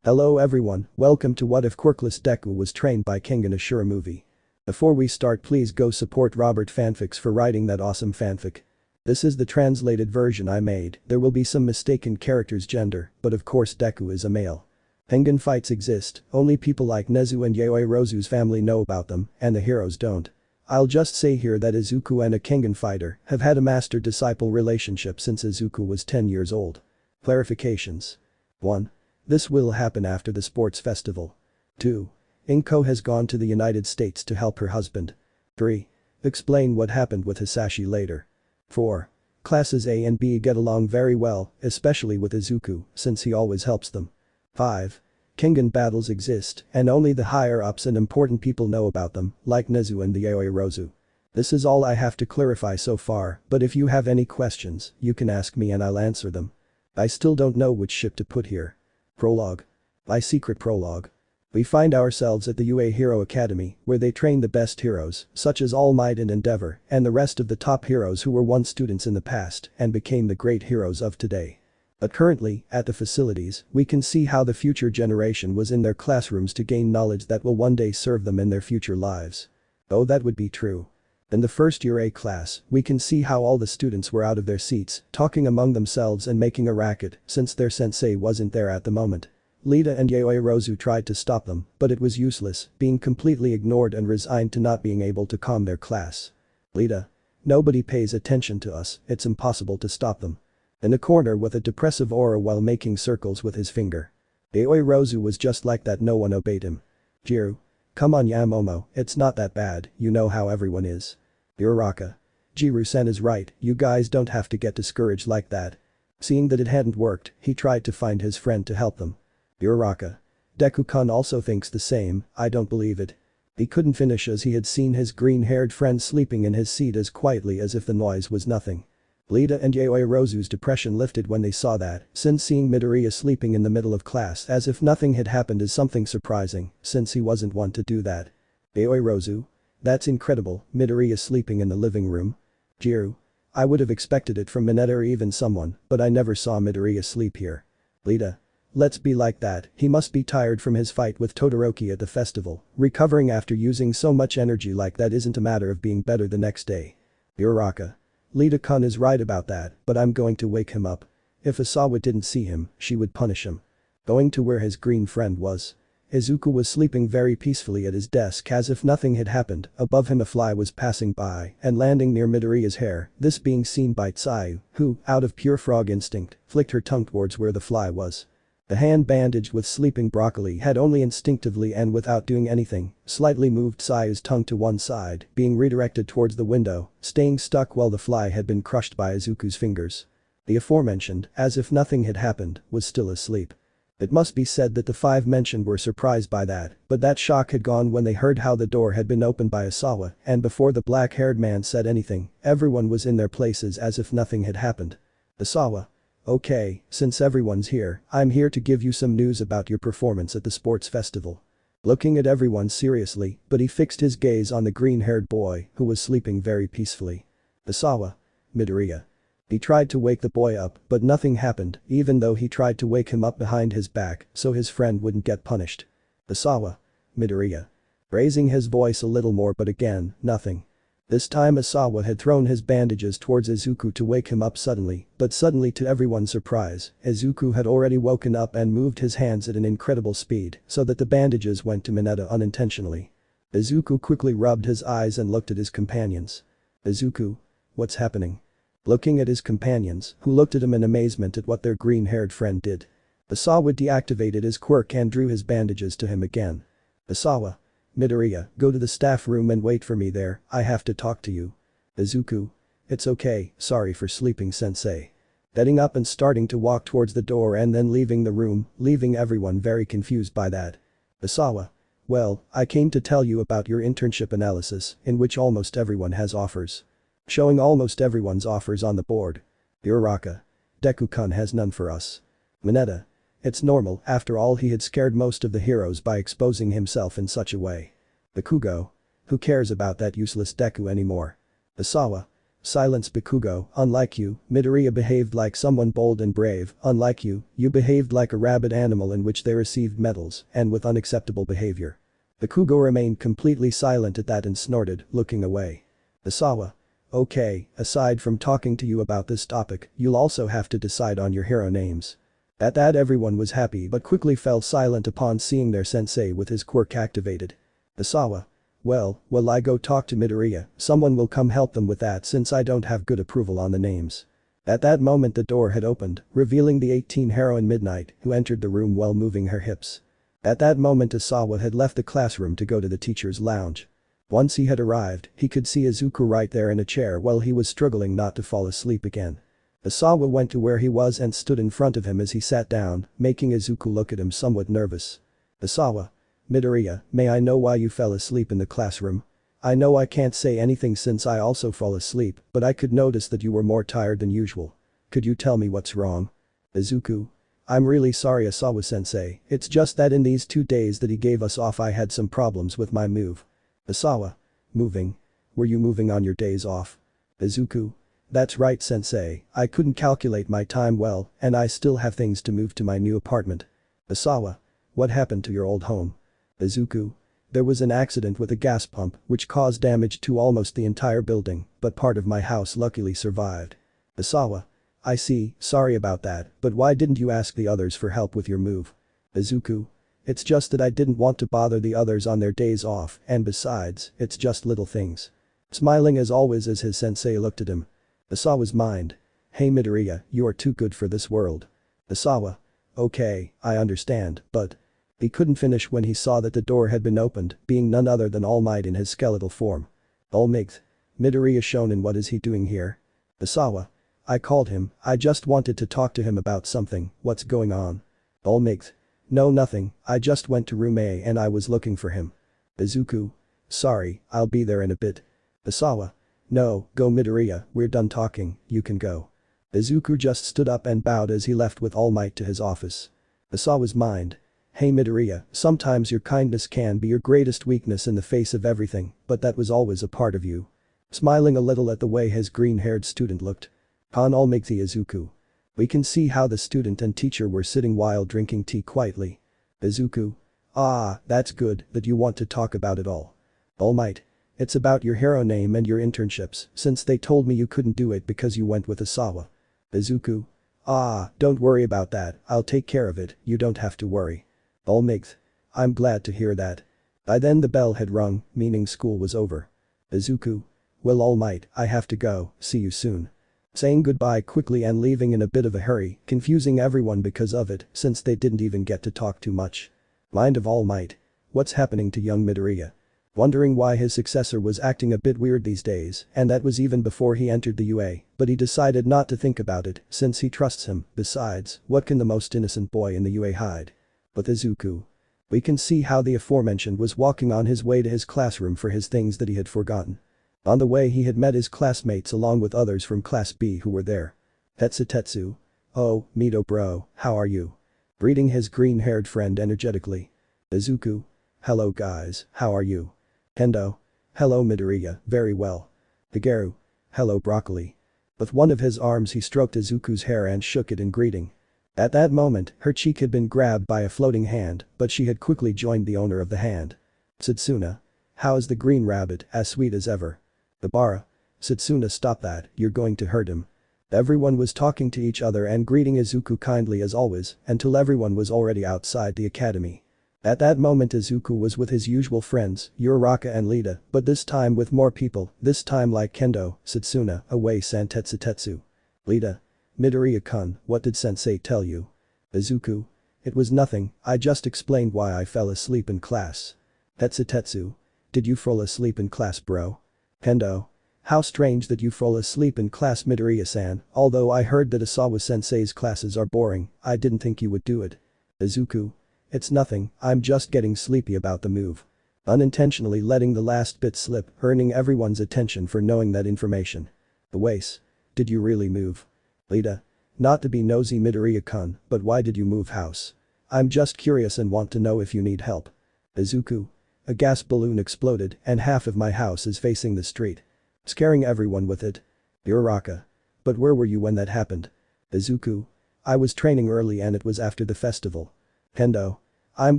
Hello everyone, welcome to What If Quirkless Deku was trained by Kengan Ashura movie. Before we start, please go support RobertFanfics for writing that awesome fanfic. This is the translated version I made. There will be some mistaken characters' gender, but of course Deku is a male. Kengan fights exist, only people like Nezu and Yaoyorozu's family know about them, and the heroes don't. I'll just say here that Izuku and a Kengan fighter have had a master-disciple relationship since Izuku was 10 years old. Clarifications. 1. This will happen after the sports festival. 2. Inko has gone to the United States to help her husband. 3. Explain what happened with Hisashi later. 4. Classes A and B get along very well, especially with Izuku, since he always helps them. 5. Kengan battles exist, and only the higher-ups and important people know about them, like Nezu and the Yaoyorozu. This is all I have to clarify so far, but if you have any questions, you can ask me and I'll answer them. I still don't know which ship to put here. Prologue. My secret prologue. We find ourselves at the UA Hero Academy, where they train the best heroes, such as Almight and Endeavor, and the rest of the top heroes who were once students in the past and became the great heroes of today. But currently, at the facilities, we can see how the future generation was in their classrooms to gain knowledge that will one day serve them in their future lives. Oh, that would be true. In the first year A class, we can see how all the students were out of their seats, talking among themselves and making a racket, since their sensei wasn't there at the moment. Lita and Yaoyorozu tried to stop them, but it was useless, being completely ignored and resigned to not being able to calm their class. Lita. Nobody pays attention to us, it's impossible to stop them. In a corner with a depressive aura while making circles with his finger. Yaoyorozu was just like that, no one obeyed him. Jiru. Come on Yamomo, it's not that bad, you know how everyone is. Uraraka. Jiru-sen is right, you guys don't have to get discouraged like that. Seeing that it hadn't worked, he tried to find his friend to help them. Uraraka. Deku-kun also thinks the same, I don't believe it. He couldn't finish as he had seen his green-haired friend sleeping in his seat as quietly as if the noise was nothing. Lita and Yaoyorozu's depression lifted when they saw that, since seeing Midoriya sleeping in the middle of class as if nothing had happened is something surprising, since he wasn't one to do that. Yaoyorozu. That's incredible, Midoriya sleeping in the living room. Jiru. I would have expected it from Mineta or even someone, but I never saw Midoriya sleep here. Lita. Let's be like that, he must be tired from his fight with Todoroki at the festival, recovering after using so much energy like that isn't a matter of being better the next day. Uraraka. Lita-kun is right about that, but I'm going to wake him up. If Asawa didn't see him, she would punish him. Going to where his green friend was. Izuku was sleeping very peacefully at his desk as if nothing had happened. Above him a fly was passing by and landing near Midoriya's hair, this being seen by Tsuyu, who, out of pure frog instinct, flicked her tongue towards where the fly was. The hand bandaged with sleeping broccoli had only instinctively and without doing anything, slightly moved Tsuyu's tongue to one side, being redirected towards the window, staying stuck while the fly had been crushed by Izuku's fingers. The aforementioned, as if nothing had happened, was still asleep. It must be said that the five mentioned were surprised by that, but that shock had gone when they heard how the door had been opened by Asawa, and before the black-haired man said anything, everyone was in their places as if nothing had happened. Asawa. Okay, since everyone's here, I'm here to give you some news about your performance at the sports festival. Looking at everyone seriously, but he fixed his gaze on the green-haired boy, who was sleeping very peacefully. Asawa. Midoriya. He tried to wake the boy up, but nothing happened, even though he tried to wake him up behind his back so his friend wouldn't get punished. Asawa. Midoriya. Raising his voice a little more, but again, nothing. This time Asawa had thrown his bandages towards Izuku to wake him up suddenly, but suddenly to everyone's surprise, Izuku had already woken up and moved his hands at an incredible speed so that the bandages went to Mineta unintentionally. Izuku quickly rubbed his eyes and looked at his companions. Izuku. What's happening? Looking at his companions, who looked at him in amazement at what their green-haired friend did. Asawa deactivated his quirk and drew his bandages to him again. Asawa. Midoriya, go to the staff room and wait for me there, I have to talk to you. Izuku. It's okay, sorry for sleeping sensei. Getting up and starting to walk towards the door and then leaving the room, leaving everyone very confused by that. Asawa. Well, I came to tell you about your internship analysis, in which almost everyone has offers. Showing almost everyone's offers on the board. Uraraka. Deku-kun has none for us. Mineta. It's normal, after all he had scared most of the heroes by exposing himself in such a way. Bakugo. Who cares about that useless Deku anymore? Asawa. Silence Bakugo, unlike you, Midoriya behaved like someone bold and brave, unlike you, you behaved like a rabid animal in which they received medals, and with unacceptable behavior. Bakugo remained completely silent at that and snorted, looking away. Isawa. Okay, aside from talking to you about this topic, you'll also have to decide on your hero names. At that everyone was happy but quickly fell silent upon seeing their sensei with his quirk activated. Isawa. Well, I go talk to Midoriya, someone will come help them with that since I don't have good approval on the names. At that moment the door had opened, revealing the 18 heroine Midnight, who entered the room while moving her hips. At that moment Isawa had left the classroom to go to the teacher's lounge. Once he had arrived, he could see Izuku right there in a chair while he was struggling not to fall asleep again. Isawa went to where he was and stood in front of him as he sat down, making Izuku look at him somewhat nervous. Isawa. Midoriya, may I know why you fell asleep in the classroom? I know I can't say anything since I also fall asleep, but I could notice that you were more tired than usual. Could you tell me what's wrong? Izuku. I'm really sorry Isawa-sensei, it's just that in these 2 days that he gave us off I had some problems with my move. Isawa. Moving? Were you moving on your days off? Izuku. That's right sensei, I couldn't calculate my time well, and I still have things to move to my new apartment. Isawa. What happened to your old home? Izuku. There was an accident with a gas pump which caused damage to almost the entire building, but part of my house luckily survived. Isawa. I see, sorry about that, but why didn't you ask the others for help with your move? Izuku. It's just that I didn't want to bother the others on their days off, and besides, it's just little things. Smiling as always as his sensei looked at him. Isawa's mind. Hey Midoriya, you are too good for this world. Isawa. Okay, I understand, but… He couldn't finish when he saw that the door had been opened, being none other than Almight in his skeletal form. Almight. Midoriya Shonen, what is he doing here? Isawa. I called him, I just wanted to talk to him about something, what's going on? Almight. No nothing, I just went to room A and I was looking for him. Izuku. Sorry, I'll be there in a bit. Isawa. No, go Midoriya, we're done talking, you can go. Izuku just stood up and bowed as he left with Almight to his office. Isawa's mind. Hey Midoriya, sometimes your kindness can be your greatest weakness in the face of everything, but that was always a part of you. Smiling a little at the way his green-haired student looked. Han Almight Izuku. We can see how the student and teacher were sitting while drinking tea quietly. Izuku. Ah, that's good that you want to talk about it all. Almight. It's about your hero name and your internships, since they told me you couldn't do it because you went with Isawa. Izuku. Ah, don't worry about that, I'll take care of it, you don't have to worry. Almight. I'm glad to hear that. By then the bell had rung, meaning school was over. Izuku. Well Almight, I have to go, see you soon. Saying goodbye quickly and leaving in a bit of a hurry, confusing everyone because of it, since they didn't even get to talk too much. Mind of Almight. What's happening to young Midoriya? Wondering why his successor was acting a bit weird these days, and that was even before he entered the UA, but he decided not to think about it, since he trusts him, besides, what can the most innocent boy in the UA hide? But Izuku. We can see how the aforementioned was walking on his way to his classroom for his things that he had forgotten. On the way he had met his classmates along with others from Class B who were there. Tetsu. Oh, Mito bro, how are you? Greeting his green-haired friend energetically. Izuku. Hello guys, how are you? Kendo. Hello Midoriya, very well. Higeru. Hello broccoli. With one of his arms he stroked Izuku's hair and shook it in greeting. At that moment, her cheek had been grabbed by a floating hand, but she had quickly joined the owner of the hand. Setsuna. How's the green rabbit, as sweet as ever? Ibara. Setsuna, stop that, you're going to hurt him. Everyone was talking to each other and greeting Izuku kindly as always, until everyone was already outside the academy. At that moment Izuku was with his usual friends, Uraraka and Lita, but this time with more people, this time like Kendo, Setsuna, away Santetsu. Lita. Midoriya-kun, what did sensei tell you? Izuku. It was nothing, I just explained why I fell asleep in class. Tetsu. Did you fall asleep in class bro? Kendo. How strange that you fall asleep in class Midoriya-san, although I heard that Isawa-sensei's classes are boring, I didn't think you would do it. Izuku. It's nothing, I'm just getting sleepy about the move. Unintentionally letting the last bit slip, earning everyone's attention for knowing that information. Awais. Did you really move? Lita. Not to be nosy Midoriya-kun, but why did you move house? I'm just curious and want to know if you need help. Izuku. A gas balloon exploded and half of my house is facing the street. Scaring everyone with it. Uraraka. But where were you when that happened? Izuku. I was training early and it was after the festival. Kendo. I'm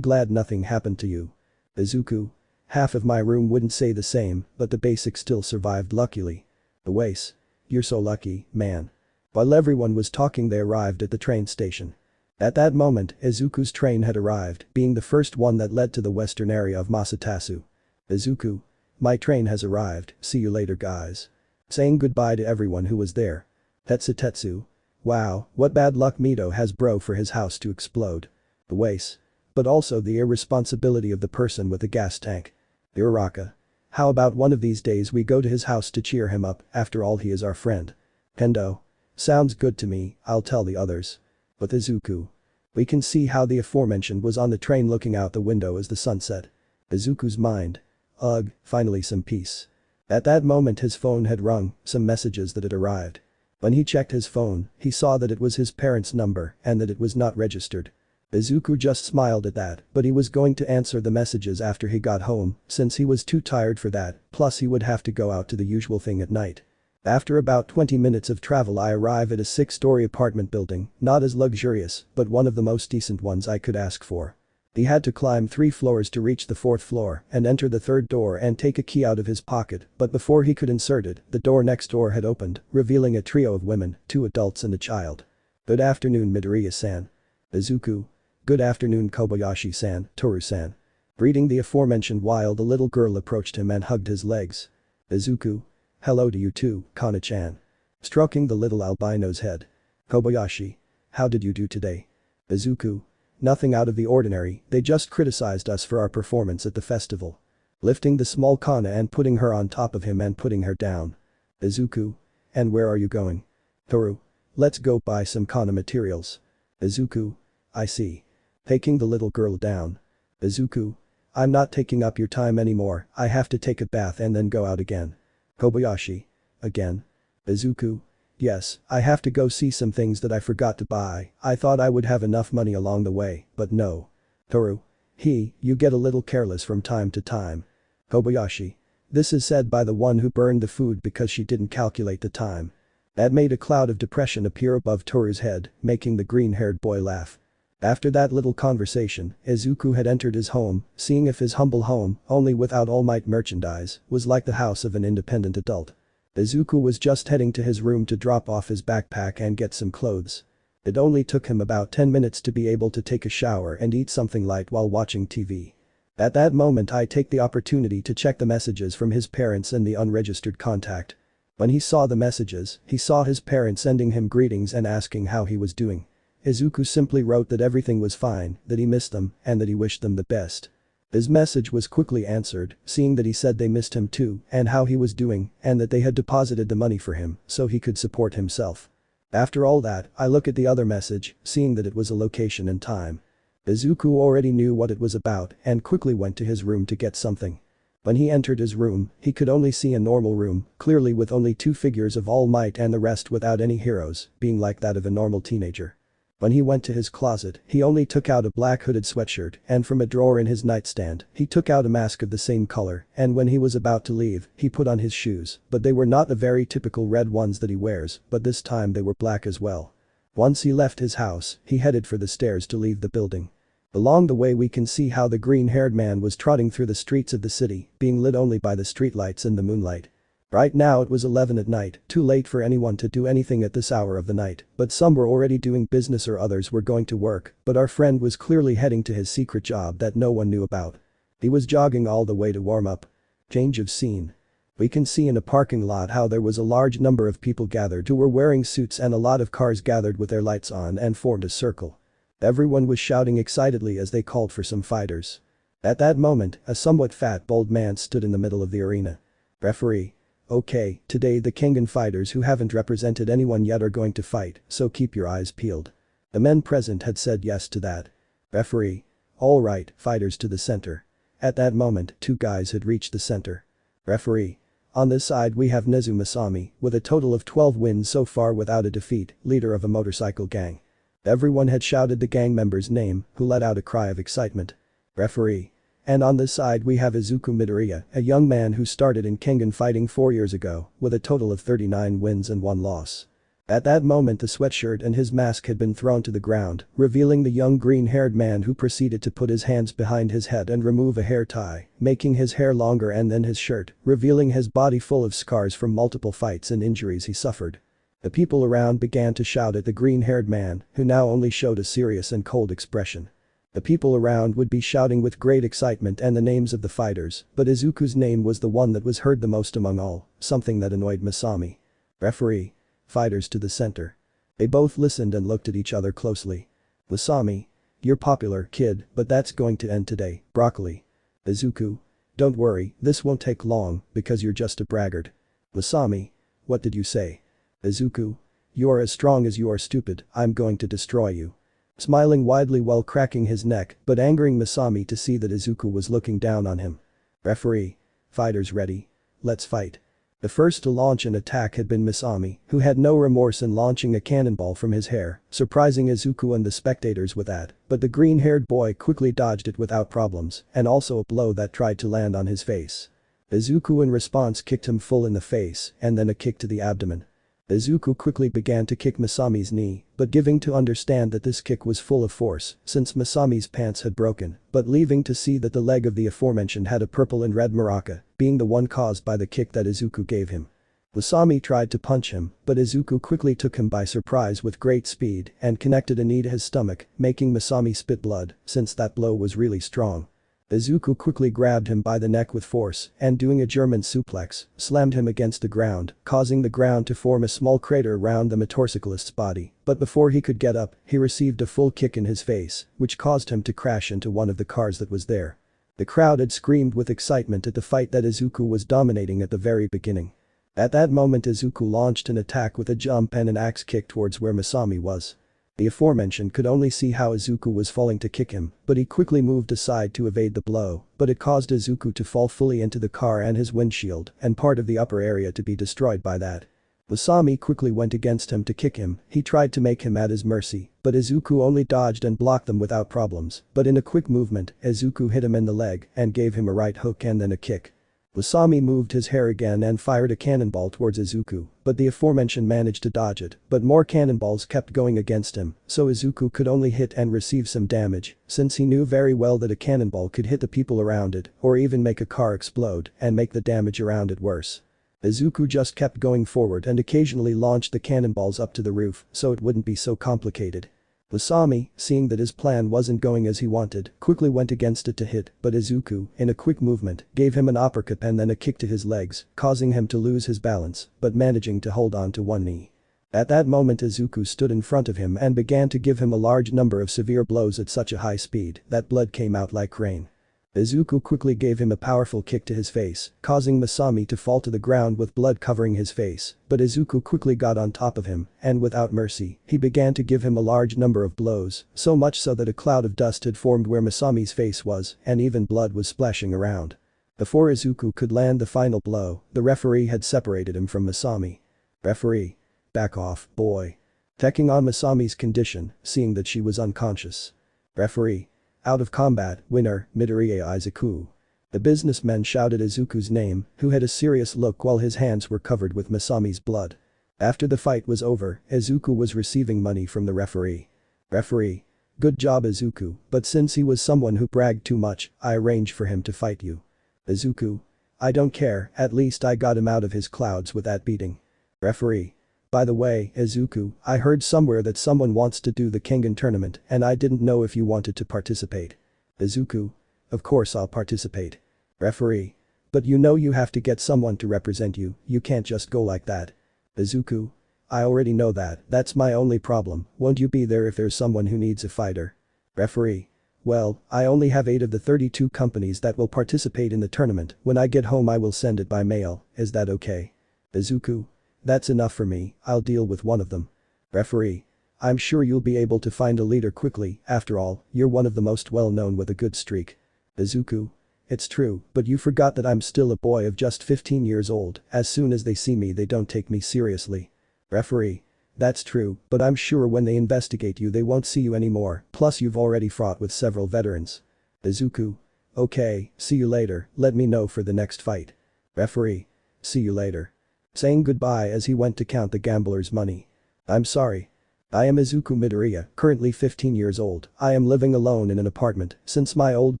glad nothing happened to you. Izuku. Half of my room wouldn't say the same, but the basics still survived luckily. Oase. You're so lucky, man. While everyone was talking they arrived at the train station. At that moment, Izuku's train had arrived, being the first one that led to the western area of Masatasu. Izuku. My train has arrived, see you later guys. Saying goodbye to everyone who was there. Tetsu. Wow, what bad luck Mito has bro for his house to explode. Oase. But also the irresponsibility of the person with the gas tank. Uraraka. How about one of these days we go to his house to cheer him up, after all he is our friend. Kendo. Sounds good to me, I'll tell the others. With Izuku. We can see how the aforementioned was on the train looking out the window as the sun set. Izuku's mind. Ugh, finally some peace. At that moment his phone had rung, some messages that had arrived. When he checked his phone, he saw that it was his parents' number and that it was not registered. Izuku just smiled at that, but he was going to answer the messages after he got home, since he was too tired for that, plus he would have to go out to the usual thing at night. After about 20 minutes of travel I arrive at a 6-story apartment building, not as luxurious, but one of the most decent ones I could ask for. He had to climb 3 floors to reach the 4th floor and enter the 3rd door and take a key out of his pocket, but before he could insert it, the door next door had opened, revealing a trio of women, 2 adults and a child. Good afternoon Midoriya-san. Izuku. Good afternoon Kobayashi-san, Toru-san. Greeting the aforementioned while the little girl approached him and hugged his legs. Izuku. Hello to you too, Kana-chan. Stroking the little albino's head. Kobayashi. How did you do today? Izuku. Nothing out of the ordinary, they just criticized us for our performance at the festival. Lifting the small Kana and putting her on top of him and putting her down. Izuku. And where are you going? Toru. Let's go buy some Kana materials. Izuku. I see. Taking the little girl down. Izuku. I'm not taking up your time anymore, I have to take a bath and then go out again. Kobayashi. Again? Izuku. Yes, I have to go see some things that I forgot to buy, I thought I would have enough money along the way, but no. Toru. You get a little careless from time to time. Kobayashi. This is said by the one who burned the food because she didn't calculate the time. That made a cloud of depression appear above Toru's head, making the green-haired boy laugh. After that little conversation, Izuku had entered his home, seeing if his humble home, only without Almight merchandise, was like the house of an independent adult. Izuku was just heading to his room to drop off his backpack and get some clothes. It only took him about 10 minutes to be able to take a shower and eat something light while watching TV. At that moment I take the opportunity to check the messages from his parents and the unregistered contact. When he saw the messages, he saw his parents sending him greetings and asking how he was doing. Izuku simply wrote that everything was fine, that he missed them, and that he wished them the best. His message was quickly answered, seeing that he said they missed him too, and how he was doing, and that they had deposited the money for him, so he could support himself. After all that, I look at the other message, seeing that it was a location and time. Izuku already knew what it was about and quickly went to his room to get something. When he entered his room, he could only see a normal room, clearly with only 2 figures of All Might and the rest without any heroes, being like that of a normal teenager. When he went to his closet, he only took out a black hooded sweatshirt and from a drawer in his nightstand, he took out a mask of the same color and when he was about to leave, he put on his shoes, but they were not the very typical red ones that he wears, but this time they were black as well. Once he left his house, he headed for the stairs to leave the building. Along the way we can see how the green-haired man was trotting through the streets of the city, being lit only by the streetlights and the moonlight. Right now it was 11 at night, too late for anyone to do anything at this hour of the night, but some were already doing business or others were going to work, but our friend was clearly heading to his secret job that no one knew about. He was jogging all the way to warm up. Change of scene. We can see in a parking lot how there was a large number of people gathered who were wearing suits and a lot of cars gathered with their lights on and formed a circle. Everyone was shouting excitedly as they called for some fighters. At that moment, a somewhat fat bald man stood in the middle of the arena. Referee. Okay, today the Kengan fighters who haven't represented anyone yet are going to fight, so keep your eyes peeled. The men present had said yes to that. Referee. Alright, fighters to the center. At that moment, 2 guys had reached the center. Referee. On this side we have Nezu Masami, with a total of 12 wins so far without a defeat, leader of a motorcycle gang. Everyone had shouted the gang member's name, who let out a cry of excitement. Referee. And on this side we have Izuku Midoriya, a young man who started in Kengan fighting 4 years ago, with a total of 39 wins and 1 loss. At that moment the sweatshirt and his mask had been thrown to the ground, revealing the young green-haired man who proceeded to put his hands behind his head and remove a hair tie, making his hair longer and then his shirt, revealing his body full of scars from multiple fights and injuries he suffered. The people around began to shout at the green-haired man, who now only showed a serious and cold expression. The people around would be shouting with great excitement and the names of the fighters, but Izuku's name was the one that was heard the most among all, something that annoyed Masami. Referee. Fighters to the center. They both listened and looked at each other closely. Masami. You're popular, kid, but that's going to end today, broccoli. Izuku. Don't worry, this won't take long, because you're just a braggart. Masami. What did you say? Izuku. You are as strong as you are stupid, I'm going to destroy you. Smiling widely while cracking his neck, but angering Masami to see that Izuku was looking down on him. Referee. Fighters ready. Let's fight. The first to launch an attack had been Masami, who had no remorse in launching a cannonball from his hair, surprising Izuku and the spectators with that, but the green-haired boy quickly dodged it without problems, and also a blow that tried to land on his face. Izuku in response kicked him full in the face, and then a kick to the abdomen. Izuku quickly began to kick Masami's knee, but giving to understand that this kick was full of force, since Masami's pants had broken, but leaving to see that the leg of the aforementioned had a purple and red maraka, being the one caused by the kick that Izuku gave him. Masami tried to punch him, but Izuku quickly took him by surprise with great speed and connected a knee to his stomach, making Masami spit blood, since that blow was really strong. Izuku quickly grabbed him by the neck with force and doing a German suplex, slammed him against the ground, causing the ground to form a small crater around the motorcyclist's body, but before he could get up, he received a full kick in his face, which caused him to crash into one of the cars that was there. The crowd had screamed with excitement at the fight that Izuku was dominating at the very beginning. At that moment Izuku launched an attack with a jump and an axe kick towards where Masami was. The aforementioned could only see how Izuku was falling to kick him, but he quickly moved aside to evade the blow, but it caused Izuku to fall fully into the car and his windshield, and part of the upper area to be destroyed by that. Masami quickly went against him to kick him, he tried to make him at his mercy, but Izuku only dodged and blocked them without problems, but in a quick movement, Izuku hit him in the leg and gave him a right hook and then a kick. Masami moved his hair again and fired a cannonball towards Izuku, but the aforementioned managed to dodge it, but more cannonballs kept going against him, so Izuku could only hit and receive some damage, since he knew very well that a cannonball could hit the people around it, or even make a car explode and make the damage around it worse. Izuku just kept going forward and occasionally launched the cannonballs up to the roof, so it wouldn't be so complicated. Masami, seeing that his plan wasn't going as he wanted, quickly went against it to hit, but Izuku, in a quick movement, gave him an uppercut and then a kick to his legs, causing him to lose his balance, but managing to hold on to one knee. At that moment Izuku stood in front of him and began to give him a large number of severe blows at such a high speed that blood came out like rain. Izuku quickly gave him a powerful kick to his face, causing Masami to fall to the ground with blood covering his face, but Izuku quickly got on top of him, and without mercy, he began to give him a large number of blows, so much so that a cloud of dust had formed where Masami's face was, and even blood was splashing around. Before Izuku could land the final blow, the referee had separated him from Masami. Referee. Back off, boy. Checking on Masami's condition, seeing that she was unconscious. Referee. Out of combat, winner, Midoriya Izuku. The businessman shouted Izuku's name, who had a serious look while his hands were covered with Masami's blood. After the fight was over, Izuku was receiving money from the referee. Referee. Good job Izuku, but since he was someone who bragged too much, I arranged for him to fight you. Izuku. I don't care, at least I got him out of his clouds with that beating. Referee. By the way, Izuku, I heard somewhere that someone wants to do the Kengan tournament and I didn't know if you wanted to participate. Izuku. Of course I'll participate. Referee. But you know you have to get someone to represent you, you can't just go like that. Izuku. I already know that, that's my only problem, won't you be there if there's someone who needs a fighter? Referee. Well, I only have 8 of the 32 companies that will participate in the tournament, when I get home I will send it by mail, is that okay? Izuku. That's enough for me, I'll deal with one of them. Referee. I'm sure you'll be able to find a leader quickly, after all, you're one of the most well-known with a good streak. Izuku. It's true, but you forgot that I'm still a boy of just 15 years old, as soon as they see me they don't take me seriously. Referee. That's true, but I'm sure when they investigate you they won't see you anymore, plus you've already fought with several veterans. Izuku. Okay, see you later, let me know for the next fight. Referee. See you later. Saying goodbye as he went to count the gambler's money. I'm sorry. I am Izuku Midoriya, currently 15 years old. I am living alone in an apartment since my old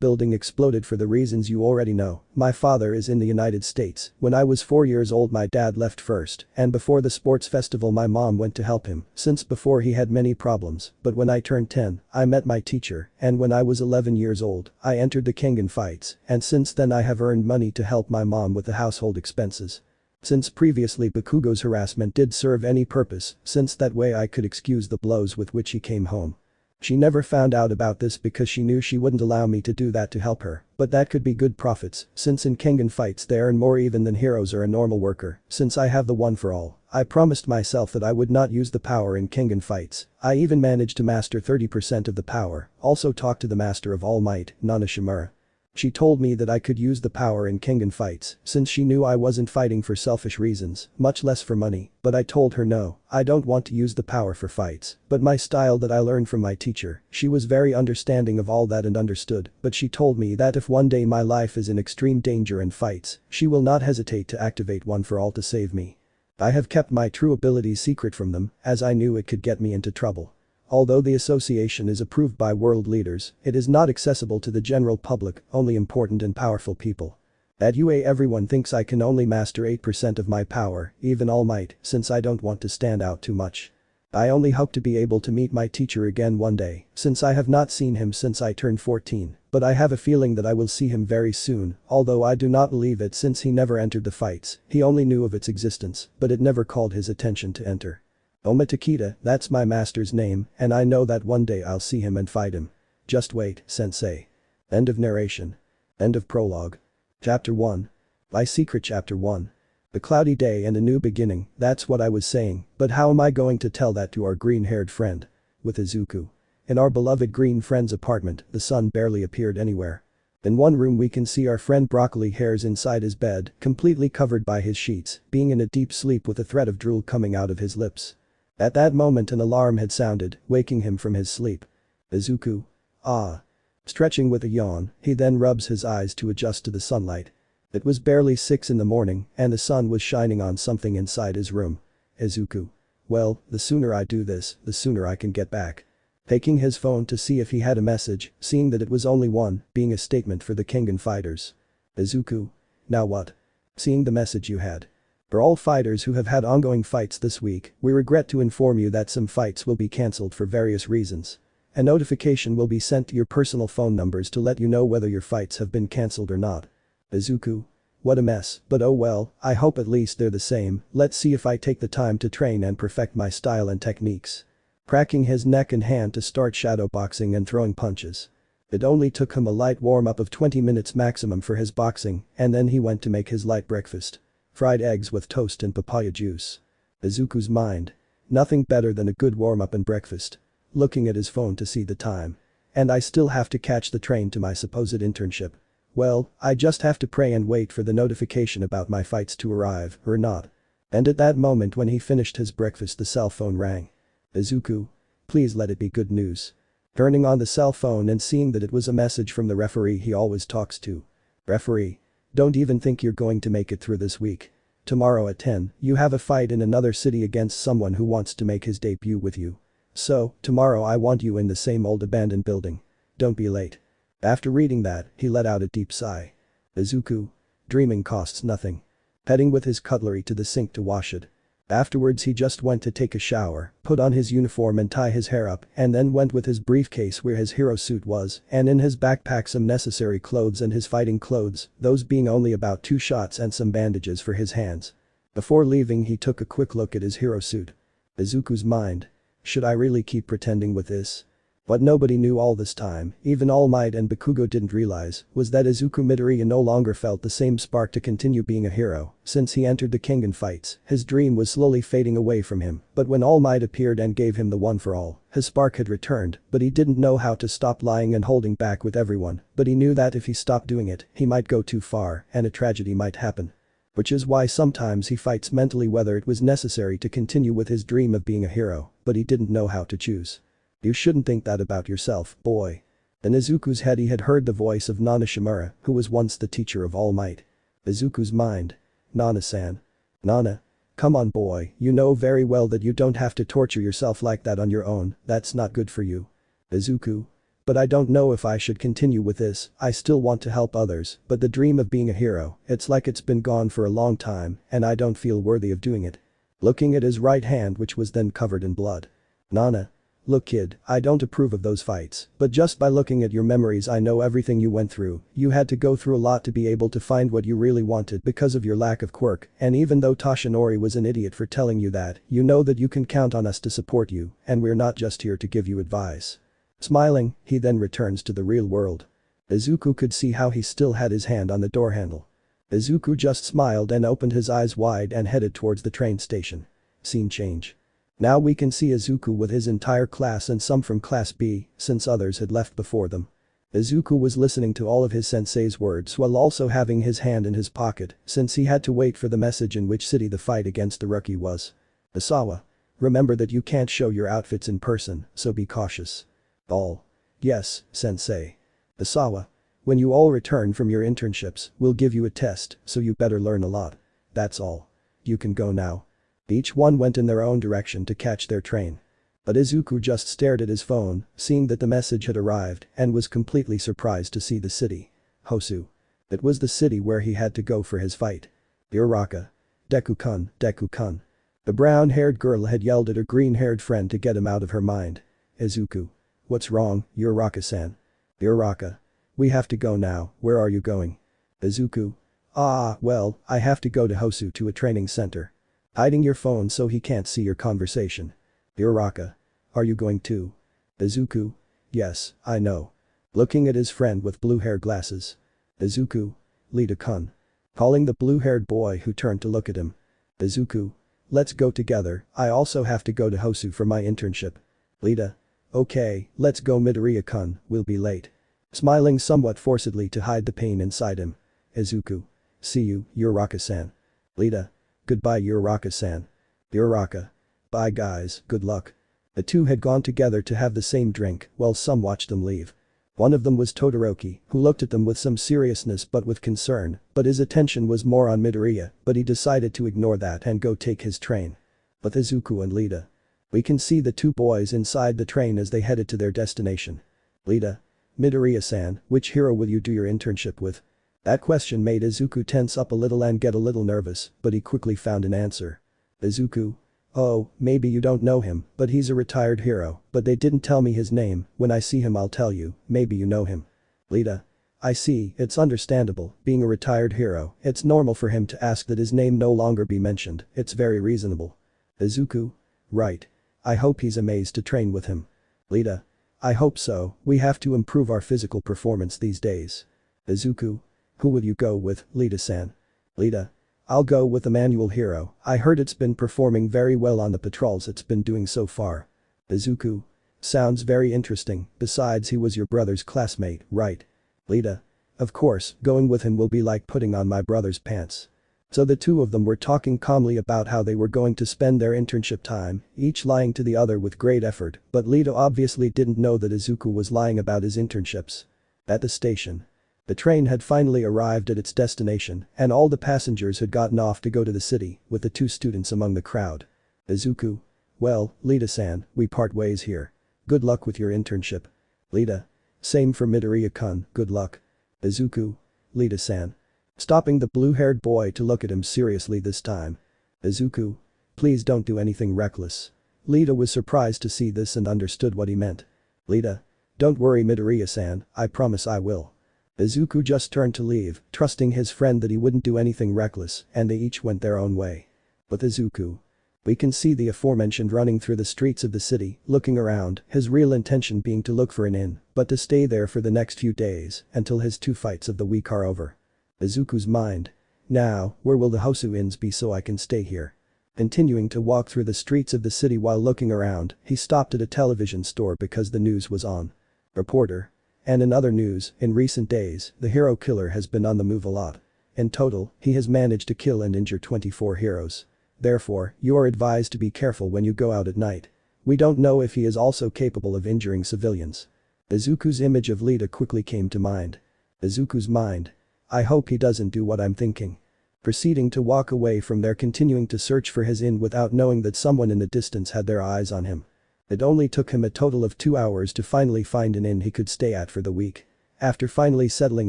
building exploded for the reasons you already know. My father is in the United States. When I was 4 years old my dad left first, and before the sports festival my mom went to help him, since before he had many problems, but when I turned 10, I met my teacher, and when I was 11 years old, I entered the Kengan fights, and since then I have earned money to help my mom with the household expenses. Since previously Bakugo's harassment did serve any purpose, since that way I could excuse the blows with which he came home. She never found out about this because she knew she wouldn't allow me to do that to help her, but that could be good profits, since in Kengan fights they earn more even than heroes or a normal worker, since I have the one for all. I promised myself that I would not use the power in Kengan fights. I even managed to master 30% of the power, also talked to the master of Almight, Nana Shimura. She told me that I could use the power in Kengan fights since she knew I wasn't fighting for selfish reasons, much less for money, but I told her no, I don't want to use the power for fights, but my style that I learned from my teacher. She was very understanding of all that and understood, but she told me that if one day my life is in extreme danger in fights, she will not hesitate to activate one for all to save me. I have kept my true abilities secret from them, as I knew it could get me into trouble. Although the association is approved by world leaders, it is not accessible to the general public, only important and powerful people. At UA everyone thinks I can only master 8% of my power, even All Might, since I don't want to stand out too much. I only hope to be able to meet my teacher again one day, since I have not seen him since I turned 14, but I have a feeling that I will see him very soon, although I do not believe it since he never entered the fights, he only knew of its existence, but it never called his attention to enter. Oma Takeda, that's my master's name, and I know that one day I'll see him and fight him. Just wait, sensei. End of narration. End of prologue. Chapter 1. My Secret Chapter 1. A cloudy day and a new beginning, that's what I was saying, but how am I going to tell that to our green-haired friend? With Izuku. In our beloved green friend's apartment, the sun barely appeared anywhere. In one room we can see our friend Broccoli hairs inside his bed, completely covered by his sheets, being in a deep sleep with a thread of drool coming out of his lips. At that moment an alarm had sounded, waking him from his sleep. Izuku. Ah. Stretching with a yawn, he then rubs his eyes to adjust to the sunlight. It was barely 6 in the morning, and the sun was shining on something inside his room. Izuku. Well, the sooner I do this, the sooner I can get back. Taking his phone to see if he had a message, seeing that it was only one, being a statement for the Kengan fighters. Izuku. Now what? Seeing the message you had. For all fighters who have had ongoing fights this week, we regret to inform you that some fights will be cancelled for various reasons. A notification will be sent to your personal phone numbers to let you know whether your fights have been cancelled or not. Izuku. What a mess, but oh well, I hope at least they're the same. Let's see if I take the time to train and perfect my style and techniques. Cracking his neck and hand to start shadow boxing and throwing punches. It only took him a light warm-up of 20 minutes maximum for his boxing, and then he went to make his light breakfast. Fried eggs with toast and papaya juice. Izuku's mind. Nothing better than a good warm-up and breakfast. Looking at his phone to see the time. And I still have to catch the train to my supposed internship. Well, I just have to pray and wait for the notification about my fights to arrive, or not. And at that moment when he finished his breakfast the cell phone rang. Izuku. Please let it be good news. Turning on the cell phone and seeing that it was a message from the referee he always talks to. Referee. Don't even think you're going to make it through this week. Tomorrow at 10, you have a fight in another city against someone who wants to make his debut with you. So, tomorrow I want you in the same old abandoned building. Don't be late. After reading that, he let out a deep sigh. Izuku. Dreaming costs nothing. Heading with his cutlery to the sink to wash it. Afterwards he just went to take a shower, put on his uniform and tie his hair up, and then went with his briefcase where his hero suit was, and in his backpack some necessary clothes and his fighting clothes, those being only about 2 shots and some bandages for his hands. Before leaving he took a quick look at his hero suit. Izuku's mind. Should I really keep pretending with this? What nobody knew all this time, even All Might and Bakugo didn't realize, was that Izuku Midoriya no longer felt the same spark to continue being a hero. Since he entered the Kengan fights, his dream was slowly fading away from him, but when All Might appeared and gave him the one for all, his spark had returned, but he didn't know how to stop lying and holding back with everyone, but he knew that if he stopped doing it, he might go too far, and a tragedy might happen. Which is why sometimes he fights mentally whether it was necessary to continue with his dream of being a hero, but he didn't know how to choose. You shouldn't think that about yourself, boy. In Izuku's head he had heard the voice of Nana Shimura, who was once the teacher of Almight. Izuku's mind. Nana-san. Nana. Come on boy, you know very well that you don't have to torture yourself like that on your own, that's not good for you. Izuku. But I don't know if I should continue with this, I still want to help others, but the dream of being a hero, it's like it's been gone for a long time, and I don't feel worthy of doing it. Looking at his right hand which was then covered in blood. Nana. Look kid, I don't approve of those fights, but just by looking at your memories I know everything you went through, you had to go through a lot to be able to find what you really wanted because of your lack of quirk, and even though Toshinori was an idiot for telling you that, you know that you can count on us to support you, and we're not just here to give you advice. Smiling, he then returns to the real world. Izuku could see how he still had his hand on the door handle. Izuku just smiled and opened his eyes wide and headed towards the train station. Scene change. Now we can see Izuku with his entire class and some from class B, since others had left before them. Izuku was listening to all of his sensei's words while also having his hand in his pocket, since he had to wait for the message in which city the fight against the rookie was. Asawa. Remember that you can't show your outfits in person, so be cautious. All. Yes, sensei. Asawa. When you all return from your internships, we'll give you a test, so you better learn a lot. That's all. You can go now. Each one went in their own direction to catch their train. But Izuku just stared at his phone, seeing that the message had arrived, and was completely surprised to see the city. Hosu. It was the city where he had to go for his fight. Uraraka. Deku-kun, Deku-kun. The brown-haired girl had yelled at her green-haired friend to get him out of her mind. Izuku. What's wrong, Uraraka-san? Uraraka. We have to go now, where are you going? Izuku. Well, I have to go to Hosu to a training center. Hiding your phone so he can't see your conversation. Uraraka. Are you going too? Izuku. Yes, I know. Looking at his friend with blue hair glasses. Izuku. Lita-kun. Calling the blue-haired boy who turned to look at him. Izuku. Let's go together, I also have to go to Hosu for my internship. Lita. Okay, let's go Midoriya-kun, we'll be late. Smiling somewhat forcedly to hide the pain inside him. Izuku. See you, Uraraka-san. Lita. Goodbye Uraraka-san. Uraraka. Bye guys, good luck. The two had gone together to have the same drink while some watched them leave. One of them was Todoroki, who looked at them with some seriousness but with concern, but his attention was more on Midoriya, but he decided to ignore that and go take his train. With Izuku and Lita. We can see the two boys inside the train as they headed to their destination. Lita. Midoriya-san, which hero will you do your internship with? That question made Izuku tense up a little and get a little nervous, but he quickly found an answer. Izuku. Oh, maybe you don't know him, but he's a retired hero, but they didn't tell me his name, when I see him I'll tell you, maybe you know him. Lita. I see, it's understandable, being a retired hero, it's normal for him to ask that his name no longer be mentioned, it's very reasonable. Izuku. Right. I hope he's amazed to train with him. Lita. I hope so, we have to improve our physical performance these days. Izuku. Who will you go with, Lita-san? Lita. I'll go with the manual hero, I heard it's been performing very well on the patrols it's been doing so far. Izuku. Sounds very interesting, besides he was your brother's classmate, right? Lita. Of course, going with him will be like putting on my brother's pants. So the two of them were talking calmly about how they were going to spend their internship time, each lying to the other with great effort, but Lita obviously didn't know that Izuku was lying about his internships. At the station. The train had finally arrived at its destination, and all the passengers had gotten off to go to the city, with the two students among the crowd. Izuku. Well, Lita-san, we part ways here. Good luck with your internship. Lita. Same for Midoriya-kun, good luck. Izuku. Lita-san. Stopping the blue-haired boy to look at him seriously this time. Izuku. Please don't do anything reckless. Lita was surprised to see this and understood what he meant. Lita. Don't worry Midoriya-san, I promise I will. Izuku just turned to leave, trusting his friend that he wouldn't do anything reckless, and they each went their own way. With Izuku. We can see the aforementioned running through the streets of the city, looking around, his real intention being to look for an inn, but to stay there for the next few days, until his 2 fights of the week are over. Izuku's mind. Now, where will the Hosu inns be so I can stay here? Continuing to walk through the streets of the city while looking around, he stopped at a television store because the news was on. Reporter. And in other news, in recent days, the hero killer has been on the move a lot. In total, he has managed to kill and injure 24 heroes. Therefore, you are advised to be careful when you go out at night. We don't know if he is also capable of injuring civilians. Izuku's image of Lita quickly came to mind. Izuku's mind. I hope he doesn't do what I'm thinking. Proceeding to walk away from there, continuing to search for his inn without knowing that someone in the distance had their eyes on him. It only took him a total of 2 hours to finally find an inn he could stay at for the week. After finally settling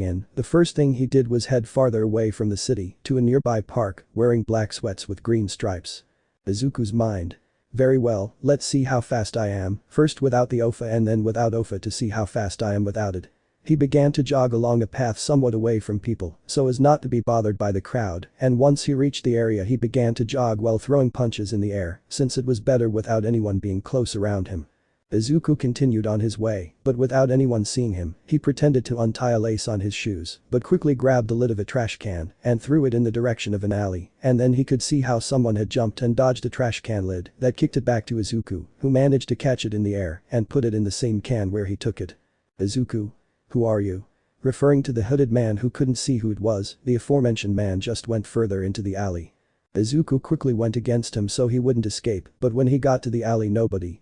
in, the first thing he did was head farther away from the city to a nearby park, wearing black sweats with green stripes. Izuku's mind. Very well, let's see how fast I am, first without the OFA and then without OFA to see how fast I am without it. He began to jog along a path somewhat away from people so as not to be bothered by the crowd, and once he reached the area he began to jog while throwing punches in the air since it was better without anyone being close around him. Izuku continued on his way, but without anyone seeing him, he pretended to untie a lace on his shoes, but quickly grabbed the lid of a trash can and threw it in the direction of an alley, and then he could see how someone had jumped and dodged a trash can lid that kicked it back to Izuku, who managed to catch it in the air and put it in the same can where he took it. Izuku. Who are you? Referring to the hooded man who couldn't see who it was, the aforementioned man just went further into the alley. Izuku quickly went against him so he wouldn't escape, but when he got to the alley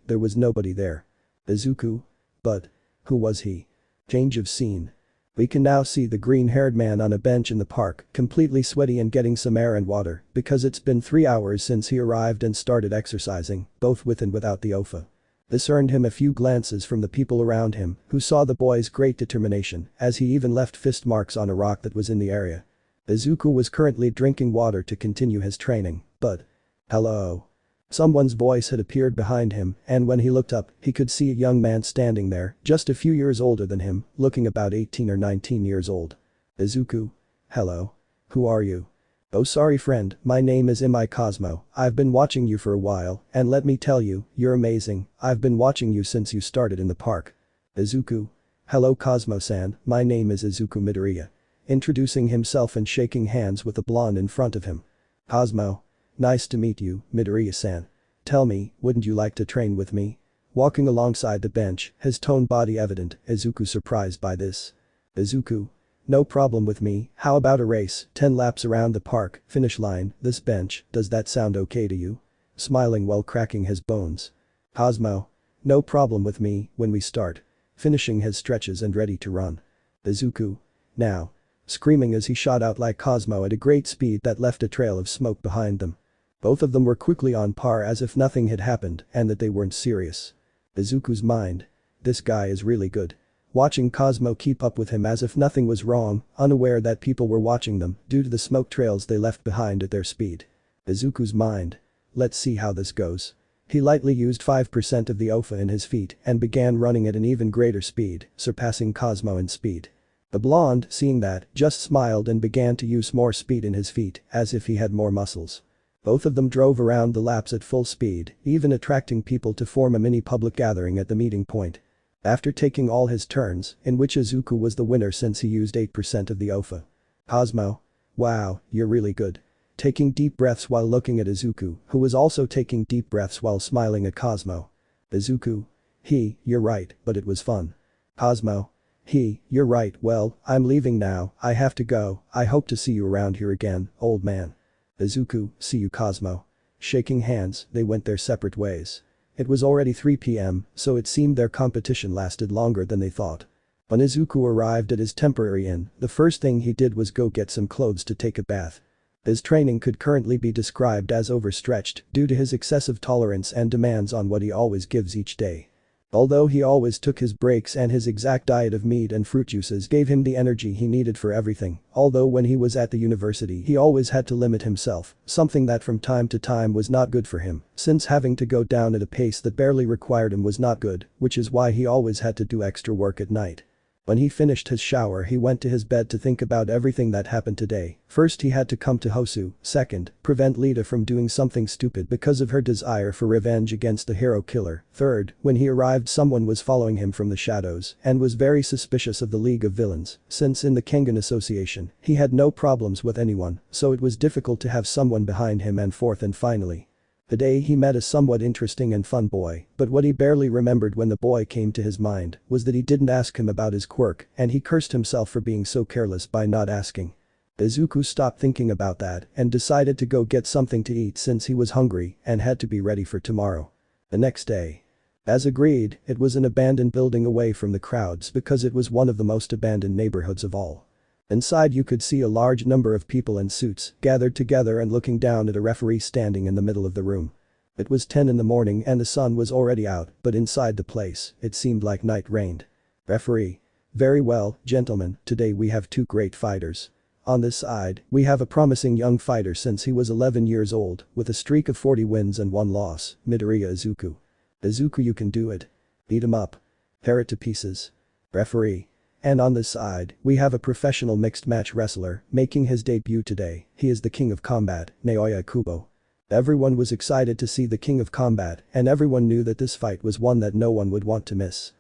there was nobody there. Izuku? But who was he? Change of scene. We can now see the green-haired man on a bench in the park, completely sweaty and getting some air and water, because it's been 3 hours since he arrived and started exercising, both with and without the OFA. This earned him a few glances from the people around him, who saw the boy's great determination, as he even left fist marks on a rock that was in the area. Izuku was currently drinking water to continue his training, but… Hello? Someone's voice had appeared behind him, and when he looked up, he could see a young man standing there, just a few years older than him, looking about 18 or 19 years old. Izuku? Hello? Who are you? Oh, sorry friend, my name is Imai Cosmo, I've been watching you for a while, and let me tell you, you're amazing, I've been watching you since you started in the park. Izuku? Hello Cosmo-san, my name is Izuku Midoriya. Introducing himself and shaking hands with the blonde in front of him. Cosmo? Nice to meet you, Midoriya-san. Tell me, wouldn't you like to train with me? Walking alongside the bench, his toned body evident, Izuku surprised by this. Izuku? No problem with me, how about a race, 10 laps around the park, finish line, this bench, does that sound okay to you? Smiling while cracking his bones. Cosmo? No problem with me, when we start. Finishing his stretches and ready to run. Izuku? Now. Screaming as he shot out like Cosmo at a great speed that left a trail of smoke behind them. Both of them were quickly on par as if nothing had happened and that they weren't serious. Izuku's mind. This guy is really good. Watching Cosmo keep up with him as if nothing was wrong, unaware that people were watching them due to the smoke trails they left behind at their speed. Izuku's mind. Let's see how this goes. He lightly used 5% of the OFA in his feet and began running at an even greater speed, surpassing Cosmo in speed. The blonde, seeing that, just smiled and began to use more speed in his feet, as if he had more muscles. Both of them drove around the laps at full speed, even attracting people to form a mini public gathering at the meeting point. After taking all his turns, in which Izuku was the winner since he used 8% of the OFA. Cosmo? Wow, you're really good. Taking deep breaths while looking at Izuku, who was also taking deep breaths while smiling at Cosmo. Izuku? You're right, but it was fun. Cosmo? You're right, well, I'm leaving now, I have to go, I hope to see you around here again, old man. Izuku, see you Cosmo. Shaking hands, they went their separate ways. It was already 3 p.m., so it seemed their competition lasted longer than they thought. When Izuku arrived at his temporary inn, the first thing he did was go get some clothes to take a bath. His training could currently be described as overstretched due to his excessive tolerance and demands on what he always gives each day. Although he always took his breaks and his exact diet of meat and fruit juices gave him the energy he needed for everything, although when he was at the university he always had to limit himself, something that from time to time was not good for him, since having to go down at a pace that barely required him was not good, which is why he always had to do extra work at night. When he finished his shower he went to his bed to think about everything that happened today. First he had to come to Hosu, second, prevent Lita from doing something stupid because of her desire for revenge against the hero killer, third, when he arrived someone was following him from the shadows and was very suspicious of the League of Villains, since in the Kengan Association, he had no problems with anyone, so it was difficult to have someone behind him, and fourth and finally. Today he met a somewhat interesting and fun boy, but what he barely remembered when the boy came to his mind was that he didn't ask him about his quirk and he cursed himself for being so careless by not asking. Izuku stopped thinking about that and decided to go get something to eat since he was hungry and had to be ready for tomorrow. The next day. As agreed, it was an abandoned building away from the crowds because it was one of the most abandoned neighborhoods of all. Inside you could see a large number of people in suits gathered together and looking down at a referee standing in the middle of the room. It was 10 in the morning and the sun was already out, but inside the place, it seemed like night reigned. Referee. Very well, gentlemen, today we have two great fighters. On this side, we have a promising young fighter since he was 11 years old, with a streak of 40 wins and 1 loss, Midoriya Izuku. Izuku, you can do it. Beat him up. Tear it to pieces. Referee. And on this side, we have a professional mixed match wrestler, making his debut today, he is the king of combat, Naoya Kubo. Everyone was excited to see the king of combat, and everyone knew that this fight was one that no one would want to miss.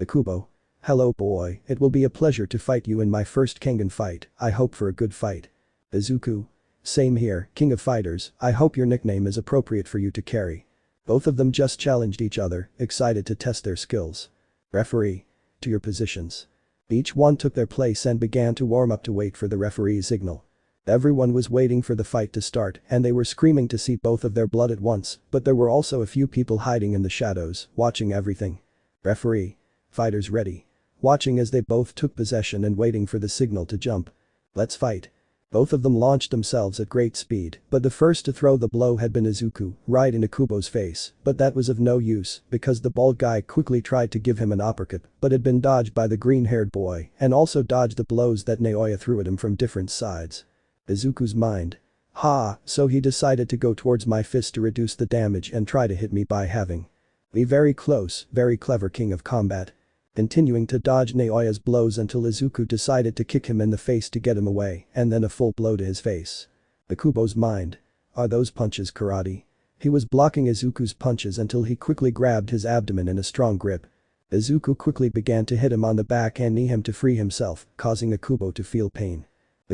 Kubo. Hello boy, it will be a pleasure to fight you in my first Kengan fight, I hope for a good fight. Izuku. Same here, king of fighters, I hope your nickname is appropriate for you to carry. Both of them just challenged each other, excited to test their skills. Referee. To your positions. Each one took their place and began to warm up to wait for the referee's signal. Everyone was waiting for the fight to start and they were screaming to see both of their blood at once, but there were also a few people hiding in the shadows, watching everything. Referee. Fighters ready. Watching as they both took possession and waiting for the signal to jump. Let's fight. Both of them launched themselves at great speed, but the first to throw the blow had been Izuku, right into Kubo's face, but that was of no use because the bald guy quickly tried to give him an uppercut, but had been dodged by the green-haired boy and also dodged the blows that Naoya threw at him from different sides. Izuku's mind. Ha, so he decided to go towards my fist to reduce the damage and try to hit me by having. Be very close, very clever king of combat. Continuing to dodge Naoya's blows until Izuku decided to kick him in the face to get him away and then a full blow to his face. Kubo's mind. Are those punches karate? He was blocking Izuku's punches until he quickly grabbed his abdomen in a strong grip. Izuku quickly began to hit him on the back and knee him to free himself, causing Kubo to feel pain.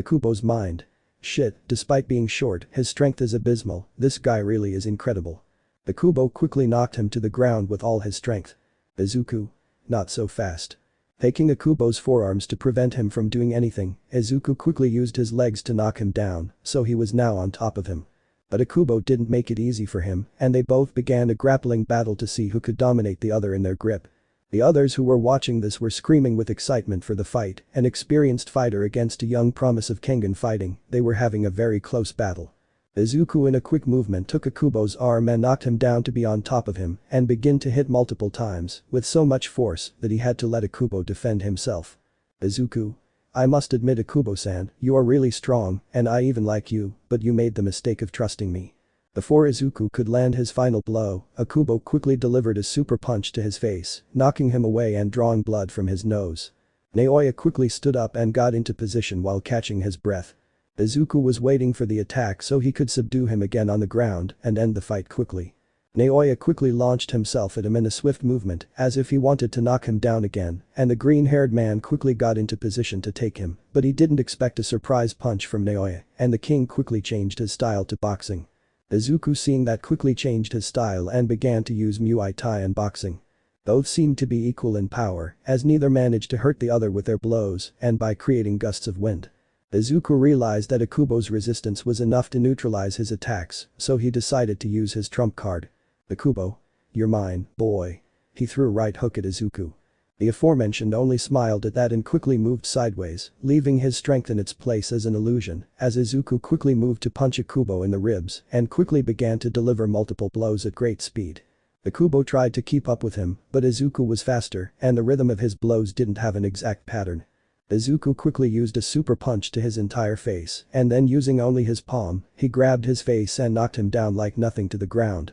Kubo's mind. Shit, despite being short, his strength is abysmal, this guy really is incredible. Kubo quickly knocked him to the ground with all his strength. Izuku. Not so fast. Taking Kubo's forearms to prevent him from doing anything, Izuku quickly used his legs to knock him down, so he was now on top of him. But Kubo didn't make it easy for him, and they both began a grappling battle to see who could dominate the other in their grip. The others who were watching this were screaming with excitement for the fight, an experienced fighter against a young promise of Kengan fighting, they were having a very close battle. Izuku in a quick movement took Kubo's arm and knocked him down to be on top of him and begin to hit multiple times with so much force that he had to let Kubo defend himself. Izuku. I must admit Kubo-san, you are really strong and I even like you, but you made the mistake of trusting me. Before Izuku could land his final blow, Kubo quickly delivered a super punch to his face, knocking him away and drawing blood from his nose. Naoya quickly stood up and got into position while catching his breath. Izuku was waiting for the attack so he could subdue him again on the ground and end the fight quickly. Naoya quickly launched himself at him in a swift movement as if he wanted to knock him down again and the green-haired man quickly got into position to take him, but he didn't expect a surprise punch from Naoya and the king quickly changed his style to boxing. Izuku seeing that quickly changed his style and began to use Muay Thai and boxing. Both seemed to be equal in power as neither managed to hurt the other with their blows and by creating gusts of wind. Izuku realized that Kubo's resistance was enough to neutralize his attacks, so he decided to use his trump card. Kubo. You're mine, boy. He threw a right hook at Izuku. The aforementioned only smiled at that and quickly moved sideways, leaving his strength in its place as an illusion, as Izuku quickly moved to punch Kubo in the ribs and quickly began to deliver multiple blows at great speed. Kubo tried to keep up with him, but Izuku was faster and the rhythm of his blows didn't have an exact pattern. Izuku quickly used a super punch to his entire face and then using only his palm, he grabbed his face and knocked him down like nothing to the ground.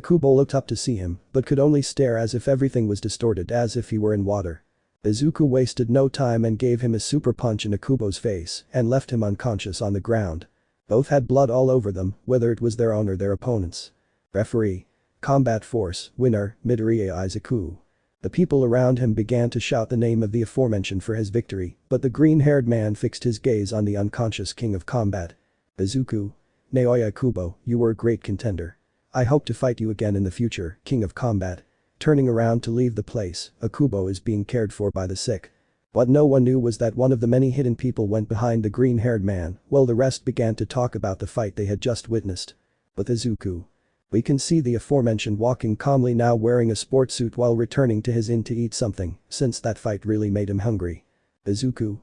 Kubo looked up to see him but could only stare as if everything was distorted as if he were in water. Izuku wasted no time and gave him a super punch in Kubo's face and left him unconscious on the ground. Both had blood all over them, whether it was their own or their opponents. Referee. Combat Force, winner, Midoriya Izuku. The people around him began to shout the name of the aforementioned for his victory, but the green-haired man fixed his gaze on the unconscious king of combat. Izuku. Naoya Kubo, you were a great contender. I hope to fight you again in the future, king of combat. Turning around to leave the place, Kubo is being cared for by the sick. What no one knew was that one of the many hidden people went behind the green-haired man while the rest began to talk about the fight they had just witnessed. With Izuku. We can see the aforementioned walking calmly now wearing a sports suit while returning to his inn to eat something, since that fight really made him hungry. Izuku.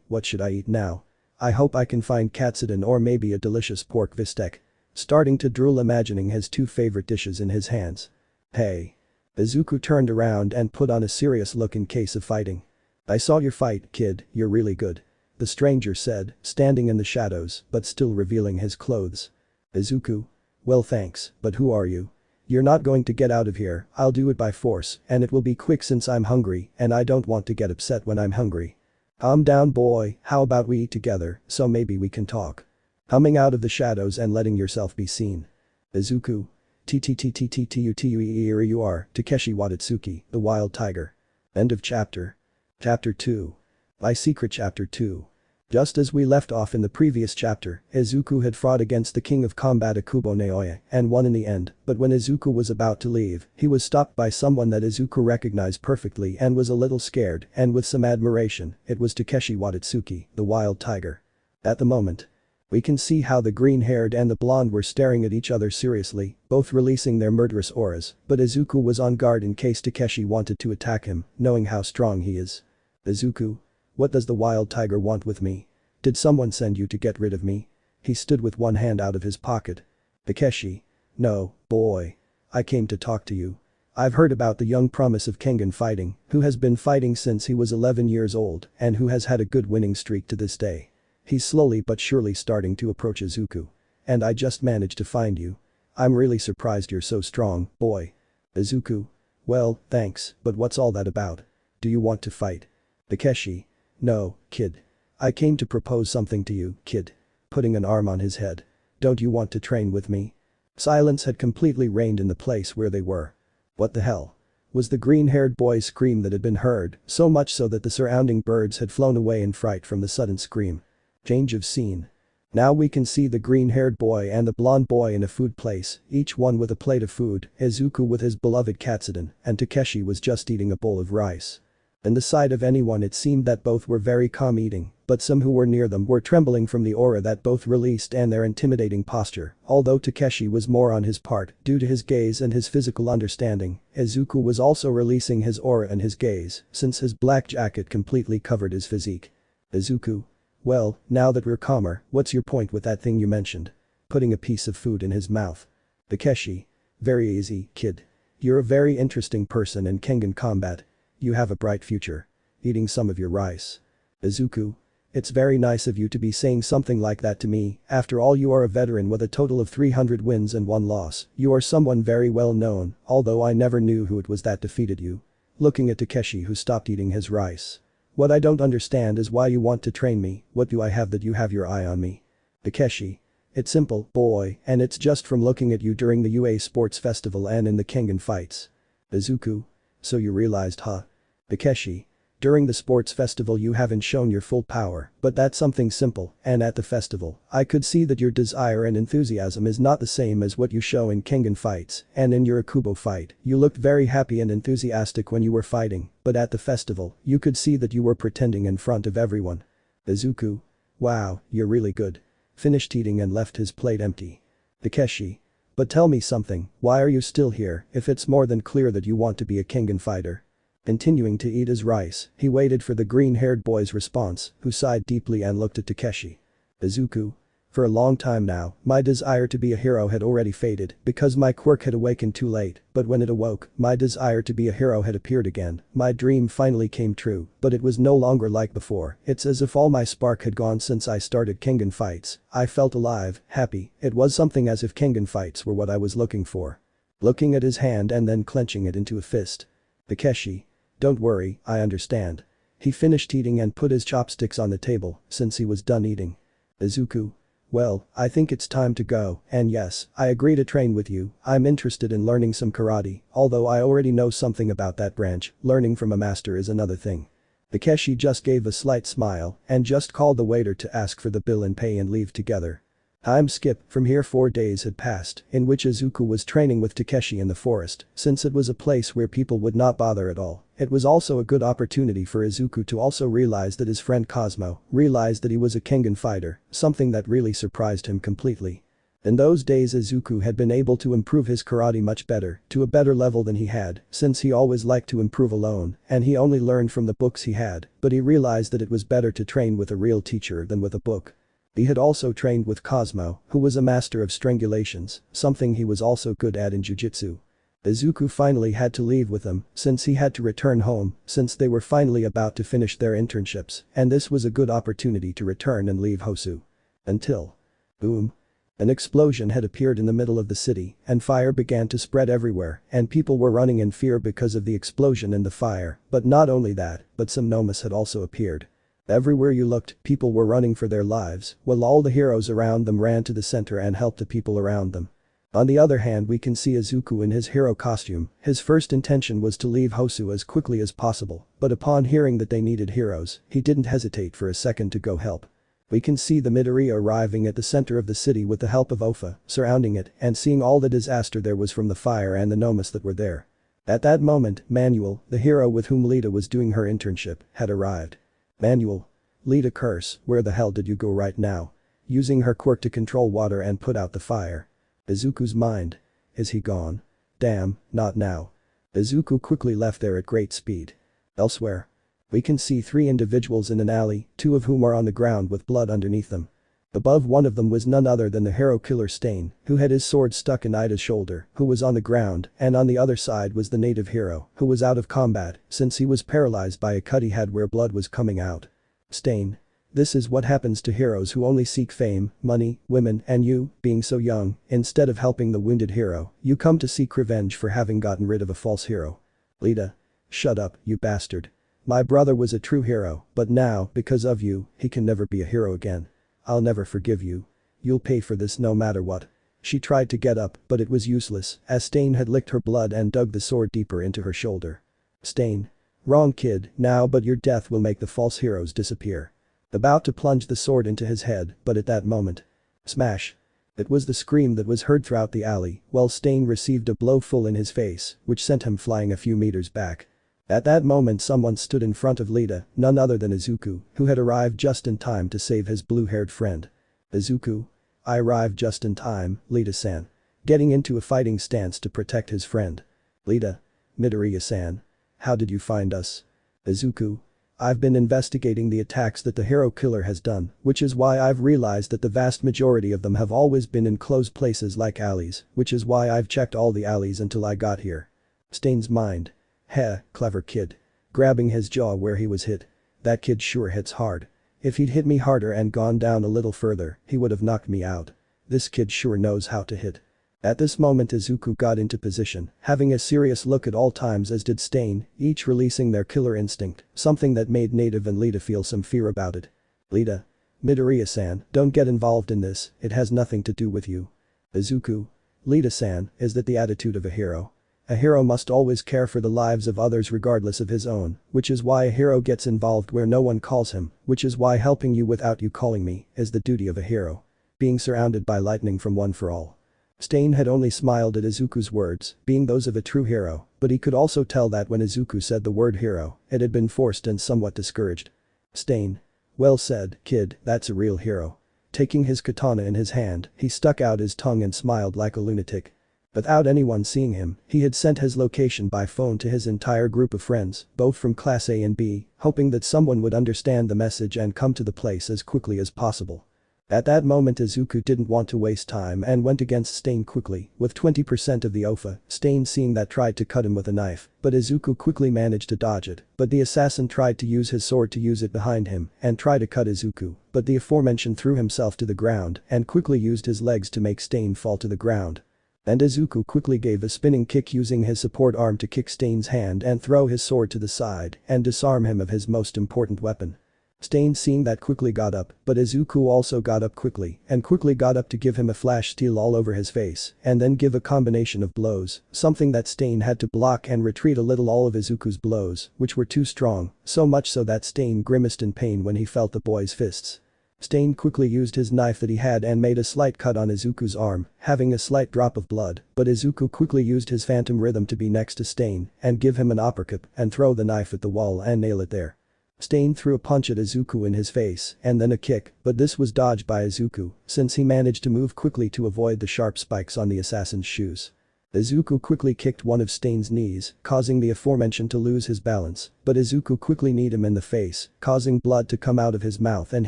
What should I eat now? I hope I can find katsudon or maybe a delicious pork bistec. Starting to drool imagining his two favorite dishes in his hands. Hey. Izuku turned around and put on a serious look in case of fighting. I saw your fight, kid, you're really good. The stranger said, standing in the shadows but still revealing his clothes. Izuku. Well thanks, but who are you? You're not going to get out of here, I'll do it by force and it will be quick since I'm hungry and I don't want to get upset when I'm hungry. Calm down boy, how about we eat together so maybe we can talk. Coming out of the shadows and letting yourself be seen. Izuku. Here you are, Takeshi Watatsuki, the wild tiger. End of chapter. Chapter 2. By Secret Chapter 2. Just as we left off in the previous chapter, Izuku had fought against the king of combat Akubo Naoya and won in the end, but when Izuku was about to leave, he was stopped by someone that Izuku recognized perfectly and was a little scared and with some admiration, it was Takeshi Watatsuki, the wild tiger. At the moment, we can see how the green-haired and the blonde were staring at each other seriously, both releasing their murderous auras, but Izuku was on guard in case Takeshi wanted to attack him, knowing how strong he is. Izuku. What does the wild tiger want with me? Did someone send you to get rid of me? He stood with one hand out of his pocket. Takeshi. No, boy. I came to talk to you. I've heard about the young promise of Kengan fighting, who has been fighting since he was 11 years old and who has had a good winning streak to this day. He's slowly but surely starting to approach Izuku. And I just managed to find you. I'm really surprised you're so strong, boy. Izuku. Well, thanks, but what's all that about? Do you want to fight? Takeshi. No, kid. I came to propose something to you, kid. Putting an arm on his head. Don't you want to train with me? Silence had completely reigned in the place where they were. What the hell? Was the green-haired boy's scream that had been heard, so much so that the surrounding birds had flown away in fright from the sudden scream. Change of scene. Now we can see the green-haired boy and the blonde boy in a food place, each one with a plate of food, Izuku with his beloved katsudon, and Takeshi was just eating a bowl of rice. In the sight of anyone it seemed that both were very calm eating, but some who were near them were trembling from the aura that both released and their intimidating posture, although Takeshi was more on his part due to his gaze and his physical understanding, Izuku was also releasing his aura and his gaze, since his black jacket completely covered his physique. Izuku. Well, now that we're calmer, what's your point with that thing you mentioned? Putting a piece of food in his mouth. Takeshi. Very easy, kid. You're a very interesting person in Kengan combat. You have a bright future. Eating some of your rice. Izuku. It's very nice of you to be saying something like that to me, after all you are a veteran with a total of 300 wins and 1 loss, you are someone very well known, although I never knew who it was that defeated you. Looking at Takeshi who stopped eating his rice. What I don't understand is why you want to train me, what do I have that you have your eye on me? Takeshi. It's simple, boy, and it's just from looking at you during the UA Sports Festival and in the Kengan fights. Izuku. So you realized, huh? Takeshi. During the sports festival you haven't shown your full power, but that's something simple, and at the festival, I could see that your desire and enthusiasm is not the same as what you show in Kengan fights, and in your Akubo fight, you looked very happy and enthusiastic when you were fighting, but at the festival, you could see that you were pretending in front of everyone. Izuku. Wow, you're really good. Finished eating and left his plate empty. Takeshi. But tell me something, why are you still here if it's more than clear that you want to be a Kengan fighter? Continuing to eat his rice, he waited for the green-haired boy's response, who sighed deeply and looked at Takeshi. Izuku. For a long time now, my desire to be a hero had already faded because my quirk had awakened too late, but when it awoke, my desire to be a hero had appeared again, my dream finally came true, but it was no longer like before, it's as if all my spark had gone since I started Kengan fights, I felt alive, happy, it was something as if Kengan fights were what I was looking for. Looking at his hand and then clenching it into a fist. Takeshi. Don't worry, I understand. He finished eating and put his chopsticks on the table, since he was done eating. Izuku. Well, I think it's time to go, and yes, I agree to train with you, I'm interested in learning some karate, although I already know something about that branch, learning from a master is another thing. Takeshi just gave a slight smile, and just called the waiter to ask for the bill and pay and leave together. Time skip, from here 4 days had passed, in which Izuku was training with Takeshi in the forest, since it was a place where people would not bother at all. It was also a good opportunity for Izuku to also realize that his friend Cosmo realized that he was a Kengan fighter, something that really surprised him completely. In those days Izuku had been able to improve his karate much better, to a better level than he had, since he always liked to improve alone, and he only learned from the books he had, but he realized that it was better to train with a real teacher than with a book. He had also trained with Cosmo, who was a master of strangulations, something he was also good at in jujitsu. Izuku finally had to leave with them, since he had to return home, since they were finally about to finish their internships, and this was a good opportunity to return and leave Hosu. Until. Boom. An explosion had appeared in the middle of the city, and fire began to spread everywhere, and people were running in fear because of the explosion and the fire, but not only that, but some nomas had also appeared. Everywhere you looked, people were running for their lives, while all the heroes around them ran to the center and helped the people around them. On the other hand, we can see Izuku in his hero costume. His first intention was to leave Hosu as quickly as possible, but upon hearing that they needed heroes, he didn't hesitate for a second to go help. We can see the Midoriya arriving at the center of the city with the help of Ofa, surrounding it and seeing all the disaster there was from the fire and the nomas that were there. At that moment, Manuel, the hero with whom Lita was doing her internship, had arrived. Manuel. Lita curse, where the hell did you go right now? Using her quirk to control water and put out the fire. Izuku's mind. Is he gone? Damn, not now. Izuku quickly left there at great speed. Elsewhere. We can see 3 individuals in an alley, 2 of whom are on the ground with blood underneath them. Above one of them was none other than the hero killer Stain, who had his sword stuck in Ida's shoulder, who was on the ground, and on the other side was the native hero, who was out of combat, since he was paralyzed by a cut he had where blood was coming out. Stain. This is what happens to heroes who only seek fame, money, women, and you, being so young, instead of helping the wounded hero, you come to seek revenge for having gotten rid of a false hero. Lita. Shut up, you bastard. My brother was a true hero, but now, because of you, he can never be a hero again. I'll never forgive you. You'll pay for this no matter what. She tried to get up, but it was useless, as Stain had licked her blood and dug the sword deeper into her shoulder. Stain. Wrong kid, now but your death will make the false heroes disappear. About to plunge the sword into his head, but at that moment. Smash. It was the scream that was heard throughout the alley, while Stain received a blow full in his face, which sent him flying a few meters back. At that moment someone stood in front of Lita, none other than Izuku, who had arrived just in time to save his blue-haired friend. Izuku. I arrived just in time, Lita-san. Getting into a fighting stance to protect his friend. Lita. Midoriya-san. How did you find us? Izuku. I've been investigating the attacks that the hero killer has done, which is why I've realized that the vast majority of them have always been in closed places like alleys, which is why I've checked all the alleys until I got here. Stain's mind. Heh, clever kid. Grabbing his jaw where he was hit. That kid sure hits hard. If he'd hit me harder and gone down a little further, he would have knocked me out. This kid sure knows how to hit. At this moment Izuku got into position, having a serious look at all times as did Stain, each releasing their killer instinct, something that made Native and Lita feel some fear about it. Lita. Midoriya-san, don't get involved in this, it has nothing to do with you. Izuku. Lita-san, is that the attitude of a hero? A hero must always care for the lives of others regardless of his own, which is why a hero gets involved where no one calls him, which is why helping you without you calling me is the duty of a hero. Being surrounded by lightning from One for All. Stain had only smiled at Izuku's words, being those of a true hero, but he could also tell that when Izuku said the word hero, it had been forced and somewhat discouraged. Stain. Well said, kid, that's a real hero. Taking his katana in his hand, he stuck out his tongue and smiled like a lunatic. Without anyone seeing him, he had sent his location by phone to his entire group of friends, both from Class A and B, hoping that someone would understand the message and come to the place as quickly as possible. At that moment Izuku didn't want to waste time and went against Stain quickly, with 20% of the OFA, Stain seeing that tried to cut him with a knife, but Izuku quickly managed to dodge it, but the assassin tried to use his sword to use it behind him and try to cut Izuku, but the aforementioned threw himself to the ground and quickly used his legs to make Stain fall to the ground. And Izuku quickly gave a spinning kick using his support arm to kick Stain's hand and throw his sword to the side and disarm him of his most important weapon. Stain seeing that quickly got up, but Izuku also got up quickly and quickly got up to give him a flash steal all over his face and then give a combination of blows, something that Stain had to block and retreat a little all of Izuku's blows, which were too strong, so much so that Stain grimaced in pain when he felt the boy's fists. Stain quickly used his knife that he had and made a slight cut on Izuku's arm, having a slight drop of blood, but Izuku quickly used his phantom rhythm to be next to Stain and give him an uppercut and throw the knife at the wall and nail it there. Stain threw a punch at Izuku in his face and then a kick, but this was dodged by Izuku since he managed to move quickly to avoid the sharp spikes on the assassin's shoes. Izuku quickly kicked one of Stain's knees, causing the aforementioned to lose his balance, but Izuku quickly kneed him in the face, causing blood to come out of his mouth and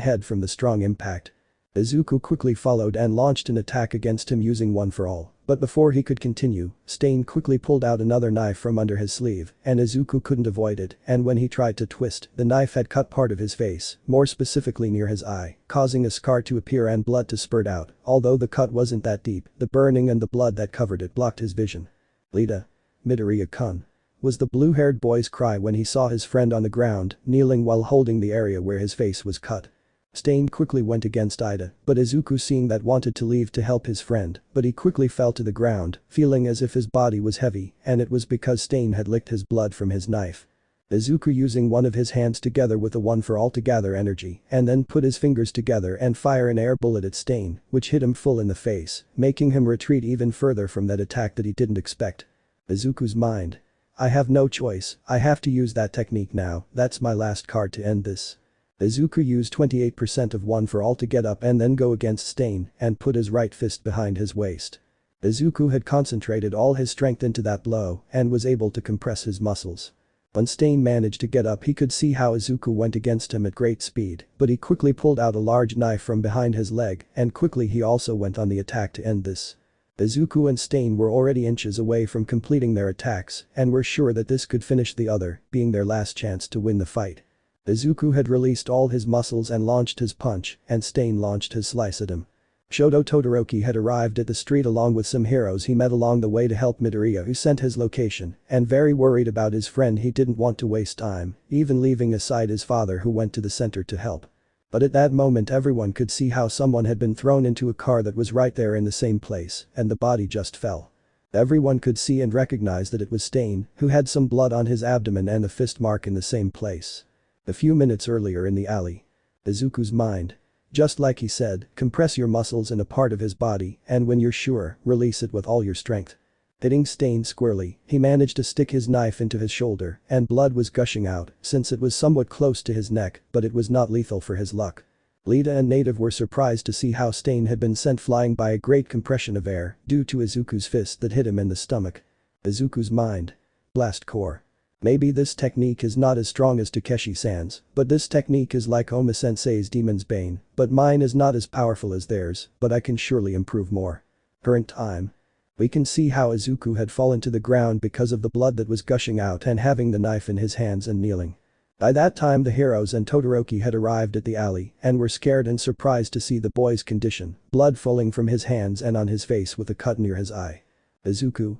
head from the strong impact. Izuku quickly followed and launched an attack against him using One for All, but before he could continue, Stain quickly pulled out another knife from under his sleeve, and Izuku couldn't avoid it, and when he tried to twist, the knife had cut part of his face, more specifically near his eye, causing a scar to appear and blood to spurt out. Although the cut wasn't that deep, the burning and the blood that covered it blocked his vision. "Lita. Midoriya-kun," was the blue-haired boy's cry when he saw his friend on the ground, kneeling while holding the area where his face was cut. Stain quickly went against Ida, but Izuku seeing that wanted to leave to help his friend, but he quickly fell to the ground, feeling as if his body was heavy, and it was because Stain had licked his blood from his knife. Izuku using one of his hands together with a One for All to gather energy, and then put his fingers together and fire an air bullet at Stain, which hit him full in the face, making him retreat even further from that attack that he didn't expect. Izuku's mind. "I have no choice, I have to use that technique now, that's my last card to end this." Izuku used 28% of One for All to get up and then go against Stain and put his right fist behind his waist. Izuku had concentrated all his strength into that blow and was able to compress his muscles. When Stain managed to get up he could see how Izuku went against him at great speed, but he quickly pulled out a large knife from behind his leg and quickly he also went on the attack to end this. Izuku and Stain were already inches away from completing their attacks and were sure that this could finish the other, being their last chance to win the fight. Izuku had released all his muscles and launched his punch, and Stain launched his slice at him. Shoto Todoroki had arrived at the street along with some heroes he met along the way to help Midoriya, who sent his location, and very worried about his friend he didn't want to waste time, even leaving aside his father who went to the center to help. But at that moment everyone could see how someone had been thrown into a car that was right there in the same place, and the body just fell. Everyone could see and recognize that it was Stain, who had some blood on his abdomen and a fist mark in the same place. A few minutes earlier in the alley. Izuku's mind. Just like he said, compress your muscles in a part of his body, and when you're sure, release it with all your strength. Hitting Stain squarely, he managed to stick his knife into his shoulder, and blood was gushing out, since it was somewhat close to his neck, but it was not lethal for his luck. Lita and Native were surprised to see how Stain had been sent flying by a great compression of air, due to Izuku's fist that hit him in the stomach. Izuku's mind. Blast core. Maybe this technique is not as strong as Takeshi-san's, but this technique is like Oma-sensei's Demon's Bane, but mine is not as powerful as theirs, but I can surely improve more. Current time. We can see how Izuku had fallen to the ground because of the blood that was gushing out and having the knife in his hands and kneeling. By that time the heroes and Todoroki had arrived at the alley and were scared and surprised to see the boy's condition, blood falling from his hands and on his face with a cut near his eye. Izuku.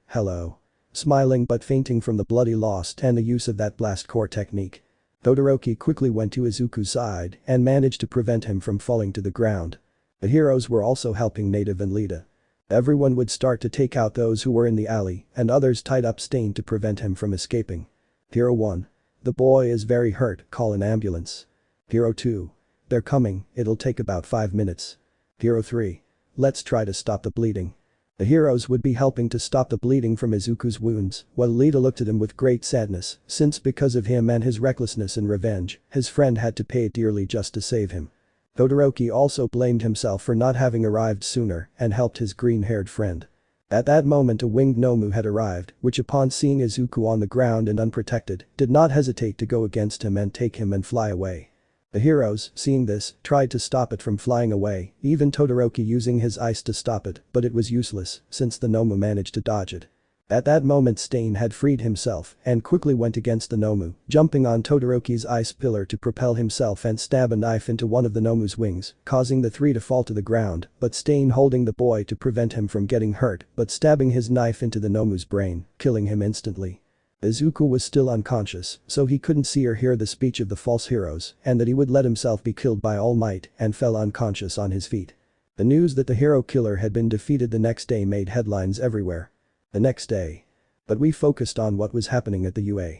Hello. Smiling but fainting from the bloody loss and the use of that blast core technique. Todoroki quickly went to Izuku's side and managed to prevent him from falling to the ground. The heroes were also helping Native and Lita. Everyone would start to take out those who were in the alley and others tied up Stain to prevent him from escaping. Hero 1. The boy is very hurt, call an ambulance. Hero 2. They're coming, it'll take about 5 minutes. Hero 3. Let's try to stop the bleeding. The heroes would be helping to stop the bleeding from Izuku's wounds, while Lita looked at him with great sadness, since because of him and his recklessness and revenge, his friend had to pay dearly just to save him. Todoroki also blamed himself for not having arrived sooner and helped his green-haired friend. At that moment a winged Nomu had arrived, which upon seeing Izuku on the ground and unprotected, did not hesitate to go against him and take him and fly away. The heroes, seeing this, tried to stop it from flying away, even Todoroki using his ice to stop it, but it was useless, since the Nomu managed to dodge it. At that moment Stain had freed himself and quickly went against the Nomu, jumping on Todoroki's ice pillar to propel himself and stab a knife into one of the Nomu's wings, causing the three to fall to the ground, but Stain holding the boy to prevent him from getting hurt, but stabbing his knife into the Nomu's brain, killing him instantly. Izuku was still unconscious, so he couldn't see or hear the speech of the false heroes and that he would let himself be killed by Almight and fell unconscious on his feet. The news that the hero killer had been defeated the next day made headlines everywhere. The next day. But we focused on what was happening at the UA.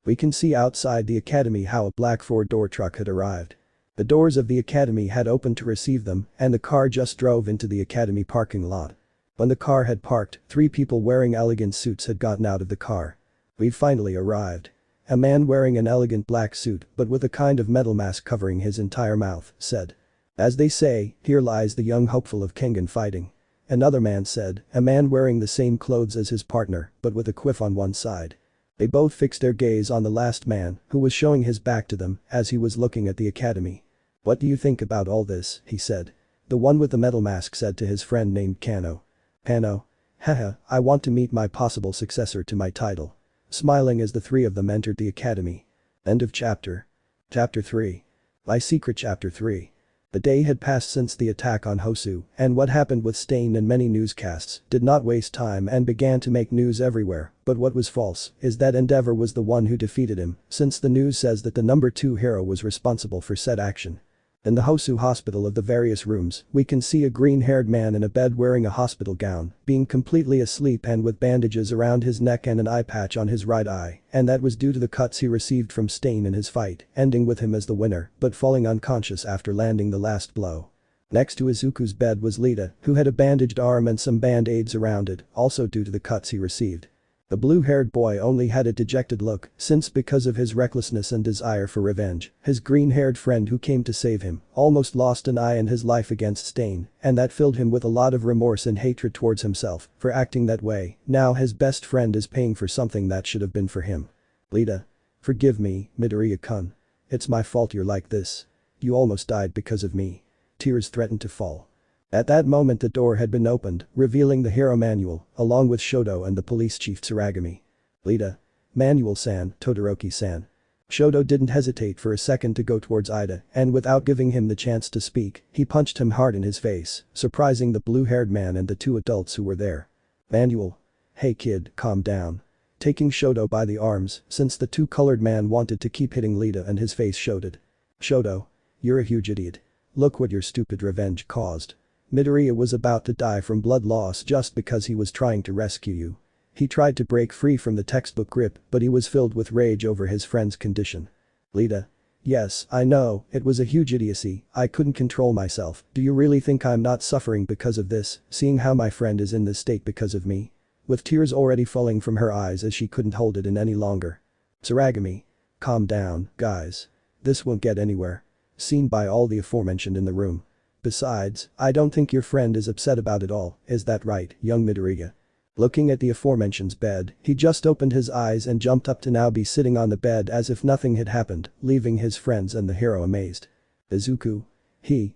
We can see outside the academy how a black four-door truck had arrived. The doors of the academy had opened to receive them and the car just drove into the academy parking lot. When the car had parked, 3 people wearing elegant suits had gotten out of the car. We'd finally arrived. A man wearing an elegant black suit but with a kind of metal mask covering his entire mouth, said. As they say, here lies the young hopeful of Kengan fighting. Another man said, a man wearing the same clothes as his partner but with a quiff on one side. They both fixed their gaze on the last man, who was showing his back to them as he was looking at the academy. What do you think about all this, he said. The one with the metal mask said to his friend named Kano. Kano? Haha, I want to meet my possible successor to my title. Smiling as the three of them entered the academy. End of chapter. Chapter 3. My Secret Chapter 3. The day had passed since the attack on Hosu, and what happened with Stain and many newscasts did not waste time and began to make news everywhere, but what was false is that Endeavor was the one who defeated him, since the news says that the number 2 hero was responsible for said action. In the Hosu hospital of the various rooms, we can see a green-haired man in a bed wearing a hospital gown, being completely asleep and with bandages around his neck and an eye patch on his right eye, and that was due to the cuts he received from Stain in his fight, ending with him as the winner, but falling unconscious after landing the last blow. Next to Izuku's bed was Lita, who had a bandaged arm and some band-aids around it, also due to the cuts he received. The blue-haired boy only had a dejected look, since because of his recklessness and desire for revenge, his green-haired friend who came to save him almost lost an eye and his life against Stain, and that filled him with a lot of remorse and hatred towards himself for acting that way. Now his best friend is paying for something that should have been for him. Lita. Forgive me, Midoriya-kun. It's my fault you're like this. You almost died because of me. Tears threatened to fall. At that moment the door had been opened, revealing the hero Manuel, along with Shoto and the police chief Tsuragami. Lita. Manuel-san, Todoroki-san. Shoto didn't hesitate for a second to go towards Ida, and without giving him the chance to speak, he punched him hard in his face, surprising the blue-haired man and the 2 adults who were there. Manuel. Hey kid, calm down. Taking Shoto by the arms, since the 2-colored man wanted to keep hitting Lita and his face showed it. Shoto. You're a huge idiot. Look what your stupid revenge caused. Midoriya was about to die from blood loss just because he was trying to rescue you. He tried to break free from the textbook grip, but he was filled with rage over his friend's condition. Lita. Yes, I know, it was a huge idiocy, I couldn't control myself. Do you really think I'm not suffering because of this, seeing how my friend is in this state because of me? With tears already falling from her eyes as she couldn't hold it in any longer. Tsuragami. Calm down, guys. This won't get anywhere. Seen by all the aforementioned in the room. Besides, I don't think your friend is upset about it all, is that right, young Midoriya? Looking at the aforementioned bed, he just opened his eyes and jumped up to now be sitting on the bed as if nothing had happened, leaving his friends and the hero amazed. Izuku.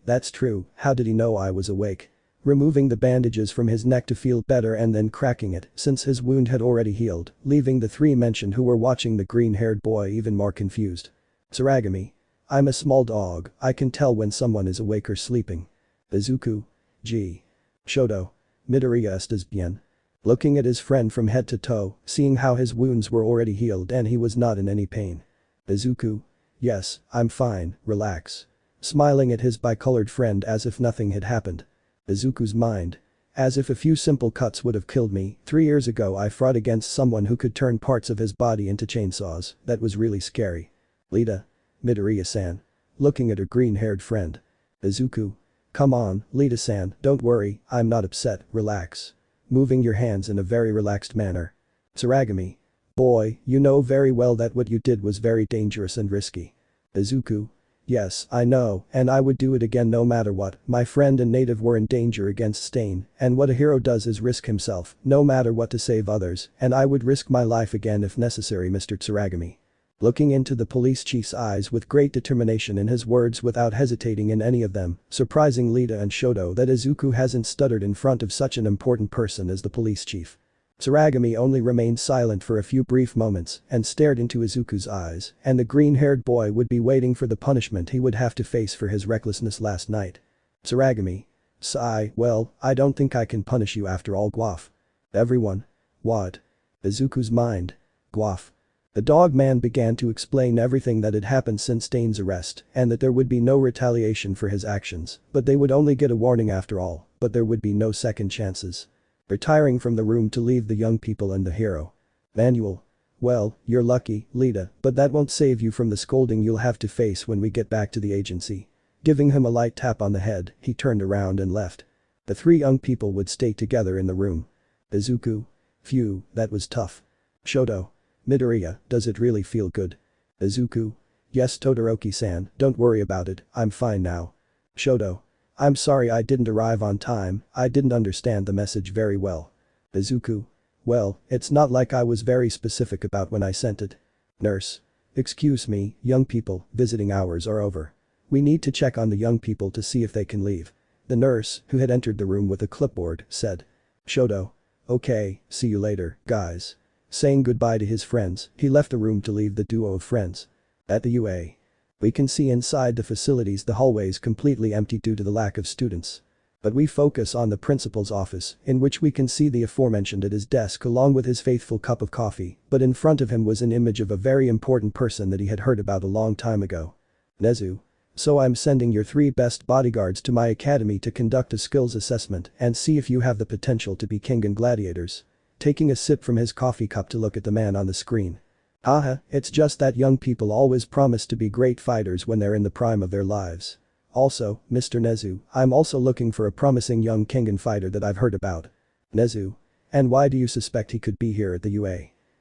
That's true, how did he know I was awake? Removing the bandages from his neck to feel better and then cracking it, since his wound had already healed, leaving the 3 mentioned who were watching the green-haired boy even more confused. Tsuragami. I'm a small dog, I can tell when someone is awake or sleeping. Izuku. Gee. Shoto. Midoriya estás bien. Looking at his friend from head to toe, seeing how his wounds were already healed and he was not in any pain. Izuku. Yes, I'm fine, relax. Smiling at his bicolored friend as if nothing had happened. Izuku's mind. As if a few simple cuts would have killed me, 3 years ago I fought against someone who could turn parts of his body into chainsaws, that was really scary. Lita. Midoriya-san. Looking at her green-haired friend. Izuku. Come on, Lita-san, don't worry, I'm not upset, relax. Moving your hands in a very relaxed manner. Tsuragami. Boy, you know very well that what you did was very dangerous and risky. Izuku. Yes, I know, and I would do it again no matter what. My friend and native were in danger against Stain, and what a hero does is risk himself, no matter what to save others, and I would risk my life again if necessary, Mr. Tsuragami. Looking into the police chief's eyes with great determination in his words without hesitating in any of them, surprising Lita and Shoto that Izuku hasn't stuttered in front of such an important person as the police chief. Tsuragami only remained silent for a few brief moments and stared into Izuku's eyes, and the green-haired boy would be waiting for the punishment he would have to face for his recklessness last night. Tsuragami. Sigh, well, I don't think I can punish you after all, Guaf. Everyone. What? Izuku's mind. Guaf. The dog man began to explain everything that had happened since Stain's arrest and that there would be no retaliation for his actions, but they would only get a warning after all, but there would be no second chances. Retiring from the room to leave the young people and the hero. Manuel. Well, you're lucky, Lita, but that won't save you from the scolding you'll have to face when we get back to the agency. Giving him a light tap on the head, he turned around and left. The 3 young people would stay together in the room. Izuku. Phew, that was tough. Shoto. Midoriya, does it really feel good? Izuku. Yes Todoroki-san, don't worry about it, I'm fine now. Shoto. I'm sorry I didn't arrive on time, I didn't understand the message very well. Izuku. Well, it's not like I was very specific about when I sent it. Nurse. Excuse me, young people, visiting hours are over. We need to check on the young people to see if they can leave. The nurse, who had entered the room with a clipboard, said. Shoto. Okay, see you later, guys. Saying goodbye to his friends, he left the room to leave the duo of friends. At the UA. We can see inside the facilities the hallways completely empty due to the lack of students. But we focus on the principal's office, in which we can see the aforementioned at his desk along with his faithful cup of coffee, but in front of him was an image of a very important person that he had heard about a long time ago. Nezu. So I'm sending your 3 best bodyguards to my academy to conduct a skills assessment and see if you have the potential to be Kengan gladiators. Taking a sip from his coffee cup to look at the man on the screen. Haha, it's just that young people always promise to be great fighters when they're in the prime of their lives. Also, Mr. Nezu, I'm also looking for a promising young Kengan fighter that I've heard about. Nezu. And why do you suspect he could be here at the UA?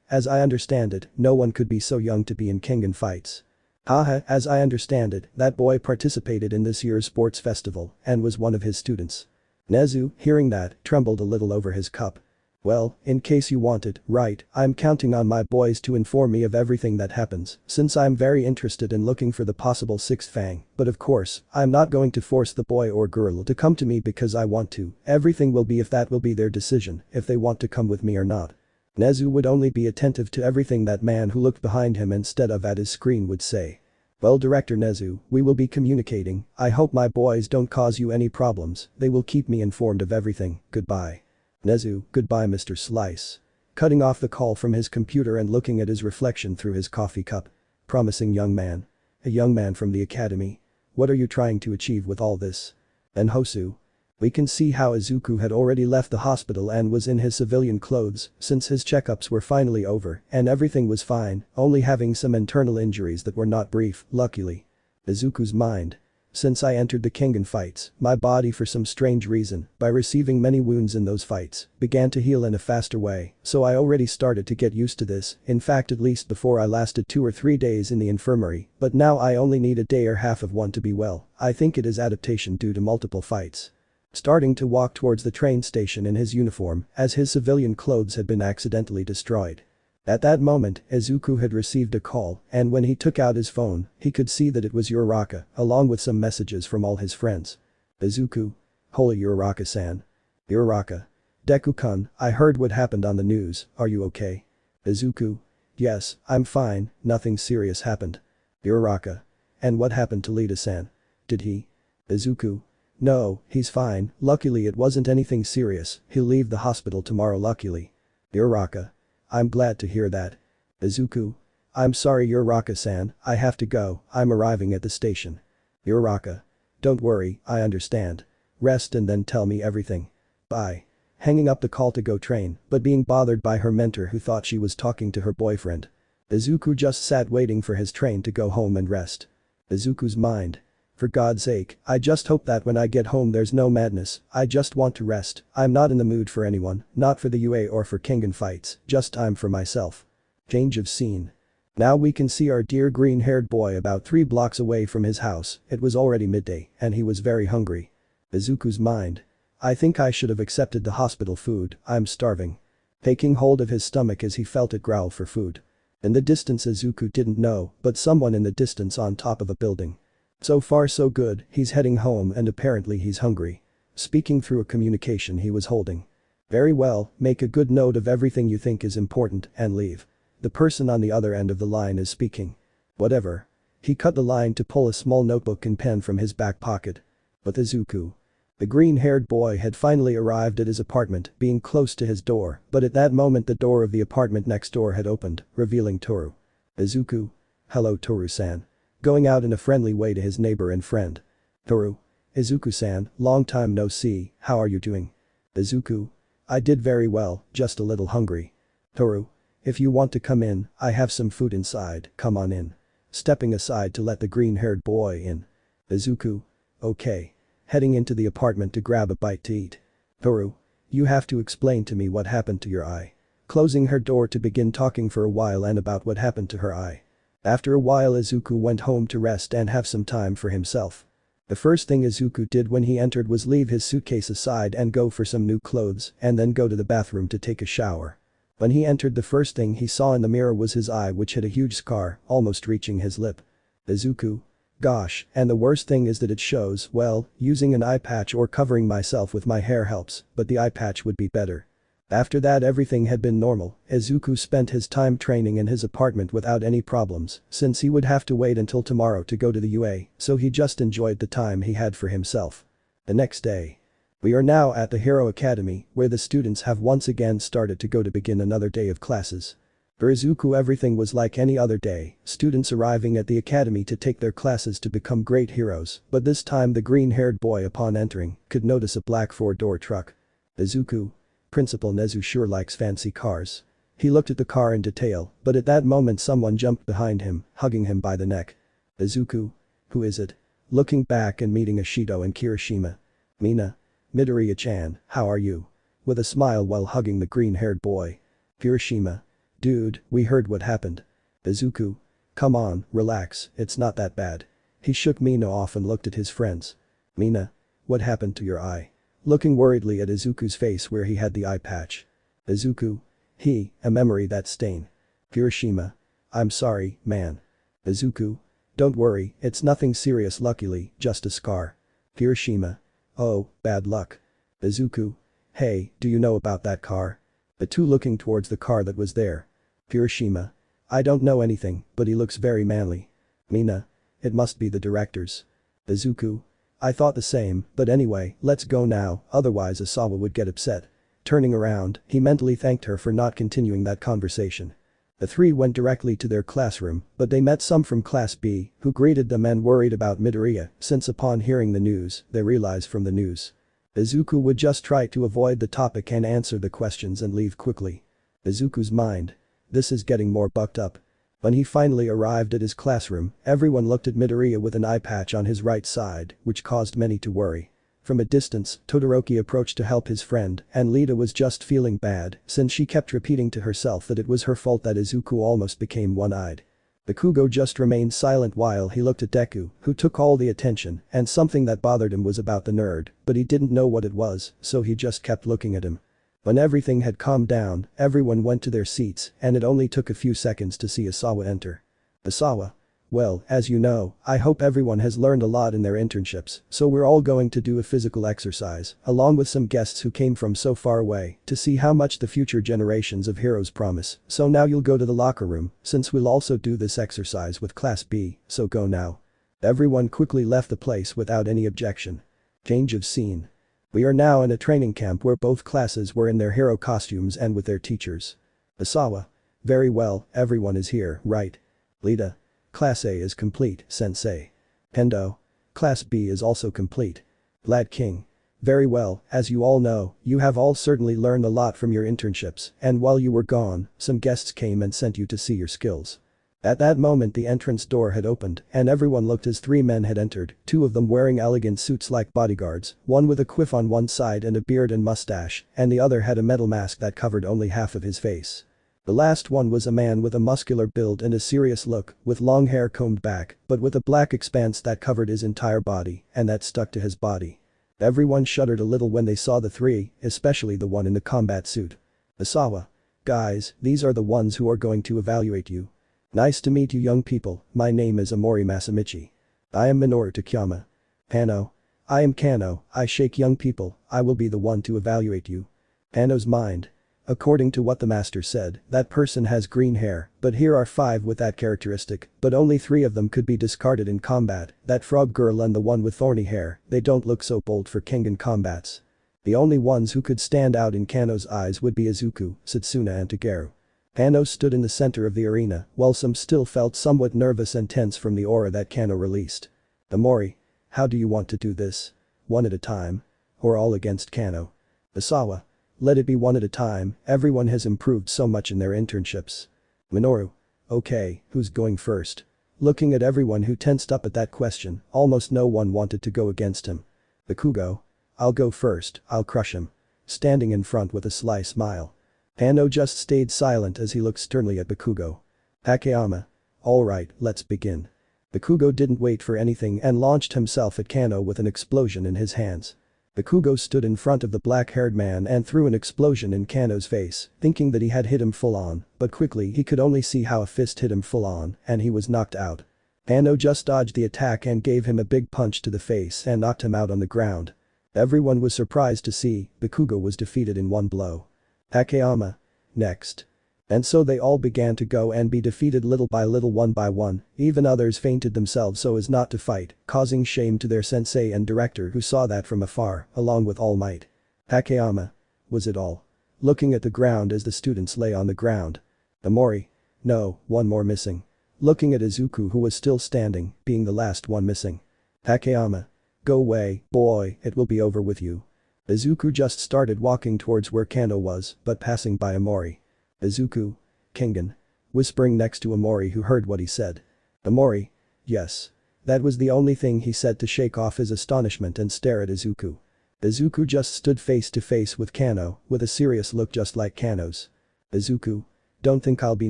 As I understand it, no one could be so young to be in Kengan fights. Haha, as I understand it, that boy participated in this year's sports festival and was one of his students. Nezu, hearing that, trembled a little over his cup. Well, in case you wanted, right, I'm counting on my boys to inform me of everything that happens, since I'm very interested in looking for the possible 6th Fang, but of course, I'm not going to force the boy or girl to come to me because I want to, everything will be if that will be their decision, if they want to come with me or not. Nezu would only be attentive to everything that man who looked behind him instead of at his screen would say. Well Director Nezu, we will be communicating, I hope my boys don't cause you any problems, they will keep me informed of everything, goodbye. Nezu, goodbye Mr. Slice. Cutting off the call from his computer and looking at his reflection through his coffee cup. Promising young man. A young man from the academy. What are you trying to achieve with all this? And Hosu. We can see how Izuku had already left the hospital and was in his civilian clothes since his checkups were finally over and everything was fine, only having some internal injuries that were not brief, luckily. Izuku's mind. Since I entered the Kengan fights, my body for some strange reason, by receiving many wounds in those fights, began to heal in a faster way, so I already started to get used to this, in fact at least before I lasted 2 or 3 days in the infirmary, but now I only need a day or half of one to be well, I think it is adaptation due to multiple fights. Starting to walk towards the train station in his uniform, as his civilian clothes had been accidentally destroyed. At that moment, Izuku had received a call, and when he took out his phone, he could see that it was Uraraka, along with some messages from all his friends. Izuku. Holy Uraraka-san. Uraraka. Deku-kun, I heard what happened on the news, are you okay? Izuku. Yes, I'm fine, nothing serious happened. Uraraka. And what happened to Lita-san? Did he? Izuku. No, he's fine, luckily it wasn't anything serious, he'll leave the hospital tomorrow luckily. Uraraka. I'm glad to hear that. Izuku. I'm sorry Uraraka-san, I have to go, I'm arriving at the station. Uraraka. Don't worry, I understand. Rest and then tell me everything. Bye. Hanging up the call to go train, but being bothered by her mentor who thought she was talking to her boyfriend. Izuku just sat waiting for his train to go home and rest. Izuku's mind. For God's sake, I just hope that when I get home there's no madness, I just want to rest, I'm not in the mood for anyone, not for the UA or for Kengan fights, just time for myself. Change of scene. Now we can see our dear green-haired boy about 3 blocks away from his house, it was already midday, and he was very hungry. Izuku's mind. I think I should have accepted the hospital food, I'm starving. Taking hold of his stomach as he felt it growl for food. In the distance Izuku didn't know, but someone in the distance on top of a building. So far so good, he's heading home and apparently he's hungry. Speaking through a communication he was holding. Very well, make a good note of everything you think is important and leave. The person on the other end of the line is speaking. Whatever. He cut the line to pull a small notebook and pen from his back pocket. But Izuku. The green-haired boy had finally arrived at his apartment, being close to his door, but at that moment the door of the apartment next door had opened, revealing Toru. Izuku. Hello Toru-san. Going out in a friendly way to his neighbor and friend. Toru. Izuku-san, long time no see, how are you doing? Izuku. I did very well, just a little hungry. Toru. If you want to come in, I have some food inside, come on in. Stepping aside to let the green-haired boy in. Izuku. Okay. Heading into the apartment to grab a bite to eat. Toru. You have to explain to me what happened to your eye. closing her door to begin talking for a while and about what happened to her eye. After a while Izuku went home to rest and have some time for himself. The first thing Izuku did when he entered was leave his suitcase aside and go for some new clothes and then go to the bathroom to take a shower. When he entered, the first thing he saw in the mirror was his eye, which had a huge scar, almost reaching his lip. Izuku. Gosh, and the worst thing is that it shows. Well, using an eye patch or covering myself with my hair helps, but the eye patch would be better. After that everything had been normal. Izuku spent his time training in his apartment without any problems, since he would have to wait until tomorrow to go to the UA, so he just enjoyed the time he had for himself. The next day. We are now at the Hero Academy, where the students have once again started to go to begin another day of classes. For Izuku everything was like any other day, students arriving at the academy to take their classes to become great heroes, but this time the green-haired boy upon entering could notice a black four-door truck. Izuku. Principal Nezu sure likes fancy cars. He looked at the car in detail, but at that moment someone jumped behind him, hugging him by the neck. Izuku. Who is it? Looking back and meeting Ashido and Kirishima. Mina. Midoriya-chan, how are you? With a smile while hugging the green-haired boy. Kirishima. Dude, we heard what happened. Izuku. Come on, relax, it's not that bad. He shook Mina off and looked at his friends. Mina. What happened to your eye? Looking worriedly at Izuku's face where he had the eye patch. Izuku. A memory, that stain. Kirishima. I'm sorry, man. Izuku. Don't worry, it's nothing serious, luckily, just a scar. Kirishima. Oh, bad luck. Izuku. Hey, do you know about that car? The two looking towards the car that was there. Kirishima. I don't know anything, but he looks very manly. Mina. It must be the directors. Izuku. I thought the same, but anyway, let's go now, otherwise Asawa would get upset. Turning around, he mentally thanked her for not continuing that conversation. The three went directly to their classroom, but they met some from Class B, who greeted them and worried about Midoriya, since upon hearing the news, they realized from the news. Izuku would just try to avoid the topic and answer the questions and leave quickly. Izuku's mind. This is getting more bucked up. When he finally arrived at his classroom, everyone looked at Midoriya with an eye patch on his right side, which caused many to worry. From a distance, Todoroki approached to help his friend, and Lita was just feeling bad since she kept repeating to herself that it was her fault that Izuku almost became one-eyed. Bakugo just remained silent while he looked at Deku, who took all the attention, and something that bothered him was about the nerd, but he didn't know what it was, so he just kept looking at him. When everything had calmed down, everyone went to their seats, and it only took a few seconds to see Asawa enter. Asawa. Well, as you know, I hope everyone has learned a lot in their internships, so we're all going to do a physical exercise, along with some guests who came from so far away, to see how much the future generations of heroes promise, so now you'll go to the locker room, since we'll also do this exercise with Class B, so go now. Everyone quickly left the place without any objection. Change of scene. We are now in a training camp where both classes were in their hero costumes and with their teachers. Asawa. Very well, everyone is here, right? Lita. Class A is complete, sensei. Kendo. Class B is also complete. Lad King. Very well, as you all know, you have all certainly learned a lot from your internships, and while you were gone, some guests came and sent you to see your skills. At that moment the entrance door had opened, and everyone looked as three men had entered, two of them wearing elegant suits like bodyguards, one with a quiff on one side and a beard and mustache, and the other had a metal mask that covered only half of his face. The last one was a man with a muscular build and a serious look, with long hair combed back, but with a black expanse that covered his entire body, and that stuck to his body. Everyone shuddered a little when they saw the three, especially the one in the combat suit. Asawa. Guys, these are the ones who are going to evaluate you. Nice to meet you young people, my name is Amori Masamichi. I am Minoru Takayama. Pano. I am Kano, I shake young people, I will be the one to evaluate you. Pano's mind. According to what the master said, that person has green hair, but here are 5 with that characteristic, but only 3 of them could be discarded in combat, that frog girl and the one with thorny hair, they don't look so bold for Kengan combats. The only ones who could stand out in Kano's eyes would be Izuku, Satsuna and Tageru. Kano stood in the center of the arena, while some still felt somewhat nervous and tense from the aura that Kano released. Amori. How do you want to do this? One at a time? Or all against Kano? Asawa. Let it be one at a time, everyone has improved so much in their internships. Minoru. Okay, who's going first? Looking at everyone who tensed up at that question, almost no one wanted to go against him. Bakugo. I'll go first, I'll crush him. Standing in front with a sly smile. Kano just stayed silent as he looked sternly at Bakugo. Takayama. Alright, let's begin. Bakugo didn't wait for anything and launched himself at Kano with an explosion in his hands. Bakugo stood in front of the black-haired man and threw an explosion in Kano's face, thinking that he had hit him full on, but quickly he could only see how a fist hit him full on and he was knocked out. Kano just dodged the attack and gave him a big punch to the face and knocked him out on the ground. Everyone was surprised to see Bakugo was defeated in one blow. Takayama. Next. And so they all began to go and be defeated little by little, one by one, even others fainted themselves so as not to fight, causing shame to their sensei and director who saw that from afar, along with All Might. Takayama. Was it all? Looking at the ground as the students lay on the ground. Amori. No, one more missing. Looking at Izuku who was still standing, being the last one missing. Takayama. Go away, boy, it will be over with you. Izuku just started walking towards where Kano was, but passing by Amori. Izuku. Kengan. Whispering next to Amori who heard what he said. Amori. Yes. That was the only thing he said to shake off his astonishment and stare at Izuku. Izuku just stood face to face with Kano, with a serious look just like Kano's. Izuku. Don't think I'll be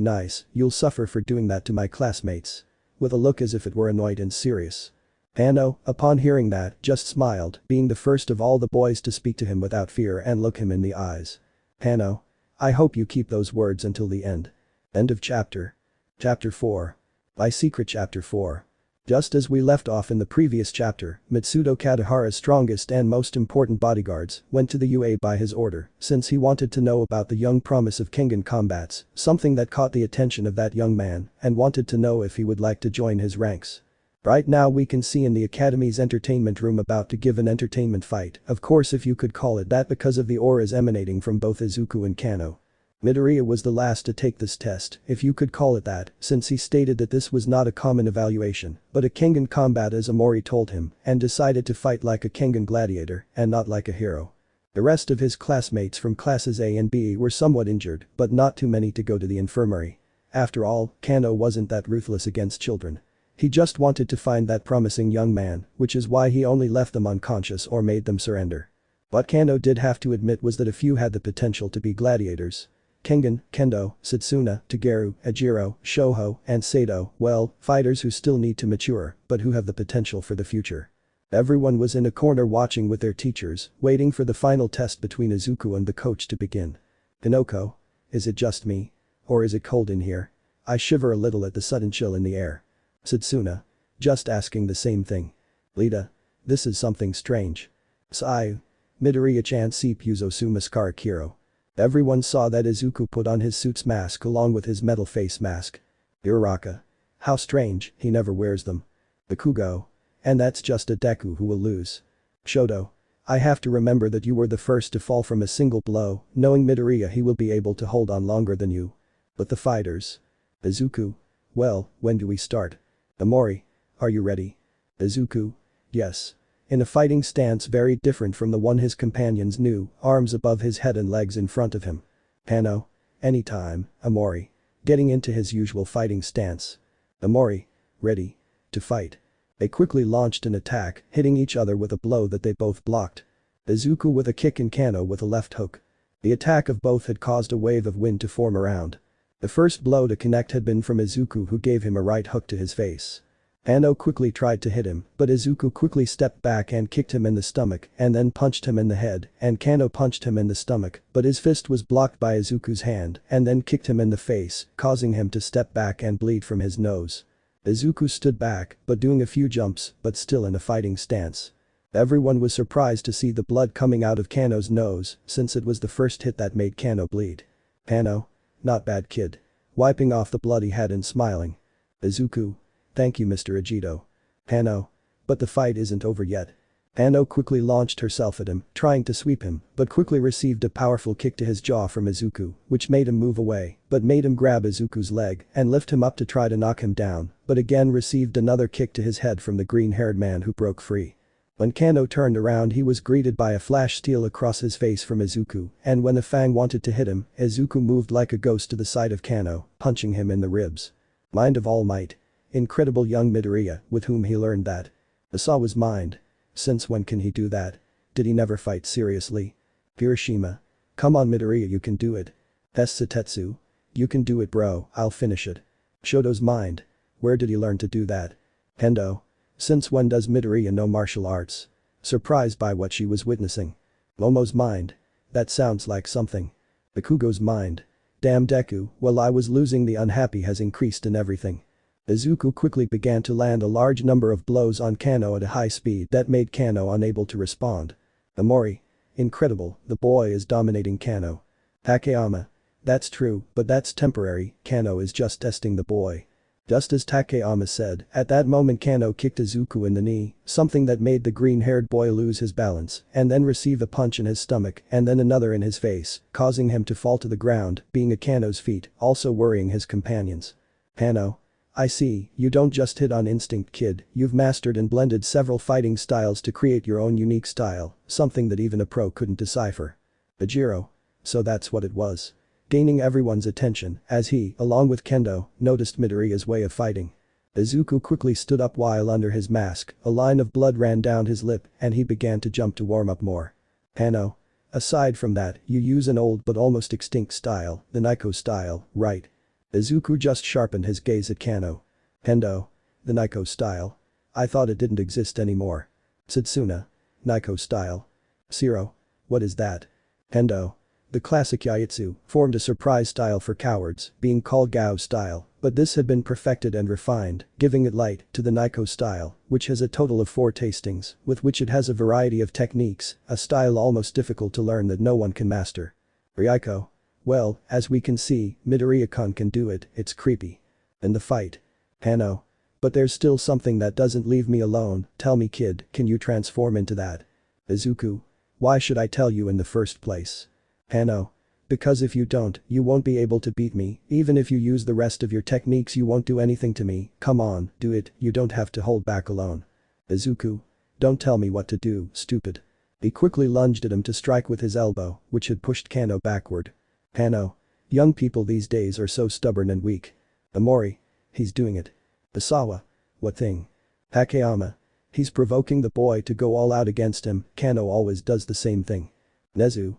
nice, you'll suffer for doing that to my classmates. With a look as if it were annoyed and serious. Kano, upon hearing that, just smiled, being the first of all the boys to speak to him without fear and look him in the eyes. Kano. I hope you keep those words until the end. End of chapter. Chapter 4. By Secret Chapter 4. Just as we left off in the previous chapter, Mitsudo Katahara's strongest and most important bodyguards went to the UA by his order, since he wanted to know about the young promise of Kengan combats, something that caught the attention of that young man, and wanted to know if he would like to join his ranks. Right now we can see in the academy's entertainment room about to give an entertainment fight, of course if you could call it that because of the auras emanating from both Izuku and Kano. Midoriya was the last to take this test, if you could call it that, since he stated that this was not a common evaluation, but a Kengan combat as Amori told him, and decided to fight like a Kengan gladiator, and not like a hero. The rest of his classmates from classes A and B were somewhat injured, but not too many to go to the infirmary. After all, Kano wasn't that ruthless against children. He just wanted to find that promising young man, which is why he only left them unconscious or made them surrender. What Kano did have to admit was that a few had the potential to be gladiators. Kengan, Kendo, Satsuna, Tageru, Ajiro, Shoho, and Sato, well, fighters who still need to mature, but who have the potential for the future. Everyone was in a corner watching with their teachers, waiting for the final test between Izuku and the coach to begin. Hinoko. Is it just me? Or is it cold in here? I shiver a little at the sudden chill in the air. Satsuna. Just asking the same thing. Lita. This is something strange. Sayu. Midoriya-chan Puzosu Mascara Kiro. Everyone saw that Izuku put on his suit's mask along with his metal face mask. Uraraka. How strange, he never wears them. Bakugo. And that's just a Deku who will lose. Shoto. I have to remember that you were the first to fall from a single blow, knowing Midoriya he will be able to hold on longer than you. But the fighters. Izuku. Well, when do we start? Amori. Are you ready? Izuku. Yes. In a fighting stance very different from the one his companions knew, arms above his head and legs in front of him. Kano. Anytime, Amori. Getting into his usual fighting stance. Amori. Ready. To fight. They quickly launched an attack, hitting each other with a blow that they both blocked. Izuku with a kick and Kano with a left hook. The attack of both had caused a wave of wind to form around. The first blow to connect had been from Izuku who gave him a right hook to his face. Kano quickly tried to hit him, but Izuku quickly stepped back and kicked him in the stomach and then punched him in the head, and Kano punched him in the stomach, but his fist was blocked by Izuku's hand and then kicked him in the face, causing him to step back and bleed from his nose. Izuku stood back, but doing a few jumps, but still in a fighting stance. Everyone was surprised to see the blood coming out of Kano's nose, since it was the first hit that made Kano bleed. Kano. Not bad kid. Wiping off the blood he had and smiling. Izuku. Thank you Mr. Ajito. Kano. But the fight isn't over yet. Kano quickly launched herself at him, trying to sweep him, but quickly received a powerful kick to his jaw from Izuku, which made him move away, but made him grab Izuku's leg and lift him up to try to knock him down, but again received another kick to his head from the green-haired man who broke free. When Kano turned around he was greeted by a flash steal across his face from Izuku, and when the Fang wanted to hit him, Izuku moved like a ghost to the side of Kano, punching him in the ribs. Mind of All Might. Incredible young Midoriya, with whom he learned that. Asawa's mind. Since when can he do that? Did he never fight seriously? Hiroshima. Come on Midoriya, you can do it. Satetsu. You can do it bro, I'll finish it. Shoto's mind. Where did he learn to do that? Kendo. Since when does Midoriya know martial arts? Surprised by what she was witnessing. Momo's mind. That sounds like something. Bakugo's mind. Damn Deku, well I was losing, the unhappy has increased in everything. Izuku quickly began to land a large number of blows on Kano at a high speed that made Kano unable to respond. Amori. Incredible, the boy is dominating Kano. Takeyama. That's true, but that's temporary, Kano is just testing the boy. Just as Takeyama said, at that moment Kano kicked Izuku in the knee, something that made the green-haired boy lose his balance and then receive a punch in his stomach and then another in his face, causing him to fall to the ground, being at Kano's feet, also worrying his companions. Kano. I see, you don't just hit on instinct kid, you've mastered and blended several fighting styles to create your own unique style, something that even a pro couldn't decipher. Bajiro. So that's what it was. Gaining everyone's attention as he, along with Kendo, noticed Midoriya's way of fighting. Izuku quickly stood up while under his mask, a line of blood ran down his lip and he began to jump to warm up more. Kano. Aside from that, you use an old but almost extinct style, the Naiko style, right? Izuku just sharpened his gaze at Kano. Kendo. The Naiko style? I thought it didn't exist anymore. Satsuna. Naiko style. Zero. What is that? Kendo. The classic Yaitsu formed a surprise style for cowards, being called Gao style, but this had been perfected and refined, giving it light to the Naiko style, which has a total of 4 tastings, with which it has a variety of techniques, a style almost difficult to learn that no one can master. Ryuko. Well, as we can see, Midoriya-kun can do it, it's creepy. In the fight. Kano. But there's still something that doesn't leave me alone, tell me kid, can you transform into that? Izuku. Why should I tell you in the first place? Kano. Because if you don't, you won't be able to beat me, even if you use the rest of your techniques you won't do anything to me, come on, do it, you don't have to hold back alone. Izuku. Don't tell me what to do, stupid. He quickly lunged at him to strike with his elbow, which had pushed Kano backward. Kano. Young people these days are so stubborn and weak. Amori. He's doing it. Basawa. What thing? Takeyama. He's provoking the boy to go all out against him, Kano always does the same thing. Nezu.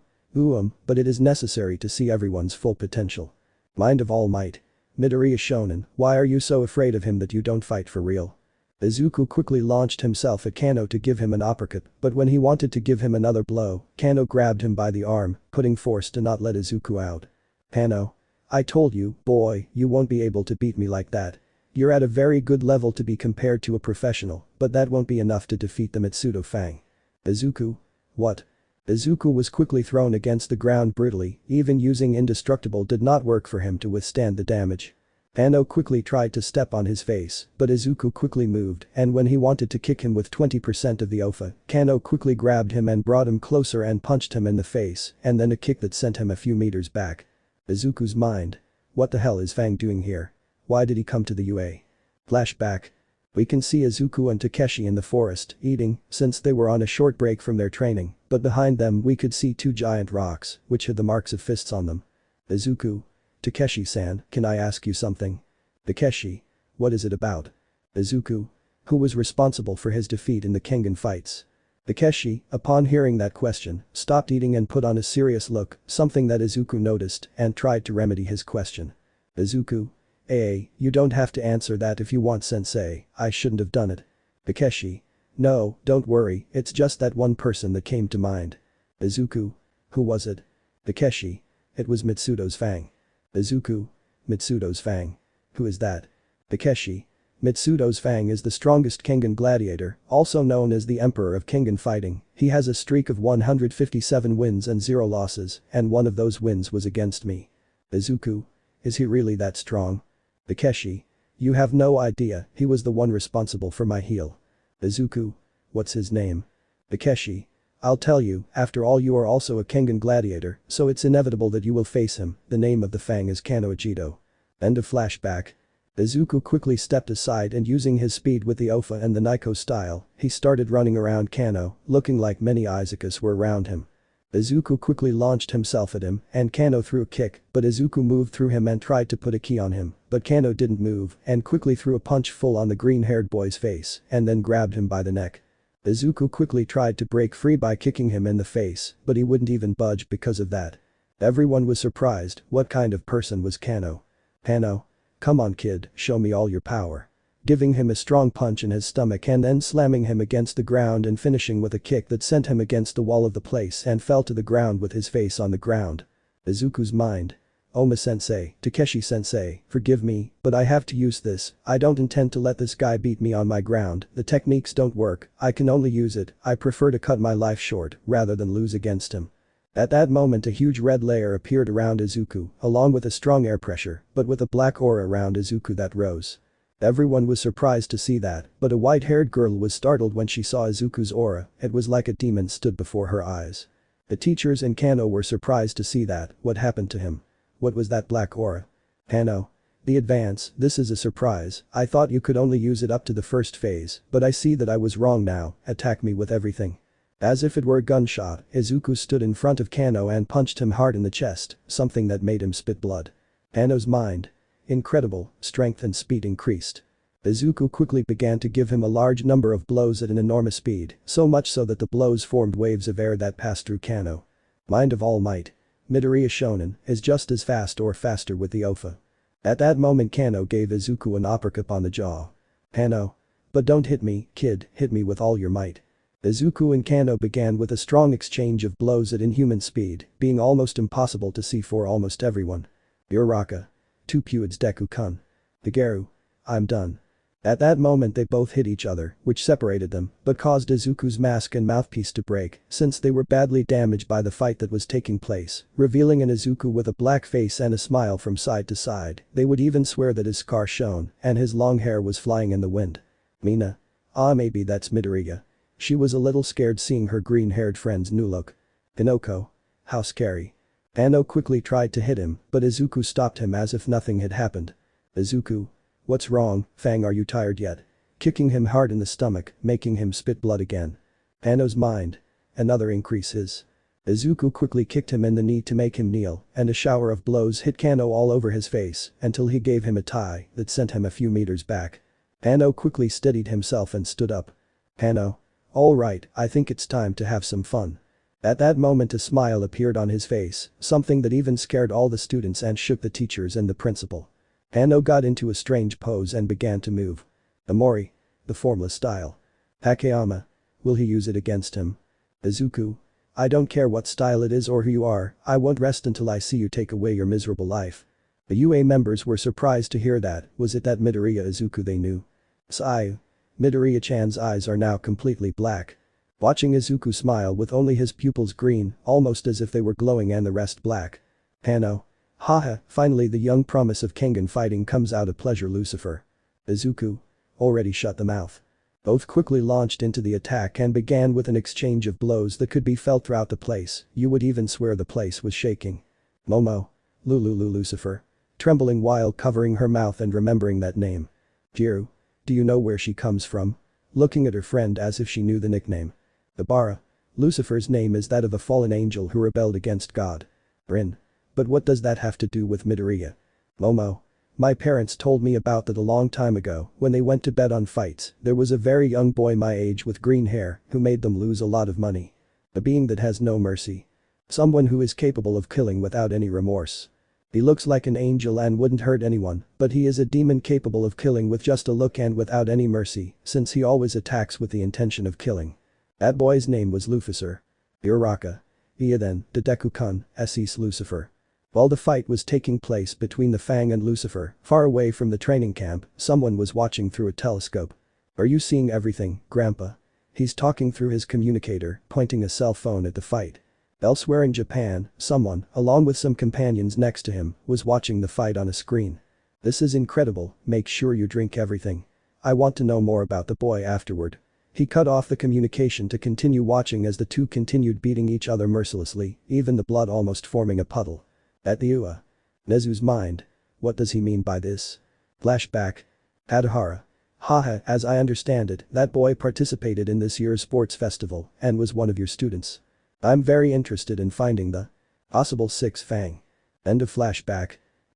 But it is necessary to see everyone's full potential. Mind of All Might. Midoriya Shonen, why are you so afraid of him that you don't fight for real? Izuku quickly launched himself at Kano to give him an uppercut, but when he wanted to give him another blow, Kano grabbed him by the arm, putting force to not let Izuku out. Kano. I told you, boy, you won't be able to beat me like that. You're at a very good level to be compared to a professional, but that won't be enough to defeat the Mitsudo Fang. Izuku. What? Izuku was quickly thrown against the ground brutally, even using indestructible did not work for him to withstand the damage. Kano quickly tried to step on his face, but Izuku quickly moved and when he wanted to kick him with 20% of the OFA, Kano quickly grabbed him and brought him closer and punched him in the face and then a kick that sent him a few meters back. Izuku's mind. What the hell is Fang doing here? Why did he come to the UA? Flashback. We can see Izuku and Takeshi in the forest, eating, since they were on a short break from their training, but behind them we could see 2 giant rocks, which had the marks of fists on them. Izuku. Takeshi-san, can I ask you something? Takeshi. What is it about? Izuku. Who was responsible for his defeat in the Kengan fights? Takeshi, upon hearing that question, stopped eating and put on a serious look, something that Izuku noticed and tried to remedy his question. Izuku. You don't have to answer that if you want sensei, I shouldn't have done it. Takeshi. No, don't worry, it's just that one person that came to mind. Izuku. Who was it? Takeshi. It was Mitsudo's Fang. Izuku. Mitsudo's Fang. Who is that? Takeshi. Mitsudo's Fang is the strongest Kengan gladiator, also known as the Emperor of Kengan fighting. He has a streak of 157 wins and 0 losses, and one of those wins was against me. Izuku. Is he really that strong? Takeshi. You have no idea, he was the one responsible for my heel. Izuku. What's his name? Takeshi. I'll tell you, after all you are also a Kengan gladiator, so it's inevitable that you will face him, the name of the Fang is Kano Ichido. End of flashback. Izuku quickly stepped aside and using his speed with the OFA and the Naiko style, he started running around Kano, looking like many Izukus were around him. Izuku quickly launched himself at him and Kano threw a kick, but Izuku moved through him and tried to put a key on him, but Kano didn't move and quickly threw a punch full on the green-haired boy's face and then grabbed him by the neck. Izuku quickly tried to break free by kicking him in the face, but he wouldn't even budge because of that. Everyone was surprised. What kind of person was Kano? Kano? Come on kid, show me all your power. Giving him a strong punch in his stomach and then slamming him against the ground and finishing with a kick that sent him against the wall of the place and fell to the ground with his face on the ground. Izuku's mind. Oma-sensei, Takeshi-sensei, forgive me, but I have to use this, I don't intend to let this guy beat me on my ground, the techniques don't work, I can only use it, I prefer to cut my life short rather than lose against him. At that moment a huge red layer appeared around Izuku, along with a strong air pressure, but with a black aura around Izuku that rose. Everyone was surprised to see that, but a white-haired girl was startled when she saw Izuku's aura, it was like a demon stood before her eyes. The teachers and Kano were surprised to see that, what happened to him? What was that black aura? Kano. The advance, this is a surprise, I thought you could only use it up to the first phase, but I see that I was wrong now, attack me with everything. As if it were a gunshot, Izuku stood in front of Kano and punched him hard in the chest, something that made him spit blood. Kano's mind. Incredible, strength and speed increased. Izuku quickly began to give him a large number of blows at an enormous speed, so much so that the blows formed waves of air that passed through Kano. Mind of Almight. Midoriya Shonen is just as fast or faster with the OFA. At that moment Kano gave Izuku an uppercut on the jaw. Kano. But don't hit me, kid, hit me with all your might. Izuku and Kano began with a strong exchange of blows at inhuman speed, being almost impossible to see for almost everyone. Uraraka. Two Quirkless Deku-kun. Higaru. I'm done. At that moment they both hit each other, which separated them, but caused Izuku's mask and mouthpiece to break, since they were badly damaged by the fight that was taking place, revealing an Izuku with a black face and a smile from side to side, they would even swear that his scar shone, and his long hair was flying in the wind. Mina. Ah maybe that's Midoriya. She was a little scared seeing her green-haired friend's new look. Hinoko. How scary. Kano quickly tried to hit him, but Izuku stopped him as if nothing had happened. Izuku. What's wrong, Fang, are you tired yet? Kicking him hard in the stomach, making him spit blood again. Kano's mind. Another increase his. Izuku quickly kicked him in the knee to make him kneel, and a shower of blows hit Kano all over his face until he gave him a tie that sent him a few meters back. Kano quickly steadied himself and stood up. Kano. Alright, I think it's time to have some fun. At that moment a smile appeared on his face, something that even scared all the students and shook the teachers and the principal. Kano got into a strange pose and began to move. Amori. The formless style. Takayama. Will he use it against him? Izuku. I don't care what style it is or who you are, I won't rest until I see you take away your miserable life. The UA members were surprised to hear that, was it that Midoriya Izuku they knew? Sigh. Midoriya-chan's eyes are now completely black. Watching Izuku smile with only his pupils green, almost as if they were glowing and the rest black. Kano. Haha, finally the young promise of Kengan fighting comes out of pleasure Lucifer. Izuku. Already shut the mouth. Both quickly launched into the attack and began with an exchange of blows that could be felt throughout the place, you would even swear the place was shaking. Momo. Lululu Lucifer. Trembling while covering her mouth and remembering that name. Jiru. Do you know where she comes from? Looking at her friend as if she knew the nickname. Ibara. Lucifer's name is that of a fallen angel who rebelled against God. Rin. But what does that have to do with Midoriya? Momo. My parents told me about that a long time ago, when they went to bet on fights, there was a very young boy my age with green hair who made them lose a lot of money. A being that has no mercy. Someone who is capable of killing without any remorse. He looks like an angel and wouldn't hurt anyone, but he is a demon capable of killing with just a look and without any mercy, since he always attacks with the intention of killing. That boy's name was Lucifer. Uraraka. Then, the Deku-kun, S.E.'s Lucifer. While the fight was taking place between the Fang and Lucifer, far away from the training camp, someone was watching through a telescope. Are you seeing everything, Grandpa? He's talking through his communicator, pointing a cell phone at the fight. Elsewhere in Japan, someone, along with some companions next to him, was watching the fight on a screen. This is incredible, make sure you drink everything. I want to know more about the boy afterward. He cut off the communication to continue watching as the two continued beating each other mercilessly, even the blood almost forming a puddle. At the UA. Nezu's mind. What does he mean by this? Flashback. Adahara. Haha, as I understand it, that boy participated in this year's sports festival and was one of your students. I'm very interested in finding the possible six Fang. End of flashback.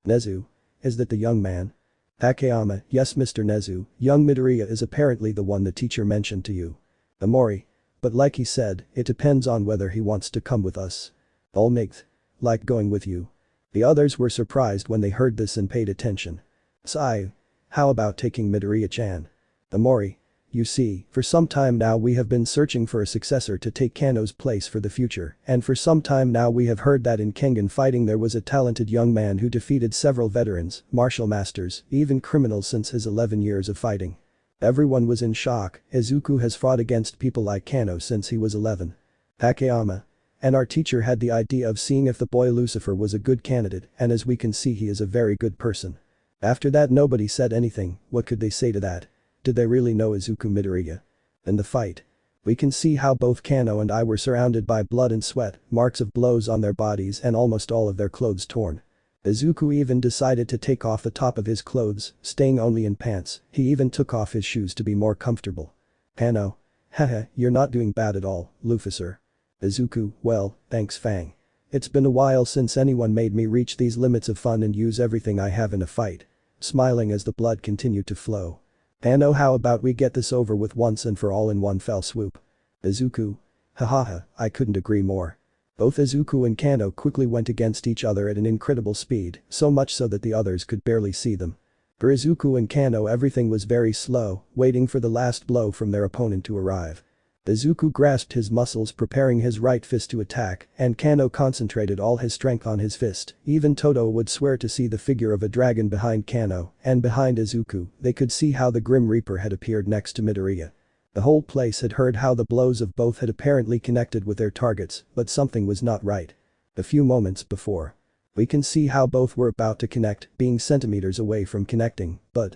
Nezu. Is that the young man? Takayama, yes Mr. Nezu, young Midoriya is apparently the one the teacher mentioned to you. Amori. But like he said, it depends on whether he wants to come with us. Almight. like going with you. The others were surprised when they heard this and paid attention. Sai. How about taking Midoriya-chan? Amori. You see, for some time now we have been searching for a successor to take Kano's place for the future, and for some time now we have heard that in Kengan fighting there was a talented young man who defeated several veterans, martial masters, even criminals since his 11 years of fighting. Everyone was in shock. Izuku has fought against people like Kano since he was 11. Takayama. And our teacher had the idea of seeing if the boy Lucifer was a good candidate, and as we can see he is a very good person. After that nobody said anything. What could they say to that? Did they really know Izuku Midoriya? In the fight, we can see how both Kano and I were surrounded by blood and sweat, marks of blows on their bodies and almost all of their clothes torn. Izuku even decided to take off the top of his clothes, staying only in pants. He even took off his shoes to be more comfortable. Kano. Haha, you're not doing bad at all, Lucifer. Izuku, well, thanks Fang. It's been a while since anyone made me reach these limits of fun and use everything I have in a fight. Smiling as the blood continued to flow. Kano, how about we get this over with once and for all in one fell swoop? Izuku. Hahaha, I couldn't agree more. Both Izuku and Kano quickly went against each other at an incredible speed, so much so that the others could barely see them. For Izuku and Kano everything was very slow, waiting for the last blow from their opponent to arrive. Izuku grasped his muscles preparing his right fist to attack, and Kano concentrated all his strength on his fist. Even Toto would swear to see the figure of a dragon behind Kano, and behind Izuku, they could see how the Grim Reaper had appeared next to Midoriya. The whole place had heard how the blows of both had apparently connected with their targets, but something was not right. A few moments before, we can see how both were about to connect, being centimeters away from connecting, but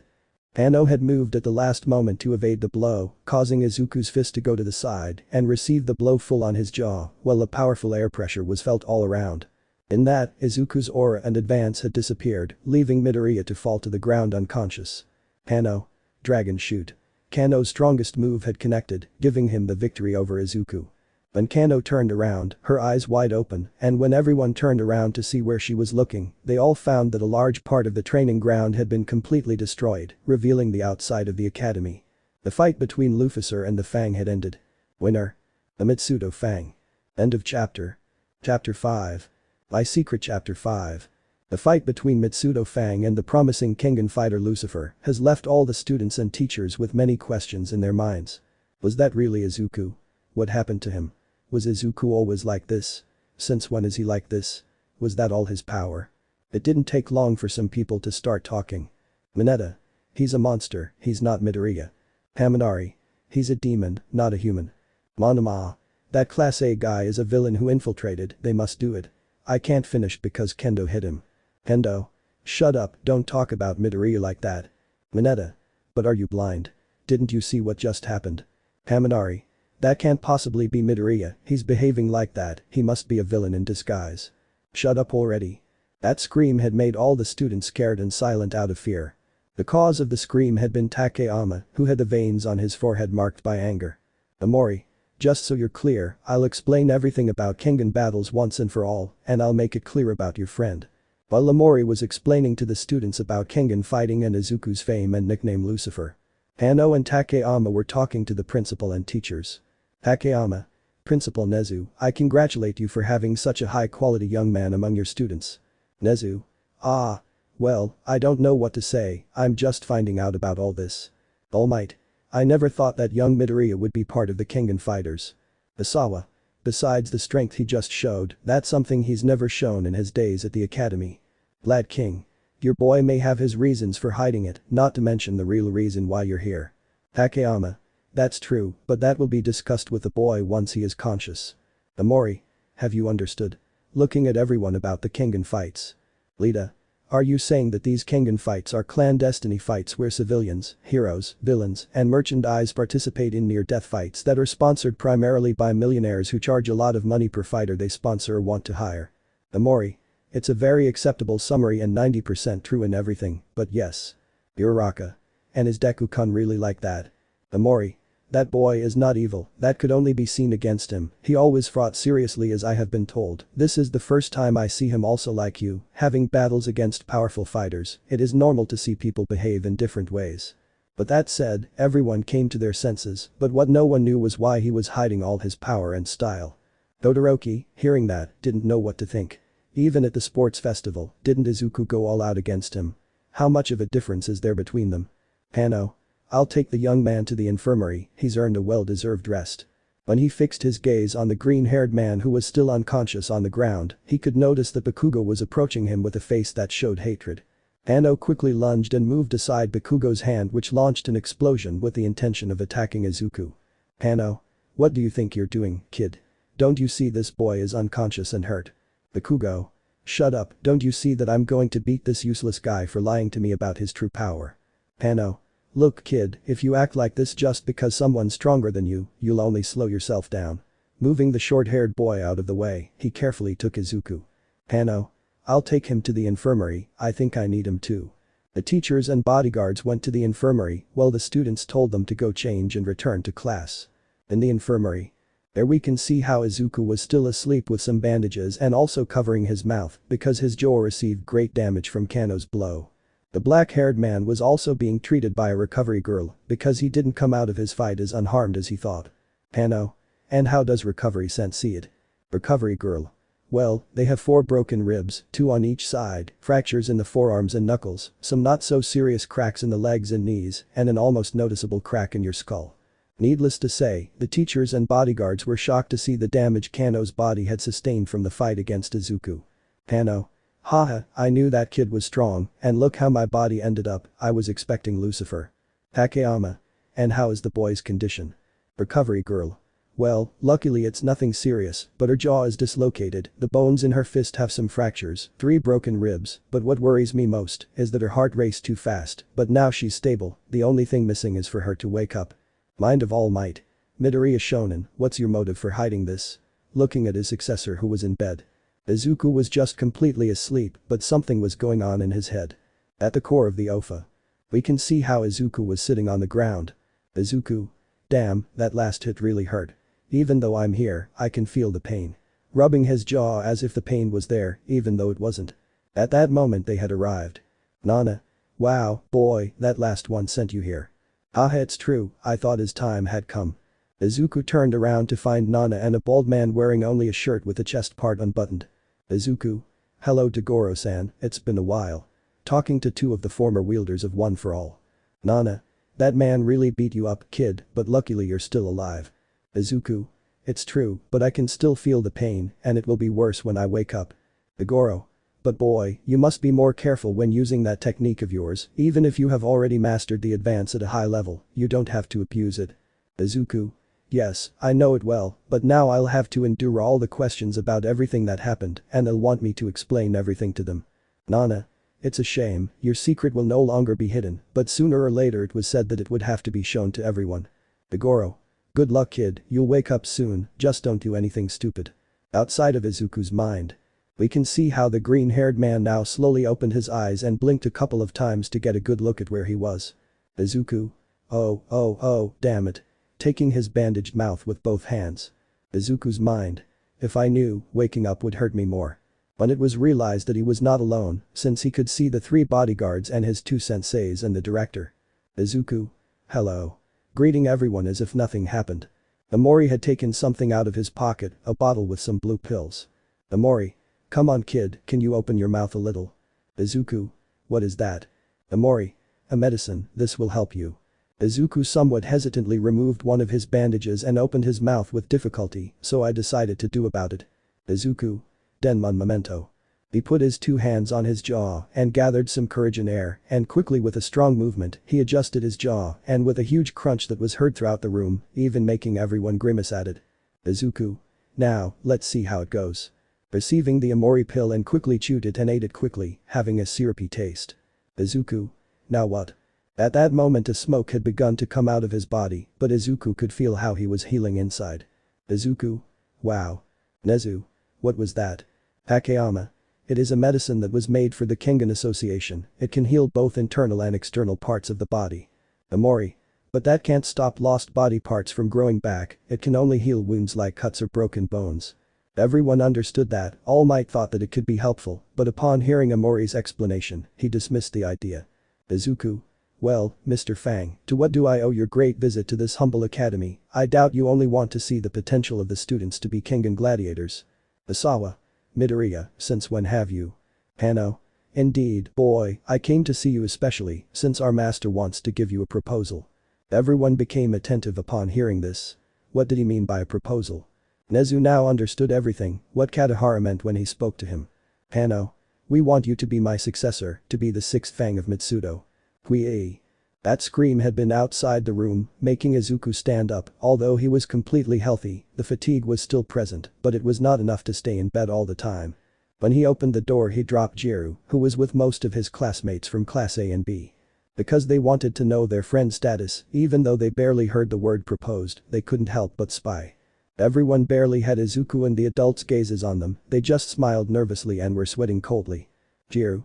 Kano had moved at the last moment to evade the blow, causing Izuku's fist to go to the side and receive the blow full on his jaw, while a powerful air pressure was felt all around. In that, Izuku's aura and advance had disappeared, leaving Midoriya to fall to the ground unconscious. Kano. Dragon Shoot. Kano's strongest move had connected, giving him the victory over Izuku. When Kano turned around, her eyes wide open, and when everyone turned around to see where she was looking, they all found that a large part of the training ground had been completely destroyed, revealing the outside of the academy. The fight between Lucifer and the Fang had ended. Winner. The Mitsudo Fang. End of chapter. Chapter 5. My Secret Chapter 5. The fight between Mitsudo Fang and the promising Kengan fighter Lucifer has left all the students and teachers with many questions in their minds. Was that really Izuku? What happened to him? Was Izuku always like this? Since when is he like this? Was that all his power? It didn't take long for some people to start talking. Mineta. He's a monster, he's not Midoriya. Haminari. He's a demon, not a human. Monoma. That Class A guy is a villain who infiltrated, they must do it. I can't finish because Kendo hit him. Kendo. Shut up, don't talk about Midoriya like that. Mineta. But are you blind? Didn't you see what just happened? Haminari. That can't possibly be Midoriya, he's behaving like that, he must be a villain in disguise. Shut up already. That scream had made all the students scared and silent out of fear. The cause of the scream had been Takayama, who had the veins on his forehead marked by anger. Amori. Just so you're clear, I'll explain everything about Kengan battles once and for all, and I'll make it clear about your friend. While Amori was explaining to the students about Kengan fighting and Izuku's fame and nickname Lucifer, Kano and Takayama were talking to the principal and teachers. Takayama. Principal Nezu, I congratulate you for having such a high-quality young man among your students. Nezu. Ah. Well, I don't know what to say, I'm just finding out about all this. Almight. I never thought that young Midoriya would be part of the Kengan fighters. Isawa. Besides the strength he just showed, that's something he's never shown in his days at the academy. Lad King. Your boy may have his reasons for hiding it, not to mention the real reason why you're here. Takayama. That's true, but that will be discussed with the boy once he is conscious. Amori. Have you understood? Looking at everyone about the Kengan fights. Lita. Are you saying that these Kengan fights are clandestine fights where civilians, heroes, villains, and merchandise participate in near-death fights that are sponsored primarily by millionaires who charge a lot of money per fighter they sponsor or want to hire? Amori. It's a very acceptable summary and 90% true in everything, but yes. Uraraka. And is Deku-kun really like that? Amori. That boy is not evil, that could only be seen against him, he always fought seriously as I have been told, this is the first time I see him also like you, having battles against powerful fighters, it is normal to see people behave in different ways. But that said, everyone came to their senses, but what no one knew was why he was hiding all his power and style. Todoroki, hearing that, didn't know what to think. Even at the sports festival, didn't Izuku go all out against him? How much of a difference is there between them? Hanno. I'll take the young man to the infirmary, he's earned a well-deserved rest. When he fixed his gaze on the green-haired man who was still unconscious on the ground, he could notice that Bakugo was approaching him with a face that showed hatred. Hanno quickly lunged and moved aside Bakugo's hand, which launched an explosion with the intention of attacking Izuku. Hanno. What do you think you're doing, kid? Don't you see this boy is unconscious and hurt? Bakugo. Shut up, don't you see that I'm going to beat this useless guy for lying to me about his true power? Hanno. Look kid, if you act like this just because someone's stronger than you, you'll only slow yourself down. Moving the short-haired boy out of the way, he carefully took Izuku. Hanno. I'll take him to the infirmary, I think I need him too. The teachers and bodyguards went to the infirmary while the students told them to go change and return to class. In the infirmary. There we can see how Izuku was still asleep with some bandages and also covering his mouth because his jaw received great damage from Kano's blow. The black-haired man was also being treated by a recovery girl because he didn't come out of his fight as unharmed as he thought. Hanno. And how does recovery-sen see it? Recovery girl. Well, they have 4 broken ribs, 2 on each side, fractures in the forearms and knuckles, some not so serious cracks in the legs and knees, and an almost noticeable crack in your skull. Needless to say, the teachers and bodyguards were shocked to see the damage Kano's body had sustained from the fight against Izuku. Hanno. Haha, I knew that kid was strong, and look how my body ended up, I was expecting Lucifer. Takayama. And how is the boy's condition? Recovery girl. Well, luckily it's nothing serious, but her jaw is dislocated, the bones in her fist have some fractures, 3 broken ribs, but what worries me most is that her heart raced too fast, but now she's stable, the only thing missing is for her to wake up. Mind of All Might. Midoriya Shonen, what's your motive for hiding this? Looking at his successor who was in bed. Izuku was just completely asleep, but something was going on in his head. At the core of the OFA. We can see how Izuku was sitting on the ground. Izuku. Damn, that last hit really hurt. Even though I'm here, I can feel the pain. Rubbing his jaw as if the pain was there, even though it wasn't. At that moment they had arrived. Nana. Wow, boy, that last one sent you here. Haha, it's true, I thought his time had come. Izuku turned around to find Nana and a bald man wearing only a shirt with the chest part unbuttoned. Izuku. Hello Toguro-san, it's been a while. Talking to 2 of the former wielders of One for All. Nana. That man really beat you up, kid, but luckily you're still alive. Izuku. It's true, but I can still feel the pain, and it will be worse when I wake up. Toguro. But boy, you must be more careful when using that technique of yours, even if you have already mastered the advance at a high level, you don't have to abuse it. Izuku. Yes, I know it well, but now I'll have to endure all the questions about everything that happened and they'll want me to explain everything to them. Nana. It's a shame, your secret will no longer be hidden, but sooner or later it was said that it would have to be shown to everyone. Toguro. Good luck kid, you'll wake up soon, just don't do anything stupid. Outside of Izuku's mind. We can see how the green-haired man now slowly opened his eyes and blinked a couple of times to get a good look at where he was. Izuku. Oh, damn it. Taking his bandaged mouth with both hands. Izuku's mind. If I knew, waking up would hurt me more. When it was realized that he was not alone, since he could see the 3 bodyguards and his 2 senseis and the director. Izuku. Hello. Greeting everyone as if nothing happened. Amori had taken something out of his pocket, a bottle with some blue pills. Amori. Come on kid, can you open your mouth a little? Izuku. What is that? Amori. A medicine, this will help you. Izuku somewhat hesitantly removed one of his bandages and opened his mouth with difficulty, so I decided to do about it. Izuku. Denmon memento. He put his 2 hands on his jaw and gathered some courage and air, and quickly with a strong movement, he adjusted his jaw and with a huge crunch that was heard throughout the room, even making everyone grimace at it. Izuku. Now, let's see how it goes. Receiving the Amori pill and quickly chewed it and ate it quickly, having a syrupy taste. Izuku. Now what? At that moment a smoke had begun to come out of his body, but Izuku could feel how he was healing inside. Izuku. Wow. Nezu. What was that? Takayama. It is a medicine that was made for the Kengan Association, it can heal both internal and external parts of the body. Amori. But that can't stop lost body parts from growing back, it can only heal wounds like cuts or broken bones. Everyone understood that, All Might thought that it could be helpful, but upon hearing Amori's explanation, he dismissed the idea. Izuku. Well, Mr. Fang, to what do I owe your great visit to this humble academy? I doubt you only want to see the potential of the students to be Kengan gladiators. Asawa. Midoriya, since when have you? Hano. Indeed, boy, I came to see you especially, since our master wants to give you a proposal. Everyone became attentive upon hearing this. What did he mean by a proposal? Nezu now understood everything, what Katahara meant when he spoke to him. Hano. We want you to be my successor, to be the sixth Fang of Mitsudo. Hui. That scream had been outside the room, making Izuku stand up. Although he was completely healthy, the fatigue was still present, but it was not enough to stay in bed all the time. When he opened the door he dropped Jiru, who was with most of his classmates from class A and B. Because they wanted to know their friend's status, even though they barely heard the word proposed, they couldn't help but spy. Everyone barely had Izuku and the adults' gazes on them, they just smiled nervously and were sweating coldly. Jiru.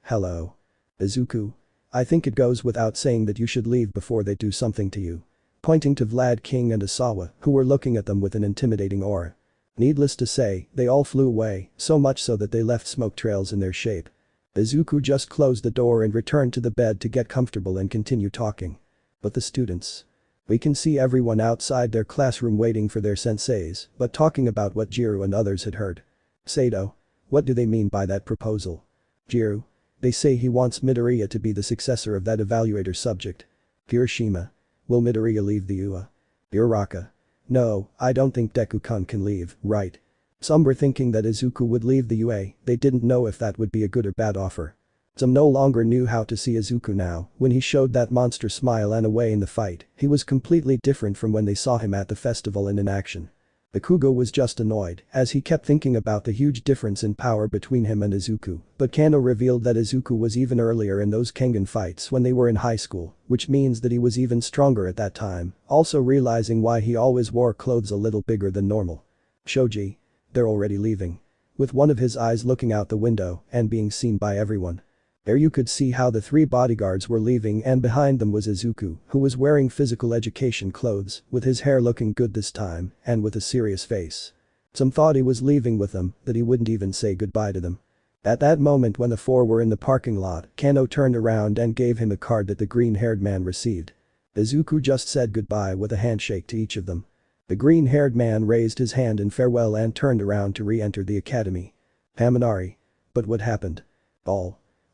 Hello. Izuku. I think it goes without saying that you should leave before they do something to you. Pointing to Vlad, King and Asawa, who were looking at them with an intimidating aura. Needless to say, they all flew away, so much so that they left smoke trails in their shape. Izuku just closed the door and returned to the bed to get comfortable and continue talking. But the students. We can see everyone outside their classroom waiting for their senseis, but talking about what Jiru and others had heard. Sato. What do they mean by that proposal? Jiru. They say he wants Midoriya to be the successor of that evaluator subject. Hiroshima. Will Midoriya leave the UA? Uraraka. No, I don't think Deku-kun can leave, right? Some were thinking that Izuku would leave the UA, they didn't know if that would be a good or bad offer. Some no longer knew how to see Izuku now, when he showed that monster smile and away in the fight, he was completely different from when they saw him at the festival and in action. Bakugo was just annoyed, as he kept thinking about the huge difference in power between him and Izuku, but Kano revealed that Izuku was even earlier in those Kengan fights when they were in high school, which means that he was even stronger at that time, also realizing why he always wore clothes a little bigger than normal. Shoji. They're already leaving. With one of his eyes looking out the window and being seen by everyone. There you could see how the three bodyguards were leaving and behind them was Izuku, who was wearing physical education clothes, with his hair looking good this time, and with a serious face. Some thought he was leaving with them, that he wouldn't even say goodbye to them. At that moment when the four were in the parking lot, Kano turned around and gave him a card that the green-haired man received. Izuku just said goodbye with a handshake to each of them. The green-haired man raised his hand in farewell and turned around to re-enter the academy. Haminari. But what happened?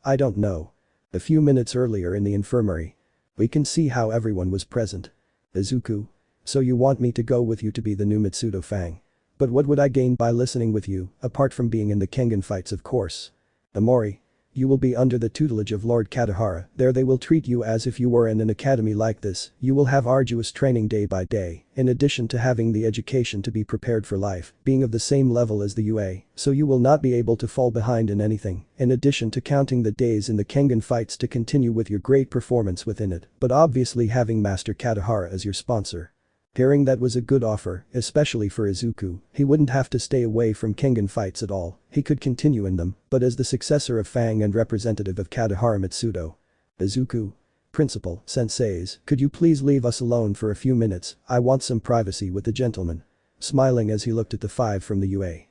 I don't know. A few minutes earlier in the infirmary. We can see how everyone was present. Izuku. So you want me to go with you to be the new Mitsudo Fang. But what would I gain by listening with you, apart from being in the Kengan fights of course. Amori. You will be under the tutelage of Lord Katahara, there they will treat you as if you were in an academy like this, you will have arduous training day by day, in addition to having the education to be prepared for life, being of the same level as the UA, so you will not be able to fall behind in anything, in addition to counting the days in the Kengan fights to continue with your great performance within it, but obviously having Master Katahara as your sponsor. Hearing that was a good offer, especially for Izuku, he wouldn't have to stay away from Kengan fights at all, he could continue in them, but as the successor of Fang and representative of Katahara Mitsudo. Izuku. Principal, senseis, could you please leave us alone for a few minutes, I want some privacy with the gentleman. Smiling as he looked at the five from the UA.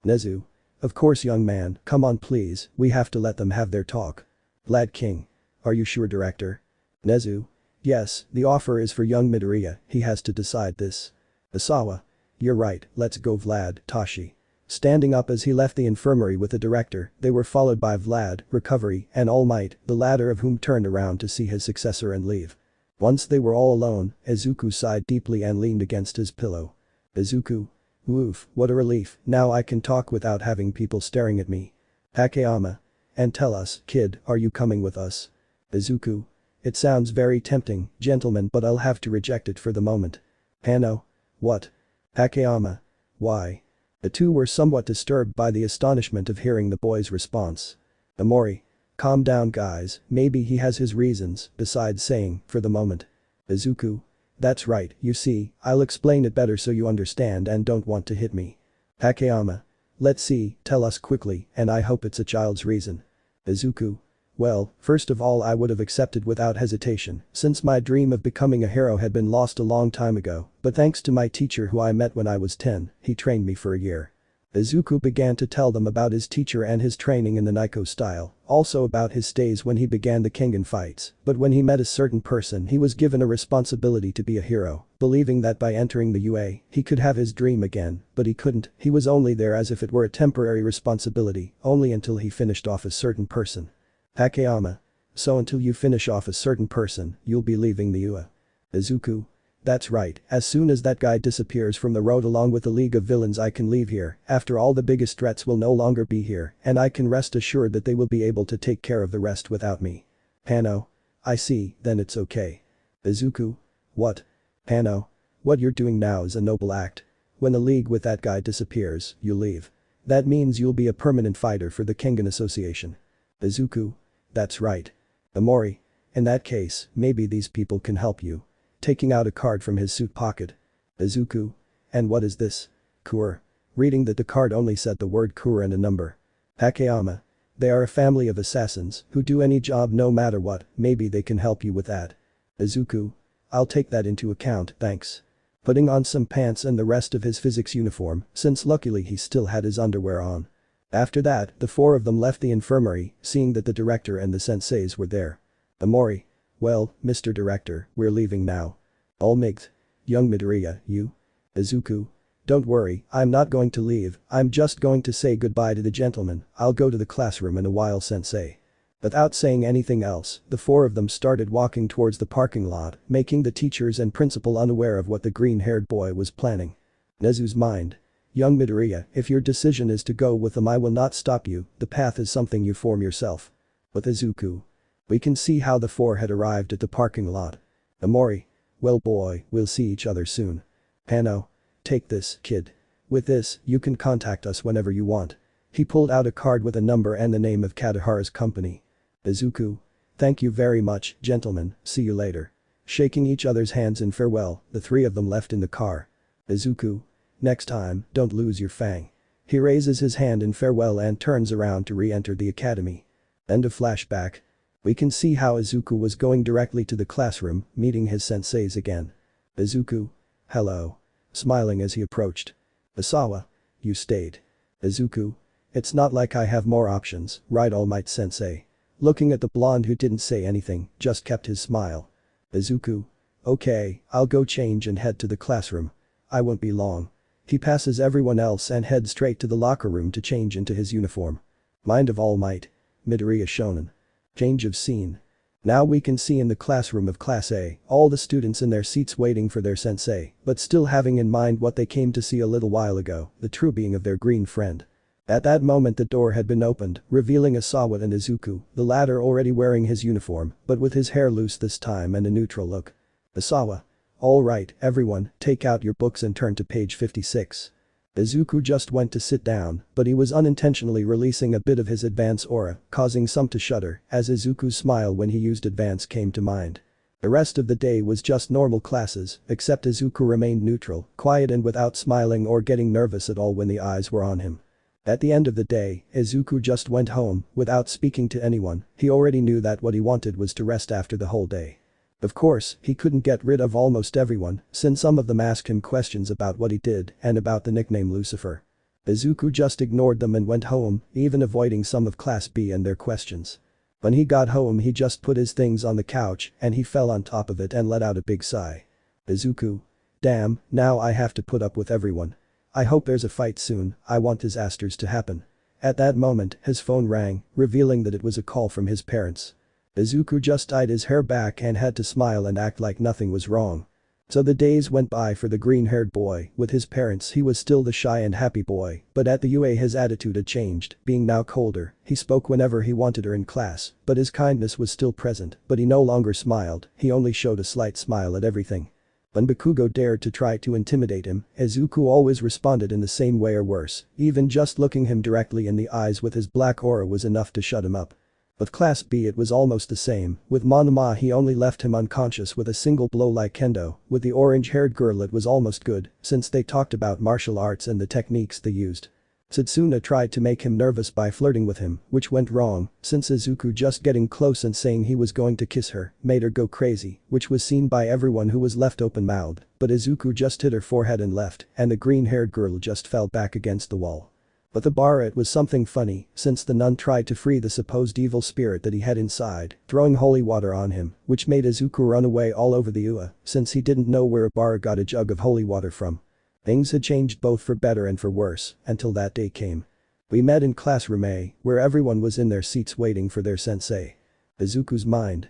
Nezu. Of course young man, come on please, we have to let them have their talk. Vlad King. Are you sure director? Nezu. Yes, the offer is for young Midoriya, he has to decide this. Asawa. You're right, let's go Vlad, Tashi. Standing up as he left the infirmary with the director, they were followed by Vlad, Recovery, and Almight, the latter of whom turned around to see his successor and leave. Once they were all alone, Izuku sighed deeply and leaned against his pillow. Izuku. Woof, what a relief, now I can talk without having people staring at me. Takeyama. And tell us, kid, are you coming with us? Izuku. It sounds very tempting, gentlemen, but I'll have to reject it for the moment. Hano. What? Takeyama. Why? The two were somewhat disturbed by the astonishment of hearing the boy's response. Amori. Calm down guys, maybe he has his reasons, besides saying, for the moment. Izuku. That's right, you see, I'll explain it better so you understand and don't want to hit me. Takeyama. Let's see, tell us quickly, and I hope it's a child's reason. Izuku. Well, first of all I would have accepted without hesitation, since my dream of becoming a hero had been lost a long time ago, but thanks to my teacher who I met when I was 10, he trained me for a year. Izuku began to tell them about his teacher and his training in the Nico style, also about his stays when he began the Kengan fights, but when he met a certain person he was given a responsibility to be a hero, believing that by entering the UA, he could have his dream again, but he couldn't, he was only there as if it were a temporary responsibility, only until he finished off a certain person. Takayama. So until you finish off a certain person, you'll be leaving the UA. Izuku. That's right, as soon as that guy disappears from the road along with the League of Villains I can leave here, after all the biggest threats will no longer be here, and I can rest assured that they will be able to take care of the rest without me. Hano. I see, then it's okay. Izuku. What? Hano. What you're doing now is a noble act. When the league with that guy disappears, you leave. That means you'll be a permanent fighter for the Kengan Association. Izuku. That's right. Amori. In that case, maybe these people can help you. Taking out a card from his suit pocket. Izuku. And what is this? Kur. Reading that the card only said the word Kur and a number. Takayama. They are a family of assassins who do any job no matter what, maybe they can help you with that. Izuku. I'll take that into account, thanks. Putting on some pants and the rest of his physics uniform, since luckily he still had his underwear on. After that, the four of them left the infirmary, seeing that the director and the senseis were there. Amori. Well, Mr. Director, we're leaving now. Almight. Young Midoriya, you? Izuku. Don't worry, I'm not going to leave, I'm just going to say goodbye to the gentleman, I'll go to the classroom in a while sensei. Without saying anything else, the four of them started walking towards the parking lot, making the teachers and principal unaware of what the green-haired boy was planning. Nezu's mind. Young Midoriya, if your decision is to go with them I will not stop you, the path is something you form yourself. With Izuku. We can see how the four had arrived at the parking lot. Amori. Well boy, we'll see each other soon. Hano. Take this, kid. With this, you can contact us whenever you want. He pulled out a card with a number and the name of Kadahara's company. Izuku. Thank you very much, gentlemen, see you later. Shaking each other's hands in farewell, the three of them left in the car. Izuku. Next time, don't lose your fang. He raises his hand in farewell and turns around to re-enter the academy. End of flashback. We can see how Izuku was going directly to the classroom, meeting his senseis again. Izuku. Hello. Smiling as he approached. Asawa. You stayed. Izuku. It's not like I have more options, right Almight sensei. Looking at the blonde who didn't say anything, just kept his smile. Izuku. Okay, I'll go change and head to the classroom. I won't be long. He passes everyone else and heads straight to the locker room to change into his uniform. Mind of All Might. Midoriya Shonen. Change of scene. Now we can see in the classroom of Class A, all the students in their seats waiting for their sensei, but still having in mind what they came to see a little while ago, the true being of their green friend. At that moment the door had been opened, revealing Asawa and Izuku, the latter already wearing his uniform, but with his hair loose this time and a neutral look. Asawa. Alright, everyone, take out your books and turn to page 56. Izuku just went to sit down, but he was unintentionally releasing a bit of his advance aura, causing some to shudder, as Izuku's smile when he used advance came to mind. The rest of the day was just normal classes, except Izuku remained neutral, quiet and without smiling or getting nervous at all when the eyes were on him. At the end of the day, Izuku just went home, without speaking to anyone, he already knew that what he wanted was to rest after the whole day. Of course, he couldn't get rid of almost everyone, since some of them asked him questions about what he did and about the nickname Lucifer. Izuku just ignored them and went home, even avoiding some of Class B and their questions. When he got home he just put his things on the couch and he fell on top of it and let out a big sigh. Izuku. Damn, now I have to put up with everyone. I hope there's a fight soon, I want disasters to happen. At that moment, his phone rang, revealing that it was a call from his parents. Izuku just tied his hair back and had to smile and act like nothing was wrong. So the days went by for the green-haired boy, with his parents he was still the shy and happy boy, but at the UA his attitude had changed, being now colder, he spoke whenever he wanted her in class, but his kindness was still present, but he no longer smiled, he only showed a slight smile at everything. When Bakugo dared to try to intimidate him, Izuku always responded in the same way or worse, even just looking him directly in the eyes with his black aura was enough to shut him up. With Class B it was almost the same, with Monoma he only left him unconscious with a single blow like kendo, with the orange-haired girl it was almost good, since they talked about martial arts and the techniques they used. Satsuna tried to make him nervous by flirting with him, which went wrong, since Izuku just getting close and saying he was going to kiss her made her go crazy, which was seen by everyone who was left open-mouthed, but Izuku just hit her forehead and left, and the green-haired girl just fell back against the wall. But the bar, it was something funny, since the nun tried to free the supposed evil spirit that he had inside, throwing holy water on him, which made Izuku run away all over the UA, since he didn't know where Ibarra got a jug of holy water from. Things had changed both for better and for worse, until that day came. We met in classroom A, where everyone was in their seats waiting for their sensei. Izuku's mind.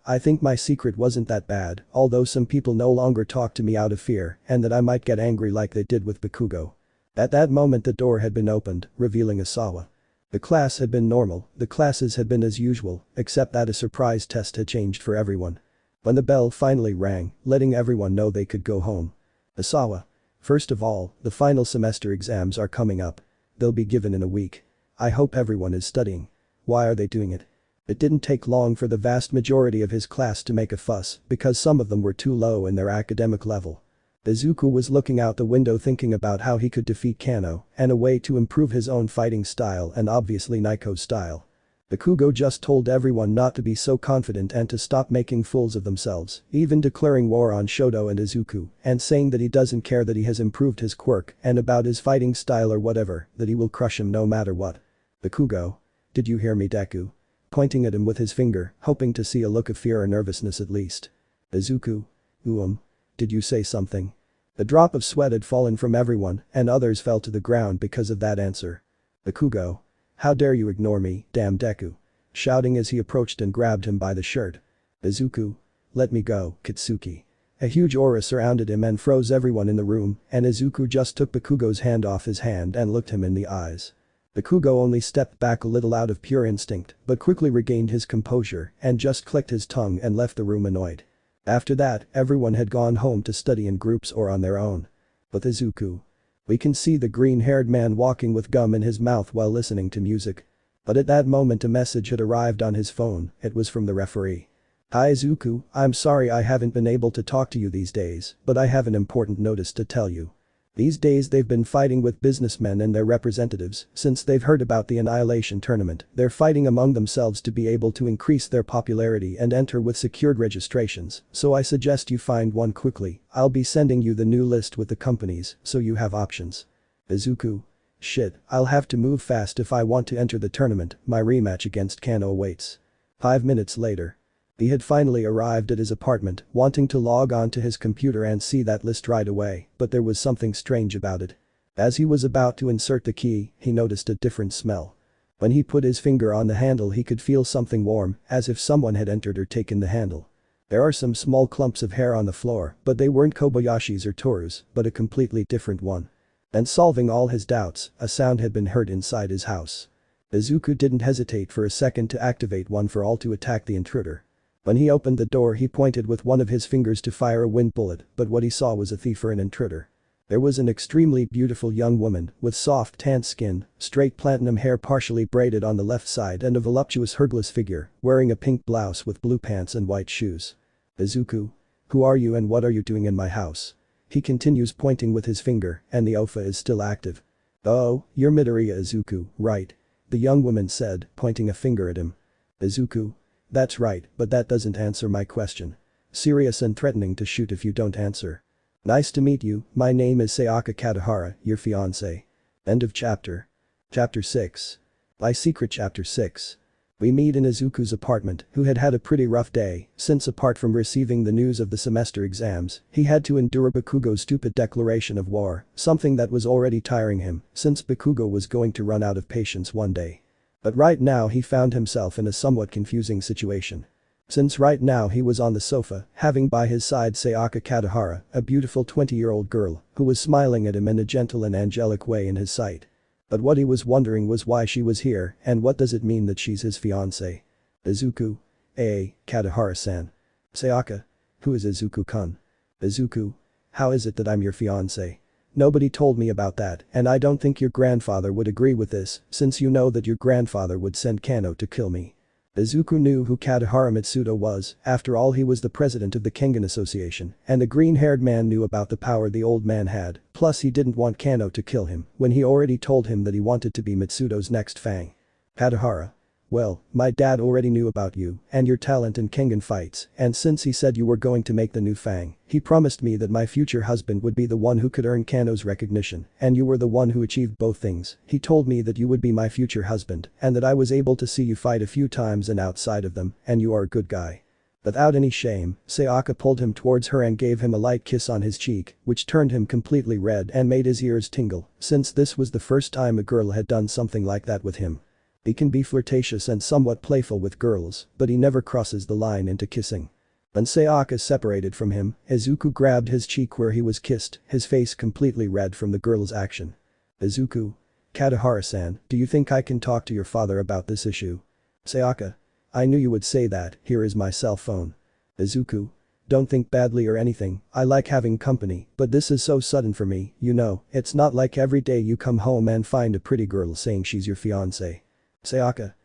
I think my secret wasn't that bad, although some people no longer talk to me out of fear and that I might get angry like they did with Bakugo. At that moment the door had been opened, revealing Asawa. The class had been normal, the classes had been as usual, except that a surprise test had changed for everyone. When the bell finally rang, letting everyone know they could go home. Asawa. First of all, the final semester exams are coming up. They'll be given in a week. I hope everyone is studying. Why are they doing it? It didn't take long for the vast majority of his class to make a fuss because some of them were too low in their academic level. Izuku was looking out the window thinking about how he could defeat Kano and a way to improve his own fighting style and obviously Naiko's style. Bakugo just told everyone not to be so confident and to stop making fools of themselves, even declaring war on Shoto and Izuku and saying that he doesn't care that he has improved his quirk and about his fighting style or whatever, that he will crush him no matter what. Bakugo. Did you hear me, Deku? Pointing at him with his finger, hoping to see a look of fear or nervousness at least. Izuku. Did you say something? A drop of sweat had fallen from everyone and others fell to the ground because of that answer. Bakugo. How dare you ignore me, damn Deku. Shouting as he approached and grabbed him by the shirt. Izuku. Let me go, Kitsuki. A huge aura surrounded him and froze everyone in the room and Izuku just took Bakugo's hand off his hand and looked him in the eyes. Bakugo only stepped back a little out of pure instinct but quickly regained his composure and just clicked his tongue and left the room annoyed. After that, everyone had gone home to study in groups or on their own. But Izuku. We can see the green-haired man walking with gum in his mouth while listening to music. But at that moment a message had arrived on his phone, it was from the referee. Hi Izuku, I'm sorry I haven't been able to talk to you these days, but I have an important notice to tell you. These days they've been fighting with businessmen and their representatives since they've heard about the Annihilation tournament. They're fighting among themselves to be able to increase their popularity and enter with secured registrations, so I suggest you find one quickly. I'll be sending you the new list with the companies so you have options. Izuku. Shit, I'll have to move fast if I want to enter the tournament, my rematch against Kano awaits. 5 minutes later. He had finally arrived at his apartment, wanting to log on to his computer and see that list right away, but there was something strange about it. As he was about to insert the key, he noticed a different smell. When he put his finger on the handle he could feel something warm, as if someone had entered or taken the handle. There are some small clumps of hair on the floor, but they weren't Kobayashi's or Toru's, but a completely different one. And solving all his doubts, a sound had been heard inside his house. Izuku didn't hesitate for a second to activate One for All to attack the intruder. When he opened the door he pointed with one of his fingers to fire a wind bullet, but what he saw was a thief or an intruder. There was an extremely beautiful young woman with soft tan skin, straight platinum hair partially braided on the left side and a voluptuous hergless figure, wearing a pink blouse with blue pants and white shoes. Izuku. Who are you and what are you doing in my house? He continues pointing with his finger and the OFA is still active. Oh, you're Midoriya Izuku, right? The young woman said, pointing a finger at him. Izuku. That's right, but that doesn't answer my question. Serious and threatening to shoot if you don't answer. Nice to meet you, my name is Sayaka Katahara, your fiancé. End of chapter. Chapter 6. By Secret Chapter 6. We meet in Izuku's apartment, who had had a pretty rough day, since apart from receiving the news of the semester exams, he had to endure Bakugo's stupid declaration of war, something that was already tiring him, since Bakugo was going to run out of patience one day. But right now he found himself in a somewhat confusing situation. Since right now he was on the sofa, having by his side Sayaka Katahara, a beautiful 20-year-old girl, who was smiling at him in a gentle and angelic way in his sight. But what he was wondering was why she was here and what does it mean that she's his fiancé. Izuku. Katahara-san. Sayaka. Who is Izuku-kun? Izuku. How is it that I'm your fiancé? Nobody told me about that and I don't think your grandfather would agree with this since you know that your grandfather would send Kano to kill me. Izuku knew who Katahara Mitsudo was, after all he was the president of the Kengan Association and the green-haired man knew about the power the old man had, plus he didn't want Kano to kill him when he already told him that he wanted to be Mitsudo's next fang. Katahara. Well, my dad already knew about you and your talent in Kengan fights, and since he said you were going to make the new Fang, he promised me that my future husband would be the one who could earn Kano's recognition, and you were the one who achieved both things. He told me that you would be my future husband, and that I was able to see you fight a few times and outside of them, and you are a good guy. Without any shame, Sayaka pulled him towards her and gave him a light kiss on his cheek, which turned him completely red and made his ears tingle, since this was the first time a girl had done something like that with him. He can be flirtatious and somewhat playful with girls, but he never crosses the line into kissing. When Sayaka separated from him, Izuku grabbed his cheek where he was kissed, his face completely red from the girl's action. Izuku. Katahara-san, do you think I can talk to your father about this issue? Sayaka. I knew you would say that, here is my cell phone. Izuku. Don't think badly or anything, I like having company, but this is so sudden for me, you know, it's not like every day you come home and find a pretty girl saying she's your fiancé. Sayaka.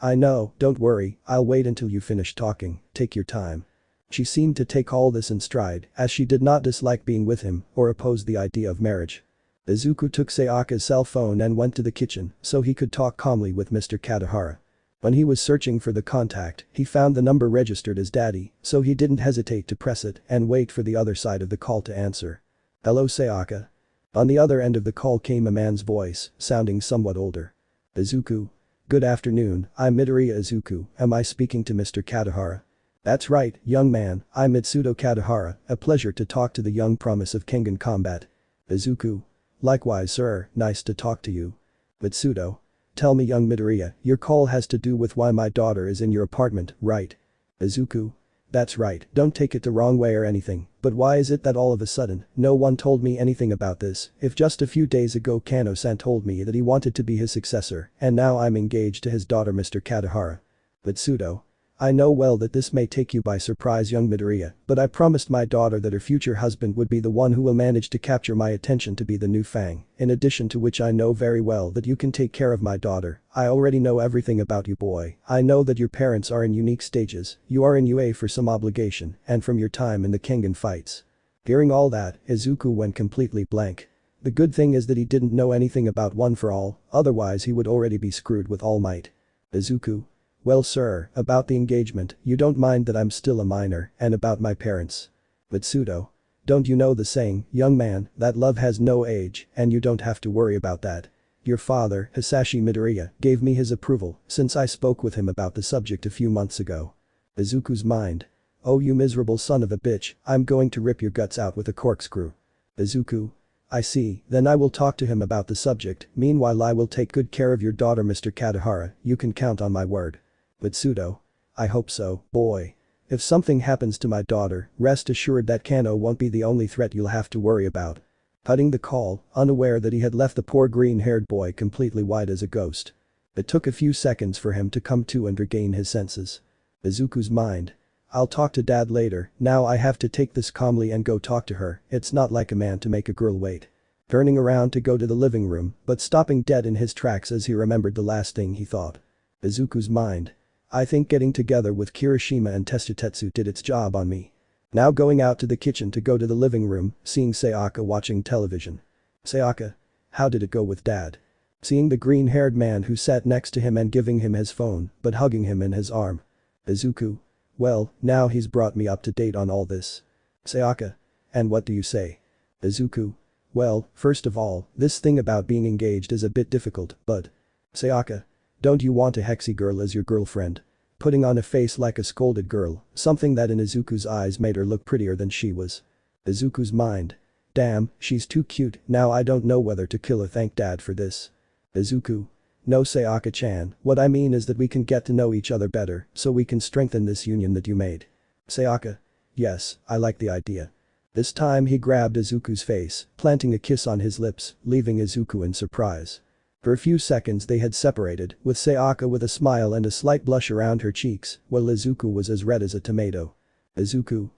I know, don't worry, I'll wait until you finish talking, take your time. She seemed to take all this in stride, as she did not dislike being with him or oppose the idea of marriage. Izuku took Sayaka's cell phone and went to the kitchen so he could talk calmly with Mr. Katahara. When he was searching for the contact, he found the number registered as Daddy, so he didn't hesitate to press it and wait for the other side of the call to answer. Hello Sayaka. On the other end of the call came a man's voice, sounding somewhat older. Izuku. Good afternoon, I'm Midoriya Izuku, am I speaking to Mr. Katahara? That's right, young man, I'm Mitsudo Katahara, a pleasure to talk to the young promise of Kengan combat. Izuku. Likewise sir, nice to talk to you. Mitsudo. Tell me young Midoriya, your call has to do with why my daughter is in your apartment, right? Izuku. That's right, don't take it the wrong way or anything, but why is it that all of a sudden, no one told me anything about this, if just a few days ago Kano-san told me that he wanted to be his successor, and now I'm engaged to his daughter Mr. Katahara. Mitsudo. I know well that this may take you by surprise young Midoriya, but I promised my daughter that her future husband would be the one who will manage to capture my attention to be the new Fang, in addition to which I know very well that you can take care of my daughter, I already know everything about you boy, I know that your parents are in unique stages, you are in UA for some obligation, and from your time in the Kengan fights. Hearing all that, Izuku went completely blank. The good thing is that he didn't know anything about One for All, otherwise he would already be screwed with Almight. Izuku. Well sir, about the engagement, you don't mind that I'm still a minor, and about my parents. Mitsudo. Don't you know the saying, young man, that love has no age, and you don't have to worry about that. Your father, Hisashi Midoriya, gave me his approval since I spoke with him about the subject a few months ago. Izuku's mind. Oh you miserable son of a bitch, I'm going to rip your guts out with a corkscrew. Izuku. I see, then I will talk to him about the subject, meanwhile I will take good care of your daughter Mr. Katahara, you can count on my word. Mitsudo. I hope so, boy. If something happens to my daughter, rest assured that Kano won't be the only threat you'll have to worry about. Cutting the call, unaware that he had left the poor green-haired boy completely white as a ghost. It took a few seconds for him to come to and regain his senses. Izuku's mind. I'll talk to dad later, now I have to take this calmly and go talk to her, it's not like a man to make a girl wait. Turning around to go to the living room, but stopping dead in his tracks as he remembered the last thing he thought. Izuku's mind. I think getting together with Kirishima and Tetsutetsu did its job on me. Now going out to the kitchen to go to the living room, seeing Sayaka watching television. Sayaka. How did it go with dad? Seeing the green-haired man who sat next to him and giving him his phone, but hugging him in his arm. Izuku. Well, now he's brought me up to date on all this. Sayaka. And what do you say? Izuku. Well, first of all, this thing about being engaged is a bit difficult, but… Sayaka. Don't you want a hexy girl as your girlfriend? Putting on a face like a scolded girl, something that in Izuku's eyes made her look prettier than she was. Izuku's mind. Damn, she's too cute, now I don't know whether to kill or thank dad for this. Izuku. No Sayaka-chan, what I mean is that we can get to know each other better, so we can strengthen this union that you made. Sayaka. Yes, I like the idea. This time he grabbed Izuku's face, planting a kiss on his lips, leaving Izuku in surprise. For a few seconds they had separated, with Sayaka with a smile and a slight blush around her cheeks, while Izuku was as red as a tomato. Izuku.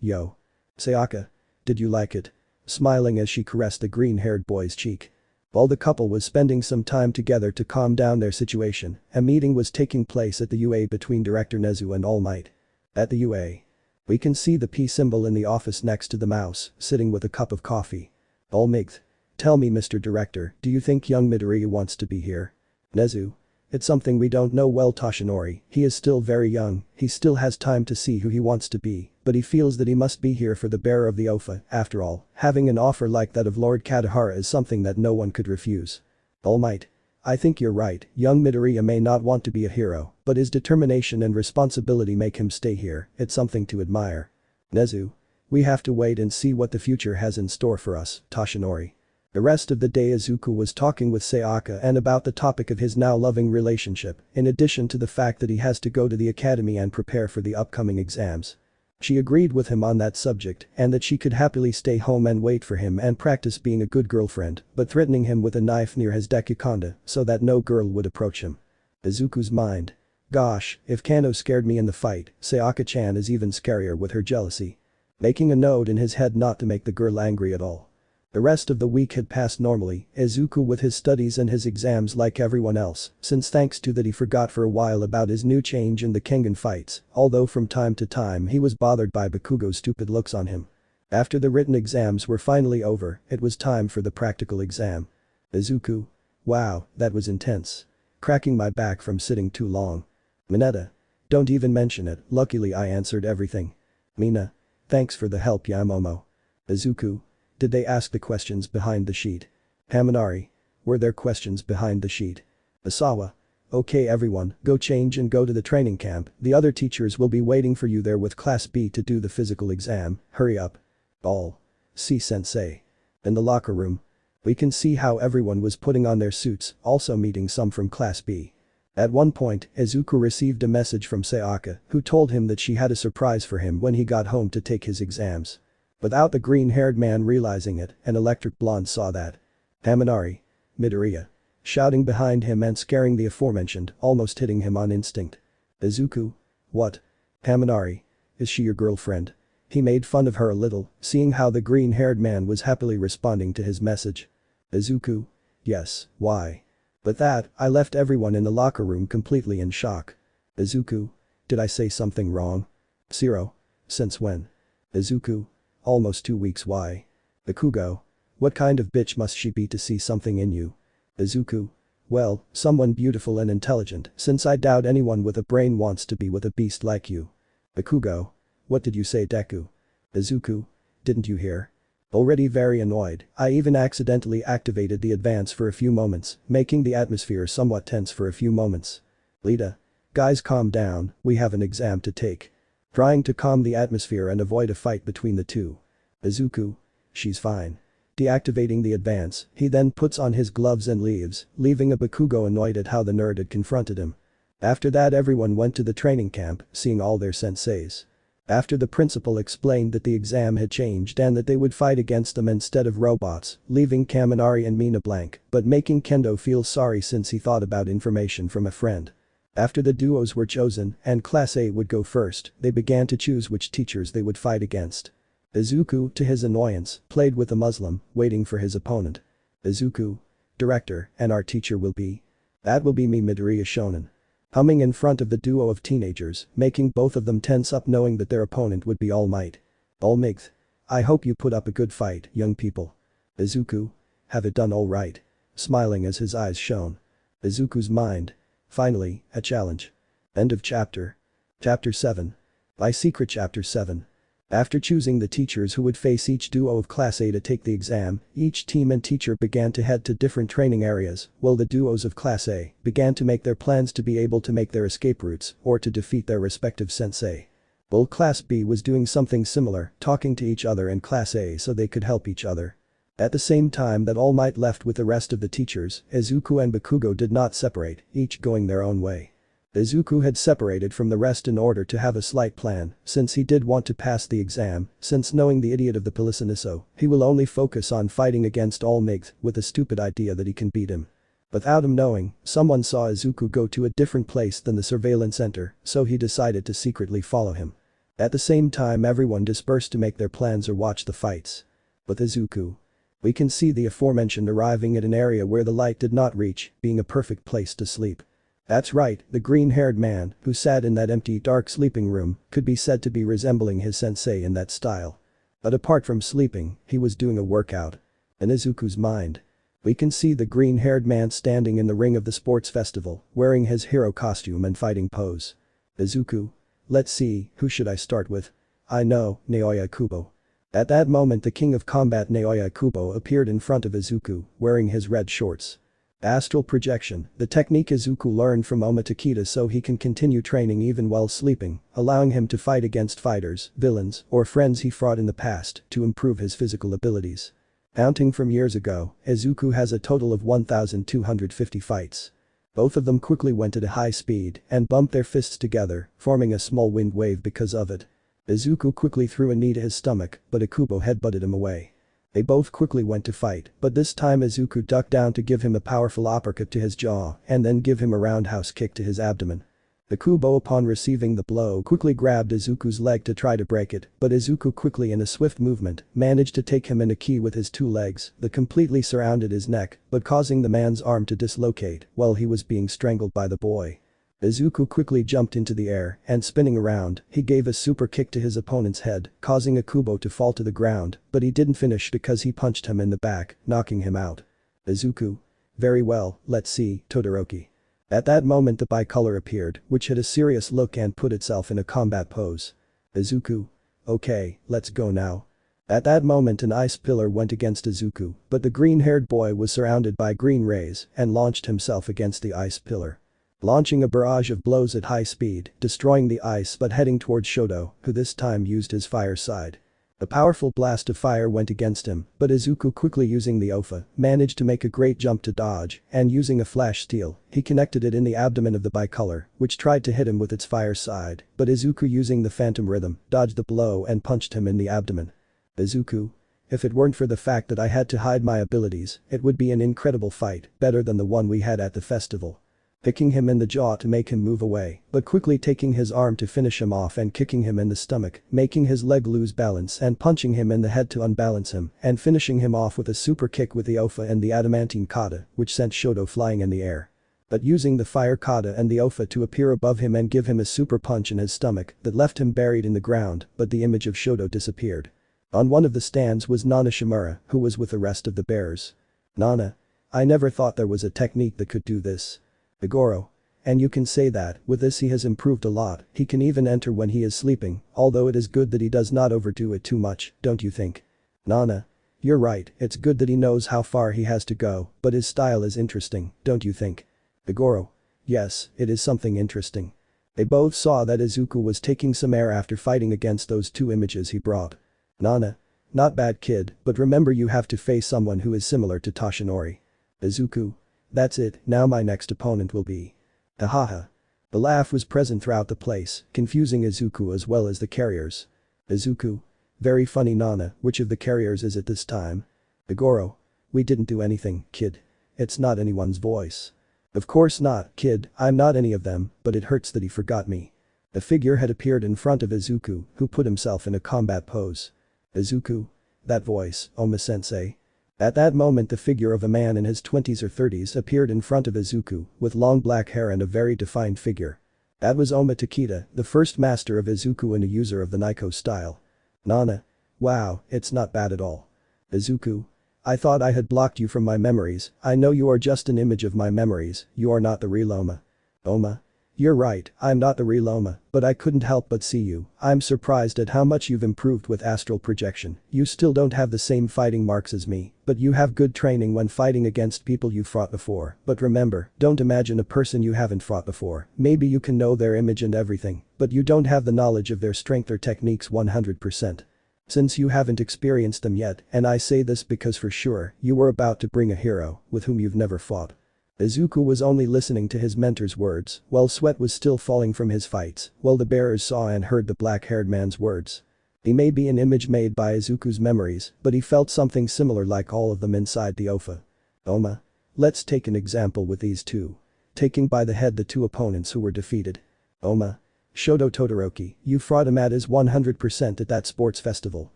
Yo. Sayaka. Did you like it? Smiling as she caressed the green-haired boy's cheek. While the couple was spending some time together to calm down their situation, a meeting was taking place at the UA between Director Nezu and Almight. At the UA. We can see the P symbol in the office next to the mouse, sitting with a cup of coffee. Almight. Tell me Mr. Director, do you think young Midoriya wants to be here? Nezu. It's something we don't know well. Toshinori, he is still very young, he still has time to see who he wants to be, but he feels that he must be here for the bearer of the Ofa. After all, having an offer like that of Lord Katahara is something that no one could refuse. Almight. I think you're right, young Midoriya may not want to be a hero, but his determination and responsibility make him stay here, it's something to admire. Nezu. We have to wait and see what the future has in store for us, Toshinori. The rest of the day Izuku was talking with Sayaka and about the topic of his now loving relationship, in addition to the fact that he has to go to the academy and prepare for the upcoming exams. She agreed with him on that subject and that she could happily stay home and wait for him and practice being a good girlfriend, but threatening him with a knife near his Deku so that no girl would approach him. Izuku's mind. Gosh, if Kano scared me in the fight, Sayaka-chan is even scarier with her jealousy. Making a note in his head not to make the girl angry at all. The rest of the week had passed normally, Izuku with his studies and his exams like everyone else, since thanks to that he forgot for a while about his new change in the Kengan fights, although from time to time he was bothered by Bakugo's stupid looks on him. After the written exams were finally over, it was time for the practical exam. Izuku. Wow, that was intense. Cracking my back from sitting too long. Mineta. Don't even mention it, luckily I answered everything. Mina. Thanks for the help Yamomo. Izuku. Did they ask the questions behind the sheet? Haminari. Were there questions behind the sheet? Asawa. Okay everyone, go change and go to the training camp, the other teachers will be waiting for you there with Class B to do the physical exam, hurry up. All. See Sensei. In the locker room. We can see how everyone was putting on their suits, also meeting some from Class B. At one point, Izuku received a message from Sayaka, who told him that she had a surprise for him when he got home to take his exams. Without the green-haired man realizing it, an electric blonde saw that. Haminari. Midoriya. Shouting behind him and scaring the aforementioned, almost hitting him on instinct. Izuku. What? Haminari. Is she your girlfriend? He made fun of her a little, seeing how the green-haired man was happily responding to his message. Izuku. Yes, why? But that, I left everyone in the locker room completely in shock. Izuku. Did I say something wrong? Zero. Since when? Izuku. Almost 2 weeks. Why? Bakugo. What kind of bitch must she be to see something in you? Izuku. Well, someone beautiful and intelligent, since I doubt anyone with a brain wants to be with a beast like you. Bakugo. What did you say Deku? Izuku. Didn't you hear? Already very annoyed, I even accidentally activated the advance for a few moments, making the atmosphere somewhat tense for a few moments. Lita. Guys calm down, we have an exam to take. Trying to calm the atmosphere and avoid a fight between the two. Izuku. She's fine. Deactivating the advance, he then puts on his gloves and leaves, leaving a Bakugo annoyed at how the nerd had confronted him. After that everyone went to the training camp, seeing all their senseis. After the principal explained that the exam had changed and that they would fight against them instead of robots, leaving Kaminari and Mina blank, but making Kendo feel sorry since he thought about information from a friend. After the duos were chosen and Class A would go first, they began to choose which teachers they would fight against. Izuku, to his annoyance, played with a Muslim, waiting for his opponent. Izuku. Director, and our teacher will be? That will be me Midoriya Shonen. Humming in front of the duo of teenagers, making both of them tense up knowing that their opponent would be All Might. Almight. I hope you put up a good fight, young people. Izuku. Have it done all right. Smiling as his eyes shone. Izuku's mind. Finally, a challenge. End of chapter. Chapter 7. By Secret Chapter 7. After choosing the teachers who would face each duo of Class A to take the exam, each team and teacher began to head to different training areas, while the duos of Class A began to make their plans to be able to make their escape routes or to defeat their respective sensei. While Class B was doing something similar, talking to each other in Class A so they could help each other. At the same time that All Might left with the rest of the teachers, Izuku and Bakugo did not separate, each going their own way. Izuku had separated from the rest in order to have a slight plan, since he did want to pass the exam, since knowing the idiot of the Pelissiniso, he will only focus on fighting against All Might with the stupid idea that he can beat him. Without him knowing, someone saw Izuku go to a different place than the surveillance center, so he decided to secretly follow him. At the same time everyone dispersed to make their plans or watch the fights. With Izuku. We can see the aforementioned arriving at an area where the light did not reach, being a perfect place to sleep. That's right, the green-haired man, who sat in that empty dark sleeping room, could be said to be resembling his sensei in that style. But apart from sleeping, he was doing a workout. In Izuku's mind. We can see the green-haired man standing in the ring of the sports festival, wearing his hero costume and fighting pose. Izuku. Let's see, who should I start with? I know, Naoya Kubo. At that moment the king of combat Naoya Kubo appeared in front of Izuku, wearing his red shorts. Astral projection, the technique Izuku learned from Oma Takeda so he can continue training even while sleeping, allowing him to fight against fighters, villains, or friends he fought in the past to improve his physical abilities. Counting from years ago, Izuku has a total of 1,250 fights. Both of them quickly went at a high speed and bumped their fists together, forming a small wind wave because of it. Izuku quickly threw a knee to his stomach, but Akubo headbutted him away. They both quickly went to fight, but this time Izuku ducked down to give him a powerful uppercut to his jaw and then give him a roundhouse kick to his abdomen. Akubo upon receiving the blow quickly grabbed Izuku's leg to try to break it, but Izuku quickly in a swift movement managed to take him in a key with his two legs that completely surrounded his neck but causing the man's arm to dislocate while he was being strangled by the boy. Izuku quickly jumped into the air and spinning around, he gave a super kick to his opponent's head, causing Akubo to fall to the ground, but he didn't finish because he punched him in the back, knocking him out. Izuku. Very well, let's see, Todoroki. At that moment the bicolor appeared, which had a serious look and put itself in a combat pose. Izuku. Okay, let's go now. At that moment an ice pillar went against Izuku, but the green-haired boy was surrounded by green rays and launched himself against the ice pillar. Launching a barrage of blows at high speed, destroying the ice but heading towards Shoto, who this time used his fire side. A powerful blast of fire went against him, but Izuku quickly using the Ofa, managed to make a great jump to dodge, and using a flash steel, he connected it in the abdomen of the bicolor, which tried to hit him with its fire side, but Izuku using the phantom rhythm, dodged the blow and punched him in the abdomen. Izuku. If it weren't for the fact that I had to hide my abilities, it would be an incredible fight, better than the one we had at the festival. Picking him in the jaw to make him move away, but quickly taking his arm to finish him off and kicking him in the stomach, making his leg lose balance and punching him in the head to unbalance him, and finishing him off with a super kick with the Ofa and the adamantine kata, which sent Shoto flying in the air. But using the fire kata and the Ofa to appear above him and give him a super punch in his stomach that left him buried in the ground, but the image of Shoto disappeared. On one of the stands was Nana Shimura, who was with the rest of the bearers. Nana. I never thought there was a technique that could do this. Igoro. And you can say that, with this he has improved a lot, he can even enter when he is sleeping, although it is good that he does not overdo it too much, don't you think? Nana. You're right, it's good that he knows how far he has to go, but his style is interesting, don't you think? Igoro. Yes, it is something interesting. They both saw that Izuku was taking some air after fighting against those two images he brought. Nana. Not bad kid, but remember you have to face someone who is similar to Toshinori. Izuku. That's it, now my next opponent will be. Hahaha. The laugh was present throughout the place, confusing Izuku as well as the carriers. Izuku. Very funny Nana, which of the carriers is it this time? Igoro. We didn't do anything, kid. It's not anyone's voice. Of course not, kid, I'm not any of them, but it hurts that he forgot me. A figure had appeared in front of Izuku, who put himself in a combat pose. Izuku. That voice, Oma-sensei. At that moment the figure of a man in his 20s or 30s appeared in front of Izuku, with long black hair and a very defined figure. That was Oma Takeda, the first master of Izuku and a user of the Naiko style. Nana. Wow, it's not bad at all. Izuku. I thought I had blocked you from my memories, I know you are just an image of my memories, you are not the real Oma. Oma. You're right, I'm not the real Oma, but I couldn't help but see you, I'm surprised at how much you've improved with astral projection, you still don't have the same fighting marks as me, but you have good training when fighting against people you've fought before, but remember, don't imagine a person you haven't fought before, maybe you can know their image and everything, but you don't have the knowledge of their strength or techniques 100%. Since you haven't experienced them yet, and I say this because for sure, you were about to bring a hero, with whom you've never fought. Izuku was only listening to his mentor's words, while sweat was still falling from his fights, while the bearers saw and heard the black-haired man's words. He may be an image made by Izuku's memories, but he felt something similar like all of them inside the Ofa. Oma. Let's take an example with these two. Taking by the head the two opponents who were defeated. Oma. Shoto Todoroki, you fought him at his 100% at that sports festival,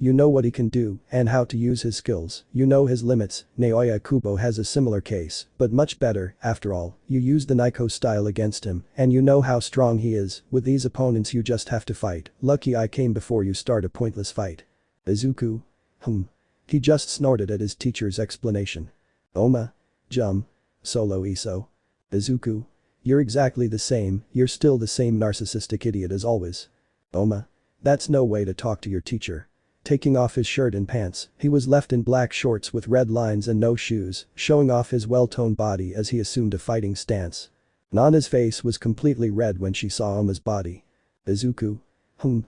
you know what he can do and how to use his skills, you know his limits. Naoya Kubo has a similar case, but much better, after all, you used the Naiko style against him and you know how strong he is, with these opponents you just have to fight, lucky I came before you start a pointless fight. Izuku. He just snorted at his teacher's explanation. Oma. Jum. Solo Iso. Izuku. You're exactly the same, you're still the same narcissistic idiot as always. Oma. That's no way to talk to your teacher. Taking off his shirt and pants, he was left in black shorts with red lines and no shoes, showing off his well-toned body as he assumed a fighting stance. Nana's face was completely red when she saw Oma's body. Izuku.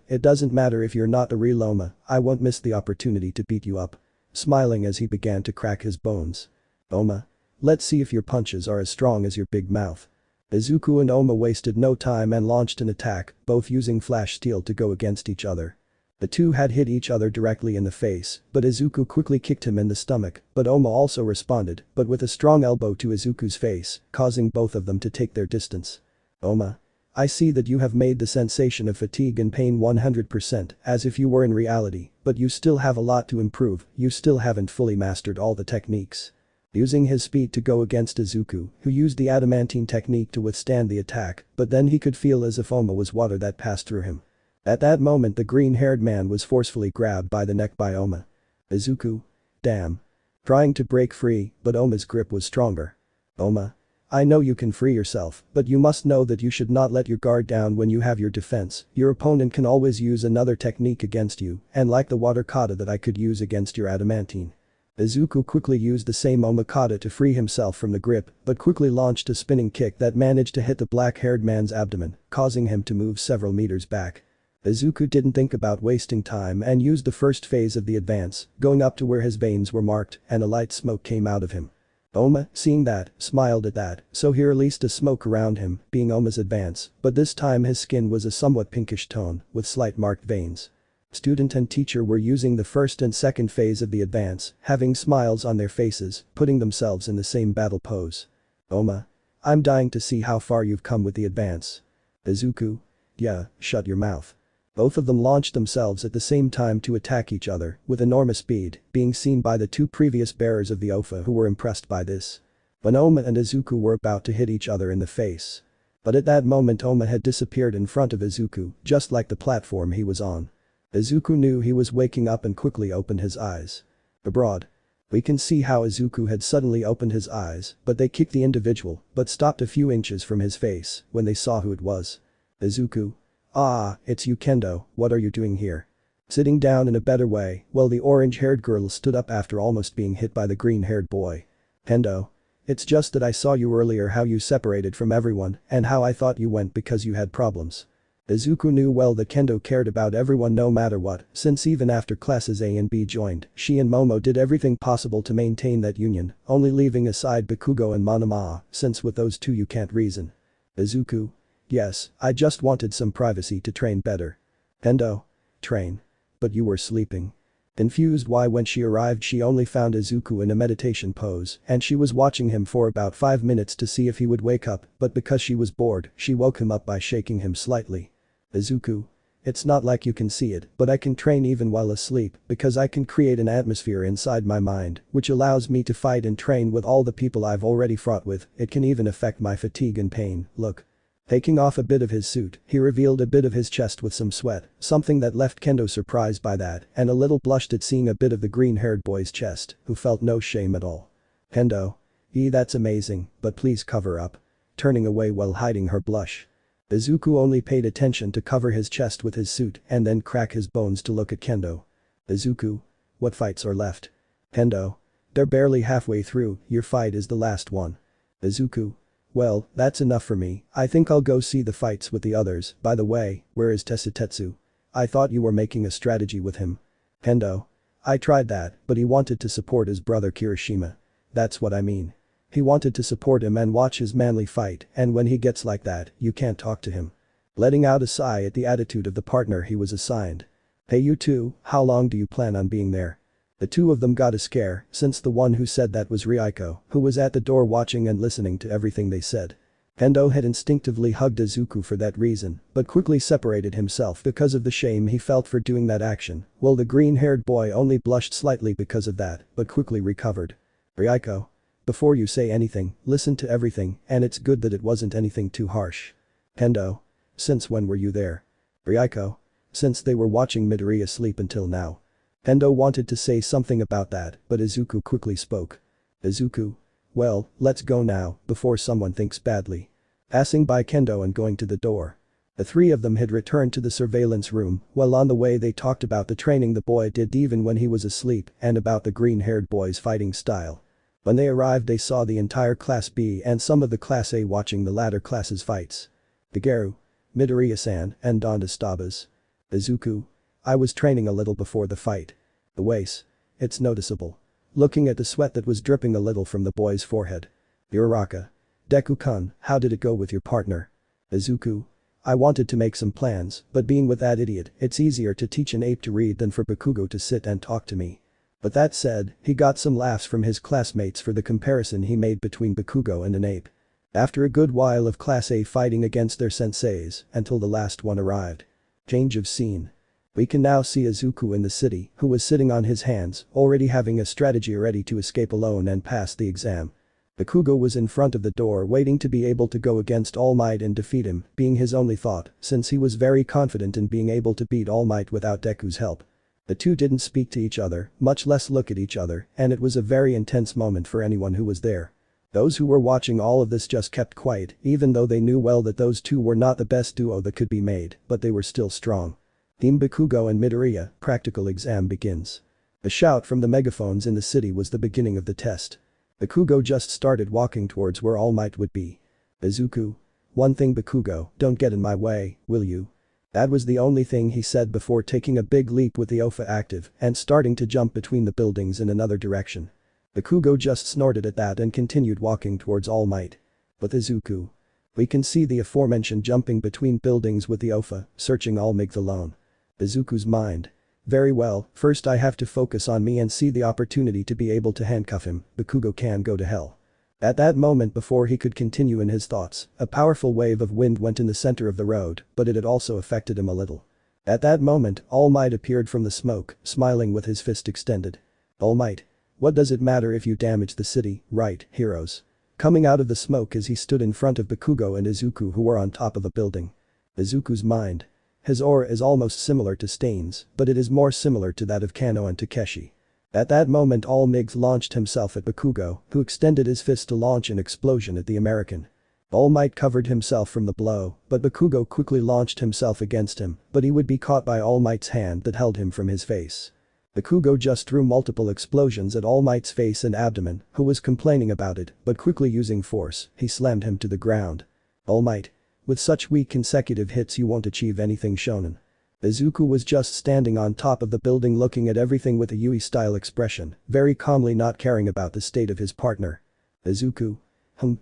It doesn't matter if you're not a real Oma, I won't miss the opportunity to beat you up. Smiling as he began to crack his bones. Oma. Let's see if your punches are as strong as your big mouth. Izuku and Oma wasted no time and launched an attack, both using flash steel to go against each other. The two had hit each other directly in the face, but Izuku quickly kicked him in the stomach, but Oma also responded, but with a strong elbow to Izuku's face, causing both of them to take their distance. Oma. I see that you have made the sensation of fatigue and pain 100% as if you were in reality, but you still have a lot to improve, you still haven't fully mastered all the techniques. Using his speed to go against Izuku, who used the adamantine technique to withstand the attack, but then he could feel as if Oma was water that passed through him. At that moment the green-haired man was forcefully grabbed by the neck by Oma. Izuku. Damn. Trying to break free, but Oma's grip was stronger. Oma. I know you can free yourself, but you must know that you should not let your guard down when you have your defense, your opponent can always use another technique against you, and like the water kata that I could use against your adamantine. Izuku quickly used the same Oma kata to free himself from the grip, but quickly launched a spinning kick that managed to hit the black-haired man's abdomen, causing him to move several meters back. Izuku didn't think about wasting time and used the first phase of the advance, going up to where his veins were marked and a light smoke came out of him. Oma, seeing that, smiled at that, so he released a smoke around him, being Oma's advance, but this time his skin was a somewhat pinkish tone, with slight marked veins. Student and teacher were using the first and second phase of the advance, having smiles on their faces, putting themselves in the same battle pose. Oma. I'm dying to see how far you've come with the advance. Izuku. Yeah, shut your mouth. Both of them launched themselves at the same time to attack each other, with enormous speed, being seen by the two previous bearers of the OFA who were impressed by this. When Oma and Izuku were about to hit each other in the face. But at that moment Oma had disappeared in front of Izuku, just like the platform he was on. Izuku knew he was waking up and quickly opened his eyes. Abroad. We can see how Izuku had suddenly opened his eyes, but they kicked the individual, but stopped a few inches from his face when they saw who it was. Izuku. Ah, it's you Kendo, what are you doing here? Sitting down in a better way, while the orange-haired girl stood up after almost being hit by the green-haired boy. Kendo. It's just that I saw you earlier how you separated from everyone and how I thought you went because you had problems. Izuku knew well that Kendo cared about everyone no matter what, since even after classes A and B joined, she and Momo did everything possible to maintain that union, only leaving aside Bakugo and Monoma, since with those two you can't reason. Izuku. Yes, I just wanted some privacy to train better. Kendo. Train. But you were sleeping. Confused why when she arrived she only found Izuku in a meditation pose and she was watching him for about 5 minutes to see if he would wake up, but because she was bored, she woke him up by shaking him slightly. Izuku. It's not like you can see it, but I can train even while asleep because I can create an atmosphere inside my mind which allows me to fight and train with all the people I've already fought with, it can even affect my fatigue and pain, look. Taking off a bit of his suit, he revealed a bit of his chest with some sweat, something that left Kendo surprised by that and a little blushed at seeing a bit of the green-haired boy's chest, who felt no shame at all. Kendo. That's amazing, but please cover up. Turning away while hiding her blush. Izuku only paid attention to cover his chest with his suit and then crack his bones to look at Kendo. Izuku. What fights are left? Kendo. They're barely halfway through, your fight is the last one. Izuku. Well, that's enough for me, I think I'll go see the fights with the others, by the way, where is Tesutetsu? I thought you were making a strategy with him. Kendo. I tried that, but he wanted to support his brother Kirishima. That's what I mean. He wanted to support him and watch his manly fight, and when he gets like that, you can't talk to him. Letting out a sigh at the attitude of the partner he was assigned. Hey you two, how long do you plan on being there? The two of them got a scare, since the one who said that was Ryuko, who was at the door watching and listening to everything they said. Kendo had instinctively hugged Izuku for that reason, but quickly separated himself because of the shame he felt for doing that action, while the green-haired boy only blushed slightly because of that, but quickly recovered. Ryuko. Before you say anything, listen to everything, and it's good that it wasn't anything too harsh. Kendo. Since when were you there? Ryuko. Since they were watching Midori asleep until now. Kendo wanted to say something about that, but Izuku quickly spoke. Izuku. Well, let's go now, before someone thinks badly. Passing by Kendo and going to the door. The three of them had returned to the surveillance room, while on the way they talked about the training the boy did even when he was asleep and about the green-haired boy's fighting style. When they arrived they saw the entire Class B and some of the Class A watching the latter class's fights. Shigeru. Midoriya-san and Donda Stabas. Izuku. I was training a little before the fight. The waist. It's noticeable. Looking at the sweat that was dripping a little from the boy's forehead. Uraraka. Deku-kun, how did it go with your partner? Izuku. I wanted to make some plans, but being with that idiot, it's easier to teach an ape to read than for Bakugo to sit and talk to me. But that said, he got some laughs from his classmates for the comparison he made between Bakugo and an ape. After a good while of Class A fighting against their senseis, until the last one arrived. Change of scene. We can now see Izuku in the city, who was sitting on his hands, already having a strategy ready to escape alone and pass the exam. Bakugo was in front of the door waiting to be able to go against All Might and defeat him, being his only thought, since he was very confident in being able to beat All Might without Deku's help. The two didn't speak to each other, much less look at each other, and it was a very intense moment for anyone who was there. Those who were watching all of this just kept quiet, even though they knew well that those two were not the best duo that could be made, but they were still strong. Team Bakugo and Midoriya, practical exam begins. A shout from the megaphones in the city was the beginning of the test. Bakugo just started walking towards where All Might would be. Izuku. One thing Bakugo, don't get in my way, will you? That was the only thing he said before taking a big leap with the OFA active and starting to jump between the buildings in another direction. Bakugo just snorted at that and continued walking towards All Might. But Izuku. We can see the aforementioned jumping between buildings with the OFA, searching All Might alone. Izuku's mind. Very well, first I have to focus on me and see the opportunity to be able to handcuff him, Bakugo can go to hell. At that moment before he could continue in his thoughts, a powerful wave of wind went in the center of the road, but it had also affected him a little. At that moment, All Might appeared from the smoke, smiling with his fist extended. All Might. What does it matter if you damage the city, right, heroes? Coming out of the smoke as he stood in front of Bakugo and Izuku who were on top of a building. Izuku's mind. His aura is almost similar to Stain's, but it is more similar to that of Kano and Takeshi. At that moment All Might launched himself at Bakugo, who extended his fist to launch an explosion at the American. All Might covered himself from the blow, but Bakugo quickly launched himself against him, but he would be caught by All Might's hand that held him from his face. Bakugo just threw multiple explosions at All Might's face and abdomen, who was complaining about it, but quickly using force, he slammed him to the ground. All Might. With such weak consecutive hits you won't achieve anything shonen. Izuku was just standing on top of the building looking at everything with a Yui-style expression, very calmly not caring about the state of his partner. Izuku.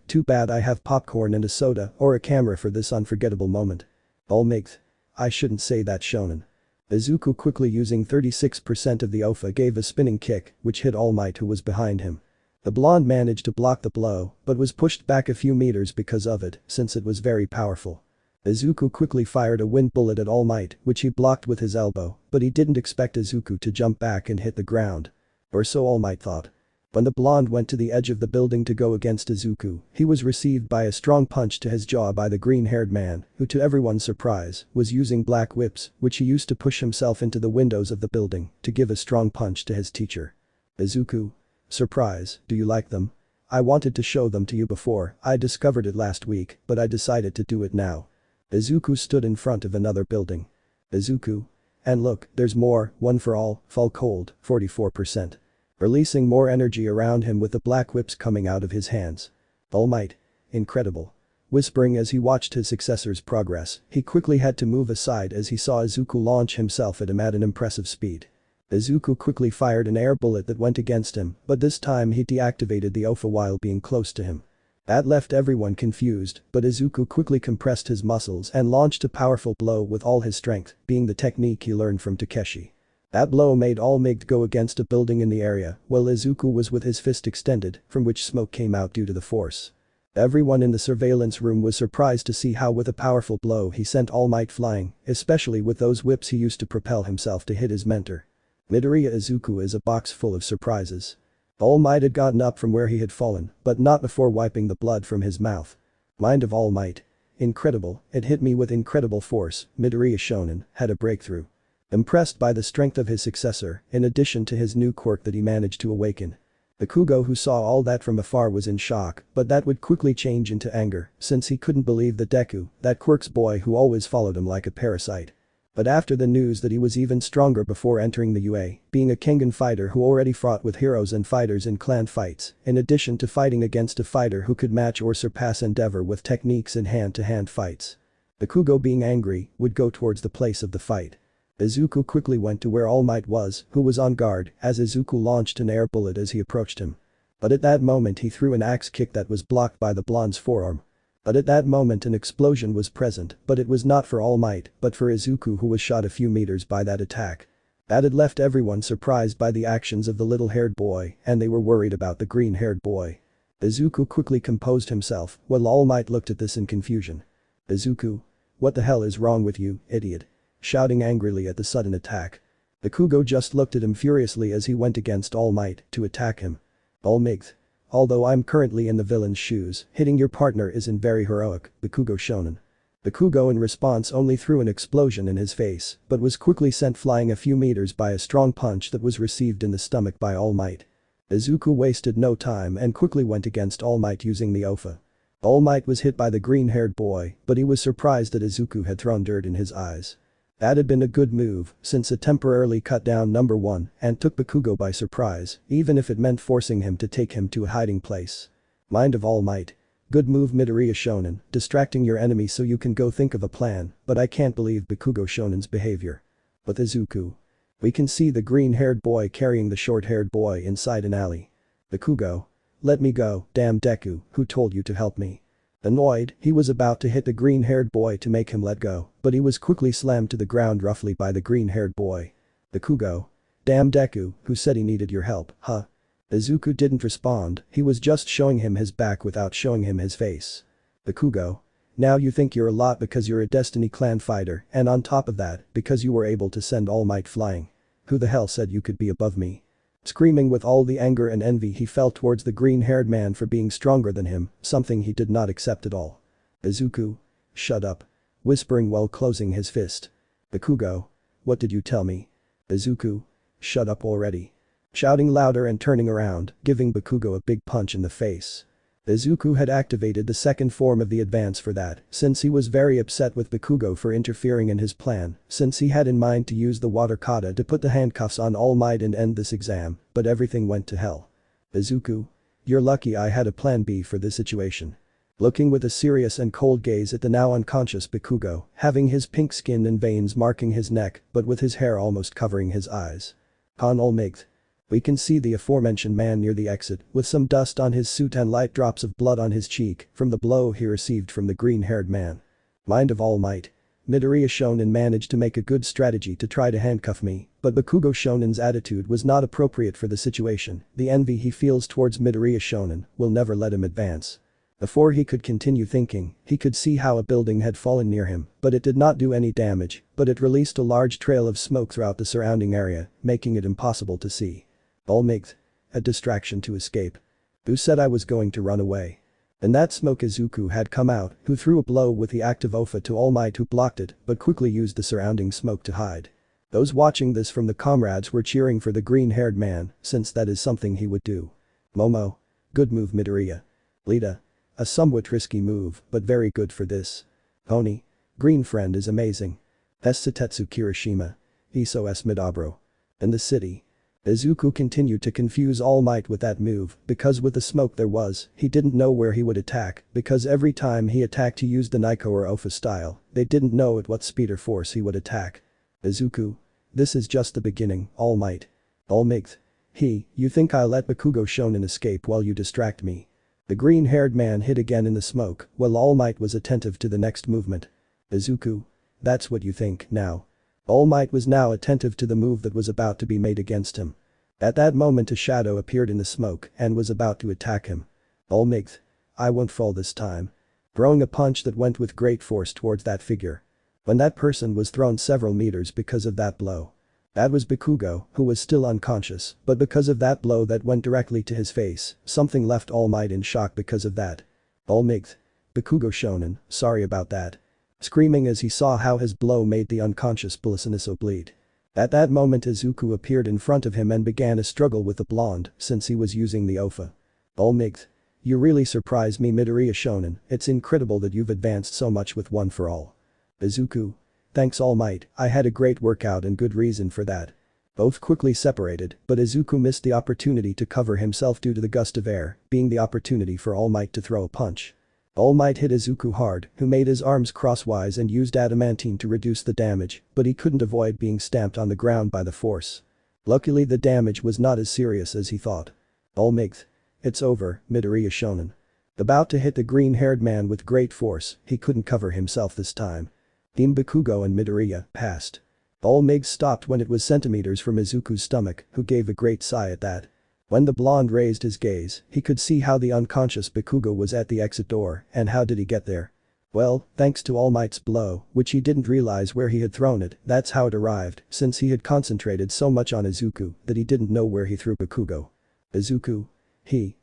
Too bad I have popcorn and a soda or a camera for this unforgettable moment. All Might. I shouldn't say that shonen. Izuku quickly using 36% of the OFA gave a spinning kick, which hit All Might who was behind him. The blonde managed to block the blow, but was pushed back a few meters because of it, since it was very powerful. Izuku quickly fired a wind bullet at All Might, which he blocked with his elbow, but he didn't expect Izuku to jump back and hit the ground. Or so All Might thought. When the blonde went to the edge of the building to go against Izuku, he was received by a strong punch to his jaw by the green-haired man, who to everyone's surprise, was using black whips, which he used to push himself into the windows of the building, to give a strong punch to his teacher. Izuku. Surprise, do you like them? I wanted to show them to you before, I discovered it last week, but I decided to do it now. Izuku stood in front of another building. Izuku. And look, there's more, one for all, fall cold, 44%. Releasing more energy around him with the black whips coming out of his hands. All Might. Incredible. Whispering as he watched his successor's progress, he quickly had to move aside as he saw Izuku launch himself at him at an impressive speed. Izuku quickly fired an air bullet that went against him, but this time he deactivated the OFA while being close to him. That left everyone confused, but Izuku quickly compressed his muscles and launched a powerful blow with all his strength, being the technique he learned from Takeshi. That blow made All Might go against a building in the area, while Izuku was with his fist extended, from which smoke came out due to the force. Everyone in the surveillance room was surprised to see how with a powerful blow he sent All Might flying, especially with those whips he used to propel himself to hit his mentor. Midoriya Izuku is a box full of surprises. All Might had gotten up from where he had fallen, but not before wiping the blood from his mouth. Mind of All Might. Incredible, it hit me with incredible force, Midoriya Shonen had a breakthrough. Impressed by the strength of his successor, in addition to his new quirk that he managed to awaken. Bakugo, who saw all that from afar, was in shock, but that would quickly change into anger since he couldn't believe that Deku, that Quirk's boy who always followed him like a parasite. But after the news that he was even stronger before entering the UA, being a Kengan fighter who already fought with heroes and fighters in clan fights, in addition to fighting against a fighter who could match or surpass Endeavor with techniques in hand-to-hand fights. Bakugo, being angry, would go towards the place of the fight. Izuku quickly went to where All Might was, who was on guard, as Izuku launched an air bullet as he approached him. But at that moment he threw an axe kick that was blocked by the blonde's forearm. But at that moment an explosion was present, but it was not for All Might, but for Izuku, who was shot a few meters by that attack. That had left everyone surprised by the actions of the little-haired boy, and they were worried about the green-haired boy. Izuku quickly composed himself, while All Might looked at this in confusion. Izuku? What the hell is wrong with you, idiot? Shouting angrily at the sudden attack. Bakugo just looked at him furiously as he went against All Might to attack him. All Might. Although I'm currently in the villain's shoes, hitting your partner isn't very heroic, Bakugo shonen. Bakugo in response only threw an explosion in his face, but was quickly sent flying a few meters by a strong punch that was received in the stomach by All Might. Izuku wasted no time and quickly went against All Might using the OFA. All Might was hit by the green-haired boy, but he was surprised that Izuku had thrown dirt in his eyes. That had been a good move, since it temporarily cut down number 1 and took Bakugo by surprise, even if it meant forcing him to take him to a hiding place. Mind of All Might. Good move, Midoriya shonen, distracting your enemy so you can go think of a plan, but I can't believe Bakugo shonen's behavior. But Izuku. We can see the green-haired boy carrying the short-haired boy inside an alley. Bakugo. Let me go, damn Deku, who told you to help me? Annoyed, he was about to hit the green-haired boy to make him let go, but he was quickly slammed to the ground roughly by the green-haired boy. Bakugo. Damn Deku, who said he needed your help, huh? Izuku didn't respond, he was just showing him his back without showing him his face. Bakugo. Now you think you're a lot because you're a Destiny clan fighter, and on top of that, because you were able to send All Might flying. Who the hell said you could be above me? Screaming with all the anger and envy he felt towards the green-haired man for being stronger than him, something he did not accept at all. Izuku. Shut up. Whispering while closing his fist. Bakugo. What did you tell me? Izuku. Shut up already. Shouting louder and turning around, giving Bakugo a big punch in the face. Izuku had activated the second form of the advance for that, since he was very upset with Bakugo for interfering in his plan, since he had in mind to use the water kata to put the handcuffs on All Might and end this exam, but everything went to hell. Izuku. You're lucky I had a plan B for this situation. Looking with a serious and cold gaze at the now unconscious Bakugo, having his pink skin and veins marking his neck, but with his hair almost covering his eyes. On All Might. We can see the aforementioned man near the exit, with some dust on his suit and light drops of blood on his cheek from the blow he received from the green-haired man. Mind of All Might. Midoriya shonen managed to make a good strategy to try to handcuff me, but Bakugo shonen's attitude was not appropriate for the situation. The envy he feels towards Midoriya shonen will never let him advance. Before he could continue thinking, he could see how a building had fallen near him, but it did not do any damage, but it released a large trail of smoke throughout the surrounding area, making it impossible to see. All Might. A distraction to escape. Who said I was going to run away? In that smoke Izuku had come out, who threw a blow with the active OFA to All Might, who blocked it but quickly used the surrounding smoke to hide. Those watching this from the comrades were cheering for the green-haired man, since that is something he would do. Momo. Good move, Midoriya. Lita. A somewhat risky move, but very good for this. Oni. Green friend is amazing. S. Satetsu Kirishima. Iso S. Midabro. In the city. Izuku continued to confuse All Might with that move, because with the smoke there was, he didn't know where he would attack, because every time he attacked he used the Nico or Ofa style, they didn't know at what speed or force he would attack. Izuku. This is just the beginning, All Might. All Might. You think I'll let Bakugo shonen escape while you distract me? The green-haired man hid again in the smoke, while All Might was attentive to the next movement. Izuku. That's what you think, now. All Might was now attentive to the move that was about to be made against him. At that moment a shadow appeared in the smoke and was about to attack him. All Might. I won't fall this time. Throwing a punch that went with great force towards that figure. When that person was thrown several meters because of that blow. That was Bakugo, who was still unconscious, but because of that blow that went directly to his face, something left All Might in shock because of that. All Might. Bakugo shonen, sorry about that. Screaming as he saw how his blow made the unconscious Bulisaniso bleed. At that moment Izuku appeared in front of him and began a struggle with the blonde since he was using the OFA. Almight. You really surprised me Midoriya Shonen, it's incredible that you've advanced so much with One for All. Izuku. Thanks Almight, I had a great workout and good reason for that. Both quickly separated, but Izuku missed the opportunity to cover himself due to the gust of air, being the opportunity for All Might to throw a punch. All Might hit Izuku hard, who made his arms crosswise and used adamantine to reduce the damage, but he couldn't avoid being stamped on the ground by the force. Luckily the damage was not as serious as he thought. All Might. It's over, Midoriya Shonen. About to hit the green-haired man with great force, he couldn't cover himself this time. Team Bakugo and Midoriya passed. All Might stopped when it was centimeters from Izuku's stomach, who gave a great sigh at that. When the blonde raised his gaze, he could see how the unconscious Bakugo was at the exit door, and how did he get there? Well, thanks to All Might's blow, which he didn't realize where he had thrown it, that's how it arrived, since he had concentrated so much on Izuku that he didn't know where he threw Bakugo. Izuku.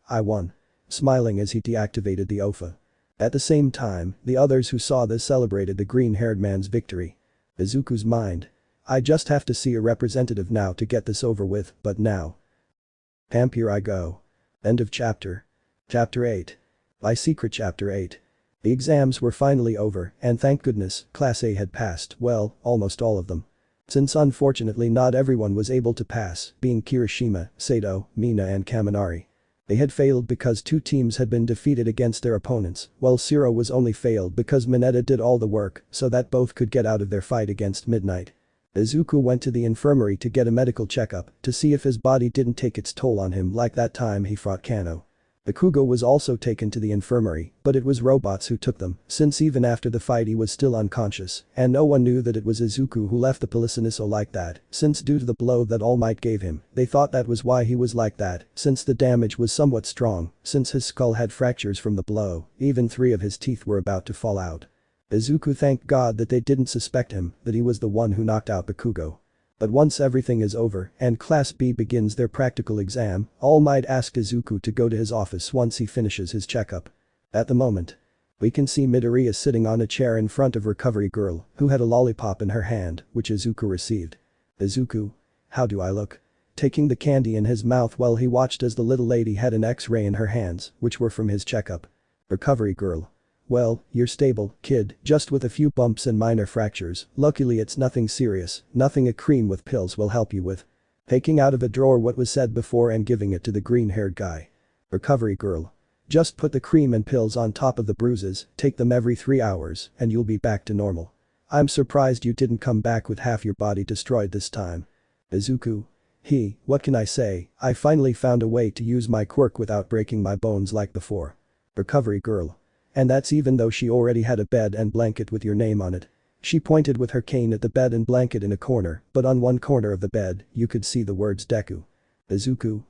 I won. Smiling as he deactivated the OFA. At the same time, the others who saw this celebrated the green-haired man's victory. Izuku's mind. I just have to see a representative now to get this over with, but now. Here I go. End of chapter. Chapter 8. My secret chapter 8. The exams were finally over, and thank goodness, Class A had passed, well, almost all of them. Since unfortunately not everyone was able to pass, being Kirishima, Sato, Mina and Kaminari. They had failed because two teams had been defeated against their opponents, while Zero was only failed because Mineta did all the work so that both could get out of their fight against Midnight. Izuku went to the infirmary to get a medical checkup to see if his body didn't take its toll on him like that time he fought Kano. Bakugo was also taken to the infirmary, but it was robots who took them, since even after the fight he was still unconscious, and no one knew that it was Izuku who left the Pelissiniso like that, since due to the blow that All Might gave him, they thought that was why he was like that, since the damage was somewhat strong, since his skull had fractures from the blow, even 3 of his teeth were about to fall out. Izuku thanked God that they didn't suspect him, that he was the one who knocked out Bakugo. But once everything is over and Class B begins their practical exam, All Might asked Izuku to go to his office once he finishes his checkup. At the moment, we can see Midoriya sitting on a chair in front of Recovery Girl, who had a lollipop in her hand, which Izuku received. Izuku. How do I look? Taking the candy in his mouth while he watched as the little lady had an X-ray in her hands, which were from his checkup. Recovery Girl. Well, you're stable, kid, just with a few bumps and minor fractures, luckily it's nothing serious, nothing a cream with pills will help you with. Taking out of a drawer what was said before and giving it to the green-haired guy. Recovery Girl. Just put the cream and pills on top of the bruises, take them every 3 hours, and you'll be back to normal. I'm surprised you didn't come back with half your body destroyed this time. Izuku. What can I say, I finally found a way to use my quirk without breaking my bones like before. Recovery Girl. And that's even though she already had a bed and blanket with your name on it. She pointed with her cane at the bed and blanket in a corner, but on one corner of the bed, you could see the words Deku. Izuku.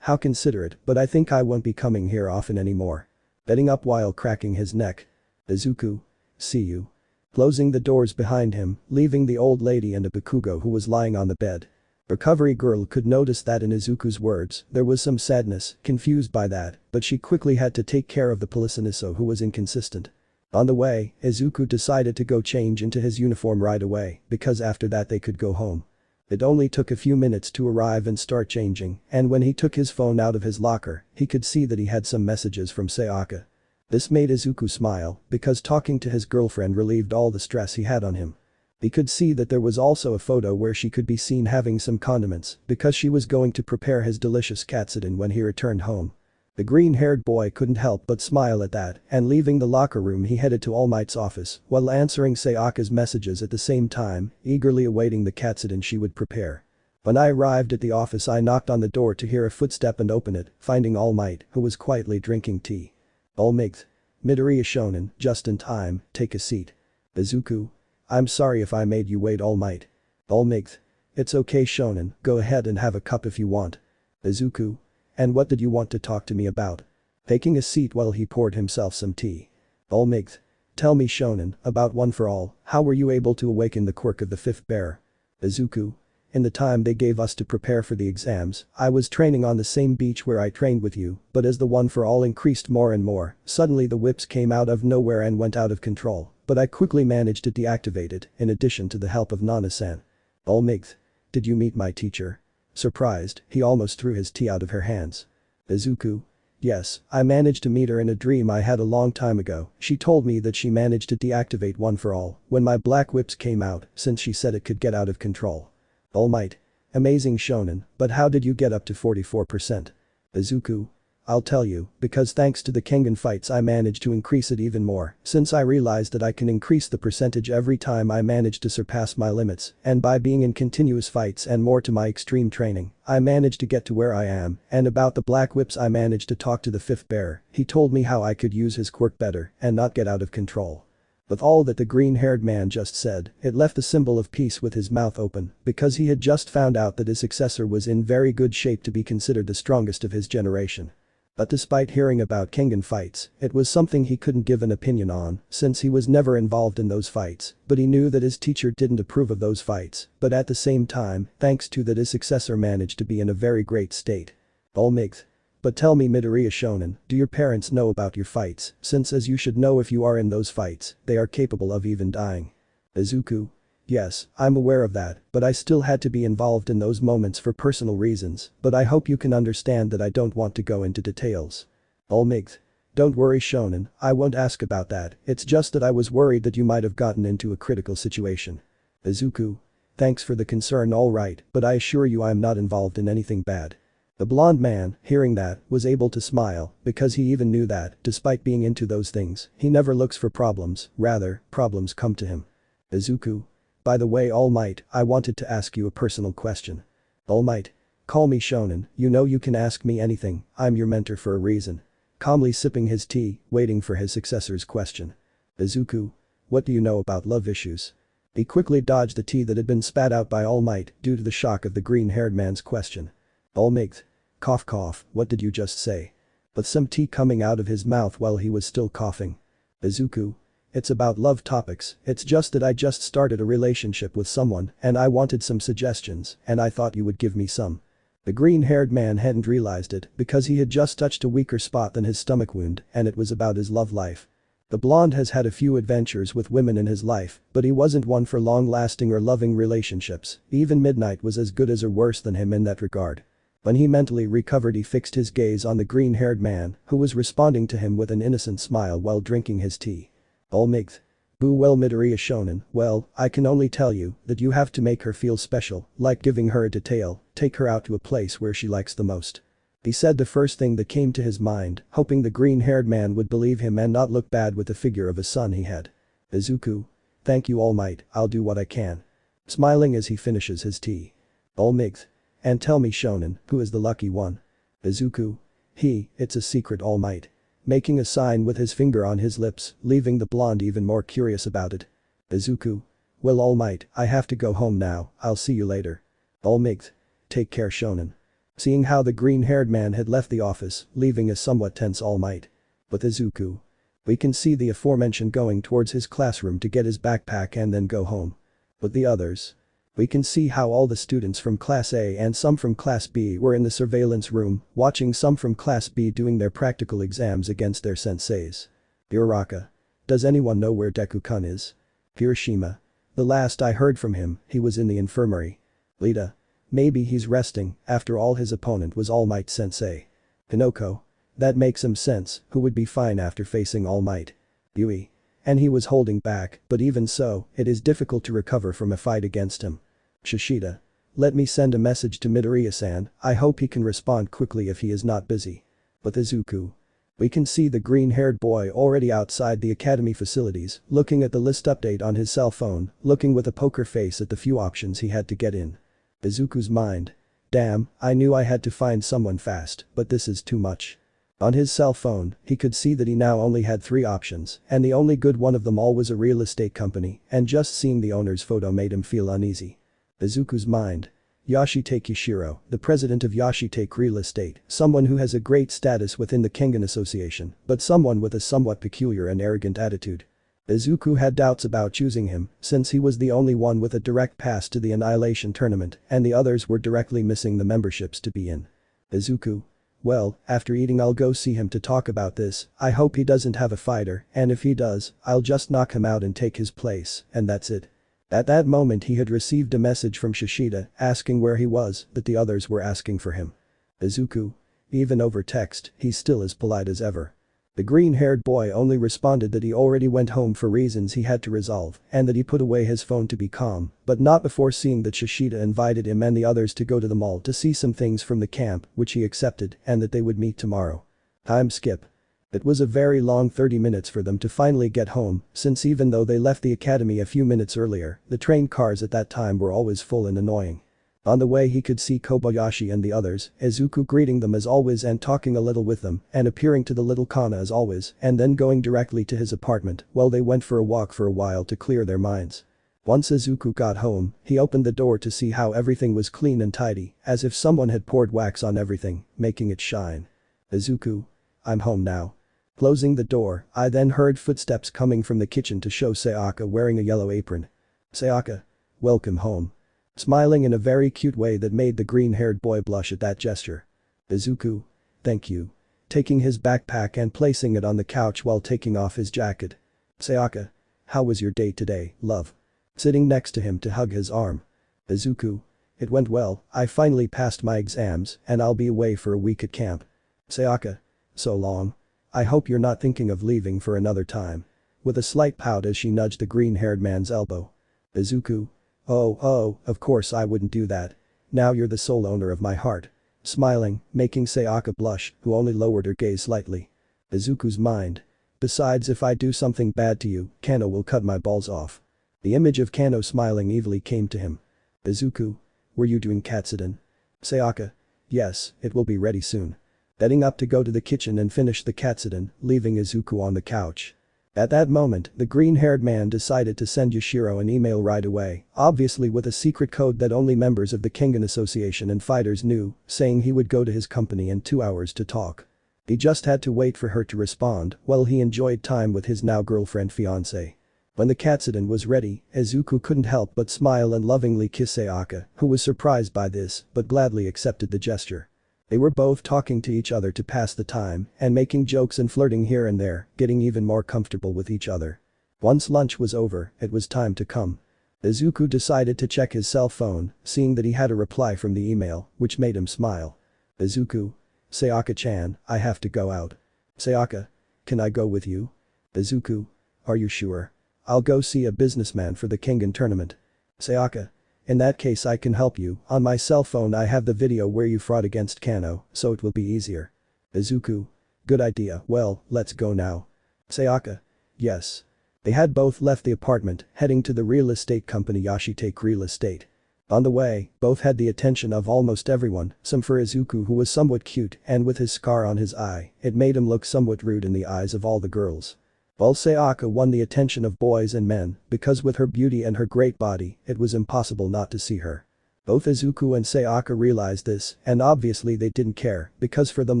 How considerate, but I think I won't be coming here often anymore. Betting up while cracking his neck. Izuku. See you. Closing the doors behind him, leaving the old lady and a Bakugo who was lying on the bed. Recovery Girl could notice that in Izuku's words, there was some sadness, confused by that, but she quickly had to take care of the Pelissiniso who was inconsistent. On the way, Izuku decided to go change into his uniform right away, because after that they could go home. It only took a few minutes to arrive and start changing, and when he took his phone out of his locker, he could see that he had some messages from Sayaka. This made Izuku smile, because talking to his girlfriend relieved all the stress he had on him. He could see that there was also a photo where she could be seen having some condiments because she was going to prepare his delicious katsudon when he returned home. The green-haired boy couldn't help but smile at that, and leaving the locker room he headed to All Might's office while answering Sayaka's messages at the same time, eagerly awaiting the katsudon she would prepare. When I arrived at the office I knocked on the door to hear a footstep and open it, finding All Might, who was quietly drinking tea. All Might. Midoriya Shonen, just in time, take a seat. Izuku. I'm sorry if I made you wait All Might. All Might. It's okay Shonen, go ahead and have a cup if you want. Izuku. And what did you want to talk to me about? Taking a seat while he poured himself some tea. All Might. Tell me Shonen, about One for All, how were you able to awaken the quirk of the fifth bearer? Izuku. In the time they gave us to prepare for the exams, I was training on the same beach where I trained with you, but as the One for All increased more and more, suddenly the whips came out of nowhere and went out of control. But I quickly managed to deactivate it, in addition to the help of Nana-san. Almight. Did you meet my teacher? Surprised, he almost threw his tea out of her hands. Izuku. Yes, I managed to meet her in a dream I had a long time ago. She told me that she managed to deactivate One for All when my black whips came out since she said it could get out of control. Almight. Amazing shonen, but how did you get up to 44%? Izuku. I'll tell you, because thanks to the Kengan fights I managed to increase it even more, since I realized that I can increase the percentage every time I manage to surpass my limits, and by being in continuous fights and more to my extreme training, I managed to get to where I am, and about the black whips I managed to talk to the fifth bearer, he told me how I could use his quirk better and not get out of control. With all that the green-haired man just said, it left the symbol of peace with his mouth open, because he had just found out that his successor was in very good shape to be considered the strongest of his generation. But despite hearing about Kengan fights, it was something he couldn't give an opinion on, since he was never involved in those fights, but he knew that his teacher didn't approve of those fights, but at the same time, thanks to that his successor managed to be in a very great state. Almight. But tell me Midoriya Shonen, do your parents know about your fights, since as you should know if you are in those fights, they are capable of even dying. Izuku. Yes, I'm aware of that, but I still had to be involved in those moments for personal reasons, but I hope you can understand that I don't want to go into details. Almight. Don't worry Shonen, I won't ask about that, it's just that I was worried that you might have gotten into a critical situation. Izuku. Thanks for the concern alright, but I assure you I am not involved in anything bad. The blonde man, hearing that, was able to smile, because he even knew that, despite being into those things, he never looks for problems, rather, problems come to him. Izuku. By the way Almight, I wanted to ask you a personal question. Almight. Call me Shonen, you know you can ask me anything, I'm your mentor for a reason. Calmly sipping his tea, waiting for his successor's question. Izuku. What do you know about love issues? He quickly dodged the tea that had been spat out by Almight due to the shock of the green-haired man's question. Almight. Cough cough, what did you just say? With some tea coming out of his mouth while he was still coughing. Izuku. It's about love topics, it's just that I just started a relationship with someone and I wanted some suggestions and I thought you would give me some. The green-haired man hadn't realized it because he had just touched a weaker spot than his stomach wound and it was about his love life. The blonde has had a few adventures with women in his life, but he wasn't one for long-lasting or loving relationships, even Midnight was as good as or worse than him in that regard. When he mentally recovered he fixed his gaze on the green-haired man, who was responding to him with an innocent smile while drinking his tea. Almight. Boo well Midoriya Shonen, well, I can only tell you that you have to make her feel special, like giving her a detail, take her out to a place where she likes the most. He said the first thing that came to his mind, hoping the green-haired man would believe him and not look bad with the figure of a son he had. Izuku. Thank you Almight, I'll do what I can. Smiling as he finishes his tea. Almight. And tell me Shonen, who is the lucky one? Izuku. It's a secret Almight. Making a sign with his finger on his lips, leaving the blonde even more curious about it. Izuku. Well Almight, I have to go home now, I'll see you later. Almight. Take care Shonen. Seeing how the green-haired man had left the office, leaving a somewhat tense Almight. With Izuku. We can see the aforementioned going towards his classroom to get his backpack and then go home. With the others. We can see how all the students from Class A and some from Class B were in the surveillance room, watching some from Class B doing their practical exams against their senseis. Uraraka. Does anyone know where Deku-kun is? Hiroshima. The last I heard from him, he was in the infirmary. Lita. Maybe he's resting, after all his opponent was All Might Sensei. Hinoko. That makes some sense, who would be fine after facing All Might. Yui. And he was holding back, but even so, it is difficult to recover from a fight against him. Shishida. Let me send a message to Midoriya-san, I hope he can respond quickly if he is not busy. With Izuku. We can see the green-haired boy already outside the academy facilities, looking at the list update on his cell phone, looking with a poker face at the few options he had to get in. Izuku's mind. Damn, I knew I had to find someone fast, but this is too much. On his cell phone, he could see that he now only had 3 options, and the only good one of them all was a real estate company, and just seeing the owner's photo made him feel uneasy. Izuku's mind. Yoshite Kishiro, the president of Yoshite Real Estate, someone who has a great status within the Kengan Association, but someone with a somewhat peculiar and arrogant attitude. Izuku had doubts about choosing him, since he was the only one with a direct pass to the Annihilation Tournament, and the others were directly missing the memberships to be in. Izuku. Well, after eating I'll go see him to talk about this, I hope he doesn't have a fighter, and if he does, I'll just knock him out and take his place, and that's it. At that moment he had received a message from Shishida asking where he was, but the others were asking for him. Izuku. Even over text, he's still as polite as ever. The green-haired boy only responded that he already went home for reasons he had to resolve and that he put away his phone to be calm, but not before seeing that Shishida invited him and the others to go to the mall to see some things from the camp, which he accepted, and that they would meet tomorrow. Time skip. It was a very long 30 minutes for them to finally get home, since even though they left the academy a few minutes earlier, the train cars at that time were always full and annoying. On the way he could see Kobayashi and the others, Izuku greeting them as always and talking a little with them, and appearing to the little Kana as always, and then going directly to his apartment while they went for a walk for a while to clear their minds. Once Izuku got home, he opened the door to see how everything was clean and tidy, as if someone had poured wax on everything, making it shine. Izuku. I'm home now. Closing the door, I then heard footsteps coming from the kitchen to show Sayaka wearing a yellow apron. Sayaka. Welcome home. Smiling in a very cute way that made the green-haired boy blush at that gesture. Izuku. Thank you. Taking his backpack and placing it on the couch while taking off his jacket. Sayaka. How was your day today, love? Sitting next to him to hug his arm. Izuku. It went well, I finally passed my exams and I'll be away for a week at camp. Sayaka. So long. I hope you're not thinking of leaving for another time. With a slight pout as she nudged the green-haired man's elbow. Izuku. Oh, of course I wouldn't do that. Now you're the sole owner of my heart. Smiling, making Sayaka blush, who only lowered her gaze slightly. Izuku's mind. Besides, if I do something bad to you, Kano will cut my balls off. The image of Kano smiling evilly came to him. Izuku. Were you doing katsuden? Sayaka. Yes, it will be ready soon. Getting up to go to the kitchen and finish the katsuden, leaving Izuku on the couch. At that moment, the green-haired man decided to send Yashiro an email right away, obviously with a secret code that only members of the Kengan Association and fighters knew, saying he would go to his company in 2 hours to talk. He just had to wait for her to respond while he enjoyed time with his now girlfriend fiancé. When the katsuden was ready, Izuku couldn't help but smile and lovingly kiss Sayaka, who was surprised by this but gladly accepted the gesture. They were both talking to each other to pass the time and making jokes and flirting here and there, getting even more comfortable with each other. Once lunch was over, it was time to come. Izuku decided to check his cell phone, seeing that he had a reply from the email, which made him smile. Izuku. Sayaka-chan, I have to go out. Sayaka. Can I go with you? Izuku. Are you sure? I'll go see a businessman for the Kengan tournament. Sayaka. In that case I can help you, on my cell phone I have the video where you fought against Kano, so it will be easier. Izuku. Good idea, well, let's go now. Sayaka. Yes. They had both left the apartment, heading to the real estate company Yashitake Real Estate. On the way, both had the attention of almost everyone, some for Izuku who was somewhat cute and with his scar on his eye, it made him look somewhat rude in the eyes of all the girls. While Sayaka won the attention of boys and men, because with her beauty and her great body, it was impossible not to see her. Both Izuku and Sayaka realized this, and obviously they didn't care, because for them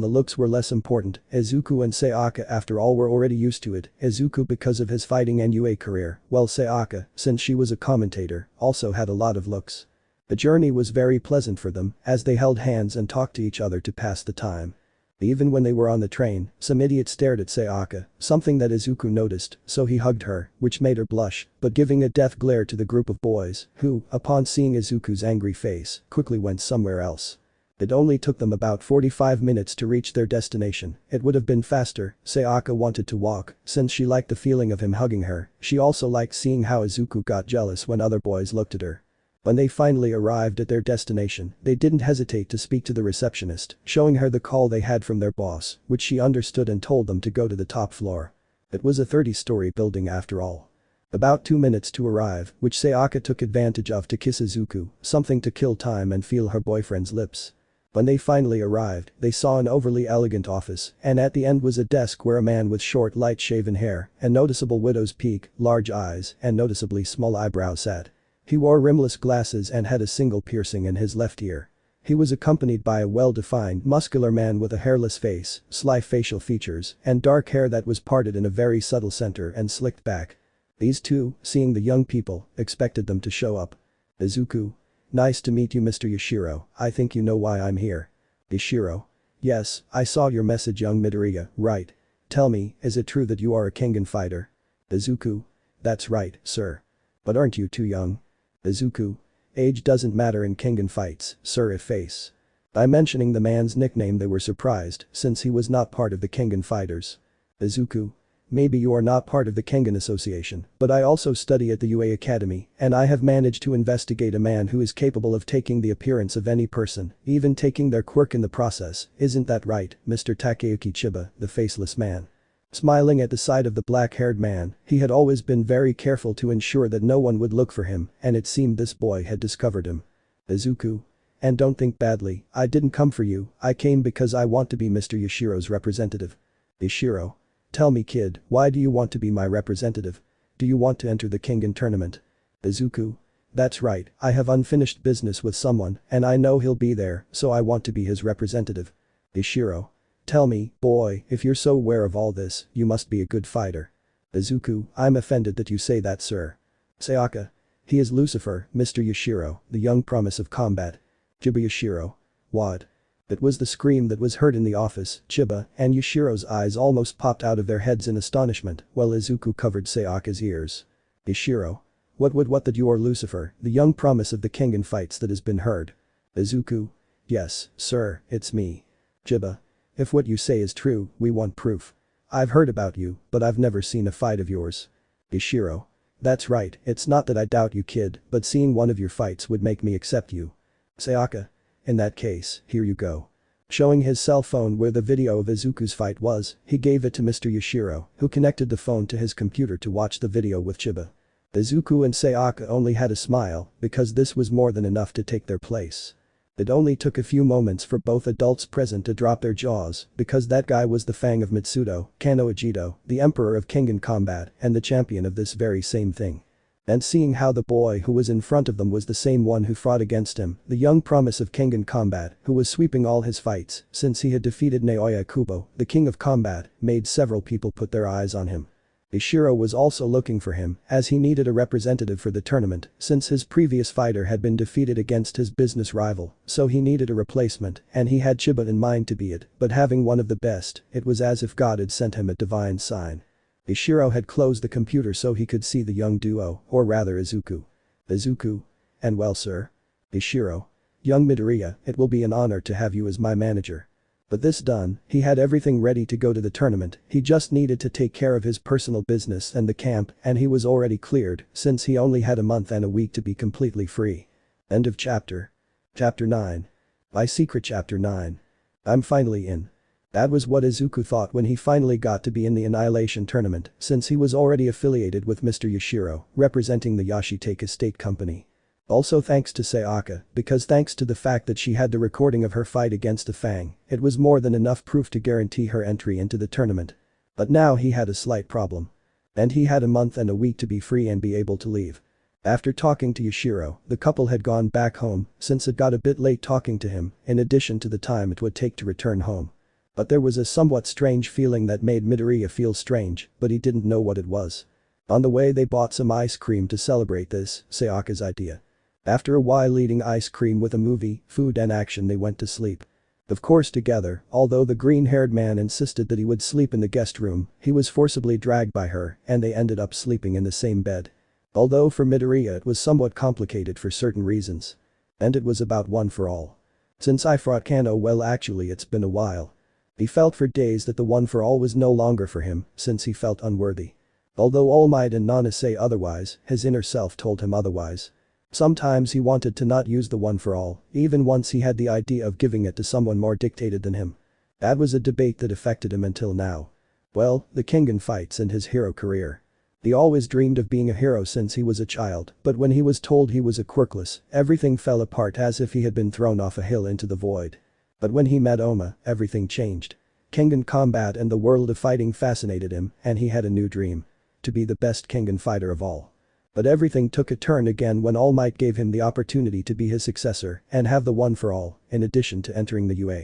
the looks were less important. Izuku and Sayaka after all were already used to it, Izuku because of his fighting and UA career, while Sayaka, since she was a commentator, also had a lot of looks. The journey was very pleasant for them, as they held hands and talked to each other to pass the time. Even when they were on the train, some idiot stared at Sayaka, something that Izuku noticed, so he hugged her, which made her blush, but giving a death glare to the group of boys, who, upon seeing Izuku's angry face, quickly went somewhere else. It only took them about 45 minutes to reach their destination. It would have been faster. Sayaka wanted to walk, since she liked the feeling of him hugging her. She also liked seeing how Izuku got jealous when other boys looked at her. When they finally arrived at their destination, they didn't hesitate to speak to the receptionist, showing her the call they had from their boss, which she understood and told them to go to the top floor. It was a 30-story building after all. About 2 minutes to arrive, which Sayaka took advantage of to kiss Izuku, something to kill time and feel her boyfriend's lips. When they finally arrived, they saw an overly elegant office, and at the end was a desk where a man with short light-shaven hair, a noticeable widow's peak, large eyes, and noticeably small eyebrows sat. He wore rimless glasses and had a single piercing in his left ear. He was accompanied by a well-defined, muscular man with a hairless face, sly facial features, and dark hair that was parted in a very subtle center and slicked back. These two, seeing the young people, expected them to show up. Izuku. Nice to meet you, Mr. Yashiro, I think you know why I'm here. Yashiro. Yes, I saw your message, young Midoriya, right. Tell me, is it true that you are a Kengan fighter? Izuku. That's right, sir. But aren't you too young? Izuku. Age doesn't matter in Kengan fights, sir if face. By mentioning the man's nickname they were surprised since he was not part of the Kengan fighters. Izuku. Maybe you are not part of the Kengan Association, but I also study at the UA Academy and I have managed to investigate a man who is capable of taking the appearance of any person, even taking their quirk in the process, isn't that right, Mr. Takeuchi Chiba, the faceless man? Smiling at the sight of the black-haired man, he had always been very careful to ensure that no one would look for him and it seemed this boy had discovered him. Izuku. And don't think badly, I didn't come for you, I came because I want to be Mr. Yashiro's representative. Yashiro. Tell me kid, why do you want to be my representative? Do you want to enter the Kengan tournament? Izuku. That's right, I have unfinished business with someone and I know he'll be there, so I want to be his representative. Yashiro. Tell me, boy, if you're so aware of all this, you must be a good fighter. Izuku, I'm offended that you say that sir. Sayaka. He is Lucifer, Mr. Yashiro, the young promise of combat. Chiba Yashiro. What? It was the scream that was heard in the office, Chiba and Yashiro's eyes almost popped out of their heads in astonishment while Izuku covered Sayaka's ears. Yashiro. What that you are Lucifer, the young promise of the Kengan fights that has been heard. Izuku. Yes, sir, it's me. Chiba. If what you say is true, we want proof. I've heard about you, but I've never seen a fight of yours. Yashiro. That's right, it's not that I doubt you kid, but seeing one of your fights would make me accept you. Sayaka. In that case, here you go. Showing his cell phone where the video of Izuku's fight was, he gave it to Mr. Yashiro, who connected the phone to his computer to watch the video with Chiba. Izuku and Sayaka only had a smile because this was more than enough to take their place. It only took a few moments for both adults present to drop their jaws because that guy was the Fang of Mitsudo, Kano Ajito, the emperor of Kengan combat and the champion of this very same thing. And seeing how the boy who was in front of them was the same one who fought against him, the young promise of Kengan combat who was sweeping all his fights since he had defeated Naoya Kubo, the king of combat, made several people put their eyes on him. Ishiro was also looking for him as he needed a representative for the tournament since his previous fighter had been defeated against his business rival, so he needed a replacement and he had Chiba in mind to be it, but having one of the best, it was as if God had sent him a divine sign. Ishiro had closed the computer so he could see the young duo, or rather Izuku. Izuku. And well sir. Ishiro. Young Midoriya, it will be an honor to have you as my manager. But this done, he had everything ready to go to the tournament, he just needed to take care of his personal business and the camp and he was already cleared since he only had a month and a week to be completely free. End of chapter. Chapter 9. My secret chapter 9. I'm finally in. That was what Izuku thought when he finally got to be in the Annihilation tournament since he was already affiliated with Mr. Yashiro, representing the Yashitaka State Company. Also thanks to Sayaka, because thanks to the fact that she had the recording of her fight against the Fang, it was more than enough proof to guarantee her entry into the tournament. But now he had a slight problem. And he had a month and a week to be free and be able to leave. After talking to Yashiro, the couple had gone back home since it got a bit late talking to him in addition to the time it would take to return home. But there was a somewhat strange feeling that made Midoriya feel strange, but he didn't know what it was. On the way they bought some ice cream to celebrate this, Sayaka's idea. After a while eating ice cream with a movie, food and action they went to sleep. Of course together, although the green-haired man insisted that he would sleep in the guest room, he was forcibly dragged by her and they ended up sleeping in the same bed. Although for Midoriya it was somewhat complicated for certain reasons. And it was about one for all. Since I fought Kano well actually it's been a while. He felt for days that the one for all was no longer for him since he felt unworthy. Although Almight and Nana say otherwise, his inner self told him otherwise. Sometimes he wanted to not use the one for all, even once he had the idea of giving it to someone more dictated than him. That was a debate that affected him until now. Well, the Kengan fights and his hero career. He always dreamed of being a hero since he was a child, but when he was told he was a quirkless, everything fell apart as if he had been thrown off a hill into the void. But when he met Oma, everything changed. Kengan combat and the world of fighting fascinated him and he had a new dream. To be the best Kengan fighter of all. But everything took a turn again when All Might gave him the opportunity to be his successor and have the one for all, in addition to entering the UA.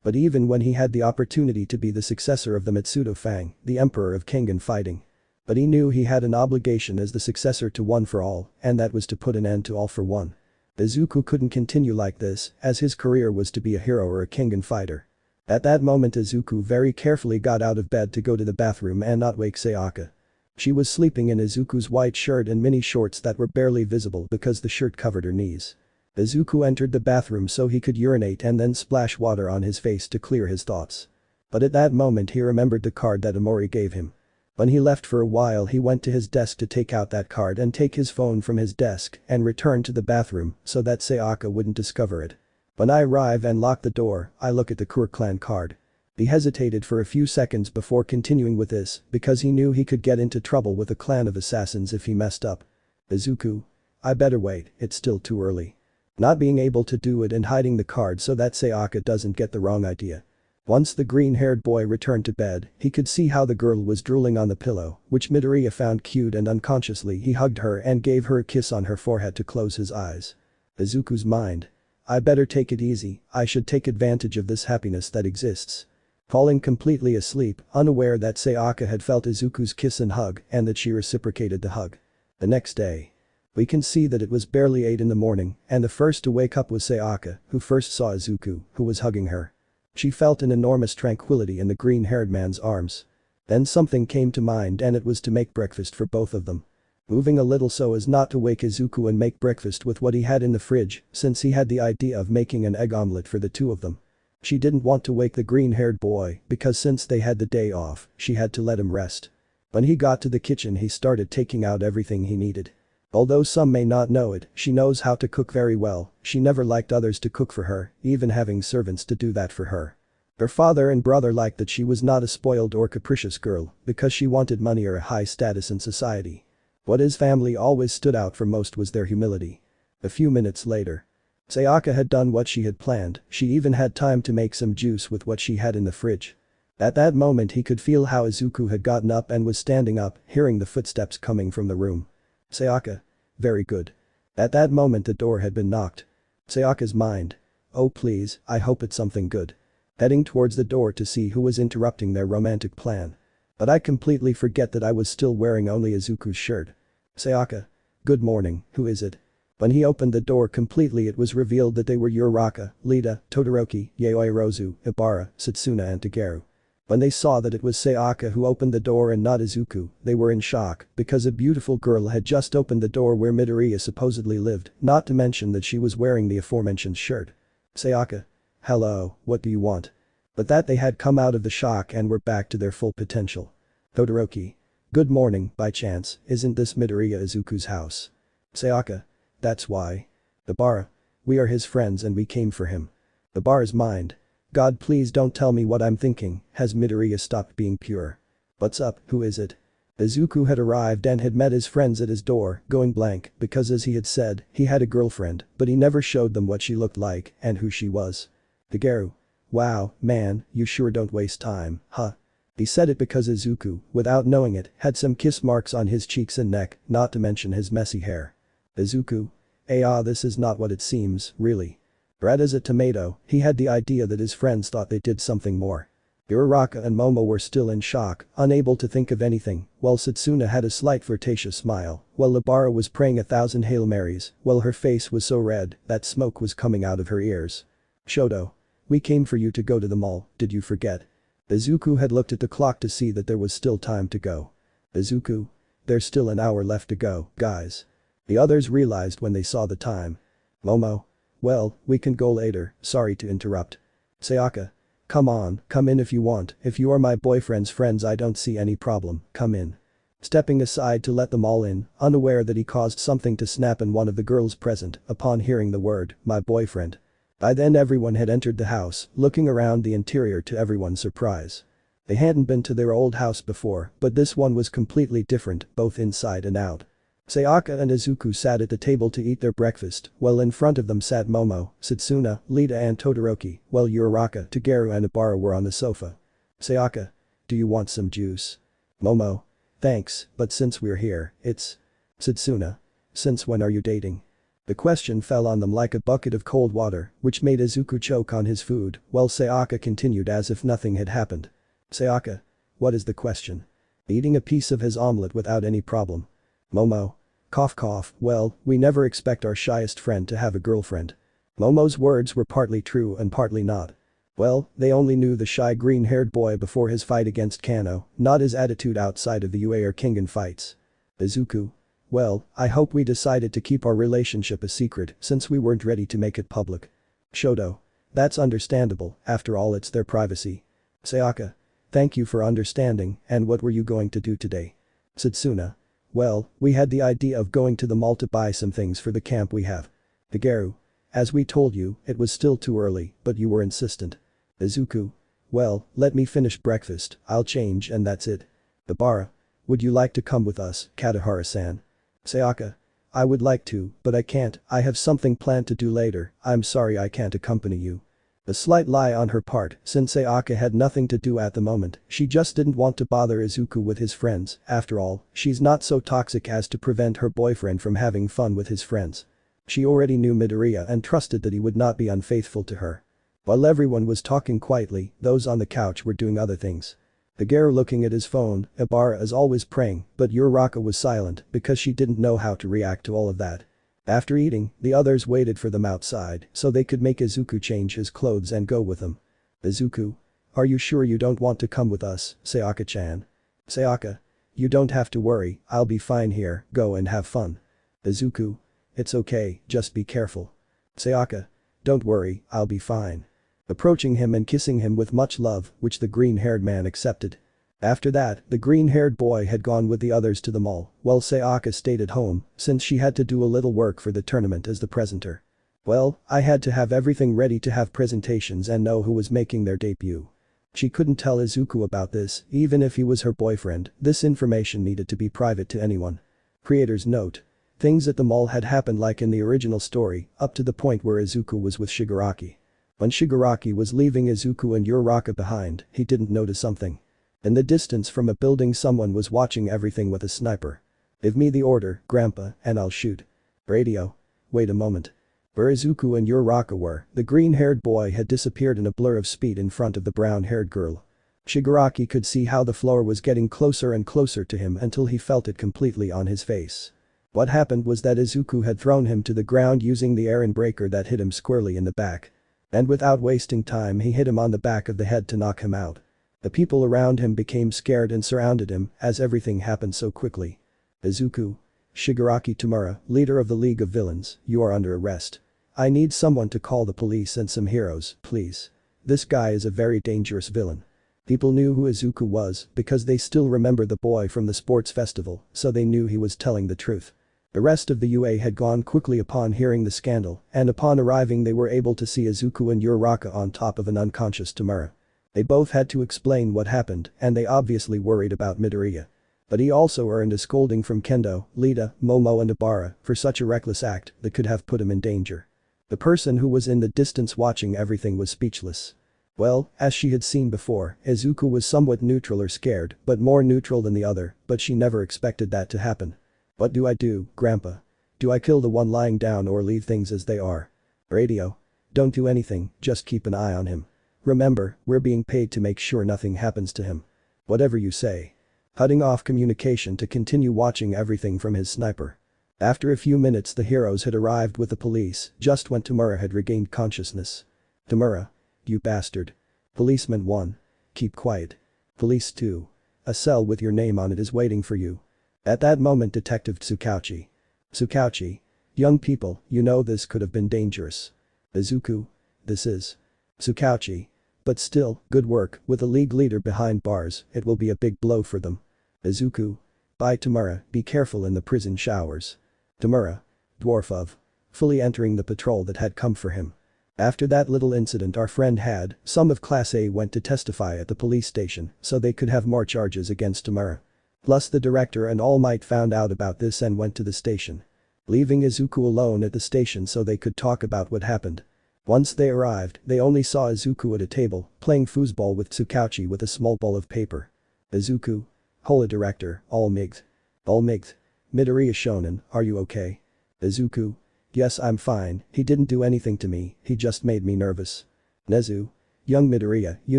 But even when he had the opportunity to be the successor of the Mitsudo Fang, the emperor of Kengan fighting. But he knew he had an obligation as the successor to One for All, and that was to put an end to All for One. Izuku couldn't continue like this, as his career was to be a hero or a Kengan fighter. At that moment Izuku very carefully got out of bed to go to the bathroom and not wake Sayaka. She was sleeping in Izuku's white shirt and mini shorts that were barely visible because the shirt covered her knees. Izuku entered the bathroom so he could urinate and then splash water on his face to clear his thoughts. But at that moment he remembered the card that Omori gave him. When he left for a while he went to his desk to take out that card and take his phone from his desk and return to the bathroom so that Sayaka wouldn't discover it. When I arrive and lock the door, I look at the Quirk clan card. He hesitated for a few seconds before continuing with this because he knew he could get into trouble with a clan of assassins if he messed up. Izuku. I better wait, it's still too early. Not being able to do it and hiding the card so that Sayaka doesn't get the wrong idea. Once the green-haired boy returned to bed, he could see how the girl was drooling on the pillow, which Midoriya found cute and unconsciously he hugged her and gave her a kiss on her forehead to close his eyes. Izuku's mind. I better take it easy, I should take advantage of this happiness that exists. Falling completely asleep, unaware that Sayaka had felt Izuku's kiss and hug and that she reciprocated the hug. The next day. We can see that it was barely 8 in the morning and the first to wake up was Sayaka, who first saw Izuku, who was hugging her. She felt an enormous tranquility in the green-haired man's arms. Then something came to mind and it was to make breakfast for both of them. Moving a little so as not to wake Izuku and make breakfast with what he had in the fridge since he had the idea of making an egg omelette for the two of them. She didn't want to wake the green-haired boy because since they had the day off, she had to let him rest. When he got to the kitchen he started taking out everything he needed. Although some may not know it, she knows how to cook very well, she never liked others to cook for her, even having servants to do that for her. Her father and brother liked that she was not a spoiled or capricious girl because she wanted money or a high status in society. What his family always stood out for most was their humility. A few minutes later. Sayaka had done what she had planned, she even had time to make some juice with what she had in the fridge. At that moment he could feel how Izuku had gotten up and was standing up, hearing the footsteps coming from the room. Sayaka. Very good. At that moment the door had been knocked. Sayaka's mind. Oh please, I hope it's something good. Heading towards the door to see who was interrupting their romantic plan. But I completely forget that I was still wearing only Izuku's shirt. Sayaka. Good morning, who is it? When he opened the door completely it was revealed that they were Uraraka, Lita, Todoroki, Yaoyorozu, Ibara, Setsuna and Takeru. When they saw that it was Sayaka who opened the door and not Izuku, they were in shock because a beautiful girl had just opened the door where Midoriya supposedly lived, not to mention that she was wearing the aforementioned shirt. Sayaka. Hello, what do you want? But that they had come out of the shock and were back to their full potential. Todoroki. Good morning, by chance, isn't this Midoriya Izuku's house? Sayaka. That's why. Ibara. We are his friends and we came for him. Ibara's mind. God please don't tell me what I'm thinking, has Midoriya stopped being pure? What's up, who is it? Izuku had arrived and had met his friends at his door, going blank because as he had said, he had a girlfriend, but he never showed them what she looked like and who she was. Takeru. Wow, man, you sure don't waste time, huh? He said it because Izuku, without knowing it, had some kiss marks on his cheeks and neck, not to mention his messy hair. Izuku. This is not what it seems, really. Red as a tomato, he had the idea that his friends thought they did something more. Uraraka and Momo were still in shock, unable to think of anything, while Setsuna had a slight flirtatious smile, while Ibara was praying 1,000 Hail Marys, while her face was so red that smoke was coming out of her ears. Shoto. We came for you to go to the mall, did you forget? Izuku had looked at the clock to see that there was still time to go. Izuku. There's still an hour left to go, guys. The others realized when they saw the time. Momo. Well, we can go later, sorry to interrupt. Sayaka. Come on, come in if you want, if you are my boyfriend's friends I don't see any problem, come in. Stepping aside to let them all in, unaware that he caused something to snap in one of the girls present upon hearing the word, my boyfriend. By then everyone had entered the house, looking around the interior to everyone's surprise. They hadn't been to their old house before, but this one was completely different, both inside and out. Sayaka and Izuku sat at the table to eat their breakfast, while in front of them sat Momo, Setsuna, Lita and Todoroki, while Uraraka, Takeru and Ibara were on the sofa. Sayaka. Do you want some juice? Momo. Thanks, but since we're here, it's… Setsuna. Since when are you dating? The question fell on them like a bucket of cold water, which made Izuku choke on his food, while Sayaka continued as if nothing had happened. Sayaka. What is the question? Eating a piece of his omelette without any problem. Momo. Cough cough, well, we never expect our shyest friend to have a girlfriend. Momo's words were partly true and partly not. Well, they only knew the shy green-haired boy before his fight against Kano, not his attitude outside of the UA or Kengan fights. Izuku. Well, I hope we decided to keep our relationship a secret since we weren't ready to make it public. Shoto. That's understandable, after all it's their privacy. Sayaka. Thank you for understanding, and what were you going to do today? Satsuna. Well, we had the idea of going to the mall to buy some things for the camp we have. Higeru. As we told you, it was still too early, but you were insistent. Izuku. Well, let me finish breakfast, I'll change and that's it. Obara. Would you like to come with us, Katahara-san? Sayaka. I would like to, but I can't, I have something planned to do later, I'm sorry I can't accompany you. A slight lie on her part, since Sayaka had nothing to do at the moment, she just didn't want to bother Izuku with his friends, after all, she's not so toxic as to prevent her boyfriend from having fun with his friends. She already knew Midoriya and trusted that he would not be unfaithful to her. While everyone was talking quietly, those on the couch were doing other things. Higeru looking at his phone, Obara is always praying, but Uraraka was silent because she didn't know how to react to all of that. After eating, the others waited for them outside so they could make Izuku change his clothes and go with them. Izuku. Are you sure you don't want to come with us, Sayaka-chan? Sayaka. You don't have to worry, I'll be fine here, go and have fun. Izuku. It's okay, just be careful. Sayaka. Don't worry, I'll be fine. Approaching him and kissing him with much love, which the green-haired man accepted. After that, the green-haired boy had gone with the others to the mall, while Sayaka stayed at home, since she had to do a little work for the tournament as the presenter. Well, I had to have everything ready to have presentations and know who was making their debut. She couldn't tell Izuku about this, even if he was her boyfriend, this information needed to be private to anyone. Creator's note. Things at the mall had happened like in the original story, up to the point where Izuku was with Shigaraki. When Shigaraki was leaving Izuku and Uraraka behind, he didn't notice something. In the distance from a building someone was watching everything with a sniper. Give me the order, Grandpa, and I'll shoot. Radio. Wait a moment. Where Izuku and Uraraka were, the green-haired boy had disappeared in a blur of speed in front of the brown-haired girl. Shigaraki could see how the floor was getting closer and closer to him until he felt it completely on his face. What happened was that Izuku had thrown him to the ground using the Aaron breaker that hit him squarely in the back. And without wasting time he hit him on the back of the head to knock him out. The people around him became scared and surrounded him as everything happened so quickly. Izuku. Shigaraki Tamura, leader of the League of Villains, you are under arrest. I need someone to call the police and some heroes, please. This guy is a very dangerous villain. People knew who Izuku was because they still remember the boy from the sports festival, so they knew he was telling the truth. The rest of the UA had gone quickly upon hearing the scandal, and upon arriving they were able to see Izuku and Uraraka on top of an unconscious Tamura. They both had to explain what happened, and they obviously worried about Midoriya. But he also earned a scolding from Kendo, Lita, Momo and Obara for such a reckless act that could have put him in danger. The person who was in the distance watching everything was speechless. Well, as she had seen before, Izuku was somewhat neutral or scared, but more neutral than the other, but she never expected that to happen. What do I do, Grandpa? Do I kill the one lying down or leave things as they are? Radio. Don't do anything, just keep an eye on him. Remember, we're being paid to make sure nothing happens to him. Whatever you say. Cutting off communication to continue watching everything from his sniper. After a few minutes the heroes had arrived with the police, just when Tamura had regained consciousness. Tamura. You bastard. Policeman 1. Keep quiet. Police 2. A cell with your name on it is waiting for you. At that moment Detective Tsukauchi. Tsukauchi. Young people, you know this could have been dangerous. Izuku. This is. Tsukauchi. But still, good work, with a league leader behind bars, it will be a big blow for them. Izuku. Bye Tamura, be careful in the prison showers. Tamura. Dwarf of. Fully entering the patrol that had come for him. After that little incident our friend had, some of Class A went to testify at the police station so they could have more charges against Tamura. Plus the director and Almight found out about this and went to the station. Leaving Izuku alone at the station so they could talk about what happened. Once they arrived, they only saw Izuku at a table, playing foosball with Tsukauchi with a small ball of paper. Izuku. Hola director, Almight. Almight. Midoriya Shonen, are you okay? Izuku. Yes I'm fine, he didn't do anything to me, he just made me nervous. Nezu. Young Midoriya, you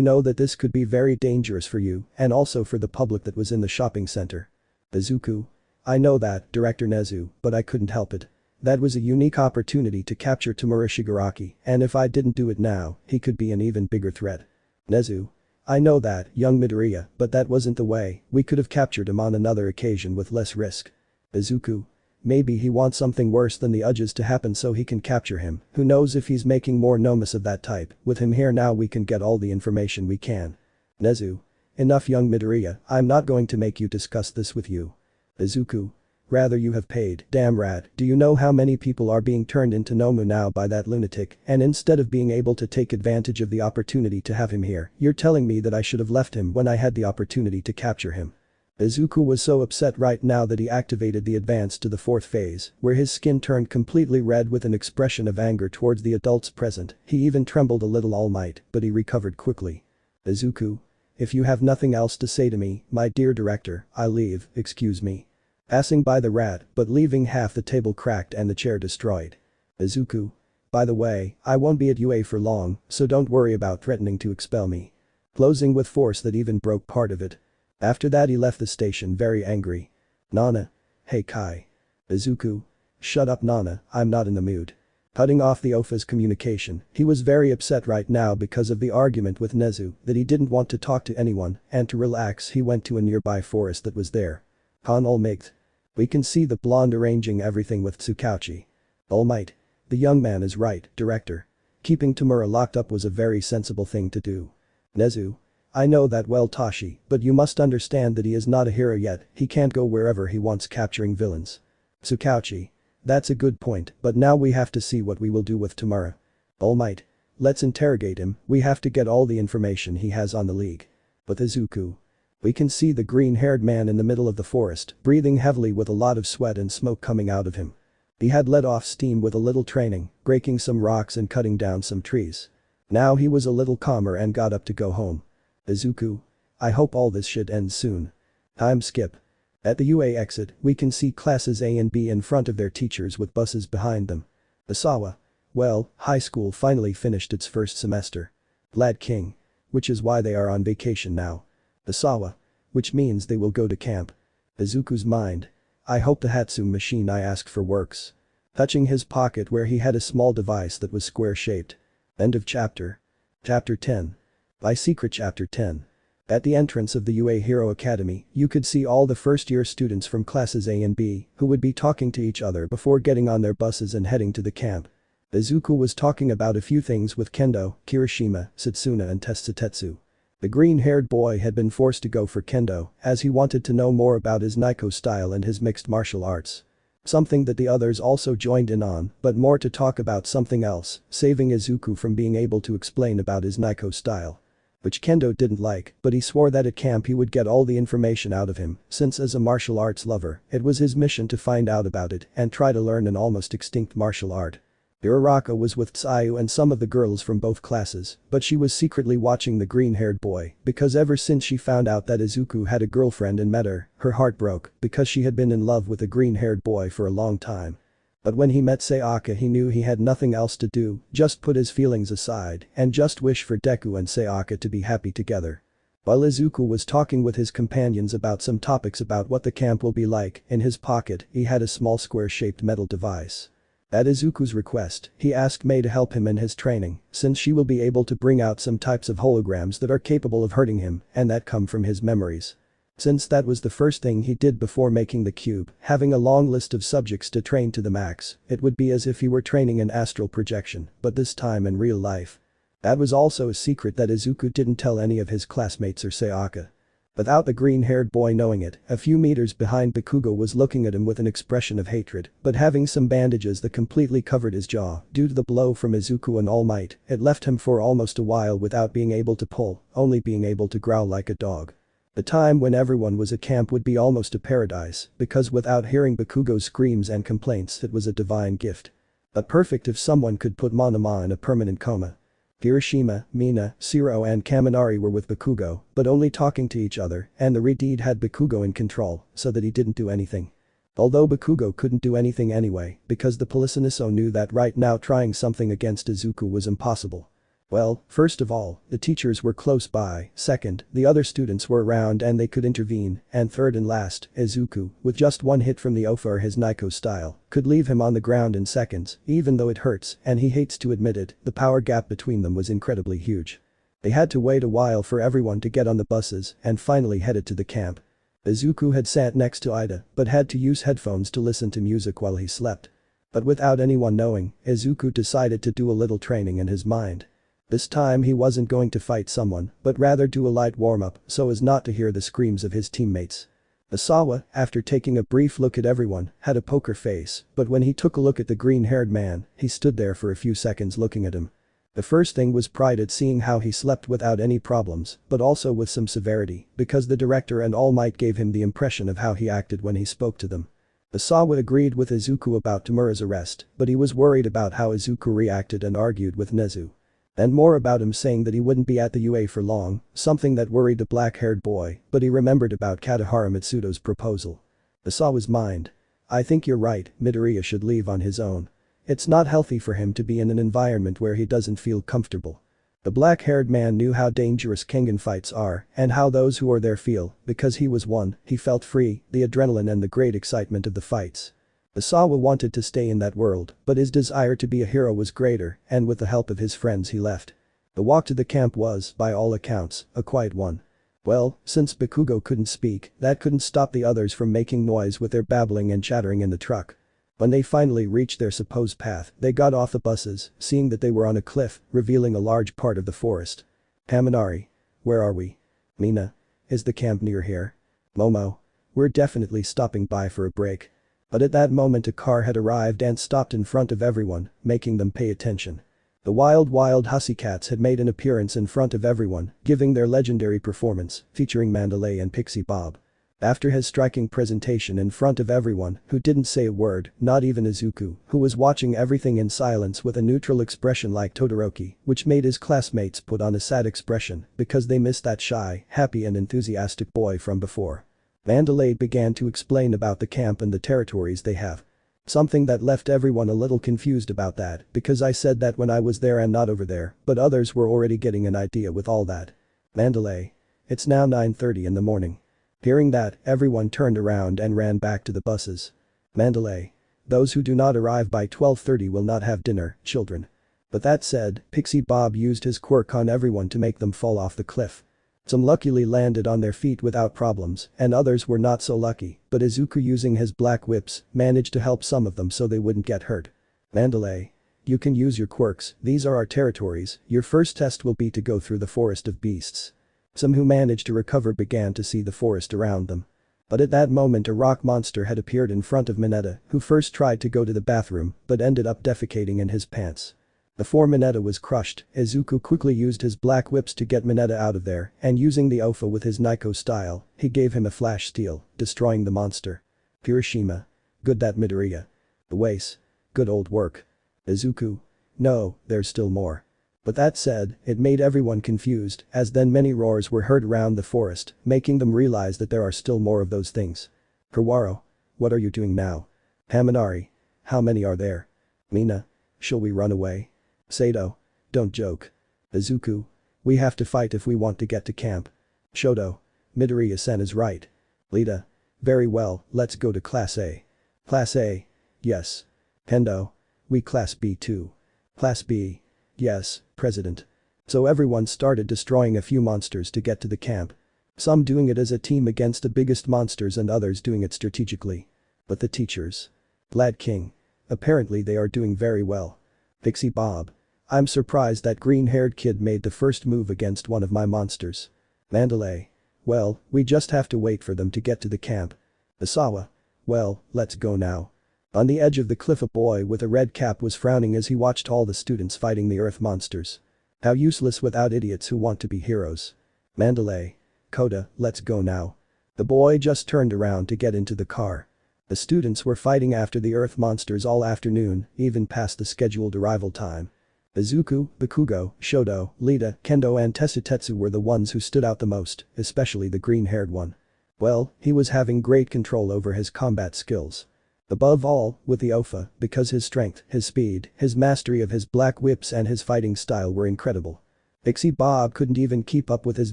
know that this could be very dangerous for you and also for the public that was in the shopping center. Izuku. I know that, Director Nezu, but I couldn't help it. That was a unique opportunity to capture Tamura Shigaraki, and if I didn't do it now, he could be an even bigger threat. Nezu. I know that, young Midoriya, but that wasn't the way, we could have captured him on another occasion with less risk. Izuku. Maybe he wants something worse than the Uges to happen so he can capture him, who knows if he's making more nomas of that type, with him here now we can get all the information we can. Nezu. Enough young Midoriya, I'm not going to make you discuss this with you. Izuku. Rather you have paid, damn rat, do you know how many people are being turned into Nomu now by that lunatic, and instead of being able to take advantage of the opportunity to have him here, you're telling me that I should have left him when I had the opportunity to capture him. Izuku was so upset right now that he activated the advance to the fourth phase, where his skin turned completely red with an expression of anger towards the adults present, he even trembled a little Almight, but he recovered quickly. Izuku. If you have nothing else to say to me, my dear director, I leave, excuse me. Passing by the rat, but leaving half the table cracked and the chair destroyed. Izuku. By the way, I won't be at UA for long, so don't worry about threatening to expel me. Closing with force that even broke part of it. After that he left the station very angry. Nana. Hey Kai. Izuku. Shut up Nana, I'm not in the mood. Cutting off the OFA's communication, he was very upset right now because of the argument with Nezu that he didn't want to talk to anyone, and to relax he went to a nearby forest that was there. Han Almight. We can see the blonde arranging everything with Tsukauchi. Almight. The young man is right, director. Keeping Tamura locked up was a very sensible thing to do. Nezu. I know that well Tashi, but you must understand that he is not a hero yet, he can't go wherever he wants capturing villains. Tsukauchi. That's a good point, but now we have to see what we will do with Tamura. Almight. Let's interrogate him, we have to get all the information he has on the league. But Izuku. We can see the green-haired man in the middle of the forest, breathing heavily with a lot of sweat and smoke coming out of him. He had let off steam with a little training, breaking some rocks and cutting down some trees. Now he was a little calmer and got up to go home. Izuku. I hope all this shit ends soon. Time skip. At the UA exit, we can see classes A and B in front of their teachers with buses behind them. Asawa. Well, high school finally finished its first semester. Lad King. Which is why they are on vacation now. Asawa. Which means they will go to camp. Izuku's mind. I hope the Hatsume machine I asked for works. Touching his pocket where he had a small device that was square-shaped. End of chapter. Chapter 10. By Secret Chapter 10. At the entrance of the UA Hero Academy, you could see all the first-year students from classes A and B who would be talking to each other before getting on their buses and heading to the camp. Izuku was talking about a few things with Kendo, Kirishima, Satsuna and Tetsu. The green-haired boy had been forced to go for Kendo, as he wanted to know more about his Naiko style and his mixed martial arts. Something that the others also joined in on, but more to talk about something else, saving Izuku from being able to explain about his Naiko style. Which Kendo didn't like, but he swore that at camp he would get all the information out of him, since as a martial arts lover, it was his mission to find out about it and try to learn an almost extinct martial art. Uraraka was with Tsuyu and some of the girls from both classes, but she was secretly watching the green-haired boy because ever since she found out that Izuku had a girlfriend and met her heart broke because she had been in love with a green-haired boy for a long time. But when he met Sayaka he knew he had nothing else to do, just put his feelings aside and just wish for Deku and Sayaka to be happy together. While Izuku was talking with his companions about some topics about what the camp will be like, in his pocket he had a small square-shaped metal device. At Izuku's request, he asked Mei to help him in his training, since she will be able to bring out some types of holograms that are capable of hurting him and that come from his memories. Since that was the first thing he did before making the cube, having a long list of subjects to train to the max, it would be as if he were training in astral projection, but this time in real life. That was also a secret that Izuku didn't tell any of his classmates or Sayaka. Without the green-haired boy knowing it, a few meters behind Bakugo was looking at him with an expression of hatred, but having some bandages that completely covered his jaw due to the blow from Izuku and All Might, it left him for almost a while without being able to pull, only being able to growl like a dog. The time when everyone was at camp would be almost a paradise, because without hearing Bakugo's screams and complaints it was a divine gift. But perfect if someone could put Monoma in a permanent coma. Kirishima, Mina, Shiro and Kaminari were with Bakugo, but only talking to each other, and the Redeed had Bakugo in control, so that he didn't do anything. Although Bakugo couldn't do anything anyway, because the Polisoniso knew that right now trying something against Izuku was impossible. Well, first of all, the teachers were close by, second, the other students were around and they could intervene, and third and last, Izuku, with just one hit from the Ofa or his Naiko style, could leave him on the ground in seconds, even though it hurts, and he hates to admit it, the power gap between them was incredibly huge. They had to wait a while for everyone to get on the buses and finally headed to the camp. Izuku had sat next to Ida, but had to use headphones to listen to music while he slept. But without anyone knowing, Izuku decided to do a little training in his mind. This time he wasn't going to fight someone, but rather do a light warm-up so as not to hear the screams of his teammates. Asawa, after taking a brief look at everyone, had a poker face, but when he took a look at the green-haired man, he stood there for a few seconds looking at him. The first thing was pride at seeing how he slept without any problems, but also with some severity, because the director and All Might gave him the impression of how he acted when he spoke to them. Asawa agreed with Izuku about Tamura's arrest, but he was worried about how Izuku reacted and argued with Nezu. And more about him saying that he wouldn't be at the UA for long, something that worried the black-haired boy, but he remembered about Katahara Mitsudo's proposal. Asawa's mind. I think you're right, Midoriya should leave on his own. It's not healthy for him to be in an environment where he doesn't feel comfortable. The black-haired man knew how dangerous Kengan fights are and how those who are there feel, because he was one, he felt free, the adrenaline and the great excitement of the fights. Asawa wanted to stay in that world, but his desire to be a hero was greater, and with the help of his friends he left. The walk to the camp was, by all accounts, a quiet one. Well, since Bakugo couldn't speak, that couldn't stop the others from making noise with their babbling and chattering in the truck. When they finally reached their supposed path, they got off the buses, seeing that they were on a cliff, revealing a large part of the forest. Haminari. Where are we? Mina. Is the camp near here? Momo. We're definitely stopping by for a break. But at that moment a car had arrived and stopped in front of everyone, making them pay attention. The wild Hussycats had made an appearance in front of everyone, giving their legendary performance, featuring Mandalay and Pixie Bob. After his striking presentation in front of everyone, who didn't say a word, not even Izuku, who was watching everything in silence with a neutral expression like Todoroki, which made his classmates put on a sad expression because they missed that shy, happy and enthusiastic boy from before. Mandalay began to explain about the camp and the territories they have. Something that left everyone a little confused about that because I said that when I was there and not over there, but others were already getting an idea with all that. Mandalay. It's now 9:30 in the morning. Hearing that, everyone turned around and ran back to the buses. Mandalay. Those who do not arrive by 12:30 will not have dinner, children. But that said, Pixie Bob used his quirk on everyone to make them fall off the cliff. Some luckily landed on their feet without problems, and others were not so lucky, but Izuku using his black whips managed to help some of them so they wouldn't get hurt. Mandalay. You can use your quirks, these are our territories, your first test will be to go through the forest of beasts. Some who managed to recover began to see the forest around them. But at that moment a rock monster had appeared in front of Mineta, who first tried to go to the bathroom, but ended up defecating in his pants. Before Mineta was crushed, Izuku quickly used his black whips to get Mineta out of there, and using the Ofa with his Naiko style, he gave him a flash steal, destroying the monster. Hiroshima. Good that Midoriya. The Wace. Good old work. Izuku. No, there's still more. But that said, it made everyone confused, as then many roars were heard around the forest, making them realize that there are still more of those things. Kawaro. What are you doing now? Haminari. How many are there? Mina. Shall we run away? Sato. Don't joke. Izuku. We have to fight if we want to get to camp. Shoto. Midoriya-sen is right. Lita. Very well, let's go to Class A. Class A. Yes. Hendo. We Class B too. Class B. Yes, President. So everyone started destroying a few monsters to get to the camp. Some doing it as a team against the biggest monsters and others doing it strategically. But the teachers. Lad King. Apparently they are doing very well. Pixie Bob. I'm surprised that green-haired kid made the first move against one of my monsters. Mandalay. Well, we just have to wait for them to get to the camp. Asawa. Well, let's go now. On the edge of the cliff a boy with a red cap was frowning as he watched all the students fighting the earth monsters. How useless without idiots who want to be heroes. Mandalay. Koda, let's go now. The boy just turned around to get into the car. The students were fighting after the earth monsters all afternoon, even past the scheduled arrival time. Izuku, Bakugo, Shoto, Lita, Kendo and Tesutetsu were the ones who stood out the most, especially the green-haired one. Well, he was having great control over his combat skills. Above all, with the OFA, because his strength, his speed, his mastery of his black whips and his fighting style were incredible. Pixie Bob couldn't even keep up with his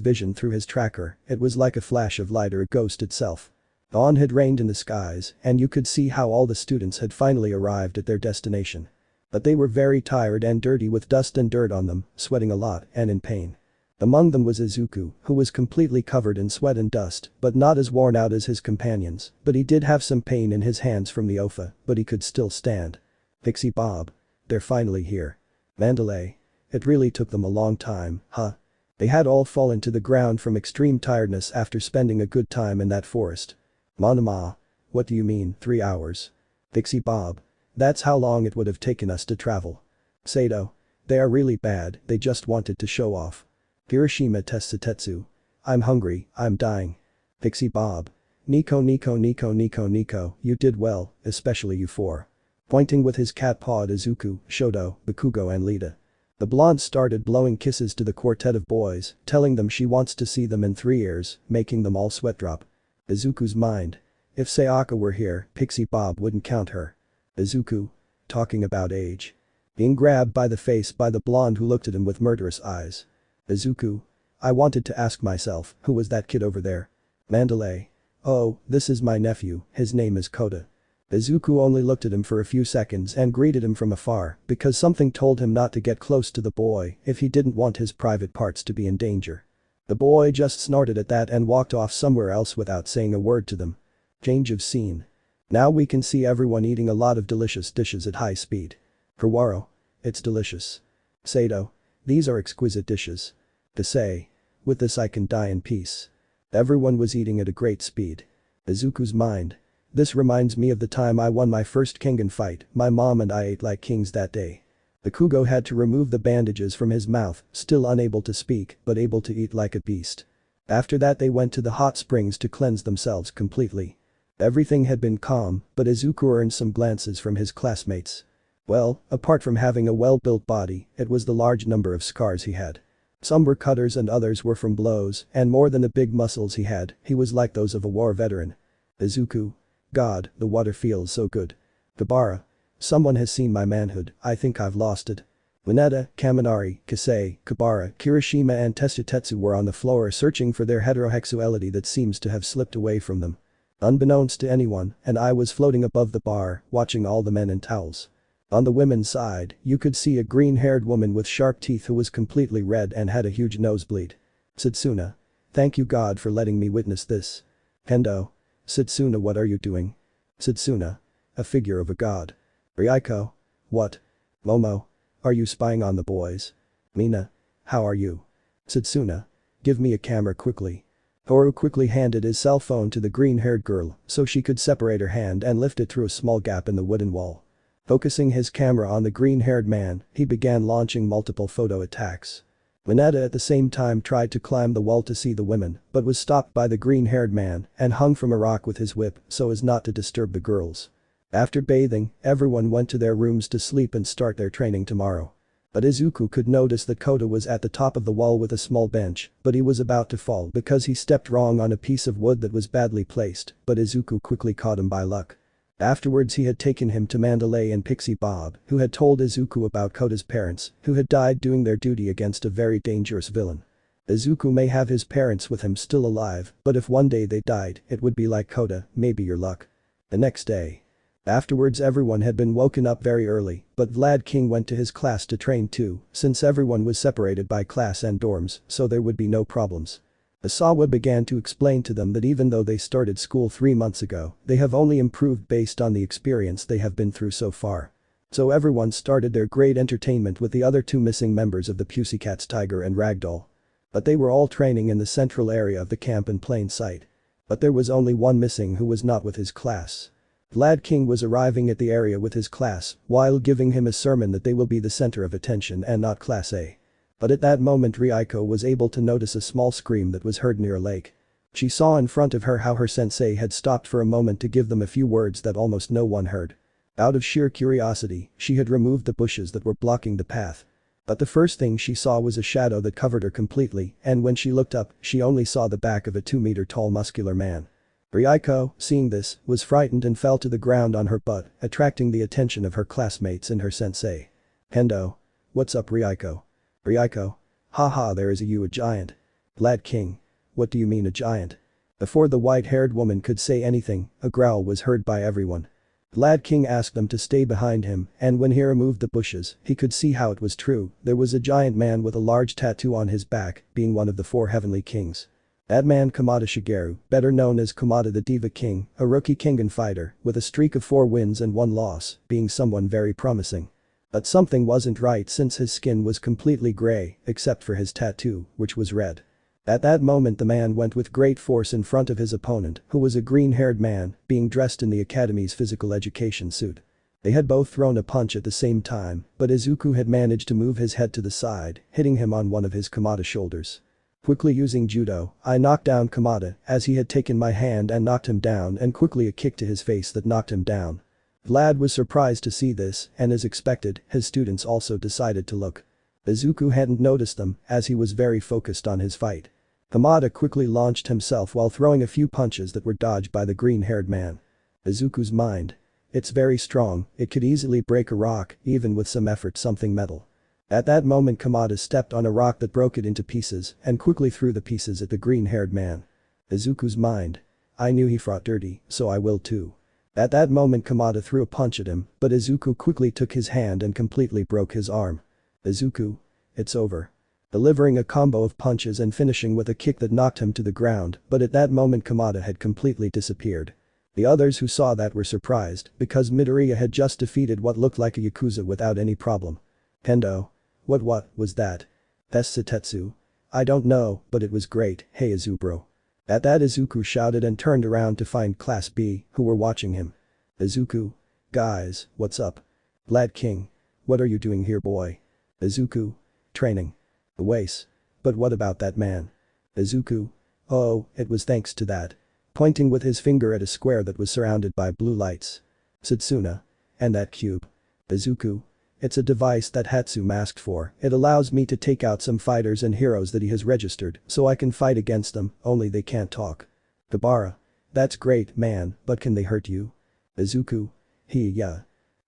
vision through his tracker, it was like a flash of light or a ghost itself. Dawn had reigned in the skies, and you could see how all the students had finally arrived at their destination. But they were very tired and dirty with dust and dirt on them, sweating a lot and in pain. Among them was Izuku, who was completely covered in sweat and dust, but not as worn out as his companions, but he did have some pain in his hands from the OFA, but he could still stand. Pixie Bob. They're finally here. Mandalay. It really took them a long time, huh? They had all fallen to the ground from extreme tiredness after spending a good time in that forest. Monoma. What do you mean, 3 hours? Pixie Bob. That's how long it would have taken us to travel. Saito. They are really bad, they just wanted to show off. Kirishima Tetsu. I'm hungry, I'm dying. Pixie Bob. Nico, you did well, especially you four. Pointing with his cat paw at Izuku, Shoto, Bakugo and Lita. The blonde started blowing kisses to the quartet of boys, telling them she wants to see them in 3 years, making them all sweat drop. Izuku's mind. If Sayaka were here, Pixie Bob wouldn't count her. Izuku. Talking about age. Being grabbed by the face by the blonde who looked at him with murderous eyes. Izuku. I wanted to ask myself, who was that kid over there? Mandalay. Oh, this is my nephew, his name is Kota. Izuku only looked at him for a few seconds and greeted him from afar because something told him not to get close to the boy if he didn't want his private parts to be in danger. The boy just snorted at that and walked off somewhere else without saying a word to them. Change of scene. Now we can see everyone eating a lot of delicious dishes at high speed. Kawaro. It's delicious. Saito. These are exquisite dishes. To say. With this I can die in peace. Everyone was eating at a great speed. Izuku's mind. This reminds me of the time I won my first Kengan fight, my mom and I ate like kings that day. Bakugo had to remove the bandages from his mouth, still unable to speak but able to eat like a beast. After that they went to the hot springs to cleanse themselves completely. Everything had been calm, but Izuku earned some glances from his classmates. Well, apart from having a well-built body, it was the large number of scars he had. Some were cutters and others were from blows, and more than the big muscles he was like those of a war veteran. Izuku. God, the water feels so good. Kabara. Someone has seen my manhood, I think I've lost it. Luneta, Kaminari, Kasei, Kabara, Kirishima and Tetsu were on the floor searching for their heterohexuality that seems to have slipped away from them. Unbeknownst to anyone, and I was floating above the bar, watching all the men in towels. On the women's side, you could see a green-haired woman with sharp teeth who was completely red and had a huge nosebleed. Setsuna. Thank you God for letting me witness this. Kendo. Setsuna, what are you doing? Setsuna. A figure of a god. Ryuko. What? Momo. Are you spying on the boys? Mina. How are you? Setsuna. Give me a camera quickly. Toru quickly handed his cell phone to the green-haired girl so she could separate her hand and lift it through a small gap in the wooden wall. Focusing his camera on the green-haired man, he began launching multiple photo attacks. Luneta at the same time tried to climb the wall to see the women, but was stopped by the green-haired man and hung from a rock with his whip so as not to disturb the girls. After bathing, everyone went to their rooms to sleep and start their training tomorrow. But Izuku could notice that Kota was at the top of the wall with a small bench, but he was about to fall because he stepped wrong on a piece of wood that was badly placed, but Izuku quickly caught him by luck. Afterwards he had taken him to Mandalay and Pixie Bob, who had told Izuku about Kota's parents, who had died doing their duty against a very dangerous villain. Izuku may have his parents with him still alive, but if one day they died, it would be like Kota, maybe your luck. The next day. Afterwards everyone had been woken up very early, but Vlad King went to his class to train too, since everyone was separated by class and dorms, so there would be no problems. Asawa began to explain to them that even though they started school 3 months ago, they have only improved based on the experience they have been through so far. So everyone started their great entertainment with the other 2 missing members of the Pussycats Tiger and Ragdoll. But they were all training in the central area of the camp in plain sight. But there was only one missing who was not with his class. Vlad King was arriving at the area with his class while giving him a sermon that they will be the center of attention and not Class A. But at that moment Ryuko was able to notice a small scream that was heard near a lake. She saw in front of her how her sensei had stopped for a moment to give them a few words that almost no one heard. Out of sheer curiosity, she had removed the bushes that were blocking the path. But the first thing she saw was a shadow that covered her completely, and when she looked up, she only saw the back of a 2-meter tall muscular man. Ryuko, seeing this, was frightened and fell to the ground on her butt, attracting the attention of her classmates and her sensei. Hendo. What's up Ryuko? Ryuko. Haha there is a giant. Lad King. What do you mean a giant? Before the white-haired woman could say anything, a growl was heard by everyone. Lad King asked them to stay behind him, and when he removed the bushes, he could see how it was true. There was a giant man with a large tattoo on his back, being one of the 4 heavenly kings. That man Kamada Shigeru, better known as Kamada the Diva King, a rookie Kengan fighter, with a streak of 4 wins and 1 loss, being someone very promising. But something wasn't right since his skin was completely grey, except for his tattoo, which was red. At that moment the man went with great force in front of his opponent, who was a green-haired man, being dressed in the academy's physical education suit. They had both thrown a punch at the same time, but Izuku had managed to move his head to the side, hitting him on one of his Kamada shoulders. Quickly using judo, I knocked down Kamada, as he had taken my hand and knocked him down, and quickly a kick to his face that knocked him down. Vlad was surprised to see this, and as expected, his students also decided to look. Izuku hadn't noticed them, as he was very focused on his fight. Kamada quickly launched himself while throwing a few punches that were dodged by the green-haired man. Izuku's mind. It's very strong, it could easily break a rock, even with some effort something metal. At that moment Kamada stepped on a rock that broke it into pieces and quickly threw the pieces at the green-haired man. Izuku's mind. I knew he fought dirty, so I will too. At that moment Kamada threw a punch at him, but Izuku quickly took his hand and completely broke his arm. Izuku. It's over. Delivering a combo of punches and finishing with a kick that knocked him to the ground, but at that moment Kamada had completely disappeared. The others who saw that were surprised, because Midoriya had just defeated what looked like a Yakuza without any problem. Hendo. What was that? Tetsu. I don't know, but it was great, hey Izubro. At that Izuku shouted and turned around to find Class B, who were watching him. Izuku. Guys, what's up? Lad King. What are you doing here boy? Izuku. Training. Waste. But what about that man? Izuku. Oh, it was thanks to that. Pointing with his finger at a square that was surrounded by blue lights. Satsuna. And that cube. Izuku. It's a device that Hatsume asked for, it allows me to take out some fighters and heroes that he has registered, so I can fight against them, only they can't talk. Kabara. That's great, man, but can they hurt you? Izuku. Yeah.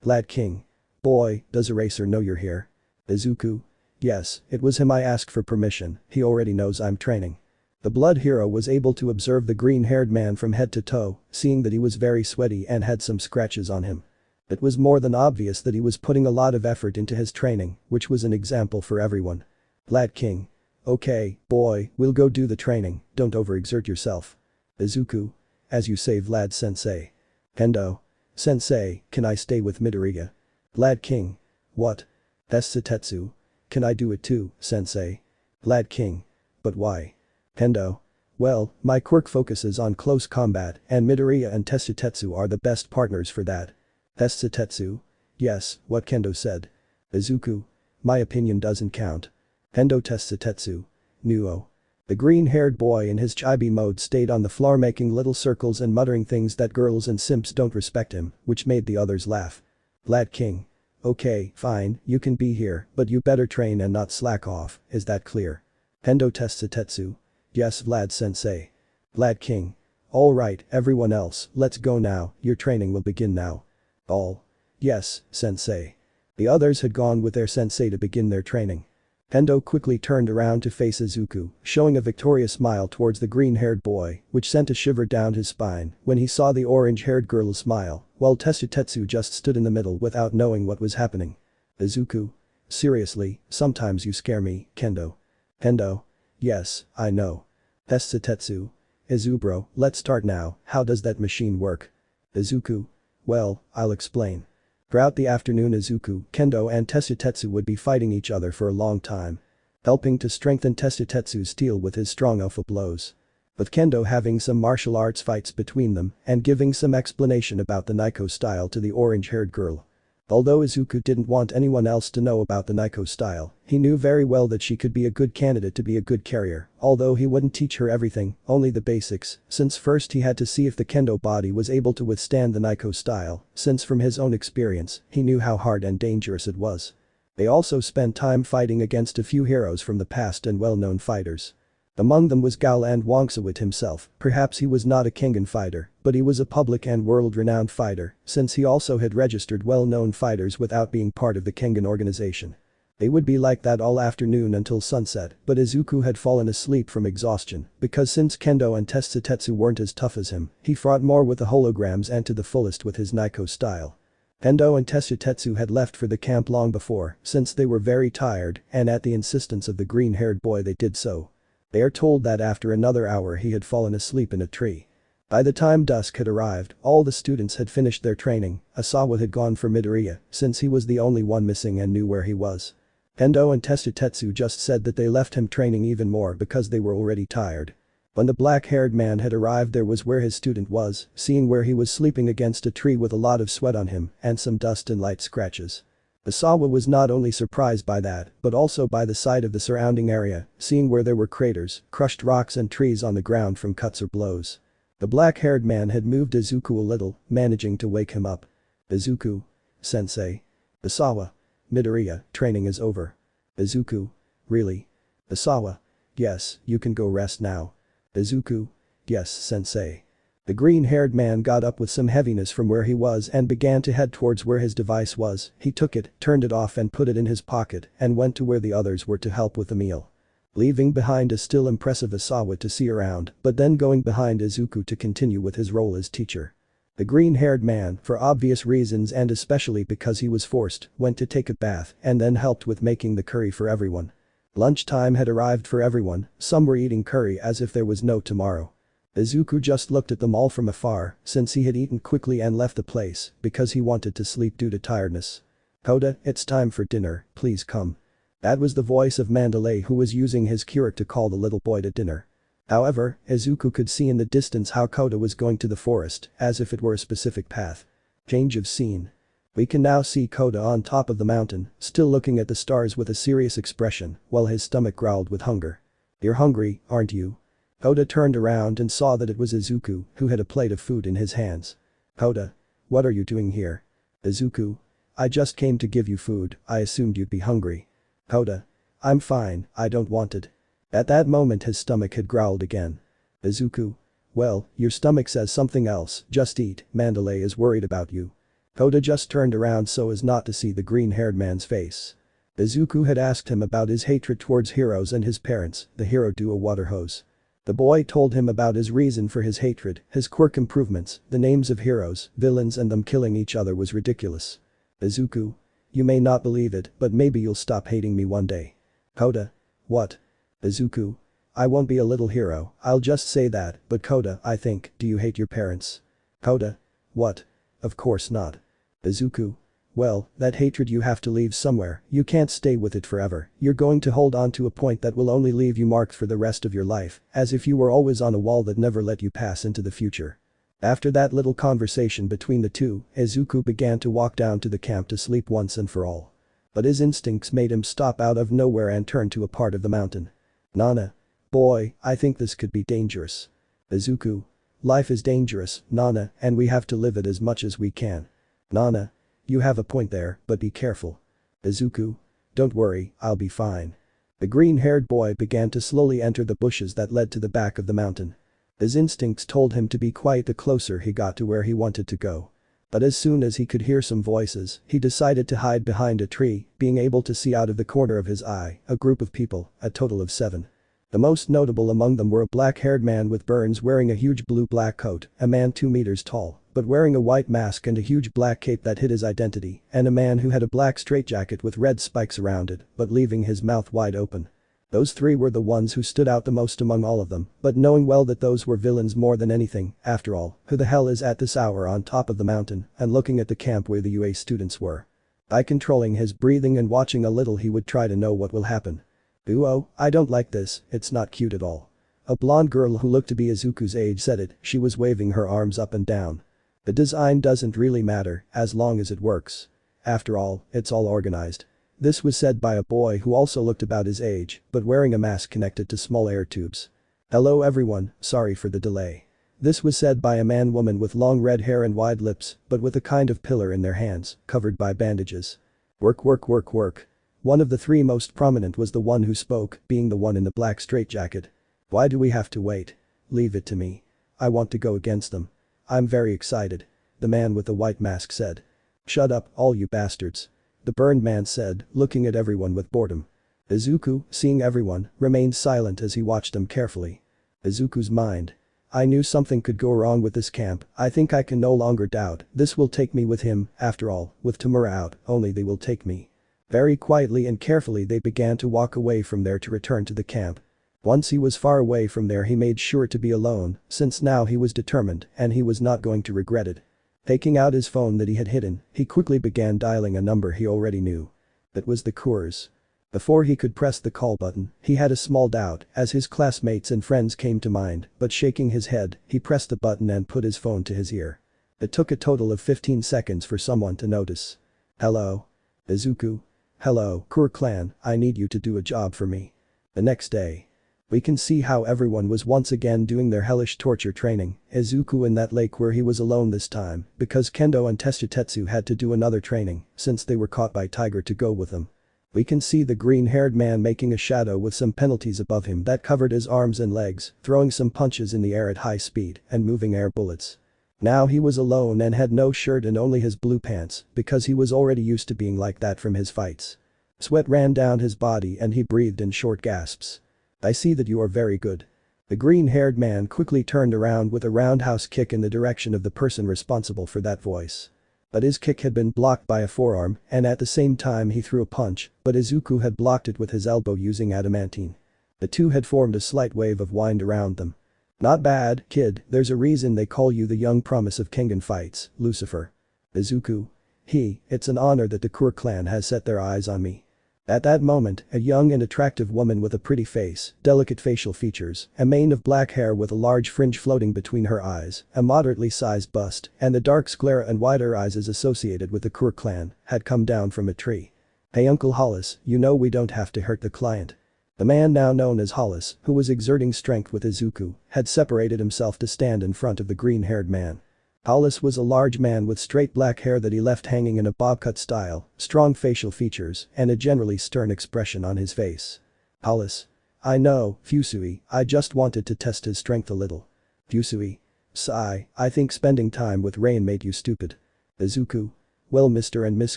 Lad King. Boy, does Eraser know you're here? Izuku. Yes, it was him I asked for permission, he already knows I'm training. The blood hero was able to observe the green-haired man from head to toe, seeing that he was very sweaty and had some scratches on him. It was more than obvious that he was putting a lot of effort into his training, which was an example for everyone. Lad King. Okay, boy, we'll go do the training, don't overexert yourself. Izuku. As you say Vlad Sensei. Hendo. Sensei, can I stay with Midoriya? Lad King. What? Tetsu. Can I do it too, Sensei? Lad King. But why? Hendo. Well, my quirk focuses on close combat and Midoriya and Tetsu are the best partners for that. Tetsu. Yes, what Kendo said. Izuku. My opinion doesn't count. Hendo Tetsu. Nuo. The green-haired boy in his chibi mode stayed on the floor making little circles and muttering things that girls and simps don't respect him, which made the others laugh. Lad King. Okay, fine, you can be here, but you better train and not slack off, is that clear? Hendo Tetsu. Yes Vlad Sensei. Lad King. Alright, everyone else, let's go now, your training will begin now. All. Yes, Sensei. The others had gone with their sensei to begin their training. Hendo quickly turned around to face Izuku, showing a victorious smile towards the green-haired boy, which sent a shiver down his spine when he saw the orange-haired girl smile, while Tetsu just stood in the middle without knowing what was happening. Izuku. Seriously, sometimes you scare me, Kendo. Hendo. Yes, I know. Tetsu. Izubro, let's start now, how does that machine work? Izuku. Well, I'll explain. Throughout the afternoon Izuku, Kendo and Tetsu would be fighting each other for a long time. Helping to strengthen Tetsu's steel with his strong alpha blows. With Kendo having some martial arts fights between them and giving some explanation about the Nico style to the orange-haired girl. Although Izuku didn't want anyone else to know about the Nico style, he knew very well that she could be a good candidate to be a good carrier, although he wouldn't teach her everything, only the basics, since first he had to see if the Kendo body was able to withstand the Nico style, since from his own experience, he knew how hard and dangerous it was. They also spent time fighting against a few heroes from the past and well-known fighters. Among them was Gao and Wongsawit himself. Perhaps he was not a Kengan fighter, but he was a public and world-renowned fighter, since he also had registered well-known fighters without being part of the Kengan organization. They would be like that all afternoon until sunset, but Izuku had fallen asleep from exhaustion, because since Kendo and Tetsutetsu weren't as tough as him, he fought more with the holograms and to the fullest with his Naiko style. Kendo and Tetsutetsu had left for the camp long before, since they were very tired, and at the insistence of the green-haired boy they did so. They are told that after another hour he had fallen asleep in a tree. By the time dusk had arrived, all the students had finished their training. Asawa had gone for Midoriya, since he was the only one missing and knew where he was. Kendo and Tetsutetsu just said that they left him training even more because they were already tired. When the black-haired man had arrived, there was where his student was, seeing where he was sleeping against a tree with a lot of sweat on him and some dust and light scratches. Asawa was not only surprised by that, but also by the sight of the surrounding area, seeing where there were craters, crushed rocks and trees on the ground from cuts or blows. The black-haired man had moved Izuku a little, managing to wake him up. Izuku. Sensei. Asawa. Midoriya, training is over. Izuku. Really? Asawa. Yes, you can go rest now. Izuku. Yes, sensei. The green-haired man got up with some heaviness from where he was and began to head towards where his device was. He took it, turned it off and put it in his pocket and went to where the others were to help with the meal. Leaving behind a still impressive Asawa to see around, but then going behind Izuku to continue with his role as teacher. The green-haired man, for obvious reasons and especially because he was forced, went to take a bath and then helped with making the curry for everyone. Lunchtime had arrived for everyone, some were eating curry as if there was no tomorrow. Izuku just looked at them all from afar, since he had eaten quickly and left the place because he wanted to sleep due to tiredness. Koda, it's time for dinner, please come. That was the voice of Mandalay, who was using his Quirk to call the little boy to dinner. However, Izuku could see in the distance how Koda was going to the forest, as if it were a specific path. Change of scene. We can now see Koda on top of the mountain, still looking at the stars with a serious expression, while his stomach growled with hunger. You're hungry, aren't you? Koda turned around and saw that it was Izuku, who had a plate of food in his hands. Koda. What are you doing here? Izuku. I just came to give you food, I assumed you'd be hungry. Koda. I'm fine, I don't want it. At that moment his stomach had growled again. Izuku. Well, your stomach says something else, just eat, Mandalay is worried about you. Koda just turned around so as not to see the green-haired man's face. Izuku had asked him about his hatred towards heroes and his parents, the hero do a water hose. The boy told him about his reason for his hatred, his quirk improvements, the names of heroes, villains and them killing each other was ridiculous. Izuku. You may not believe it, but maybe you'll stop hating me one day. Koda. What? Izuku. I won't be a little hero, I'll just say that, but Koda, I think, do you hate your parents? Koda. What? Of course not. Izuku. Well, that hatred you have to leave somewhere, you can't stay with it forever, you're going to hold on to a point that will only leave you marked for the rest of your life, as if you were always on a wall that never let you pass into the future. After that little conversation between the two, Izuku began to walk down to the camp to sleep once and for all. But his instincts made him stop out of nowhere and turn to a part of the mountain. Nana. Boy, I think this could be dangerous. Izuku. Life is dangerous, Nana, and we have to live it as much as we can. Nana. You have a point there, but be careful. Izuku. Don't worry, I'll be fine. The green-haired boy began to slowly enter the bushes that led to the back of the mountain. His instincts told him to be quiet the closer he got to where he wanted to go. But as soon as he could hear some voices, he decided to hide behind a tree, being able to see out of the corner of his eye, a group of people, a total of 7. The most notable among them were a black-haired man with burns wearing a huge blue-black coat, a man 2 meters tall, but wearing a white mask and a huge black cape that hid his identity, and a man who had a black straitjacket with red spikes around it, but leaving his mouth wide open. Those 3 were the ones who stood out the most among all of them, but knowing well that those were villains more than anything, after all, who the hell is at this hour on top of the mountain and looking at the camp where the UA students were? By controlling his breathing and watching a little he would try to know what will happen. Oh, I don't like this, it's not cute at all. A blonde girl who looked to be Izuku's age said it, she was waving her arms up and down. The design doesn't really matter, as long as it works. After all, it's all organized. This was said by a boy who also looked about his age, but wearing a mask connected to small air tubes. Hello everyone, sorry for the delay. This was said by a man-woman with long red hair and wide lips, but with a kind of pillar in their hands, covered by bandages. Work work work work. One of the 3 most prominent was the one who spoke, being the one in the black straitjacket. Why do we have to wait? Leave it to me. I want to go against them. I'm very excited. The man with the white mask said. Shut up, all you bastards. The burned man said, looking at everyone with boredom. Izuku, seeing everyone, remained silent as he watched them carefully. Izuku's mind. I knew something could go wrong with this camp. I think I can no longer doubt. This will take me with him, after all, with Tamura out, only they will take me. Very quietly and carefully they began to walk away from there to return to the camp. Once he was far away from there he made sure to be alone, since now he was determined and he was not going to regret it. Taking out his phone that he had hidden, he quickly began dialing a number he already knew. It was the Quirks. Before he could press the call button, he had a small doubt as his classmates and friends came to mind, but shaking his head, he pressed the button and put his phone to his ear. It took a total of 15 seconds for someone to notice. Hello? Izuku? Hello, Quirk clan, I need you to do a job for me. The next day. We can see how everyone was once again doing their hellish torture training, Izuku in that lake where he was alone this time, because Kendo and Tetsu had to do another training, since they were caught by Tiger to go with them. We can see the green-haired man making a shadow with some penalties above him that covered his arms and legs, throwing some punches in the air at high speed, and moving air bullets. Now he was alone and had no shirt and only his blue pants, because he was already used to being like that from his fights. Sweat ran down his body and he breathed in short gasps. I see that you are very good. The green-haired man quickly turned around with a roundhouse kick in the direction of the person responsible for that voice. But his kick had been blocked by a forearm and at the same time he threw a punch, but Izuku had blocked it with his elbow using adamantine. The two had formed a slight wave of wind around them. Not bad, kid, there's a reason they call you the young promise of Kengan fights, Lucifer. Izuku. It's an honor that the Quirk clan has set their eyes on me. At that moment, a young and attractive woman with a pretty face, delicate facial features, a mane of black hair with a large fringe floating between her eyes, a moderately sized bust, and the dark sclera and wider eyes as associated with the Quirk clan, had come down from a tree. Hey Uncle Hollis, you know we don't have to hurt the client. The man now known as Hollis, who was exerting strength with Izuku, had separated himself to stand in front of the green-haired man. Hollis was a large man with straight black hair that he left hanging in a bob-cut style, strong facial features, and a generally stern expression on his face. Hollis. I know, Fusui, I just wanted to test his strength a little. Fusui. Sigh, I think spending time with Rain made you stupid. Izuku. Well Mr. and Miss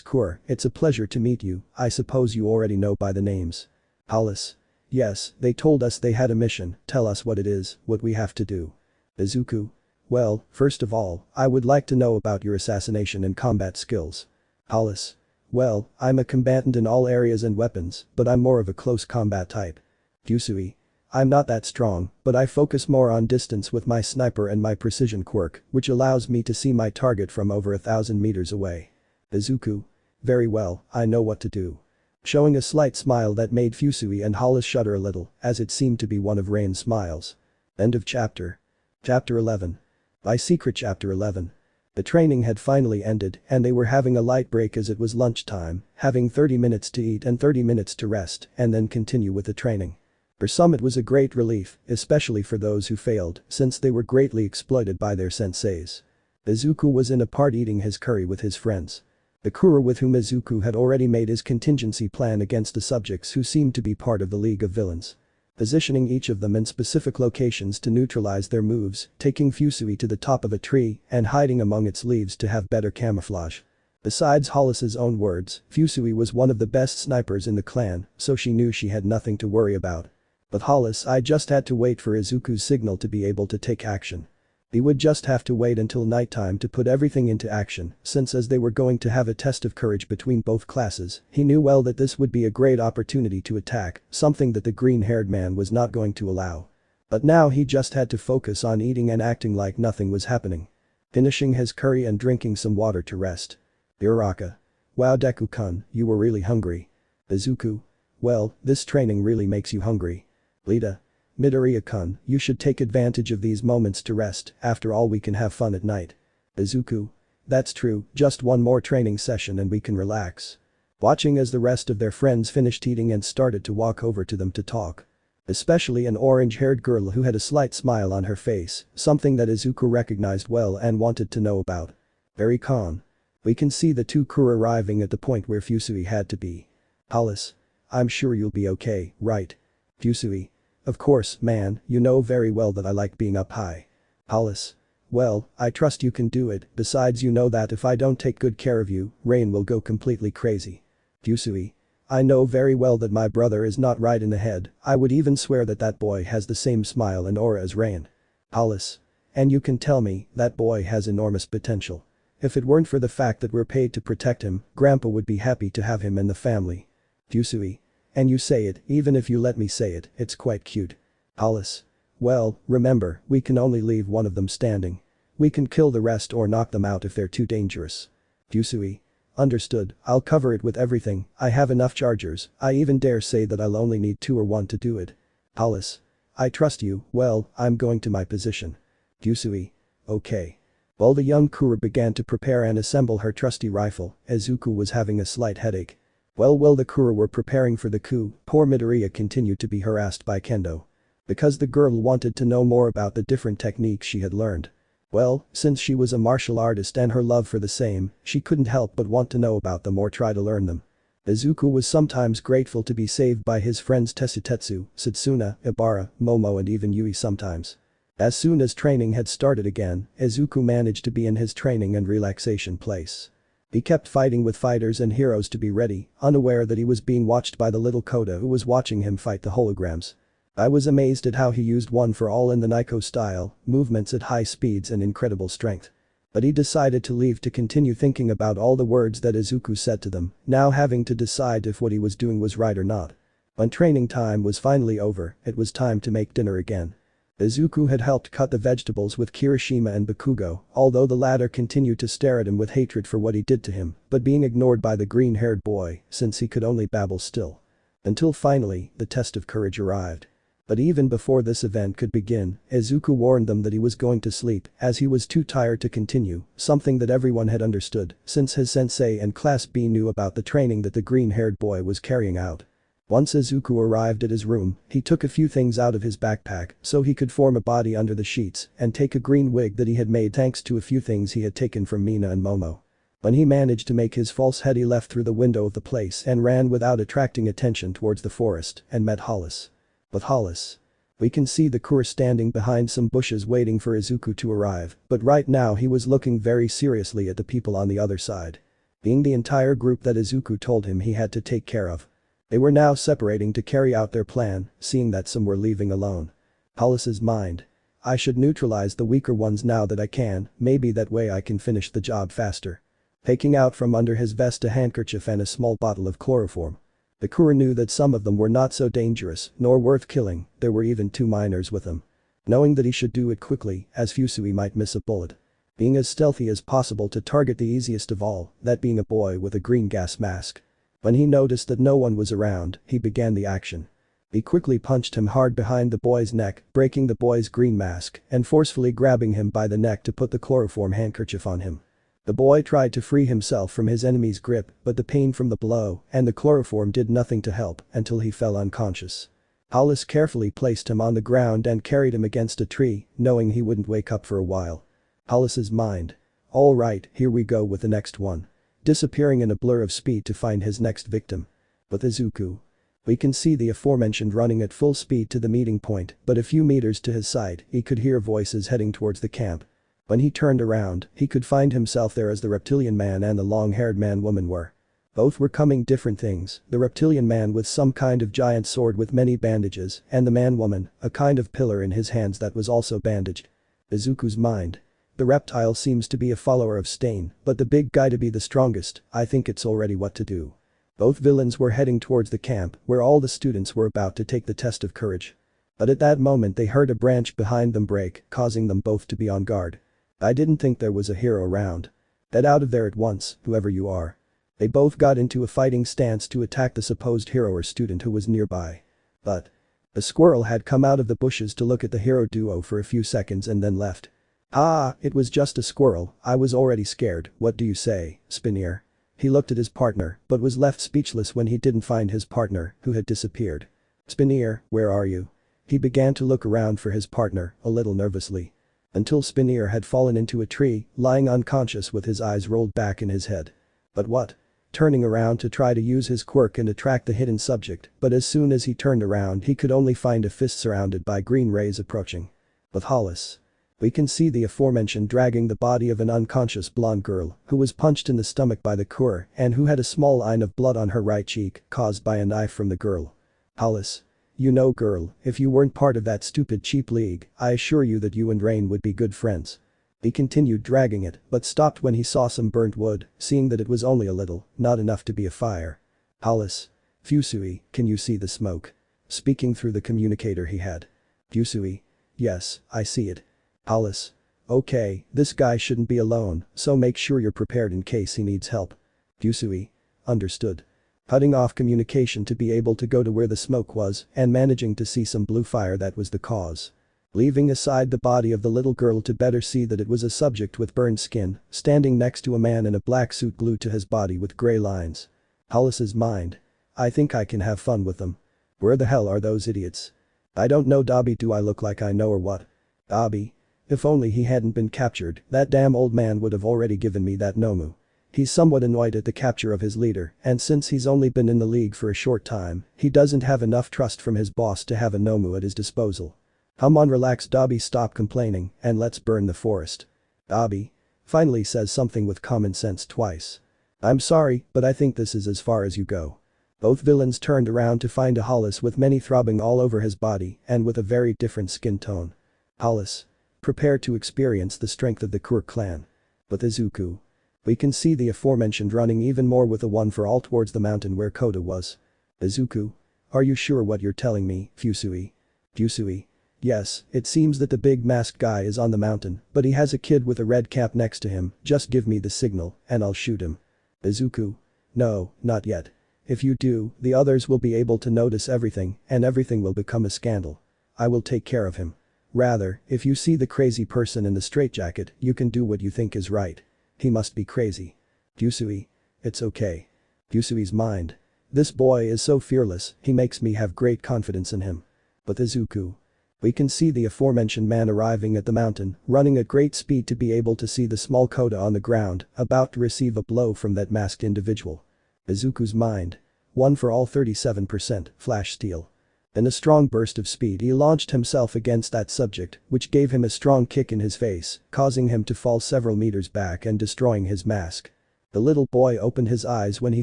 Quirk, it's a pleasure to meet you, I suppose you already know by the names. Hollis. Yes, they told us they had a mission, tell us what it is, what we have to do. Izuku. Well, first of all, I would like to know about your assassination and combat skills. Hollis. Well, I'm a combatant in all areas and weapons, but I'm more of a close combat type. Fusui. I'm not that strong, but I focus more on distance with my sniper and my precision quirk, which allows me to see my target from over 1,000 meters away. Izuku. Very well, I know what to do. Showing a slight smile that made Fusui and Hollis shudder a little, as it seemed to be one of Rain's smiles. End of chapter. Chapter 11. By Secret Chapter 11. The training had finally ended and they were having a light break as it was lunchtime, having 30 minutes to eat and 30 minutes to rest and then continue with the training. For some it was a great relief, especially for those who failed, since they were greatly exploited by their senseis. Izuku was in a part eating his curry with his friends. The Kura with whom Izuku had already made his contingency plan against the subjects who seemed to be part of the League of Villains. Positioning each of them in specific locations to neutralize their moves, taking Fusui to the top of a tree and hiding among its leaves to have better camouflage. Besides Hollis's own words, Fusui was one of the best snipers in the clan, so she knew she had nothing to worry about. But Hollis, I just had to wait for Izuku's signal to be able to take action. He would just have to wait until nighttime to put everything into action, since as they were going to have a test of courage between both classes, he knew well that this would be a great opportunity to attack, something that the green-haired man was not going to allow. But now he just had to focus on eating and acting like nothing was happening. Finishing his curry and drinking some water to rest. Uraraka. Wow Deku-kun, you were really hungry. Izuku. Well, this training really makes you hungry. Lita. Midoriya-kun, you should take advantage of these moments to rest, after all we can have fun at night. Izuku. That's true, just one more training session and we can relax. Watching as the rest of their friends finished eating and started to walk over to them to talk. Especially an orange-haired girl who had a slight smile on her face, something that Izuku recognized well and wanted to know about. Very calm. We can see the two crew arriving at the point where Fusui had to be. Hollis. I'm sure you'll be okay, right? Fusui. Of course, man, you know very well that I like being up high. Hollis. Well, I trust you can do it, besides you know that if I don't take good care of you, Rain will go completely crazy. Yusui. I know very well that my brother is not right in the head, I would even swear that that boy has the same smile and aura as Rain. Hollis. And you can tell me, that boy has enormous potential. If it weren't for the fact that we're paid to protect him, Grandpa would be happy to have him in the family. Yusui. And you say it, even if you let me say it, it's quite cute. Hollis. Well, remember, we can only leave one of them standing. We can kill the rest or knock them out if they're too dangerous. Yusui. Understood, I'll cover it with everything, I have enough chargers, I even dare say that I'll only need 2 or 1 to do it. Hollis. I trust you, well, I'm going to my position. Yusui. Okay. While the young Kura began to prepare and assemble her trusty rifle, Izuku was having a slight headache. While the Kura were preparing for the coup, poor Midoriya continued to be harassed by Kendo. Because the girl wanted to know more about the different techniques she had learned. Well, since she was a martial artist and her love for the same, she couldn't help but want to know about them or try to learn them. Izuku was sometimes grateful to be saved by his friends Tesutetsu, Satsuna, Ibara, Momo and even Yui sometimes. As soon as training had started again, Izuku managed to be in his training and relaxation place. He kept fighting with fighters and heroes to be ready, unaware that he was being watched by the little Koda who was watching him fight the holograms. I was amazed at how he used one for all in the Naiko style, movements at high speeds and incredible strength. But he decided to leave to continue thinking about all the words that Izuku said to them, now having to decide if what he was doing was right or not. When training time was finally over, it was time to make dinner again. Izuku had helped cut the vegetables with Kirishima and Bakugo, although the latter continued to stare at him with hatred for what he did to him, but being ignored by the green-haired boy, since he could only babble still. Until finally, the test of courage arrived. But even before this event could begin, Izuku warned them that he was going to sleep as he was too tired to continue, something that everyone had understood since his sensei and Class B knew about the training that the green-haired boy was carrying out. Once Izuku arrived at his room, he took a few things out of his backpack so he could form a body under the sheets and take a green wig that he had made thanks to a few things he had taken from Mina and Momo. When he managed to make his false head, he left through the window of the place and ran without attracting attention towards the forest and met Hollis. With Hollis. We can see the Kura standing behind some bushes waiting for Izuku to arrive, but right now he was looking very seriously at the people on the other side. Being the entire group that Izuku told him he had to take care of. They were now separating to carry out their plan, seeing that some were leaving alone. Hollis's mind. I should neutralize the weaker ones now that I can, maybe that way I can finish the job faster. Taking out from under his vest a handkerchief and a small bottle of chloroform. The Kura knew that some of them were not so dangerous, nor worth killing, there were even 2 minors with them. Knowing that he should do it quickly, as Fusui might miss a bullet. Being as stealthy as possible to target the easiest of all, that being a boy with a green gas mask. When he noticed that no one was around, he began the action. He quickly punched him hard behind the boy's neck, breaking the boy's green mask and forcefully grabbing him by the neck to put the chloroform handkerchief on him. The boy tried to free himself from his enemy's grip, but the pain from the blow and the chloroform did nothing to help until he fell unconscious. Hollis carefully placed him on the ground and carried him against a tree, knowing he wouldn't wake up for a while. Hollis's mind. Alright, here we go with the next one. Disappearing in a blur of speed to find his next victim. With Izuku. We can see the aforementioned running at full speed to the meeting point, but a few meters to his side, he could hear voices heading towards the camp. When he turned around, he could find himself there as the reptilian man and the long-haired man-woman were. Both were coming different things, the reptilian man with some kind of giant sword with many bandages, and the man-woman, a kind of pillar in his hands that was also bandaged. Izuku's mind. The reptile seems to be a follower of Stain, but the big guy to be the strongest, I think it's already what to do. Both villains were heading towards the camp, where all the students were about to take the test of courage. But at that moment they heard a branch behind them break, causing them both to be on guard. I didn't think there was a hero around. Get out of there at once, whoever you are. They both got into a fighting stance to attack the supposed hero or student who was nearby. But. A squirrel had come out of the bushes to look at the hero duo for a few seconds and then left. Ah, it was just a squirrel, I was already scared, what do you say, Spinneer? He looked at his partner, but was left speechless when he didn't find his partner, who had disappeared. Spinneer, where are you? He began to look around for his partner, a little nervously. Until Spinneer had fallen into a tree, lying unconscious with his eyes rolled back in his head. But what? turning around to try to use his quirk and attract the hidden subject, but as soon as he turned around he could only find a fist surrounded by green rays approaching. With Hollis. We can see the aforementioned dragging the body of an unconscious blonde girl who was punched in the stomach by the Quirk and who had a small line of blood on her right cheek caused by a knife from the girl. Hollis. You know girl, if you weren't part of that stupid cheap league, I assure you that you and Rain would be good friends. He continued dragging it but stopped when he saw some burnt wood, seeing that it was only a little, not enough to be a fire. Hollis. Fusui, can you see the smoke? Speaking through the communicator he had. Fusui. Yes, I see it. Hollis. Okay, this guy shouldn't be alone, so make sure you're prepared in case he needs help. Fusui. Understood. Cutting off communication to be able to go to where the smoke was and managing to see some blue fire that was the cause. Leaving aside the body of the little girl to better see that it was a subject with burned skin, standing next to a man in a black suit glued to his body with grey lines. Hollis's mind. I think I can have fun with them. Where the hell are those idiots? I don't know Dobby, do I look like I know or what? Dobby. If only he hadn't been captured, that damn old man would have already given me that Nomu. He's somewhat annoyed at the capture of his leader, and since he's only been in the league for a short time, he doesn't have enough trust from his boss to have a Nomu at his disposal. Come on, relax Dobby, stop complaining and let's burn the forest. Dobby. Finally says something with common sense twice. I'm sorry, but I think this is as far as you go. Both villains turned around to find a Hollis with many throbbing all over his body and with a very different skin tone. Hollis. Prepare to experience the strength of the Quirk clan. With Izuku. We can see the aforementioned running even more with a one for all towards the mountain where Koda was. Izuku. Are you sure what you're telling me, Fusui? Fusui. Yes, it seems that the big masked guy is on the mountain, but he has a kid with a red cap next to him, just give me the signal, and I'll shoot him. Izuku. No, not yet. If you do, the others will be able to notice everything, and everything will become a scandal. I will take care of him. Rather, if you see the crazy person in the straitjacket, you can do what you think is right. He must be crazy. Fusui. It's okay. Fusui's mind. This boy is so fearless, he makes me have great confidence in him. With Izuku. We can see the aforementioned man arriving at the mountain, running at great speed to be able to see the small Koda on the ground, about to receive a blow from that masked individual. Izuku's mind. One for all 37%, flash steel. In a strong burst of speed he launched himself against that subject, which gave him a strong kick in his face, causing him to fall several meters back and destroying his mask. The little boy opened his eyes when he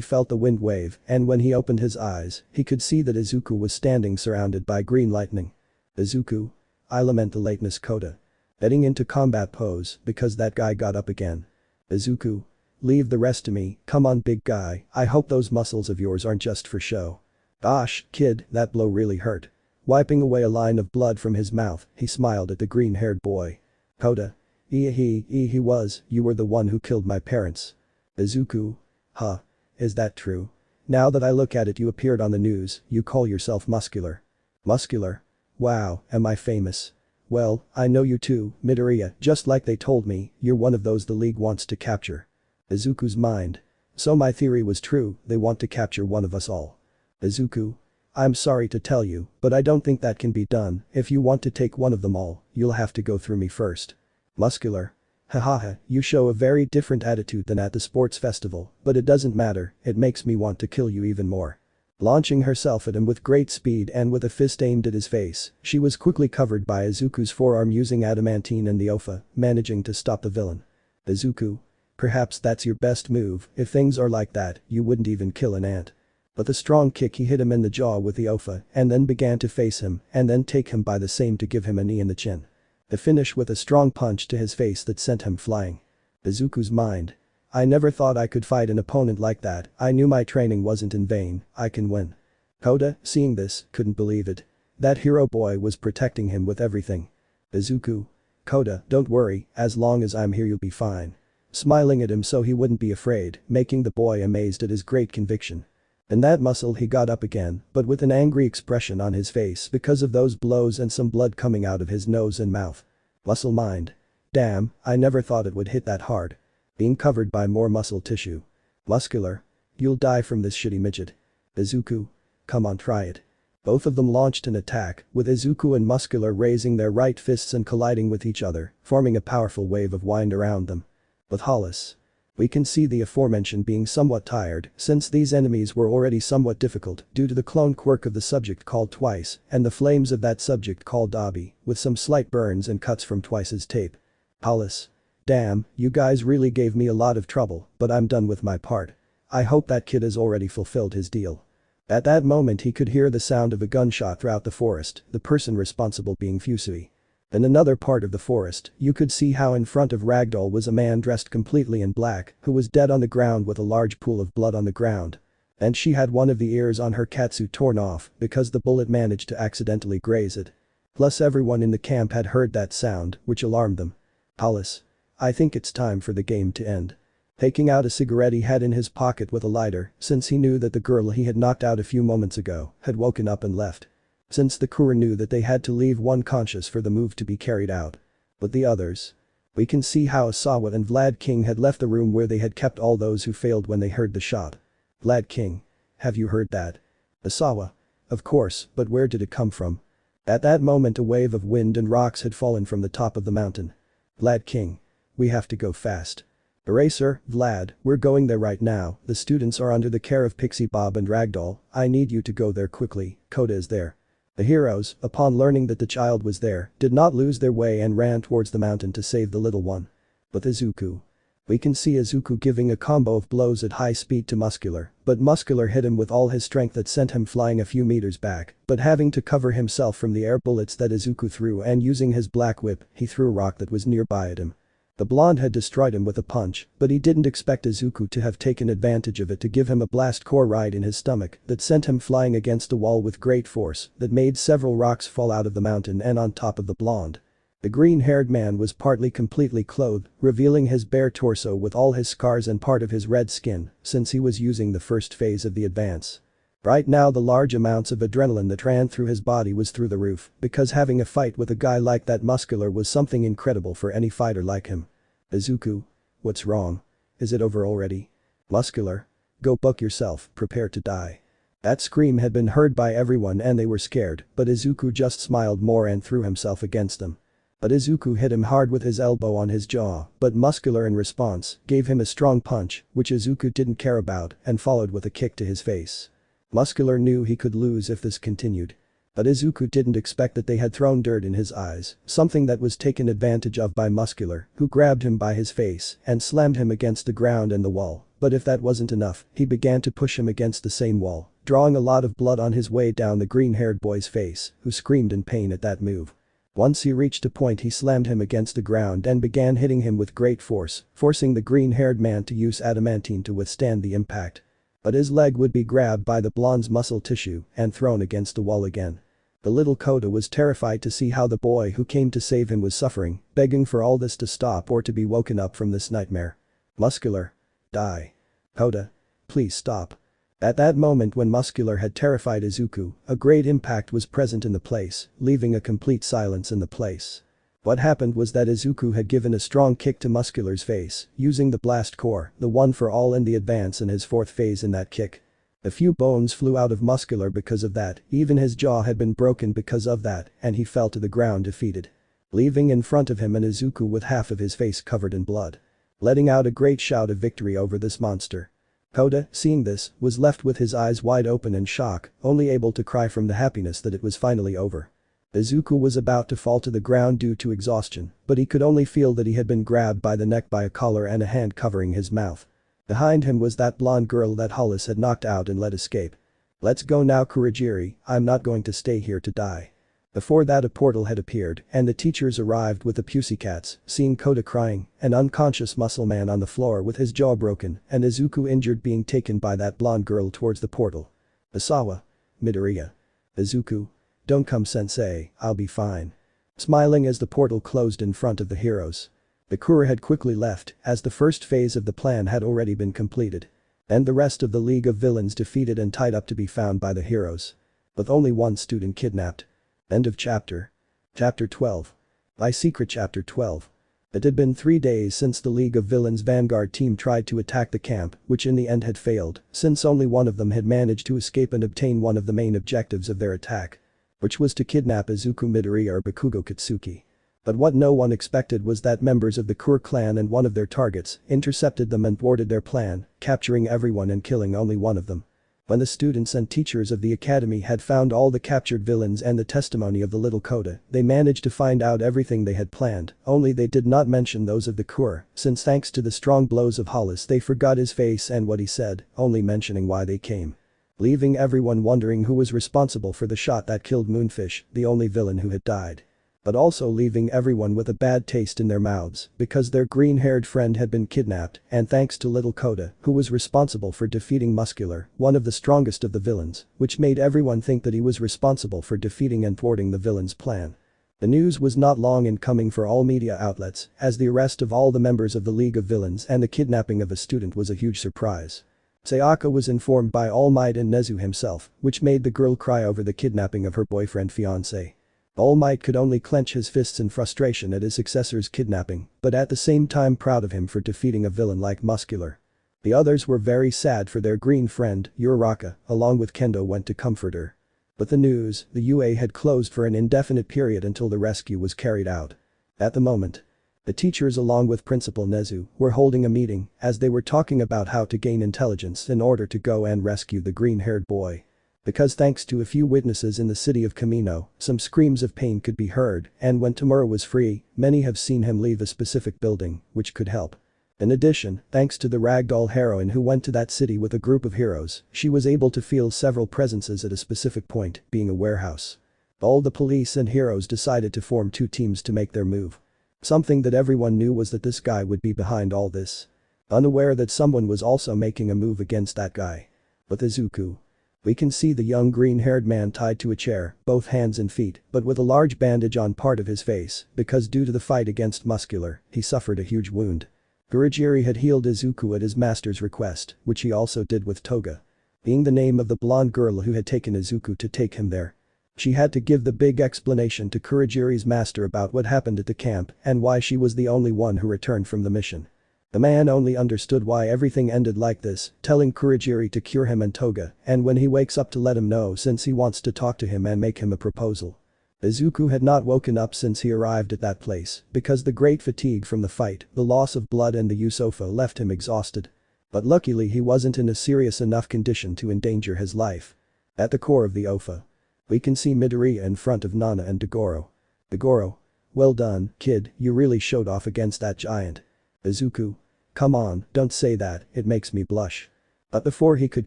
felt the wind wave, and when he opened his eyes, he could see that Izuku was standing surrounded by green lightning. Izuku. I lament the lateness Koda. Heading into combat pose because that guy got up again. Izuku. Leave the rest to me, come on big guy, I hope those muscles of yours aren't just for show. Gosh, kid, that blow really hurt. Wiping away a line of blood from his mouth, he smiled at the green-haired boy. Koda. He was, you were the one who killed my parents. Izuku. Huh. Is that true? Now that I look at it, you appeared on the news, you call yourself muscular. Muscular? Wow, am I famous? Well, I know you too, Midoriya, just like they told me, you're one of those the league wants to capture. Izuku's mind. So my theory was true, they want to capture one of us all. Izuku. I'm sorry to tell you, but I don't think that can be done, if you want to take one of them all, you'll have to go through me first. Muscular. Hahaha, you show a very different attitude than at the sports festival, but it doesn't matter, it makes me want to kill you even more. Launching herself at him with great speed and with a fist aimed at his face, she was quickly covered by Izuku's forearm using adamantine and the Ofa, managing to stop the villain. Izuku. Perhaps that's your best move, if things are like that, you wouldn't even kill an ant. With a strong kick he hit him in the jaw with the Ofa and then began to face him and then take him by the same to give him a knee in the chin. The finish with a strong punch to his face that sent him flying. Izuku's mind. I never thought I could fight an opponent like that, I knew my training wasn't in vain, I can win. Koda, seeing this, couldn't believe it. That hero boy was protecting him with everything. Izuku. Koda, don't worry, as long as I'm here you'll be fine. Smiling at him so he wouldn't be afraid, making the boy amazed at his great conviction. In that muscle he got up again, but with an angry expression on his face because of those blows and some blood coming out of his nose and mouth. Muscle mind. Damn, I never thought it would hit that hard. Being covered by more muscle tissue. Muscular. You'll die from this shitty midget. Izuku. Come on, try it. Both of them launched an attack, with Izuku and Muscular raising their right fists and colliding with each other, forming a powerful wave of wind around them. With Hollis. We can see the aforementioned being somewhat tired since these enemies were already somewhat difficult due to the clone quirk of the subject called Twice and the flames of that subject called Dobby with some slight burns and cuts from Twice's tape. Hollis. Damn, you guys really gave me a lot of trouble, but I'm done with my part. I hope that kid has already fulfilled his deal. At that moment he could hear the sound of a gunshot throughout the forest, the person responsible being Fusui. In another part of the forest, you could see how in front of Ragdoll was a man dressed completely in black who was dead on the ground with a large pool of blood on the ground. And she had one of the ears on her catsuit torn off because the bullet managed to accidentally graze it. Plus everyone in the camp had heard that sound, which alarmed them. Hollis. I think it's time for the game to end. Taking out a cigarette he had in his pocket with a lighter since he knew that the girl he had knocked out a few moments ago had woken up and left. Since the crew knew that they had to leave one conscious for the move to be carried out. But the others. We can see how Asawa and Vlad King had left the room where they had kept all those who failed when they heard the shot. Vlad King. Have you heard that? Asawa. Of course, but where did it come from? At that moment a wave of wind and rocks had fallen from the top of the mountain. Vlad King. We have to go fast. Eraser, Vlad, we're going there right now, the students are under the care of Pixie Bob and Ragdoll, I need you to go there quickly, Koda is there. The heroes, upon learning that the child was there, did not lose their way and ran towards the mountain to save the little one. But Izuku. We can see Izuku giving a combo of blows at high speed to Muscular, but Muscular hit him with all his strength that sent him flying a few meters back, but having to cover himself from the air bullets that Izuku threw and using his black whip, he threw a rock that was nearby at him. The blonde had destroyed him with a punch, but he didn't expect Izuku to have taken advantage of it to give him a blast core right in his stomach that sent him flying against a wall with great force that made several rocks fall out of the mountain and on top of the blonde. The green-haired man was partly completely clothed, revealing his bare torso with all his scars and part of his red skin, since he was using the first phase of the advance. Right now the large amounts of adrenaline that ran through his body was through the roof, because having a fight with a guy like that Muscular was something incredible for any fighter like him. Izuku. What's wrong? Is it over already? Muscular. Go buck yourself, prepare to die. That scream had been heard by everyone and they were scared, but Izuku just smiled more and threw himself against them. But Izuku hit him hard with his elbow on his jaw, but Muscular in response gave him a strong punch, which Izuku didn't care about, and followed with a kick to his face. Muscular knew he could lose if this continued. But Izuku didn't expect that they had thrown dirt in his eyes, something that was taken advantage of by Muscular, who grabbed him by his face and slammed him against the ground and the wall, but if that wasn't enough, he began to push him against the same wall, drawing a lot of blood on his way down the green-haired boy's face, who screamed in pain at that move. Once he reached a point he slammed him against the ground and began hitting him with great force, forcing the green-haired man to use adamantine to withstand the impact. But his leg would be grabbed by the blonde's muscle tissue and thrown against the wall again. The little Koda was terrified to see how the boy who came to save him was suffering, begging for all this to stop or to be woken up from this nightmare. Muscular. Die. Koda. Please stop. At that moment when Muscular had terrified Izuku, a great impact was present in the place, leaving a complete silence in the place. What happened was that Izuku had given a strong kick to Muscular's face, using the blast core, the one for all in the advance in his fourth phase in that kick. A few bones flew out of Muscular because of that, even his jaw had been broken because of that, and he fell to the ground defeated. Leaving in front of him an Izuku with half of his face covered in blood. Letting out a great shout of victory over this monster. Koda, seeing this, was left with his eyes wide open in shock, only able to cry from the happiness that it was finally over. Izuku was about to fall to the ground due to exhaustion, but he could only feel that he had been grabbed by the neck by a collar and a hand covering his mouth. Behind him was that blonde girl that Hollis had knocked out and let escape. Let's go now Kurogiri, I'm not going to stay here to die. Before that a portal had appeared and the teachers arrived with the pussycats, seeing Koda crying, an unconscious muscle man on the floor with his jaw broken and Izuku injured being taken by that blonde girl towards the portal. Asawa. Midoriya. Izuku. Don't come sensei, I'll be fine. Smiling as the portal closed in front of the heroes. The crew had quickly left as the first phase of the plan had already been completed. And the rest of the League of Villains defeated and tied up to be found by the heroes. With only one student kidnapped. End of chapter. Chapter 12. By Secret Chapter 12. It had been 3 days since the League of Villains Vanguard team tried to attack the camp, which in the end had failed, since only one of them had managed to escape and obtain one of the main objectives of their attack. Which was to kidnap Izuku Midoriya or Bakugo Katsuki. But what no one expected was that members of the Quirk clan and one of their targets intercepted them and thwarted their plan, capturing everyone and killing only one of them. When the students and teachers of the academy had found all the captured villains and the testimony of the little Coda, they managed to find out everything they had planned, only they did not mention those of the Quirk, since thanks to the strong blows of Hollis they forgot his face and what he said, only mentioning why they came. Leaving everyone wondering who was responsible for the shot that killed Moonfish, the only villain who had died. But also leaving everyone with a bad taste in their mouths because their green-haired friend had been kidnapped, and thanks to little Coda, who was responsible for defeating Muscular, one of the strongest of the villains, which made everyone think that he was responsible for defeating and thwarting the villain's plan. The news was not long in coming for all media outlets, as the arrest of all the members of the League of Villains and the kidnapping of a student was a huge surprise. Sayaka was informed by Almight and Nezu himself, which made the girl cry over the kidnapping of her boyfriend-fiancé. Almight could only clench his fists in frustration at his successor's kidnapping, but at the same time proud of him for defeating a villain like Muscular. The others were very sad for their green friend, Uraraka, along with Kendo went to comfort her. But the news, the UA had closed for an indefinite period until the rescue was carried out. At the moment, the teachers along with Principal Nezu were holding a meeting as they were talking about how to gain intelligence in order to go and rescue the green-haired boy. Because thanks to a few witnesses in the city of Kamino, some screams of pain could be heard, and when Tamura was free, many have seen him leave a specific building, which could help. In addition, thanks to the ragdoll heroine who went to that city with a group of heroes, she was able to feel several presences at a specific point, being a warehouse. All the police and heroes decided to form two teams to make their move. Something that everyone knew was that this guy would be behind all this. Unaware that someone was also making a move against that guy. But Izuku. We can see the young green-haired man tied to a chair, both hands and feet, but with a large bandage on part of his face, because due to the fight against Muscular, he suffered a huge wound. Kurogiri had healed Izuku at his master's request, which he also did with Toga. Being the name of the blonde girl who had taken Izuku to take him there. She had to give the big explanation to Kurogiri's master about what happened at the camp and why she was the only one who returned from the mission. The man only understood why everything ended like this, telling Kurogiri to cure him and Toga, and when he wakes up to let him know since he wants to talk to him and make him a proposal. Izuku had not woken up since he arrived at that place, because the great fatigue from the fight, the loss of blood and the Yusofa left him exhausted. But luckily he wasn't in a serious enough condition to endanger his life. At the core of the OFA. We can see Midoriya in front of Nana and Dagoro. Dagoro. Well done, kid, you really showed off against that giant. Izuku. Come on, don't say that, it makes me blush. But before he could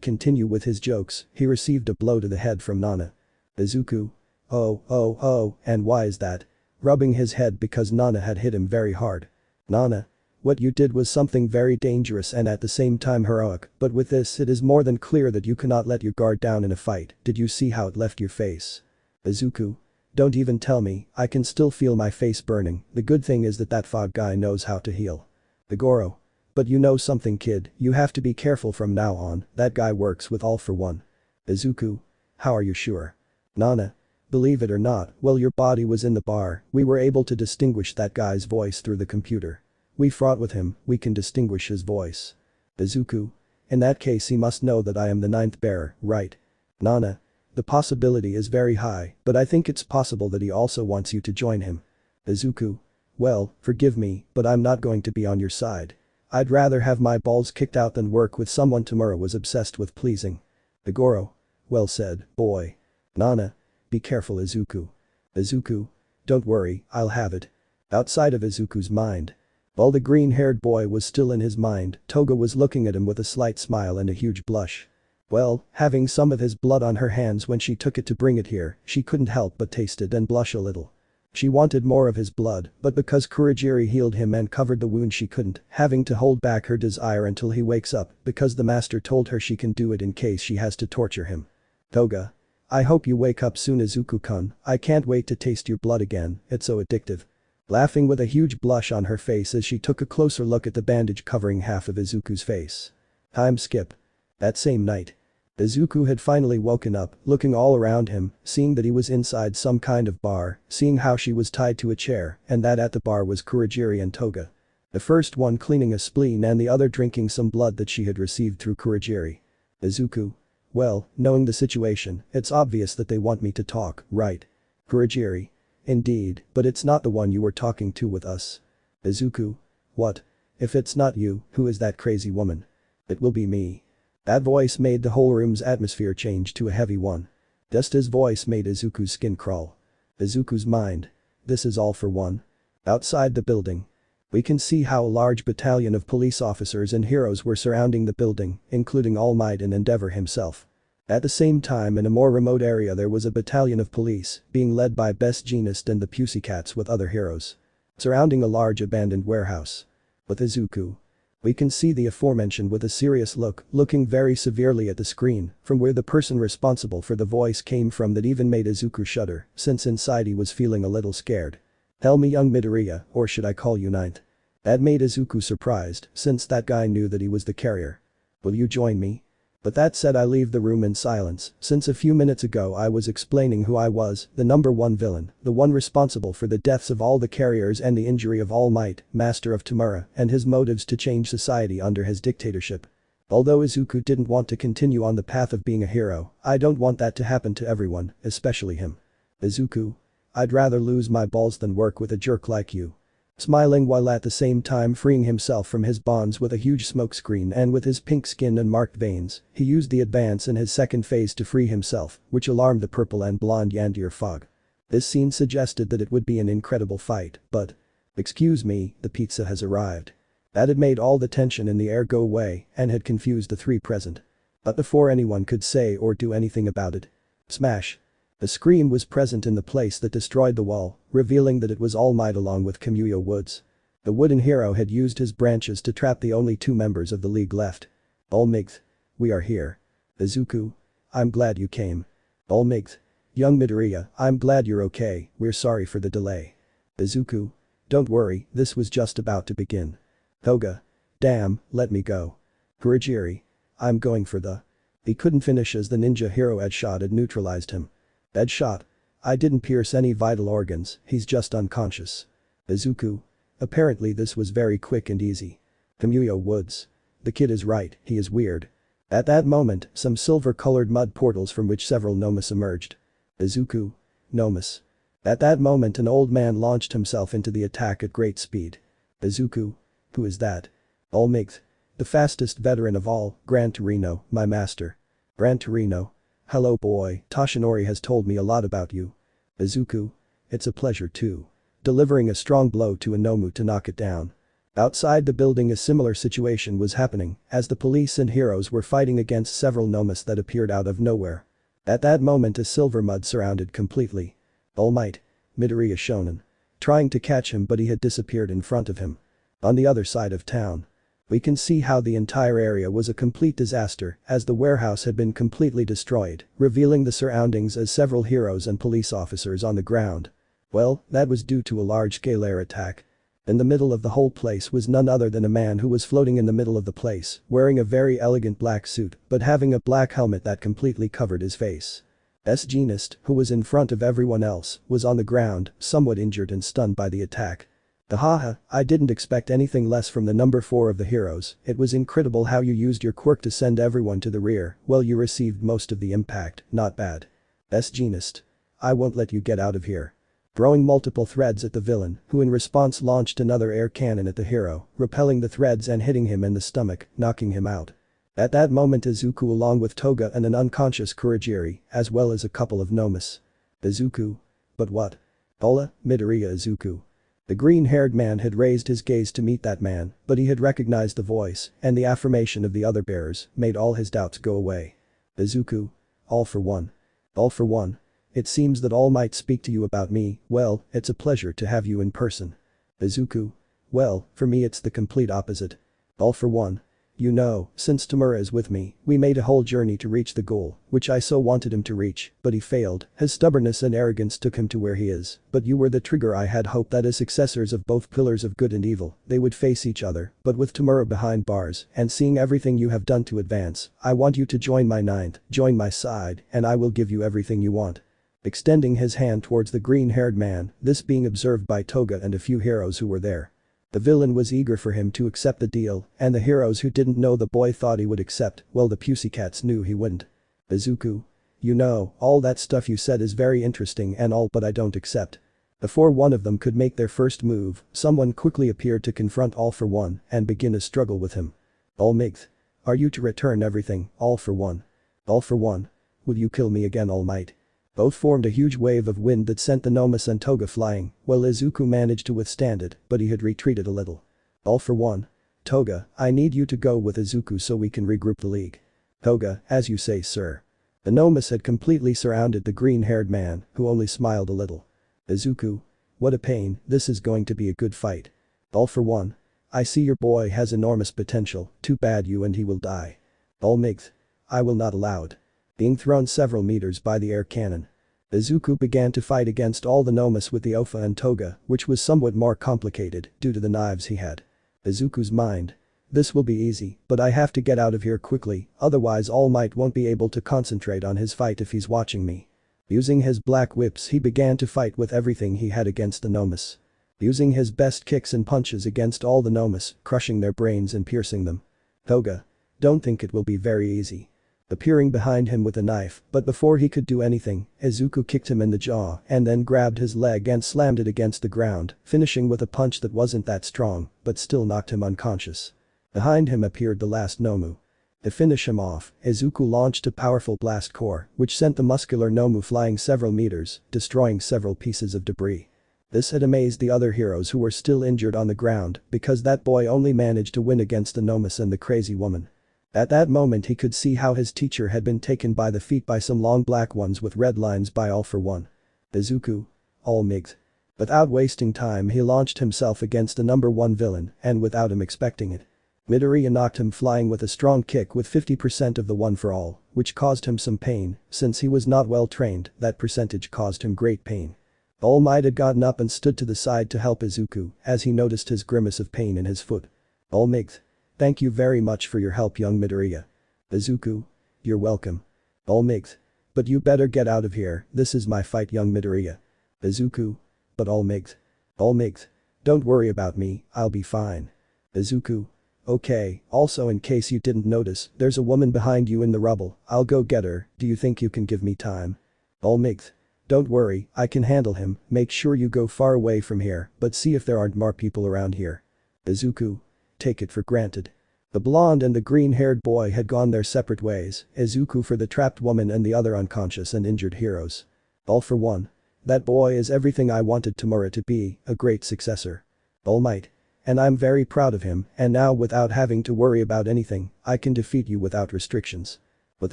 continue with his jokes, he received a blow to the head from Nana. Izuku. Oh, and why is that? Rubbing his head because Nana had hit him very hard. Nana. What you did was something very dangerous and at the same time heroic, but with this it is more than clear that you cannot let your guard down in a fight, did you see how it left your face? Izuku. Don't even tell me, I can still feel my face burning, the good thing is that fog guy knows how to heal. Dagoro. But you know something kid, you have to be careful from now on, that guy works with All for One. Izuku. How are you sure? Nana. Believe it or not, while your body was in the bar, we were able to distinguish that guy's voice through the computer. We fought with him, we can distinguish his voice. Izuku. In that case he must know that I am the ninth bearer, right? Nana. The possibility is very high, but I think it's possible that he also wants you to join him. Izuku. Well, forgive me, but I'm not going to be on your side. I'd rather have my balls kicked out than work with someone Tamura was obsessed with pleasing. Dagoro. Well said, boy. Nana. Be careful Izuku. Izuku. Don't worry, I'll have it. Outside of Izuku's mind. While the green-haired boy was still in his mind, Toga was looking at him with a slight smile and a huge blush. Well, having some of his blood on her hands when she took it to bring it here, she couldn't help but taste it and blush a little. She wanted more of his blood, but because Kurogiri healed him and covered the wound she couldn't, having to hold back her desire until he wakes up because the master told her she can do it in case she has to torture him. Toga. I hope you wake up soon Izuku-kun, I can't wait to taste your blood again, it's so addictive. Laughing with a huge blush on her face as she took a closer look at the bandage covering half of Izuku's face. Time skip. That same night. Izuku had finally woken up, looking all around him, seeing that he was inside some kind of bar, seeing how she was tied to a chair, and that at the bar was Kurogiri and Toga. The first one cleaning a spleen and the other drinking some blood that she had received through Kurogiri. Izuku. Well, knowing the situation, it's obvious that they want me to talk, right? Kurogiri. Indeed, but it's not the one you were talking to with us. Izuku? What? If it's not you, who is that crazy woman? It will be me. That voice made the whole room's atmosphere change to a heavy one. Just his voice made Izuku's skin crawl. Izuku's mind. This is all for one. Outside the building. We can see how a large battalion of police officers and heroes were surrounding the building, including Almight and Endeavor himself. At the same time, in a more remote area there was a battalion of police, being led by Best Jeanist and the Pussycats with other heroes. Surrounding a large abandoned warehouse. With Izuku. We can see the aforementioned with a serious look, looking very severely at the screen, from where the person responsible for the voice came from that even made Izuku shudder, since inside he was feeling a little scared. Tell me, young Midoriya, or should I call you Ninth? That made Izuku surprised, since that guy knew that he was the carrier. Will you join me? But that said, I leave the room in silence, since a few minutes ago I was explaining who I was, the number one villain, the one responsible for the deaths of all the carriers and the injury of All Might, master of Tamura, and his motives to change society under his dictatorship. Although Izuku didn't want to continue on the path of being a hero, I don't want that to happen to everyone, especially him. Izuku? I'd rather lose my balls than work with a jerk like you. Smiling while at the same time freeing himself from his bonds with a huge smokescreen and with his pink skin and marked veins, he used the advance in his second phase to free himself, which alarmed the purple and blonde Yandere fog. This scene suggested that it would be an incredible fight, but… Excuse me, the pizza has arrived. That had made all the tension in the air go away and had confused the three present. But before anyone could say or do anything about it. Smash. A scream was present in the place that destroyed the wall, revealing that it was All Might along with Kamuyo Woods. The wooden hero had used his branches to trap the only two members of the league left. Almight. We are here. Izuku. I'm glad you came. Almight. Young Midoriya, I'm glad you're okay, we're sorry for the delay. Izuku. Don't worry, this was just about to begin. Toga. Damn, let me go. Kurogiri. I'm going for the… He couldn't finish as the ninja hero headshot had neutralized him. Headshot. I didn't pierce any vital organs, he's just unconscious. Izuku. Apparently this was very quick and easy. Kamuyo Woods. The kid is right, he is weird. At that moment, some silver-colored mud portals from which several Nomus emerged. Izuku. Nomus. At that moment an old man launched himself into the attack at great speed. Izuku. Who is that? Almight. The fastest veteran of all, Gran Torino, my master. Gran Torino. Hello boy, Toshinori has told me a lot about you. Izuku. It's a pleasure too. Delivering a strong blow to a Nomu to knock it down. Outside the building a similar situation was happening, as the police and heroes were fighting against several Nomus that appeared out of nowhere. At that moment a silver mud surrounded completely. All Might. Midoriya Shonen. Trying to catch him but he had disappeared in front of him. On the other side of town. We can see how the entire area was a complete disaster as the warehouse had been completely destroyed, revealing the surroundings as several heroes and police officers on the ground. Well, that was due to a large-scale air attack. In the middle of the whole place was none other than a man who was floating in the middle of the place, wearing a very elegant black suit, but having a black helmet that completely covered his face. Jeanist, who was in front of everyone else, was on the ground, somewhat injured and stunned by the attack. Haha, I didn't expect anything less from the number 4 of the heroes, it was incredible how you used your quirk to send everyone to the rear, well you received most of the impact, not bad. Jeanist. I won't let you get out of here. Throwing multiple threads at the villain, who in response launched another air cannon at the hero, repelling the threads and hitting him in the stomach, knocking him out. At that moment Izuku along with Toga and an unconscious Kurogiri, as well as a couple of Nomus. Izuku. But what? Hola, Midoriya Izuku. The green-haired man had raised his gaze to meet that man, but he had recognized the voice, and the affirmation of the other bearers made all his doubts go away. Izuku. All for one. All for one. It seems that All Might speak to you about me, well, it's a pleasure to have you in person. Izuku. Well, for me it's the complete opposite. All for one. You know, since Tamura is with me, we made a whole journey to reach the goal, which I so wanted him to reach, but he failed, his stubbornness and arrogance took him to where he is, but you were the trigger. I had hoped that as successors of both pillars of good and evil, they would face each other, but with Tamura behind bars, and seeing everything you have done to advance, I want you to join my ninth, join my side, and I will give you everything you want. Extending his hand towards the green-haired man, this being observed by Toga and a few heroes who were there. The villain was eager for him to accept the deal, and the heroes who didn't know the boy thought he would accept, well the Pussycats knew he wouldn't. Izuku. You know, all that stuff you said is very interesting and all but I don't accept. Before one of them could make their first move, someone quickly appeared to confront All For One and begin a struggle with him. Almight. Are you to return everything, All For One? All For One? Will you kill me again, Almight? Both formed a huge wave of wind that sent the Nomus and Toga flying, while Izuku managed to withstand it, but he had retreated a little. All For One. Toga, I need you to go with Izuku so we can regroup the league. Toga, as you say, sir. The Nomus had completely surrounded the green-haired man, who only smiled a little. Izuku. What a pain, this is going to be a good fight. All For One. I see your boy has enormous potential, too bad you and he will die. Almight. I will not allow it. Being thrown several meters by the air cannon. Izuku began to fight against all the Nomus with the Ofa and Toga, which was somewhat more complicated due to the knives he had. Izuku's mind. This will be easy, but I have to get out of here quickly, otherwise All Might won't be able to concentrate on his fight if he's watching me. Using his black whips he began to fight with everything he had against the Nomus. Using his best kicks and punches against all the Nomus, crushing their brains and piercing them. Toga. Don't think it will be very easy. Appearing behind him with a knife, but before he could do anything, Izuku kicked him in the jaw and then grabbed his leg and slammed it against the ground, finishing with a punch that wasn't that strong, but still knocked him unconscious. Behind him appeared the last Nomu. To finish him off, Izuku launched a powerful blast core, which sent the muscular Nomu flying several meters, destroying several pieces of debris. This had amazed the other heroes who were still injured on the ground, because that boy only managed to win against the Nomus and the crazy woman. At that moment he could see how his teacher had been taken by the feet by some long black ones with red lines by All For One. Izuku. Almight. Without wasting time he launched himself against the number 1 villain, and without him expecting it. Midoriya knocked him flying with a strong kick with 50% of the one for all, which caused him some pain, since he was not well trained, that percentage caused him great pain. All Might had gotten up and stood to the side to help Izuku, as he noticed his grimace of pain in his foot. All Might. Thank you very much for your help, young Midoriya. Izuku. You're welcome. All Might. But you better get out of here, this is my fight, young Midoriya. Izuku. But All Might. All Might. Don't worry about me, I'll be fine. Izuku. Okay, also in case you didn't notice, there's a woman behind you in the rubble, I'll go get her, do you think you can give me time? All Might. Don't worry, I can handle him, make sure you go far away from here, but see if there aren't more people around here. Izuku. Take it for granted. The blonde and the green-haired boy had gone their separate ways, Izuku for the trapped woman and the other unconscious and injured heroes. All For One. That boy is everything I wanted Tamura to be, a great successor. All Might. And I'm very proud of him, and now without having to worry about anything, I can defeat you without restrictions. With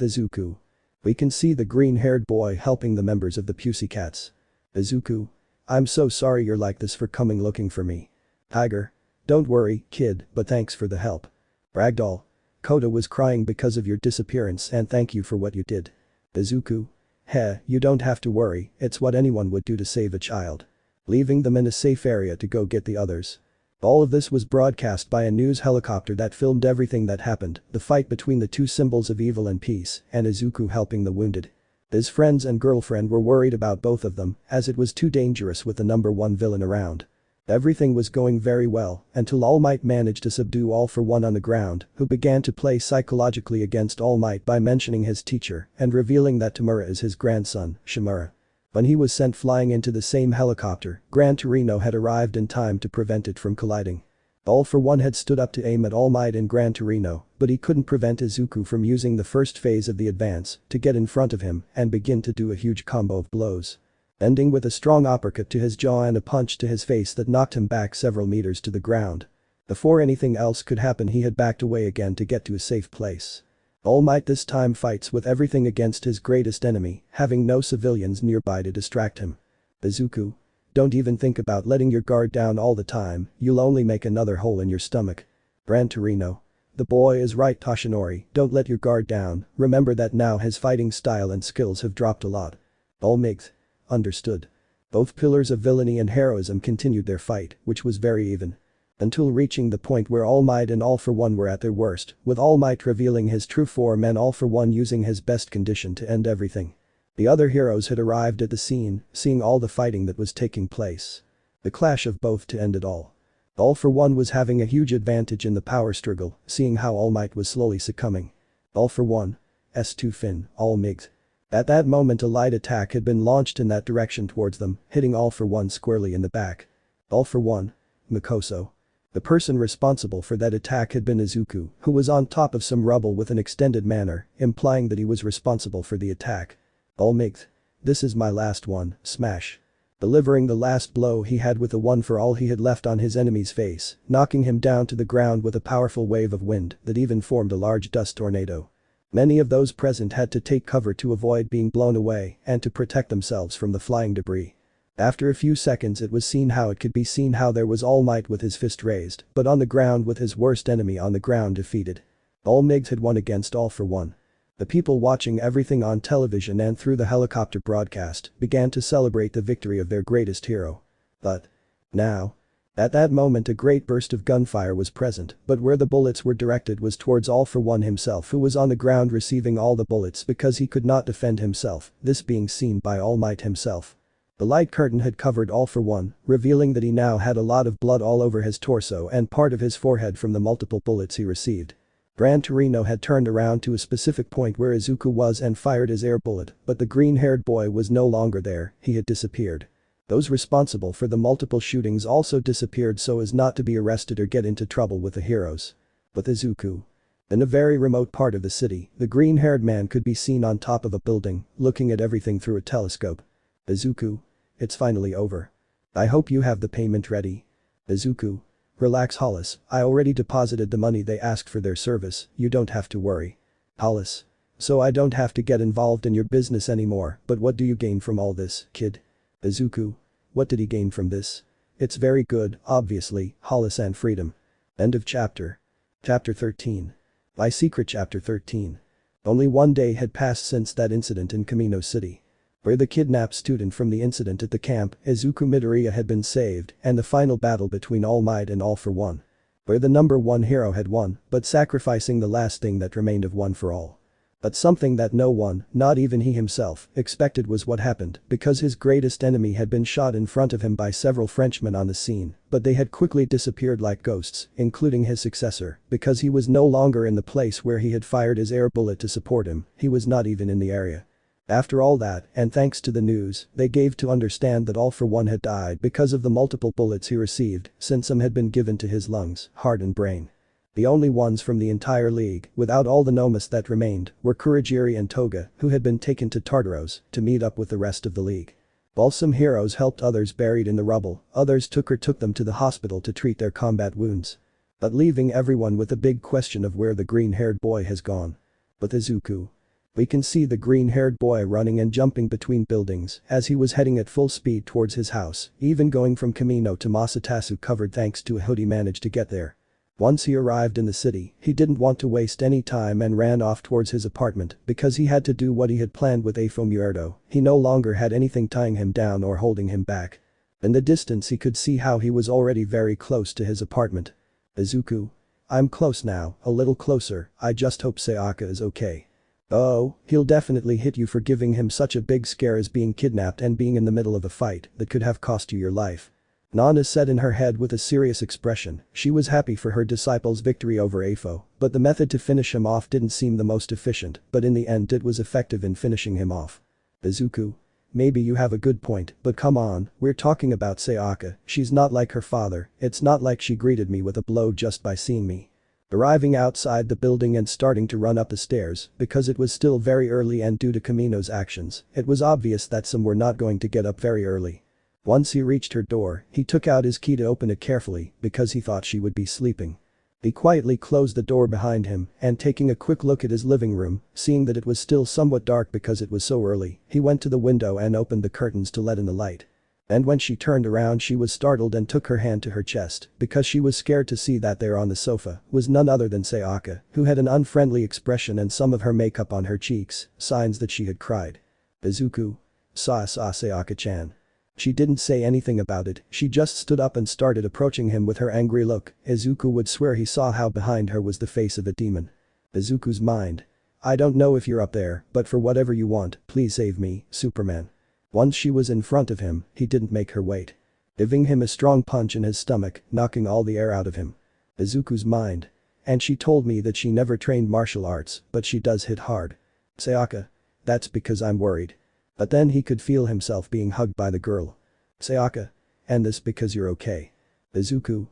Izuku. We can see the green-haired boy helping the members of the Pussycats. Izuku. I'm so sorry you're like this for coming looking for me. Tiger. Don't worry, kid, but thanks for the help. Ragdoll. Kota was crying because of your disappearance and thank you for what you did. Izuku. Heh, you don't have to worry, it's what anyone would do to save a child. Leaving them in a safe area to go get the others. All of this was broadcast by a news helicopter that filmed everything that happened, the fight between the two symbols of evil and peace, and Izuku helping the wounded. His friends and girlfriend were worried about both of them, as it was too dangerous with the number 1 villain around. Everything was going very well, until All Might managed to subdue All For One on the ground, who began to play psychologically against All Might by mentioning his teacher and revealing that Tamura is his grandson, Shimura. When he was sent flying into the same helicopter, Gran Torino had arrived in time to prevent it from colliding. All For One had stood up to aim at All Might and Gran Torino, but he couldn't prevent Izuku from using the first phase of the advance to get in front of him and begin to do a huge combo of blows. Ending with a strong uppercut to his jaw and a punch to his face that knocked him back several meters to the ground. Before anything else could happen he had backed away again to get to a safe place. All Might this time fights with everything against his greatest enemy, having no civilians nearby to distract him. Izuku. Don't even think about letting your guard down all the time, you'll only make another hole in your stomach. Gran Torino. The boy is right, Toshinori, don't let your guard down, remember that now his fighting style and skills have dropped a lot. All Might. Understood. Both pillars of villainy and heroism continued their fight, which was very even. Until reaching the point where All Might and All For One were at their worst, with All Might revealing his true form and All For One using his best condition to end everything. The other heroes had arrived at the scene, seeing all the fighting that was taking place. The clash of both to end it all. All For One was having a huge advantage in the power struggle, seeing how All Might was slowly succumbing. All For One. S2 Fin, All Might. At that moment a light attack had been launched in that direction towards them, hitting All For One squarely in the back. All For One? Mikoso. The person responsible for that attack had been Izuku, who was on top of some rubble with an extended manner, implying that he was responsible for the attack. Almight. This is my last one, smash. Delivering the last blow he had with the one for all he had left on his enemy's face, knocking him down to the ground with a powerful wave of wind that even formed a large dust tornado. Many of those present had to take cover to avoid being blown away and to protect themselves from the flying debris. After a few seconds it was seen how there was All Might with his fist raised, but on the ground with his worst enemy on the ground defeated. All Might had won against All For One. The people watching everything on television and through the helicopter broadcast began to celebrate the victory of their greatest hero. But now. At that moment a great burst of gunfire was present, but where the bullets were directed was towards All For One himself, who was on the ground receiving all the bullets because he could not defend himself, this being seen by All Might himself. The light curtain had covered All For One, revealing that he now had a lot of blood all over his torso and part of his forehead from the multiple bullets he received. Gran Torino had turned around to a specific point where Izuku was and fired his air bullet, but the green-haired boy was no longer there, he had disappeared. Those responsible for the multiple shootings also disappeared so as not to be arrested or get into trouble with the heroes. But Izuku. In a very remote part of the city, the green-haired man could be seen on top of a building, looking at everything through a telescope. Izuku. It's finally over. I hope you have the payment ready. Izuku. Relax Hollis, I already deposited the money they asked for their service, you don't have to worry. Hollis. So I don't have to get involved in your business anymore, but what do you gain from all this, kid? Izuku. What did he gain from this? It's very good, obviously, Hollis and freedom. End of chapter. Chapter 13. My Secret Chapter 13. Only one day had passed since that incident in Kamino City. Where the kidnapped student from the incident at the camp, Izuku Midoriya had been saved, and the final battle between All Might and All For One. Where the number one hero had won, but sacrificing the last thing that remained of One For All. But something that no one, not even he himself, expected was what happened, because his greatest enemy had been shot in front of him by several Frenchmen on the scene, but they had quickly disappeared like ghosts, including his successor, because he was no longer in the place where he had fired his air bullet to support him, he was not even in the area. After all that, and thanks to the news, they gave to understand that All For One had died because of the multiple bullets he received, since some had been given to his lungs, heart and brain. The only ones from the entire league, without all the nomas that remained, were Kurogiri and Toga, who had been taken to Tartaros to meet up with the rest of the league. While some heroes helped others buried in the rubble, others took them to the hospital to treat their combat wounds. But leaving everyone with a big question of where the green-haired boy has gone. But Izuku. We can see the green-haired boy running and jumping between buildings as he was heading at full speed towards his house, even going from Kamino to Masatasu covered thanks to a hoodie managed to get there. Once he arrived in the city, he didn't want to waste any time and ran off towards his apartment because he had to do what he had planned with Afo Muerto, he no longer had anything tying him down or holding him back. In the distance he could see how he was already very close to his apartment. Izuku. I'm close now, a little closer, I just hope Sayaka is okay. Oh, he'll definitely hit you for giving him such a big scare as being kidnapped and being in the middle of a fight that could have cost you your life. Nana said in her head with a serious expression, she was happy for her disciple's victory over Afo, but the method to finish him off didn't seem the most efficient, but in the end it was effective in finishing him off. Izuku. Maybe you have a good point, but come on, we're talking about Sayaka, she's not like her father, it's not like she greeted me with a blow just by seeing me. Arriving outside the building and starting to run up the stairs, because it was still very early and due to Kamino's actions, it was obvious that some were not going to get up very early. Once he reached her door, he took out his key to open it carefully, because he thought she would be sleeping. He quietly closed the door behind him, and taking a quick look at his living room, seeing that it was still somewhat dark because it was so early, he went to the window and opened the curtains to let in the light. And when she turned around she was startled and took her hand to her chest, because she was scared to see that there on the sofa was none other than Sayaka, who had an unfriendly expression and some of her makeup on her cheeks, signs that she had cried. Izuku. Sayaka-chan. She didn't say anything about it, she just stood up and started approaching him with her angry look. Izuku would swear he saw how behind her was the face of a demon. Izuku's mind. I don't know if you're up there, but for whatever you want, please save me, Superman. Once she was in front of him, he didn't make her wait. Giving him a strong punch in his stomach, knocking all the air out of him. Izuku's mind. And she told me that she never trained martial arts, but she does hit hard. Sayaka. That's because I'm worried. But then he could feel himself being hugged by the girl. Sayaka. And this because you're okay. Izuku.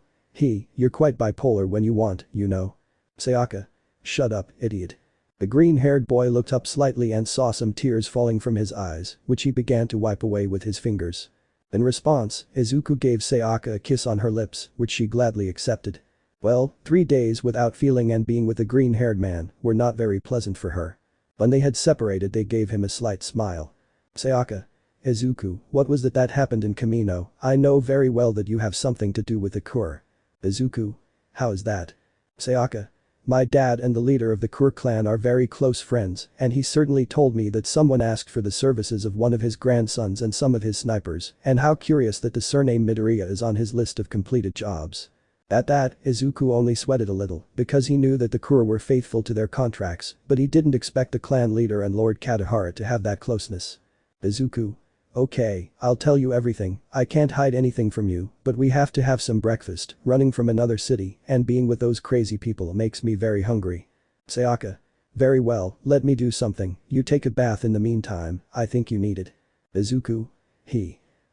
You're quite bipolar when you want, you know. Sayaka. Shut up, idiot. The green-haired boy looked up slightly and saw some tears falling from his eyes, which he began to wipe away with his fingers. In response, Izuku gave Sayaka a kiss on her lips, which she gladly accepted. Well, 3 days without feeling and being with the green-haired man were not very pleasant for her. When they had separated, they gave him a slight smile. Sayaka. Izuku, what was that happened in Kamino? I know very well that you have something to do with the Quirk. Izuku. How is that? Sayaka. My dad and the leader of the Quirk clan are very close friends, and he certainly told me that someone asked for the services of one of his grandsons and some of his snipers, and how curious that the surname Midoriya is on his list of completed jobs. At that, Izuku only sweated a little, because he knew that the Quirk were faithful to their contracts, but he didn't expect the clan leader and Lord Katahara to have that closeness. Izuku. Okay, I'll tell you everything, I can't hide anything from you, but we have to have some breakfast, running from another city, and being with those crazy people makes me very hungry. Sayaka. Very well, let me do something, you take a bath in the meantime, I think you need it. Izuku.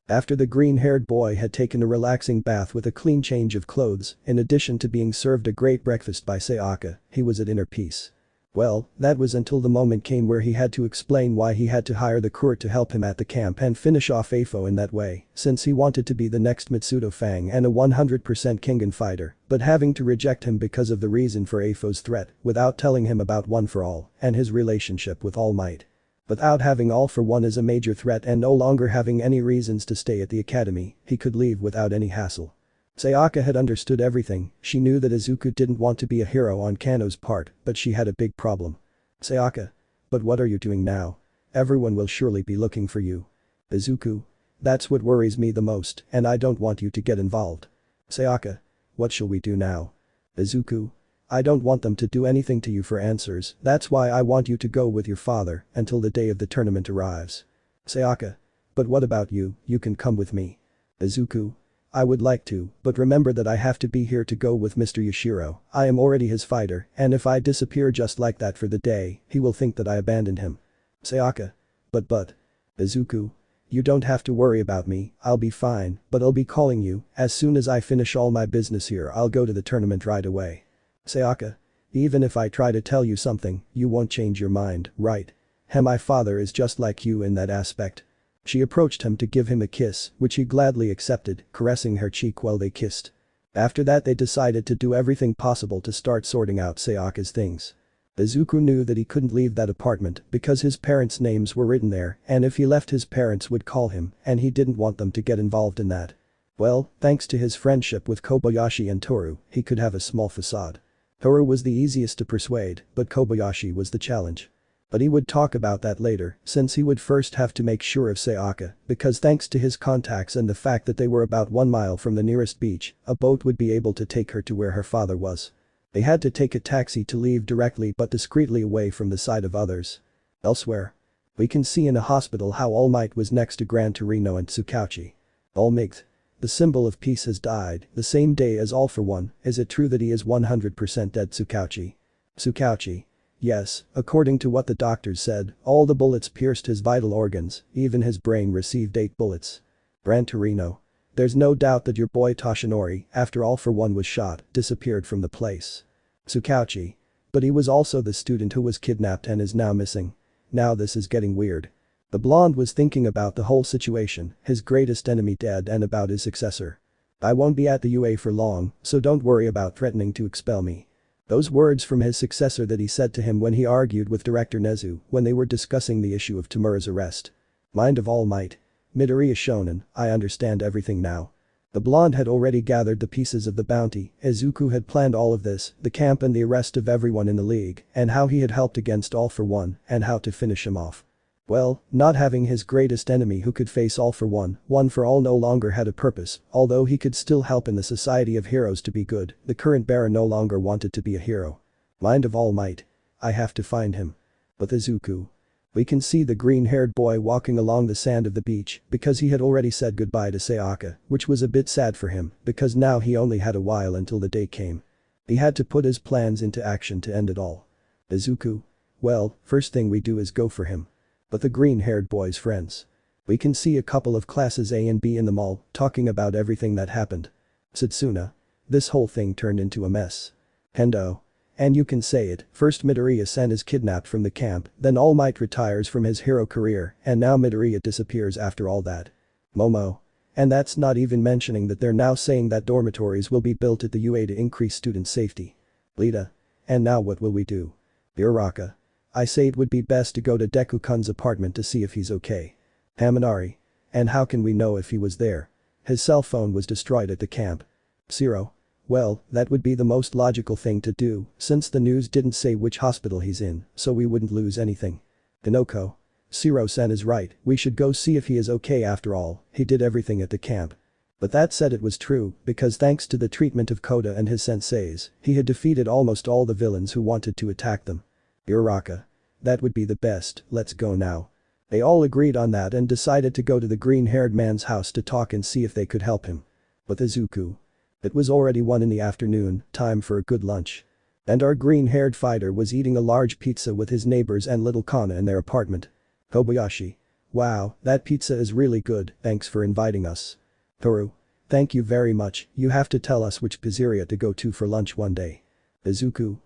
After the green-haired boy had taken a relaxing bath with a clean change of clothes, in addition to being served a great breakfast by Sayaka, he was at inner peace. Well, that was until the moment came where he had to explain why he had to hire the Quirk to help him at the camp and finish off Afo in that way, since he wanted to be the next Mitsudo Fang and a 100% Kengan fighter, but having to reject him because of the reason for Afo's threat, without telling him about One for All, and his relationship with Almight. Without having All for One as a major threat and no longer having any reasons to stay at the academy, he could leave without any hassle. Sayaka had understood everything, she knew that Izuku didn't want to be a hero on Kano's part, but she had a big problem. Sayaka. But what are you doing now? Everyone will surely be looking for you. Izuku. That's what worries me the most, and I don't want you to get involved. Sayaka. What shall we do now? Izuku. I don't want them to do anything to you for answers, that's why I want you to go with your father until the day of the tournament arrives. Sayaka. But what about you, you can come with me. Izuku. I would like to, but remember that I have to be here to go with Mr. Yashiro, I am already his fighter, and if I disappear just like that for the day, he will think that I abandoned him. Sayaka. But. Izuku. You don't have to worry about me, I'll be fine, but I'll be calling you, as soon as I finish all my business here I'll go to the tournament right away. Sayaka. Even if I try to tell you something, you won't change your mind, right? My father is just like you in that aspect. She approached him to give him a kiss, which he gladly accepted, caressing her cheek while they kissed. After that they decided to do everything possible to start sorting out Sayaka's things. Izuku knew that he couldn't leave that apartment because his parents' names were written there, and if he left his parents would call him, and he didn't want them to get involved in that. Well, thanks to his friendship with Kobayashi and Toru, he could have a small facade. Toru was the easiest to persuade, but Kobayashi was the challenge. But he would talk about that later, since he would first have to make sure of Sayaka, because thanks to his contacts and the fact that they were about 1 mile from the nearest beach, a boat would be able to take her to where her father was. They had to take a taxi to leave directly but discreetly away from the sight of others. Elsewhere. We can see in a hospital how Almight was next to Gran Torino and Tsukauchi. Almight. The symbol of peace has died, the same day as All for One, is it true that he is 100% dead? Tsukauchi. Tsukauchi. Yes, according to what the doctors said, all the bullets pierced his vital organs, even his brain received 8 bullets. Gran Torino. There's no doubt that your boy Toshinori, after All for One was shot, disappeared from the place. Tsukauchi. But he was also the student who was kidnapped and is now missing. Now this is getting weird. The blonde was thinking about the whole situation, his greatest enemy dead and about his successor. I won't be at the UA for long, so don't worry about threatening to expel me. Those words from his successor that he said to him when he argued with Director Nezu when they were discussing the issue of Tamura's arrest. Mind of All Might. Midoriya Shonen, I understand everything now. The blonde had already gathered the pieces of the bounty, Izuku had planned all of this, the camp and the arrest of everyone in the league, and how he had helped against All for One, and how to finish him off. Well, not having his greatest enemy who could face All for One, One for All no longer had a purpose, although he could still help in the Society of Heroes to be good, the current bearer no longer wanted to be a hero. Mind of All Might. I have to find him. But Izuku. We can see the green-haired boy walking along the sand of the beach because he had already said goodbye to Sayaka, which was a bit sad for him because now he only had a while until the day came. He had to put his plans into action to end it all. Izuku. Well, first thing we do is go for him. But the green-haired boy's friends. We can see a couple of classes A and B in the mall, talking about everything that happened. Setsuna. This whole thing turned into a mess. Hendo. And you can say it, first Midoriya-san is kidnapped from the camp, then All Might retires from his hero career, and now Midoriya disappears after all that. Momo. And that's not even mentioning that they're now saying that dormitories will be built at the UA to increase student safety. Lita. And now what will we do? Uraraka. I say it would be best to go to Deku-kun's apartment to see if he's okay. Haminari. And how can we know if he was there? His cell phone was destroyed at the camp. Zero. Well, that would be the most logical thing to do, since the news didn't say which hospital he's in, so we wouldn't lose anything. Hinoko. Zero-san is right, we should go see if he is okay after all, he did everything at the camp. But that said it was true, because thanks to the treatment of Koda and his senseis, he had defeated almost all the villains who wanted to attack them. Uraraka. That would be the best, let's go now. They all agreed on that and decided to go to the green-haired man's house to talk and see if they could help him. But Izuku. It was already 1 in the afternoon, time for a good lunch. And our green-haired fighter was eating a large pizza with his neighbors and little Kana in their apartment. Kobayashi. Wow, that pizza is really good, thanks for inviting us. Toru. Thank you very much, you have to tell us which pizzeria to go to for lunch one day. Izuku.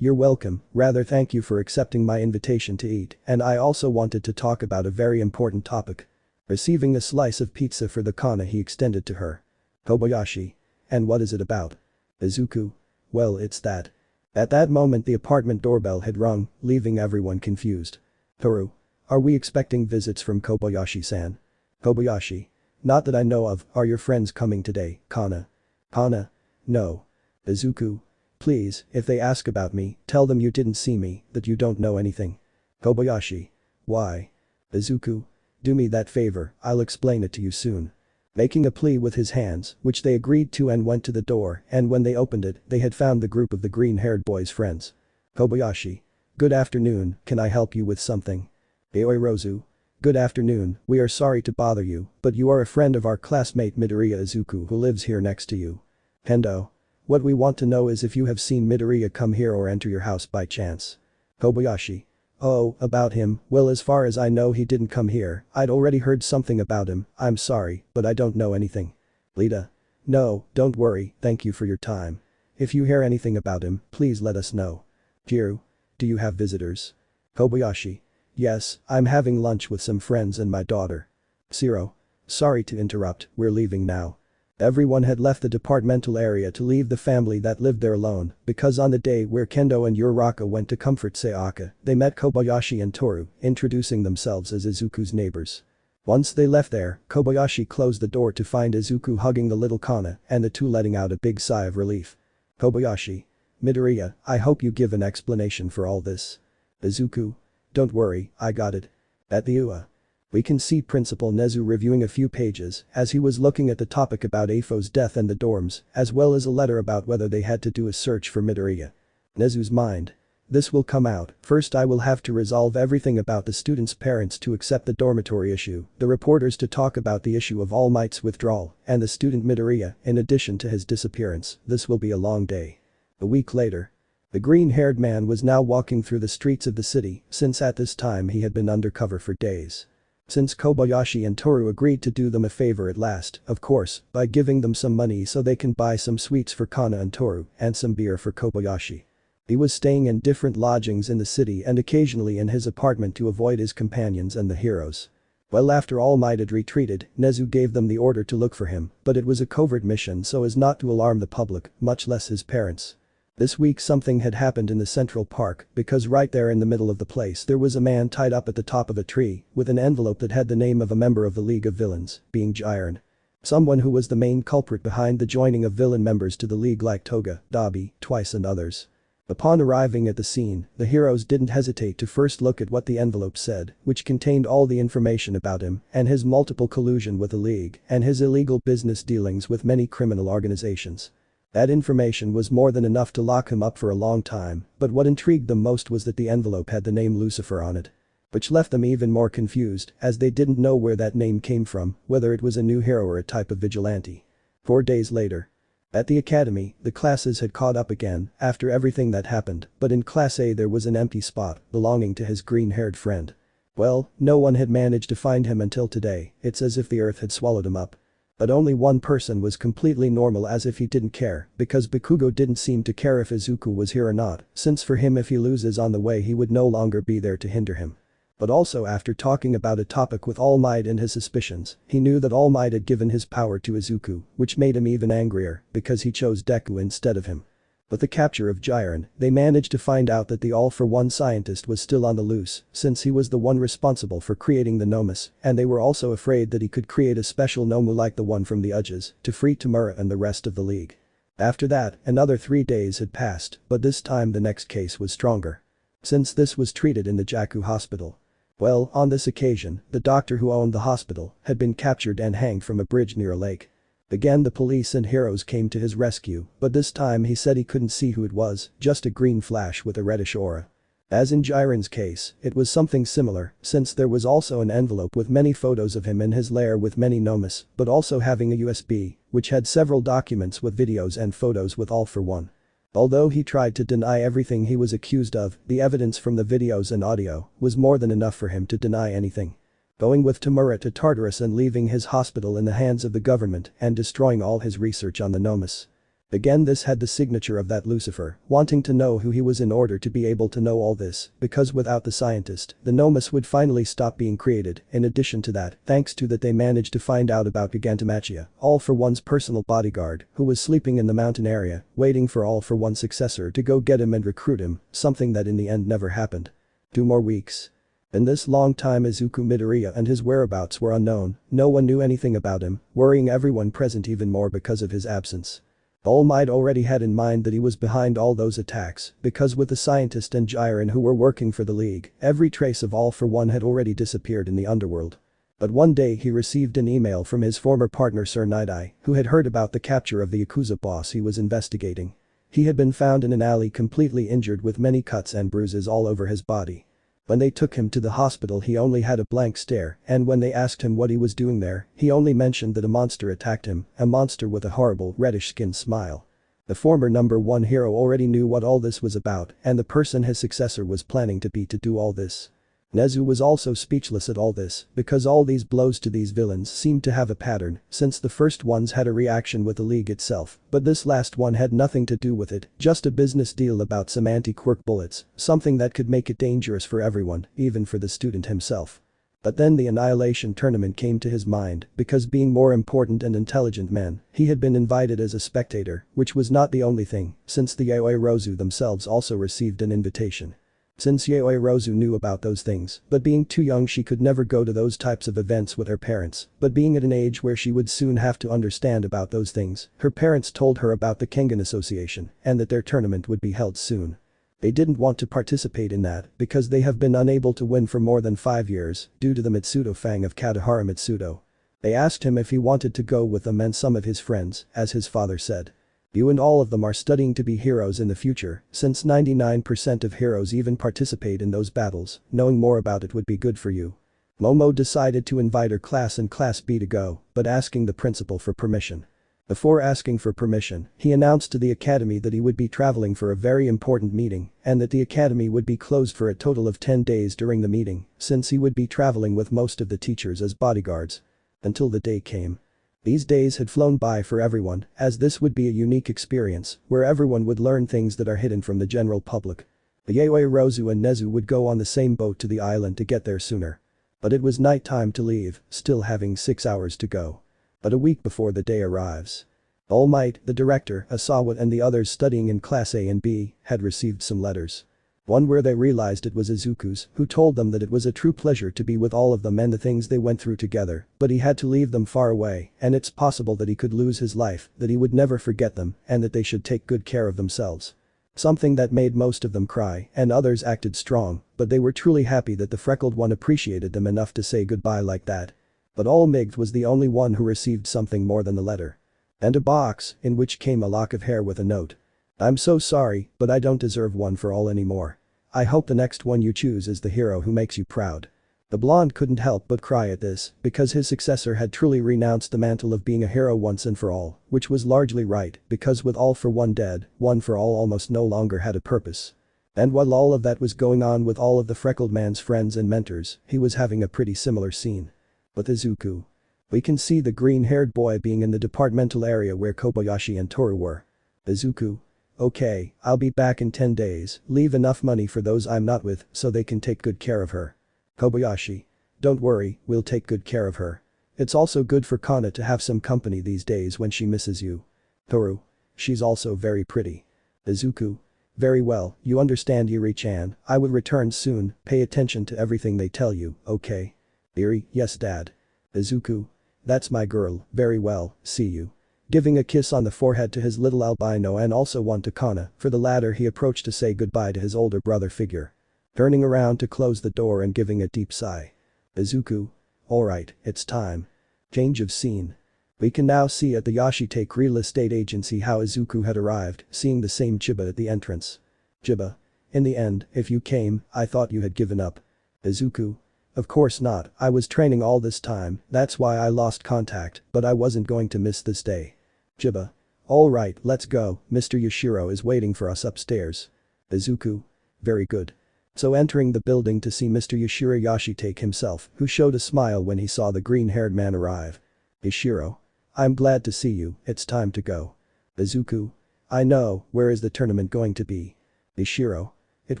You're welcome, rather thank you for accepting my invitation to eat, and I also wanted to talk about a very important topic. Receiving a slice of pizza for the Kana he extended to her. Kobayashi. And what is it about? Izuku. Well, it's that. At that moment the apartment doorbell had rung, leaving everyone confused. Toru. Are we expecting visits from Kobayashi-san? Kobayashi. Not that I know of, are your friends coming today, Kana? Kana. No. Izuku. Please, if they ask about me, tell them you didn't see me, that you don't know anything. Kobayashi. Why? Izuku. Do me that favor, I'll explain it to you soon. Making a plea with his hands, which they agreed to and went to the door, and when they opened it, they had found the group of the green-haired boy's friends. Kobayashi. Good afternoon, can I help you with something? Yaoyorozu. Good afternoon, we are sorry to bother you, but you are a friend of our classmate Midoriya Izuku who lives here next to you. Hendo. What we want to know is if you have seen Midoriya come here or enter your house by chance. Kobayashi. Oh, about him, well as far as I know he didn't come here, I'd already heard something about him, I'm sorry, but I don't know anything. Lita. No, don't worry, thank you for your time. If you hear anything about him, please let us know. Kiru. Do you have visitors? Kobayashi. Yes, I'm having lunch with some friends and my daughter. Zero. Sorry to interrupt, we're leaving now. Everyone had left the departmental area to leave the family that lived there alone, because on the day where Kendo and Uraraka went to comfort Sayaka, they met Kobayashi and Toru, introducing themselves as Izuku's neighbors. Once they left there, Kobayashi closed the door to find Izuku hugging the little Kana and the two letting out a big sigh of relief. Kobayashi. Midoriya, I hope you give an explanation for all this. Izuku. Don't worry, I got it. At the UA. We can see Principal Nezu reviewing a few pages as he was looking at the topic about Afo's death and the dorms, as well as a letter about whether they had to do a search for Midoriya. Nezu's mind. This will come out, first I will have to resolve everything about the students' parents to accept the dormitory issue, the reporters to talk about the issue of All Might's withdrawal, and the student Midoriya, in addition to his disappearance, this will be a long day. A week later. The green-haired man was now walking through the streets of the city, since at this time he had been undercover for days. Since Kobayashi and Toru agreed to do them a favor at last, of course, by giving them some money so they can buy some sweets for Kana and Toru and some beer for Kobayashi. He was staying in different lodgings in the city and occasionally in his apartment to avoid his companions and the heroes. Well, after All Might had retreated, Nezu gave them the order to look for him, but it was a covert mission so as not to alarm the public, much less his parents. This week something had happened in the Central Park because right there in the middle of the place there was a man tied up at the top of a tree with an envelope that had the name of a member of the League of Villains, being Jiren. Someone who was the main culprit behind the joining of villain members to the league like Toga, Dabi, Twice and others. Upon arriving at the scene, the heroes didn't hesitate to first look at what the envelope said, which contained all the information about him and his multiple collusion with the league and his illegal business dealings with many criminal organizations. That information was more than enough to lock him up for a long time, but what intrigued them most was that the envelope had the name Lucifer on it. Which left them even more confused as they didn't know where that name came from, whether it was a new hero or a type of vigilante. 4 days later. At the academy, the classes had caught up again after everything that happened, but in Class A there was an empty spot belonging to his green-haired friend. Well, no one had managed to find him until today, it's as if the earth had swallowed him up. But only one person was completely normal, as if he didn't care, because Bakugo didn't seem to care if Izuku was here or not, since for him if he loses on the way he would no longer be there to hinder him. But also after talking about a topic with All Might and his suspicions, he knew that All Might had given his power to Izuku, which made him even angrier, because he chose Deku instead of him. With the capture of Jiren, they managed to find out that the All-for-One scientist was still on the loose, since he was the one responsible for creating the Nomus, and they were also afraid that he could create a special Nomu like the one from the Uges, to free Tamura and the rest of the league. After that, another 3 days had passed, but this time the next case was stronger. Since this was treated in the Jaku hospital. Well, on this occasion, the doctor who owned the hospital had been captured and hanged from a bridge near a lake. Again the police and heroes came to his rescue, but this time he said he couldn't see who it was, just a green flash with a reddish aura. As in Jiren's case, it was something similar, since there was also an envelope with many photos of him in his lair with many Nomus, but also having a USB, which had several documents with videos and photos with All-for-One. Although he tried to deny everything he was accused of, the evidence from the videos and audio was more than enough for him to deny anything. Going with Tamura to Tartarus and leaving his hospital in the hands of the government and destroying all his research on the Nomus. Again this had the signature of that Lucifer, wanting to know who he was in order to be able to know all this, because without the scientist, the Nomus would finally stop being created. In addition to that, thanks to that they managed to find out about Gigantomachia, All-for-One's personal bodyguard, who was sleeping in the mountain area, waiting for All-for-One's successor to go get him and recruit him, something that in the end never happened. 2 more weeks. In this long time Izuku Midoriya and his whereabouts were unknown, no one knew anything about him, worrying everyone present even more because of his absence. All Might already had in mind that he was behind all those attacks, because with the scientist and Jiren who were working for the League, every trace of All-for-One had already disappeared in the underworld. But one day he received an email from his former partner Sir Night-Eye, who had heard about the capture of the Yakuza boss he was investigating. He had been found in an alley completely injured with many cuts and bruises all over his body. When they took him to the hospital he only had a blank stare, and when they asked him what he was doing there, he only mentioned that a monster attacked him, a monster with a horrible reddish-skinned smile. The former number 1 hero already knew what all this was about, and the person his successor was planning to be to do all this. Nezu was also speechless at all this, because all these blows to these villains seemed to have a pattern, since the first ones had a reaction with the League itself, but this last one had nothing to do with it, just a business deal about some anti-quirk bullets, something that could make it dangerous for everyone, even for the student himself. But then the Annihilation Tournament came to his mind, because being more important and intelligent man, he had been invited as a spectator, which was not the only thing, since the Yaoyorozu themselves also received an invitation. Since Yaoyorozu knew about those things, but being too young she could never go to those types of events with her parents, but being at an age where she would soon have to understand about those things, her parents told her about the Kengan Association and that their tournament would be held soon. They didn't want to participate in that because they have been unable to win for more than 5 years due to the Mitsudo Fang of Katahara Mitsudo. They asked him if he wanted to go with them and some of his friends, as his father said. You and all of them are studying to be heroes in the future, since 99% of heroes even participate in those battles, knowing more about it would be good for you. Momo decided to invite her class and Class B to go, but asking the principal for permission. Before asking for permission, he announced to the academy that he would be traveling for a very important meeting and that the academy would be closed for a total of 10 days during the meeting, since he would be traveling with most of the teachers as bodyguards. Until the day came. These days had flown by for everyone, as this would be a unique experience, where everyone would learn things that are hidden from the general public. The Yaoyorozu and Nezu would go on the same boat to the island to get there sooner. But it was night time to leave, still having 6 hours to go. But a week before the day arrives. All Might, the director, Asawa and the others studying in Class A and B, had received some letters. One where they realized it was Izuku's, who told them that it was a true pleasure to be with all of them and the things they went through together, but he had to leave them far away, and it's possible that he could lose his life, that he would never forget them, and that they should take good care of themselves. Something that made most of them cry, and others acted strong, but they were truly happy that the freckled one appreciated them enough to say goodbye like that. But Almight was the only one who received something more than the letter. And a box, in which came a lock of hair with a note. I'm so sorry, but I don't deserve one for all anymore. I hope the next one you choose is the hero who makes you proud. The blonde couldn't help but cry at this, because his successor had truly renounced the mantle of being a hero once and for all, which was largely right, because with All-for-One dead, One for All almost no longer had a purpose. And while all of that was going on with all of the freckled man's friends and mentors, he was having a pretty similar scene. With Izuku. We can see the green-haired boy being in the departmental area where Kobayashi and Toru were. Izuku. Okay, I'll be back in 10 days, leave enough money for those I'm not with so they can take good care of her. Kobayashi. Don't worry, we'll take good care of her. It's also good for Kana to have some company these days when she misses you. Toru. She's also very pretty. Izuku. Very well, you understand Yuri-chan, I will return soon, pay attention to everything they tell you, okay? Yuri. Yes dad. Izuku. That's my girl, very well, see you. Giving a kiss on the forehead to his little albino and also one to Kana, for the latter he approached to say goodbye to his older brother figure. Turning around to close the door and giving a deep sigh. Izuku. Alright, it's time. Change of scene. We can now see at the Yashitake real estate agency how Izuku had arrived, seeing the same Chiba at the entrance. Chiba. In the end, if you came, I thought you had given up. Izuku. Of course not, I was training all this time, that's why I lost contact, but I wasn't going to miss this day. Chiba. Alright, let's go, Mr. Yashiro is waiting for us upstairs. Izuku. Very good. So entering the building to see Mr. Yashiro Yashitake himself, who showed a smile when he saw the green-haired man arrive. Yashiro. I'm glad to see you, it's time to go. Izuku. I know, where is the tournament going to be? Yashiro. It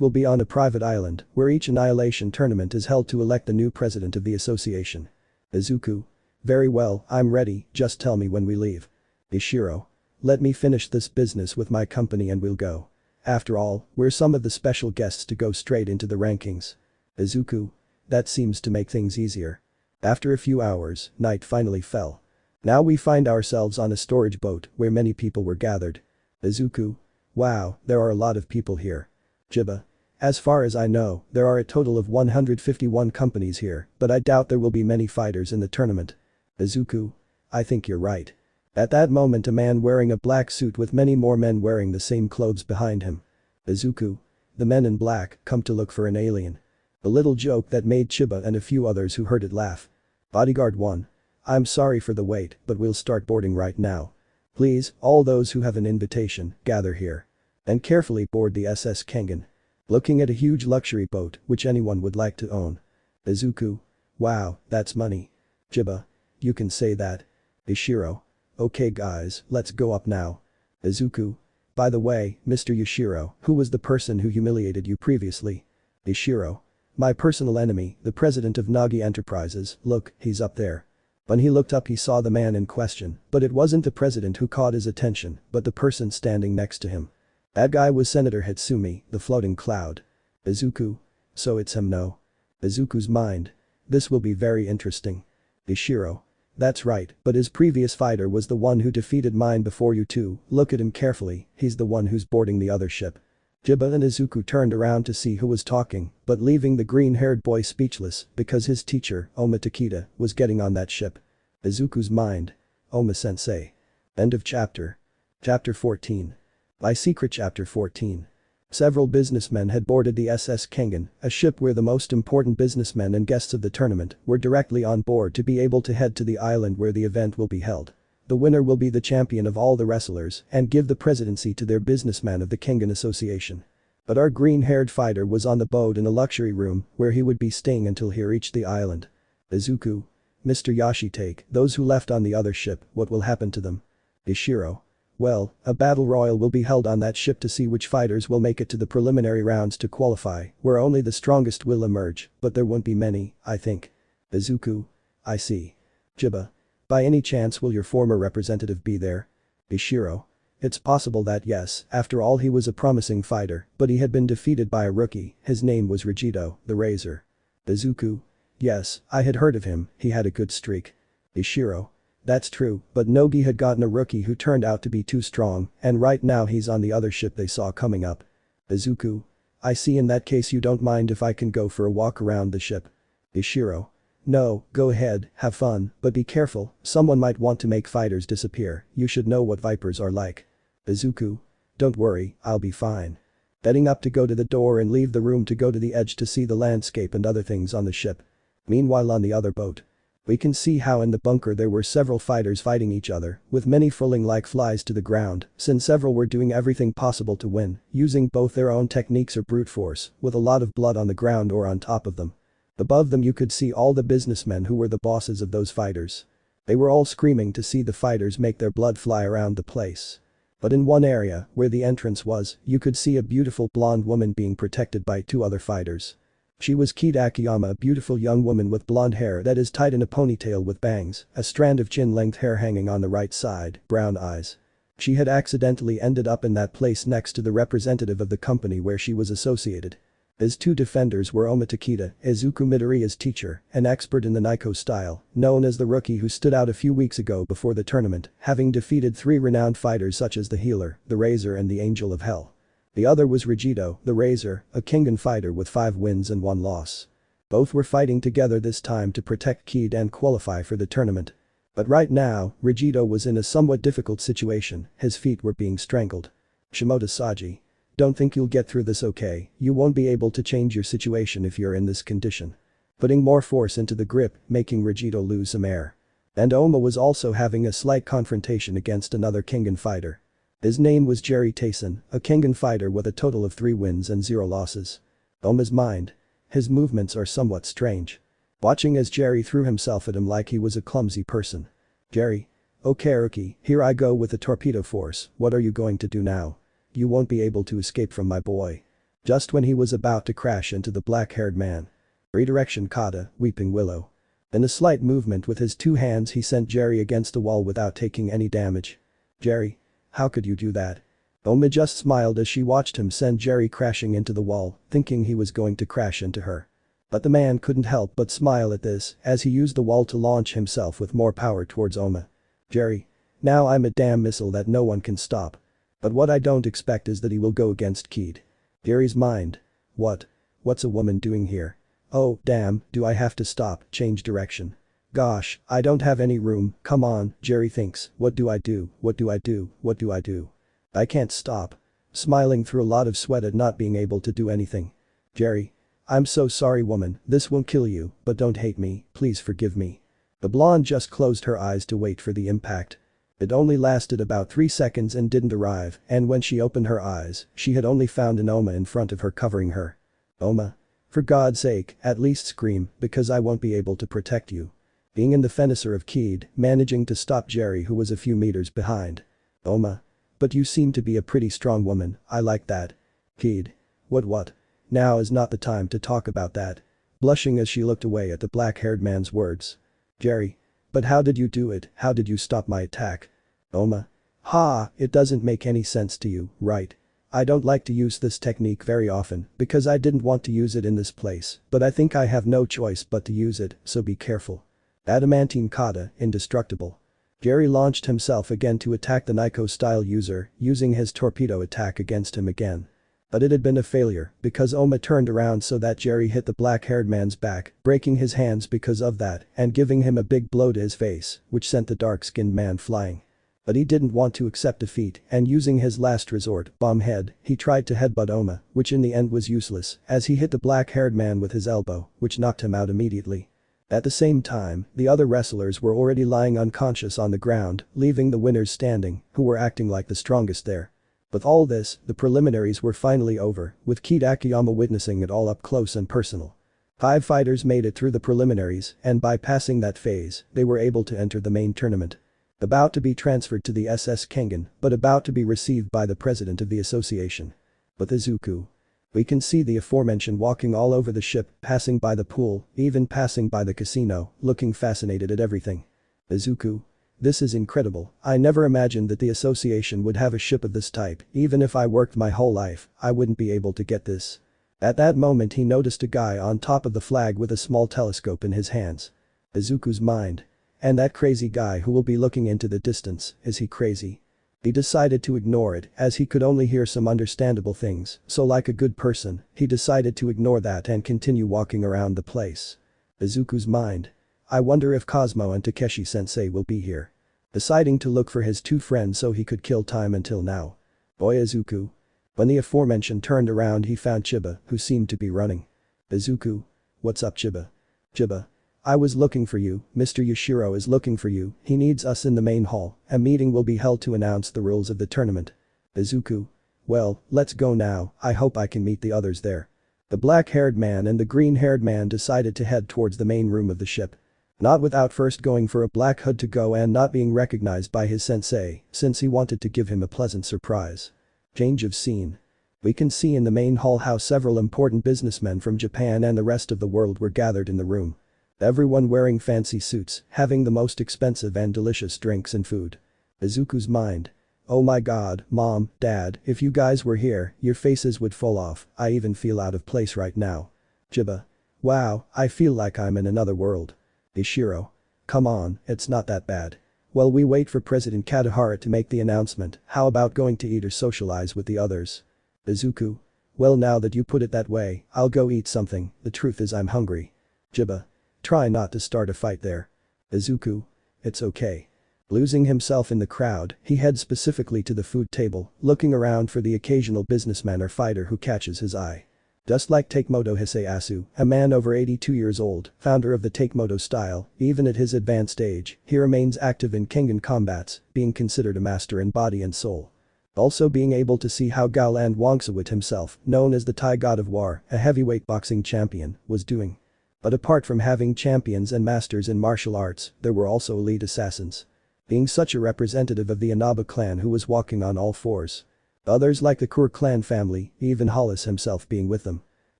will be on a private island, where each annihilation tournament is held to elect the new president of the association. Izuku. Very well, I'm ready, just tell me when we leave. Yashiro. Let me finish this business with my company and we'll go. After all, we're some of the special guests to go straight into the rankings. Izuku. That seems to make things easier. After a few hours, night finally fell. Now we find ourselves on a storage boat where many people were gathered. Izuku. Wow, there are a lot of people here. Chiba. As far as I know, there are a total of 151 companies here, but I doubt there will be many fighters in the tournament. Izuku. I think you're right. At that moment a man wearing a black suit with many more men wearing the same clothes behind him. Izuku. The men in black come to look for an alien. A little joke that made Chiba and a few others who heard it laugh. Bodyguard 1. I'm sorry for the wait, but we'll start boarding right now. Please, all those who have an invitation, gather here. And carefully board the SS Kengan. Looking at a huge luxury boat which anyone would like to own. Izuku. Wow, that's money. Chiba. You can say that. Ishiro. Okay guys, let's go up now. Izuku. By the way, Mr. Yashiro, who was the person who humiliated you previously? Ishiro. My personal enemy, the president of Nagi Enterprises, look, he's up there. When he looked up he saw the man in question, but it wasn't the president who caught his attention, but the person standing next to him. That guy was Senator Hitsumi, the floating cloud. Izuku. So it's him no? Izuku's mind. This will be very interesting. Ishiro. That's right, but his previous fighter was the one who defeated mine before you two, look at him carefully, he's the one who's boarding the other ship. Chiba and Izuku turned around to see who was talking, but leaving the green-haired boy speechless because his teacher, Oma Takeda, was getting on that ship. Izuku's mind. Oma-sensei. End of chapter. Chapter 14. By Secret Chapter 14. Several businessmen had boarded the SS Kengan, a ship where the most important businessmen and guests of the tournament were directly on board to be able to head to the island where the event will be held. The winner will be the champion of all the wrestlers and give the presidency to their businessman of the Kengan Association. But our green-haired fighter was on the boat in a luxury room where he would be staying until he reached the island. Izuku. Mr. Yashitake, those who left on the other ship, what will happen to them? Ishiro. Well, a battle royal will be held on that ship to see which fighters will make it to the preliminary rounds to qualify, where only the strongest will emerge, but there won't be many, I think. Izuku. I see. Chiba. By any chance will your former representative be there? Ishiro. It's possible that yes, after all he was a promising fighter, but he had been defeated by a rookie, his name was Rigito, the Razor. Izuku. Yes, I had heard of him, he had a good streak. Ishiro. That's true, but Nogi had gotten a rookie who turned out to be too strong, and right now he's on the other ship they saw coming up. Izuku. I see, in that case you don't mind if I can go for a walk around the ship. Ishiro. No, go ahead, have fun, but be careful, someone might want to make fighters disappear, you should know what vipers are like. Izuku. Don't worry, I'll be fine. Getting up to go to the door and leave the room to go to the edge to see the landscape and other things on the ship. Meanwhile on the other boat. We can see how in the bunker there were several fighters fighting each other, with many falling like flies to the ground, since several were doing everything possible to win, using both their own techniques or brute force, with a lot of blood on the ground or on top of them. Above them you could see all the businessmen who were the bosses of those fighters. They were all screaming to see the fighters make their blood fly around the place. But in one area, where the entrance was, you could see a beautiful blonde woman being protected by two other fighters. She was Kid Akiyama, a beautiful young woman with blonde hair that is tied in a ponytail with bangs, a strand of chin-length hair hanging on the right side, brown eyes. She had accidentally ended up in that place next to the representative of the company where she was associated. His two defenders were Oma Takeda, Izuku Midoriya's teacher, an expert in the Naiko style, known as the rookie who stood out a few weeks ago before the tournament, having defeated 3 renowned fighters such as the Healer, the Razor and the Angel of Hell. The other was Rigido, the Razor, a Kengan fighter with 5 wins and 1 loss. Both were fighting together this time to protect Kid and qualify for the tournament. But right now, Rigido was in a somewhat difficult situation, his feet were being strangled. Shimoda Saji. Don't think you'll get through this, okay? You won't be able to change your situation if you're in this condition. Putting more force into the grip, making Rigido lose some air. And Oma was also having a slight confrontation against another Kengan fighter. His name was Jerry Tayson, a Kengan fighter with a total of 3 wins and 0 losses. Oma's mind. His movements are somewhat strange. Watching as Jerry threw himself at him like he was a clumsy person. Jerry. Okay rookie, here I go with the torpedo force, what are you going to do now? You won't be able to escape from my boy. Just when he was about to crash into the black-haired man. Redirection kata, Weeping Willow. In a slight movement with his 2 hands he sent Jerry against the wall without taking any damage. Jerry. How could you do that? Oma just smiled as she watched him send Jerry crashing into the wall, thinking he was going to crash into her. But the man couldn't help but smile at this as he used the wall to launch himself with more power towards Oma. Jerry. Now I'm a damn missile that no one can stop. But what I don't expect is that he will go against Kid. Jerry's mind. What? What's a woman doing here? Oh, damn, do I have to stop, change direction? Gosh, I don't have any room, come on, Jerry thinks, what do I do, what do I do, what do I do? I can't stop. Smiling through a lot of sweat at not being able to do anything. Jerry. I'm so sorry woman, this won't kill you, but don't hate me, please forgive me. The blonde just closed her eyes to wait for the impact. It only lasted about 3 seconds and didn't arrive, and when she opened her eyes, she had only found an Oma in front of her covering her. Oma. For God's sake, at least scream, because I won't be able to protect you. Being in the finisher of Kid, managing to stop Jerry who was a few meters behind. Oma. But you seem to be a pretty strong woman, I like that. Kid. What? Now is not the time to talk about that. Blushing as she looked away at the black-haired man's words. Jerry. But how did you do it, how did you stop my attack? Oma. Ha, it doesn't make any sense to you, right? I don't like to use this technique very often because I didn't want to use it in this place, but I think I have no choice but to use it, so be careful. Adamantine kata, indestructible. Jerry launched himself again to attack the Naiko-style user, using his torpedo attack against him again. But it had been a failure because Oma turned around so that Jerry hit the black-haired man's back, breaking his hands because of that and giving him a big blow to his face, which sent the dark-skinned man flying. But he didn't want to accept defeat and using his last resort, bomb head, he tried to headbutt Oma, which in the end was useless as he hit the black-haired man with his elbow, which knocked him out immediately. At the same time, the other wrestlers were already lying unconscious on the ground, leaving the winners standing, who were acting like the strongest there. With all this, the preliminaries were finally over, with Kid Akiyama witnessing it all up close and personal. 5 fighters made it through the preliminaries, and by passing that phase, they were able to enter the main tournament. About to be transferred to the SS Kengan, but about to be received by the president of the association. With Izuku. We can see the aforementioned walking all over the ship, passing by the pool, even passing by the casino, looking fascinated at everything. Izuku. This is incredible, I never imagined that the association would have a ship of this type, even if I worked my whole life, I wouldn't be able to get this. At that moment he noticed a guy on top of the flag with a small telescope in his hands. Izuku's mind. And that crazy guy who will be looking into the distance, is he crazy? He decided to ignore it as he could only hear some understandable things, so like a good person, he decided to ignore that and continue walking around the place. Izuku's mind. I wonder if Cosmo and Takeshi-sensei will be here. Deciding to look for his 2 friends so he could kill time until now. Boy Izuku. When the aforementioned turned around he found Chiba, who seemed to be running. Izuku. What's up Chiba? Chiba. I was looking for you, Mr. Yashiro is looking for you, he needs us in the main hall, a meeting will be held to announce the rules of the tournament. Izuku. Well, let's go now, I hope I can meet the others there. The black-haired man and the green-haired man decided to head towards the main room of the ship. Not without first going for a black hood to go and not being recognized by his sensei, since he wanted to give him a pleasant surprise. Change of scene. We can see in the main hall how several important businessmen from Japan and the rest of the world were gathered in the room. Everyone wearing fancy suits, having the most expensive and delicious drinks and food. Izuku's mind. Oh my god, mom, dad, if you guys were here, your faces would fall off, I even feel out of place right now. Chiba. Wow, I feel like I'm in another world. Ishiro. Come on, it's not that bad. While we wait for President Katahara to make the announcement, how about going to eat or socialize with the others? Izuku. Well, now that you put it that way, I'll go eat something, the truth is I'm hungry. Chiba. Try not to start a fight there. Izuku. It's okay. Losing himself in the crowd, he heads specifically to the food table, looking around for the occasional businessman or fighter who catches his eye. Just like Takemoto Hisayasu, a man over 82 years old, founder of the Takemoto style, even at his advanced age, he remains active in Kengan combats, being considered a master in body and soul. Also being able to see how Gowland Wongsawit himself, known as the Thai God of War, a heavyweight boxing champion, was doing. But apart from having champions and masters in martial arts, there were also elite assassins. Being such a representative of the Inaba clan who was walking on all fours. Others like the Quirk clan family, even Hollis himself being with them.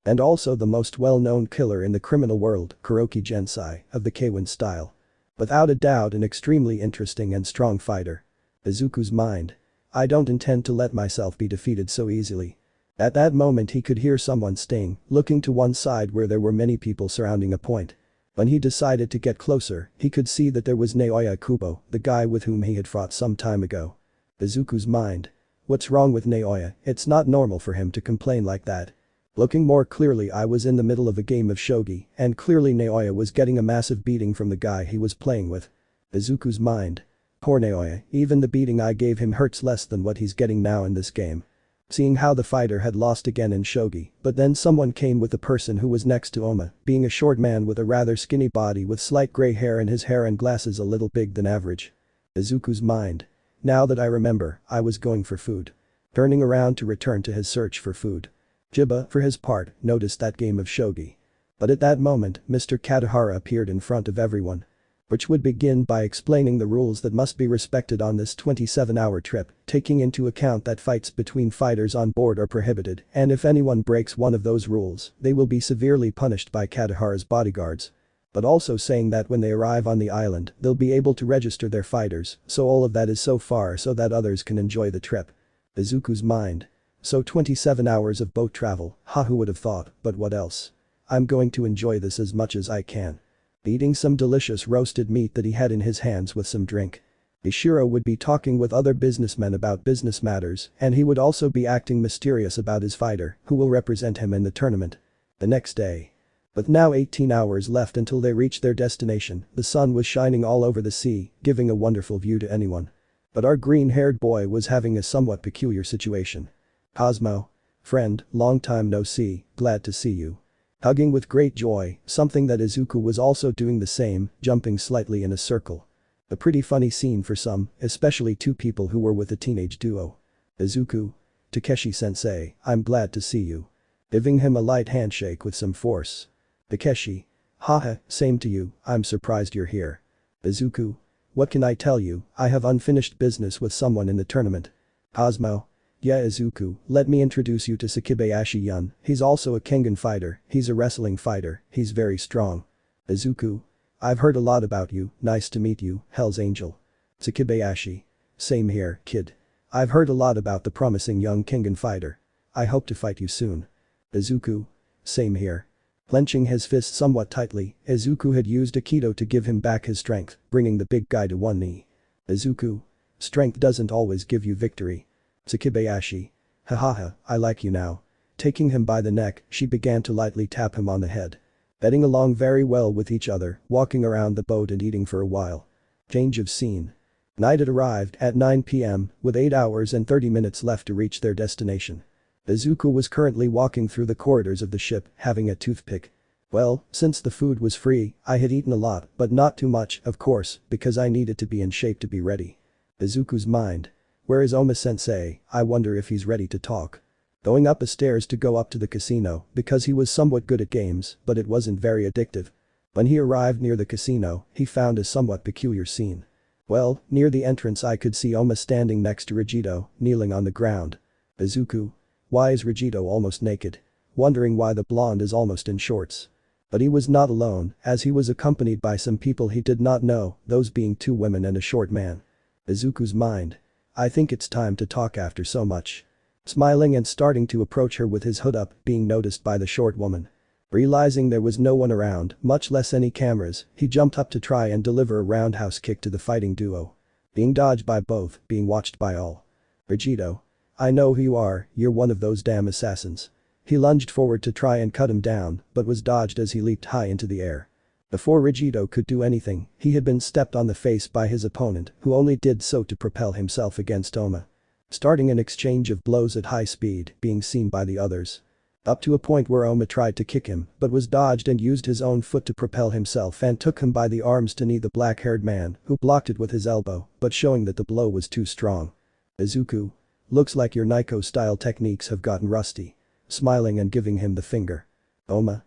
And also the most well-known killer in the criminal world, Kuroki Gensai, of the K-1 style. Without a doubt an extremely interesting and strong fighter. Izuku's mind. I don't intend to let myself be defeated so easily. At that moment he could hear someone staying, looking to one side where there were many people surrounding a point. When he decided to get closer, he could see that there was Naoya Kubo, the guy with whom he had fought some time ago. Izuku's mind. What's wrong with Naoya, it's not normal for him to complain like that. Looking more clearly, I was in the middle of a game of shogi, and clearly Naoya was getting a massive beating from the guy he was playing with. Izuku's mind. Poor Naoya, even the beating I gave him hurts less than what he's getting now in this game. Seeing how the fighter had lost again in shogi, but then someone came with the person who was next to Oma, being a short man with a rather skinny body with slight grey hair and his hair and glasses a little big than average. Izuku's mind. Now that I remember, I was going for food. Turning around to return to his search for food. Chiba, for his part, noticed that game of shogi. But at that moment, Mr. Katahara appeared in front of everyone. Which would begin by explaining the rules that must be respected on this 27-hour trip, taking into account that fights between fighters on board are prohibited, and if anyone breaks one of those rules, they will be severely punished by Katahara's bodyguards. But also saying that when they arrive on the island, they'll be able to register their fighters, so all of that is so far so that others can enjoy the trip. Izuku's mind. So 27 hours of boat travel, who would have thought, but what else? I'm going to enjoy this as much as I can. Eating some delicious roasted meat that he had in his hands with some drink. Ishiro would be talking with other businessmen about business matters, and he would also be acting mysterious about his fighter, who will represent him in the tournament. The next day. With now 18 hours left until they reach their destination, the sun was shining all over the sea, giving a wonderful view to anyone. But our green-haired boy was having a somewhat peculiar situation. Cosmo. Friend, long time no see, glad to see you. Hugging with great joy, something that Izuku was also doing the same, jumping slightly in a circle. A pretty funny scene for some, especially two people who were with a teenage duo. Izuku. Takeshi-sensei, I'm glad to see you. Giving him a light handshake with some force. Takeshi. Haha, same to you, I'm surprised you're here. Izuku. What can I tell you, I have unfinished business with someone in the tournament. Cosmo. Yeah, Izuku, let me introduce you to Sakibayashi-yun, he's also a Kengan fighter, he's a wrestling fighter, he's very strong. Izuku. I've heard a lot about you, nice to meet you, Hell's Angel. Sakibayashi. Same here, kid. I've heard a lot about the promising young Kengan fighter. I hope to fight you soon. Izuku. Same here. Clenching his fist somewhat tightly, Izuku had used Aikido to give him back his strength, bringing the big guy to one knee. Izuku. Strength doesn't always give you victory. Sakibayashi. Hahaha, I like you now. Taking him by the neck, she began to lightly tap him on the head. Getting along very well with each other, walking around the boat and eating for a while. Change of scene. Night had arrived at 9 p.m., with 8 hours and 30 minutes left to reach their destination. Izuku was currently walking through the corridors of the ship, having a toothpick. Well, since the food was free, I had eaten a lot, but not too much, of course, because I needed to be in shape to be ready. Izuku's mind. Where is Oma-sensei? I wonder if he's ready to talk. Going up the stairs to go up to the casino, because he was somewhat good at games, but it wasn't very addictive. When he arrived near the casino, he found a somewhat peculiar scene. Well, near the entrance I could see Oma standing next to Rigito, kneeling on the ground. Izuku. Why is Rigito almost naked? Wondering why the blonde is almost in shorts. But he was not alone, as he was accompanied by some people he did not know, those being 2 women and a short man. Izuku's mind. I think it's time to talk after so much. Smiling and starting to approach her with his hood up, being noticed by the short woman. Realizing there was no one around, much less any cameras, he jumped up to try and deliver a roundhouse kick to the fighting duo. Being dodged by both, being watched by all. Rigito. I know who you are, you're one of those damn assassins. He lunged forward to try and cut him down, but was dodged as he leaped high into the air. Before Rigito could do anything, he had been stepped on the face by his opponent, who only did so to propel himself against Oma. Starting an exchange of blows at high speed, being seen by the others. Up to a point where Oma tried to kick him, but was dodged and used his own foot to propel himself and took him by the arms to knee the black-haired man, who blocked it with his elbow, but showing that the blow was too strong. Izuku. Looks like your Nico-style techniques have gotten rusty. Smiling and giving him the finger. Oma.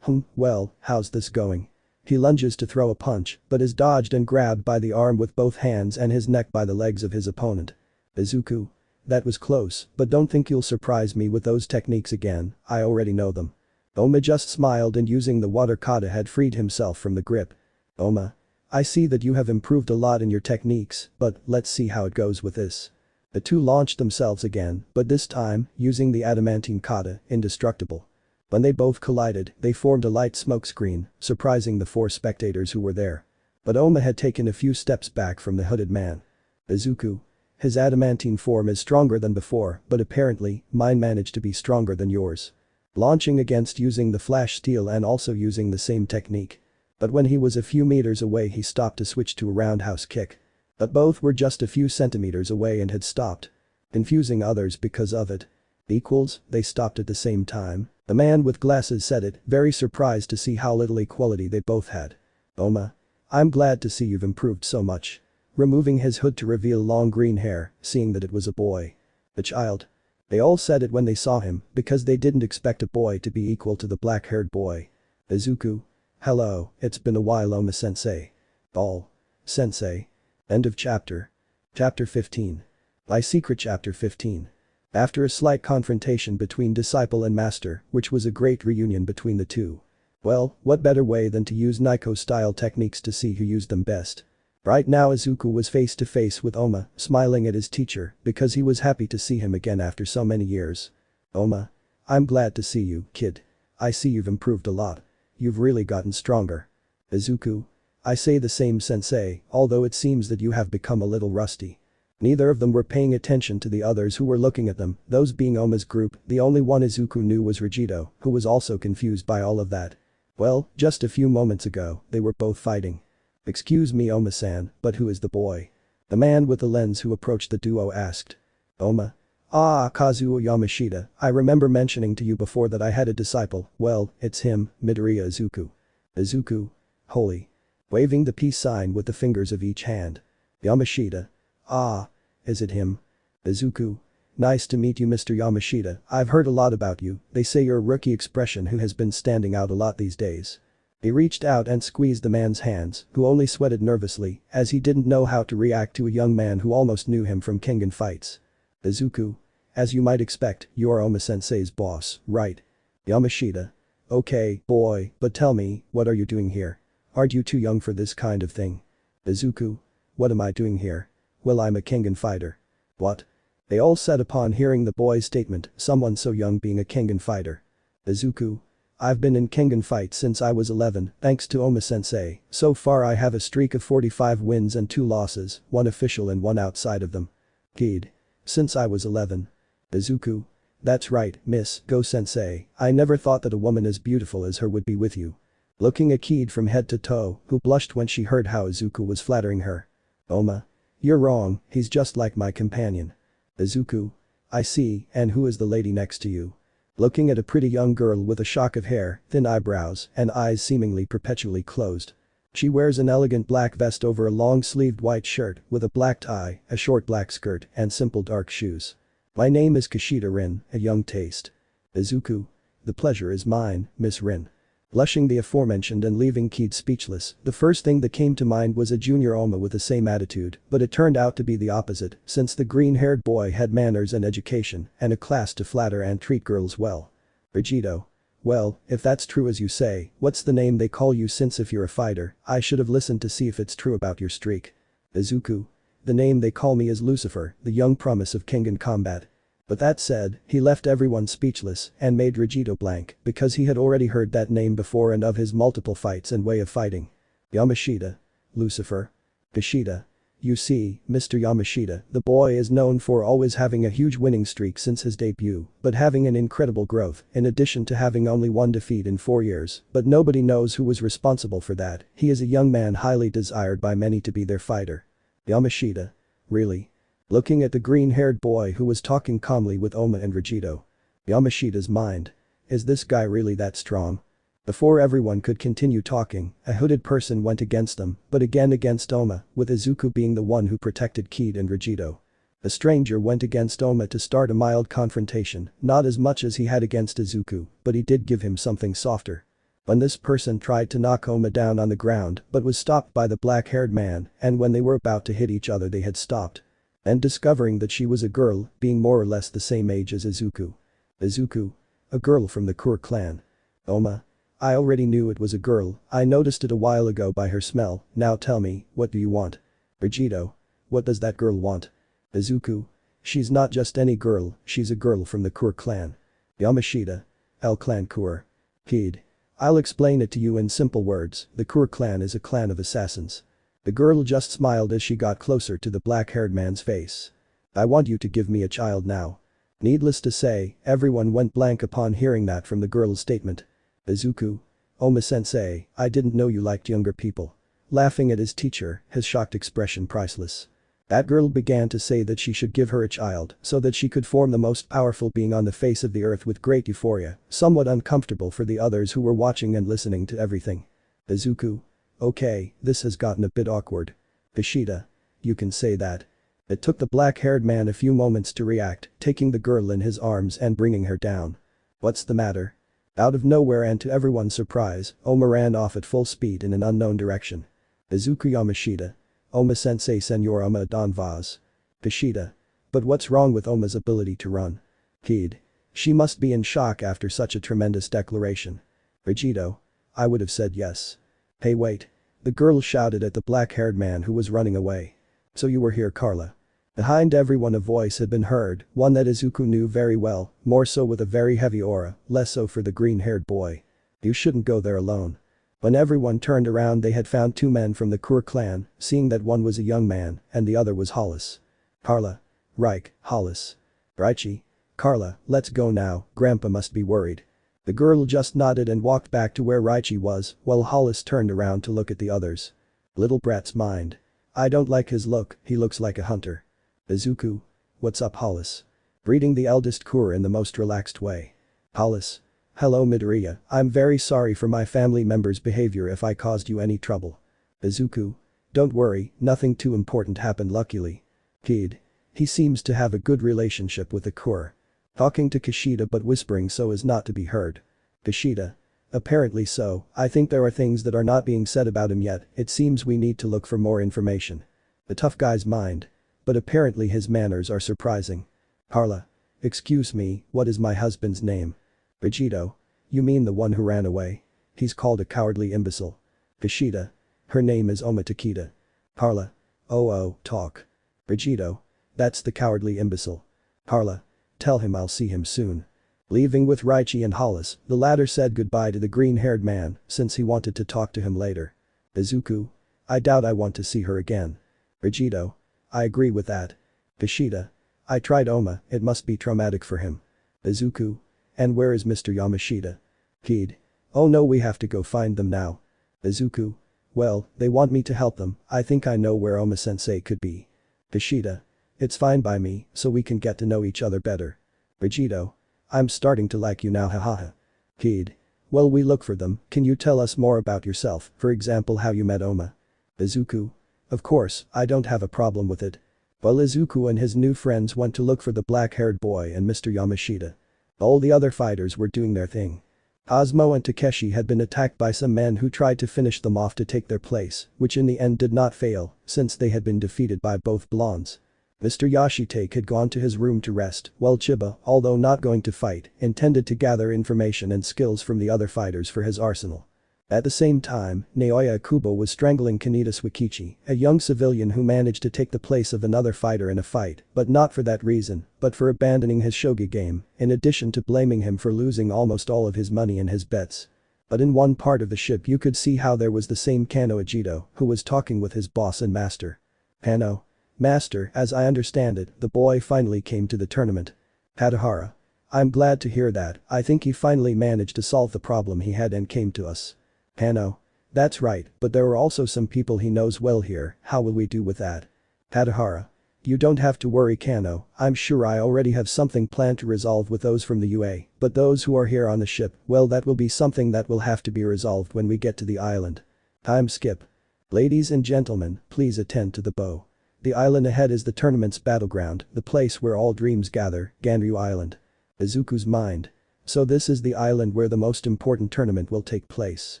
Well, how's this going? He lunges to throw a punch, but is dodged and grabbed by the arm with both hands and his neck by the legs of his opponent. Izuku. That was close, but don't think you'll surprise me with those techniques again, I already know them. Oma just smiled and using the water kata had freed himself from the grip. Oma. I see that you have improved a lot in your techniques, but let's see how it goes with this. The two launched themselves again, but this time, using the adamantine kata, indestructible. When they both collided, they formed a light smokescreen, surprising the 4 spectators who were there. But Oma had taken a few steps back from the hooded man. Izuku. His adamantine form is stronger than before, but apparently, mine managed to be stronger than yours. Launching against using the flash steel and also using the same technique. But when he was a few meters away he stopped to switch to a roundhouse kick. But both were just a few centimeters away and had stopped. Confusing others because of it. Equals, they stopped at the same time. The man with glasses said it, very surprised to see how little equality they both had. Oma. I'm glad to see you've improved so much. Removing his hood to reveal long green hair, seeing that it was a boy. A child. They all said it when they saw him, because they didn't expect a boy to be equal to the black-haired boy. Izuku. Hello, it's been a while Oma-sensei. All. Sensei. End of chapter. Chapter 15. By Secret Chapter 15. After a slight confrontation between disciple and master, which was a great reunion between the two. Well, what better way than to use Nico-style techniques to see who used them best. Right now Izuku was face to face with Oma, smiling at his teacher, because he was happy to see him again after so many years. Oma. I'm glad to see you, kid. I see you've improved a lot. You've really gotten stronger. Izuku. I say the same sensei, although it seems that you have become a little rusty. Neither of them were paying attention to the others who were looking at them, those being Oma's group, the only one Izuku knew was Rigito, who was also confused by all of that. Well, just a few moments ago, they were both fighting. Excuse me Oma-san, but who is the boy? The man with the lens who approached the duo asked. Oma. Ah, Kazuo Yamashita, I remember mentioning to you before that I had a disciple, well, it's him, Midoriya Izuku. Izuku. Holy. Waving the peace sign with the fingers of each hand. Yamashita. Ah. Is it him? Izuku. Nice to meet you Mr. Yamashita, I've heard a lot about you, they say you're a rookie expression who has been standing out a lot these days. He reached out and squeezed the man's hands, who only sweated nervously, as he didn't know how to react to a young man who almost knew him from Kengan fights. Izuku. As you might expect, you're Oma-sensei's boss, right? Yamashita. Okay, boy, but tell me, what are you doing here? Aren't you too young for this kind of thing? Izuku. What am I doing here? Well, I'm a Kengan fighter. What? They all said upon hearing the boy's statement, someone so young being a Kengan fighter. Izuku. I've been in Kengan fights since I was 11, thanks to Oma-sensei, so far I have a streak of 45 wins and 2 losses, 1 official and 1 outside of them. Kid. Since I was 11. Izuku. That's right, Miss Go-sensei, I never thought that a woman as beautiful as her would be with you. Looking at Kid from head to toe, who blushed when she heard how Izuku was flattering her. Oma. You're wrong, he's just like my companion. Izuku. I see, and who is the lady next to you? Looking at a pretty young girl with a shock of hair, thin eyebrows, and eyes seemingly perpetually closed. She wears an elegant black vest over a long-sleeved white shirt with a black tie, a short black skirt, and simple dark shoes. My name is Kushida Rin, a young taste. Izuku. The pleasure is mine, Miss Rin. Blushing the aforementioned and leaving Kid speechless, the first thing that came to mind was a junior Oma with the same attitude, but it turned out to be the opposite, since the green-haired boy had manners and education, and a class to flatter and treat girls well. Vegito. Well, if that's true as you say, what's the name they call you, since if you're a fighter, I should have listened to see if it's true about your streak. Izuku. The name they call me is Lucifer, the young promise of Kengan combat. But that said, he left everyone speechless and made Vegito blank because he had already heard that name before and of his multiple fights and way of fighting. Yamashita. Lucifer. Kushida. You see, Mr. Yamashita, the boy is known for always having a huge winning streak since his debut, but having an incredible growth, in addition to having only one defeat in 4 years, but nobody knows who was responsible for that. He is a young man highly desired by many to be their fighter. Yamashita. Really? Looking at the green-haired boy who was talking calmly with Oma and Vegito. Yamashita's mind. Is this guy really that strong? Before everyone could continue talking, a hooded person went against them, but again against Oma, with Izuku being the one who protected Kid and Vegito. The stranger went against Oma to start a mild confrontation, not as much as he had against Izuku, but he did give him something softer. When this person tried to knock Oma down on the ground but was stopped by the black-haired man, and when they were about to hit each other they had stopped. And discovering that she was a girl, being more or less the same age as Izuku. Izuku. A girl from the Quirk clan. Oma. I already knew it was a girl, I noticed it a while ago by her smell, now tell me, what do you want? Vegito. What does that girl want? Izuku. She's not just any girl, she's a girl from the Quirk clan. Yamashita. El clan Quirk. Kid. I'll explain it to you in simple words, the Quirk clan is a clan of assassins. The girl just smiled as she got closer to the black-haired man's face. I want you to give me a child now. Needless to say, everyone went blank upon hearing that from the girl's statement. Izuku. Oma-sensei, I didn't know you liked younger people. Laughing at his teacher, his shocked expression priceless. That girl began to say that she should give her a child so that she could form the most powerful being on the face of the earth with great euphoria, somewhat uncomfortable for the others who were watching and listening to everything. Izuku. Okay, this has gotten a bit awkward. Kushida. You can say that. It took the black-haired man a few moments to react, taking the girl in his arms and bringing her down. What's the matter? Out of nowhere and to everyone's surprise, Oma ran off at full speed in an unknown direction. Izuku Yamashita. Oma-sensei Senor Oma Don Vaz. Kushida. But what's wrong with Oma's ability to run? Kid. She must be in shock after such a tremendous declaration. Vegito. I would have said yes. Hey wait. The girl shouted at the black-haired man who was running away. So you were here, Carla. Behind everyone a voice had been heard, one that Izuku knew very well, more so with a very heavy aura, less so for the green-haired boy. You shouldn't go there alone. When everyone turned around they had found 2 men from the Quirk clan, seeing that one was a young man and the other was Hollis. Carla. Reich, Hollis. Reichi. Carla, let's go now, Grandpa must be worried. The girl just nodded and walked back to where Reichi was, while Hollis turned around to look at the others. Little brat's mind. I don't like his look, he looks like a hunter. Izuku. What's up, Hollis? Greeting the eldest Quirk in the most relaxed way. Hollis. Hello Midoriya, I'm very sorry for my family member's behavior if I caused you any trouble. Izuku. Don't worry, nothing too important happened luckily. Kid. He seems to have a good relationship with the Quirk. Talking to Kushida but whispering so as not to be heard. Kushida. Apparently so, I think there are things that are not being said about him yet, it seems we need to look for more information. The tough guy's mind. But apparently his manners are surprising. Carla. Excuse me, what is my husband's name? Vegito. You mean the one who ran away? He's called a cowardly imbecile. Kushida. Her name is Oma Takeda. Carla. Oh, talk. Vegito. That's the cowardly imbecile. Carla. Tell him I'll see him soon. Leaving with Reichi and Hollis, the latter said goodbye to the green-haired man since he wanted to talk to him later. Izuku. I doubt I want to see her again. Vegito. I agree with that. Kushida. I tried Oma, it must be traumatic for him. Izuku. And where is Mr. Yamashita? Kid. Oh no, we have to go find them now. Izuku. Well, they want me to help them, I think I know where Oma-sensei could be. Kushida. It's fine by me, so we can get to know each other better. Vegito. I'm starting to like you now, hahaha. Kid. Well, we look for them, can you tell us more about yourself, for example how you met Oma? Izuku. Of course, I don't have a problem with it. Well, Izuku and his new friends went to look for the black-haired boy and Mr. Yamashita. All the other fighters were doing their thing. Cosmo and Takeshi had been attacked by some men who tried to finish them off to take their place, which in the end did not fail, since they had been defeated by both blondes. Mr. Yashitake had gone to his room to rest, while Chiba, although not going to fight, intended to gather information and skills from the other fighters for his arsenal. At the same time, Naoya Akubo was strangling Kaneda Swakichi, a young civilian who managed to take the place of another fighter in a fight, but not for that reason, but for abandoning his shogi game, in addition to blaming him for losing almost all of his money in his bets. But in one part of the ship you could see how there was the same Kano Ajito, who was talking with his boss and master. Kano. Master, as I understand it, the boy finally came to the tournament. Katahara. I'm glad to hear that, I think he finally managed to solve the problem he had and came to us. Kano. That's right, but there are also some people he knows well here, how will we do with that? Katahara. You don't have to worry, Kano, I'm sure I already have something planned to resolve with those from the UA, but those who are here on the ship, well, that will be something that will have to be resolved when we get to the island. Time skip. Ladies and gentlemen, please attend to the bow. The island ahead is the tournament's battleground, the place where all dreams gather, Ganryu Island. Izuku's mind. So this is the island where the most important tournament will take place.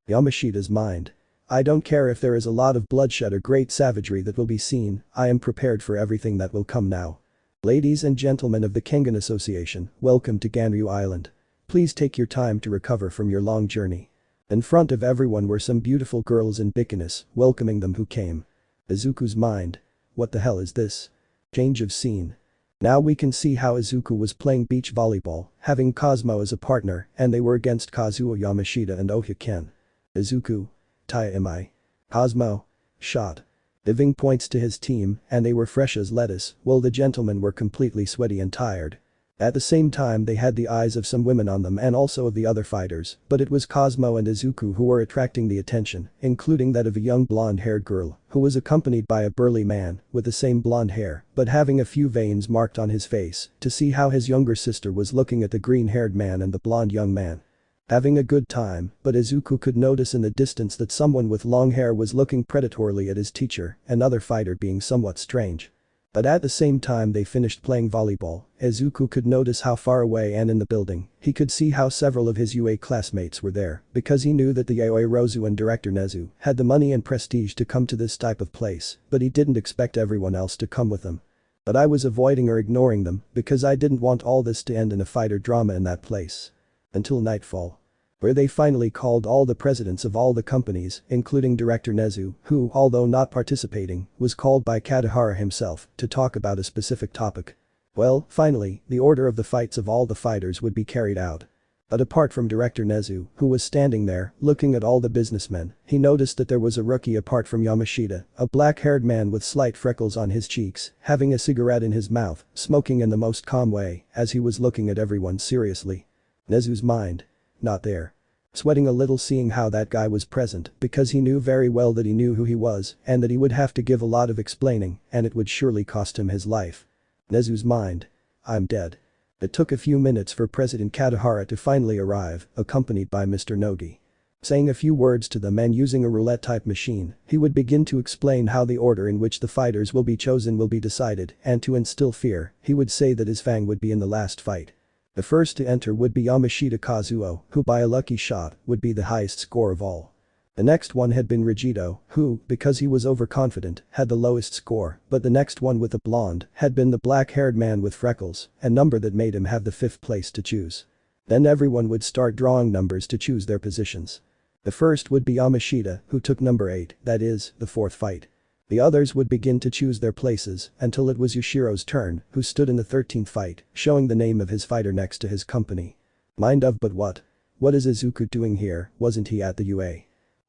Yamashita's mind. I don't care if there is a lot of bloodshed or great savagery that will be seen, I am prepared for everything that will come now. Ladies and gentlemen of the Kengan Association, welcome to Ganryu Island. Please take your time to recover from your long journey. In front of everyone were some beautiful girls in bikinis, welcoming them who came. Izuku's mind. What the hell is this? Change of scene. Now we can see how Izuku was playing beach volleyball, having Cosmo as a partner, and they were against Kazuo Yamashita and Ohya Ken. Izuku. Taya Imai. Cosmo. Shot. Giving points to his team, and they were fresh as lettuce, while the gentlemen were completely sweaty and tired. At the same time they had the eyes of some women on them and also of the other fighters, but it was Cosmo and Izuku who were attracting the attention, including that of a young blonde-haired girl, who was accompanied by a burly man, with the same blonde hair, but having a few veins marked on his face, to see how his younger sister was looking at the green-haired man and the blonde young man. Having a good time, but Izuku could notice in the distance that someone with long hair was looking predatorily at his teacher, another fighter being somewhat strange. But at the same time they finished playing volleyball, Izuku could notice how far away and in the building, he could see how several of his UA classmates were there, because he knew that the Yaoyorozu and director Nezu had the money and prestige to come to this type of place, but he didn't expect everyone else to come with them. But I was avoiding or ignoring them, because I didn't want all this to end in a fight or drama in that place. Until nightfall. Where they finally called all the presidents of all the companies, including Director Nezu, who, although not participating, was called by Katahara himself to talk about a specific topic. Well, finally, the order of the fights of all the fighters would be carried out. But apart from Director Nezu, who was standing there, looking at all the businessmen, he noticed that there was a rookie apart from Yamashita, a black-haired man with slight freckles on his cheeks, having a cigarette in his mouth, smoking in the most calm way, as he was looking at everyone seriously. Nezu's mind. Not there. Sweating a little seeing how that guy was present, because he knew very well that he knew who he was, and that he would have to give a lot of explaining, and it would surely cost him his life. Nezu's mind. I'm dead. It took a few minutes for President Katahara to finally arrive, accompanied by Mr. Nogi. Saying a few words to them and using a roulette-type machine, he would begin to explain how the order in which the fighters will be chosen will be decided, and to instill fear, he would say that his fang would be in the last fight. The first to enter would be Yamashita Kazuo, who by a lucky shot, would be the highest score of all. The next one had been Rigito, who, because he was overconfident, had the lowest score, but the next one with the blonde had been the black-haired man with freckles, a number that made him have the 5th place to choose. Then everyone would start drawing numbers to choose their positions. The first would be Yamashita, who took number 8, that is, the 4th fight. The others would begin to choose their places until it was Yoshiro's turn, who stood in the 13th fight, showing the name of his fighter next to his company. Mind of but what? What is Izuku doing here, wasn't he at the UA?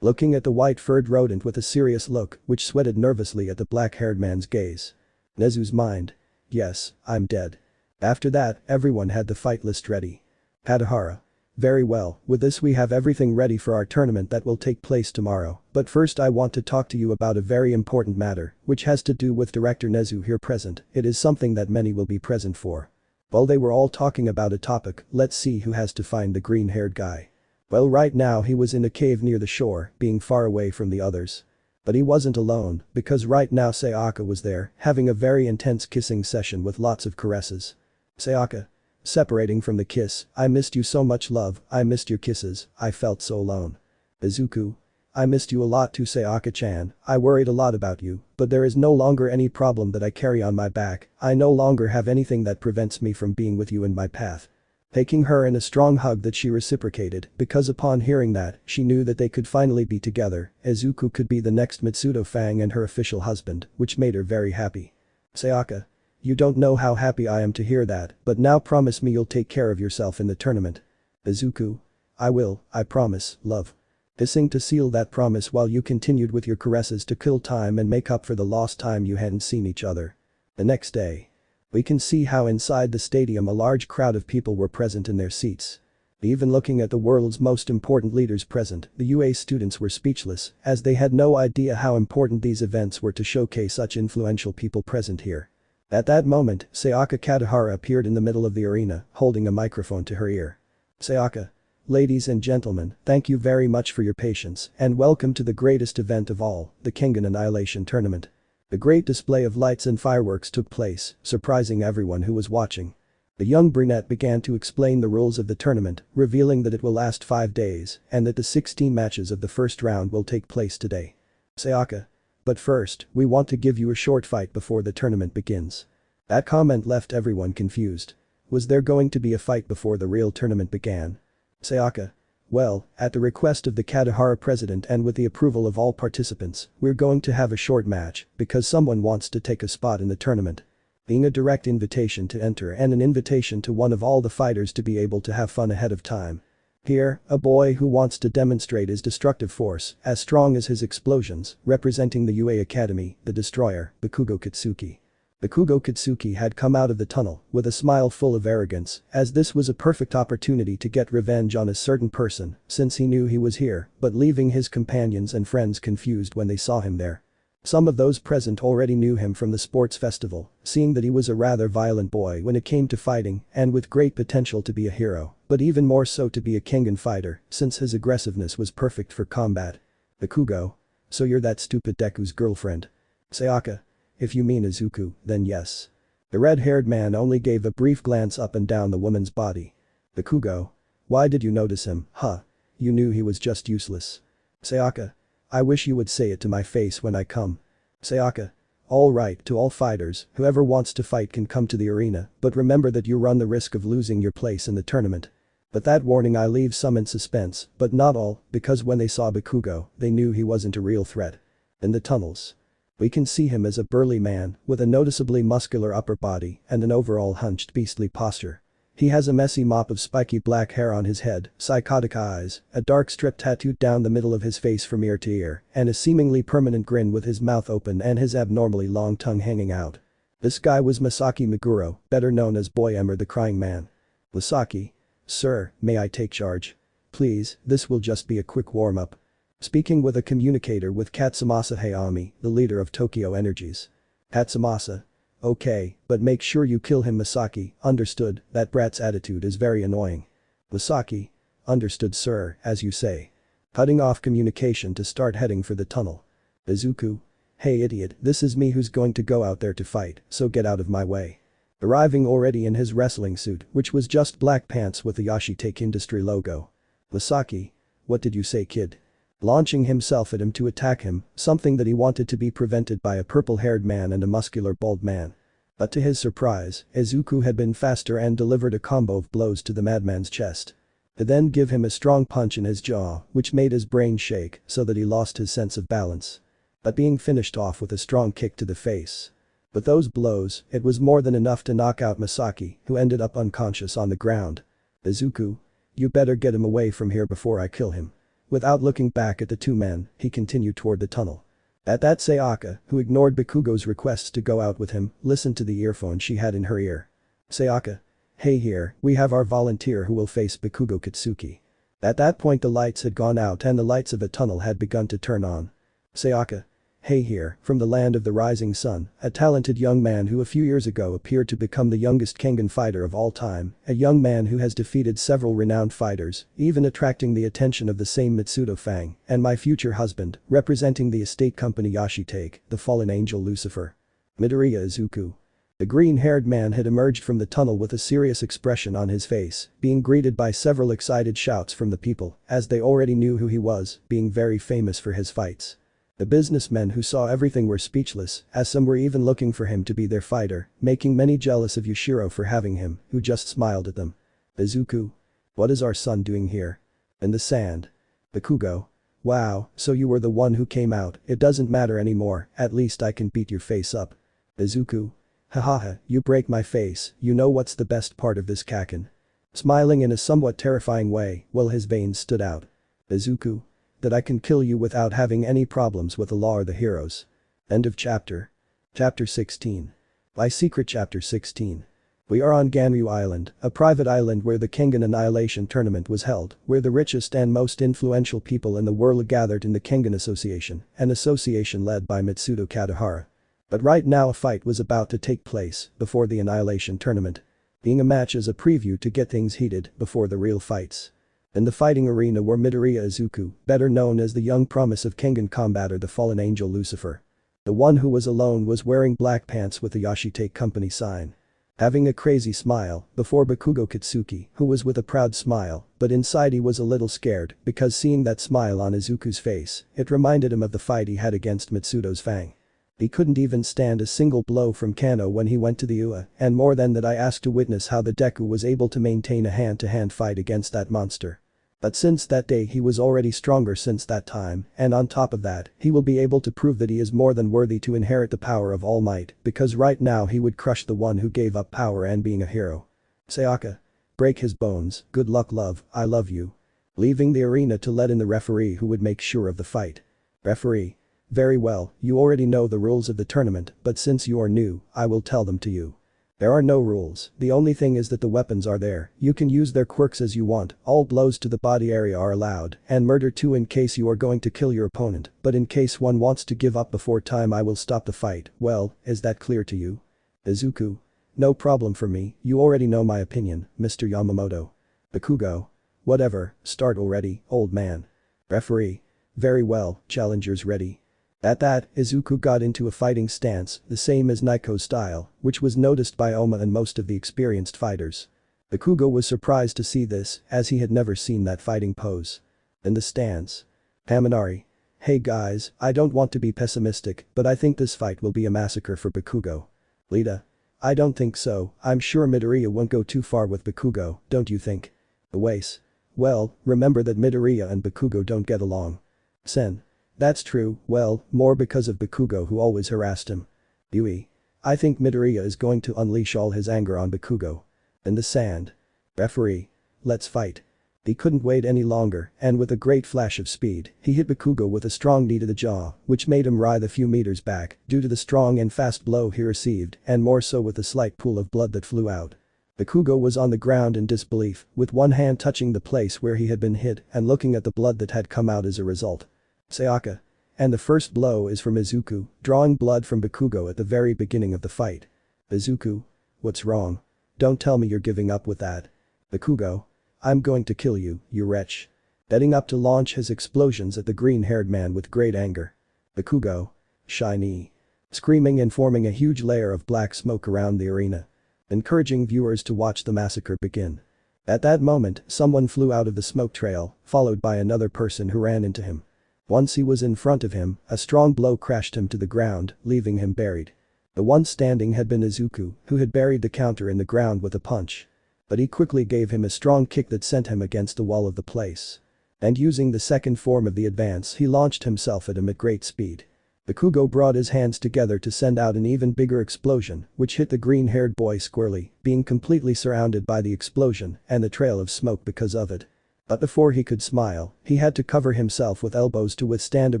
Looking at the white-furred rodent with a serious look, which sweated nervously at the black-haired man's gaze. Nezu's mind. Yes, I'm dead. After that, everyone had the fight list ready. Katahara. Very well, with this we have everything ready for our tournament that will take place tomorrow, but first I want to talk to you about a very important matter, which has to do with Director Nezu here present, it is something that many will be present for. While they were all talking about a topic, let's see who has to find the green-haired guy. Well, right now he was in a cave near the shore, being far away from the others. But he wasn't alone, because right now Sayaka was there, having a very intense kissing session with lots of caresses. Sayaka. Separating from the kiss, I missed you so much love, I missed your kisses, I felt so alone. Izuku. I missed you a lot too Sayaka-chan, I worried a lot about you, but there is no longer any problem that I carry on my back, I no longer have anything that prevents me from being with you in my path. Taking her in a strong hug that she reciprocated, because upon hearing that, she knew that they could finally be together, Izuku could be the next Mitsudo Fang and her official husband, which made her very happy. Sayaka. You don't know how happy I am to hear that, but now promise me you'll take care of yourself in the tournament. Izuku. I will, I promise, love. Kissing to seal that promise while you continued with your caresses to kill time and make up for the lost time you hadn't seen each other. The next day. We can see how inside the stadium a large crowd of people were present in their seats. Even looking at the world's most important leaders present, the UA students were speechless, as they had no idea how important these events were to showcase such influential people present here. At that moment, Sayaka Katahara appeared in the middle of the arena, holding a microphone to her ear. Sayaka. Ladies and gentlemen, thank you very much for your patience, and welcome to the greatest event of all, the Kengan Annihilation Tournament. A great display of lights and fireworks took place, surprising everyone who was watching. The young brunette began to explain the rules of the tournament, revealing that it will last 5 days, and that the 16 matches of the first round will take place today. Sayaka. But first, we want to give you a short fight before the tournament begins. That comment left everyone confused. Was there going to be a fight before the real tournament began? Sayaka. Well, at the request of the Katahara president and with the approval of all participants, we're going to have a short match, because someone wants to take a spot in the tournament. Being a direct invitation to enter and an invitation to one of all the fighters to be able to have fun ahead of time. Here, a boy who wants to demonstrate his destructive force, as strong as his explosions, representing the UA Academy, the destroyer, Bakugo Katsuki. Bakugo Katsuki had come out of the tunnel with a smile full of arrogance, as this was a perfect opportunity to get revenge on a certain person, since he knew he was here, but leaving his companions and friends confused when they saw him there. Some of those present already knew him from the sports festival, seeing that he was a rather violent boy when it came to fighting and with great potential to be a hero, but even more so to be a Kengan fighter, since his aggressiveness was perfect for combat. Bakugo. So you're that stupid Deku's girlfriend. Sayaka. If you mean Izuku, then yes. The red-haired man only gave a brief glance up and down the woman's body. Bakugo. Why did you notice him, huh? You knew he was just useless. Sayaka. I wish you would say it to my face when I come. Sayaka. Alright, to all fighters, whoever wants to fight can come to the arena, but remember that you run the risk of losing your place in the tournament. But that warning I leave some in suspense, but not all, because when they saw Bakugo, they knew he wasn't a real threat. In the tunnels. We can see him as a burly man, with a noticeably muscular upper body and an overall hunched beastly posture. He has a messy mop of spiky black hair on his head, psychotic eyes, a dark strip tattooed down the middle of his face from ear to ear, and a seemingly permanent grin with his mouth open and his abnormally long tongue hanging out. This guy was Masaki Meguro, better known as Boy Emmer the Crying Man. Masaki. Sir, may I take charge? Please, this will just be a quick warm-up. Speaking with a communicator with Katsumasa Hayami, the leader of Tokyo Energies. Katsumasa. Okay, but make sure you kill him Masaki, understood, that brat's attitude is very annoying. Masaki. Understood sir, as you say. Cutting off communication to start heading for the tunnel. Izuku. Hey idiot, this is me who's going to go out there to fight, so get out of my way. Arriving already in his wrestling suit, which was just black pants with the Yashitake Industry logo. Masaki. What did you say kid? Launching himself at him to attack him, something that he wanted to be prevented by a purple-haired man and a muscular bald man. But to his surprise, Izuku had been faster and delivered a combo of blows to the madman's chest. To then give him a strong punch in his jaw, which made his brain shake so that he lost his sense of balance. But being finished off with a strong kick to the face. With those blows, it was more than enough to knock out Masaki, who ended up unconscious on the ground. Izuku. You better get him away from here before I kill him. Without looking back at the two men, he continued toward the tunnel. At that Sayaka, who ignored Bakugo's requests to go out with him, listened to the earphone she had in her ear. Sayaka. Hey here, we have our volunteer who will face Bakugo Katsuki. At that point the lights had gone out and the lights of a tunnel had begun to turn on. Sayaka. Hey here, from the land of the rising sun, a talented young man who a few years ago appeared to become the youngest Kengan fighter of all time, a young man who has defeated several renowned fighters, even attracting the attention of the same Mitsudo Fang, and my future husband, representing the estate company Yashitake, the fallen angel Lucifer. Midoriya Izuku. The green-haired man had emerged from the tunnel with a serious expression on his face, being greeted by several excited shouts from the people, as they already knew who he was, being very famous for his fights. The businessmen who saw everything were speechless, as some were even looking for him to be their fighter, making many jealous of Yushiro for having him, who just smiled at them. Izuku. What is our son doing here? In the sand. Bakugo. Wow, so you were the one who came out, it doesn't matter anymore, at least I can beat your face up. Izuku. Hahaha, you break my face, you know what's the best part of this kaken? Smiling in a somewhat terrifying way, while his veins stood out. Izuku. That I can kill you without having any problems with the law or the heroes. End of chapter. Chapter 16. By Secret Chapter 16. We are on Ganryu Island, a private island where the Kengan Annihilation Tournament was held, where the richest and most influential people in the world gathered in the Kengan Association, an association led by Mitsudo Katahara. But right now a fight was about to take place before the Annihilation Tournament. Being a match as a preview to get things heated before the real fights. In the fighting arena were Midoriya Izuku, better known as the young promise of Kengan combatter the fallen angel Lucifer. The one who was alone was wearing black pants with the Yashitake company sign. Having a crazy smile, before Bakugo Katsuki, who was with a proud smile, but inside he was a little scared, because seeing that smile on Izuku's face, it reminded him of the fight he had against Mitsudo's Fang. He couldn't even stand a single blow from Kano when he went to the UA, and more than that I asked to witness how the Deku was able to maintain a hand-to-hand fight against that monster. But since that day he was already stronger since that time, and on top of that, he will be able to prove that he is more than worthy to inherit the power of Almight, because right now he would crush the one who gave up power and being a hero. Sayaka. Break his bones, good luck love, I love you. Leaving the arena to let in the referee who would make sure of the fight. Referee. Very well, you already know the rules of the tournament, but since you are new, I will tell them to you. There are no rules, the only thing is that the weapons are there, you can use their quirks as you want, all blows to the body area are allowed, and murder too in case you are going to kill your opponent, but in case one wants to give up before time I will stop the fight, well, is that clear to you? Izuku. No problem for me, you already know my opinion, Mr. Yamamoto. Bakugo. Whatever, start already, old man. Referee. Very well, challengers ready. At that, Izuku got into a fighting stance, the same as Naiko's style, which was noticed by Oma and most of the experienced fighters. Bakugo was surprised to see this, as he had never seen that fighting pose. In the stance. Haminari. Hey guys, I don't want to be pessimistic, but I think this fight will be a massacre for Bakugo. Lita. I don't think so, I'm sure Midoriya won't go too far with Bakugo, don't you think? Uwais. Well, remember that Midoriya and Bakugo don't get along. Sen. That's true, well, more because of Bakugo who always harassed him. Yui. I think Midoriya is going to unleash all his anger on Bakugo. In the sand. Referee. Let's fight. He couldn't wait any longer, and with a great flash of speed, he hit Bakugo with a strong knee to the jaw, which made him writhe a few meters back, due to the strong and fast blow he received, and more so with the slight pool of blood that flew out. Bakugo was on the ground in disbelief, with one hand touching the place where he had been hit and looking at the blood that had come out as a result. Sayaka. And the first blow is from Izuku, drawing blood from Bakugo at the very beginning of the fight. Izuku. What's wrong? Don't tell me you're giving up with that. Bakugo. I'm going to kill you, you wretch. Heading up to launch his explosions at the green-haired man with great anger. Bakugo. Shiny. Screaming and forming a huge layer of black smoke around the arena. Encouraging viewers to watch the massacre begin. At that moment, someone flew out of the smoke trail, followed by another person who ran into him. Once he was in front of him, a strong blow crashed him to the ground, leaving him buried. The one standing had been Izuku, who had buried the counter in the ground with a punch. But he quickly gave him a strong kick that sent him against the wall of the place. And using the second form of the advance he launched himself at him at great speed. Bakugo brought his hands together to send out an even bigger explosion, which hit the green-haired boy squarely, being completely surrounded by the explosion and the trail of smoke because of it. But before he could smile, he had to cover himself with elbows to withstand a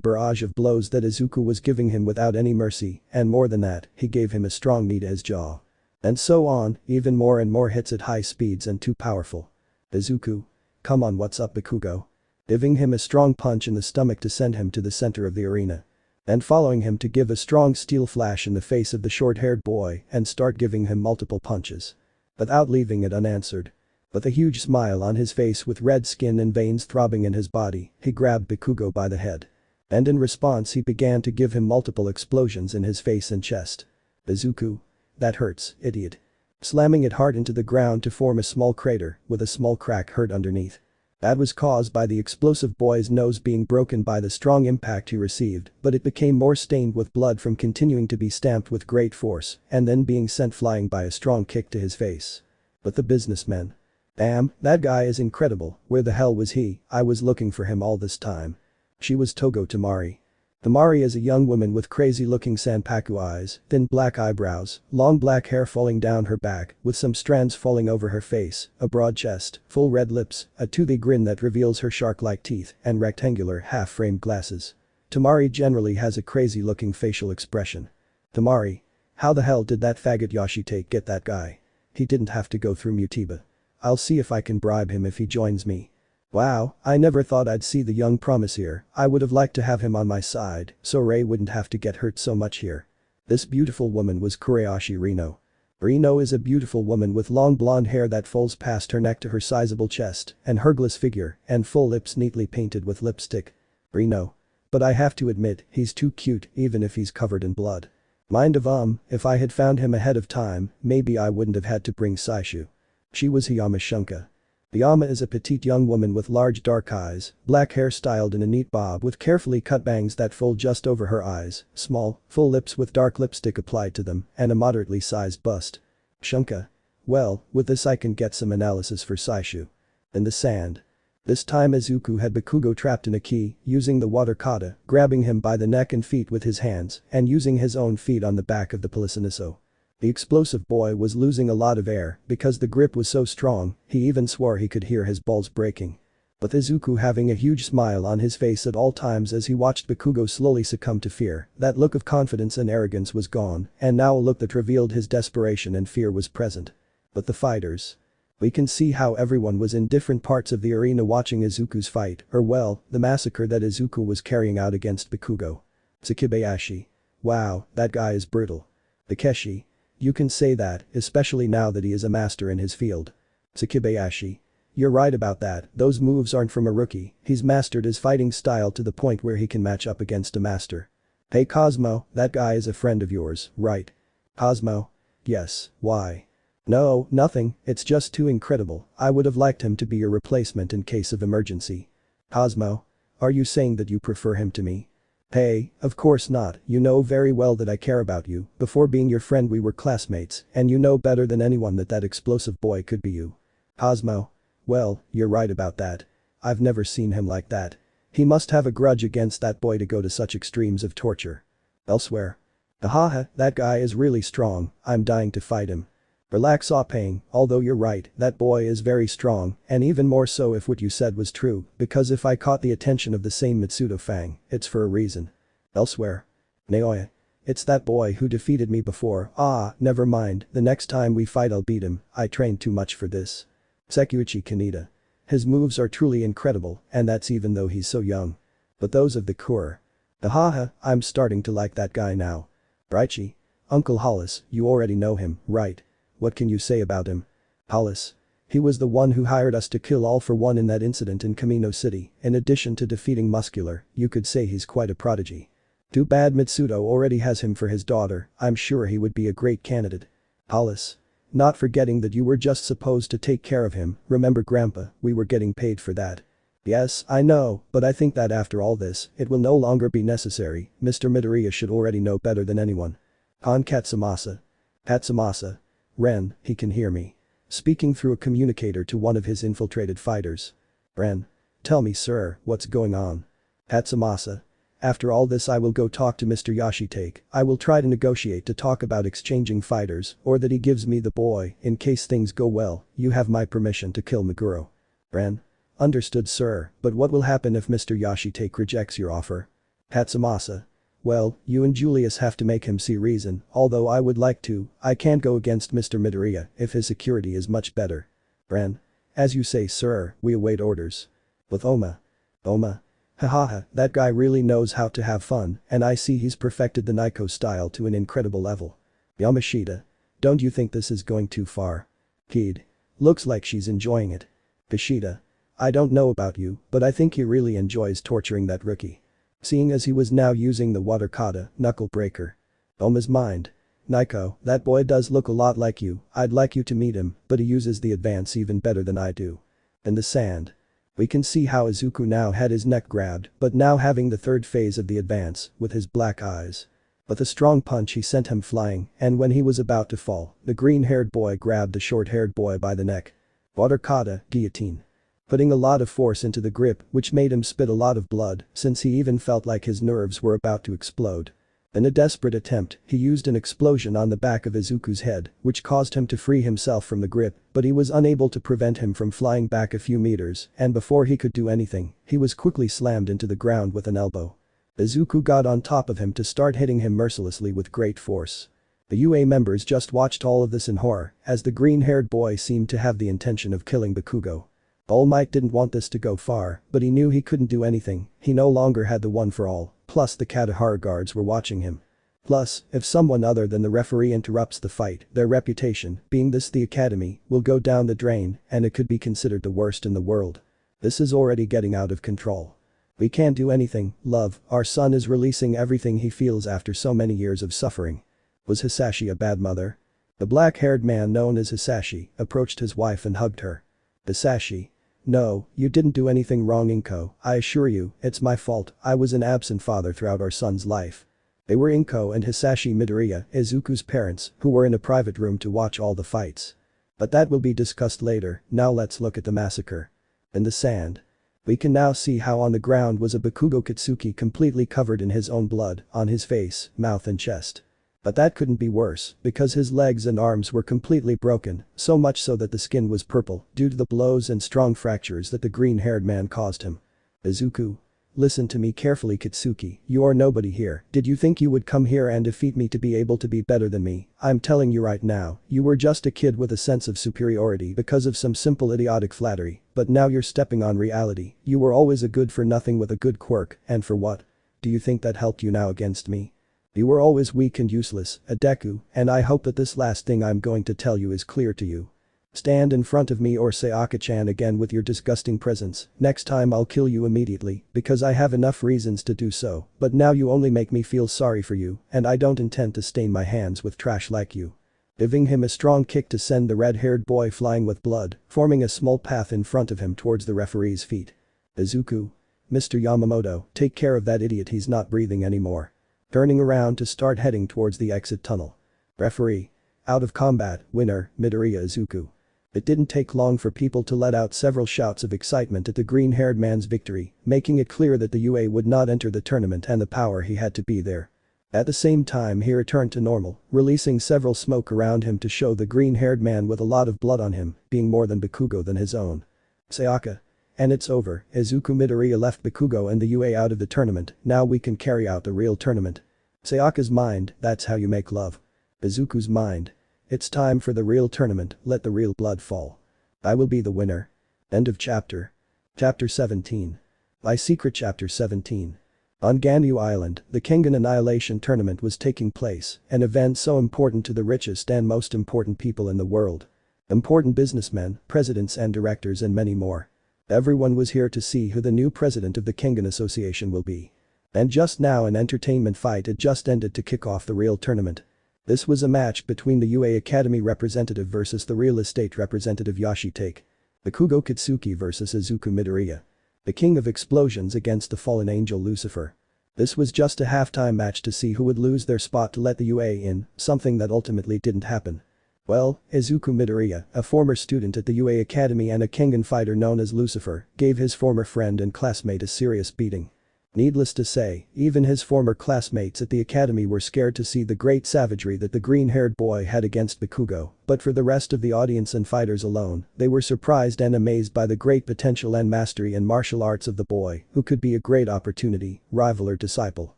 barrage of blows that Izuku was giving him without any mercy, and more than that, he gave him a strong knee to his jaw. And so on, even more and more hits at high speeds and too powerful. Izuku. Come on, what's up Bakugo? Giving him a strong punch in the stomach to send him to the center of the arena. and following him to give a strong steel flash in the face of the short-haired boy and start giving him multiple punches. Without leaving it unanswered. With a huge smile on his face with red skin and veins throbbing in his body, he grabbed Bakugo by the head. And in response he began to give him multiple explosions in his face and chest. Izuku. That hurts, idiot. Slamming it hard into the ground to form a small crater with a small crack hurt underneath. That was caused by the explosive boy's nose being broken by the strong impact he received, but it became more stained with blood from continuing to be stamped with great force and then being sent flying by a strong kick to his face. But the businessman. Damn, that guy is incredible, where the hell was he? I was looking for him all this time. She was Togo Tamari. Tamari is a young woman with crazy-looking sanpaku eyes, thin black eyebrows, long black hair falling down her back, with some strands falling over her face, a broad chest, full red lips, a toothy grin that reveals her shark-like teeth, and rectangular half-framed glasses. Tamari generally has a crazy-looking facial expression. Tamari. How the hell did that faggot Yashitake get that guy? He didn't have to go through Mutiba. I'll see if I can bribe him if he joins me. Wow, I never thought I'd see the young promise here. I would have liked to have him on my side, so Ray wouldn't have to get hurt so much here. This beautiful woman was Kureashi Rino. Rino is a beautiful woman with long blonde hair that falls past her neck to her sizable chest, and hergless figure, and full lips neatly painted with lipstick. Rino. But I have to admit, he's too cute even if he's covered in blood. Mind of if I had found him ahead of time, maybe I wouldn't have had to bring Saishu. She was Hiyama Shunka. Hiyama is a petite young woman with large dark eyes, black hair styled in a neat bob with carefully cut bangs that fold just over her eyes, small, full lips with dark lipstick applied to them, and a moderately sized bust. Shunka. Well, with this I can get some analysis for Saishu. In the sand. This time Izuku had Bakugo trapped in a key, using the water kata, grabbing him by the neck and feet with his hands, and using his own feet on the back of the Pelisiniso. The explosive boy was losing a lot of air because the grip was so strong, he even swore he could hear his balls breaking. With Izuku having a huge smile on his face at all times as he watched Bakugo slowly succumb to fear, that look of confidence and arrogance was gone, and now a look that revealed his desperation and fear was present. But the fighters. We can see how everyone was in different parts of the arena watching Izuku's fight, or well, the massacre that Izuku was carrying out against Bakugo. Tsukibayashi. Wow, that guy is brutal. Takeshi. You can say that, especially now that he is a master in his field. Tsukibayashi. You're right about that, those moves aren't from a rookie, he's mastered his fighting style to the point where he can match up against a master. Hey Cosmo, that guy is a friend of yours, right? Cosmo? Yes, why? No, nothing, it's just too incredible, I would have liked him to be your replacement in case of emergency. Cosmo? Are you saying that you prefer him to me? Hey, of course not, you know very well that I care about you, before being your friend we were classmates, and you know better than anyone that that explosive boy could be you. Cosmo? Well, you're right about that. I've never seen him like that. He must have a grudge against that boy to go to such extremes of torture. Elsewhere. Ahaha, that guy is really strong, I'm dying to fight him. Relax Pang, although you're right, that boy is very strong, and even more so if what you said was true, because if I caught the attention of the same Mitsudo Fang, it's for a reason. Elsewhere. Naoya. It's that boy who defeated me before, never mind, the next time we fight I'll beat him, I trained too much for this. Sekuichi Kaneda. His moves are truly incredible, and that's even though he's so young. But those of the core. Ahaha, I'm starting to like that guy now. Raichi. Uncle Hollis, you already know him, right? What can you say about him? Hollis. He was the one who hired us to kill All for One in that incident in Kamino City, in addition to defeating Muscular, you could say he's quite a prodigy. Too bad Mitsudo already has him for his daughter, I'm sure he would be a great candidate. Hollis. Not forgetting that you were just supposed to take care of him, remember Grandpa, we were getting paid for that. Yes, I know, but I think that after all this, it will no longer be necessary, Mr. Midoriya should already know better than anyone. Han Katsumasa. Katsumasa. Ren, he can hear me. Speaking through a communicator to one of his infiltrated fighters. Ren. Tell me sir, what's going on? Katsumasa. After all this I will go talk to Mr. Yashitake, I will try to negotiate to talk about exchanging fighters or that he gives me the boy in case things go well, you have my permission to kill Meguro. Ren. Understood sir, but what will happen if Mr. Yashitake rejects your offer? Katsumasa. Well, you and Julius have to make him see reason, although I would like to, I can't go against Mr. Midoriya if his security is much better. Ren. As you say sir, we await orders. With Oma. Oma. Hahaha, that guy really knows how to have fun, and I see he's perfected the Nico style to an incredible level. Yamashita. Don't you think this is going too far? Kid. Looks like she's enjoying it. Kushida. I don't know about you, but I think he really enjoys torturing that rookie. Seeing as he was now using the water kata, knuckle breaker. Oma's mind. Nico, that boy does look a lot like you, I'd like you to meet him, but he uses the advance even better than I do. In the sand. We can see how Izuku now had his neck grabbed, but now having the third phase of the advance, with his black eyes. With a strong punch he sent him flying, and when he was about to fall, the green-haired boy grabbed the short-haired boy by the neck. Water kata, guillotine. Putting a lot of force into the grip, which made him spit a lot of blood, since he even felt like his nerves were about to explode. In a desperate attempt, he used an explosion on the back of Izuku's head, which caused him to free himself from the grip, but he was unable to prevent him from flying back a few meters, and before he could do anything, he was quickly slammed into the ground with an elbow. Izuku got on top of him to start hitting him mercilessly with great force. The UA members just watched all of this in horror, as the green-haired boy seemed to have the intention of killing Bakugo. Almight didn't want this to go far, but he knew he couldn't do anything, he no longer had the one for all, plus the Katahara guards were watching him. Plus, if someone other than the referee interrupts the fight, their reputation, being this the academy, will go down the drain, and it could be considered the worst in the world. This is already getting out of control. We can't do anything, love, our son is releasing everything he feels after so many years of suffering. Was Hisashi a bad mother? The black-haired man known as Hisashi approached his wife and hugged her. Hisashi. No, you didn't do anything wrong, Inko, I assure you, it's my fault, I was an absent father throughout our son's life. They were Inko and Hisashi Midoriya, Izuku's parents, who were in a private room to watch all the fights. But that will be discussed later, now let's look at the massacre. In the sand. We can now see how on the ground was a Bakugo Katsuki completely covered in his own blood, on his face, mouth and chest. But that couldn't be worse, because his legs and arms were completely broken, so much so that the skin was purple, due to the blows and strong fractures that the green-haired man caused him. Izuku. Listen to me carefully, Katsuki, you are nobody here, did you think you would come here and defeat me to be able to be better than me? I'm telling you right now, you were just a kid with a sense of superiority because of some simple idiotic flattery, but now you're stepping on reality, you were always a good-for-nothing with a good quirk, and for what? Do you think that helped you now against me? You were always weak and useless, a Deku, and I hope that this last thing I'm going to tell you is clear to you. Stand in front of me or Sayaka-chan again with your disgusting presence, next time I'll kill you immediately, because I have enough reasons to do so, but now you only make me feel sorry for you, and I don't intend to stain my hands with trash like you. Giving him a strong kick to send the red-haired boy flying with blood, forming a small path in front of him towards the referee's feet. Izuku. Mr. Yamamoto, take care of that idiot, he's not breathing anymore. Turning around to start heading towards the exit tunnel. Referee. Out of combat, winner, Midoriya Izuku. It didn't take long for people to let out several shouts of excitement at the green-haired man's victory, making it clear that the UA would not enter the tournament and the power he had to be there. At the same time he returned to normal, releasing several smoke around him to show the green-haired man with a lot of blood on him, being more than Bakugo than his own. Sayaka. And it's over, Izuku Midoriya left Bakugo and the UA out of the tournament, now we can carry out the real tournament. Sayaka's mind, that's how you make love. Izuku's mind. It's time for the real tournament, let the real blood fall. I will be the winner. End of chapter. Chapter 17. My Secret Chapter 17. On Ganyu Island, the Kengan Annihilation Tournament was taking place, an event so important to the richest and most important people in the world. Important businessmen, presidents and directors and many more. Everyone was here to see who the new president of the Kengan Association will be. And just now an entertainment fight had just ended to kick off the real tournament. This was a match between the UA Academy representative versus the real estate representative Yashitake. Bakugo Katsuki versus Izuku Midoriya. The king of explosions against the fallen angel Lucifer. This was just a halftime match to see who would lose their spot to let the UA in, something that ultimately didn't happen. Well, Izuku Midoriya, a former student at the UA Academy and a Kengan fighter known as Lucifer, gave his former friend and classmate a serious beating. Needless to say, even his former classmates at the academy were scared to see the great savagery that the green-haired boy had against Bakugo, but for the rest of the audience and fighters alone, they were surprised and amazed by the great potential and mastery in martial arts of the boy, who could be a great opportunity, rival or disciple.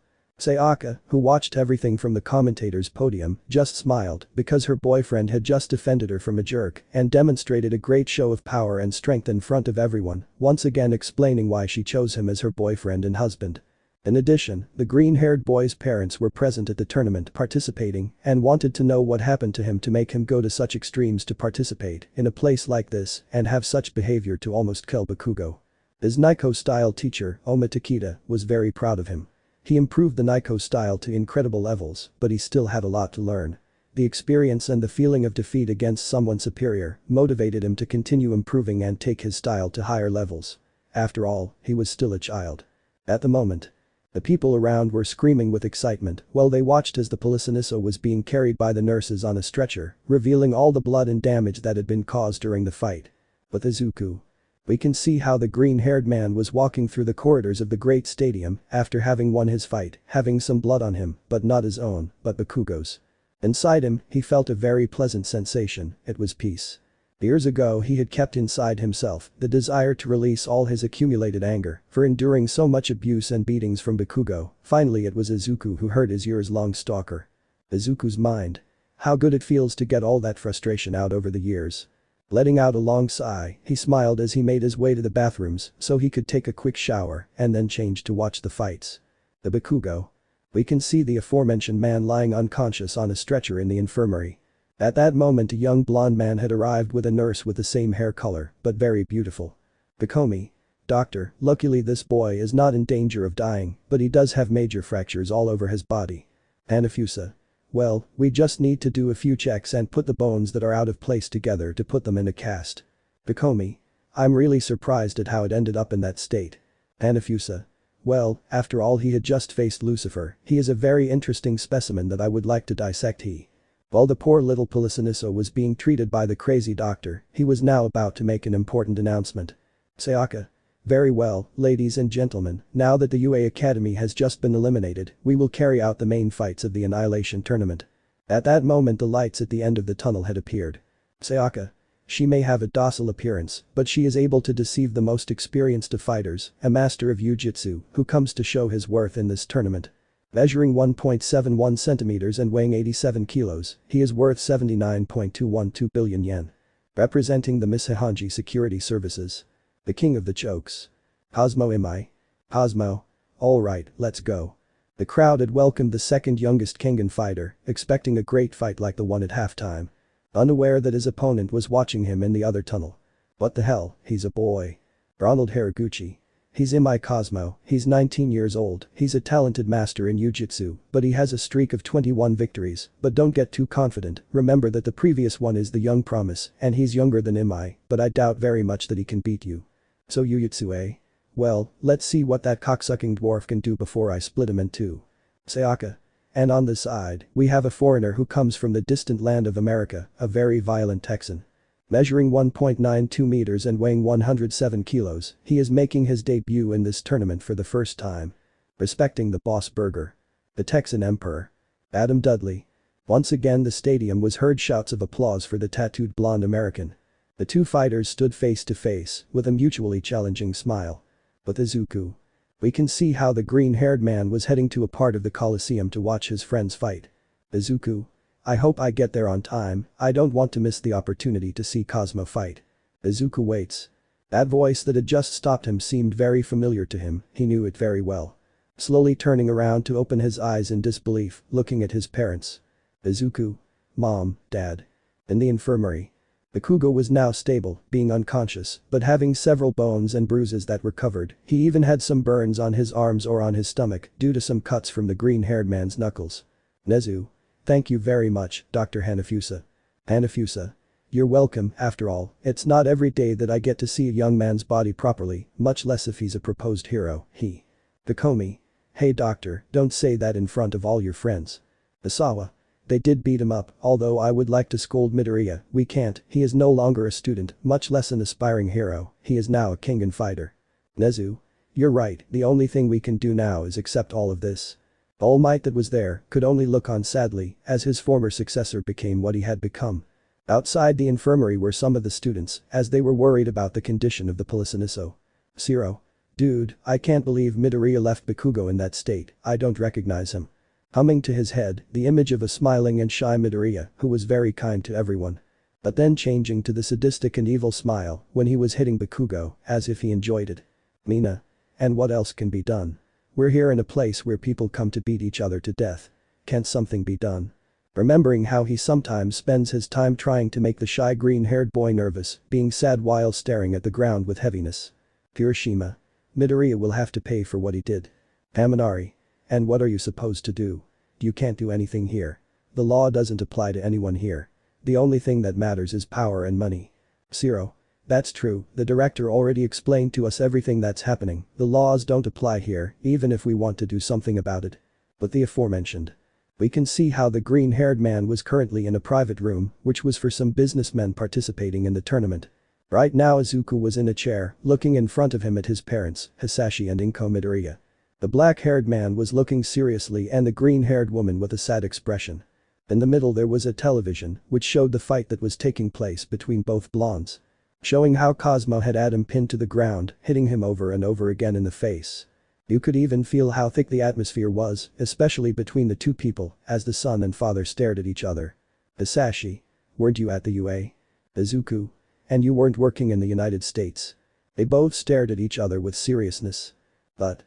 Sayaka, who watched everything from the commentator's podium, just smiled because her boyfriend had just defended her from a jerk and demonstrated a great show of power and strength in front of everyone, once again explaining why she chose him as her boyfriend and husband. In addition, the green-haired boy's parents were present at the tournament participating and wanted to know what happened to him to make him go to such extremes to participate in a place like this and have such behavior to almost kill Bakugo. His Nico-style teacher, Oma Takeda, was very proud of him. He improved the Nico style to incredible levels, but he still had a lot to learn. The experience and the feeling of defeat against someone superior motivated him to continue improving and take his style to higher levels. After all, he was still a child. At the moment, the people around were screaming with excitement while they watched as the Policeniso was being carried by the nurses on a stretcher, revealing all the blood and damage that had been caused during the fight. With Izuku, we can see how the green-haired man was walking through the corridors of the great stadium after having won his fight, having some blood on him, but not his own, but Bakugo's. Inside him, he felt a very pleasant sensation, it was peace. Years ago he had kept inside himself the desire to release all his accumulated anger for enduring so much abuse and beatings from Bakugo. Finally it was Izuku who hurt his years-long stalker. Izuku's mind. How good it feels to get all that frustration out over the years. Letting out a long sigh, he smiled as he made his way to the bathrooms so he could take a quick shower and then change to watch the fights. The Bakugo. We can see the aforementioned man lying unconscious on a stretcher in the infirmary. At that moment a young blonde man had arrived with a nurse with the same hair color, but very beautiful. Bakomi. Doctor, luckily this boy is not in danger of dying, but he does have major fractures all over his body. Hanafusa. Well, we just need to do a few checks and put the bones that are out of place together to put them in a cast. Bakomi. I'm really surprised at how it ended up in that state. Hanafusa. Well, after all he had just faced Lucifer, he is a very interesting specimen that I would like to dissect While the poor little Policeniso was being treated by the crazy doctor, he was now about to make an important announcement. Sayaka. Very well, ladies and gentlemen, now that the UA Academy has just been eliminated, we will carry out the main fights of the Annihilation Tournament. At that moment the lights at the end of the tunnel had appeared. Sayaka. She may have a docile appearance, but she is able to deceive the most experienced of fighters, a master of Jiu-Jitsu, who comes to show his worth in this tournament. Measuring 1.71 centimeters and weighing 87 kilos, he is worth 79.212 billion yen. Representing the Misahanji Security Services. The king of the chokes. Cosmo am I? Cosmo. Alright, let's go. The crowd had welcomed the second youngest Kengan fighter, expecting a great fight like the one at halftime. Unaware that his opponent was watching him in the other tunnel. What the hell, he's a boy. Ronald Haraguchi. He's Imai Cosmo, he's 19 years old, he's a talented master in Jiu-Jitsu, but he has a streak of 21 victories, but don't get too confident, remember that the previous one is the young promise, and he's younger than Imai, but I doubt very much that he can beat you. So Jiu-Jitsu eh? Well, let's see what that cocksucking dwarf can do before I split him in two. Sayaka. And on the side, we have a foreigner who comes from the distant land of America, a very violent Texan. Measuring 1.92 meters and weighing 107 kilos, he is making his debut in this tournament for the first time. Respecting the boss burger. The Texan Emperor. Adam Dudley. Once again the stadium was heard shouts of applause for the tattooed blonde American. The two fighters stood face to face with a mutually challenging smile. With Izuku. We can see how the green-haired man was heading to a part of the Coliseum to watch his friends fight. Izuku. I hope I get there on time, I don't want to miss the opportunity to see Cosmo fight. Izuku waits. That voice that had just stopped him seemed very familiar to him, he knew it very well. Slowly turning around to open his eyes in disbelief, looking at his parents. Izuku. Mom, Dad. In the infirmary. Bakugo was now stable, being unconscious, but having several bones and bruises that were covered, he even had some burns on his arms or on his stomach due to some cuts from the green-haired man's knuckles. Nezu. Thank you very much, Dr. Hanafusa. Hanafusa. You're welcome, after all, it's not every day that I get to see a young man's body properly, much less if he's a proposed hero, Bakomi. Hey doctor, don't say that in front of all your friends. Asawa. They did beat him up, although I would like to scold Midoriya, we can't, he is no longer a student, much less an aspiring hero, he is now a Kengan fighter. Nezu. You're right, the only thing we can do now is accept all of this. Almight that was there could only look on sadly as his former successor became what he had become. Outside the infirmary were some of the students as they were worried about the condition of the Policeniso. Zero. Dude, I can't believe Midoriya left Bakugo in that state, I don't recognize him. Humming to his head, the image of a smiling and shy Midoriya who was very kind to everyone. But then changing to the sadistic and evil smile when he was hitting Bakugo, as if he enjoyed it. Mina. And what else can be done? We're here in a place where people come to beat each other to death. Can't something be done? Remembering how he sometimes spends his time trying to make the shy green-haired boy nervous, being sad while staring at the ground with heaviness. Kirishima. Midoriya will have to pay for what he did. Haminari. And what are you supposed to do? You can't do anything here. The law doesn't apply to anyone here. The only thing that matters is power and money. Zero. That's true, the director already explained to us everything that's happening, the laws don't apply here, even if we want to do something about it. But the aforementioned. We can see how the green-haired man was currently in a private room, which was for some businessmen participating in the tournament. Right now Izuku was in a chair, looking in front of him at his parents, Hisashi and Inko Midoriya. The black-haired man was looking seriously and the green-haired woman with a sad expression. In the middle there was a television, which showed the fight that was taking place between both blondes. Showing how Cosmo had Adam pinned to the ground, hitting him over and over again in the face. You could even feel how thick the atmosphere was, especially between the two people, as the son and father stared at each other. Hisashi. Weren't you at the UA? Izuku. And you weren't working in the United States. They both stared at each other with seriousness. But.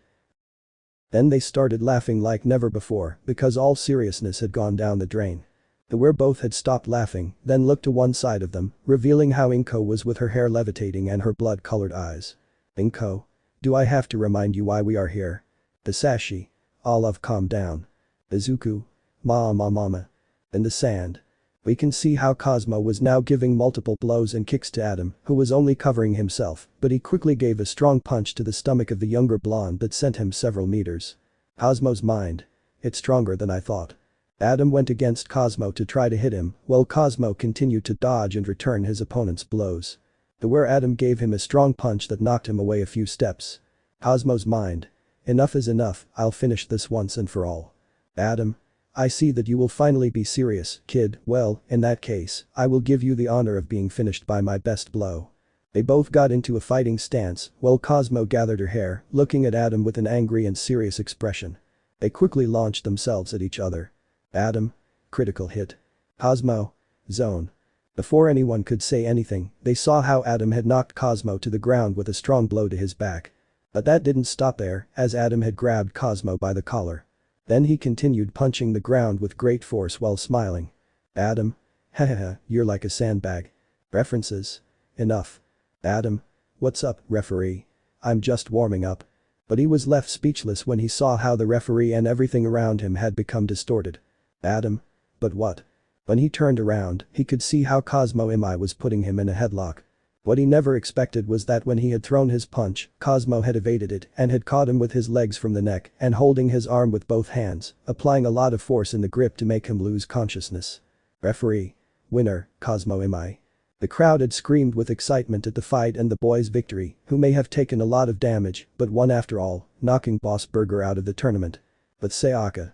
Then they started laughing like never before, because all seriousness had gone down the drain. The where both had stopped laughing, then looked to one side of them, revealing how Inko was with her hair levitating and her blood-colored eyes. Inko. Do I have to remind you why we are here? Hisashi. Olive, calm down. Izuku. Mama. In the sand. We can see how Cosmo was now giving multiple blows and kicks to Adam, who was only covering himself, but he quickly gave a strong punch to the stomach of the younger blonde that sent him several meters. Cosmo's mind. It's stronger than I thought. Adam went against Cosmo to try to hit him, while Cosmo continued to dodge and return his opponent's blows. Where Adam gave him a strong punch that knocked him away a few steps. Cosmo's mind. Enough is enough, I'll finish this once and for all. Adam. I see that you will finally be serious, kid, well, in that case, I will give you the honor of being finished by my best blow. They both got into a fighting stance, while Cosmo gathered her hair, looking at Adam with an angry and serious expression. They quickly launched themselves at each other. Adam. Critical hit. Cosmo. Zone. Before anyone could say anything, they saw how Adam had knocked Cosmo to the ground with a strong blow to his back. But that didn't stop there, as Adam had grabbed Cosmo by the collar. Then he continued punching the ground with great force while smiling. Adam. Hahaha, you're like a sandbag. References. Enough. Adam. What's up, referee? I'm just warming up. But he was left speechless when he saw how the referee and everything around him had become distorted. Adam. But what? When he turned around, he could see how Cosmo Imai was putting him in a headlock. What he never expected was that when he had thrown his punch, Cosmo had evaded it and had caught him with his legs from the neck and holding his arm with both hands, applying a lot of force in the grip to make him lose consciousness. Referee. Winner, Cosmo Imai. The crowd had screamed with excitement at the fight and the boy's victory, who may have taken a lot of damage, but won after all, knocking Boss Burger out of the tournament. But Sayaka.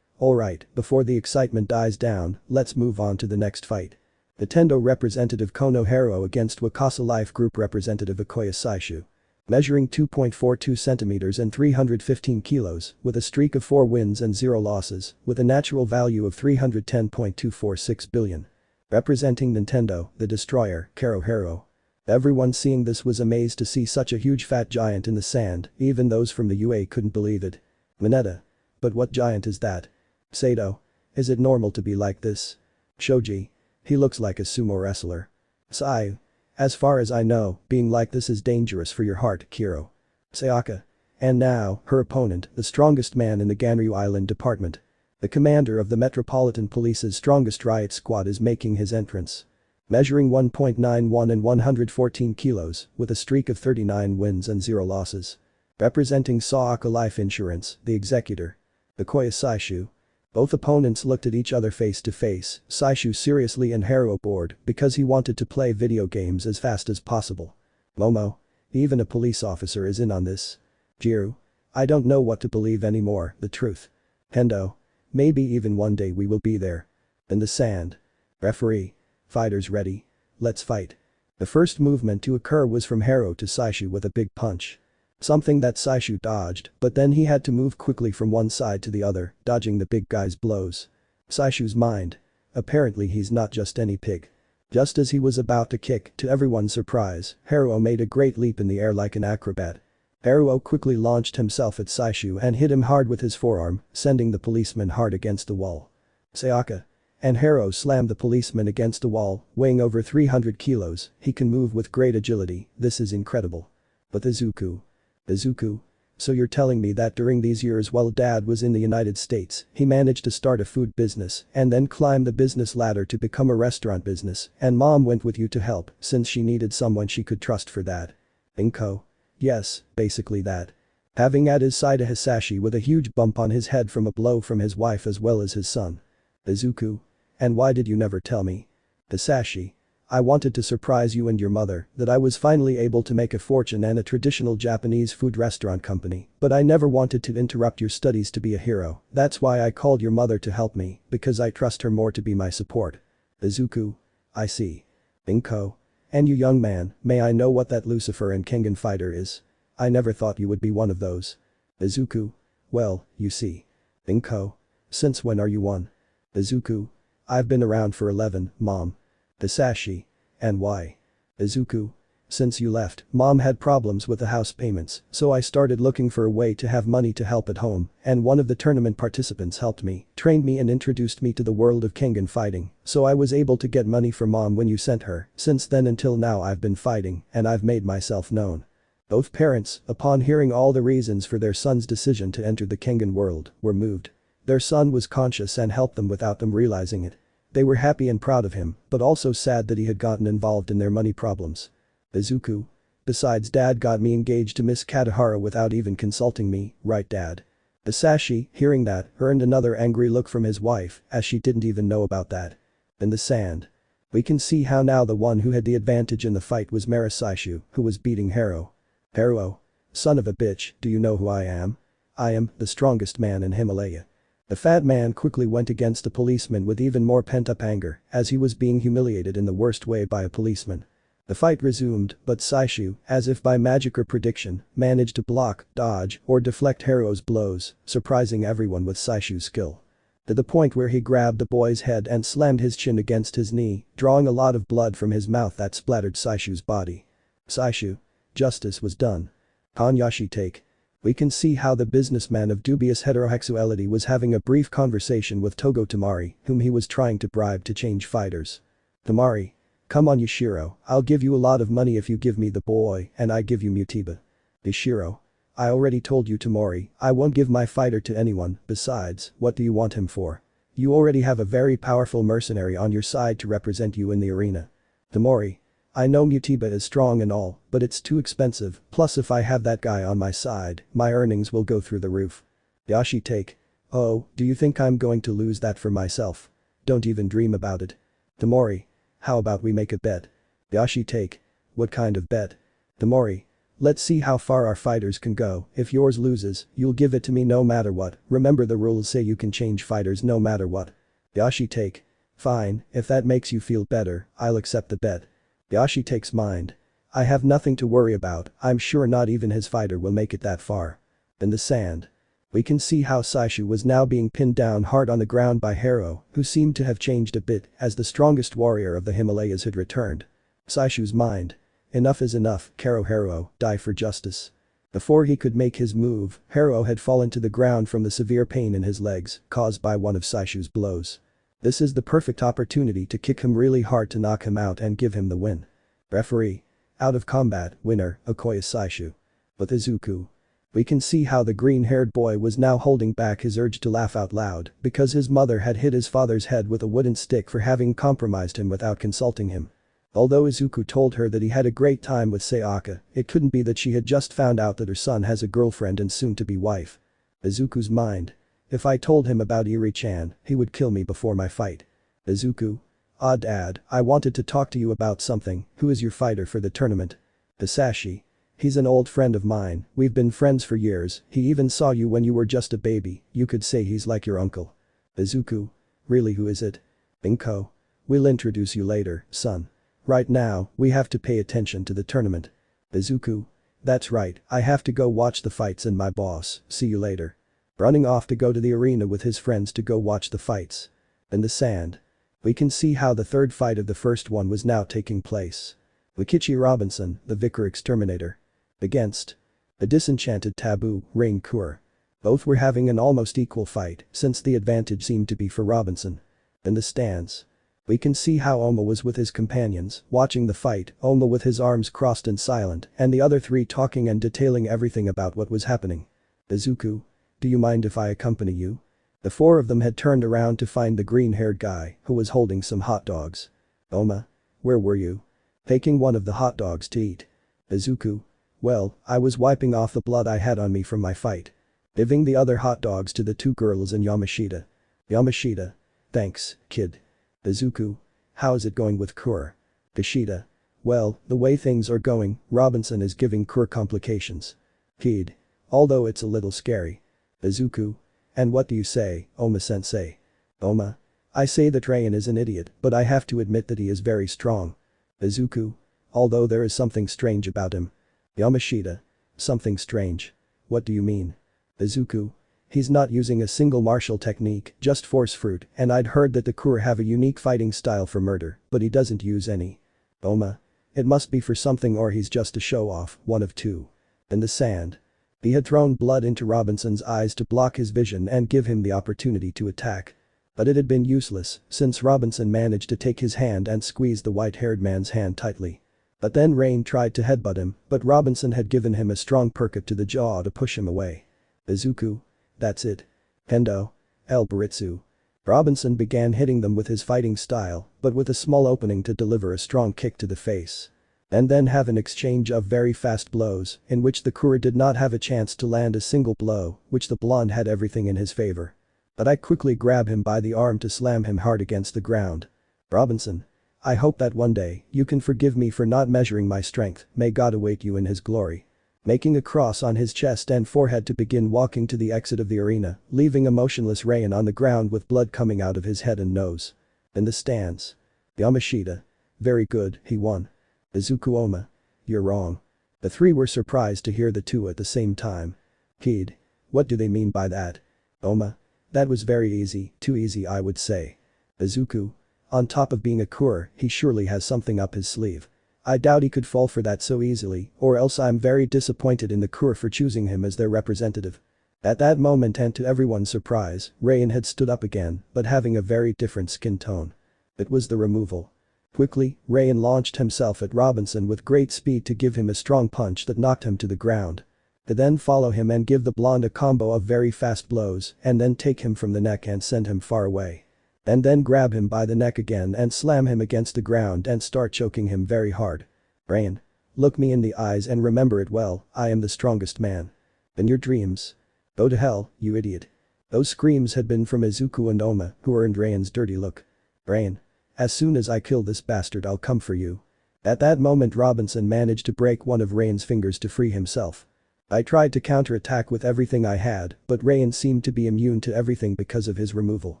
Alright, before the excitement dies down, let's move on to the next fight. Nintendo representative Konohiro against Wakasa Life Group representative Ikoya Saishu. Measuring 2.42 centimeters and 315 kilos, with a streak of 4 wins and 0 losses, with a natural value of 310.246 billion. Representing Nintendo, the Destroyer, Karohiro. Everyone seeing this was amazed to see such a huge fat giant in the sand, even those from the UA couldn't believe it. Mineta. But what giant is that? Sato. Is it normal to be like this? Shoji. He looks like a sumo wrestler. Sai. As far as I know, being like this is dangerous for your heart, Kiro. Sayaka. And now, her opponent, the strongest man in the Ganryu Island department. The commander of the Metropolitan Police's strongest riot squad is making his entrance. Measuring 1.91 and 114 kilos, with a streak of 39 wins and 0 losses. Representing Saaka Life Insurance, the executor. Ikoya Saishu. Both opponents looked at each other face to face, Saishu seriously and Haro bored because he wanted to play video games as fast as possible. Momo. Even a police officer is in on this. Jiru. I don't know what to believe anymore, the truth. Hendo. Maybe even one day we will be there. In the sand. Referee. Fighters ready. Let's fight. The first movement to occur was from Haro to Saishu with a big punch. Something that Saishu dodged, but then he had to move quickly from one side to the other, dodging the big guy's blows. Saishu's mind. Apparently he's not just any pig. Just as he was about to kick, to everyone's surprise, Haruo made a great leap in the air like an acrobat. Haruo quickly launched himself at Saishu and hit him hard with his forearm, sending the policeman hard against the wall. Sayaka. And Haruo slammed the policeman against the wall, weighing over 300 kilos, he can move with great agility, this is incredible. But Izuku. Izuku? So you're telling me that during these years while Dad was in the United States, he managed to start a food business and then climb the business ladder to become a restaurant business, and Mom went with you to help since she needed someone she could trust for that. Inko. Yes, basically that. Having at his side a Hisashi with a huge bump on his head from a blow from his wife as well as his son. Izuku. And why did you never tell me? Hisashi. I wanted to surprise you and your mother that I was finally able to make a fortune and a traditional Japanese food restaurant company, but I never wanted to interrupt your studies to be a hero, that's why I called your mother to help me, because I trust her more to be my support. Izuku. I see. Inko. And you young man, may I know what that Lucifer and Kengan fighter is? I never thought you would be one of those. Izuku. Well, you see. Inko. Since when are you one? Izuku. I've been around for 11, Mom. Hisashi. And why? Izuku. Since you left, Mom had problems with the house payments, so I started looking for a way to have money to help at home, and one of the tournament participants helped me, trained me and introduced me to the world of Kengan fighting, so I was able to get money for Mom when you sent her, since then until now I've been fighting, and I've made myself known. Both parents, upon hearing all the reasons for their son's decision to enter the Kengan world, were moved. Their son was conscious and helped them without them realizing it. They were happy and proud of him, but also sad that he had gotten involved in their money problems. Izuku. Besides Dad got me engaged to Miss Katahara without even consulting me, right Dad? Hisashi, hearing that, earned another angry look from his wife, as she didn't even know about that. In the sand. We can see how now the one who had the advantage in the fight was Mara Saishu, who was beating Haruo. Haruo. Son of a bitch, do you know who I am? I am the strongest man in Himalaya. The fat man quickly went against the policeman with even more pent-up anger, as he was being humiliated in the worst way by a policeman. The fight resumed, but Saishu, as if by magic or prediction, managed to block, dodge, or deflect Haruo's blows, surprising everyone with Saishu's skill. To the point where he grabbed the boy's head and slammed his chin against his knee, drawing a lot of blood from his mouth that splattered Saishu's body. Saishu. Justice was done. Hanyashi take. We can see how the businessman of dubious heterosexuality was having a brief conversation with Togo Tamari, whom he was trying to bribe to change fighters. Tamari. Come on Yashiro, I'll give you a lot of money if you give me the boy and I give you Mutiba. Yashiro. I already told you Tamari, I won't give my fighter to anyone, besides, what do you want him for? You already have a very powerful mercenary on your side to represent you in the arena. Tamari. I know Mutiba is strong and all, but it's too expensive, plus if I have that guy on my side, my earnings will go through the roof. Yashi take. Oh, do you think I'm going to lose that for myself? Don't even dream about it. Tamori. How about we make a bet? Yashi take. What kind of bet? Tamori. Let's see how far our fighters can go, if yours loses, you'll give it to me no matter what, remember the rules say you can change fighters no matter what. Yashi take. Fine, if that makes you feel better, I'll accept the bet. Yashi takes mind. I have nothing to worry about, I'm sure not even his fighter will make it that far. In the sand. We can see how Saishu was now being pinned down hard on the ground by Haruo, who seemed to have changed a bit as the strongest warrior of the Himalayas had returned. Saishu's mind. Enough is enough, Karo Haruo, die for justice. Before he could make his move, Haruo had fallen to the ground from the severe pain in his legs, caused by one of Saishu's blows. This is the perfect opportunity to kick him really hard to knock him out and give him the win. Referee. Out of combat, winner, Okoye Saishu. But Izuku. We can see how the green-haired boy was now holding back his urge to laugh out loud because his mother had hit his father's head with a wooden stick for having compromised him without consulting him. Although Izuku told her that he had a great time with Sayaka, it couldn't be that she had just found out that her son has a girlfriend and soon-to-be wife. Izuku's mind. If I told him about Iri-chan, he would kill me before my fight. Izuku. Ah Dad, I wanted to talk to you about something, who is your fighter for the tournament? Hisashi. He's an old friend of mine, we've been friends for years, he even saw you when you were just a baby, you could say he's like your uncle. Izuku. Really who is it? Inko. We'll introduce you later, son. Right now, we have to pay attention to the tournament. Izuku. That's right, I have to go watch the fights and my boss, see you later. Running off to go to the arena with his friends to go watch the fights. In the sand. We can see how the third fight of the first one was now taking place. Mikichi Robinson, the Vicar Exterminator. Against. The disenchanted taboo, Rain Kur. Both were having an almost equal fight since the advantage seemed to be for Robinson. In the stands. We can see how Oma was with his companions, watching the fight, Oma with his arms crossed and silent, and the other three talking and detailing everything about what was happening. Izuku. Do you mind if I accompany you? The four of them had turned around to find the green-haired guy, who was holding some hot dogs. Oma. Where were you? Taking one of the hot dogs to eat. Izuku. Well, I was wiping off the blood I had on me from my fight. Giving the other hot dogs to the two girls and Yamashita. Yamashita. Thanks, kid. Izuku. How's it going with Kur? Kishida. Well, the way things are going, Robinson is giving Kur complications. Kid. Although it's a little scary. Izuku. And what do you say, Oma-sensei? Oma. I say that Rain is an idiot, but I have to admit that he is very strong. Izuku. Although there is something strange about him. Yamashita. Something strange. What do you mean? Izuku. He's not using a single martial technique, just force fruit, and I'd heard that the Kur have a unique fighting style for murder, but he doesn't use any. Oma. It must be for something or he's just a show-off, one of two. In the sand. He had thrown blood into Robinson's eyes to block his vision and give him the opportunity to attack. But it had been useless, since Robinson managed to take his hand and squeeze the white-haired man's hand tightly. But then Rain tried to headbutt him, but Robinson had given him a strong percut to the jaw to push him away. Izuku. That's it. Kendo. El Baritsu. Robinson began hitting them with his fighting style, but with a small opening to deliver a strong kick to the face. And then have an exchange of very fast blows, in which the Kur did not have a chance to land a single blow, which the blonde had everything in his favor. But I quickly grab him by the arm to slam him hard against the ground. Robinson. I hope that one day, you can forgive me for not measuring my strength, may God await you in his glory. Making a cross on his chest and forehead to begin walking to the exit of the arena, leaving a motionless Rain on the ground with blood coming out of his head and nose. In the stands. Yamashita. Very good, he won. Izuku. Oma. You're wrong. The three were surprised to hear the two at the same time. Kid. What do they mean by that? Oma. That was very easy, too easy I would say. Izuku. On top of being a Kur, he surely has something up his sleeve. I doubt he could fall for that so easily, or else I'm very disappointed in the Kur for choosing him as their representative. At that moment and to everyone's surprise, Rain had stood up again, but having a very different skin tone. It was the removal. Quickly, Rain launched himself at Robinson with great speed to give him a strong punch that knocked him to the ground. To then follow him and give the blonde a combo of very fast blows and then take him from the neck and send him far away. And then grab him by the neck again and slam him against the ground and start choking him very hard. Rain. Look me in the eyes and remember it well, I am the strongest man. In your dreams. Go to hell, you idiot. Those screams had been from Izuku and Oma, who earned Rain's dirty look. Rain. As soon as I kill this bastard I'll come for you. At that moment Robinson managed to break one of Rain's fingers to free himself. I tried to counterattack with everything I had, but Rain seemed to be immune to everything because of his removal.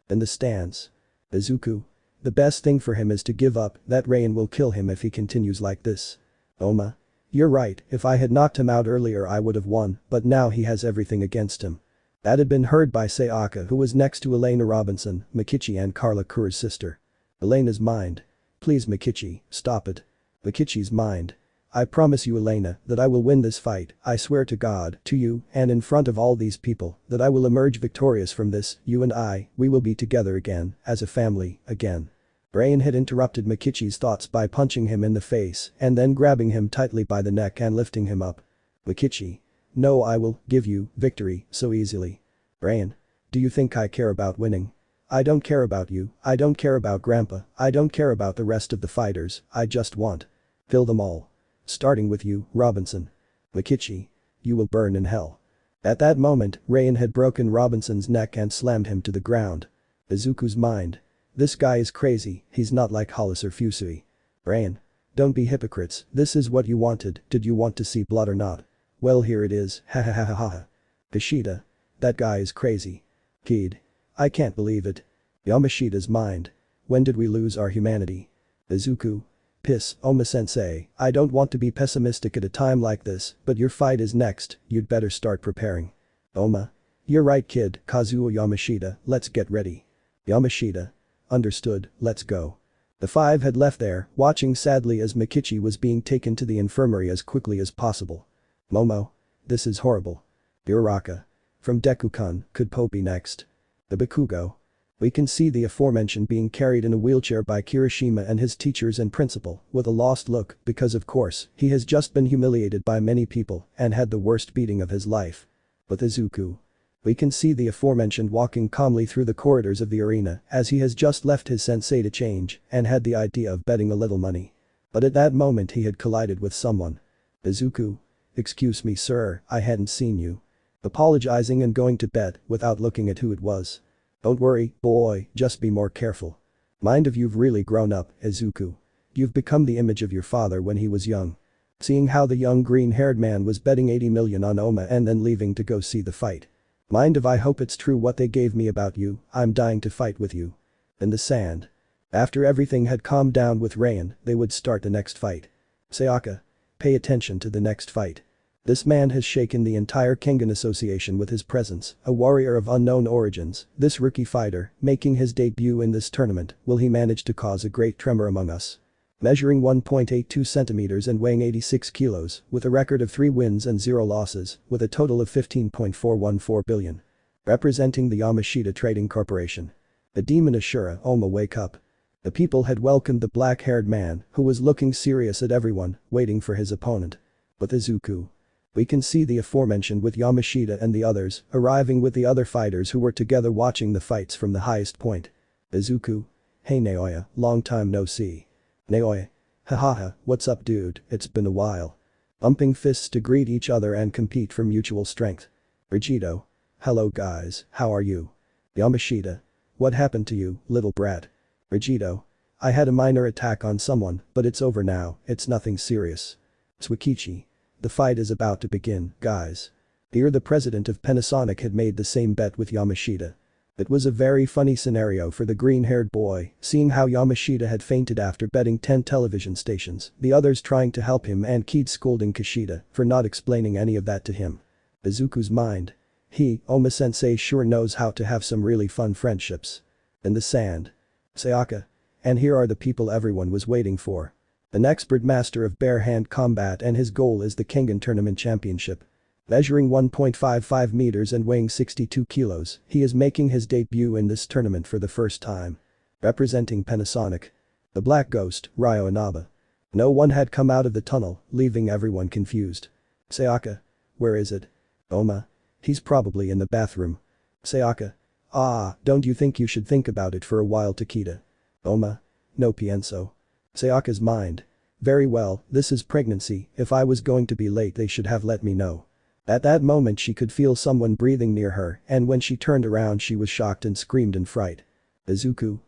In the stands. Izuku. The best thing for him is to give up, that Rain will kill him if he continues like this. Oma. You're right, if I had knocked him out earlier I would have won, but now he has everything against him. That had been heard by Sayaka, who was next to Elena Robinson, Mikichi and Carla Kur's sister. Elena's mind. Please Mikichi, stop it. Mikichi's mind. I promise you Elena, that I will win this fight, I swear to God, to you, and in front of all these people, that I will emerge victorious from this, you and I, we will be together again, as a family, again. Rain had interrupted Mikichi's thoughts by punching him in the face and then grabbing him tightly by the neck and lifting him up. Mikichi. No, I will give you victory so easily. Rain. Do you think I care about winning? I don't care about you, I don't care about Grandpa, I don't care about the rest of the fighters, I just want. Kill them all. Starting with you, Robinson. Mikichi. You will burn in hell. At that moment, Rain had broken Robinson's neck and slammed him to the ground. Izuku's mind. This guy is crazy, he's not like Hollis or Fusui. Rain. Don't be hypocrites, this is what you wanted, did you want to see blood or not? Well here it is, ha ha ha ha ha. Kishida. That guy is crazy. Kid. I can't believe it. Yamashita's mind. When did we lose our humanity? Izuku. Piss, Oma-sensei, I don't want to be pessimistic at a time like this, but your fight is next, you'd better start preparing. Oma. You're right kid, Kazuo Yamashita, let's get ready. Yamashita. Understood, let's go. The five had left there, watching sadly as Mikichi was being taken to the infirmary as quickly as possible. Momo. This is horrible. Uraraka. From Deku-kun, could Po be next? The Bakugo. We can see the aforementioned being carried in a wheelchair by Kirishima and his teachers and principal, with a lost look, because of course, he has just been humiliated by many people and had the worst beating of his life. But Izuku. We can see the aforementioned walking calmly through the corridors of the arena as he has just left his sensei to change and had the idea of betting a little money. But at that moment he had collided with someone. Izuku. Excuse me sir, I hadn't seen you. Apologizing and going to bed without looking at who it was. Don't worry, boy, just be more careful. Mind if you've really grown up, Izuku. You've become the image of your father when he was young. Seeing how the young green-haired man was betting 80 million on Oma and then leaving to go see the fight. Mind if I hope it's true what they gave me about you, I'm dying to fight with you. In the sand. After everything had calmed down with Rain, they would start the next fight. Sayaka. Pay attention to the next fight. This man has shaken the entire Kengan Association with his presence, a warrior of unknown origins, this rookie fighter, making his debut in this tournament, will he manage to cause a great tremor among us? Measuring 1.82 centimeters and weighing 86 kilos, with a record of 3 wins and 0 losses, with a total of 15.414 billion. Representing the Yamashita Trading Corporation. The demon Ashura, Oma wake up. The people had welcomed the black-haired man, who was looking serious at everyone, waiting for his opponent. But Izuku. We can see the aforementioned with Yamashita and the others, arriving with the other fighters who were together watching the fights from the highest point. Izuku. Hey Naoya, long time no see. Naoya. Hahaha, what's up dude, it's been a while. Bumping fists to greet each other and compete for mutual strength. Vegito. Hello guys, how are you? Yamashita. What happened to you, little brat? Vegito. I had a minor attack on someone, but it's over now, it's nothing serious. Tsukichi. The fight is about to begin, guys. Here the president of Panasonic had made the same bet with Yamashita. It was a very funny scenario for the green-haired boy, seeing how Yamashita had fainted after betting 10 television stations, the others trying to help him and Keed scolding Kishida for not explaining any of that to him. Izuku's mind. He, Oma-sensei sure knows how to have some really fun friendships. In the sand. Sayaka. And here are the people everyone was waiting for. An expert master of bare-hand combat and his goal is the Kengan Tournament Championship. Measuring 1.55 meters and weighing 62 kilos, he is making his debut in this tournament for the first time. Representing Panasonic. The Black Ghost, Ryo Inaba. No one had come out of the tunnel, leaving everyone confused. Sayaka. Where is it? Oma. He's probably in the bathroom. Sayaka. Ah, don't you think you should think about it for a while Takeda? Oma. No pienso. Sayaka's mind. Very well, this is pregnancy, if I was going to be late they should have let me know. At that moment she could feel someone breathing near her and when she turned around she was shocked and screamed in fright. Izuku.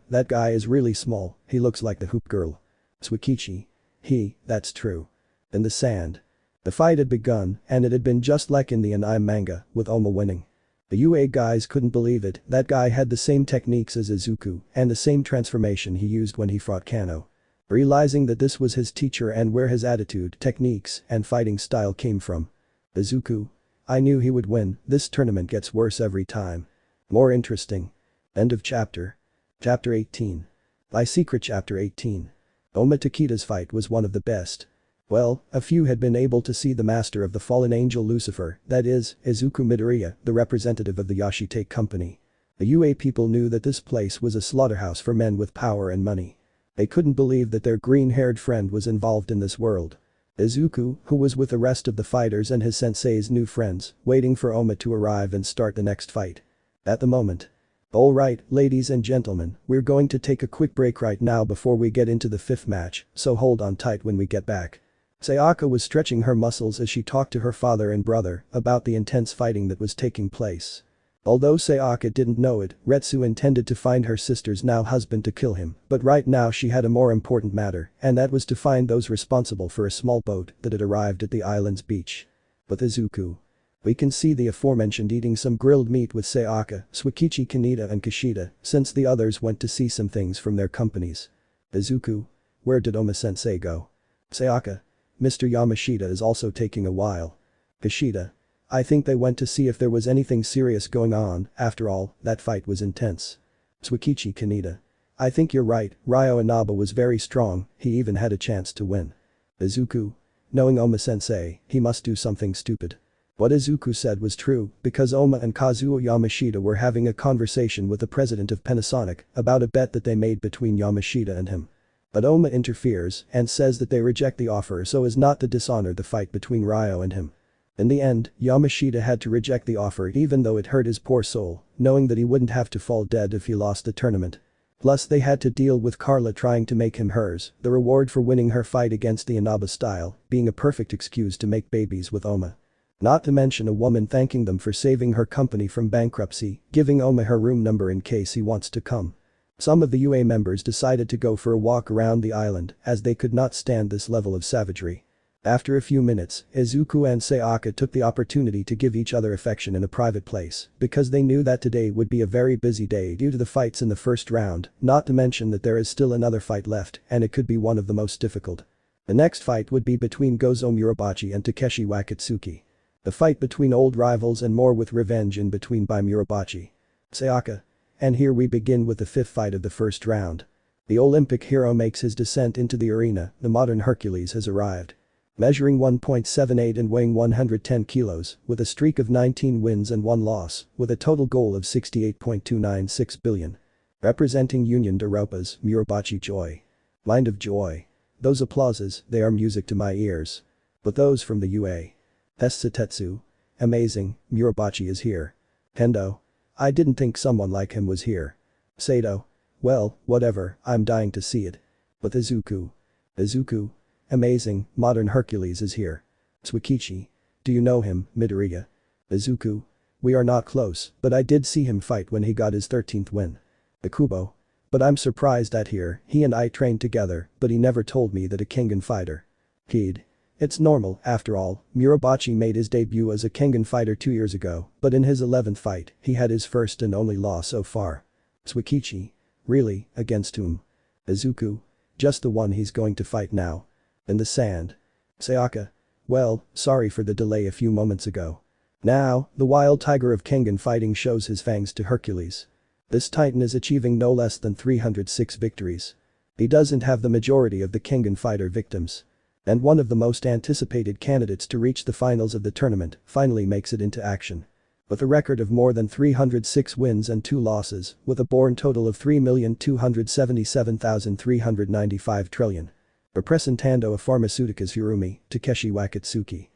That guy is really small, he looks like the hoop girl. Tsukichi. That's true. In the sand. The fight had begun and it had been just like in the anime manga, with Oma winning. The UA guys couldn't believe it, that guy had the same techniques as Izuku and the same transformation he used when he fought Kano. Realizing that this was his teacher and where his attitude, techniques, and fighting style came from. Izuku. I knew he would win, this tournament gets worse every time. More interesting. End of chapter. Chapter 18. By Secret Chapter 18. Oma Takeda's fight was one of the best. Well, a few had been able to see the master of the fallen angel Lucifer, that is, Izuku Midoriya, the representative of the Yashite company. The UA people knew that this place was a slaughterhouse for men with power and money. They couldn't believe that their green-haired friend was involved in this world. Izuku, who was with the rest of the fighters and his sensei's new friends, waiting for Oma to arrive and start the next fight. At the moment. Alright, ladies and gentlemen, we're going to take a quick break right now before we get into the 5th match, so hold on tight when we get back. Sayaka was stretching her muscles as she talked to her father and brother about the intense fighting that was taking place. Although Sayaka didn't know it, Retsu intended to find her sister's now husband to kill him, but right now she had a more important matter, and that was to find those responsible for a small boat that had arrived at the island's beach. But Izuku. We can see the aforementioned eating some grilled meat with Sayaka, Tsukichi Kaneda and Kishida, since the others went to see some things from their companies. Izuku. Where did Oma-sensei go? Sayaka. Mr. Yamashita is also taking a while. Kishida. I think they went to see if there was anything serious going on, after all, that fight was intense. Tsukichi Kaneda. I think you're right, Ryo Inaba was very strong, he even had a chance to win. Izuku. Knowing Oma-sensei, he must do something stupid. What Izuku said was true, because Oma and Kazuo Yamashita were having a conversation with the president of Panasonic about a bet that they made between Yamashita and him. But Oma interferes and says that they reject the offer so as not to dishonor the fight between Ryo and him. In the end, Yamashita had to reject the offer even though it hurt his poor soul, knowing that he wouldn't have to fall dead if he lost the tournament. Plus they had to deal with Carla trying to make him hers, the reward for winning her fight against the Inaba style, being a perfect excuse to make babies with Oma. Not to mention a woman thanking them for saving her company from bankruptcy, giving Oma her room number in case he wants to come. Some of the UA members decided to go for a walk around the island as they could not stand this level of savagery. After a few minutes, Izuku and Sayaka took the opportunity to give each other affection in a private place because they knew that today would be a very busy day due to the fights in the first round, not to mention that there is still another fight left and it could be one of the most difficult. The next fight would be between Gozo Murabachi and Takeshi Wakatsuki. The fight between old rivals and more with revenge in between by Murabachi. Sayaka. And here we begin with the fifth fight of the first round. The Olympic hero makes his descent into the arena, the modern Hercules has arrived. Measuring 1.78 and weighing 110 kilos, with a streak of 19 wins and 1 loss, with a total goal of 68.296 billion. Representing Union d'Europa's Murabachi Joy. Mind of joy. Those applauses, they are music to my ears. But those from the UA. Tetsu. Amazing, Murabachi is here. Hendo. I didn't think someone like him was here. Sato. Well, whatever, I'm dying to see it. But Izuku. Amazing, modern Hercules is here. Tsukichi. Do you know him, Midoriya? Izuku. We are not close, but I did see him fight when he got his 13th win. Ikubo. But I'm surprised that here, he and I trained together, but he never told me that a Kengan fighter. Kid. It's normal, after all, Murabachi made his debut as a Kengan fighter 2 years ago, but in his 11th fight, he had his first and only loss so far. Tsukichi. Really, against whom? Izuku. Just the one he's going to fight now. In the sand. Sayaka. Well, sorry for the delay a few moments ago. Now, the wild tiger of Kengan fighting shows his fangs to Hercules. This titan is achieving no less than 306 victories. He doesn't have the majority of the Kengan fighter victims. And one of the most anticipated candidates to reach the finals of the tournament finally makes it into action. With a record of more than 306 wins and 2 losses, with a born total of 3,277,395 trillion. Representando a Pharmaceuticas Hirumi, Takeshi Wakatsuki.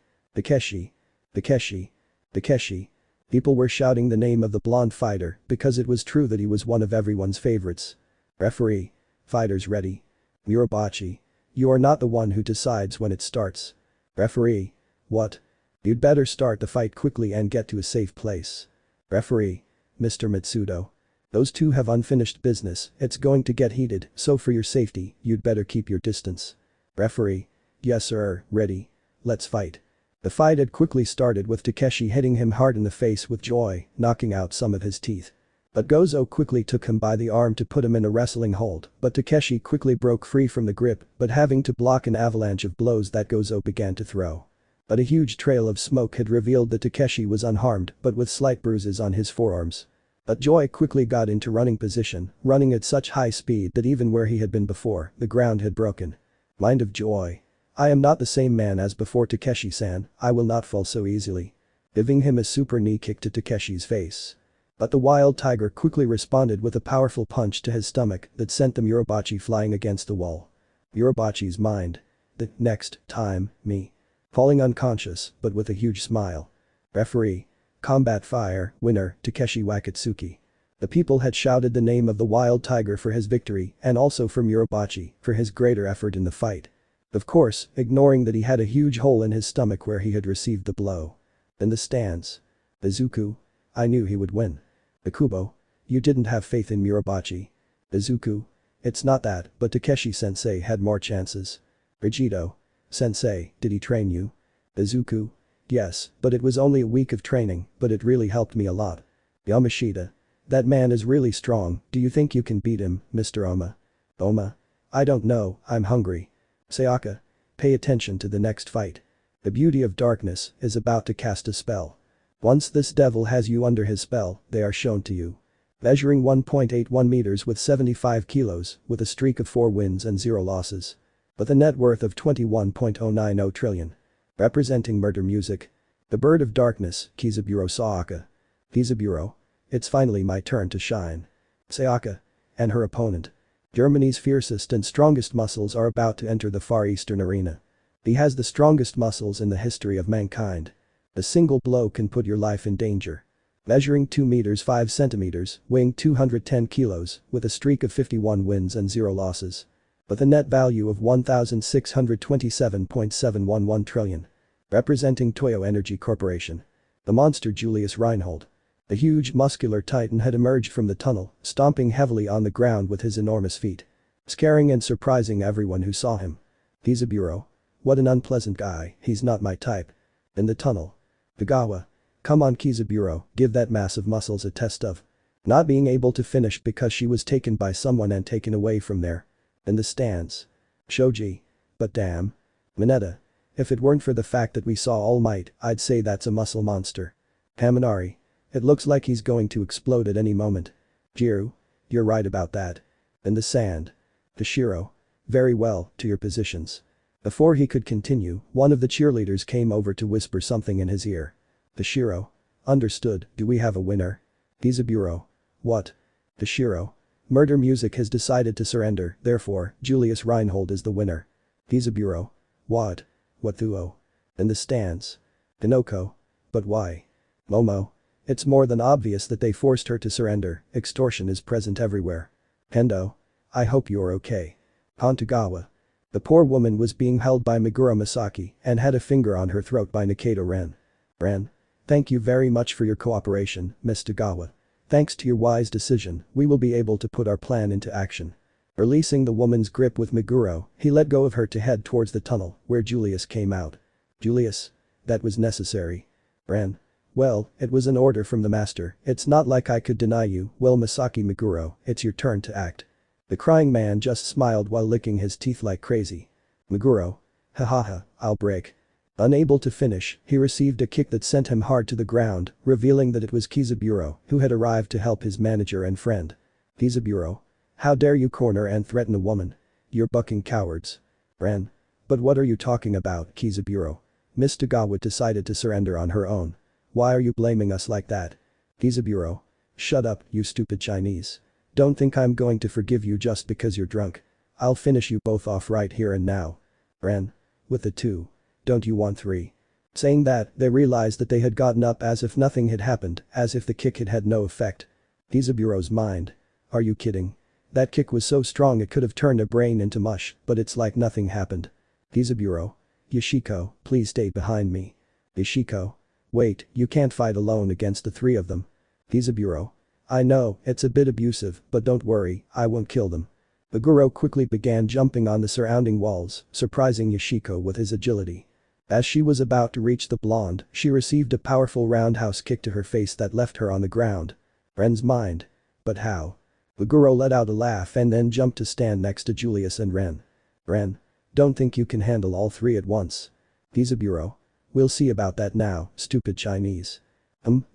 Takeshi. People were shouting the name of the blonde fighter because it was true that he was one of everyone's favorites. Referee. Fighters ready. Murabachi. You are not the one who decides when it starts. Referee. What? You'd better start the fight quickly and get to a safe place. Referee. Mr. Mitsudo. Those two have unfinished business, it's going to get heated, so for your safety, you'd better keep your distance. Referee. Yes sir, ready. Let's fight. The fight had quickly started with Takeshi hitting him hard in the face with joy, knocking out some of his teeth. But Gozo quickly took him by the arm to put him in a wrestling hold, but Takeshi quickly broke free from the grip, but having to block an avalanche of blows that Gozo began to throw. But a huge trail of smoke had revealed that Takeshi was unharmed but with slight bruises on his forearms. But Joy quickly got into running position, running at such high speed that even where he had been before, the ground had broken. Mind of Joy. I am not the same man as before Takeshi-san, I will not fall so easily. Giving him a super knee kick to Takeshi's face. But the wild tiger quickly responded with a powerful punch to his stomach that sent the Murabachi flying against the wall. Murabachi's mind. The next time, me. Falling unconscious, but with a huge smile. Referee. Combat fire, winner, Takeshi Wakatsuki. The people had shouted the name of the wild tiger for his victory and also for Murabachi for his greater effort in the fight. Of course, ignoring that he had a huge hole in his stomach where he had received the blow. In the stands. Izuku. I knew he would win. Ikubo. You didn't have faith in Murabachi. Izuku. It's not that, but Takeshi-sensei had more chances. Vegito. Sensei, did he train you? Izuku. Yes, but it was only a week of training, but it really helped me a lot. Yamashita. That man is really strong, do you think you can beat him, Mr. Oma? Oma. I don't know, I'm hungry. Sayaka. Pay attention to the next fight. The beauty of darkness is about to cast a spell. Once this devil has you under his spell, they are shown to you. Measuring 1.81 meters with 75 kilos, with a streak of 4 wins and 0 losses. With a net worth of 21.090 trillion. Representing murder music. The bird of darkness, Kizaburo Sayaka. Kizaburo. It's finally my turn to shine. Sayaka. And her opponent. Germany's fiercest and strongest muscles are about to enter the Far Eastern arena. He has the strongest muscles in the history of mankind. A single blow can put your life in danger. Measuring 2 meters 5 centimeters, weighing 210 kilos, with a streak of 51 wins and 0 losses. With a net value of 1,627.711 trillion. Representing Toyo Energy Corporation. The monster Julius Reinhold. The huge muscular titan had emerged from the tunnel, stomping heavily on the ground with his enormous feet. Scaring and surprising everyone who saw him. Kizaburo. What an unpleasant guy, he's not my type. In the tunnel. Kagawa. Come on Kizaburo, give that mass of muscles a test of. Not being able to finish because she was taken by someone and taken away from there. In the stands. Shoji. But damn. Mineta. If it weren't for the fact that we saw All Might, I'd say that's a muscle monster. Kaminari. It looks like he's going to explode at any moment. Jiru. You're right about that. In the sand. Toshiro. Very well, to your positions. Before he could continue, one of the cheerleaders came over to whisper something in his ear. Toshiro. Understood, do we have a winner? Kizaburo. What? Toshiro. Murder Music has decided to surrender, therefore, Julius Reinhold is the winner. Kizaburo. What? What Thuo? In the stands. Hinoko. But why? Momo. It's more than obvious that they forced her to surrender, extortion is present everywhere. Kendo. I hope you're okay. Kantagawa. The poor woman was being held by Meguro Masaki and had a finger on her throat by Nikaido Ren. Ren. Thank you very much for your cooperation, Ms. Tagawa. Thanks to your wise decision, we will be able to put our plan into action. Releasing the woman's grip with Meguro, he let go of her to head towards the tunnel, where Julius came out. Julius. That was necessary. Ren. Well, it was an order from the master, it's not like I could deny you, well Masaki Meguro, it's your turn to act. The crying man just smiled while licking his teeth like crazy. Meguro. Hahaha, I'll break. Unable to finish, he received a kick that sent him hard to the ground, revealing that it was Kizaburo, who had arrived to help his manager and friend. Kizaburo. How dare you corner and threaten a woman? You're bucking cowards. Ren. But what are you talking about, Kizaburo? Miss Tagawa decided to surrender on her own. Why are you blaming us like that? Kizaburo. Shut up, you stupid Chinese. Don't think I'm going to forgive you just because you're drunk. I'll finish you both off right here and now. Ren. With the 2. Don't you want 3? Saying that, they realized that they had gotten up as if nothing had happened, as if the kick had had no effect. Kizaburo's mind. Are you kidding? That kick was so strong it could have turned a brain into mush, but it's like nothing happened. Kizaburo. Yoshiko, please stay behind me. Yoshiko. Wait, you can't fight alone against the 3 of them. Kizaburo. I know, it's a bit abusive, but don't worry, I won't kill them. Meguro quickly began jumping on the surrounding walls, surprising Yoshiko with his agility. As she was about to reach the blonde, she received a powerful roundhouse kick to her face that left her on the ground. Ren's mind. But how? Meguro let out a laugh and then jumped to stand next to Julius and Ren. Ren. Don't think you can handle all 3 at once. Kizaburo. We'll see about that now, stupid Chinese.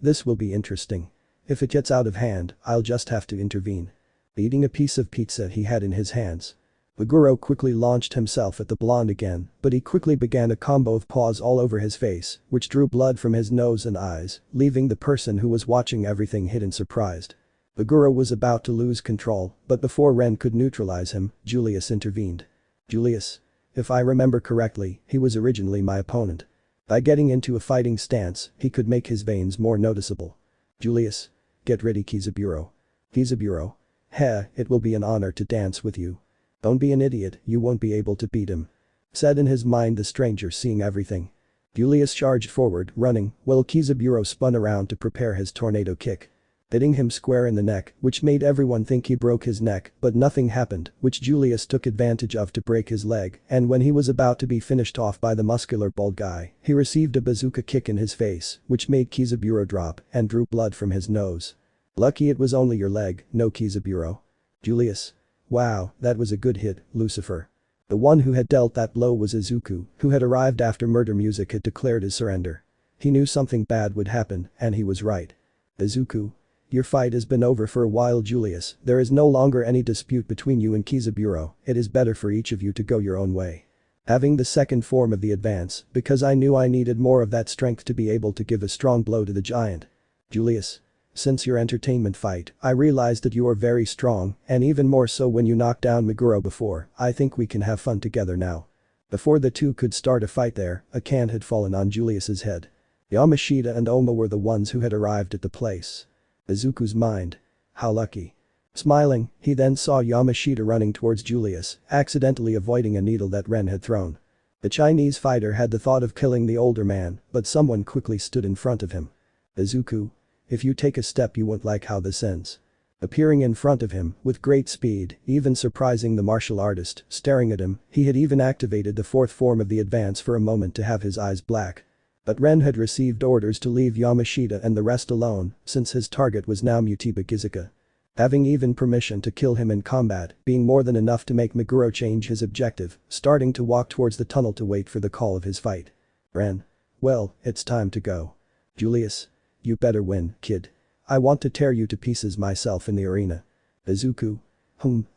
This will be interesting. If it gets out of hand, I'll just have to intervene. Eating a piece of pizza he had in his hands. Meguro quickly launched himself at the blonde again, but he quickly began a combo of paws all over his face, which drew blood from his nose and eyes, leaving the person who was watching everything hidden surprised. Meguro was about to lose control, but before Ren could neutralize him, Julius intervened. Julius. If I remember correctly, he was originally my opponent. By getting into a fighting stance, he could make his veins more noticeable. Julius. Get ready Kizaburo. Kizaburo. Heh, it will be an honor to dance with you. Don't be an idiot, you won't be able to beat him. Said in his mind the stranger seeing everything. Julius charged forward, running, while Kizaburo spun around to prepare his tornado kick. Hitting him square in the neck, which made everyone think he broke his neck, but nothing happened, which Julius took advantage of to break his leg, and when he was about to be finished off by the muscular bald guy, he received a bazooka kick in his face, which made Kizaburo drop and drew blood from his nose. Lucky it was only your leg, no Kizaburo. Julius. Wow, that was a good hit, Lucifer. The one who had dealt that blow was Izuku, who had arrived after murder music had declared his surrender. He knew something bad would happen, and he was right. Izuku. Your fight has been over for a while, Julius. There is no longer any dispute between you and Kizaburo. It is better for each of you to go your own way. Having the second form of the advance, because I knew I needed more of that strength to be able to give a strong blow to the giant. Julius. Since your entertainment fight, I realized that you are very strong, and even more so when you knocked down Meguro before. I think we can have fun together now. Before the two could start a fight there, a can had fallen on Julius's head. Yamashita and Oma were the ones who had arrived at the place. Izuku's mind. How lucky. Smiling, he then saw Yamashita running towards Julius, accidentally avoiding a needle that Ren had thrown. The Chinese fighter had the thought of killing the older man, but someone quickly stood in front of him. Izuku. If you take a step you won't like how this ends. Appearing in front of him, with great speed, even surprising the martial artist, staring at him, he had even activated the fourth form of the advance for a moment to have his eyes black. But Ren had received orders to leave Yamashita and the rest alone, since his target was now Mutiba Gizuka. Having even permission to kill him in combat, being more than enough to make Meguro change his objective, starting to walk towards the tunnel to wait for the call of his fight. Ren. Well, it's time to go. Julius. You better win, kid. I want to tear you to pieces myself in the arena. Izuku.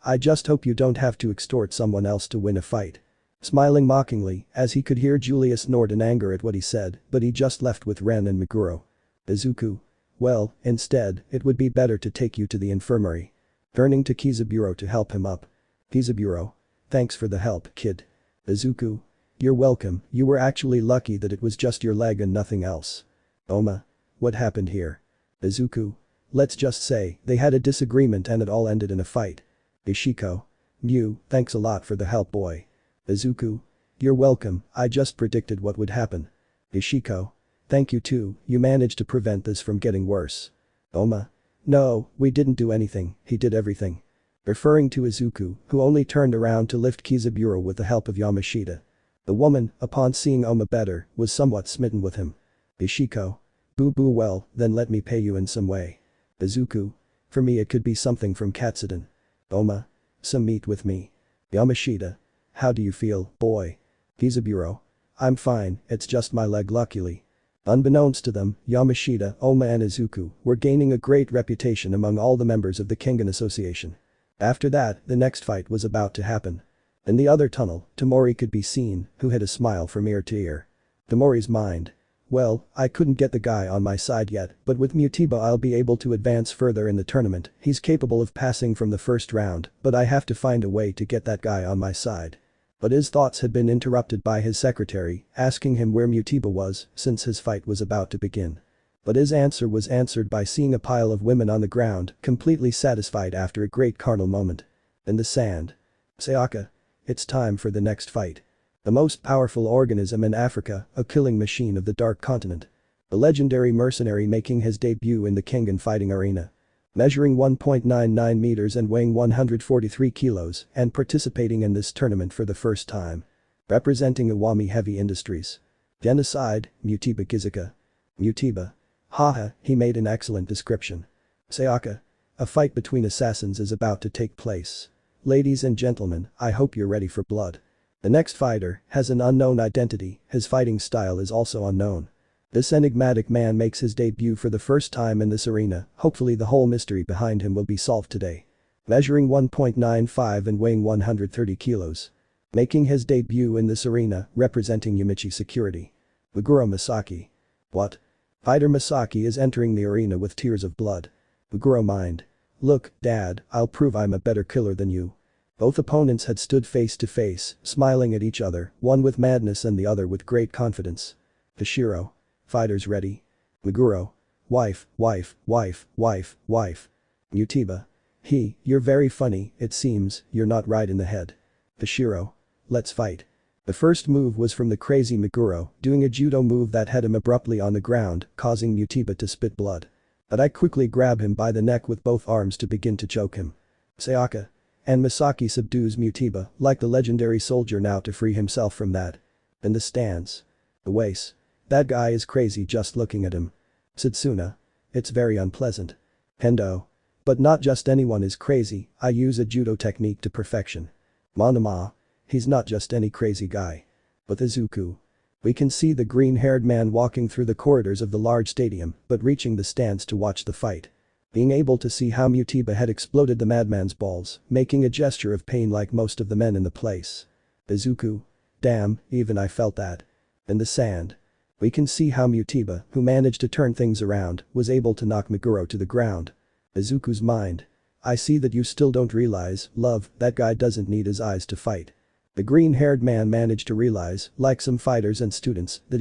I just hope you don't have to extort someone else to win a fight. Smiling mockingly, as he could hear Julius snort in anger at what he said, but he just left with Ren and Meguro. Izuku. Well, instead, it would be better to take you to the infirmary. Turning to Kizaburo to help him up. Kizaburo. Thanks for the help, kid. Izuku. You're welcome, you were actually lucky that it was just your leg and nothing else. Oma. What happened here? Izuku. Let's just say, they had a disagreement and it all ended in a fight. Ishiko. Thanks a lot for the help, boy. Izuku. You're welcome, I just predicted what would happen. Ishiko. Thank you too, you managed to prevent this from getting worse. Oma. No, we didn't do anything, he did everything. Referring to Izuku, who only turned around to lift Kizaburo with the help of Yamashita. The woman, upon seeing Oma better, was somewhat smitten with him. Ishiko. Boo well, then let me pay you in some way. Izuku. For me it could be something from Katsudon. Oma. Some meat with me. Yamashita. How do you feel, boy? Kizaburo. I'm fine, it's just my leg luckily. Unbeknownst to them, Yamashita, Oma and Izuku were gaining a great reputation among all the members of the Kengan Association. After that, the next fight was about to happen. In the other tunnel, Tamori could be seen, who had a smile from ear to ear. Tamori's mind. Well, I couldn't get the guy on my side yet, but with Mutiba I'll be able to advance further in the tournament. He's capable of passing from the first round, but I have to find a way to get that guy on my side. But his thoughts had been interrupted by his secretary, asking him where Mutiba was, since his fight was about to begin. But his answer was answered by seeing a pile of women on the ground, completely satisfied after a great carnal moment. In the sand. Sayaka. It's time for the next fight. The most powerful organism in Africa, a killing machine of the Dark Continent. The legendary mercenary making his debut in the Kengan fighting arena. Measuring 1.99 meters and weighing 143 kilos and participating in this tournament for the first time. Representing Iwami Heavy Industries. Genocide, Mutiba Gizuka. Mutiba. Haha, he made an excellent description. Sayaka. A fight between assassins is about to take place. Ladies and gentlemen, I hope you're ready for blood. The next fighter has an unknown identity, his fighting style is also unknown. This enigmatic man makes his debut for the first time in this arena, hopefully the whole mystery behind him will be solved today. Measuring 1.95 and weighing 130 kilos. Making his debut in this arena, representing Yumichi Security. Meguro Masaki. What? Fighter Masaki is entering the arena with tears of blood. Meguro mind. Look, Dad, I'll prove I'm a better killer than you. Both opponents had stood face to face, smiling at each other, one with madness and the other with great confidence. Hashiro. Fighters ready. Meguro. Wife. Mutiba. You're very funny, it seems, you're not right in the head. Hashiro. Let's fight. The first move was from the crazy Meguro, doing a judo move that had him abruptly on the ground, causing Mutiba to spit blood. But I quickly grab him by the neck with both arms to begin to choke him. Sayaka. And Masaki subdues Mutiba, like the legendary soldier now to free himself from that. In the stands. The waist. That guy is crazy just looking at him. Satsuna. It's very unpleasant. Hendo. But not just anyone is crazy, I use a judo technique to perfection. Monoma. He's not just any crazy guy. But Izuku. We can see the green-haired man walking through the corridors of the large stadium, but reaching the stands to watch the fight. Being able to see how Mutiba had exploded the madman's balls, making a gesture of pain like most of the men in the place. Izuku. Damn, even I felt that. In the sand. We can see how Mutiba, who managed to turn things around, was able to knock Meguro to the ground. Izuku's mind. I see that you still don't realize, love, that guy doesn't need his eyes to fight. The green-haired man managed to realize, like some fighters and students, that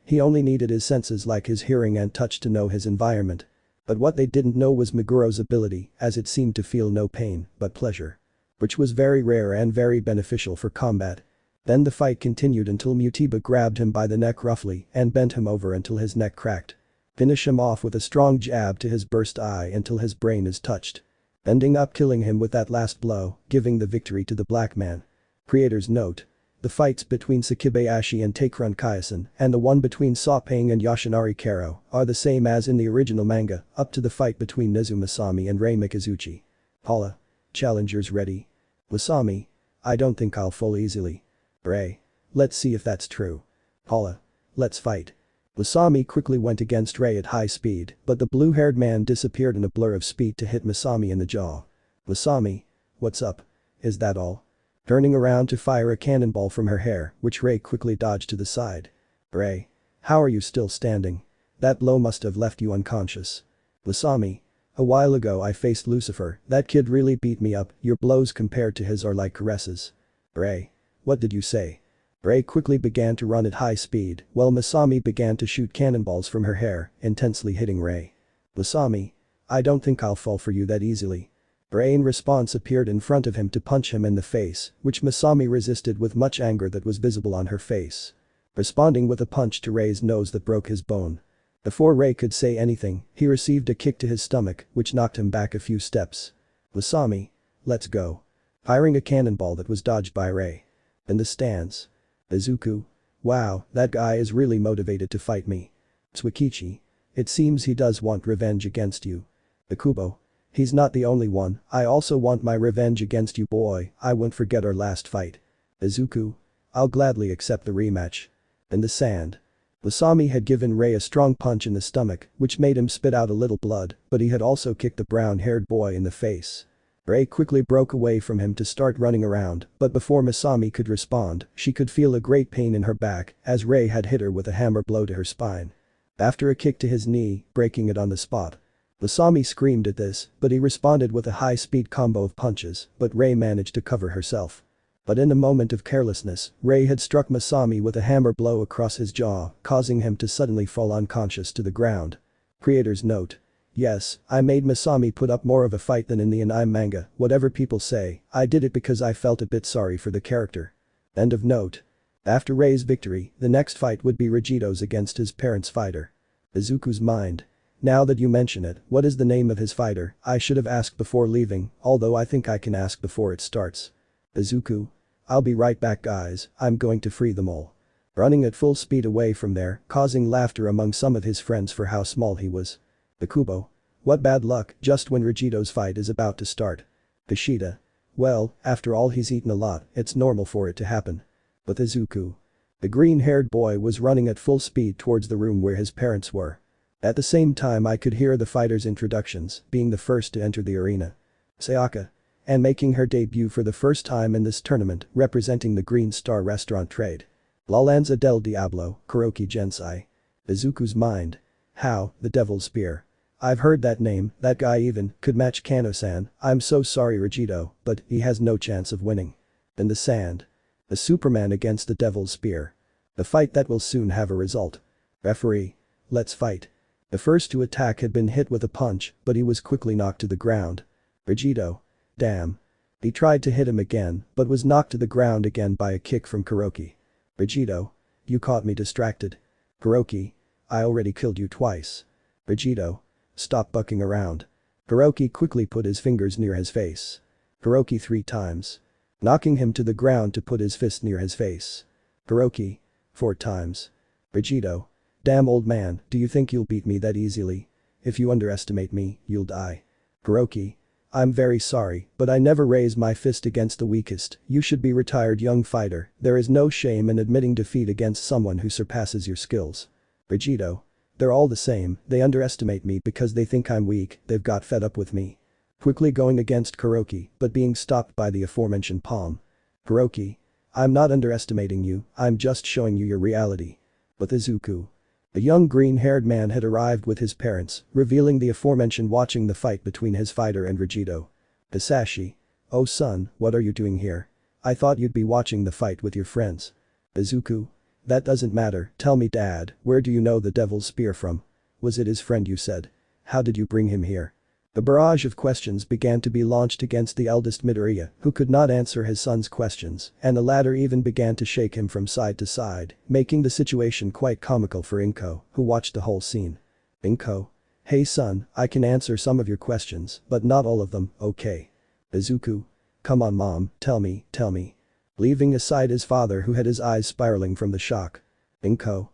he only needed his senses like his hearing and touch to know his environment. But what they didn't know was Meguro's ability, as it seemed to feel no pain, but pleasure. Which was very rare and very beneficial for combat. Then the fight continued until Mutiba grabbed him by the neck roughly and bent him over until his neck cracked. Finish him off with a strong jab to his burst eye until his brain is touched. Ending up killing him with that last blow, giving the victory to the black man. Creator's note. The fights between Sakibayashi and Takeron Kaizen and the one between Sopeng and Yoshinari Karo are the same as in the original manga, up to the fight between Nezu Masami and Rei Mikazuchi. Paula. Challengers ready. Masami. I don't think I'll fall easily. Rei. Let's see if that's true. Paula. Let's fight. Masami quickly went against Rei at high speed, but the blue-haired man disappeared in a blur of speed to hit Masami in the jaw. Masami. What's up? Is that all? Turning around to fire a cannonball from her hair, which Rei quickly dodged to the side. Rei. How are you still standing? That blow must have left you unconscious. Masami. A while ago I faced Lucifer, that kid really beat me up, your blows compared to his are like caresses. Rei. What did you say? Rei quickly began to run at high speed, while Masami began to shoot cannonballs from her hair, intensely hitting Rei. Masami. I don't think I'll fall for you that easily. Rei in response appeared in front of him to punch him in the face, which Masami resisted with much anger that was visible on her face. Responding with a punch to Rei's nose that broke his bone. Before Rei could say anything, he received a kick to his stomach, which knocked him back a few steps. Masami. Let's go. Firing a cannonball that was dodged by Rei. In the stands. Izuku. Wow, that guy is really motivated to fight me. Tsukichi. It seems he does want revenge against you. Ikubo. He's not the only one, I also want my revenge against you boy, I won't forget our last fight. Izuku. I'll gladly accept the rematch. In the sand. Masami had given Rei a strong punch in the stomach, which made him spit out a little blood, but he had also kicked the brown-haired boy in the face. Rei quickly broke away from him to start running around, but before Masami could respond, she could feel a great pain in her back, as Rei had hit her with a hammer blow to her spine. After a kick to his knee, breaking it on the spot. Masami screamed at this, but he responded with a high-speed combo of punches, but Rei managed to cover herself. But in a moment of carelessness, Rei had struck Masami with a hammer blow across his jaw, causing him to suddenly fall unconscious to the ground. Creator's note. Yes, I made Masami put up more of a fight than in the anime manga, whatever people say, I did it because I felt a bit sorry for the character. End of note. After Rei's victory, the next fight would be Regito's against his parents' fighter. Izuku's mind. Now that you mention it, what is the name of his fighter? I should have asked before leaving, although I think I can ask before it starts. Izuku. I'll be right back guys, I'm going to free them all. Running at full speed away from there, causing laughter among some of his friends for how small he was. Ikubo. What bad luck, just when Regito's fight is about to start. Kushida. Well, after all he's eaten a lot, it's normal for it to happen. But Izuku. The green-haired boy was running at full speed towards the room where his parents were. At the same time I could hear the fighters' introductions, being the first to enter the arena. Sayaka. And making her debut for the first time in this tournament, representing the Green Star restaurant trade. Lalanza del Diablo, Kuroki Gensai. Izuku's mind. How, the Devil's Spear. I've heard that name, that guy even could match Kano-san, I'm so sorry Regito, but he has no chance of winning. In the sand. The Superman against the Devil's Spear. The fight that will soon have a result. Referee. Let's fight. The first to attack had been hit with a punch, but he was quickly knocked to the ground. Regito. Damn. He tried to hit him again, but was knocked to the ground again by a kick from Kuroki. Regito. You caught me distracted. Kuroki. I already killed you twice. Regito. Stop bucking around. Kuroki quickly put his fingers near his face. Kuroki 3 times. Knocking him to the ground to put his fist near his face. Kuroki. 4 times. Regito. Damn old man, do you think you'll beat me that easily? If you underestimate me, you'll die. Kuroki. I'm very sorry, but I never raise my fist against the weakest, you should be retired young fighter, there is no shame in admitting defeat against someone who surpasses your skills. Vegito. They're all the same, they underestimate me because they think I'm weak, they've got fed up with me. Quickly going against Kuroki, but being stopped by the aforementioned palm. Kuroki. I'm not underestimating you, I'm just showing you your reality. But Izuku. A young green-haired man had arrived with his parents, revealing the aforementioned watching the fight between his fighter and Vegito. Hisashi. Oh son, what are you doing here? I thought you'd be watching the fight with your friends. Izuku. That doesn't matter, tell me dad, where do you know the devil's spear from? Was it his friend you said? How did you bring him here? A barrage of questions began to be launched against the eldest Midoriya, who could not answer his son's questions, and the latter even began to shake him from side to side, making the situation quite comical for Inko, who watched the whole scene. Inko. Hey son, I can answer some of your questions, but not all of them, okay? Izuku. Come on mom, tell me. Leaving aside his father who had his eyes spiraling from the shock. Inko.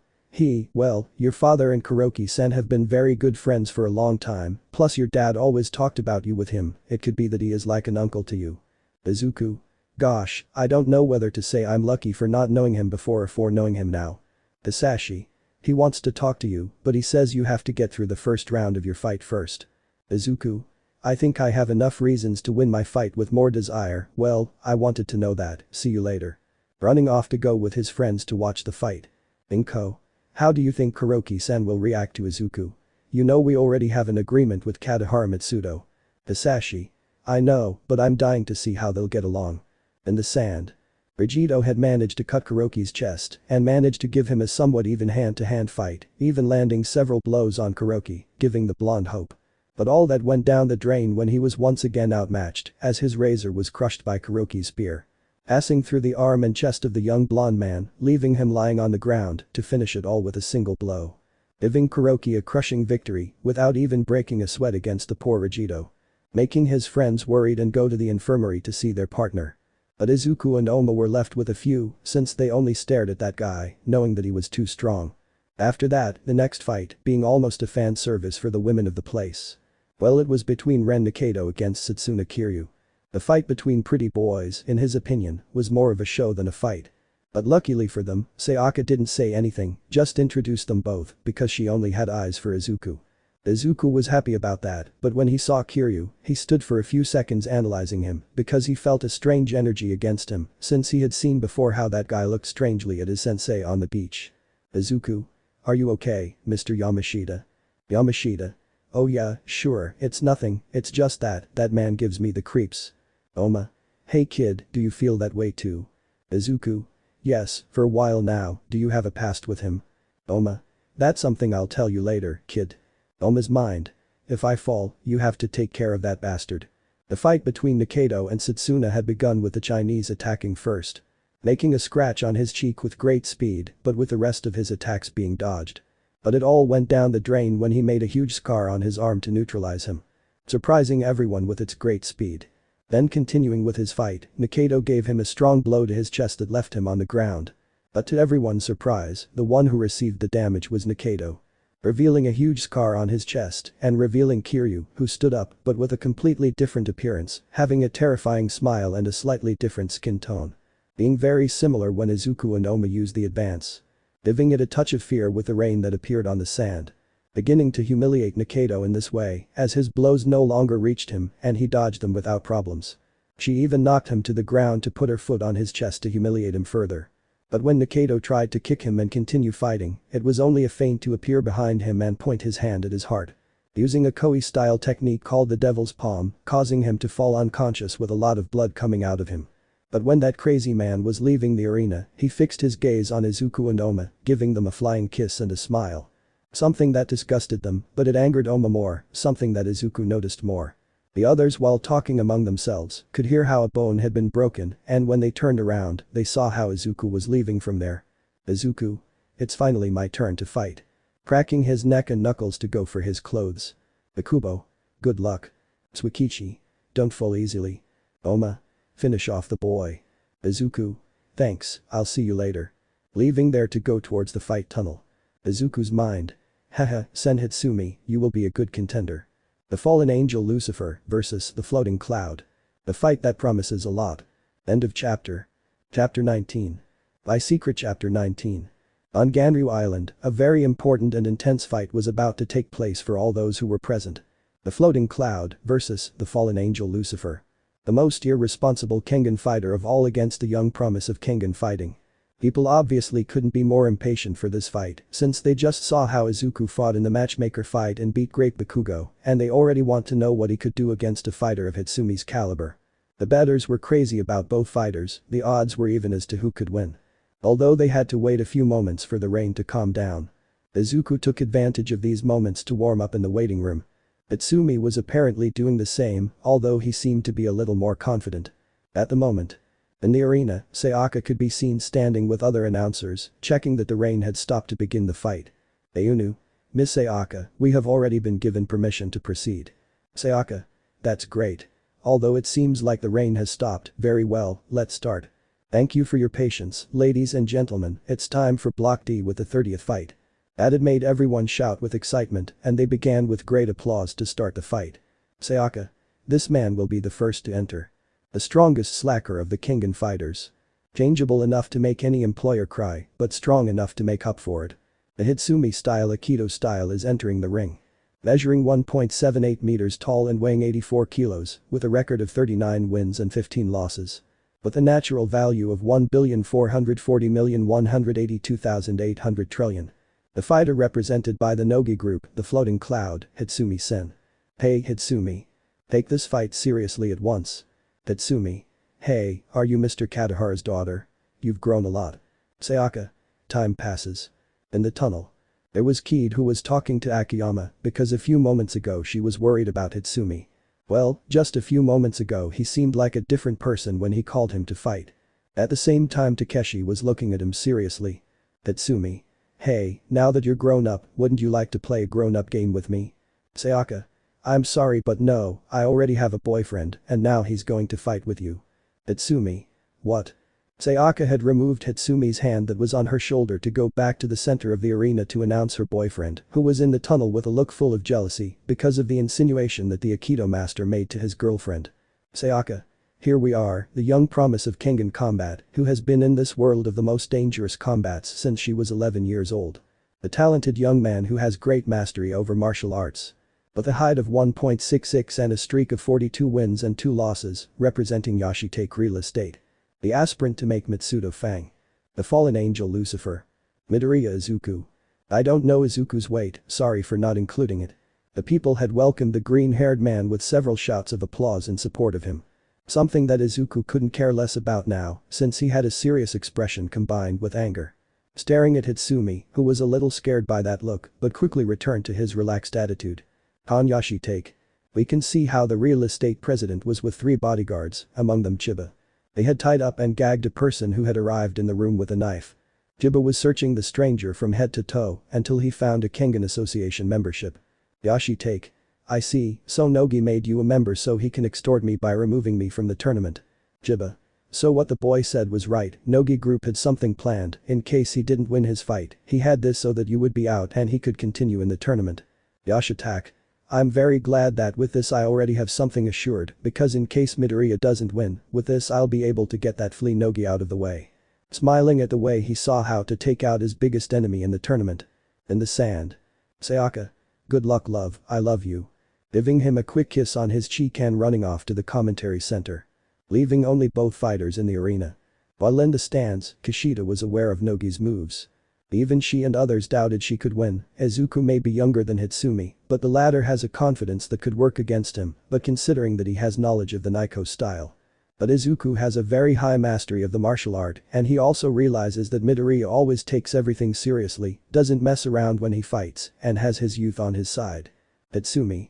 Well, your father and Kuroki-san have been very good friends for a long time, plus your dad always talked about you with him, it could be that he is like an uncle to you. Izuku. Gosh, I don't know whether to say I'm lucky for not knowing him before or for knowing him now. Hisashi. He wants to talk to you, but he says you have to get through the first round of your fight first. Izuku. I think I have enough reasons to win my fight with more desire, well, I wanted to know that, see you later. Running off to go with his friends to watch the fight. Inko. How do you think Kuroki-san will react to Izuku? You know we already have an agreement with Katahara Mitsudo. Hisashi. I know, but I'm dying to see how they'll get along. In the sand. Vegito had managed to cut Kuroki's chest and managed to give him a somewhat even hand-to-hand fight, even landing several blows on Kuroki, giving the blonde hope. But all that went down the drain when he was once again outmatched, as his razor was crushed by Kuroki's spear. Passing through the arm and chest of the young blonde man, leaving him lying on the ground to finish it all with a single blow. Giving Kuroki a crushing victory without even breaking a sweat against the poor Vegito. Making his friends worried and go to the infirmary to see their partner. But Izuku and Oma were left with a few, since they only stared at that guy, knowing that he was too strong. After that, the next fight being almost a fan service for the women of the place. Well, it was between Ren Nikaido against Satsuna Kiryu. The fight between pretty boys, in his opinion, was more of a show than a fight. But luckily for them, Sayaka didn't say anything, just introduced them both because she only had eyes for Izuku. Izuku was happy about that, but when he saw Kiryu, he stood for a few seconds analyzing him because he felt a strange energy against him since he had seen before how that guy looked strangely at his sensei on the beach. Izuku. Are you okay, Mr. Yamashita? Yamashita. Oh yeah, sure, it's nothing, it's just that man gives me the creeps. Oma. Hey kid, do you feel that way too? Izuku. Yes, for a while now, do you have a past with him? Oma. That's something I'll tell you later, kid. Oma's mind. If I fall, you have to take care of that bastard. The fight between Nikaido and Satsuna had begun with the Chinese attacking first. Making a scratch on his cheek with great speed, but with the rest of his attacks being dodged. But it all went down the drain when he made a huge scar on his arm to neutralize him. Surprising everyone with its great speed. Then continuing with his fight, Nikaido gave him a strong blow to his chest that left him on the ground. But to everyone's surprise, the one who received the damage was Nikaido. Revealing a huge scar on his chest and revealing Kiryu, who stood up but with a completely different appearance, having a terrifying smile and a slightly different skin tone. Being very similar when Izuku and Oma used the advance. Giving it a touch of fear with the rain that appeared on the sand. Beginning to humiliate Nikaido in this way as his blows no longer reached him and he dodged them without problems. She even knocked him to the ground to put her foot on his chest to humiliate him further. But when Nikaido tried to kick him and continue fighting, it was only a feint to appear behind him and point his hand at his heart. Using a Koi-style technique called the Devil's Palm, causing him to fall unconscious with a lot of blood coming out of him. But when that crazy man was leaving the arena, he fixed his gaze on Izuku and Oma, giving them a flying kiss and a smile. Something that disgusted them, but it angered Oma more, something that Izuku noticed more. The others, while talking among themselves, could hear how a bone had been broken and when they turned around, they saw how Izuku was leaving from there. Izuku. It's finally my turn to fight. Cracking his neck and knuckles to go for his clothes. Bakubo. Good luck. Tsukichi. Don't fall easily. Oma. Finish off the boy. Izuku. Thanks, I'll see you later. Leaving there to go towards the fight tunnel. Izuku's mind. Haha, Senhitsumi, you will be a good contender. The fallen angel Lucifer versus the floating cloud. A fight that promises a lot. End of chapter. Chapter 19. By Secret Chapter 19. On Ganryu Island, a very important and intense fight was about to take place for all those who were present. The floating cloud versus the fallen angel Lucifer. The most irresponsible Kengan fighter of all against the young promise of Kengan fighting. People obviously couldn't be more impatient for this fight since they just saw how Izuku fought in the matchmaker fight and beat Great Bakugo, and they already want to know what he could do against a fighter of Hitsumi's caliber. The bettors were crazy about both fighters, the odds were even as to who could win. Although they had to wait a few moments for the rain to calm down. Izuku took advantage of these moments to warm up in the waiting room. Hitsumi was apparently doing the same, although he seemed to be a little more confident. At the moment. In the arena, Sayaka could be seen standing with other announcers, checking that the rain had stopped to begin the fight. Ayunu. Miss Sayaka, we have already been given permission to proceed. Sayaka. That's great. Although it seems like the rain has stopped, very well, let's start. Thank you for your patience, ladies and gentlemen, it's time for Block D with the 30th fight. That made everyone shout with excitement and they began with great applause to start the fight. Sayaka. This man will be the first to enter. The strongest slacker of the Kengan fighters. Changeable enough to make any employer cry, but strong enough to make up for it. The Hitsumi style Aikido style is entering the ring. Measuring 1.78 meters tall and weighing 84 kilos, with a record of 39 wins and 15 losses. With a natural value of 1,440,182,800 trillion. The fighter represented by the Nogi group, the floating cloud, Hitsumi-sen. Hey Hitsumi. Take this fight seriously at once. Hitsumi. Hey, are you Mr. Katahara's daughter? You've grown a lot. Sayaka. Time passes. In the tunnel. There was Kid who was talking to Akiyama because a few moments ago she was worried about Hitsumi. Well, just a few moments ago he seemed like a different person when he called him to fight. At the same time Takeshi was looking at him seriously. Hitsumi. Hey, now that you're grown up, wouldn't you like to play a grown-up game with me? Sayaka. I'm sorry but no, I already have a boyfriend and now he's going to fight with you. Hitsumi. What? Sayaka had removed Hitsumi's hand that was on her shoulder to go back to the center of the arena to announce her boyfriend, who was in the tunnel with a look full of jealousy because of the insinuation that the Aikido master made to his girlfriend. Sayaka. Here we are, the young promise of Kengan combat, who has been in this world of the most dangerous combats since she was 11 years old. The talented young man who has great mastery over martial arts. With a height of 1.66 and a streak of 42 wins and 2 losses, representing Yashitake Real Estate. The aspirant to make Mitsudo Fang. The fallen angel Lucifer. Midoriya Izuku. I don't know Izuku's weight, sorry for not including it. The people had welcomed the green-haired man with several shouts of applause in support of him. Something that Izuku couldn't care less about now, since he had a serious expression combined with anger. Staring at Hitsumi, who was a little scared by that look, but quickly returned to his relaxed attitude. Han Yashitake. We can see how the real estate president was with 3 bodyguards, among them Chiba. They had tied up and gagged a person who had arrived in the room with a knife. Chiba was searching the stranger from head to toe until he found a Kengan Association membership. Yashitake. I see, so Nogi made you a member so he can extort me by removing me from the tournament. Chiba. So what the boy said was right, Nogi group had something planned in case he didn't win his fight, he had this so that you would be out and he could continue in the tournament. Yashitake. I'm very glad that with this I already have something assured because in case Midoriya doesn't win, with this I'll be able to get that flea Nogi out of the way. Smiling at the way he saw how to take out his biggest enemy in the tournament. In the sand. Sayaka. Good luck love, I love you. Giving him a quick kiss on his cheek and running off to the commentary center. Leaving only both fighters in the arena. While in the stands, Kushida was aware of Nogi's moves. Even she and others doubted she could win. Izuku may be younger than Hitsumi, but the latter has a confidence that could work against him, but considering that he has knowledge of the Naiko style. But Izuku has a very high mastery of the martial art and he also realizes that Midoriya always takes everything seriously, doesn't mess around when he fights, and has his youth on his side. Hitsumi.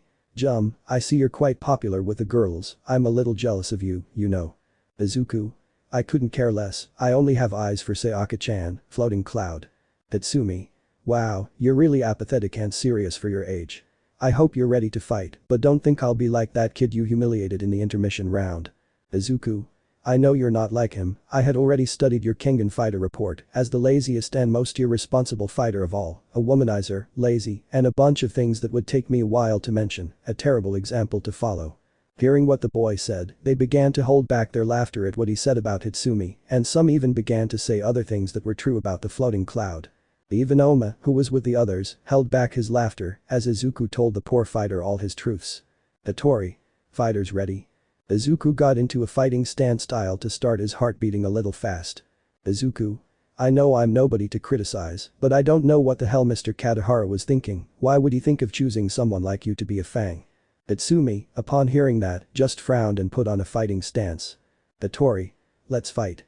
I see you're quite popular with the girls, I'm a little jealous of you, you know. Izuku. I couldn't care less, I only have eyes for Sayaka-chan, floating cloud. Hitsumi. Wow, you're really apathetic and serious for your age. I hope you're ready to fight, but don't think I'll be like that kid you humiliated in the intermission round. Izuku. I know you're not like him, I had already studied your Kengan fighter report as the laziest and most irresponsible fighter of all, a womanizer, lazy, and a bunch of things that would take me a while to mention, a terrible example to follow. Hearing what the boy said, they began to hold back their laughter at what he said about Hitsumi, and some even began to say other things that were true about the floating cloud. Even Oma, who was with the others, held back his laughter as Izuku told the poor fighter all his truths. Hattori. Fighters ready. Izuku got into a fighting stance style to start, his heart beating a little fast. Izuku. I know I'm nobody to criticize, but I don't know what the hell Mr. Katahara was thinking, why would he think of choosing someone like you to be a fang? Hitsumi, upon hearing that, just frowned and put on a fighting stance. Hattori. Let's fight.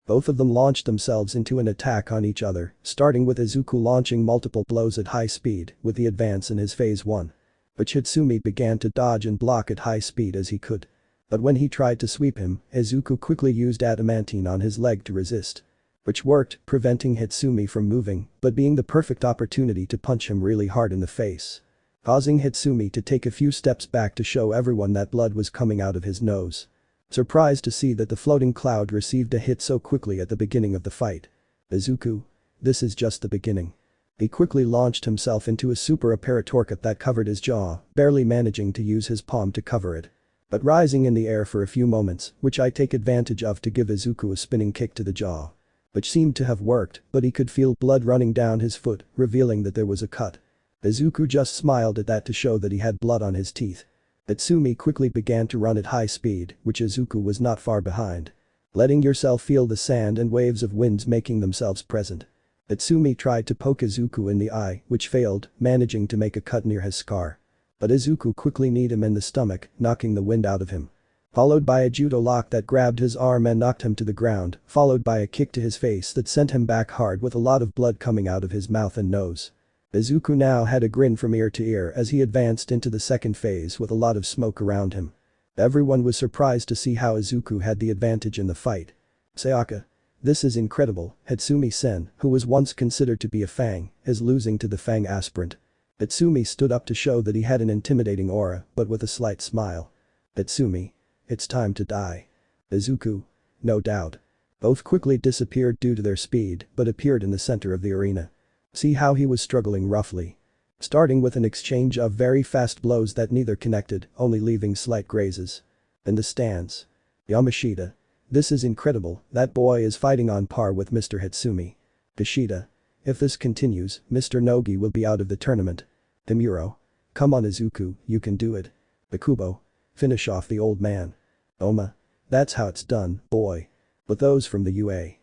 Both of them launched themselves into an attack on each other, starting with Izuku launching multiple blows at high speed with the advance in his phase 1. But Hitsumi began to dodge and block at high speed as he could. But when he tried to sweep him, Izuku quickly used adamantine on his leg to resist. Which worked, preventing Hitsumi from moving, but being the perfect opportunity to punch him really hard in the face. Causing Hitsumi to take a few steps back to show everyone that blood was coming out of his nose. Surprised to see that the floating cloud received a hit so quickly at the beginning of the fight. Izuku. This is just the beginning. He quickly launched himself into a super apparatorka that covered his jaw, barely managing to use his palm to cover it. But rising in the air for a few moments, which I take advantage of to give Izuku a spinning kick to the jaw. Which seemed to have worked, but he could feel blood running down his foot, revealing that there was a cut. Izuku just smiled at that to show that he had blood on his teeth. Hitsumi quickly began to run at high speed, which Izuku was not far behind. Letting yourself feel the sand and waves of winds making themselves present. Hitsumi tried to poke Izuku in the eye, which failed, managing to make a cut near his scar. But Izuku quickly kneed him in the stomach, knocking the wind out of him. Followed by a judo lock that grabbed his arm and knocked him to the ground, followed by a kick to his face that sent him back hard with a lot of blood coming out of his mouth and nose. Izuku now had a grin from ear to ear as he advanced into the second phase with a lot of smoke around him. Everyone was surprised to see how Izuku had the advantage in the fight. Sayaka. This is incredible, Hitsumi-sen, who was once considered to be a fang, is losing to the fang aspirant. Hitsumi stood up to show that he had an intimidating aura, but with a slight smile. Hitsumi. It's time to die. Izuku. No doubt. Both quickly disappeared due to their speed, but appeared in the center of the arena. See how he was struggling roughly. Starting with an exchange of very fast blows that neither connected, only leaving slight grazes. In the stands. Yamashita. This is incredible, that boy is fighting on par with Mr. Hitsumi. Kishida. If this continues, Mr. Nogi will be out of the tournament. Demuro. Come on Izuku, you can do it. Bakubo. Finish off the old man. Oma. That's how it's done, boy. With those from the UA.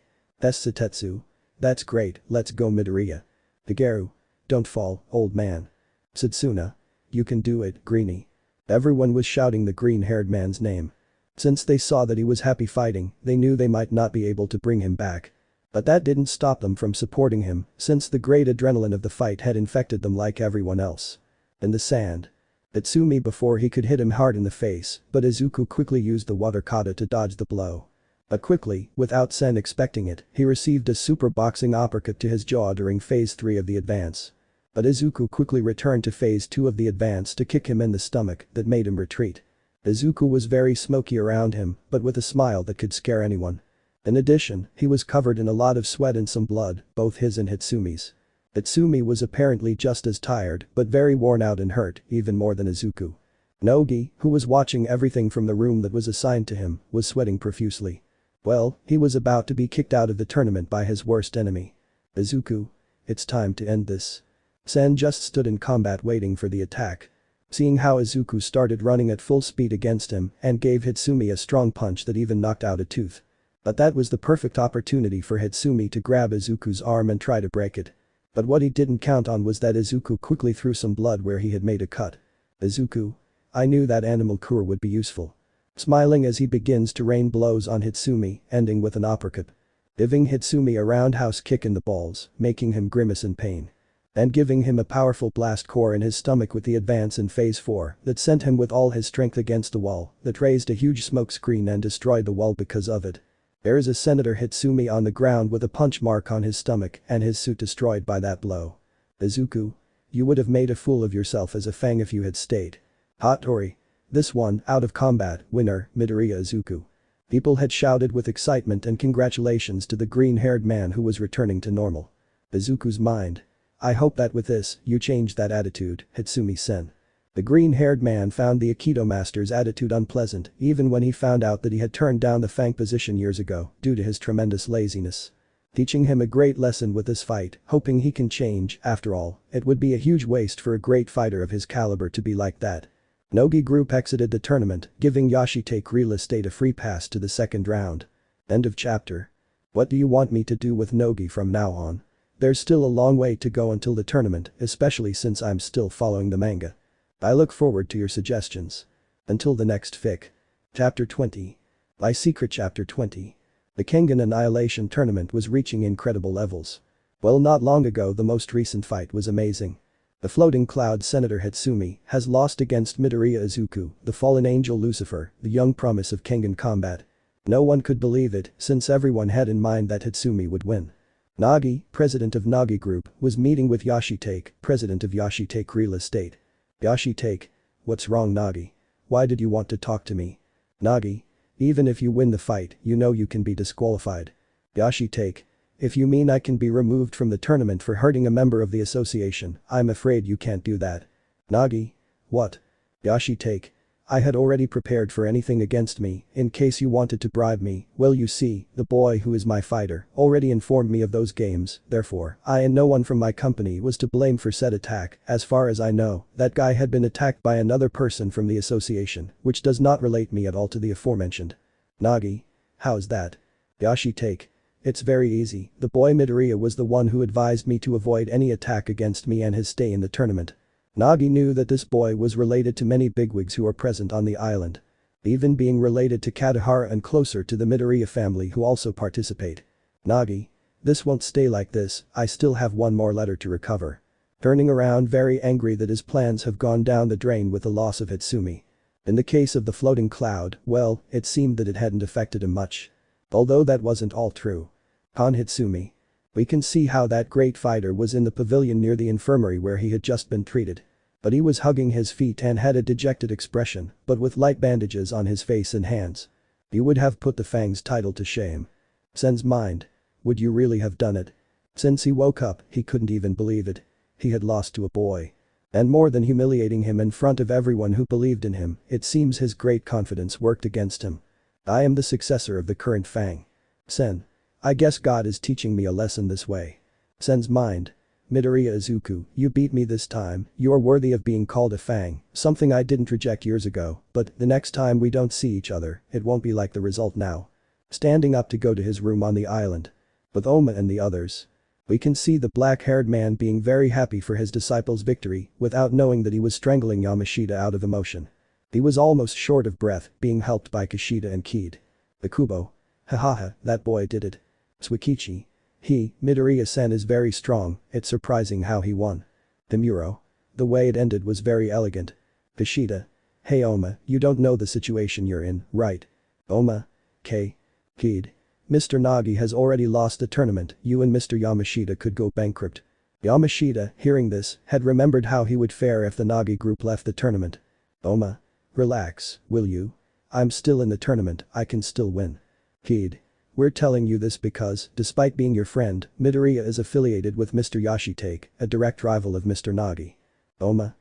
Tetsu. That's great, let's go Midoriya. Dageru. Don't fall, old man. Satsuna. You can do it, Greenie. Everyone was shouting the green-haired man's name. Since they saw that he was happy fighting, they knew they might not be able to bring him back. But that didn't stop them from supporting him, since the great adrenaline of the fight had infected them like everyone else. In the sand. Hitsumi before he could hit him hard in the face, but Izuku quickly used the water kata to dodge the blow. But quickly, without Sen expecting it, he received a super boxing uppercut to his jaw during phase 3 of the advance. But Izuku quickly returned to phase 2 of the advance to kick him in the stomach that made him retreat. Izuku was very smoky around him, but with a smile that could scare anyone. In addition, he was covered in a lot of sweat and some blood, both his and Hitsumi's. Hitsumi was apparently just as tired, but very worn out and hurt, even more than Izuku. Nogi, who was watching everything from the room that was assigned to him, was sweating profusely. Well, he was about to be kicked out of the tournament by his worst enemy. Izuku. It's time to end this. Sen just stood in combat waiting for the attack. Seeing how Izuku started running at full speed against him and gave Hitsumi a strong punch that even knocked out a tooth. But that was the perfect opportunity for Hitsumi to grab Izuku's arm and try to break it. But what he didn't count on was that Izuku quickly threw some blood where he had made a cut. Izuku. I knew that animal cure would be useful. Smiling as he begins to rain blows on Hitsumi, ending with an uppercut. Giving Hitsumi a roundhouse kick in the balls, making him grimace in pain. And giving him a powerful blast core in his stomach with the advance in phase 4 that sent him with all his strength against the wall that raised a huge smoke screen and destroyed the wall because of it. There is a Senator Hitsumi on the ground with a punch mark on his stomach and his suit destroyed by that blow. Izuku. You would have made a fool of yourself as a fang if you had stayed. Hattori. This one, out of combat, winner, Midoriya Izuku. People had shouted with excitement and congratulations to the green-haired man who was returning to normal. Izuku's mind. I hope that with this, you change that attitude, Hitsumi-sen. The green-haired man found the Aikido master's attitude unpleasant even when he found out that he had turned down the Fang position years ago due to his tremendous laziness. Teaching him a great lesson with this fight, hoping he can change, after all, it would be a huge waste for a great fighter of his caliber to be like that. Nogi group exited the tournament, giving Yashitake real estate a free pass to the second round. End of chapter. What do you want me to do with Nogi from now on? There's still a long way to go until the tournament, especially since I'm still following the manga. I look forward to your suggestions. Until the next fic. Chapter 20. My Secret Chapter 20. The Kengan Annihilation tournament was reaching incredible levels. Well, not long ago the most recent fight was amazing. The floating cloud Senator Hitsumi has lost against Midoriya Izuku, the fallen angel Lucifer, the young promise of Kengan combat. No one could believe it since everyone had in mind that Hitsumi would win. Nagi, president of Nagi Group, was meeting with Yashitake, president of Yashitake Real Estate. Yashitake. What's wrong, Nagi? Why did you want to talk to me? Nagi. Even if you win the fight, you know you can be disqualified. Yashitake. If you mean I can be removed from the tournament for hurting a member of the association, I'm afraid you can't do that. Nagi. What? Yashitake. I had already prepared for anything against me, in case you wanted to bribe me. Well, you see, the boy who is my fighter already informed me of those games, therefore, I and no one from my company was to blame for said attack. As far as I know, that guy had been attacked by another person from the association, which does not relate me at all to the aforementioned. Nagi. How's that? Yashitake. It's very easy, the boy Midoriya was the one who advised me to avoid any attack against me and his stay in the tournament. Nagi knew that this boy was related to many bigwigs who are present on the island. Even being related to Katahara and closer to the Midoriya family who also participate. Nagi. This won't stay like this, I still have one more letter to recover. Turning around very angry that his plans have gone down the drain with the loss of Hitsumi. In the case of the floating cloud, well, it seemed that it hadn't affected him much. Although that wasn't all true. Han Hitsumi. We can see how that great fighter was in the pavilion near the infirmary where he had just been treated. But he was hugging his feet and had a dejected expression, but with light bandages on his face and hands. You would have put the Fang's title to shame. Sen's mind. Would you really have done it? Since he woke up, he couldn't even believe it. He had lost to a boy. And more than humiliating him in front of everyone who believed in him, it seems his great confidence worked against him. I am the successor of the current Fang. Sen. I guess God is teaching me a lesson this way. Sen's mind. Midoriya Izuku, you beat me this time, you're worthy of being called a Fang, something I didn't reject years ago, but the next time we don't see each other, it won't be like the result now. Standing up to go to his room on the island. With Oma and the others. We can see the black-haired man being very happy for his disciple's victory without knowing that he was strangling Yamashita out of emotion. He was almost short of breath, being helped by Kushida and Kid. The Kubo. Hahaha, that boy did it. Tsukichi. Midoriya-sen is very strong, it's surprising how he won. The Muro. The way it ended was very elegant. Kushida. Hey Oma, you don't know the situation you're in, right? Oma. Kid. Mr. Nagi has already lost the tournament, you and Mr. Yamashita could go bankrupt. Yamashita, hearing this, had remembered how he would fare if the Nagi group left the tournament. Oma. Relax, will you? I'm still in the tournament, I can still win. Kid. We're telling you this because, despite being your friend, Midoriya is affiliated with Mr. Yashitake, a direct rival of Mr. Nagi. Oma.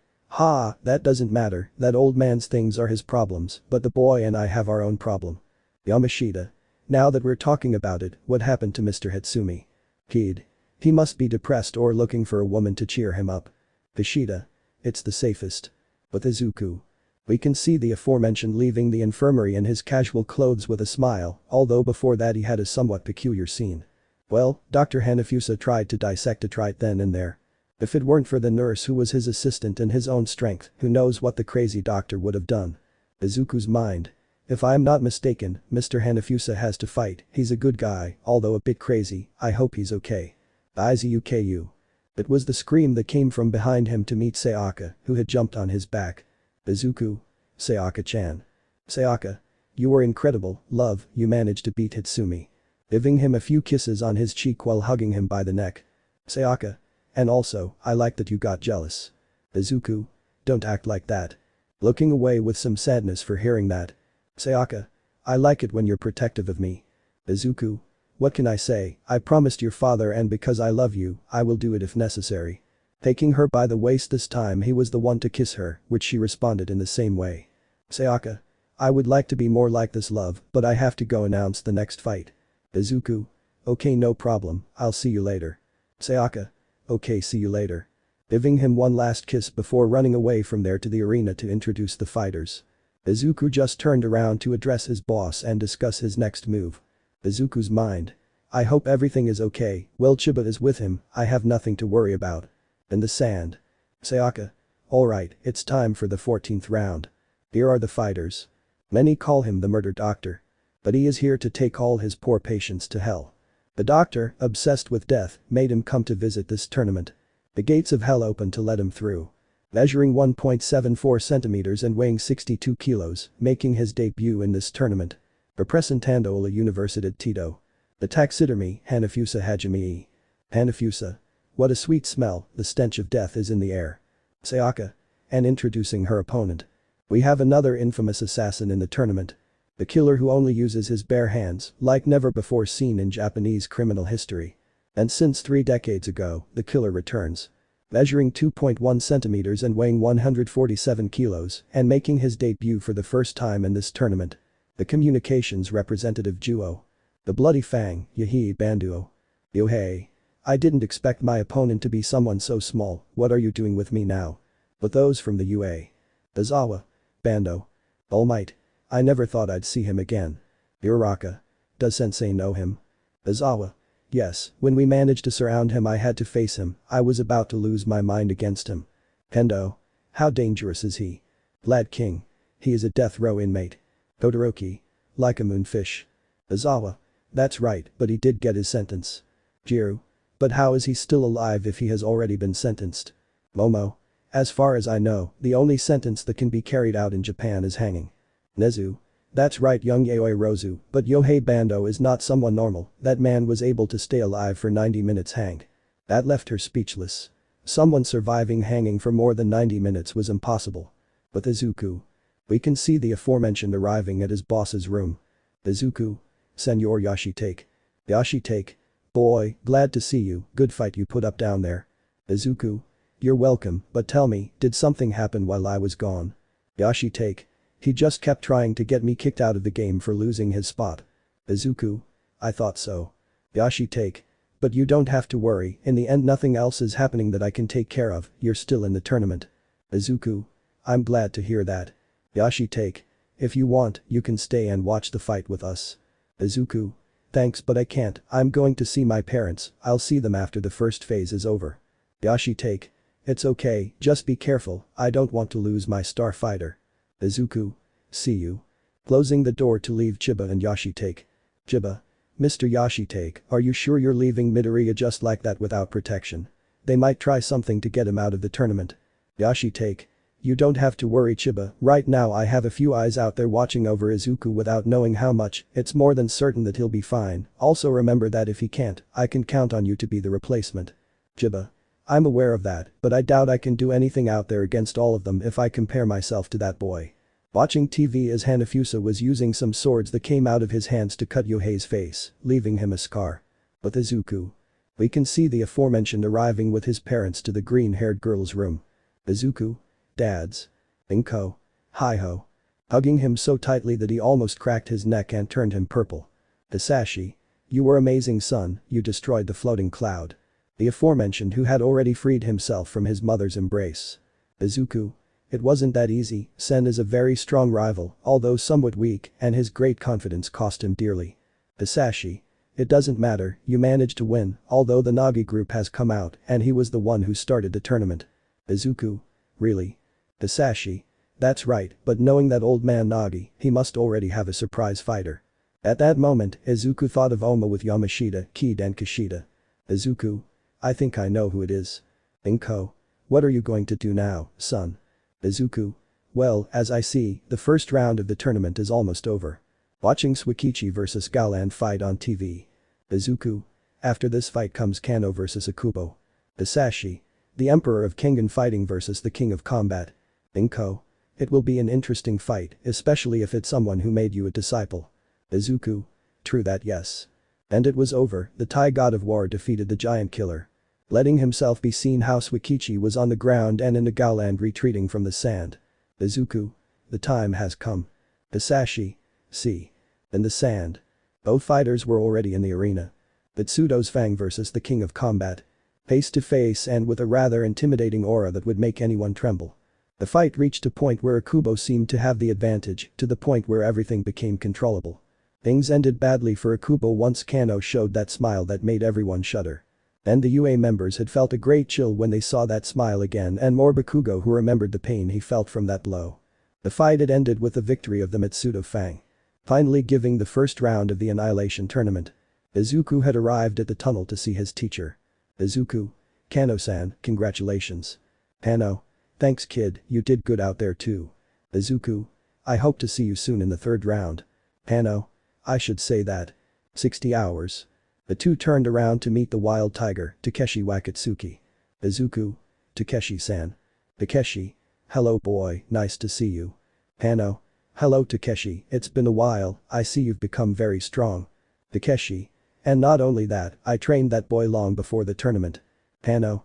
That doesn't matter, that old man's things are his problems, but the boy and I have our own problem. Yamashita. Now that we're talking about it, what happened to Mr. Hitsumi? Kid. He must be depressed or looking for a woman to cheer him up. Kushida. It's the safest. With Izuku. We can see the aforementioned leaving the infirmary in his casual clothes with a smile, although before that he had a somewhat peculiar scene. Well, Dr. Hanafusa tried to dissect it right then and there. If it weren't for the nurse who was his assistant and his own strength, who knows what the crazy doctor would have done. Izuku's mind. If I'm not mistaken, Mr. Hanafusa has to fight, he's a good guy, although a bit crazy, I hope he's okay. Izuku. It was the scream that came from behind him to meet Sayaka, who had jumped on his back. Izuku. Sayaka-chan. Sayaka. You were incredible, love, you managed to beat Hitsumi. Giving him a few kisses on his cheek while hugging him by the neck. Sayaka. And also, I like that you got jealous. Izuku. Don't act like that. Looking away with some sadness for hearing that. Sayaka. I like it when you're protective of me. Izuku. What can I say, I promised your father and because I love you, I will do it if necessary. Taking her by the waist this time he was the one to kiss her, which she responded in the same way. Sayaka. I would like to be more like this love, but I have to go announce the next fight. Izuku. Okay no problem, I'll see you later. Sayaka. Okay see you later. Giving him one last kiss before running away from there to the arena to introduce the fighters. Izuku just turned around to address his boss and discuss his next move. Izuku's mind. I hope everything is okay, well Chiba is with him, I have nothing to worry about. In the sand. Sayaka. Alright, it's time for the 14th round. Here are the fighters. Many call him the murder doctor. But he is here to take all his poor patients to hell. The doctor, obsessed with death, made him come to visit this tournament. The gates of hell opened to let him through. Measuring 1.74 centimeters and weighing 62 kilos, making his debut in this tournament. Representando la Universidad Tito. The taxidermy, Hanafusa Hajime. Hanafusa. What a sweet smell, the stench of death is in the air. Sayaka. And introducing her opponent. We have another infamous assassin in the tournament. The killer who only uses his bare hands, like never before seen in Japanese criminal history. And since 3 decades ago, the killer returns. Measuring 2.1 centimeters and weighing 147 kilos, and making his debut for the first time in this tournament. The communications representative duo. The Bloody Fang, Yahee Banduo. Yohei. I didn't expect my opponent to be someone so small, what are you doing with me now? But those from the UA. Izawa. Bando. Almight. I never thought I'd see him again. Uraraka. Does sensei know him? Izawa. Yes, when we managed to surround him I had to face him, I was about to lose my mind against him. Kendo. How dangerous is he? Lad King. He is a death row inmate. Todoroki. Like a moonfish. Izawa. That's right, but he did get his sentence. Jiru. But how is he still alive if he has already been sentenced? Momo. As far as I know, the only sentence that can be carried out in Japan is hanging. Nezu. That's right young Yaoyorozu, but Yohei Bando is not someone normal, that man was able to stay alive for 90 minutes hanged. That left her speechless. Someone surviving hanging for more than 90 minutes was impossible. But Izuku. We can see the aforementioned arriving at his boss's room. Izuku. Senor Yashitake. Yashitake. Boy, glad to see you, good fight you put up down there. Izuku. You're welcome, but tell me, did something happen while I was gone? Yashitake. He just kept trying to get me kicked out of the game for losing his spot. Izuku. I thought so. Yashitake. But you don't have to worry, in the end nothing else is happening that I can take care of, you're still in the tournament. Izuku. I'm glad to hear that. Yashitake. If you want, you can stay and watch the fight with us. Izuku. Thanks but I can't, I'm going to see my parents, I'll see them after the first phase is over. Yashitake. It's okay, just be careful, I don't want to lose my star fighter. Izuku. See you. Closing the door to leave Chiba and Yashitake. Chiba. Mr. Yashitake, are you sure you're leaving Midoriya just like that without protection? They might try something to get him out of the tournament. Yashitake. You don't have to worry Chiba, right now I have a few eyes out there watching over Izuku without knowing how much, it's more than certain that he'll be fine, also remember that if he can't, I can count on you to be the replacement. Chiba. I'm aware of that, but I doubt I can do anything out there against all of them if I compare myself to that boy. Watching TV as Hanafusa was using some swords that came out of his hands to cut Yohei's face, leaving him a scar. But Izuku. We can see the aforementioned arriving with his parents to the green-haired girl's room. Izuku. Dads. Inko. Hi-ho. Hugging him so tightly that he almost cracked his neck and turned him purple. Hisashi. You were amazing son, you destroyed the floating cloud. The aforementioned who had already freed himself from his mother's embrace. Izuku. It wasn't that easy, Sen is a very strong rival, although somewhat weak, and his great confidence cost him dearly. Hisashi. It doesn't matter, you managed to win, although the Nagi group has come out and he was the one who started the tournament. Izuku. Really? Hisashi. That's right, but knowing that old man Nagi, he must already have a surprise fighter. At that moment, Izuku thought of Oma with Yamashita, Kid and Kishida. Izuku. I think I know who it is. Inko. What are you going to do now, son? Izuku. Well, as I see, the first round of the tournament is almost over. Watching Swikichi vs Galan fight on TV. Izuku. After this fight comes Kano vs Akubo. Hisashi. The Emperor of Kengan fighting versus the King of Combat. Inko. It will be an interesting fight, especially if it's someone who made you a disciple. Izuku. True that, yes. And it was over, the Thai god of war defeated the giant killer. Letting himself be seen, House Wikichi was on the ground and in the Gowland retreating from the sand. Izuku. The time has come. Hisashi. See. In the sand. Both fighters were already in the arena. Bitsudo's Fang versus the king of combat. Face to face and with a rather intimidating aura that would make anyone tremble. The fight reached a point where Akubo seemed to have the advantage, to the point where everything became controllable. Things ended badly for Akubo once Kano showed that smile that made everyone shudder. And the UA members had felt a great chill when they saw that smile again, and more Bakugo who remembered the pain he felt from that blow. The fight had ended with the victory of the Mitsudo Fang. Finally giving the first round of the Annihilation tournament. Izuku had arrived at the tunnel to see his teacher. Izuku. Kano-san, congratulations. Kano. Thanks kid, you did good out there too. Izuku. I hope to see you soon in the third round. Kano. I should say that. 60 hours. The two turned around to meet the wild tiger, Takeshi Wakatsuki. Izuku. Takeshi-san. Takeshi. Hello boy, nice to see you. Kano. Hello Takeshi, it's been a while, I see you've become very strong. Takeshi. And not only that, I trained that boy long before the tournament. Kano.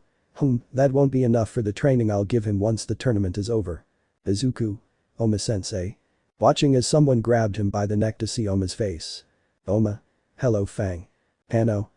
That won't be enough for the training I'll give him once the tournament is over. Izuku. Oma-sensei. Watching as someone grabbed him by the neck to see Oma's face. Oma. Hello Fang. Kano.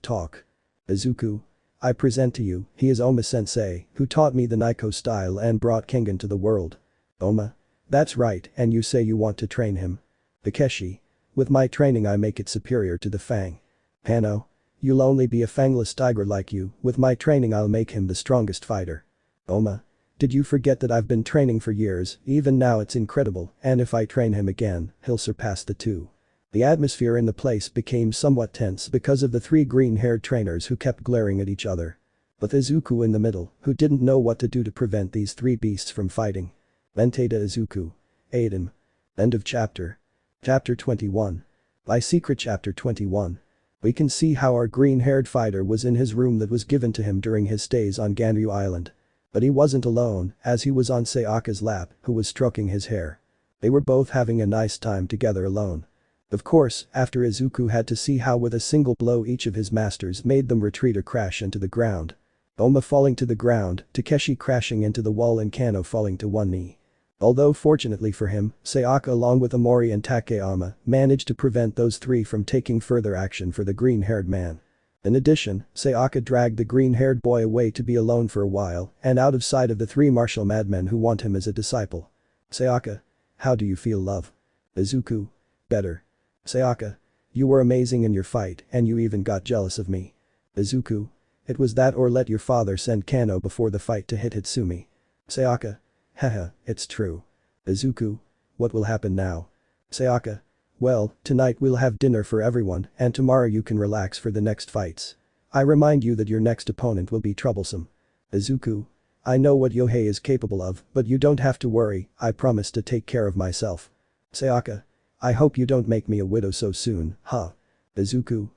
Talk. Izuku. I present to you, he is Oma-sensei, who taught me the Naiko style and brought Kengan to the world. Oma. That's right, and you say you want to train him. Takeshi. With my training I make it superior to the Fang. Kano. You'll only be a fangless tiger like you, with my training I'll make him the strongest fighter. Oma. Did you forget that I've been training for years, even now it's incredible, and if I train him again, he'll surpass the two. The atmosphere in the place became somewhat tense because of the three green-haired trainers who kept glaring at each other. With Izuku in the middle, who didn't know what to do to prevent these three beasts from fighting. Vente to Izuku. Aid him. End of chapter. Chapter 21. By Secret Chapter 21. We can see how our green-haired fighter was in his room that was given to him during his stays on Ganryu Island. But he wasn't alone, as he was on Sayaka's lap, who was stroking his hair. They were both having a nice time together alone. Of course, after Izuku had to see how with a single blow each of his masters made them retreat or crash into the ground. Oma falling to the ground, Takeshi crashing into the wall and Kano falling to one knee. Although fortunately for him, Sayaka along with Amori and Takeyama managed to prevent those three from taking further action for the green-haired man. In addition, Sayaka dragged the green-haired boy away to be alone for a while and out of sight of the three martial madmen who want him as a disciple. Sayaka. How do you feel love? Izuku. Better. Sayaka. You were amazing in your fight and you even got jealous of me. Izuku. It was that or let your father send Kano before the fight to hit Hitsumi. Sayaka. Haha, it's true. Izuku. What will happen now? Sayaka. Well, tonight we'll have dinner for everyone and tomorrow you can relax for the next fights. I remind you that your next opponent will be troublesome. Izuku. I know what Yohei is capable of, but you don't have to worry, I promise to take care of myself. Sayaka. I hope you don't make me a widow so soon, huh? Izuku.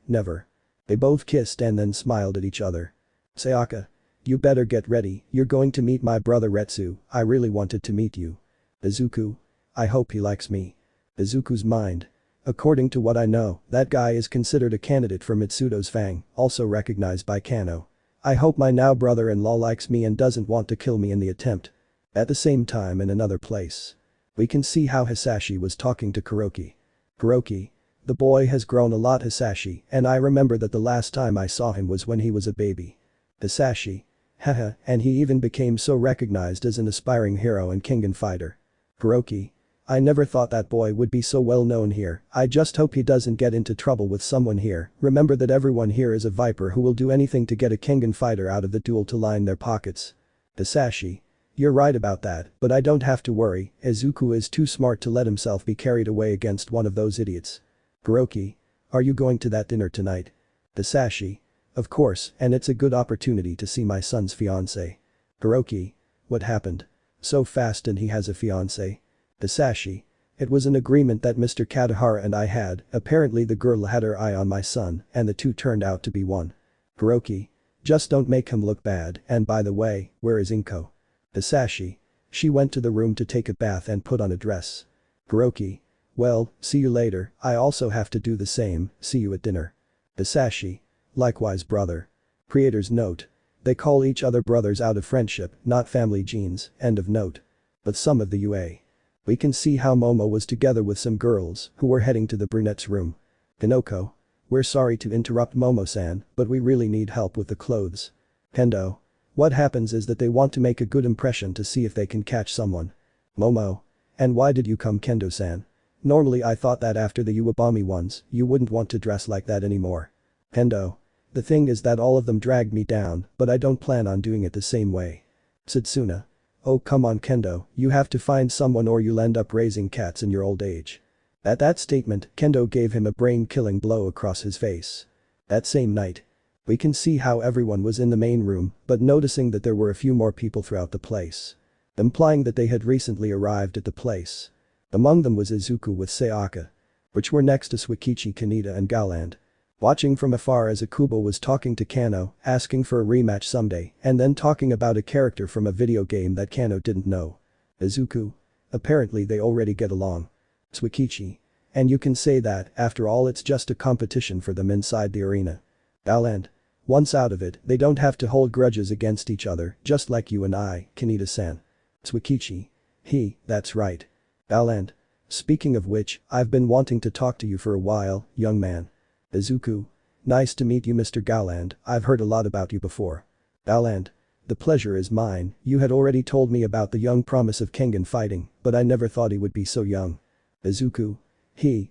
Never. They both kissed and then smiled at each other. Sayaka. You better get ready, you're going to meet my brother Retsu, I really wanted to meet you. Izuku. I hope he likes me. Izuku's mind. According to what I know, that guy is considered a candidate for Mitsudo's Fang, also recognized by Kano. I hope my now brother-in-law likes me and doesn't want to kill me in the attempt. At the same time in another place. We can see how Hisashi was talking to Kuroki. Kuroki. The boy has grown a lot Hisashi, and I remember that the last time I saw him was when he was a baby. Hisashi. Haha, and he even became so recognized as an aspiring hero and Kengan fighter. Kuroki. I never thought that boy would be so well known here, I just hope he doesn't get into trouble with someone here, remember that everyone here is a viper who will do anything to get a Kengan fighter out of the duel to line their pockets. Hisashi. You're right about that, but I don't have to worry, Izuku is too smart to let himself be carried away against one of those idiots. Kuroki. Are you going to that dinner tonight? Hisashi. Of course, and it's a good opportunity to see my son's fiancé. Kuroki. What happened? So fast and he has a fiancé? Hisashi. It was an agreement that Mr. Katahara and I had, apparently the girl had her eye on my son and the two turned out to be one. Kuroki. Just don't make him look bad, and by the way, where is Inko? Hisashi. She went to the room to take a bath and put on a dress. Hiroki. Well, see you later, I also have to do the same, see you at dinner. Hisashi. Likewise brother. Creator's note. They call each other brothers out of friendship, not family genes, end of note. But some of the UA. We can see how Momo was together with some girls who were heading to the brunette's room. Hinoko. We're sorry to interrupt Momo-san, but we really need help with the clothes. Kendo. What happens is that they want to make a good impression to see if they can catch someone. Momo. And why did you come Kendo-san? Normally I thought that after the Uwabami ones, you wouldn't want to dress like that anymore. Kendo. The thing is that all of them dragged me down, but I don't plan on doing it the same way. Setsuna. Oh come on Kendo, you have to find someone or you'll end up raising cats in your old age. At that statement, Kendo gave him a brain-killing blow across his face. That same night. We can see how everyone was in the main room, but noticing that there were a few more people throughout the place. Implying that they had recently arrived at the place. Among them was Izuku with Sayaka. Which were next to Shuikichi, Kaneda and Galand. Watching from afar as Akubo was talking to Kano, asking for a rematch someday, and then talking about a character from a video game that Kano didn't know. Izuku. Apparently they already get along. Shuikichi. And you can say that, after all it's just a competition for them inside the arena. Galand. Once out of it, they don't have to hold grudges against each other, just like you and I, Kaneda-san. Shuikichi. That's right. Galand. Speaking of which, I've been wanting to talk to you for a while, young man. Izuku. Nice to meet you Mr. Galand, I've heard a lot about you before. Galand. The pleasure is mine, you had already told me about the young promise of Kengan fighting, but I never thought he would be so young. Izuku.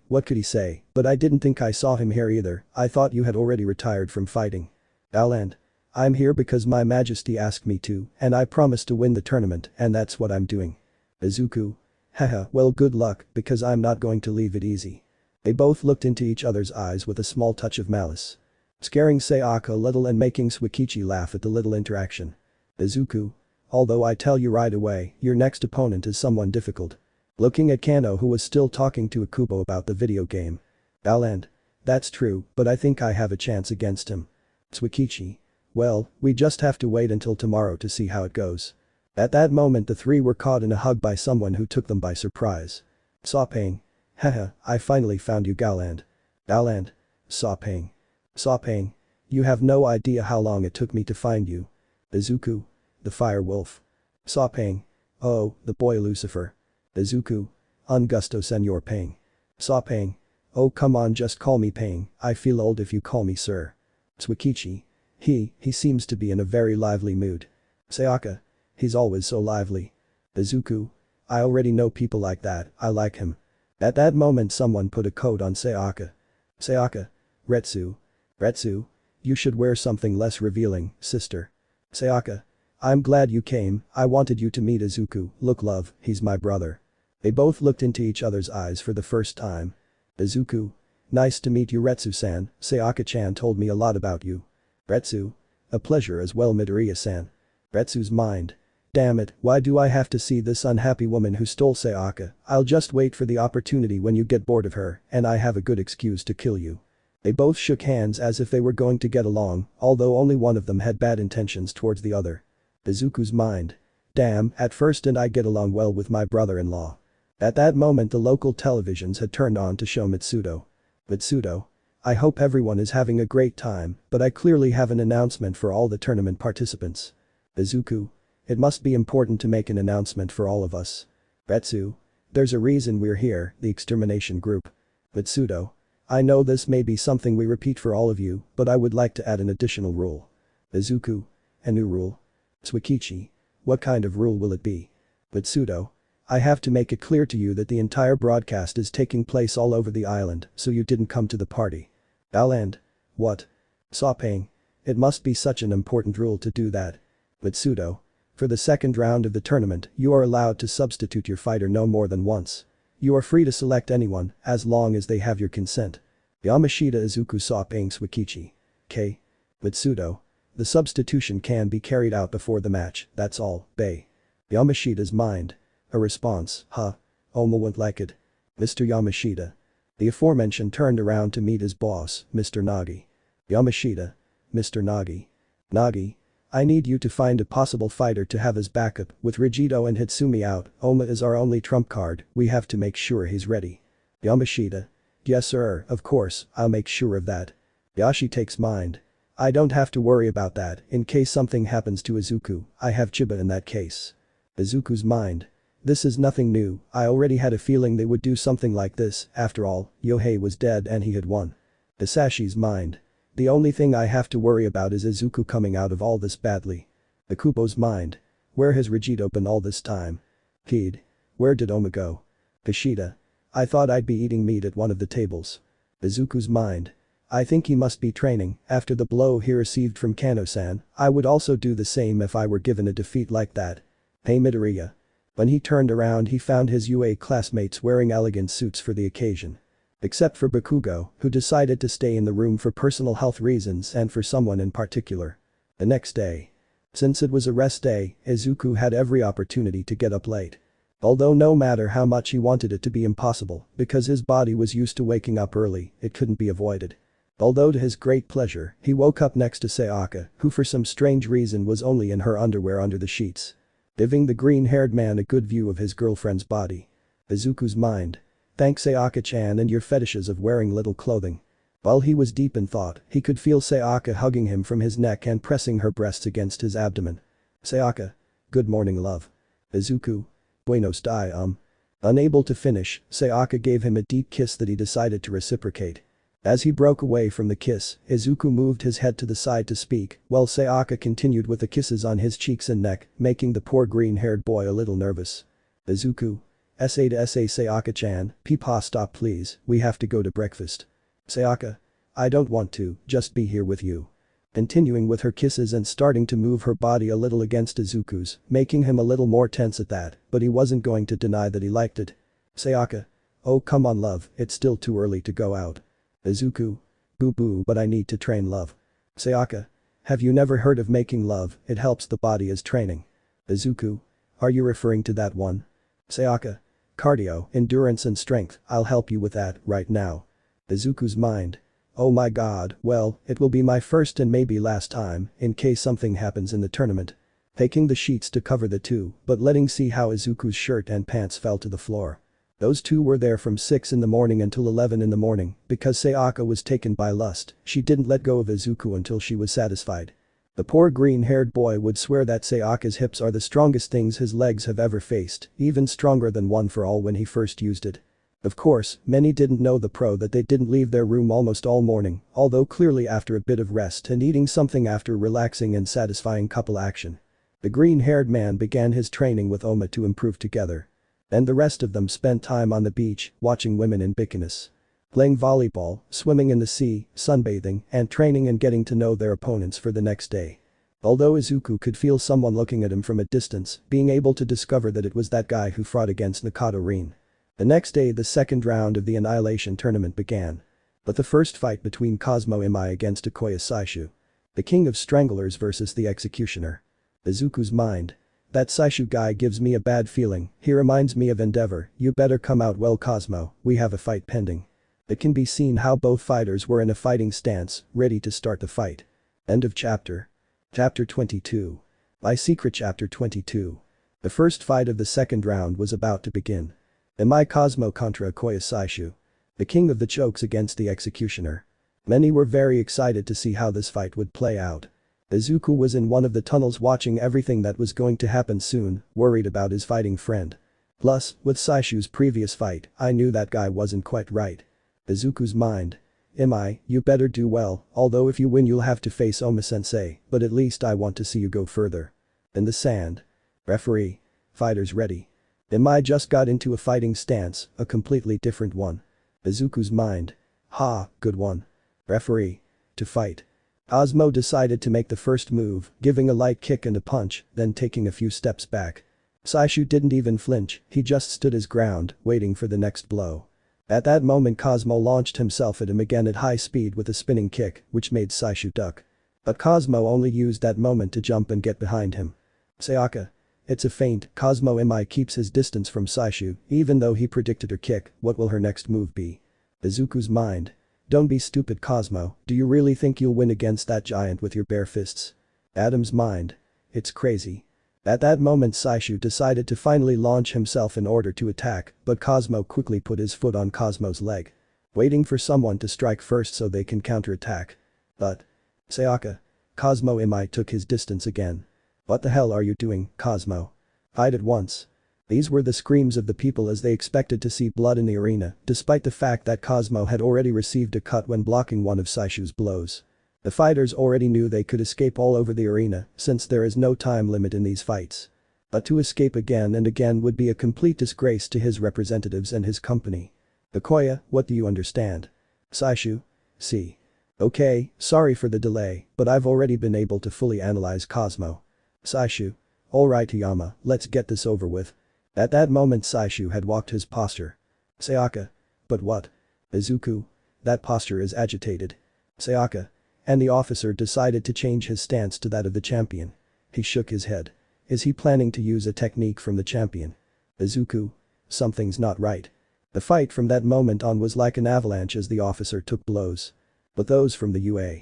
What could he say, but I didn't think I saw him here either, I thought you had already retired from fighting. Galand. I'm here because my majesty asked me to, and I promised to win the tournament, and that's what I'm doing. Izuku. Haha, well good luck, because I'm not going to leave it easy. They both looked into each other's eyes with a small touch of malice. Scaring Sayaka a little and making Shuikichi laugh at the little interaction. Izuku. Although I tell you right away, your next opponent is someone difficult. Looking at Kano who was still talking to Akubo about the video game. Galand. That's true, but I think I have a chance against him. Shuikichi. Well, we just have to wait until tomorrow to see how it goes. At that moment the three were caught in a hug by someone who took them by surprise. Sopeng. Haha, I finally found you Galand. Galand. Sopeng. Sopeng. You have no idea how long it took me to find you. Izuku. The fire wolf. Sopeng. Oh, the boy Lucifer. Izuku. Un gusto senor Peng. Sopeng. Oh come on just call me Peng, I feel old if you call me sir. Shuikichi. He seems to be in a very lively mood. Sayaka. He's always so lively. Izuku. I already know people like that, I like him. At that moment someone put a coat on Sayaka. Sayaka. Retsu. Retsu. You should wear something less revealing, sister. Sayaka. I'm glad you came, I wanted you to meet Izuku, look love, he's my brother. They both looked into each other's eyes for the first time. Izuku. Nice to meet you Retsu-san, Sayaka-chan told me a lot about you. Retsu. A pleasure as well Midoriya-san. Retsu's mind. Damn it, why do I have to see this unhappy woman who stole Sayaka, I'll just wait for the opportunity when you get bored of her, and I have a good excuse to kill you. They both shook hands as if they were going to get along, although only one of them had bad intentions towards the other. Izuku's mind. Damn, at first and I get along well with my brother-in-law. At that moment the local televisions had turned on to show Mitsudo. Mitsudo. I hope everyone is having a great time, but I clearly have an announcement for all the tournament participants. Izuku. It must be important to make an announcement for all of us. Retsu. There's a reason we're here, the extermination group. Mitsudo. I know this may be something we repeat for all of you, but I would like to add an additional rule. Izuku. A new rule? Shuikichi. What kind of rule will it be? Mitsudo. I have to make it clear to you that the entire broadcast is taking place all over the island, so you didn't come to the party. Galand. What? Sopeng. It must be such an important rule to do that. Mitsudo. For the second round of the tournament, you are allowed to substitute your fighter no more than once. You are free to select anyone, as long as they have your consent. Yamashita Izuku Sopeng Shuikichi. K. Mitsudo. The substitution can be carried out before the match, that's all, Bay. Yamashita's mind. A response, huh. Oma won't like it. Mr. Yamashita. The aforementioned turned around to meet his boss, Mr. Nagi. Yamashita. Mr. Nagi. Nagi. I need you to find a possible fighter to have as backup. With Rigito and Hitsumi out, Oma is our only trump card, we have to make sure he's ready. Yamashita. Yes sir, of course, I'll make sure of that. Yashi takes mind. I don't have to worry about that, in case something happens to Izuku, I have Chiba in that case. Izuku's mind. This is nothing new, I already had a feeling they would do something like this, after all, Yohei was dead and he had won. Hisashi's mind. The only thing I have to worry about is Izuku coming out of all this badly. Ikubo's mind. Where has Rigito been all this time? Kid. Where did Oma go? Kushida. I thought I'd be eating meat at one of the tables. Izuku's mind. I think he must be training, after the blow he received from Kano-san, I would also do the same if I were given a defeat like that. Hey Midoriya. When he turned around he found his UA classmates wearing elegant suits for the occasion. Except for Bakugo, who decided to stay in the room for personal health reasons and for someone in particular. The next day. Since it was a rest day, Izuku had every opportunity to get up late. Although no matter how much he wanted it to be impossible, because his body was used to waking up early, it couldn't be avoided. Although to his great pleasure, he woke up next to Sayaka, who for some strange reason was only in her underwear under the sheets. Giving the green-haired man a good view of his girlfriend's body. Izuku's mind. Thanks Sayaka-chan and your fetishes of wearing little clothing. While he was deep in thought, he could feel Sayaka hugging him from his neck and pressing her breasts against his abdomen. Sayaka. Good morning love. Izuku. Buenos dias. Unable to finish, Sayaka gave him a deep kiss that he decided to reciprocate. As he broke away from the kiss, Izuku moved his head to the side to speak, while Sayaka continued with the kisses on his cheeks and neck, making the poor green-haired boy a little nervous. Izuku. SA to SA Sayaka-chan, Peepaw stop please, we have to go to breakfast. Sayaka. I don't want to, just be here with you. Continuing with her kisses and starting to move her body a little against Izuku's, making him a little more tense at that, but he wasn't going to deny that he liked it. Sayaka. Oh come on love, it's still too early to go out. Izuku. Boo-boo but I need to train love. Sayaka. Have you never heard of making love, it helps the body as training. Izuku. Are you referring to that one? Sayaka. Cardio, endurance and strength, I'll help you with that, right now. Izuku's mind. Oh my god, well, it will be my first and maybe last time, in case something happens in the tournament. Taking the sheets to cover the two, but letting see how Izuku's shirt and pants fell to the floor. Those two were there from 6 in the morning until 11 in the morning, because Sayaka was taken by lust, she didn't let go of Izuku until she was satisfied. The poor green-haired boy would swear that Sayaka's hips are the strongest things his legs have ever faced, even stronger than One for All when he first used it. Of course, many didn't know the pro that they didn't leave their room almost all morning, although clearly after a bit of rest and eating something after relaxing and satisfying couple action. The green-haired man began his training with Oma to improve together. And the rest of them spent time on the beach, watching women in bikinis. Playing volleyball, swimming in the sea, sunbathing, and training and getting to know their opponents for the next day. Although Izuku could feel someone looking at him from a distance, being able to discover that it was that guy who fought against Nakata Rin. The next day the second round of the Annihilation tournament began. But the first fight between Cosmo Imai against Okoye Saishu. The king of stranglers versus the executioner. Izuku's mind. That Saishu guy gives me a bad feeling, he reminds me of Endeavor, you better come out well Cosmo, we have a fight pending. It can be seen how both fighters were in a fighting stance, ready to start the fight. End of chapter. Chapter 22. My Secret Chapter 22. The first fight of the second round was about to begin. Imai Cosmo contra Okoye Saishu. The king of the chokes against the executioner. Many were very excited to see how this fight would play out. Izuku was in one of the tunnels watching everything that was going to happen soon, worried about his fighting friend. Plus, with Saishu's previous fight, I knew that guy wasn't quite right. Izuku's mind. Imai, you better do well, although if you win you'll have to face Oma-sensei, but at least I want to see you go further. In the sand. Referee. Fighters ready. Imai just got into a fighting stance, a completely different one. Izuku's mind. Ha, good one. Referee. To fight. Cosmo decided to make the first move, giving a light kick and a punch, then taking a few steps back. Saishu didn't even flinch, he just stood his ground, waiting for the next blow. At that moment Cosmo launched himself at him again at high speed with a spinning kick, which made Saishu duck. But Cosmo only used that moment to jump and get behind him. Sayaka. It's a feint, Cosmo Imai keeps his distance from Saishu, even though he predicted her kick, what will her next move be? Izuku's mind. Don't be stupid Cosmo, do you really think you'll win against that giant with your bare fists? Adam's mind. It's crazy. At that moment Saishu decided to finally launch himself in order to attack, but Cosmo quickly put his foot on Cosmo's leg. Waiting for someone to strike first so they can counterattack. But. Sayaka. Cosmo Imai took his distance again. What the hell are you doing, Cosmo? Hide at once. These were the screams of the people as they expected to see blood in the arena, despite the fact that Cosmo had already received a cut when blocking one of Saishu's blows. The fighters already knew they could escape all over the arena since there is no time limit in these fights. But to escape again and again would be a complete disgrace to his representatives and his company. Okoya, what do you understand? Saishu? See. Okay, sorry for the delay, but I've already been able to fully analyze Cosmo. Saishu. Alright Hayama, let's get this over with. At that moment Saishu had walked his posture. Sayaka. But what? Izuku. That posture is agitated. Sayaka. And the officer decided to change his stance to that of the champion. He shook his head. Is he planning to use a technique from the champion? Izuku. Something's not right. The fight from that moment on was like an avalanche as the officer took blows. But those from the UA.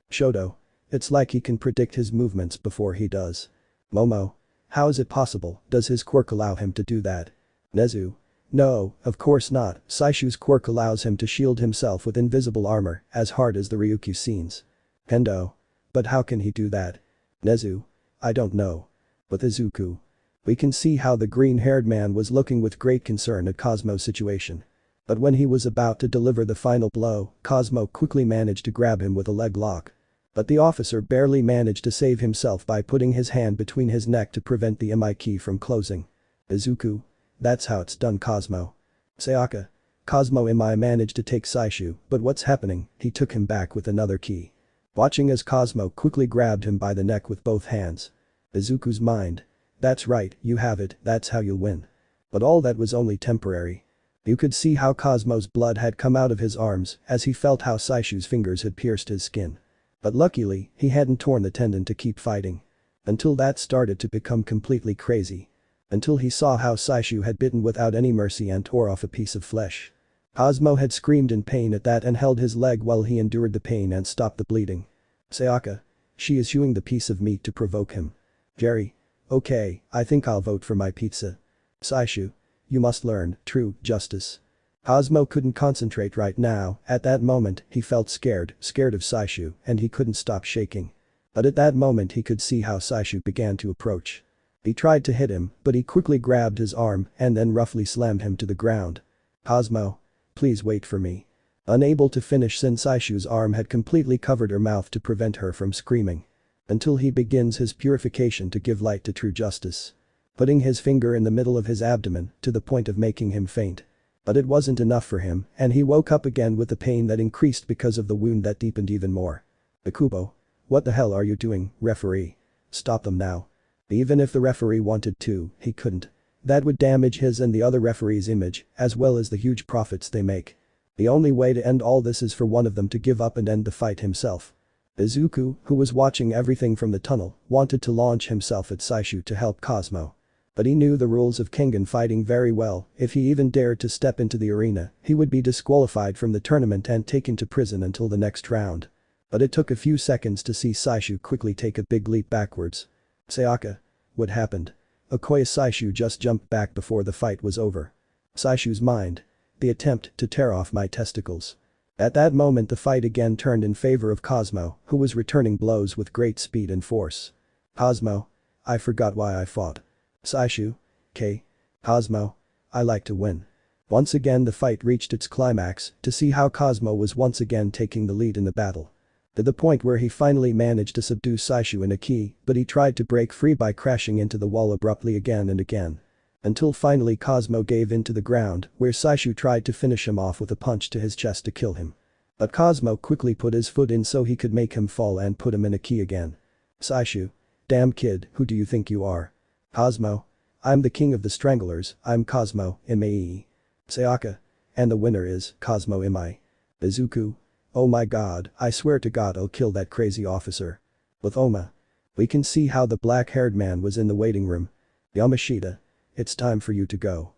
Shoto. It's like he can predict his movements before he does. Momo. How is it possible, does his quirk allow him to do that? Nezu. No, of course not, Saishu's quirk allows him to shield himself with invisible armor, as hard as the Ryukyu scenes. Kendo. But how can he do that? Nezu. I don't know. But Izuku. We can see how the green-haired man was looking with great concern at Cosmo's situation. But when he was about to deliver the final blow, Cosmo quickly managed to grab him with a leg lock. But the officer barely managed to save himself by putting his hand between his neck to prevent the MI key from closing. Izuku. That's how it's done, Cosmo. Sayaka. Cosmo MI managed to take Saishu, but what's happening, he took him back with another key. Watching as Cosmo quickly grabbed him by the neck with both hands. Izuku's mind. That's right, you have it, that's how you'll win. But all that was only temporary. You could see how Cosmo's blood had come out of his arms as he felt how Saishu's fingers had pierced his skin. But luckily, he hadn't torn the tendon to keep fighting. Until that started to become completely crazy. Until he saw how Saishu had bitten without any mercy and tore off a piece of flesh. Cosmo had screamed in pain at that and held his leg while he endured the pain and stopped the bleeding. Sayaka. She is chewing the piece of meat to provoke him. Jerry. Okay, I think I'll vote for my pizza. Saishu. You must learn true justice. Cosmo couldn't concentrate right now, at that moment he felt scared of Saishu and he couldn't stop shaking. But at that moment he could see how Saishu began to approach. He tried to hit him, but he quickly grabbed his arm and then roughly slammed him to the ground. Cosmo. Please wait for me. Unable to finish since Saishu's arm had completely covered her mouth to prevent her from screaming. Until he begins his purification to give light to true justice. Putting his finger in the middle of his abdomen to the point of making him faint. But it wasn't enough for him and he woke up again with the pain that increased because of the wound that deepened even more. Akubo. What the hell are you doing, referee? Stop them now. Even if the referee wanted to, he couldn't. That would damage his and the other referees' image, as well as the huge profits they make. The only way to end all this is for one of them to give up and end the fight himself. Izuku, who was watching everything from the tunnel, wanted to launch himself at Saishu to help Cosmo. But he knew the rules of Kengan fighting very well, if he even dared to step into the arena, he would be disqualified from the tournament and taken to prison until the next round. But it took a few seconds to see Saishu quickly take a big leap backwards. Sayaka. What happened? Okoya. Saishu just jumped back before the fight was over. Saishu's mind. The attempt to tear off my testicles. At that moment the fight again turned in favor of Cosmo, who was returning blows with great speed and force. Cosmo. I forgot why I fought. Saishu. K. Cosmo. I like to win. Once again the fight reached its climax to see how Cosmo was once again taking the lead in the battle. To the point where he finally managed to subdue Saishu in a key, but he tried to break free by crashing into the wall abruptly again and again. Until finally Cosmo gave in to the ground, where Saishu tried to finish him off with a punch to his chest to kill him. But Cosmo quickly put his foot in so he could make him fall and put him in a key again. Saishu. Damn kid, who do you think you are? Cosmo. I'm the king of the stranglers, I'm Cosmo, Mae. Sayaka. And the winner is Cosmo Imai. Izuku. Oh my god, I swear to god I'll kill that crazy officer. With Oma. We can see how the black-haired man was in the waiting room. Yamashita. It's time for you to go.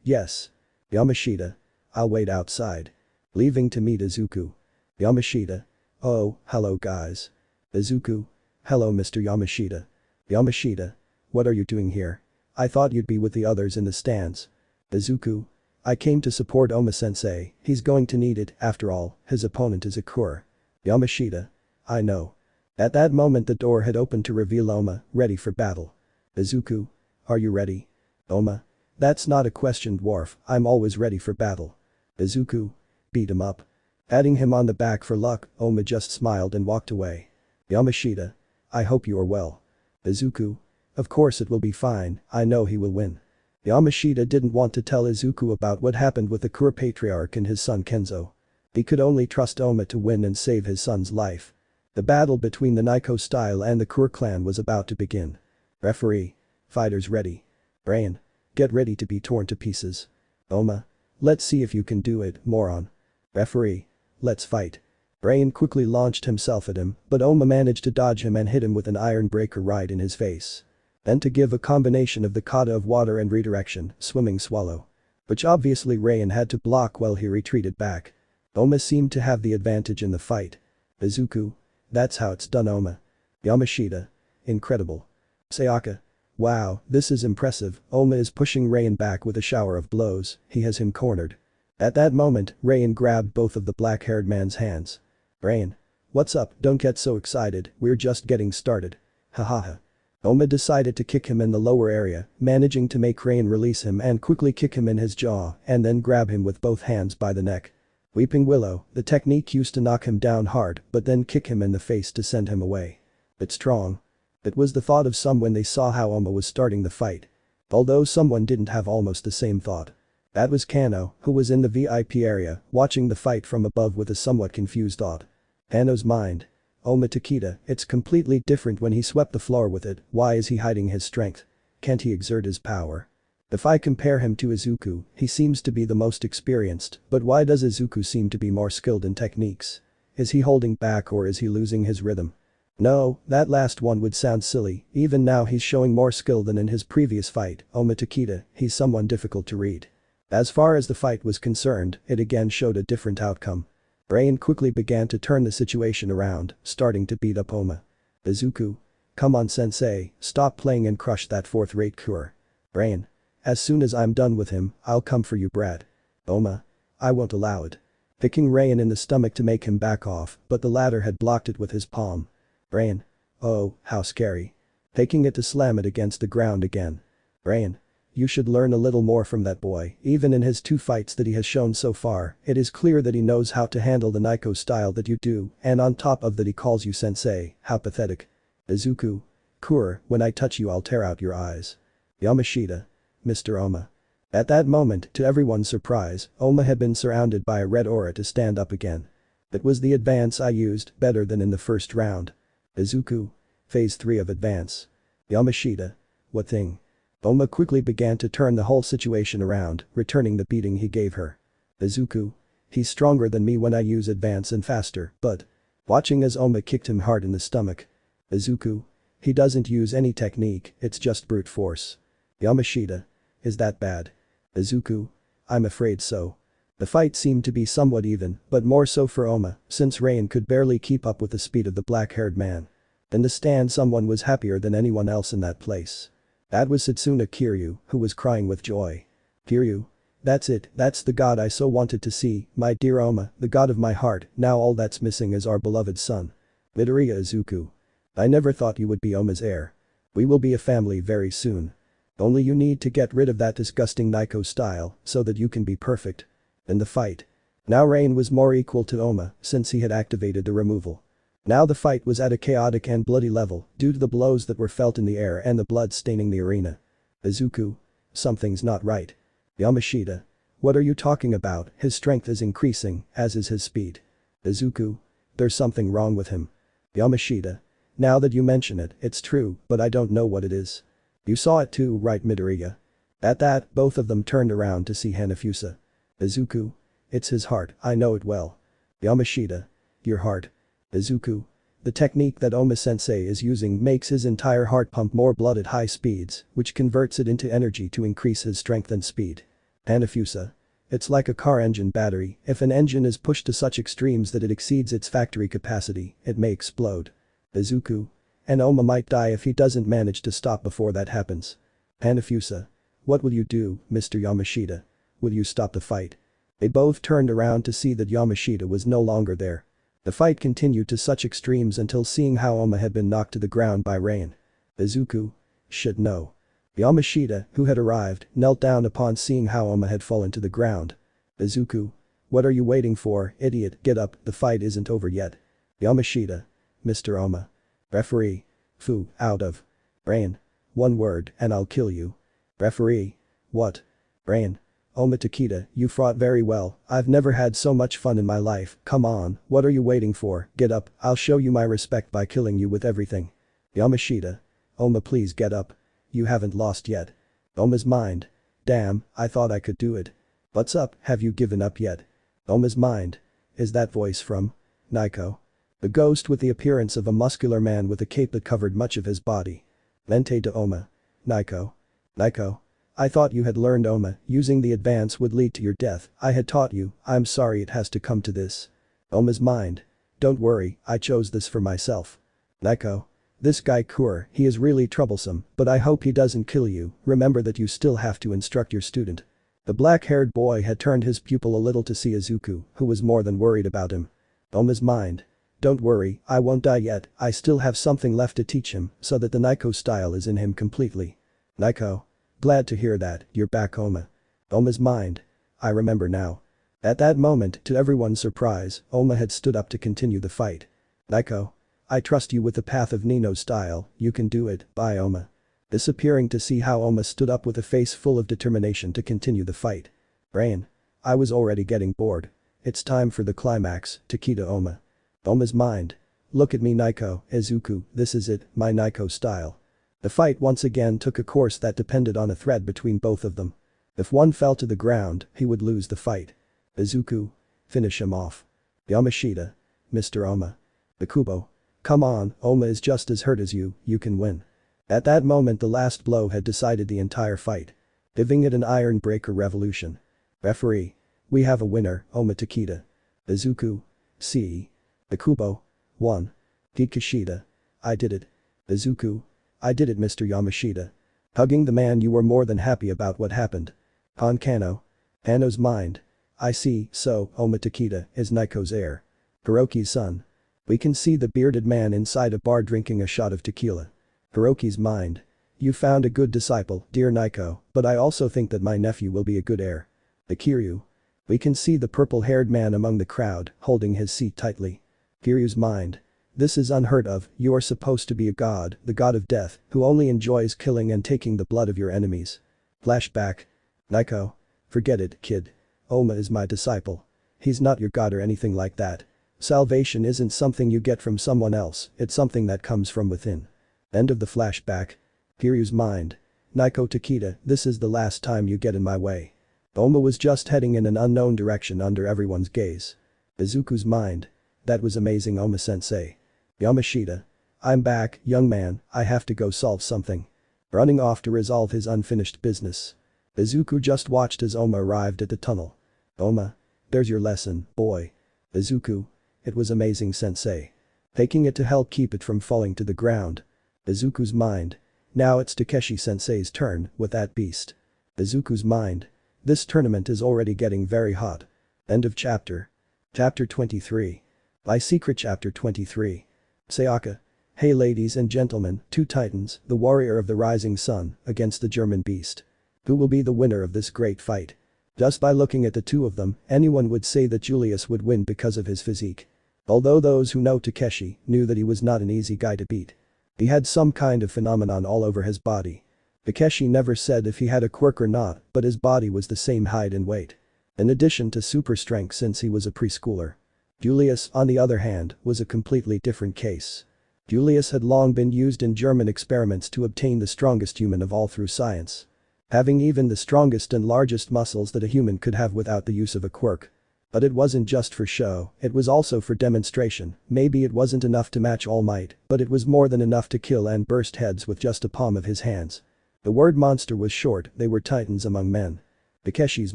Yes. Yamashita. I'll wait outside. Leaving to meet Izuku. Yamashita. Oh, hello guys. Izuku. Hello Mr. Yamashita. Yamashita. What are you doing here? I thought you'd be with the others in the stands. Izuku. I came to support Oma-sensei, he's going to need it, after all, his opponent is a Quirk. Yamashita. I know. At that moment the door had opened to reveal Oma, ready for battle. Izuku. Are you ready? Oma. That's not a question dwarf, I'm always ready for battle. Izuku. Beat him up. Patting him on the back for luck, Oma just smiled and walked away. Yamashita. I hope you are well. Izuku. Of course it will be fine, I know he will win. Yamashita didn't want to tell Izuku about what happened with the Quirk patriarch and his son Kenzo. He could only trust Oma to win and save his son's life. The battle between the Naiko style and the Quirk clan was about to begin. Referee. Fighters ready. Brain. Get ready to be torn to pieces. Oma. Let's see if you can do it, moron. Referee. Let's fight. Brain quickly launched himself at him, but Oma managed to dodge him and hit him with an iron breaker right in his face. Then to give a combination of the kata of water and redirection, swimming swallow. Which obviously Rain had to block while he retreated back. Oma seemed to have the advantage in the fight. Izuku. That's how it's done Oma. Yamashita. Incredible. Sayaka. Wow, this is impressive, Oma is pushing Rain back with a shower of blows, he has him cornered. At that moment, Rain grabbed both of the black-haired man's hands. Rain. What's up, don't get so excited, we're just getting started. Hahaha. Oma decided to kick him in the lower area, managing to make Rain release him and quickly kick him in his jaw and then grab him with both hands by the neck. Weeping Willow, the technique used to knock him down hard but then kick him in the face to send him away. It's strong. It was the thought of some when they saw how Oma was starting the fight. Although someone didn't have almost the same thought. That was Kano, who was in the VIP area, watching the fight from above with a somewhat confused thought. Kano's mind. Oma Takeda, it's completely different when he swept the floor with it, why is he hiding his strength? Can't he exert his power? If I compare him to Izuku, he seems to be the most experienced, but why does Izuku seem to be more skilled in techniques? Is he holding back or is he losing his rhythm? No, that last one would sound silly, even now he's showing more skill than in his previous fight, Oma Takeda, he's someone difficult to read. As far as the fight was concerned, it again showed a different outcome. Rain quickly began to turn the situation around, starting to beat up Oma. Izuku. Come on sensei, stop playing and crush that fourth-rate Quirk. Rain. As soon as I'm done with him, I'll come for you brat. Oma. I won't allow it. Picking Rain in the stomach to make him back off, but the latter had blocked it with his palm. Rain. Oh, how scary. Taking it to slam it against the ground again. Rain. You should learn a little more from that boy, even in his 2 fights that he has shown so far, it is clear that he knows how to handle the Naiko style that you do, and on top of that he calls you sensei, how pathetic. Izuku. Quirk, when I touch you I'll tear out your eyes. Yamashita. Mr. Oma. At that moment, to everyone's surprise, Oma had been surrounded by a red aura to stand up again. It was the advance I used, better than in the first round. Izuku. Phase 3 of advance. Yamashita. What thing? Oma quickly began to turn the whole situation around, returning the beating he gave her. Izuku. He's stronger than me when I use advance and faster, but. Watching as Oma kicked him hard in the stomach. Izuku. He doesn't use any technique, it's just brute force. Yamashita. Is that bad? Izuku. I'm afraid so. The fight seemed to be somewhat even, but more so for Oma, since Rain could barely keep up with the speed of the black-haired man. In the stand someone was happier than anyone else in that place. That was Setsuna Kiryu, who was crying with joy. Kiryu. That's it, that's the god I so wanted to see, my dear Oma, the god of my heart, now all that's missing is our beloved son. Midoriya Izuku. I never thought you would be Oma's heir. We will be a family very soon. Only you need to get rid of that disgusting Naiko style, so that you can be perfect. In the fight. Now Rain was more equal to Oma, since he had activated the removal. Now the fight was at a chaotic and bloody level, due to the blows that were felt in the air and the blood staining the arena. Izuku. Something's not right. Yamashita. What are you talking about, his strength is increasing, as is his speed. Izuku. There's something wrong with him. Yamashita. Now that you mention it, it's true, but I don't know what it is. You saw it too, right Midoriya? At that, both of them turned around to see Hanafusa. Izuku. It's his heart, I know it well. Yamashita. Your heart. Izuku. The technique that Oma-sensei is using makes his entire heart pump more blood at high speeds, which converts it into energy to increase his strength and speed. Hanafusa. It's like a car engine battery, if an engine is pushed to such extremes that it exceeds its factory capacity, it may explode. Izuku. And Oma might die if he doesn't manage to stop before that happens. Hanafusa. What will you do, Mr. Yamashita? Will you stop the fight? They both turned around to see that Yamashita was no longer there. The fight continued to such extremes until seeing how Oma had been knocked to the ground by rain. Izuku. Should know. Yamashita, who had arrived, knelt down upon seeing how Oma had fallen to the ground. Izuku. What are you waiting for, idiot? Get up, the fight isn't over yet. Yamashita. Mr. Oma. Referee. Fu, out of. Brain. One word, and I'll kill you. Referee. What? Brain. Oma Takeda, you fought very well, I've never had so much fun in my life, come on, what are you waiting for, get up, I'll show you my respect by killing you with everything. Yamashita. Oma please get up. You haven't lost yet. Oma's mind. Damn, I thought I could do it. What's up, have you given up yet? Oma's mind. Is that voice from? Naiko. The ghost with the appearance of a muscular man with a cape that covered much of his body. Mente to Oma. Naiko. Naiko. I thought you had learned Oma, using the advance would lead to your death, I had taught you, I'm sorry it has to come to this. Oma's mind. Don't worry, I chose this for myself. Naiko. This guy Kur, he is really troublesome, but I hope he doesn't kill you, remember that you still have to instruct your student. The black-haired boy had turned his pupil a little to see Izuku, who was more than worried about him. Oma's mind. Don't worry, I won't die yet, I still have something left to teach him, so that the Naiko style is in him completely. Naiko. Glad to hear that, you're back Oma. Oma's mind. I remember now. At that moment, to everyone's surprise, Oma had stood up to continue the fight. Naiko. I trust you with the path of Nino style, you can do it, bye Oma. Disappearing to see how Oma stood up with a face full of determination to continue the fight. Brain. I was already getting bored. It's time for the climax, Takeda Oma. Oma's mind. Look at me Naiko, Izuku, this is it, my Naiko style. The fight once again took a course that depended on a thread between both of them. If one fell to the ground, he would lose the fight. Izuku. Finish him off. Yamashita. Mr. Oma. Bakubo. Come on, Oma is just as hurt as you can win. At that moment the last blow had decided the entire fight. Giving it an iron breaker revolution. Referee. We have a winner, Oma Takeda. Izuku. C. Bakubo. 1. Kikishita. I did it. Izuku. I did it Mr. Yamashita. Hugging the man you were more than happy about what happened. Han Kano. Kano's mind. I see, so, Oma Takeda is Naiko's heir. Hiroki's son. We can see the bearded man inside a bar drinking a shot of tequila. Hiroki's mind. You found a good disciple, dear Naiko, but I also think that my nephew will be a good heir. The Kiryu. We can see the purple-haired man among the crowd, holding his seat tightly. Kiryu's mind. This is unheard of, you are supposed to be a god, the god of death, who only enjoys killing and taking the blood of your enemies. Flashback. Naiko. Forget it, kid. Oma is my disciple. He's not your god or anything like that. Salvation isn't something you get from someone else, it's something that comes from within. End of the flashback. Kiryu's mind. Naiko Takeda, this is the last time you get in my way. Oma was just heading in an unknown direction under everyone's gaze. Izuku's mind. That was amazing Oma-sensei. Yamashita. I'm back, young man, I have to go solve something. Running off to resolve his unfinished business. Izuku just watched as Oma arrived at the tunnel. Oma. There's your lesson, boy. Izuku. It was amazing sensei. Taking it to help keep it from falling to the ground. Izuku's mind. Now it's Takeshi-sensei's turn with that beast. Izuku's mind. This tournament is already getting very hot. End of chapter. Chapter 23. By Secret Chapter 23. Sayaka. Hey ladies and gentlemen, two titans, the warrior of the rising sun, against the German beast. Who will be the winner of this great fight? Just by looking at the two of them, anyone would say that Julius would win because of his physique. Although those who know Takeshi knew that he was not an easy guy to beat. He had some kind of phenomenon all over his body. Takeshi never said if he had a quirk or not, but his body was the same height and weight. In addition to super strength since he was a preschooler. Julius, on the other hand, was a completely different case. Julius had long been used in German experiments to obtain the strongest human of all through science. Having even the strongest and largest muscles that a human could have without the use of a quirk. But it wasn't just for show, it was also for demonstration, maybe it wasn't enough to match Almight, but it was more than enough to kill and burst heads with just a palm of his hands. The word monster was short, they were titans among men. Takeshi's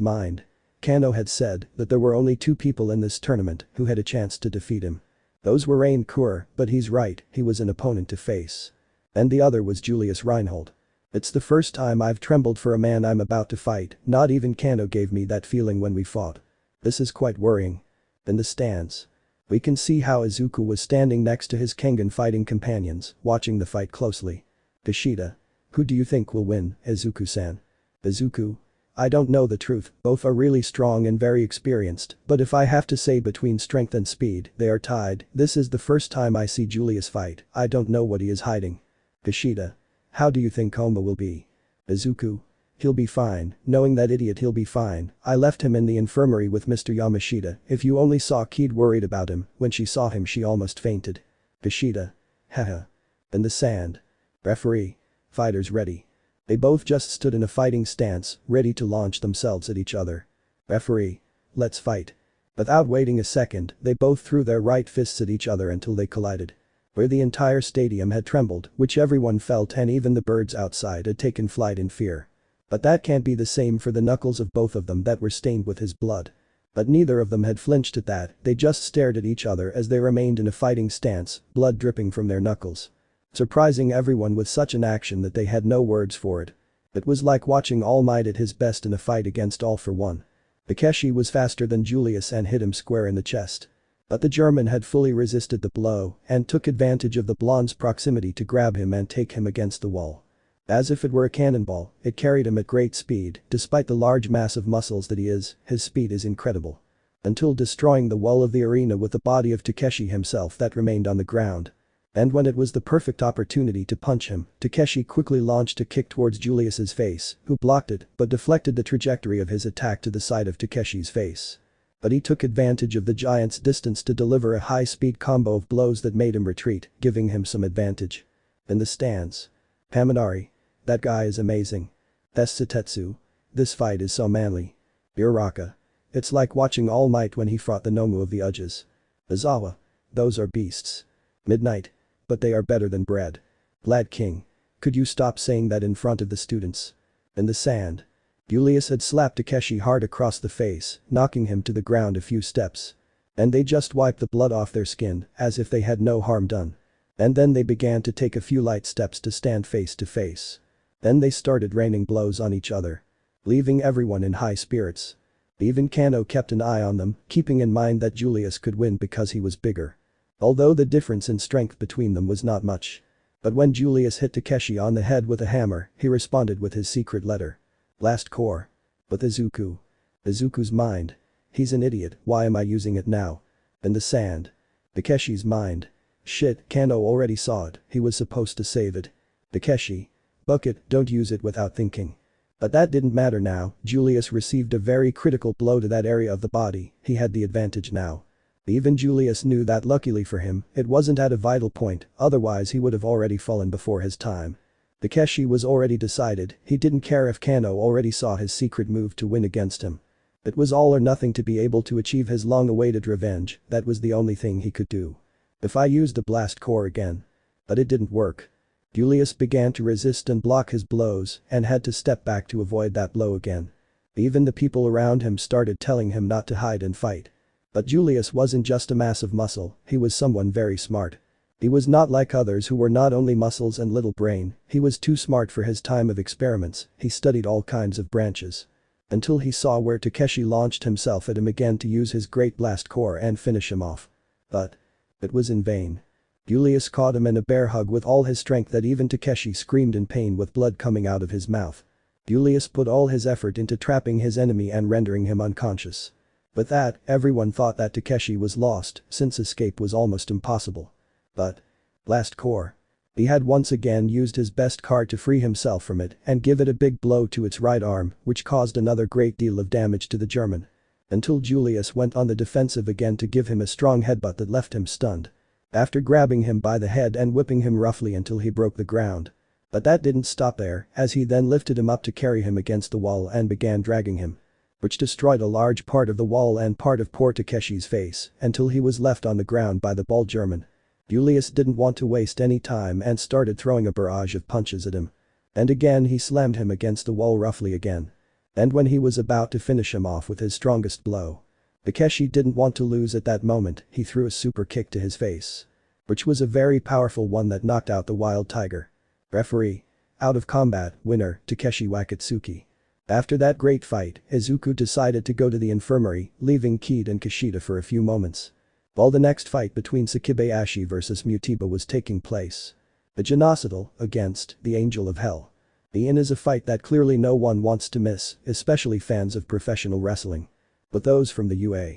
mind. Kano had said that there were only two people in this tournament who had a chance to defeat him. Those were Rain Kur, but he's right, he was an opponent to face. And the other was Julius Reinhold. It's the first time I've trembled for a man I'm about to fight, not even Kano gave me that feeling when we fought. This is quite worrying. In the stands. We can see how Izuku was standing next to his Kengan fighting companions, watching the fight closely. Kushida. Who do you think will win, Izuku-san? Izuku? I don't know the truth, both are really strong and very experienced, but if I have to say between strength and speed, they are tied. This is the first time I see Julius fight, I don't know what he is hiding. Kushida. How do you think Homa will be? Izuku. He'll be fine, knowing that idiot he'll be fine, I left him in the infirmary with Mr. Yamashita, if you only saw Kid worried about him, when she saw him she almost fainted. Kushida. Haha. In the sand. Referee. Fighters ready. They both just stood in a fighting stance, ready to launch themselves at each other. Referee. Let's fight. Without waiting a second, they both threw their right fists at each other until they collided. Where the entire stadium had trembled, which everyone felt and even the birds outside had taken flight in fear. But that can't be the same for the knuckles of both of them that were stained with his blood. But neither of them had flinched at that, they just stared at each other as they remained in a fighting stance, blood dripping from their knuckles. Surprising everyone with such an action that they had no words for it. It was like watching Almight at his best in a fight against All for One. Takeshi was faster than Julius and hit him square in the chest. But the German had fully resisted the blow and took advantage of the blonde's proximity to grab him and take him against the wall. As if it were a cannonball, it carried him at great speed, despite the large mass of muscles that he is, his speed is incredible. Until destroying the wall of the arena with the body of Takeshi himself that remained on the ground. And when it was the perfect opportunity to punch him, Takeshi quickly launched a kick towards Julius's face, who blocked it but deflected the trajectory of his attack to the side of Takeshi's face. But he took advantage of the giant's distance to deliver a high-speed combo of blows that made him retreat, giving him some advantage. In the stands. Haminari. That guy is amazing. Tetsu. This fight is so manly. Uraraka. It's like watching All Might when he fought the Nomu of the Uges. Izawa. Those are beasts. Midnight. But they are better than bread. Lad King. Could you stop saying that in front of the students? In the sand. Julius had slapped Takeshi hard across the face, knocking him to the ground a few steps. And they just wiped the blood off their skin, as if they had no harm done. And then they began to take a few light steps to stand face to face. Then they started raining blows on each other. Leaving everyone in high spirits. Even Kano kept an eye on them, keeping in mind that Julius could win because he was bigger. Although the difference in strength between them was not much. But when Julius hit Takeshi on the head with a hammer, he responded with his secret letter. Blast core. With Izuku. Izuku's mind. He's an idiot, why am I using it now? In the sand. Takeshi's mind. Shit, Kano already saw it, he was supposed to save it. Takeshi. Bucket, don't use it without thinking. But that didn't matter now, Julius received a very critical blow to that area of the body, he had the advantage now. Even Julius knew that luckily for him, it wasn't at a vital point, otherwise he would have already fallen before his time. Takeshi was already decided, he didn't care if Kano already saw his secret move to win against him. It was all or nothing to be able to achieve his long-awaited revenge, that was the only thing he could do. If I used the blast core again. But it didn't work. Julius began to resist and block his blows and had to step back to avoid that blow again. Even the people around him started telling him not to hide and fight. But Julius wasn't just a mass of muscle, he was someone very smart. He was not like others who were not only muscles and little brain, he was too smart for his time of experiments, he studied all kinds of branches. Until he saw where Takeshi launched himself at him again to use his great blast core and finish him off. But it was in vain. Julius caught him in a bear hug with all his strength that even Takeshi screamed in pain with blood coming out of his mouth. Julius put all his effort into trapping his enemy and rendering him unconscious. With that, everyone thought that Takeshi was lost, since escape was almost impossible. But blast core. He had once again used his best card to free himself from it and give it a big blow to its right arm, which caused another great deal of damage to the German. Until Julius went on the defensive again to give him a strong headbutt that left him stunned. After grabbing him by the head and whipping him roughly until he broke the ground. But that didn't stop there, as he then lifted him up to carry him against the wall and began dragging him. Which destroyed a large part of the wall and part of poor Takeshi's face until he was left on the ground by the bald German. Julius didn't want to waste any time and started throwing a barrage of punches at him. And again he slammed him against the wall roughly again. And when he was about to finish him off with his strongest blow. Takeshi didn't want to lose at that moment, he threw a super kick to his face. Which was a very powerful one that knocked out the wild tiger. Referee. Out of combat, winner, Takeshi Wakatsuki. After that great fight, Izuku decided to go to the infirmary, leaving Kid and Kushida for a few moments. While the next fight between Sakibayashi vs Mutiba was taking place. The Genocidal, against, the Angel of Hell. The In is a fight that clearly no one wants to miss, especially fans of professional wrestling. But those from the UA.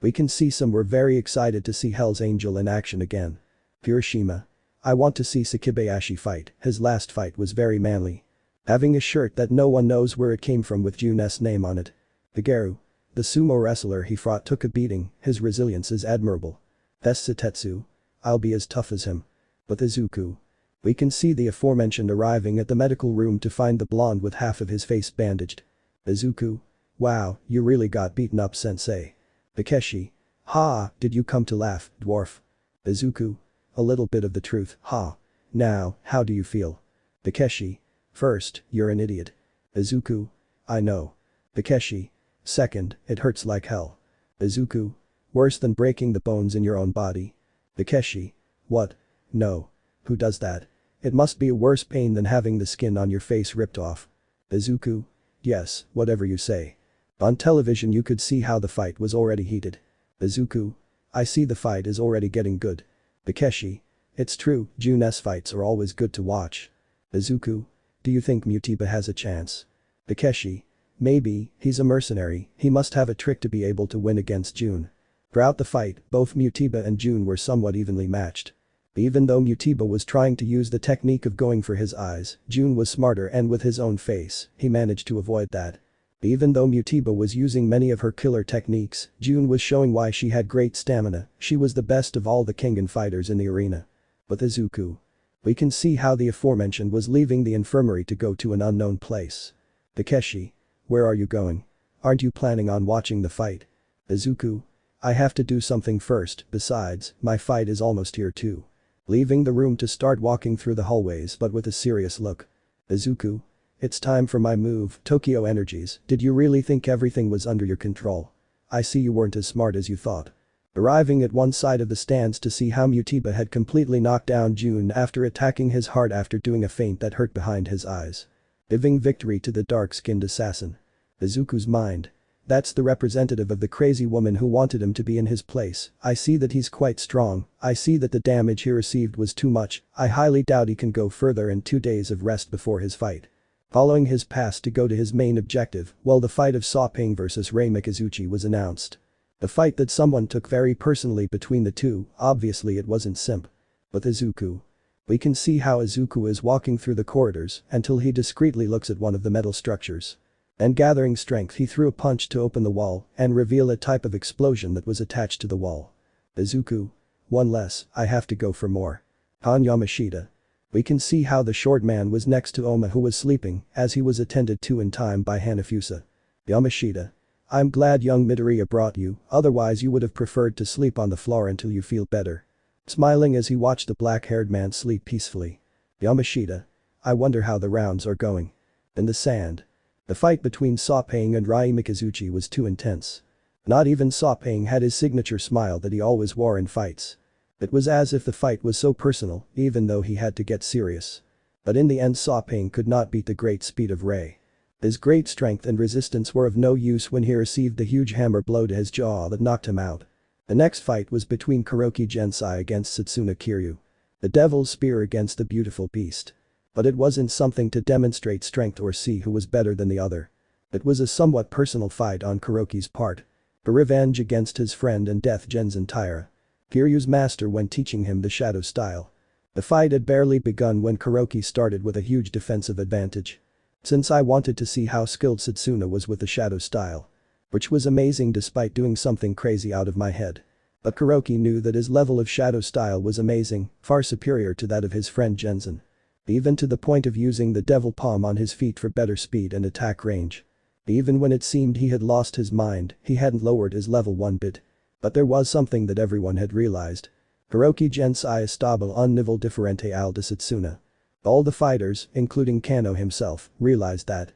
We can see some were very excited to see Hell's Angel in action again. Hiroshima. I want to see Sakibayashi fight, his last fight was very manly. Having a shirt that no one knows where it came from with Jun's name on it. Higaru. The sumo wrestler he fought took a beating, his resilience is admirable. Tetsu. I'll be as tough as him. But Izuku. We can see the aforementioned arriving at the medical room to find the blonde with half of his face bandaged. Izuku. Wow, you really got beaten up sensei. Takeshi. Ha, did you come to laugh, dwarf? Izuku. A little bit of the truth, ha. Now, how do you feel? Takeshi. First, you're an idiot. Izuku. I know. Takeshi. Second, it hurts like hell. Izuku. Worse than breaking the bones in your own body. Takeshi. What? No. Who does that? It must be a worse pain than having the skin on your face ripped off. Izuku. Yes, whatever you say. On television you could see how the fight was already heated. Izuku. I see the fight is already getting good. Takeshi. It's true, Jun's fights are always good to watch. Izuku. Do you think Mutiba has a chance? Takeshi. Maybe, he's a mercenary, he must have a trick to be able to win against Jun. Throughout the fight, both Mutiba and Jun were somewhat evenly matched. Even though Mutiba was trying to use the technique of going for his eyes, Jun was smarter and with his own face, he managed to avoid that. Even though Mutiba was using many of her killer techniques, Jun was showing why she had great stamina, she was the best of all the Kengan fighters in the arena. But Izuku. We can see how the aforementioned was leaving the infirmary to go to an unknown place. Takeshi. Where are you going? Aren't you planning on watching the fight? Izuku. I have to do something first, besides, my fight is almost here too. Leaving the room to start walking through the hallways but with a serious look. Izuku. It's time for my move, Tokyo Energies, did you really think everything was under your control? I see you weren't as smart as you thought. Arriving at one side of the stands to see how Mutiba had completely knocked down Jun after attacking his heart after doing a feint that hurt behind his eyes. Giving victory to the dark-skinned assassin. Izuku's mind. That's the representative of the crazy woman who wanted him to be in his place, I see that he's quite strong, I see that the damage he received was too much, I highly doubt he can go further in 2 days of rest before his fight. Following his pass to go to his main objective, well the fight of Soping vs Rei Mikazuchi was announced. The fight that someone took very personally between the two, obviously it wasn't Simp. But Izuku. We can see how Izuku is walking through the corridors until he discreetly looks at one of the metal structures. And gathering strength he threw a punch to open the wall and reveal a type of explosion that was attached to the wall. Izuku. One less, I have to go for more. Han Yamashita. We can see how the short man was next to Oma who was sleeping as he was attended to in time by Hanafusa. Yamashita. I'm glad young Midoriya brought you, otherwise you would have preferred to sleep on the floor until you feel better. Smiling as he watched the black-haired man sleep peacefully. Yamashita. I wonder how the rounds are going. In the sand. The fight between Soping and Rei Mikazuchi was too intense. Not even Soping had his signature smile that he always wore in fights. It was as if the fight was so personal, even though he had to get serious. But in the end Soping could not beat the great speed of Rei. His great strength and resistance were of no use when he received the huge hammer blow to his jaw that knocked him out. The next fight was between Kuroki Gensai against Satsuna Kiryu. The devil's spear against the beautiful beast. But it wasn't something to demonstrate strength or see who was better than the other. It was a somewhat personal fight on Kuroki's part. A revenge against his friend and death Genzen Taira. Kiryu's master when teaching him the shadow style. The fight had barely begun when Kuroki started with a huge defensive advantage. Since I wanted to see how skilled Satsuna was with the shadow style. Which was amazing despite doing something crazy out of my head. But Kuroki knew that his level of shadow style was amazing, far superior to that of his friend Genzen. Even to the point of using the devil palm on his feet for better speed and attack range. Even when it seemed he had lost his mind, he hadn't lowered his level one bit. But there was something that everyone had realized. Kuroki Gensai estaba un nivel diferente al de Satsuna. All the fighters, including Kano himself, realized that.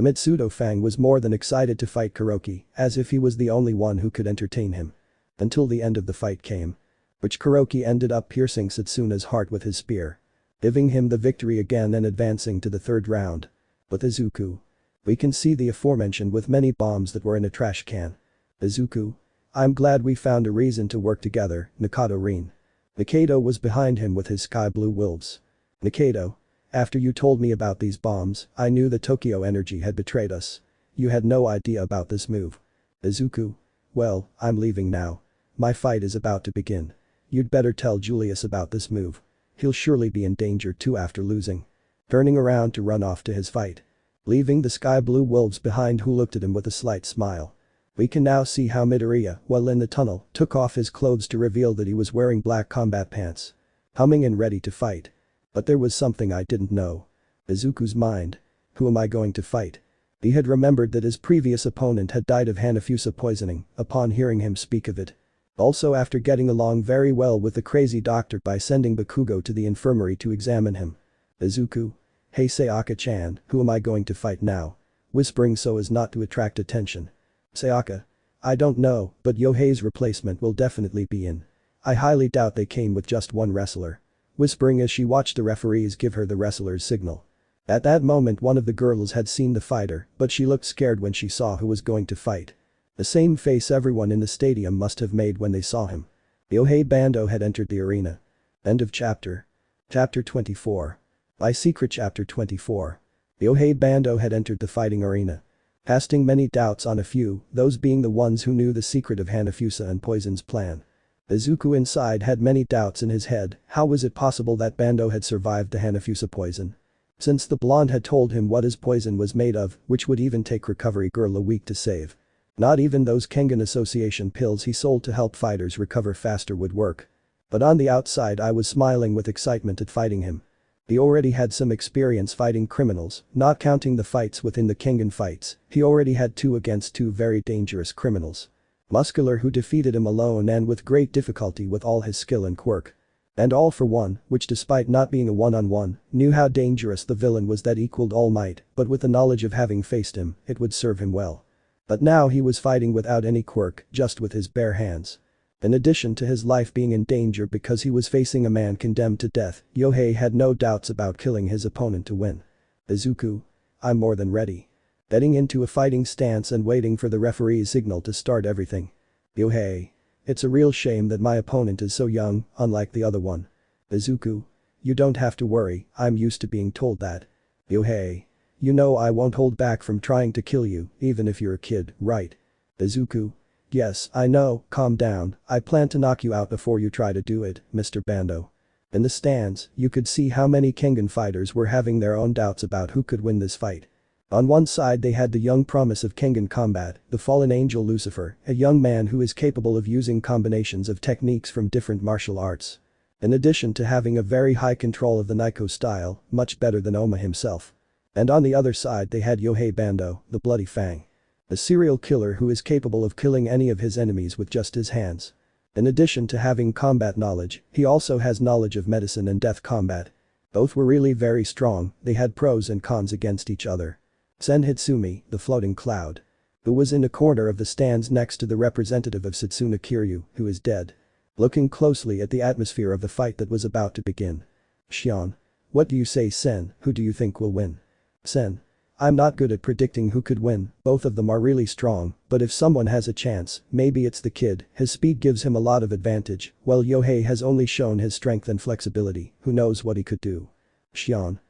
The Mitsudo Fang was more than excited to fight Kuroki, as if he was the only one who could entertain him. Until the end of the fight came. Which Kuroki ended up piercing Setsuna's heart with his spear. Giving him the victory again and advancing to the third round. With Izuku. We can see the aforementioned with many bombs that were in a trash can. Izuku. I'm glad we found a reason to work together, Nikado Rin. Nikado was behind him with his sky blue wolves. Nikado. After you told me about these bombs, I knew the Tokyo Energy had betrayed us. You had no idea about this move. Izuku. Well, I'm leaving now. My fight is about to begin. You'd better tell Julius about this move. He'll surely be in danger too after losing. Turning around to run off to his fight. Leaving the sky blue wolves behind who looked at him with a slight smile. We can now see how Midoriya, while in the tunnel, took off his clothes to reveal that he was wearing black combat pants. Humming and ready to fight. But there was something I didn't know. Izuku's mind. Who am I going to fight? He had remembered that his previous opponent had died of Hanafusa poisoning upon hearing him speak of it. Also after getting along very well with the crazy doctor by sending Bakugo to the infirmary to examine him. Izuku. Hey Sayaka-chan, who am I going to fight now? Whispering so as not to attract attention. Sayaka. I don't know, but Yohei's replacement will definitely be in. I highly doubt they came with just one wrestler. Whispering as she watched the referees give her the wrestler's signal. At that moment one of the girls had seen the fighter, but she looked scared when she saw who was going to fight. The same face everyone in the stadium must have made when they saw him. Yohei Bando had entered the arena. End of chapter. Chapter 24. By Secret Chapter 24. Yohei Bando had entered the fighting arena. Casting many doubts on a few, those being the ones who knew the secret of Hanafusa and Poison's plan. Izuku inside had many doubts in his head. How was it possible that Bando had survived the Hanafusa poison? Since the blonde had told him what his poison was made of, which would even take recovery girl a week to save. Not even those Kengan Association pills he sold to help fighters recover faster would work. But on the outside I was smiling with excitement at fighting him. He already had some experience fighting criminals, not counting the fights within the Kengan fights, he already had 2 against 2 very dangerous criminals. Muscular who defeated him alone and with great difficulty with all his skill and quirk. And all for one, which despite not being a one-on-one, knew how dangerous the villain was that equaled Almight, but with the knowledge of having faced him, it would serve him well. But now he was fighting without any quirk, just with his bare hands. In addition to his life being in danger because he was facing a man condemned to death, Yohei had no doubts about killing his opponent to win. Izuku. I'm more than ready. Getting into a fighting stance and waiting for the referee's signal to start everything. Yohei. It's a real shame that my opponent is so young, unlike the other one. Izuku. You don't have to worry, I'm used to being told that. Yohei. You know I won't hold back from trying to kill you, even if you're a kid, right? Izuku. Yes, I know, calm down, I plan to knock you out before you try to do it, Mr. Bando. In the stands, you could see how many Kengan fighters were having their own doubts about who could win this fight. On one side they had the young promise of Kengan combat, the fallen angel Lucifer, a young man who is capable of using combinations of techniques from different martial arts. In addition to having a very high control of the Naiko style, much better than Oma himself. And on the other side they had Yohei Bando, the Bloody Fang. A serial killer who is capable of killing any of his enemies with just his hands. In addition to having combat knowledge, he also has knowledge of medicine and death combat. Both were really very strong, they had pros and cons against each other. Sen Hitsumi, the floating cloud. Who was in a corner of the stands next to the representative of Setsuna Kiryu, who is dead. Looking closely at the atmosphere of the fight that was about to begin. Shion. What do you say, Sen, who do you think will win? Sen. I'm not good at predicting who could win, both of them are really strong, but if someone has a chance, maybe it's the kid, his speed gives him a lot of advantage, while Yohei has only shown his strength and flexibility, who knows what he could do. Shion.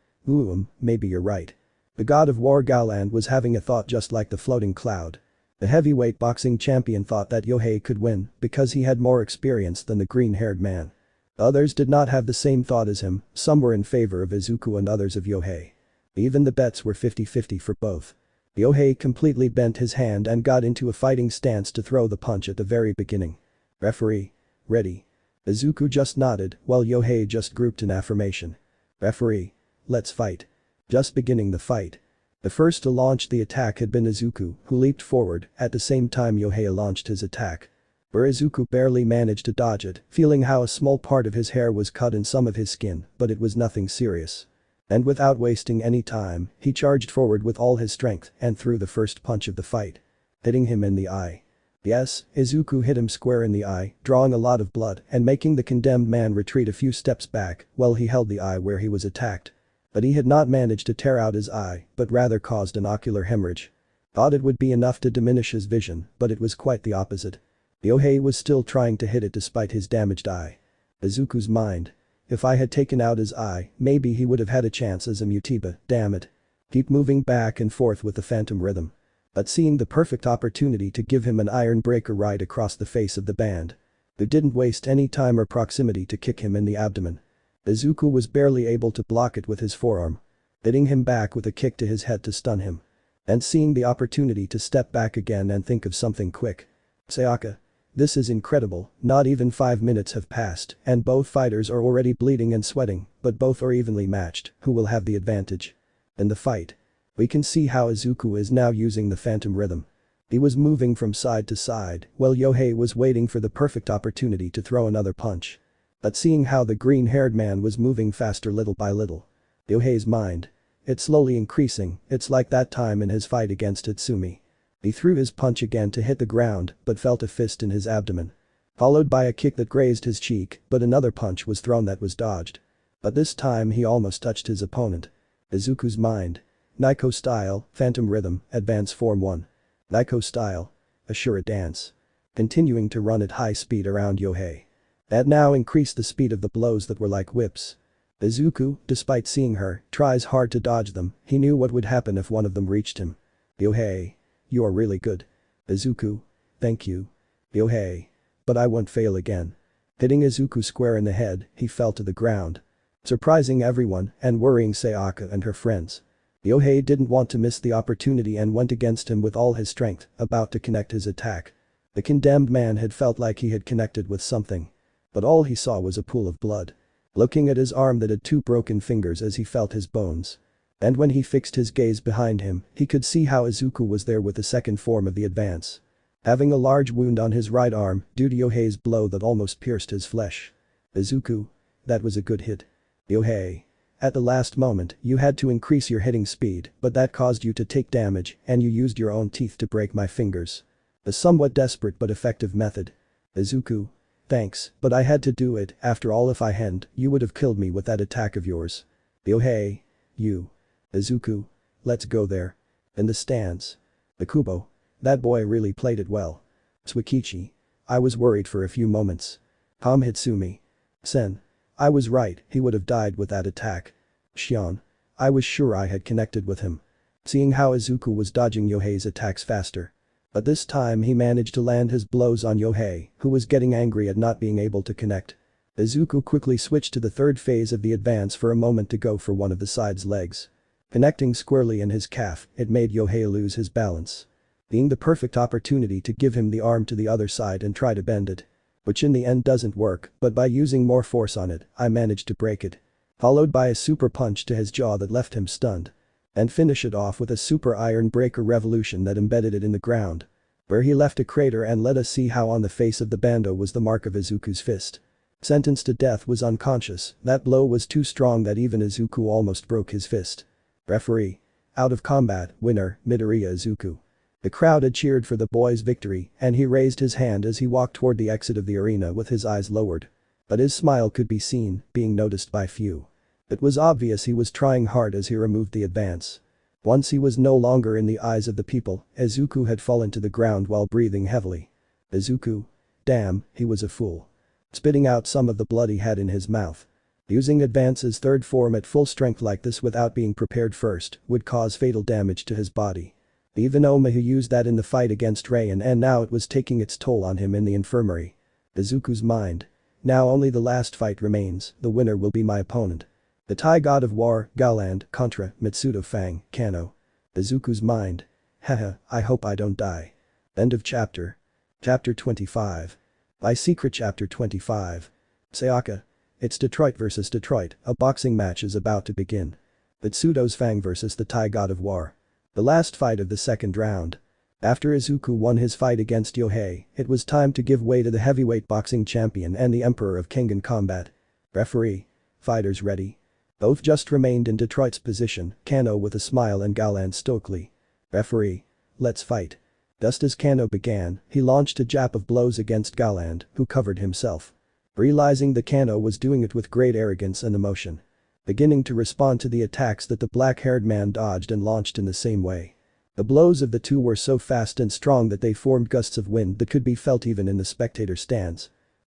Maybe you're right. The god of war Gowland was having a thought just like the floating cloud. The heavyweight boxing champion thought that Yohei could win because he had more experience than the green-haired man. Others did not have the same thought as him, some were in favor of Izuku and others of Yohei. Even the bets were 50-50 for both. Yohei completely bent his hand and got into a fighting stance to throw the punch at the very beginning. Referee. Ready. Izuku just nodded while Yohei just grouped an affirmation. Referee. Let's fight. Just beginning the fight. The first to launch the attack had been Izuku, who leaped forward, at the same time Yohei launched his attack. Where Izuku barely managed to dodge it, feeling how a small part of his hair was cut in some of his skin, but it was nothing serious. And without wasting any time, he charged forward with all his strength and threw the first punch of the fight. Hitting him in the eye. Yes, Izuku hit him square in the eye, drawing a lot of blood and making the condemned man retreat a few steps back while he held the eye where he was attacked. But he had not managed to tear out his eye, but rather caused an ocular hemorrhage. Thought it would be enough to diminish his vision, but it was quite the opposite. Yohei was still trying to hit it despite his damaged eye. Izuku's mind. If I had taken out his eye, maybe he would have had a chance as a Mutiba, damn it. Keep moving back and forth with the phantom rhythm. But seeing the perfect opportunity to give him an iron breaker right across the face of the band. They didn't waste any time or proximity to kick him in the abdomen. Izuku was barely able to block it with his forearm. Hitting him back with a kick to his head to stun him. And seeing the opportunity to step back again and think of something quick. Sayaka. This is incredible, not even 5 minutes have passed and both fighters are already bleeding and sweating, but both are evenly matched, who will have the advantage? In the fight. We can see how Izuku is now using the phantom rhythm. He was moving from side to side while Yohei was waiting for the perfect opportunity to throw another punch. But seeing how the green-haired man was moving faster little by little. Yohei's mind. It's slowly increasing, it's like that time in his fight against Hitsumi. He threw his punch again to hit the ground but felt a fist in his abdomen. Followed by a kick that grazed his cheek, but another punch was thrown that was dodged. But this time he almost touched his opponent. Izuku's mind. Naiko style, phantom rhythm, advance form 1. Naiko style. Ashura dance. Continuing to run at high speed around Yohei. That now increased the speed of the blows that were like whips. Izuku, despite seeing her, tries hard to dodge them, he knew what would happen if one of them reached him. Yohei. You are really good. Izuku. Thank you. Yohei. But I won't fail again. Hitting Izuku square in the head, he fell to the ground. Surprising everyone and worrying Sayaka and her friends. Yohei didn't want to miss the opportunity and went against him with all his strength, about to connect his attack. The condemned man had felt like he had connected with something. But all he saw was a pool of blood. Looking at his arm that had 2 broken fingers as he felt his bones. And when he fixed his gaze behind him, he could see how Izuku was there with the second form of the advance. Having a large wound on his right arm due to Yohei's blow that almost pierced his flesh. Izuku. That was a good hit. Yohei. At the last moment, you had to increase your hitting speed, but that caused you to take damage and you used your own teeth to break my fingers. A somewhat desperate but effective method. Izuku. Thanks, but I had to do it, after all if I hadn't, you would have killed me with that attack of yours. Yohei. You. Izuku. Let's go there. In the stands. Ikubo. That boy really played it well. Tsukichi. I was worried for a few moments. Hitsumi. Sen. I was right, he would have died with that attack. Shion. I was sure I had connected with him. Seeing how Izuku was dodging Yohei's attacks faster. But this time he managed to land his blows on Yohei, who was getting angry at not being able to connect. Izuku quickly switched to the third phase of the advance for a moment to go for one of the side's legs. Connecting squarely in his calf, it made Yohei lose his balance. Being the perfect opportunity to give him the arm to the other side and try to bend it. Which in the end doesn't work, but by using more force on it, I managed to break it. Followed by a super punch to his jaw that left him stunned. And finish it off with a super iron breaker revolution that embedded it in the ground. Where he left a crater and let us see how on the face of the bando was the mark of Izuku's fist. Sentenced to death was unconscious, that blow was too strong that even Izuku almost broke his fist. Referee. Out of combat, winner, Midoriya Izuku. The crowd had cheered for the boy's victory and he raised his hand as he walked toward the exit of the arena with his eyes lowered. But his smile could be seen, being noticed by few. It was obvious he was trying hard as he removed the advance. Once he was no longer in the eyes of the people, Izuku had fallen to the ground while breathing heavily. Izuku. Damn, he was a fool. Spitting out some of the blood he had in his mouth. Using advance's third form at full strength like this without being prepared first would cause fatal damage to his body. Even Omahu used that in the fight against Rayan and now it was taking its toll on him in the infirmary. Izuku's mind. Now only the last fight remains, the winner will be my opponent. The Thai god of war, Galand, contra, Mitsudo Fang, Kano. Izuku's mind. Haha, I hope I don't die. End of chapter. Chapter 25. By Secret Chapter 25. Sayaka. It's Detroit vs Detroit, a boxing match is about to begin. Mitsudo's Fang vs the Thai god of war. The last fight of the second round. After Izuku won his fight against Yohei, it was time to give way to the heavyweight boxing champion and the emperor of Kengan combat. Referee. Fighters ready. Both just remained in Detroit's position, Kano with a smile and Galand stoically. "Referee. Let's fight." Just as Kano began, he launched a jab of blows against Galand, who covered himself. Realizing that Kano was doing it with great arrogance and emotion. Beginning to respond to the attacks that the black-haired man dodged and launched in the same way. The blows of the two were so fast and strong that they formed gusts of wind that could be felt even in the spectator stands.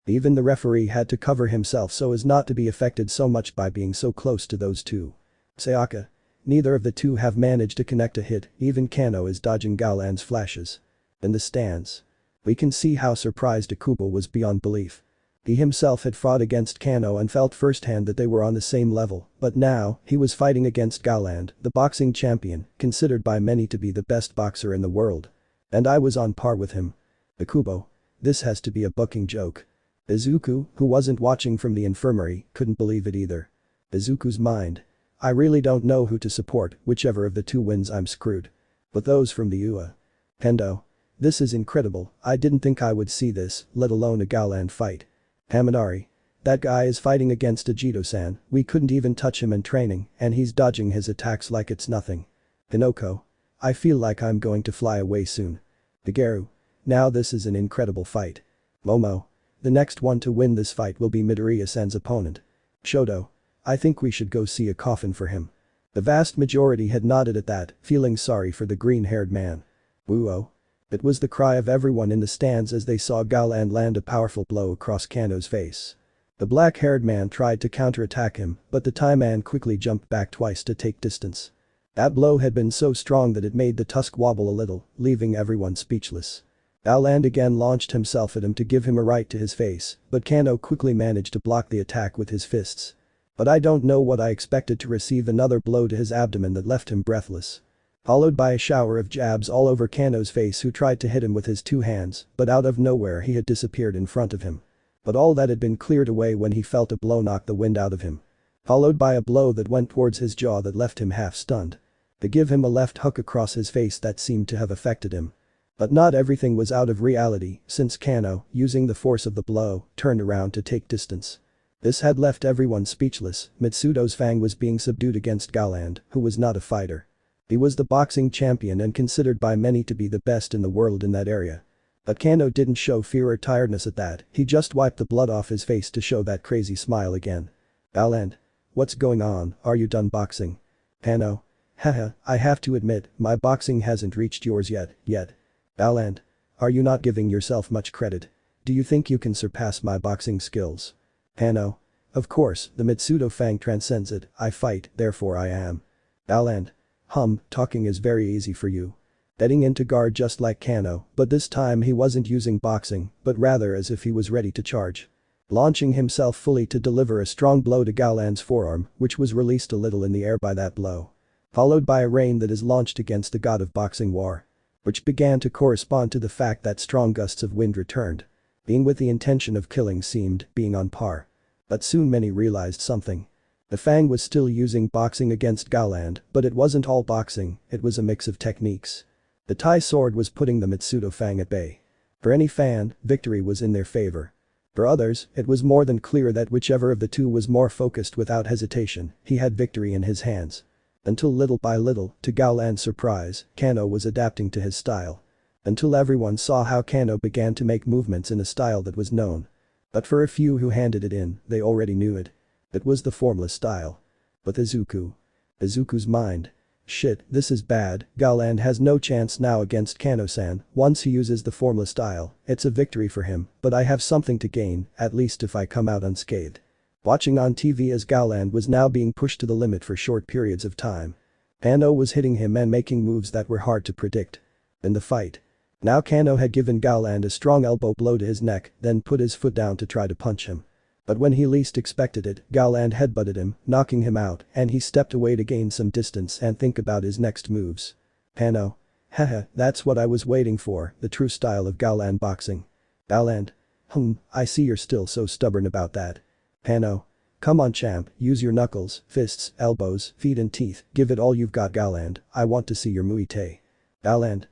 Even the referee had to cover himself so as not to be affected so much by being so close to those two. Sayaka. Neither of the two have managed to connect a hit, even Kano is dodging Galand's flashes. In the stands. We can see how surprised Akubo was beyond belief. He himself had fought against Kano and felt firsthand that they were on the same level, but now, he was fighting against Galand, the boxing champion, considered by many to be the best boxer in the world. And I was on par with him. Akubo. This has to be a booking joke. Izuku, who wasn't watching from the infirmary, couldn't believe it either. Izuku's mind. I really don't know who to support, whichever of the two wins I'm screwed. But those from the UA. Hendo. This is incredible, I didn't think I would see this, let alone a Galand fight. Haminari. That guy is fighting against Ajito-san, we couldn't even touch him in training, and he's dodging his attacks like it's nothing. Hinoko. I feel like I'm going to fly away soon. Dageru. Now this is an incredible fight. Momo. The next one to win this fight will be Midoriya-san's opponent. Shoto. I think we should go see a coffin for him. The vast majority had nodded at that, feeling sorry for the green-haired man. Woo-oh. It was the cry of everyone in the stands as they saw Galand land a powerful blow across Kano's face. The black-haired man tried to counterattack him, but the Thai man quickly jumped back twice to take distance. That blow had been so strong that it made the tusk wobble a little, leaving everyone speechless. Galand again launched himself at him to give him a right to his face, but Kano quickly managed to block the attack with his fists. But I don't know what I expected to receive another blow to his abdomen that left him breathless. Followed by a shower of jabs all over Kano's face, who tried to hit him with his two hands, but out of nowhere he had disappeared in front of him. But all that had been cleared away when he felt a blow knock the wind out of him. Followed by a blow that went towards his jaw that left him half stunned. To give him a left hook across his face that seemed to have affected him. But not everything was out of reality, since Kano, using the force of the blow, turned around to take distance. This had left everyone speechless. Mitsudo's Fang was being subdued against Galand, who was not a fighter. He was the boxing champion and considered by many to be the best in the world in that area. But Kano didn't show fear or tiredness at that, he just wiped the blood off his face to show that crazy smile again. Galand. What's going on, are you done boxing? Kano. Haha, I have to admit, my boxing hasn't reached yours yet. Galand. Are you not giving yourself much credit? Do you think you can surpass my boxing skills? Kano. Of course, the Mitsudo Fang transcends it, I fight, therefore I am. Galand. Talking is very easy for you. Heading into guard just like Kano, but this time he wasn't using boxing, but rather as if he was ready to charge. Launching himself fully to deliver a strong blow to Galand's forearm, which was released a little in the air by that blow. Followed by a rain that is launched against the god of boxing war. Which began to correspond to the fact that strong gusts of wind returned. Being with the intention of killing seemed being on par. But soon many realized something. The Fang was still using boxing against Galand, but it wasn't all boxing, it was a mix of techniques. The Thai sword was putting the Mitsudo Fang at bay. For any fan, victory was in their favor. For others, it was more than clear that whichever of the two was more focused without hesitation, he had victory in his hands. Until little by little, to Galand's surprise, Kano was adapting to his style. Until everyone saw how Kano began to make movements in a style that was known. But for a few who handed it in, they already knew it. It was the formless style. But Izuku's mind. Shit, this is bad, Galand has no chance now against Kano-san, once he uses the formless style, it's a victory for him, but I have something to gain, at least if I come out unscathed. Watching on TV as Galand was now being pushed to the limit for short periods of time. Kano was hitting him and making moves that were hard to predict. In the fight. Now Kano had given Galand a strong elbow blow to his neck, then put his foot down to try to punch him. But when he least expected it, Galand headbutted him, knocking him out, and he stepped away to gain some distance and think about his next moves. Kano. Haha, that's what I was waiting for, the true style of Galand boxing. Galand. I see you're still so stubborn about that. Kano. Come on champ, use your knuckles, fists, elbows, feet and teeth, give it all you've got Galand, I want to see your Muay Thai. Galand.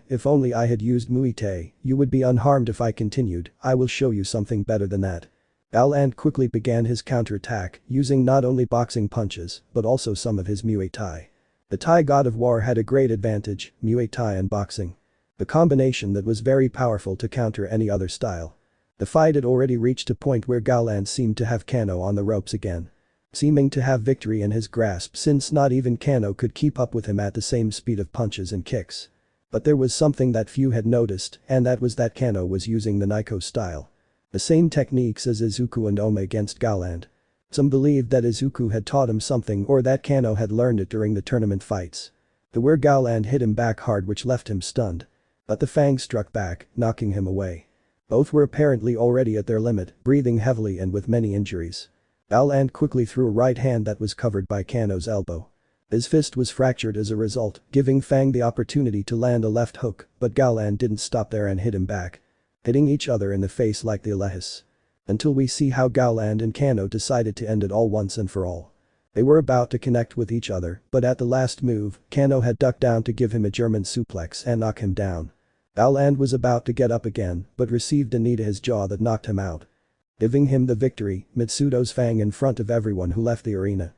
If only I had used Muay Thai, you would be unharmed if I continued, I will show you something better than that. Alland quickly began his counterattack, using not only boxing punches, but also some of his Muay Thai. The Thai god of war had a great advantage, Muay Thai and boxing. A combination that was very powerful to counter any other style. The fight had already reached a point where Gowland seemed to have Kano on the ropes again. Seeming to have victory in his grasp since not even Kano could keep up with him at the same speed of punches and kicks. But there was something that few had noticed, and that was that Kano was using the Naiko style. The same techniques as Izuku and Ome against Gowland. Some believed that Izuku had taught him something or that Kano had learned it during the tournament fights. Where Gowland hit him back hard which left him stunned. But the Fang struck back, knocking him away. Both were apparently already at their limit, breathing heavily and with many injuries. Gowland quickly threw a right hand that was covered by Kano's elbow. His fist was fractured as a result, giving Fang the opportunity to land a left hook, but Gowland didn't stop there and hit him back. Hitting each other in the face like the Alehis. Until we see how Gowland and Kano decided to end it all once and for all. They were about to connect with each other, but at the last move, Kano had ducked down to give him a German suplex and knock him down. Gowland was about to get up again, but received a knee to his jaw that knocked him out. Giving him the victory, Mitsudo's Fang in front of everyone who left the arena.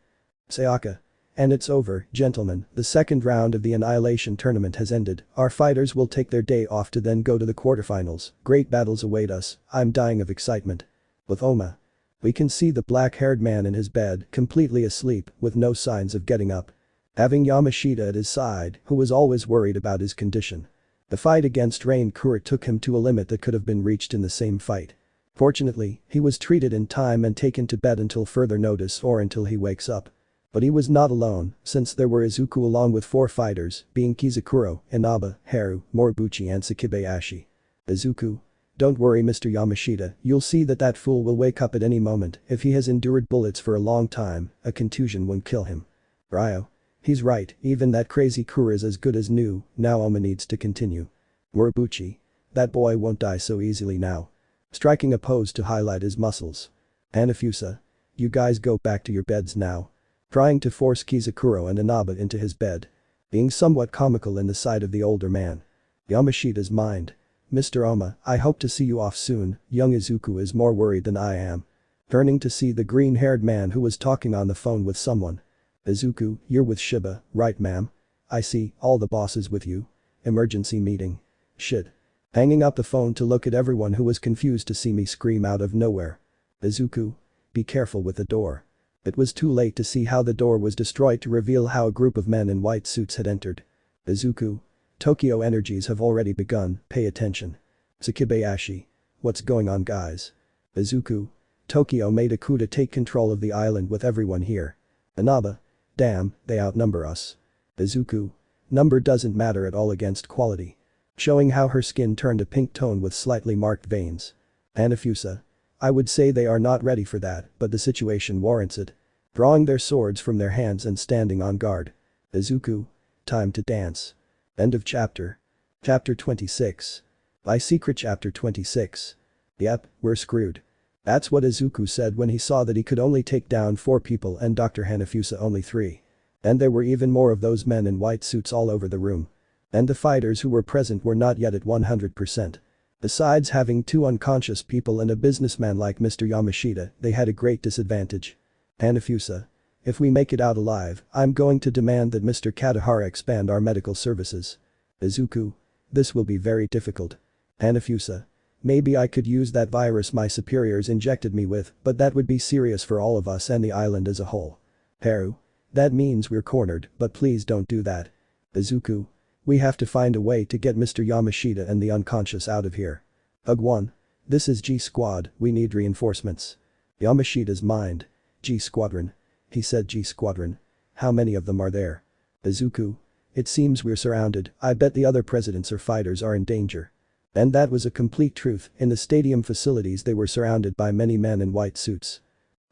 Sayaka. And it's over, gentlemen, the second round of the Annihilation tournament has ended, our fighters will take their day off to then go to the quarterfinals, great battles await us, I'm dying of excitement. With Oma. We can see the black-haired man in his bed, completely asleep, with no signs of getting up. Having Yamashita at his side, who was always worried about his condition. The fight against Rain Kura took him to a limit that could have been reached in the same fight. Fortunately, he was treated in time and taken to bed until further notice or until he wakes up. But he was not alone, since there were Izuku along with 4 fighters, being Kizakuro, Inaba, Haru, Moribuchi and Sakibayashi. Izuku. Don't worry Mr. Yamashita, you'll see that fool will wake up at any moment, if he has endured bullets for a long time, a contusion won't kill him. Ryo. He's right, even that crazy Kura is as good as new, now Oma needs to continue. Moribuchi. That boy won't die so easily now. Striking a pose to highlight his muscles. Hanafusa. You guys go back to your beds now. Trying to force Kizakuro and Inaba into his bed. Being somewhat comical in the sight of the older man. Yamashita's mind. Mr. Oma, I hope to see you off soon, young Izuku is more worried than I am. Turning to see the green-haired man who was talking on the phone with someone. Izuku, you're with Shiba, right ma'am? I see, all the bosses with you. Emergency meeting. Shit. Hanging up the phone to look at everyone who was confused to see me scream out of nowhere. Izuku. Be careful with the door. It was too late to see how the door was destroyed to reveal how a group of men in white suits had entered. Izuku. Tokyo energies have already begun, pay attention. Sakibayashi. What's going on guys? Izuku. Tokyo made a coup to take control of the island with everyone here. Inaba. Damn, they outnumber us. Izuku. Number doesn't matter at all against quality. Showing how her skin turned a pink tone with slightly marked veins. Hanafusa. I would say they are not ready for that, but the situation warrants it. Drawing their swords from their hands and standing on guard. Izuku. Time to dance. End of chapter. Chapter 26. By Secret Chapter 26. Yep, we're screwed. That's what Izuku said when he saw that he could only take down 4 people and Dr. Hanafusa only 3. And there were even more of those men in white suits all over the room. And the fighters who were present were not yet at 100%. Besides having 2 unconscious people and a businessman like Mr. Yamashita, they had a great disadvantage. Hanafusa. If we make it out alive, I'm going to demand that Mr. Katahara expand our medical services. Izuku. This will be very difficult. Hanafusa. Maybe I could use that virus my superiors injected me with, but that would be serious for all of us and the island as a whole. Haru. That means we're cornered, but please don't do that. Izuku. We have to find a way to get Mr. Yamashita and the unconscious out of here. Hug 1. This is G Squad, we need reinforcements. Yamashita's mind. G Squadron. He said G Squadron. How many of them are there? Izuku. It seems we're surrounded, I bet the other presidents or fighters are in danger. And that was a complete truth, in the stadium facilities they were surrounded by many men in white suits.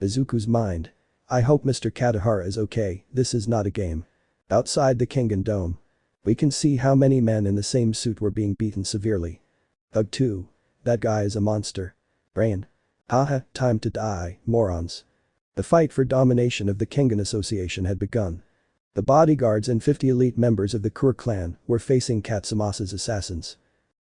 Izuku's mind. I hope Mr. Katahara is okay, this is not a game. Outside the Kengan Dome. We can see how many men in the same suit were being beaten severely. Hug 2. That guy is a monster. Brain. Haha, time to die, morons. The fight for domination of the Kengan Association had begun. The bodyguards and 50 elite members of the Quirk clan were facing Katsumasa's assassins.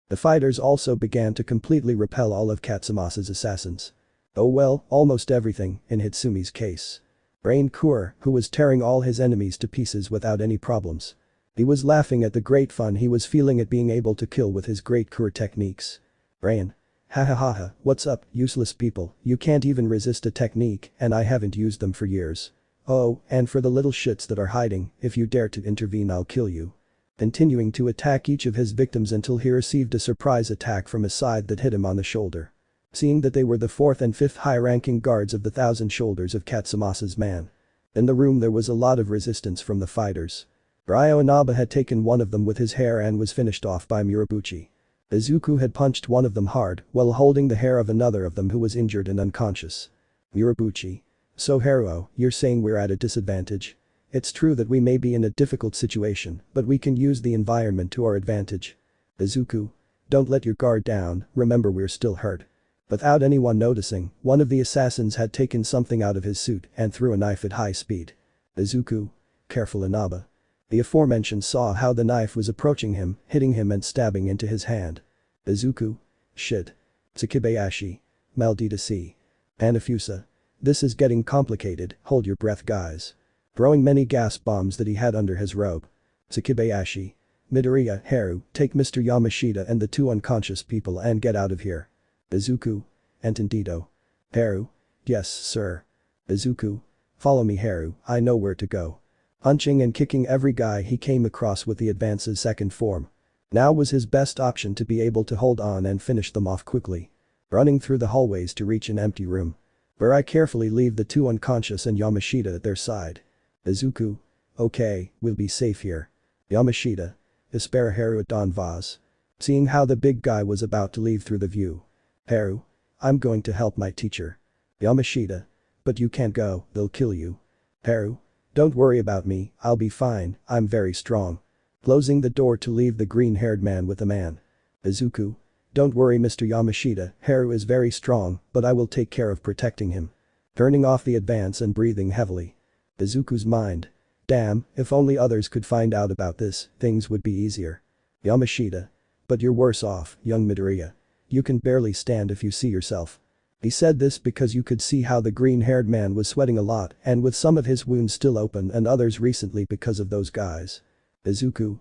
The fighters also began to completely repel all of Katsumasa's assassins. Oh well, almost everything, in Hitsumi's case. Brain Kur, who was tearing all his enemies to pieces without any problems. He was laughing at the great fun he was feeling at being able to kill with his great Kur techniques. Brain. Ha ha ha ha, what's up, useless people, you can't even resist a technique and I haven't used them for years. Oh, and for the little shits that are hiding, if you dare to intervene I'll kill you. Continuing to attack each of his victims until he received a surprise attack from his side that hit him on the shoulder. Seeing that they were the 4th and 5th high-ranking guards of the Thousand Shoulders of Katsumasa's man. In the room there was a lot of resistance from the fighters. Ryo Inaba had taken one of them with his hair and was finished off by Murabuchi. Izuku had punched one of them hard while holding the hair of another of them who was injured and unconscious. Murabuchi. So Haruo, you're saying we're at a disadvantage? It's true that we may be in a difficult situation, but we can use the environment to our advantage. Izuku. Don't let your guard down, remember we're still hurt. Without anyone noticing, one of the assassins had taken something out of his suit and threw a knife at high speed. Izuku. Careful Inaba. The aforementioned saw how the knife was approaching him, hitting him and stabbing into his hand. Izuku. Shit. Tsukibayashi. Maldita C. Anafusa. This is getting complicated, hold your breath guys. Throwing many gas bombs that he had under his robe. Tsukibayashi. Midoriya, Haru, take Mr. Yamashita and the 2 unconscious people and get out of here. Izuku. Entendido. Haru. Yes, sir. Izuku. Follow me Haru, I know where to go. Punching and kicking every guy he came across with the advance's second form. Now was his best option to be able to hold on and finish them off quickly. Running through the hallways to reach an empty room. Where I carefully leave the 2 unconscious and Yamashita at their side. Izuku. Okay, we'll be safe here. Yamashita. Espera Haru at Don Vaz. Seeing how the big guy was about to leave through the view. Haru. I'm going to help my teacher. Yamashita. But you can't go, they'll kill you. Haru. Don't worry about me, I'll be fine, I'm very strong. Closing the door to leave the green-haired man with the man. Izuku. Don't worry Mr. Yamashita, Haru is very strong, but I will take care of protecting him. Turning off the advance and breathing heavily. Izuku's mind. Damn, if only others could find out about this, things would be easier. Yamashita. But you're worse off, young Midoriya. You can barely stand if you see yourself. He said this because you could see how the green-haired man was sweating a lot and with some of his wounds still open and others recently because of those guys. Izuku.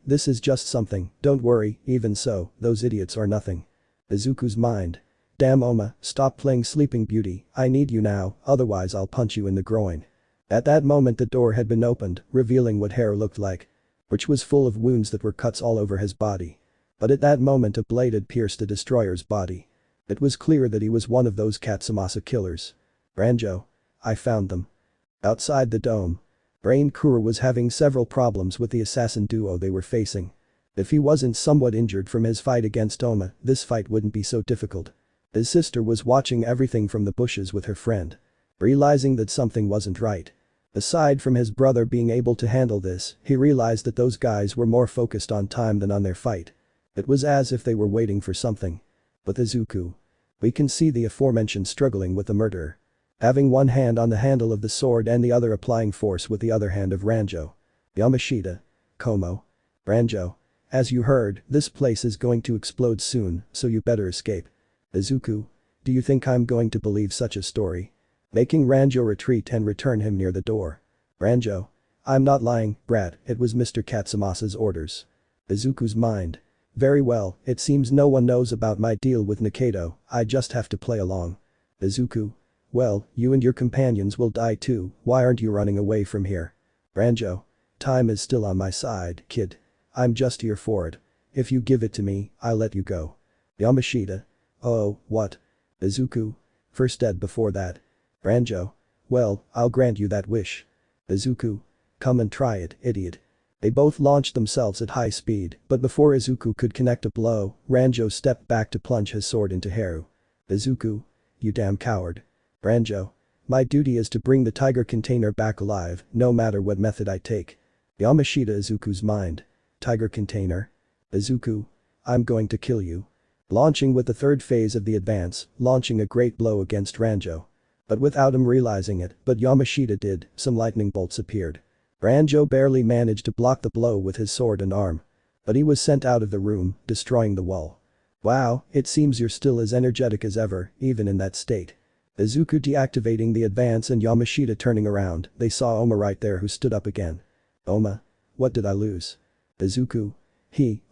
This is just something, don't worry, even so, those idiots are nothing. Izuku's mind. Damn Oma, stop playing Sleeping Beauty, I need you now, otherwise I'll punch you in the groin. At that moment the door had been opened, revealing what Haru looked like. Which was full of wounds that were cuts all over his body. But at that moment a blade had pierced the destroyer's body. It was clear that he was one of those Katsumasa killers. Ranjo. I found them. Outside the dome. Brain Kura was having several problems with the assassin duo they were facing. If he wasn't somewhat injured from his fight against Oma, this fight wouldn't be so difficult. His sister was watching everything from the bushes with her friend. Realizing that something wasn't right. Aside from his brother being able to handle this, he realized that those guys were more focused on time than on their fight. It was as if they were waiting for something. With Izuku. We can see the aforementioned struggling with the murderer. Having one hand on the handle of the sword and the other applying force with the other hand of Ranjo. Yamashita. Komo. Ranjo. As you heard, this place is going to explode soon, so you better escape. Izuku. Do you think I'm going to believe such a story? Making Ranjo retreat and return him near the door. Ranjo. I'm not lying, brat, it was Mr. Katsumasa's orders. Izuku's mind. Very well, it seems no one knows about my deal with Nikaido, I just have to play along. Izuku. Well, you and your companions will die too, why aren't you running away from here? Ranjo. Time is still on my side, kid. I'm just here for it. If you give it to me, I'll let you go. Yamashita. Oh, what? Izuku. First dead before that. Ranjo. Well, I'll grant you that wish. Izuku. Come and try it, idiot. They both launched themselves at high speed, but before Izuku could connect a blow, Ranjo stepped back to plunge his sword into Haru. Izuku. You damn coward. Ranjo. My duty is to bring the tiger container back alive, no matter what method I take. Yamashita. Izuku's mind. Tiger container? Izuku. I'm going to kill you. Launching with the third phase of the advance, launching a great blow against Ranjo. But without him realizing it, but Yamashita did, some lightning bolts appeared. Ranjo barely managed to block the blow with his sword and arm. But he was sent out of the room, destroying the wall. Wow, it seems you're still as energetic as ever, even in that state. Izuku deactivating the advance and Yamashita turning around, they saw Oma right there who stood up again. Oma? What did I lose? Izuku?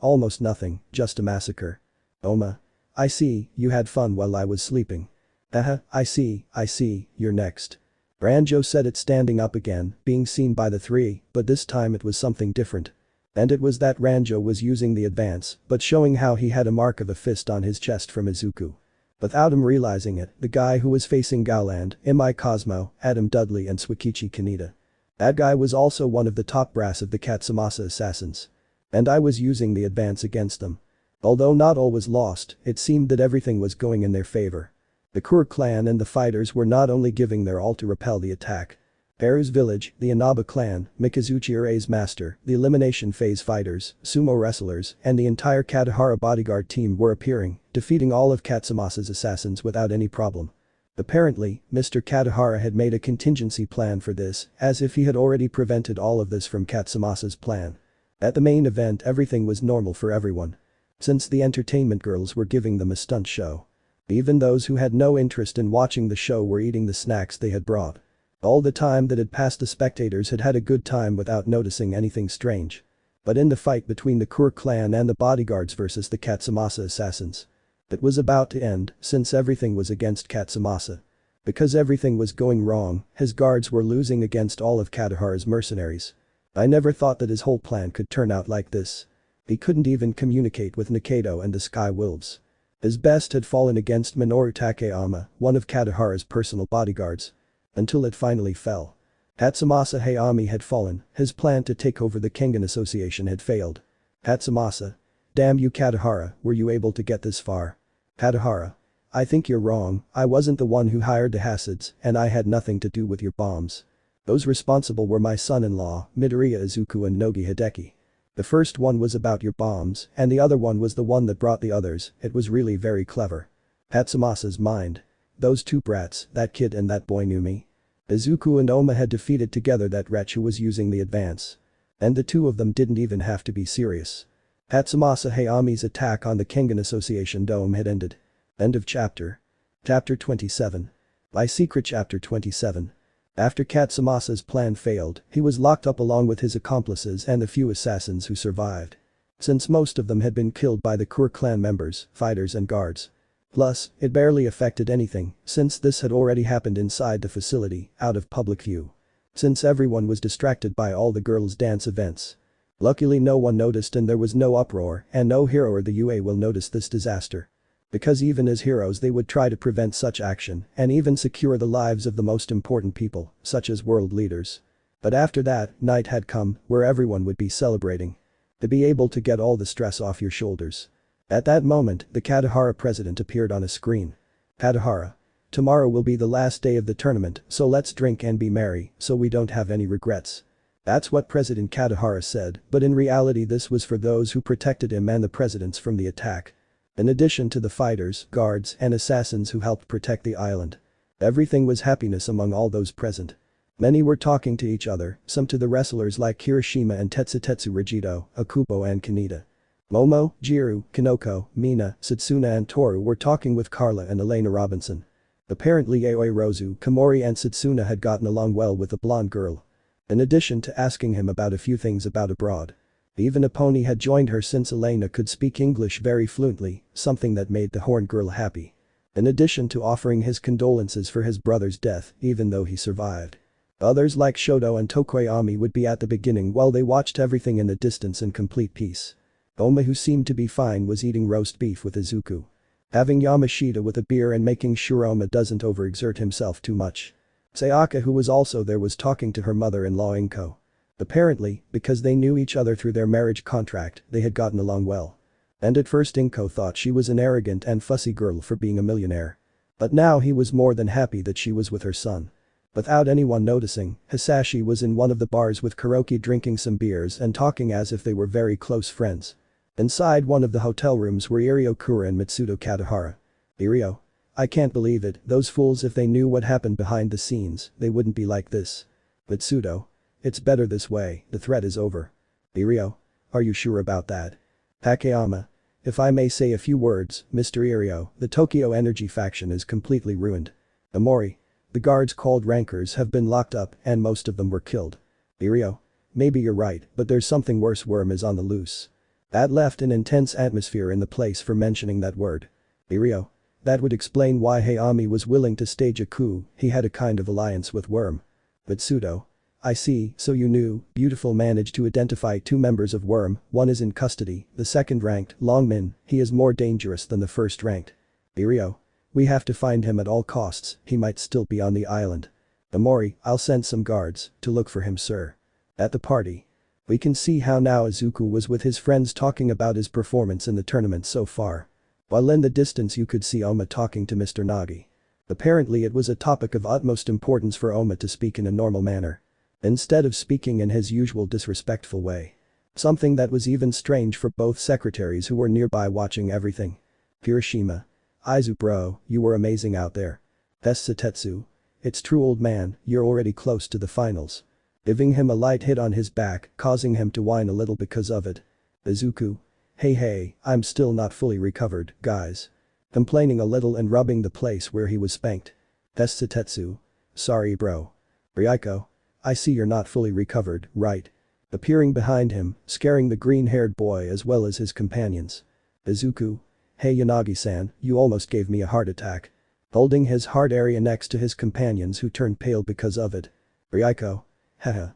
Almost nothing, just a massacre. Oma? I see, you had fun while I was sleeping. I see, you're next. Ranjo said it standing up again, being seen by the three, but this time it was something different. And it was that Ranjo was using the advance, but showing how he had a mark of a fist on his chest from Izuku. Without him realizing it, the guy who was facing Gowland, Mi Cosmo, Adam Dudley and Swikichi Kaneda. That guy was also one of the top brass of the Katsumasa assassins. And I was using the advance against them. Although not all was lost, it seemed that everything was going in their favor. The Quirk clan and the fighters were not only giving their all to repel the attack. Peru's village, the Inaba clan, Mikazuchi Urai's master, the elimination phase fighters, sumo wrestlers, and the entire Katahara bodyguard team were appearing, defeating all of Katsumasa's assassins without any problem. Apparently, Mr. Katahara had made a contingency plan for this, as if he had already prevented all of this from Katsumasa's plan. At the main event everything was normal for everyone. Since the entertainment girls were giving them a stunt show. Even those who had no interest in watching the show were eating the snacks they had brought. All the time that had passed the spectators had had a good time without noticing anything strange. But in the fight between the Quirk clan and the bodyguards versus the Katsumasa assassins. It was about to end since everything was against Katsumasa. Because everything was going wrong, his guards were losing against all of Katahara's mercenaries. I never thought that his whole plan could turn out like this. He couldn't even communicate with Nikaido and the Sky Wolves. His best had fallen against Minoru Takeyama, one of Katahara's personal bodyguards. Until it finally fell. Hatsumasa Hayami had fallen, his plan to take over the Kengan Association had failed. Hatsumasa. Damn you Katahara, were you able to get this far? Katahara. I think you're wrong, I wasn't the one who hired the Hasids, and I had nothing to do with your bombs. Those responsible were my son-in-law, Midoriya Izuku and Nogi Hideki. The first one was about your bombs, and the other one was the one that brought the others, it was really very clever. Hatsumasa's mind. Those two brats, that kid and that boy knew me. Izuku and Oma had defeated together that wretch who was using the advance. And the two of them didn't even have to be serious. Hatsumasa Hayami's attack on the Kengan Association dome had ended. End of chapter. Chapter 27. By Secret Chapter 27. After Katsumasa's plan failed, he was locked up along with his accomplices and the few assassins who survived. Since most of them had been killed by the Quirk clan members, fighters and guards. Plus, it barely affected anything, since this had already happened inside the facility, out of public view. Since everyone was distracted by all the girls' dance events. Luckily no one noticed and there was no uproar, and no hero or the UA will notice this disaster. Because even as heroes they would try to prevent such action, and even secure the lives of the most important people, such as world leaders. But after that, night had come, where everyone would be celebrating. To be able to get all the stress off your shoulders. At that moment, the Katahara president appeared on a screen. Katahara. Tomorrow will be the last day of the tournament, so let's drink and be merry, so we don't have any regrets. That's what President Katahara said, but in reality this was for those who protected him and the presidents from the attack. In addition to the fighters, guards, and assassins who helped protect the island. Everything was happiness among all those present. Many were talking to each other, some to the wrestlers like Kirishima and Tetsutetsu Rigido, Akubo and Kaneda. Momo, Jiru, Kinoko, Mina, Satsuna and Toru were talking with Carla and Elena Robinson. Apparently Yaoyorozu, Komori and Satsuna had gotten along well with the blonde girl. In addition to asking him about a few things about abroad. Even a pony had joined her since Elena could speak English very fluently, something that made the horned girl happy. In addition to offering his condolences for his brother's death, even though he survived. Others like Shoto and Tokoyami would be at the beginning while they watched everything in the distance in complete peace. Oma, who seemed to be fine, was eating roast beef with Izuku. Having Yamashita with a beer and making sure Oma doesn't overexert himself too much. Sayaka, who was also there, was talking to her mother-in-law Inko. Apparently, because they knew each other through their marriage contract, they had gotten along well. And at first Inko thought she was an arrogant and fussy girl for being a millionaire. But now he was more than happy that she was with her son. Without anyone noticing, Hisashi was in one of the bars with Kuroki drinking some beers and talking as if they were very close friends. Inside one of the hotel rooms were Irio Kura and Mitsudo Katahara. Irio. I can't believe it, those fools, if they knew what happened behind the scenes, they wouldn't be like this. Mitsudo. It's better this way, the threat is over. Irio. Are you sure about that? Takeyama. If I may say a few words, Mr. Irio, the Tokyo Energy faction is completely ruined. Amori. The guards called Rankers have been locked up and most of them were killed. Irio. Maybe you're right, but there's something worse. Worm is on the loose. That left an intense atmosphere in the place for mentioning that word. Irio. That would explain why Hayami was willing to stage a coup, he had a kind of alliance with Worm. But Pseudo. I see, so you knew. Beautiful managed to identify 2 members of Worm, one is in custody, the second ranked, Longmin, he is more dangerous than the first ranked. Irio. We have to find him at all costs, he might still be on the island. Amori, I'll send some guards to look for him, sir. At the party. We can see how now Izuku was with his friends talking about his performance in the tournament so far. While in the distance you could see Oma talking to Mr. Nagi. Apparently it was a topic of utmost importance for Oma to speak in a normal manner. Instead of speaking in his usual disrespectful way. Something that was even strange for both secretaries who were nearby watching everything. Hiroshima. Izu bro, you were amazing out there. Tetsu. It's true old man, you're already close to the finals. Giving him a light hit on his back, causing him to whine a little because of it. Izuku. Hey, I'm still not fully recovered, guys. Complaining a little and rubbing the place where he was spanked. Tetsu. Sorry bro. Ryuko. I see you're not fully recovered, right? Appearing behind him, scaring the green-haired boy as well as his companions. Izuku. Hey Yanagi-san, you almost gave me a heart attack. Holding his heart area next to his companions who turned pale because of it. Ryuko. Haha.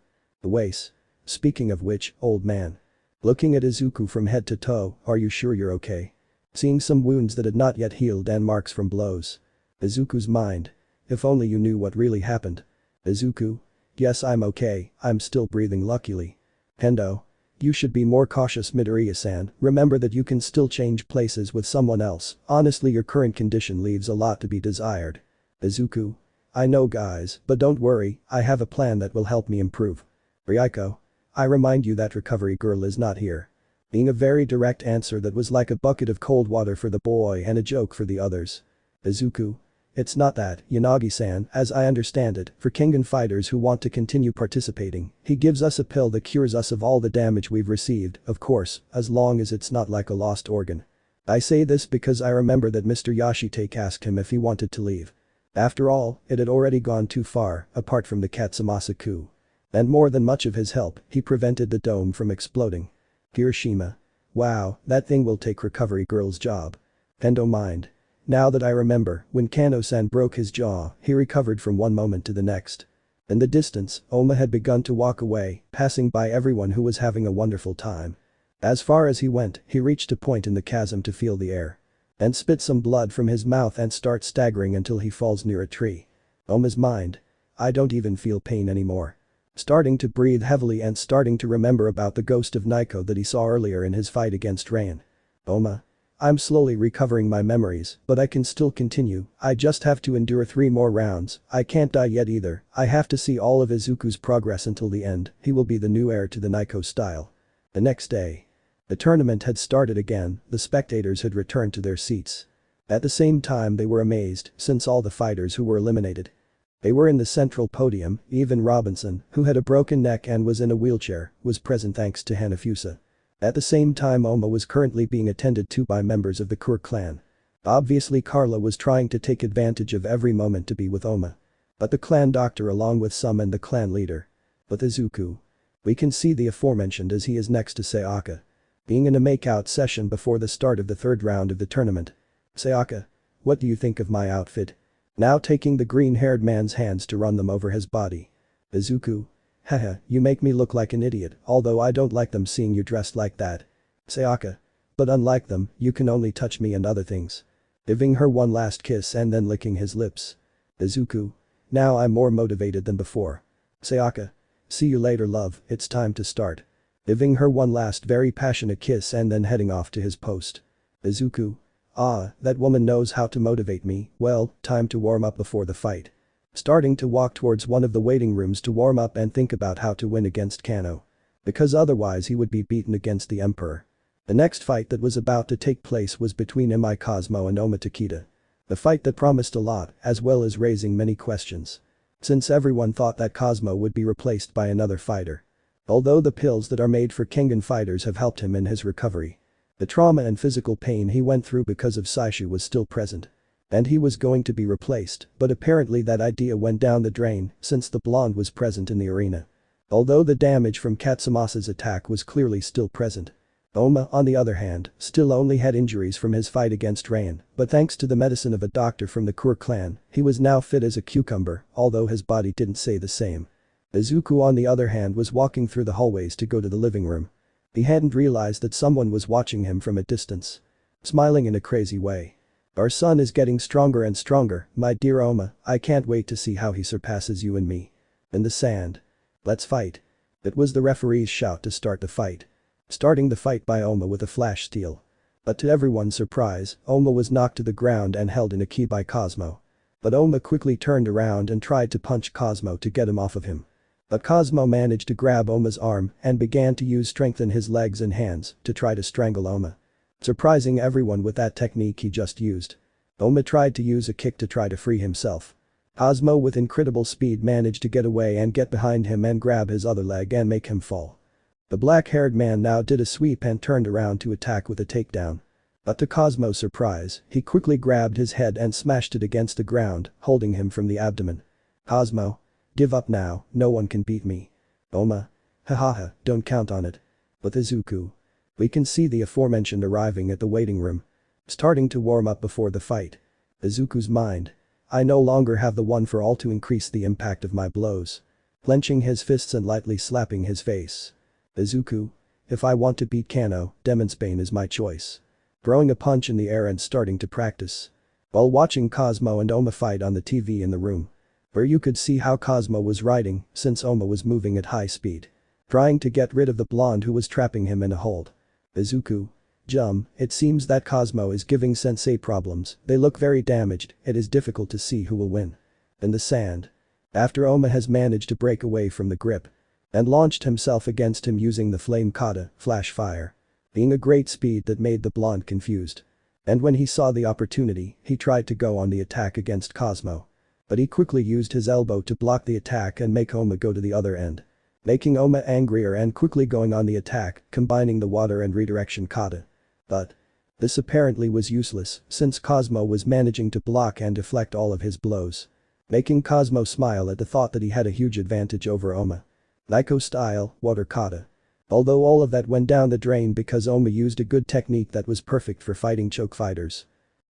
The waist. Speaking of which, old man. Looking at Izuku from head to toe, are you sure you're okay? Seeing some wounds that had not yet healed and marks from blows. Izuku's mind. If only you knew what really happened. Izuku. Yes, I'm okay, I'm still breathing luckily. Hendo. You should be more cautious, Midoriya-san, remember that you can still change places with someone else, honestly your current condition leaves a lot to be desired. Izuku. I know guys, but don't worry, I have a plan that will help me improve. Ryuko. I remind you that recovery girl is not here. Being a very direct answer that was like a bucket of cold water for the boy and a joke for the others. Izuku. It's not that, Yanagi-san, as I understand it, for Kengan fighters who want to continue participating, he gives us a pill that cures us of all the damage we've received, of course, as long as it's not like a lost organ. I say this because I remember that Mr. Yashitake asked him if he wanted to leave. After all, it had already gone too far, apart from the Katsumasa coup. And more than much of his help, he prevented the dome from exploding. Hiroshima. Wow, that thing will take recovery girl's job. Endo mind. Now that I remember, when Kano-san broke his jaw, he recovered from one moment to the next. In the distance, Oma had begun to walk away, passing by everyone who was having a wonderful time. As far as he went, he reached a point in the chasm to feel the air. And spit some blood from his mouth and start staggering until he falls near a tree. Oma's mind. I don't even feel pain anymore. Starting to breathe heavily and starting to remember about the ghost of Naiko that he saw earlier in his fight against Rain. Oma. I'm slowly recovering my memories, but I can still continue, I just have to endure 3 more rounds, I can't die yet either, I have to see all of Izuku's progress until the end, he will be the new heir to the Naiko style. The next day. The tournament had started again, the spectators had returned to their seats. At the same time they were amazed, since all the fighters who were eliminated. They were in the central podium, even Robinson, who had a broken neck and was in a wheelchair, was present thanks to Hanafusa. At the same time Oma was currently being attended to by members of the Quirk clan. Obviously Carla was trying to take advantage of every moment to be with Oma. But the clan doctor along with some and the clan leader. But Izuku. We can see the aforementioned as he is next to Sayaka. Being in a makeout session before the start of the 3rd round of the tournament. Sayaka. What do you think of my outfit? Now taking the green-haired man's hands to run them over his body. Izuku. Haha, you make me look like an idiot, although I don't like them seeing you dressed like that. Sayaka. But unlike them, you can only touch me and other things. Giving her one last kiss and then licking his lips. Izuku. Now I'm more motivated than before. Sayaka. See you later love, it's time to start. Giving her one last very passionate kiss and then heading off to his post. Izuku. Ah, that woman knows how to motivate me, well, time to warm up before the fight. Starting to walk towards one of the waiting rooms to warm up and think about how to win against Kano. Because otherwise he would be beaten against the Emperor. The next fight that was about to take place was between Imai Cosmo and Oma Takeda. The fight that promised a lot, as well as raising many questions. Since everyone thought that Cosmo would be replaced by another fighter. Although the pills that are made for Kengan fighters have helped him in his recovery. The trauma and physical pain he went through because of Saishu was still present. And he was going to be replaced, but apparently that idea went down the drain since the blonde was present in the arena. Although the damage from Katsumasa's attack was clearly still present. Oma, on the other hand, still only had injuries from his fight against Rain, but thanks to the medicine of a doctor from the Quirk clan, he was now fit as a cucumber, although his body didn't say the same. Izuku on the other hand was walking through the hallways to go to the living room. He hadn't realized that someone was watching him from a distance. Smiling in a crazy way. Our son is getting stronger and stronger, my dear Oma, I can't wait to see how he surpasses you and me. In the sand. Let's fight. It was the referee's shout to start the fight. Starting the fight by Oma with a flash steal. But to everyone's surprise, Oma was knocked to the ground and held in a key by Cosmo. But Oma quickly turned around and tried to punch Cosmo to get him off of him. But Cosmo managed to grab Oma's arm and began to use strength in his legs and hands to try to strangle Oma. Surprising everyone with that technique he just used. Oma tried to use a kick to try to free himself. Cosmo with incredible speed managed to get away and get behind him and grab his other leg and make him fall. The black-haired man now did a sweep and turned around to attack with a takedown. But to Cosmo's surprise, he quickly grabbed his head and smashed it against the ground, holding him from the abdomen. Cosmo. Give up now, no one can beat me. Oma. Hahaha, don't count on it. With Izuku. We can see the aforementioned arriving at the waiting room. Starting to warm up before the fight. Izuku's mind. I no longer have the one for all to increase the impact of my blows. Clenching his fists and lightly slapping his face. Izuku. If I want to beat Kano, Demonsbane is my choice. Throwing a punch in the air and starting to practice. While watching Cosmo and Oma fight on the TV in the room. Where you could see how Cosmo was riding since Oma was moving at high speed. Trying to get rid of the blonde who was trapping him in a hold. Izuku. It seems that Cosmo is giving Sensei problems, they look very damaged, it is difficult to see who will win. In the sand. After Oma has managed to break away from the grip. And launched himself against him using the flame kata, flash fire. Being a great speed that made the blonde confused. And when he saw the opportunity, he tried to go on the attack against Cosmo. But he quickly used his elbow to block the attack and make Oma go to the other end. Making Oma angrier and quickly going on the attack, combining the water and redirection kata. But. This apparently was useless since Cosmo was managing to block and deflect all of his blows. Making Cosmo smile at the thought that he had a huge advantage over Oma. Naiko style, water kata. Although all of that went down the drain because Oma used a good technique that was perfect for fighting choke fighters.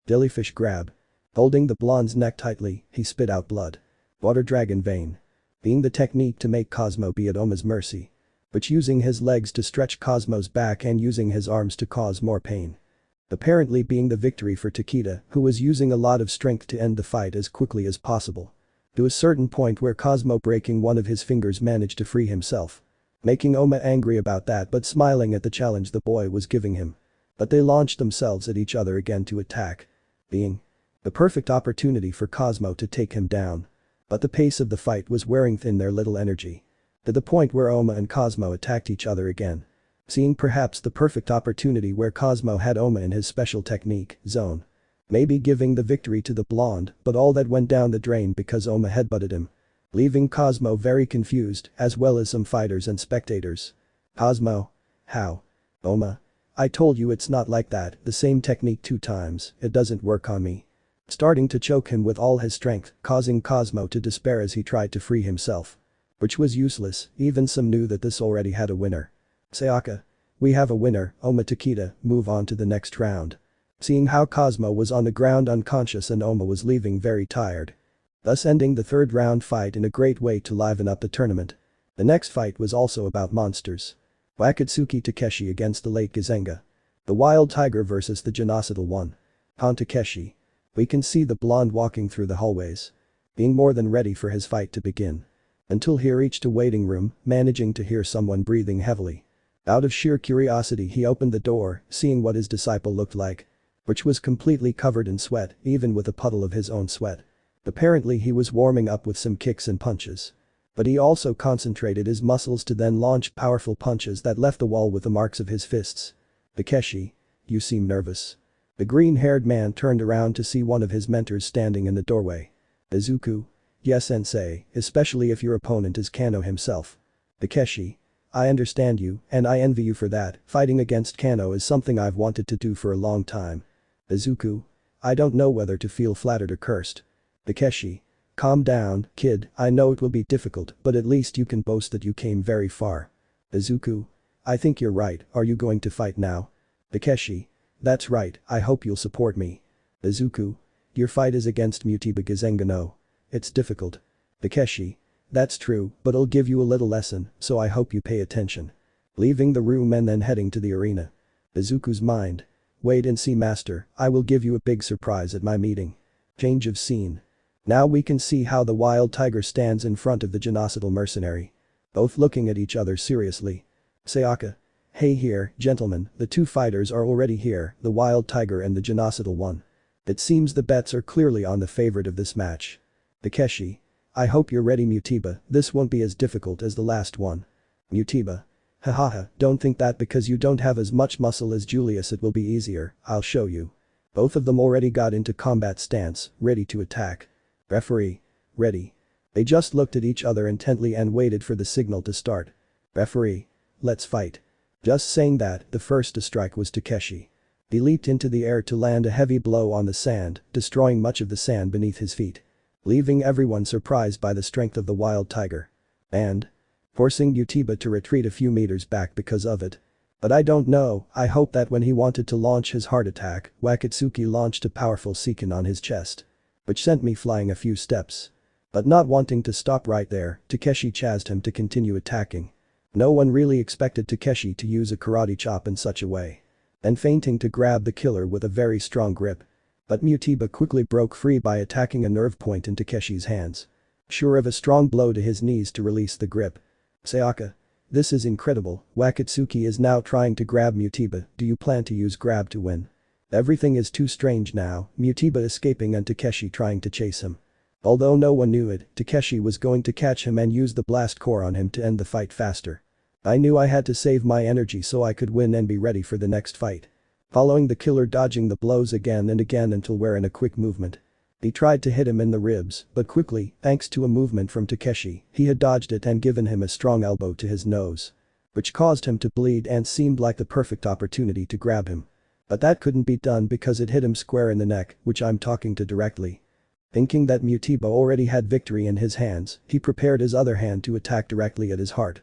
Jellyfish grab. Holding the blonde's neck tightly, he spit out blood. Water dragon vein. Being the technique to make Cosmo be at Oma's mercy. But using his legs to stretch Cosmo's back and using his arms to cause more pain. Apparently being the victory for Takeda, who was using a lot of strength to end the fight as quickly as possible. To a certain point where Cosmo breaking one of his fingers managed to free himself. Making Oma angry about that but smiling at the challenge the boy was giving him. But they launched themselves at each other again to attack. Being the perfect opportunity for Cosmo to take him down. But the pace of the fight was wearing thin their little energy. To the point where Oma and Cosmo attacked each other again. Seeing perhaps the perfect opportunity where Cosmo had Oma in his special technique, zone. Maybe giving the victory to the blonde, but all that went down the drain because Oma headbutted him. Leaving Cosmo very confused, as well as some fighters and spectators. Cosmo. How? Oma. I told you it's not like that, the same technique 2 times, it doesn't work on me. Starting to choke him with all his strength, causing Cosmo to despair as he tried to free himself. Which was useless, even some knew that this already had a winner. Sayaka. We have a winner, Oma Takeda, move on to the next round. Seeing how Cosmo was on the ground unconscious and Oma was leaving very tired. Thus ending the 3rd round fight in a great way to liven up the tournament. The next fight was also about monsters. Wakatsuki Takeshi against the late Gizenga. The wild tiger versus the genocidal one. Han Takeshi. We can see the blonde walking through the hallways. Being more than ready for his fight to begin. Until he reached a waiting room, managing to hear someone breathing heavily. Out of sheer curiosity he opened the door, seeing what his disciple looked like. Which was completely covered in sweat, even with a puddle of his own sweat. Apparently he was warming up with some kicks and punches. But he also concentrated his muscles to then launch powerful punches that left the wall with the marks of his fists. Takeshi. You seem nervous. The green-haired man turned around to see one of his mentors standing in the doorway. Izuku. Yes sensei, especially if your opponent is Kano himself. Takeshi. I understand you, and I envy you for that. Fighting against Kano is something I've wanted to do for a long time. Izuku. I don't know whether to feel flattered or cursed. Takeshi. Calm down, kid, I know it will be difficult, but at least you can boast that you came very far. Izuku. I think you're right, are you going to fight now? Takeshi. That's right, I hope you'll support me. Izuku. Your fight is against Mutiba Gizengano. It's difficult. Takeshi. That's true, but I'll give you a little lesson, so I hope you pay attention. Leaving the room and then heading to the arena. Izuku's mind. Wait and see, master, I will give you a big surprise at my meeting. Change of scene. Now we can see how the wild tiger stands in front of the genocidal mercenary. Both looking at each other seriously. Sayaka. Hey here, gentlemen, the two fighters are already here, the wild tiger and the genocidal one. It seems the bets are clearly on the favorite of this match. Takeshi. I hope you're ready, Mutiba, this won't be as difficult as the last one. Mutiba. Hahaha, don't think that because you don't have as much muscle as Julius it will be easier, I'll show you. Both of them already got into combat stance, ready to attack. Referee. Ready. They just looked at each other intently and waited for the signal to start. Referee. Let's fight. Just saying that, the first to strike was Takeshi. He leaped into the air to land a heavy blow on the sand, destroying much of the sand beneath his feet. Leaving everyone surprised by the strength of the wild tiger. And forcing Mutiba to retreat a few meters back because of it. But I don't know, I hope that when he wanted to launch his heart attack, Wakatsuki launched a powerful Seiken on his chest. Which sent me flying a few steps. But not wanting to stop right there, Takeshi chased him to continue attacking. No one really expected Takeshi to use a karate chop in such a way. And feinting to grab the killer with a very strong grip. But Mutiba quickly broke free by attacking a nerve point in Takeshi's hands. Sure of a strong blow to his knees to release the grip. Sayaka. This is incredible, Wakatsuki is now trying to grab Mutiba, do you plan to use grab to win? Everything is too strange now, Mutiba escaping and Takeshi trying to chase him. Although no one knew it, Takeshi was going to catch him and use the blast core on him to end the fight faster. I knew I had to save my energy so I could win and be ready for the next fight. Following the killer dodging the blows again and again until we're in a quick movement. He tried to hit him in the ribs, but quickly, thanks to a movement from Takeshi, he had dodged it and given him a strong elbow to his nose. Which caused him to bleed and seemed like the perfect opportunity to grab him. But that couldn't be done because it hit him square in the neck, which I'm talking to directly. Thinking that Mutiba already had victory in his hands, he prepared his other hand to attack directly at his heart.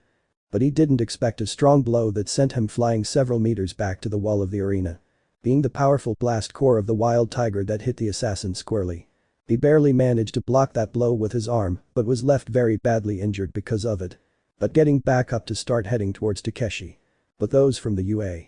But he didn't expect a strong blow that sent him flying several meters back to the wall of the arena. Being the powerful blast core of the wild tiger that hit the assassin squarely. He barely managed to block that blow with his arm, but was left very badly injured because of it. But getting back up to start heading towards Takeshi. But those from the UA.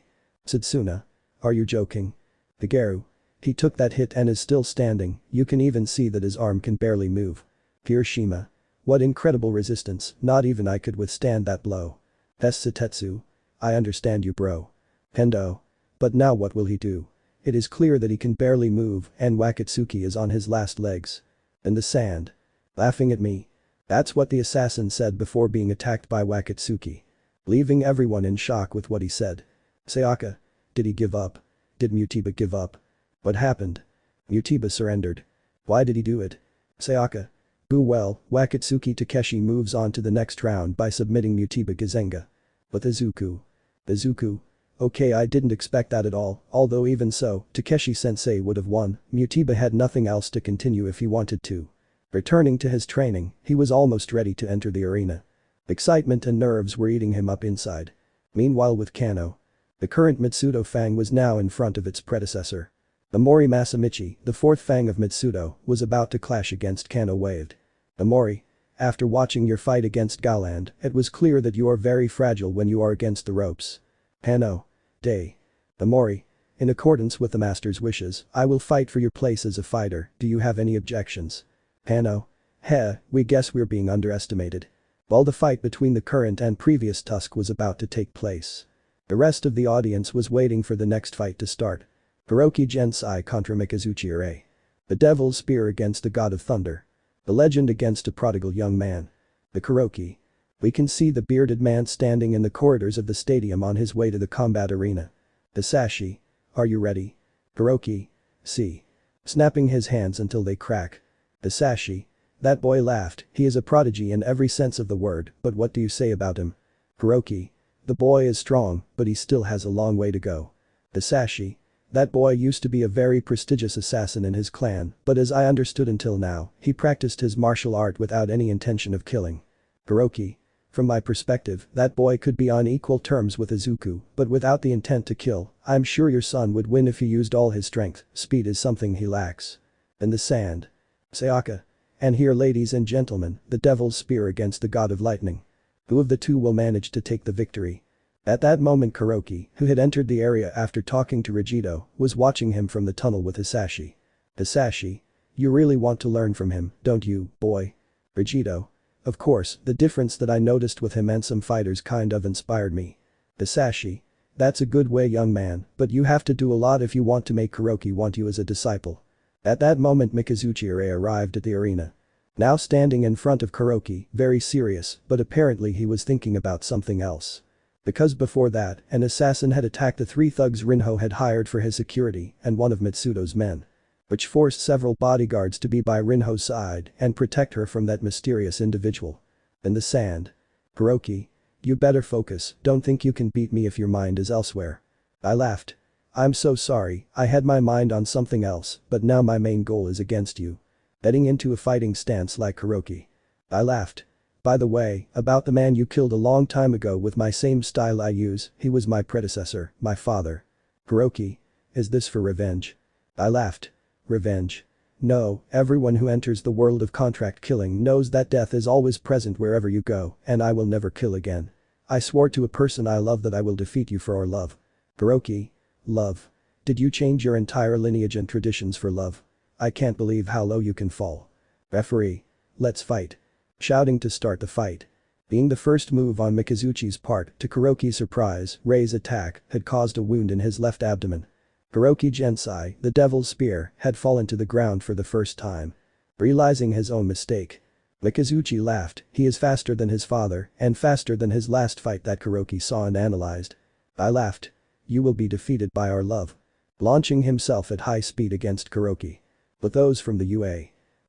Satsuna. Are you joking? Tageru. He took that hit and is still standing, you can even see that his arm can barely move. Hiroshima. What incredible resistance, not even I could withstand that blow. Satetsu. I understand you, bro. Pendo. But now what will he do? It is clear that he can barely move and Wakatsuki is on his last legs. In the sand. Laughing at me. That's what the assassin said before being attacked by Wakatsuki. Leaving everyone in shock with what he said. Sayaka. Did he give up? Did Mutiba give up? What happened? Mutiba surrendered. Why did he do it? Sayaka. Boo well, Wakatsuki Takeshi moves on to the next round by submitting Mutiba Gizenga. With Izuku. Izuku. Okay, I didn't expect that at all, although even so, Takeshi-sensei would have won, Mutiba had nothing else to continue if he wanted to. Returning to his training, he was almost ready to enter the arena. Excitement and nerves were eating him up inside. Meanwhile with Kano. The current Mitsudo Fang was now in front of its predecessor. The Mori Masamichi, the fourth Fang of Mitsudo, was about to clash against Kano waved. The Mori. After watching your fight against Galand, it was clear that you are very fragile when you are against the ropes. Kano. Day. The Mori. In accordance with the master's wishes, I will fight for your place as a fighter, do you have any objections? Kano. Heh, we guess we're being underestimated. While the fight between the current and previous Tusk was about to take place. The rest of the audience was waiting for the next fight to start. Hiroki Gensai contra Mikazuchi Ure. The Devil's Spear against the God of Thunder. The Legend against a prodigal young man. The Kuroki. We can see the bearded man standing in the corridors of the stadium on his way to the combat arena. Hisashi. Are you ready? Hiroki. See. Snapping his hands until they crack. Hisashi. That boy laughed, he is a prodigy in every sense of the word, but what do you say about him? Hiroki. The boy is strong, but he still has a long way to go. Hisashi. That boy used to be a very prestigious assassin in his clan, but as I understood until now, he practiced his martial art without any intention of killing. Hiroki. From my perspective, that boy could be on equal terms with Izuku, but without the intent to kill, I'm sure your son would win if he used all his strength, speed is something he lacks. In the sand. Sayaka. And here ladies and gentlemen, the devil's spear against the god of lightning. Who of the two will manage to take the victory? At that moment Kuroki, who had entered the area after talking to Rigido, was watching him from the tunnel with Hisashi. Hisashi. You really want to learn from him, don't you, boy? Rigido. Of course, the difference that I noticed with him and some fighters kind of inspired me. Hisashi. That's a good way young man, but you have to do a lot if you want to make Kuroki want you as a disciple. At that moment Mikazuchire arrived at the arena. Now standing in front of Kuroki, very serious, but apparently he was thinking about something else. Because before that, an assassin had attacked the 3 thugs Rinho had hired for his security and one of Mitsudo's men. Which forced several bodyguards to be by Rinho's side and protect her from that mysterious individual. In the sand. Kuroki. You better focus, don't think you can beat me if your mind is elsewhere. I laughed. I'm so sorry, I had my mind on something else, but now my main goal is against you. Heading into a fighting stance like Kuroki. I laughed. By the way, about the man you killed a long time ago with my same style I use, he was my predecessor, my father. Kuroki. Is this for revenge? I laughed. Revenge. No, everyone who enters the world of contract killing knows that death is always present wherever you go, and I will never kill again. I swore to a person I love that I will defeat you for our love. Kuroki. Love. Did you change your entire lineage and traditions for love? I can't believe how low you can fall. Referee. Let's fight. Shouting to start the fight. Being the first move on Mikazuchi's part, to Kuroki's surprise, Rei's attack had caused a wound in his left abdomen. Kuroki Gensai, the devil's spear, had fallen to the ground for the first time. Realizing his own mistake. Mikazuchi laughed, he is faster than his father, and faster than his last fight that Kuroki saw and analyzed. I laughed. You will be defeated by our love. Launching himself at high speed against Kuroki. But those from the UA.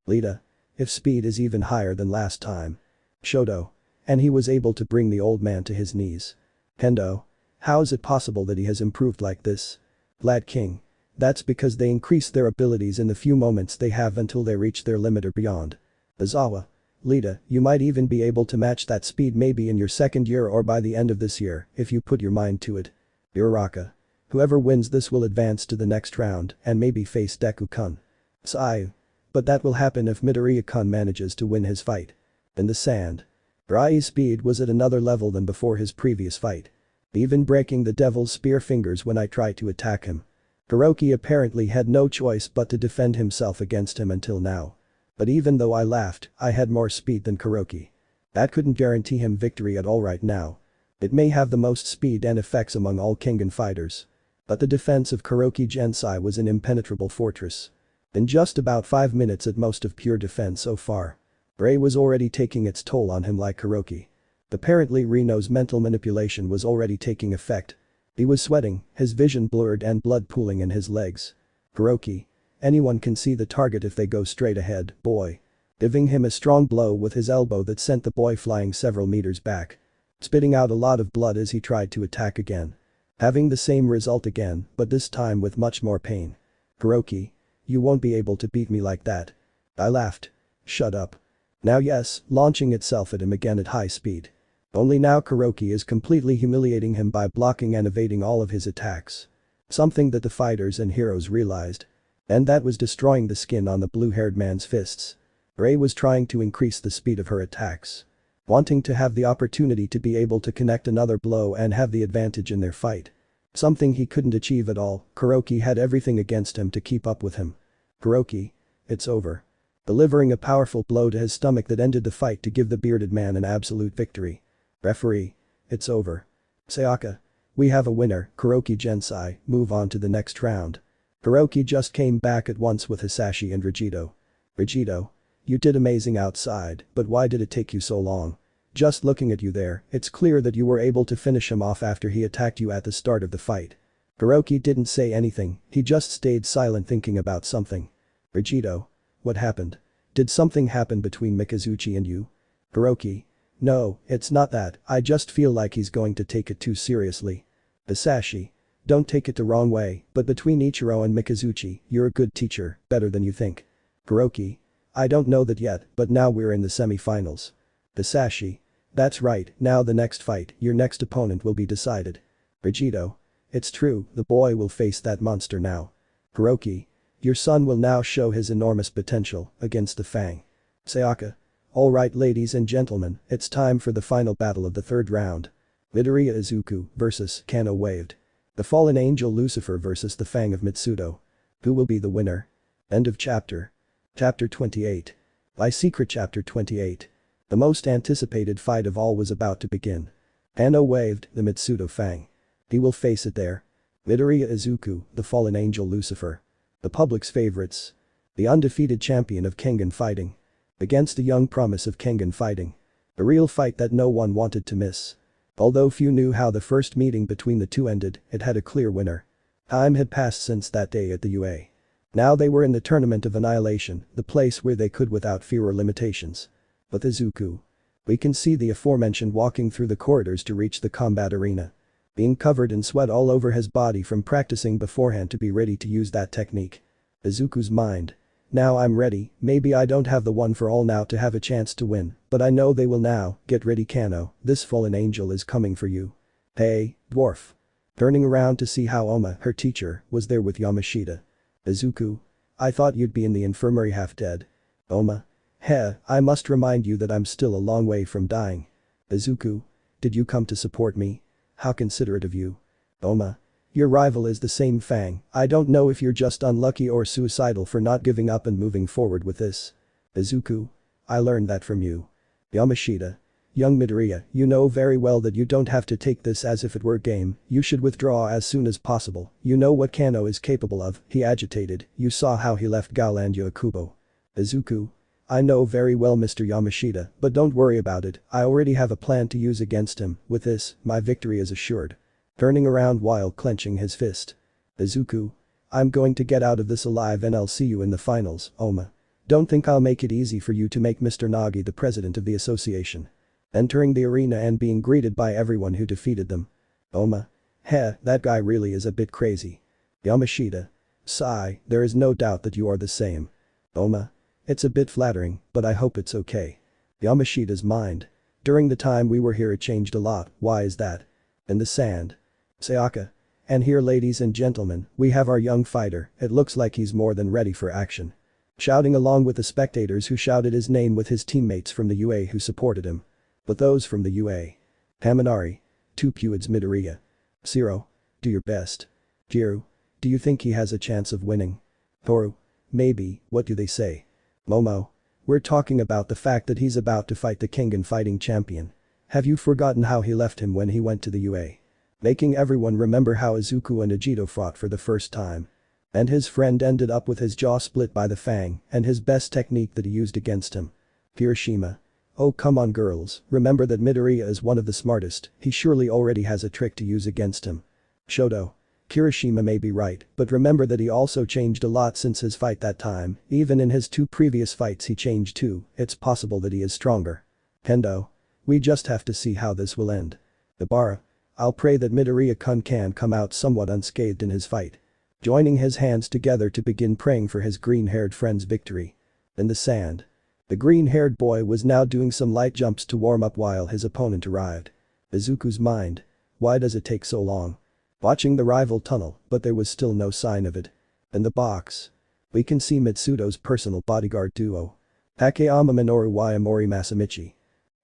Lita. If speed is even higher than last time. Shoto. And he was able to bring the old man to his knees. Kendo. How is it possible that he has improved like this? Lad King. That's because they increase their abilities in the few moments they have until they reach their limit or beyond. Izawa. Lita, you might even be able to match that speed maybe in your second year or by the end of this year, if you put your mind to it. Uraraka. Whoever wins this will advance to the next round and maybe face Deku-kun. Seiya. But that will happen if Midoriya-kun manages to win his fight. In the sand. Rai's speed was at another level than before his previous fight. Even breaking the devil's spear fingers when I tried to attack him. Kuroki apparently had no choice but to defend himself against him until now. But even though I laughed, I had more speed than Kuroki. That couldn't guarantee him victory at all right now. It may have the most speed and effects among all Kengan fighters. But the defense of Kuroki Gensai was an impenetrable fortress. In just about 5 minutes at most of pure defense so far. Rei was already taking its toll on him like Kuroki. Apparently Reno's mental manipulation was already taking effect. He was sweating, his vision blurred and blood pooling in his legs. Kuroki. Anyone can see the target if they go straight ahead, boy. Giving him a strong blow with his elbow that sent the boy flying several meters back. Spitting out a lot of blood as he tried to attack again. Having the same result again, but this time with much more pain. Kuroki. You won't be able to beat me like that. I laughed. Shut up. Now yes, launching itself at him again at high speed. Only now Kuroki is completely humiliating him by blocking and evading all of his attacks. Something that the fighters and heroes realized. And that was destroying the skin on the blue-haired man's fists. Rei was trying to increase the speed of her attacks. Wanting to have the opportunity to be able to connect another blow and have the advantage in their fight. Something he couldn't achieve at all, Kuroki had everything against him to keep up with him. Kuroki. It's over. Delivering a powerful blow to his stomach that ended the fight to give the bearded man an absolute victory. Referee. It's over. Sayaka. We have a winner, Kuroki Gensai, move on to the next round. Kuroki just came back at once with Hisashi and Rigido. Rigido. You did amazing outside, but why did it take you so long? Just looking at you there, it's clear that you were able to finish him off after he attacked you at the start of the fight. Kuroki didn't say anything, he just stayed silent thinking about something. Rigido. What happened? Did something happen between Mikazuchi and you? Kuroki. No, it's not that, I just feel like he's going to take it too seriously. Hisashi. Don't take it the wrong way, but between Ichiro and Mikazuchi, you're a good teacher, better than you think. Hiroki. I don't know that yet, but now we're in the semi-finals. Hisashi. That's right, now the next fight, your next opponent will be decided. Vegito. It's true, the boy will face that monster now. Hiroki. Your son will now show his enormous potential against the Fang. Sayaka. Alright ladies and gentlemen, it's time for the final battle of the third round. Midoriya Izuku vs. Kano Waved. The Fallen Angel Lucifer vs. the Fang of Mitsudo. Who will be the winner? End of chapter. Chapter 28. By Secret Chapter 28. The most anticipated fight of all was about to begin. Kano Waved, the Mitsudo Fang. He will face it there. Midoriya Izuku, the Fallen Angel Lucifer. The public's favorites. The undefeated champion of Kengan fighting. Against the young promise of Kengan fighting. A real fight that no one wanted to miss. Although few knew how the first meeting between the two ended, it had a clear winner. Time had passed since that day at the UA. Now they were in the Tournament of Annihilation, the place where they could without fear or limitations. But Izuku. We can see the aforementioned walking through the corridors to reach the combat arena. Being covered in sweat all over his body from practicing beforehand to be ready to use that technique. Izuku's mind. Now I'm ready, maybe I don't have the one for all now to have a chance to win, but I know they will now, get ready Kano, this fallen angel is coming for you. Hey, dwarf. Turning around to see how Oma, her teacher, was there with Yamashita. Izuku. I thought you'd be in the infirmary half dead. Oma. Heh, I must remind you that I'm still a long way from dying. Izuku. Did you come to support me? How considerate of you. Oma. Your rival is the same Fang, I don't know if you're just unlucky or suicidal for not giving up and moving forward with this. Izuku. I learned that from you. Yamashita. Young Midoriya, you know very well that you don't have to take this as if it were a game, you should withdraw as soon as possible, you know what Kano is capable of, he agitated, you saw how he left Gao and Yakubo. Izuku. I know very well Mr. Yamashita, but don't worry about it, I already have a plan to use against him, with this, my victory is assured. Turning around while clenching his fist. Izuku. I'm going to get out of this alive and I'll see you in the finals, Oma. Don't think I'll make it easy for you to make Mr. Nagi the president of the association. Entering the arena and being greeted by everyone who defeated them. Oma. Heh, that guy really is a bit crazy. Yamashita. Sigh, there is no doubt that you are the same. Oma. It's a bit flattering, but I hope it's okay. Yamashita's mind. During the time we were here it changed a lot, why is that? In the sand. Sayaka. And here ladies and gentlemen, we have our young fighter, it looks like he's more than ready for action. Shouting along with the spectators who shouted his name with his teammates from the UA who supported him. But those from the UA. Haminari. Two Puids Midoriya. Zero. Do your best. Jiru. Do you think he has a chance of winning? Toru. Maybe, what do they say? Momo. We're talking about the fact that he's about to fight the Kengan fighting champion. Have you forgotten how he left him when he went to the UA? Making everyone remember how Izuku and Ajito fought for the first time. And his friend ended up with his jaw split by the Fang and his best technique that he used against him. Hiroshima. Oh come on girls, remember that Midoriya is one of the smartest, he surely already has a trick to use against him. Shoto. Kirishima may be right, but remember that he also changed a lot since his fight that time, even in his two previous fights he changed too, it's possible that he is stronger. Kendo. We just have to see how this will end. Ibara. I'll pray that Midoriya-kun can come out somewhat unscathed in his fight. Joining his hands together to begin praying for his green-haired friend's victory. In the sand. The green-haired boy was now doing some light jumps to warm up while his opponent arrived. Izuku's mind. Why does it take so long? Watching the rival tunnel, but there was still no sign of it. In the box. We can see Mitsudo's personal bodyguard duo. Takeyama Minoru Yamori Masamichi.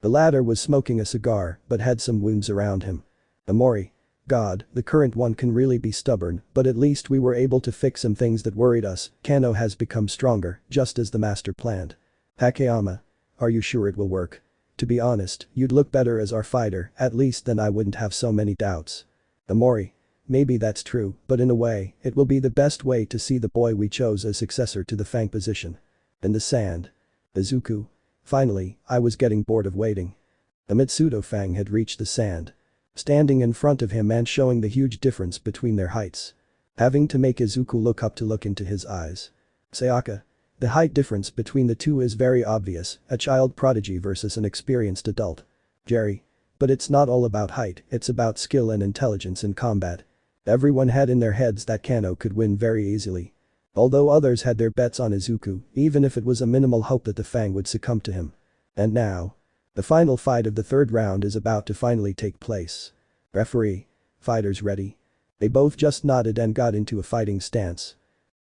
The latter was smoking a cigar, but had some wounds around him. Amori. God, the current one can really be stubborn, but at least we were able to fix some things that worried us, Kano has become stronger, just as the master planned. Takeyama. Are you sure it will work? To be honest, you'd look better as our fighter, at least then I wouldn't have so many doubts. Amori. Maybe that's true, but in a way, it will be the best way to see the boy we chose as successor to the Fang position. In the sand. Izuku. Finally, I was getting bored of waiting. The Mitsudo Fang had reached the sand. Standing in front of him and showing the huge difference between their heights. Having to make Izuku look up to look into his eyes. Sayaka. The height difference between the two is very obvious, a child prodigy versus an experienced adult. Jerry. But it's not all about height, it's about skill and intelligence in combat. Everyone had in their heads that Kano could win very easily. Although others had their bets on Izuku, even if it was a minimal hope that the Fang would succumb to him. And now. The final fight of the third round is about to finally take place. Referee. Fighters ready? They both just nodded and got into a fighting stance.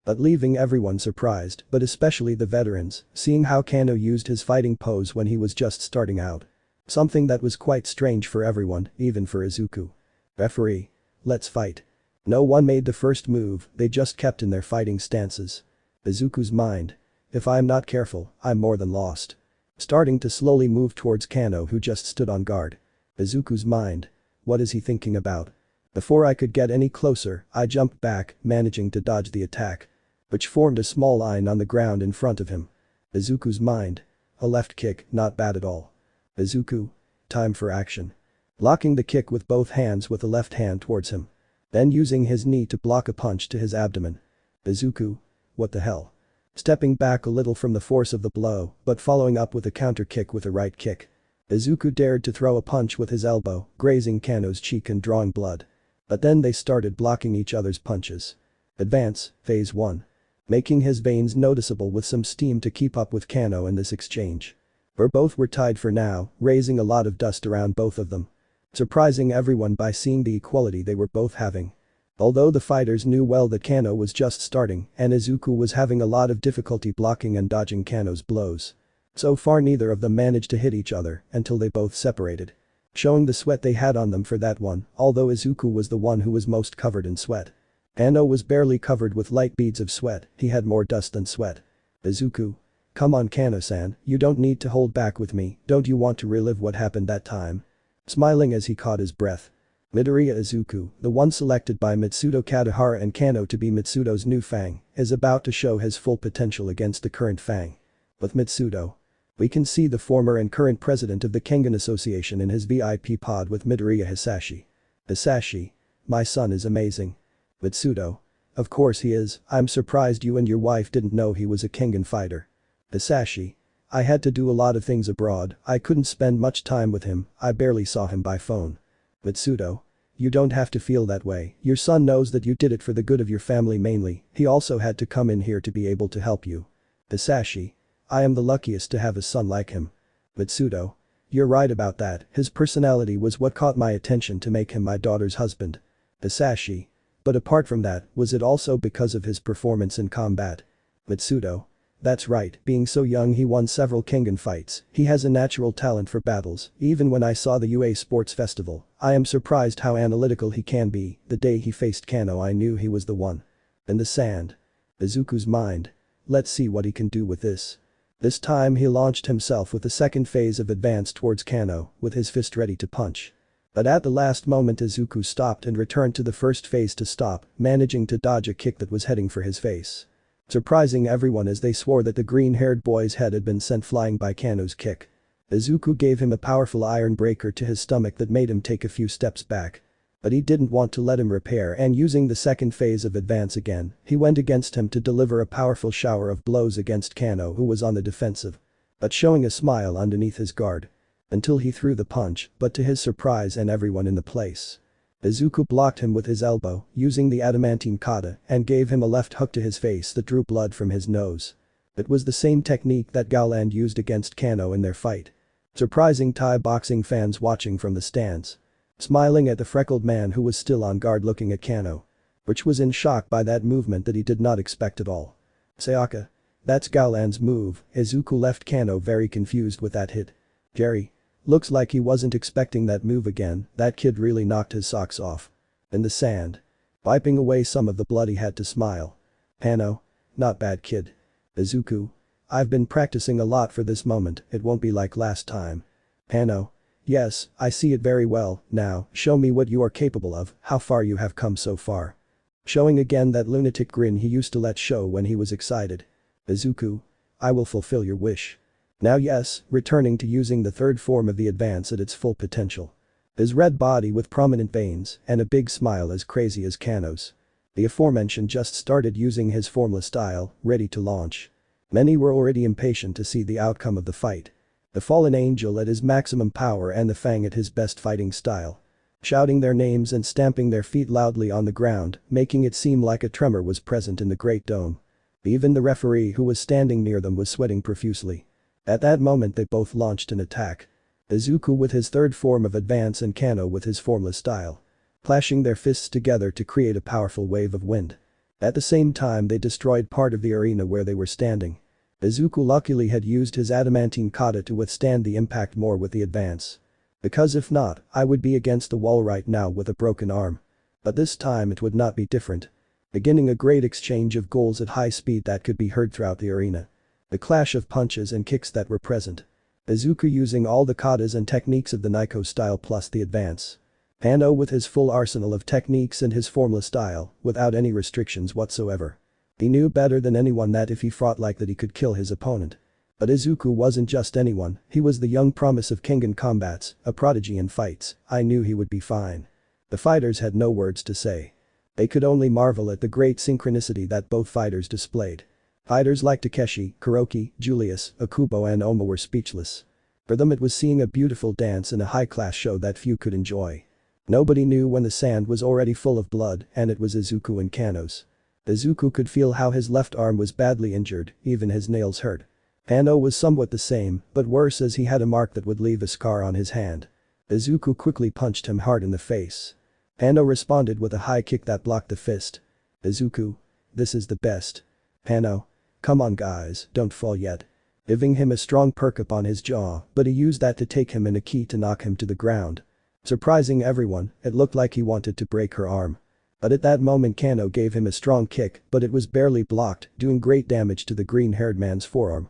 But leaving everyone surprised, but especially the veterans, seeing how Kano used his fighting pose when he was just starting out. Something that was quite strange for everyone, even for Izuku. Referee. Let's fight. No one made the first move, they just kept in their fighting stances. Izuku's mind. If I'm not careful, I'm more than lost. Starting to slowly move towards Kano who just stood on guard. Izuku's mind. What is he thinking about? Before I could get any closer, I jumped back, managing to dodge the attack. Which formed a small line on the ground in front of him. Izuku's mind. A left kick, not bad at all. Izuku. Time for action. Blocking the kick with both hands with the left hand towards him. Then using his knee to block a punch to his abdomen. Izuku. What the hell? Stepping back a little from the force of the blow, but following up with a counter kick with a right kick. Izuku dared to throw a punch with his elbow, grazing Kano's cheek and drawing blood. But then they started blocking each other's punches. Advance, phase 1. Making his veins noticeable with some steam to keep up with Kano in this exchange. Where both were tied for now, raising a lot of dust around both of them. Surprising everyone by seeing the equality they were both having. Although the fighters knew well that Kano was just starting and Izuku was having a lot of difficulty blocking and dodging Kano's blows. So far neither of them managed to hit each other until they both separated. Showing the sweat they had on them for that one, although Izuku was the one who was most covered in sweat. Kano was barely covered with light beads of sweat, he had more dust than sweat. Izuku. Come on Kano-san, you don't need to hold back with me, don't you want to relive what happened that time? Smiling as he caught his breath. Midoriya Izuku, the one selected by Mitsudo Katahara and Kano to be Mitsudo's new Fang, is about to show his full potential against the current Fang. With Mitsudo. We can see the former and current president of the Kengan Association in his VIP pod with Midoriya Hisashi. Hisashi. My son is amazing. Mitsudo. Of course he is, I'm surprised you and your wife didn't know he was a Kengan fighter. Hisashi. I had to do a lot of things abroad, I couldn't spend much time with him, I barely saw him by phone. Mitsudo. You don't have to feel that way, your son knows that you did it for the good of your family mainly, he also had to come in here to be able to help you. Hisashi. I am the luckiest to have a son like him. Mitsudo. You're right about that, his personality was what caught my attention to make him my daughter's husband. Hisashi. But apart from that, was it also because of his performance in combat? Mitsudo. That's right, being so young he won several Kengan fights, he has a natural talent for battles, even when I saw the UA Sports Festival, I am surprised how analytical he can be, the day he faced Kano I knew he was the one. In the sand. Izuku's mind. Let's see what he can do with this. This time he launched himself with the second phase of advance towards Kano, with his fist ready to punch. But at the last moment Izuku stopped and returned to the first phase to stop, managing to dodge a kick that was heading for his face. Surprising everyone as they swore that the green-haired boy's head had been sent flying by Kano's kick. Izuku gave him a powerful iron breaker to his stomach that made him take a few steps back. But he didn't want to let him repair and using the second phase of advance again, he went against him to deliver a powerful shower of blows against Kano who was on the defensive. But showing a smile underneath his guard. Until he threw the punch, but to his surprise and everyone in the place. Izuku blocked him with his elbow, using the adamantine kata, and gave him a left hook to his face that drew blood from his nose. It was the same technique that Gowland used against Kano in their fight. Surprising Thai boxing fans watching from the stands. Smiling at the freckled man who was still on guard looking at Kano. Which was in shock by that movement that he did not expect at all. Sayaka. That's Gowland's move, Izuku left Kano very confused with that hit. Jerry. Looks like he wasn't expecting that move again, that kid really knocked his socks off. In the sand. Wiping away some of the blood he had to smile. Kano. Not bad kid. Izuku. I've been practicing a lot for this moment, it won't be like last time. Kano. Yes, I see it very well, now, show me what you are capable of, how far you have come so far. Showing again that lunatic grin he used to let show when he was excited. Izuku. I will fulfill your wish. Now yes, returning to using the third form of the advance at its full potential. His red body with prominent veins and a big smile as crazy as Kano's. The aforementioned just started using his formless style, ready to launch. Many were already impatient to see the outcome of the fight. The fallen angel at his maximum power and the Fang at his best fighting style. Shouting their names and stamping their feet loudly on the ground, making it seem like a tremor was present in the Great Dome. Even the referee who was standing near them was sweating profusely. At that moment they both launched an attack. Izuku with his third form of advance and Kano with his formless style. Clashing their fists together to create a powerful wave of wind. At the same time they destroyed part of the arena where they were standing. Izuku luckily had used his adamantine kata to withstand the impact more with the advance. Because if not, I would be against the wall right now with a broken arm. But this time it would not be different. Beginning a great exchange of goals at high speed that could be heard throughout the arena. The clash of punches and kicks that were present. Izuku using all the katas and techniques of the Naiko style plus the advance. Kano with his full arsenal of techniques and his formless style, without any restrictions whatsoever. He knew better than anyone that if he fought like that he could kill his opponent. But Izuku wasn't just anyone, he was the young promise of Kengan combats, a prodigy in fights. I knew he would be fine. The fighters had no words to say. They could only marvel at the great synchronicity that both fighters displayed. Fighters like Takeshi, Kuroki, Julius, Akubo and Oma were speechless. For them it was seeing a beautiful dance in a high-class show that few could enjoy. Nobody knew when the sand was already full of blood and it was Izuku and Kano's. Izuku could feel how his left arm was badly injured, even his nails hurt. Kano was somewhat the same, but worse as he had a mark that would leave a scar on his hand. Izuku quickly punched him hard in the face. Kano responded with a high kick that blocked the fist. Izuku. This is the best. Kano. Come on guys, don't fall yet. Giving him a strong perk upon his jaw, but he used that to take him in a key to knock him to the ground. Surprising everyone, it looked like he wanted to break her arm. But at that moment Kano gave him a strong kick, but it was barely blocked, doing great damage to the green-haired man's forearm.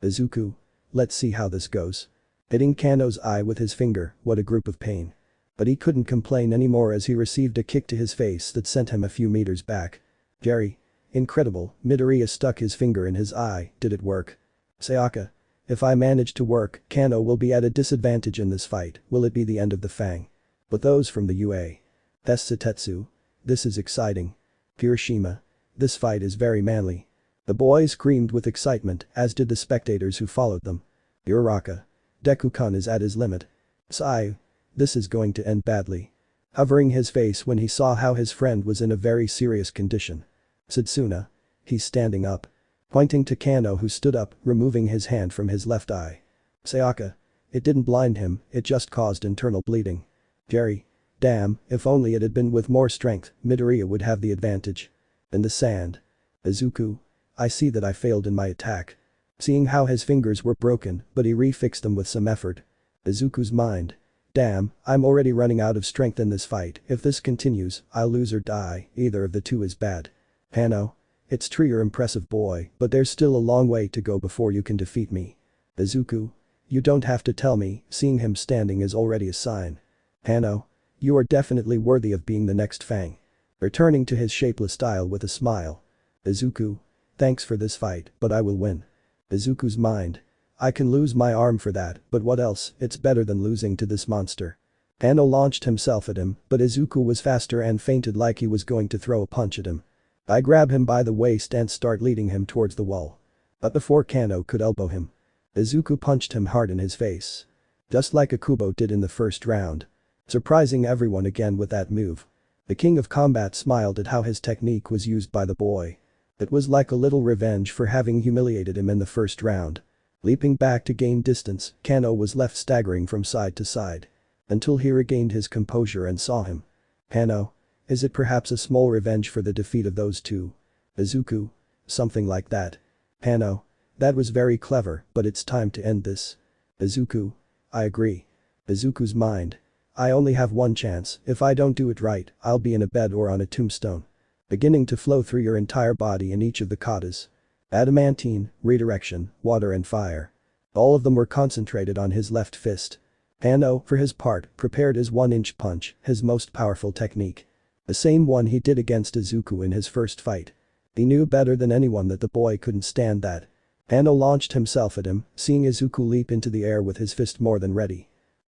Izuku. Let's see how this goes. Hitting Kano's eye with his finger, what a group of pain. But he couldn't complain anymore as he received a kick to his face that sent him a few meters back. Jerry. Incredible, Midoriya stuck his finger in his eye, did it work? Sayaka. If I manage to work, Kano will be at a disadvantage in this fight, will it be the end of the Fang? But those from the UA. Tetsu. This is exciting. Hiroshima. This fight is very manly. The boys screamed with excitement, as did the spectators who followed them. Uraraka. Deku-kun is at his limit. Sai. This is going to end badly. Covering his face when he saw how his friend was in a very serious condition. Satsuna. He's standing up. Pointing to Kano who stood up, removing his hand from his left eye. Sayaka. It didn't blind him, it just caused internal bleeding. Jerry. Damn, if only it had been with more strength, Midoriya would have the advantage. In the sand. Izuku. I see that I failed in my attack. Seeing how his fingers were broken, but he refixed them with some effort. Izuku's mind. Damn, I'm already running out of strength in this fight, if this continues, I'll lose or die, either of the two is bad. Kano. It's true you're impressive boy, but there's still a long way to go before you can defeat me. Izuku. You don't have to tell me, seeing him standing is already a sign. Kano. You are definitely worthy of being the next Fang. Returning to his shapeless style with a smile. Izuku. Thanks for this fight, but I will win. Izuku's mind. I can lose my arm for that, but what else, it's better than losing to this monster. Kano launched himself at him, but Izuku was faster and feinted like he was going to throw a punch at him. I grab him by the waist and start leading him towards the wall. But before Kano could elbow him, Izuku punched him hard in his face. Just like Akubo did in the first round. Surprising everyone again with that move. The king of combat smiled at how his technique was used by the boy. It was like a little revenge for having humiliated him in the first round. Leaping back to gain distance, Kano was left staggering from side to side. Until he regained his composure and saw him. Kano. Is it perhaps a small revenge for the defeat of those two? Izuku. Something like that. Kano. That was very clever, but it's time to end this. Izuku. I agree. Izuku's mind. I only have one chance, if I don't do it right, I'll be in a bed or on a tombstone. Beginning to flow through your entire body in each of the katas. Adamantine, redirection, water and fire. All of them were concentrated on his left fist. Kano, for his part, prepared his 1-inch punch, his most powerful technique. The same one he did against Izuku in his first fight. He knew better than anyone that the boy couldn't stand that. Kano launched himself at him, seeing Izuku leap into the air with his fist more than ready.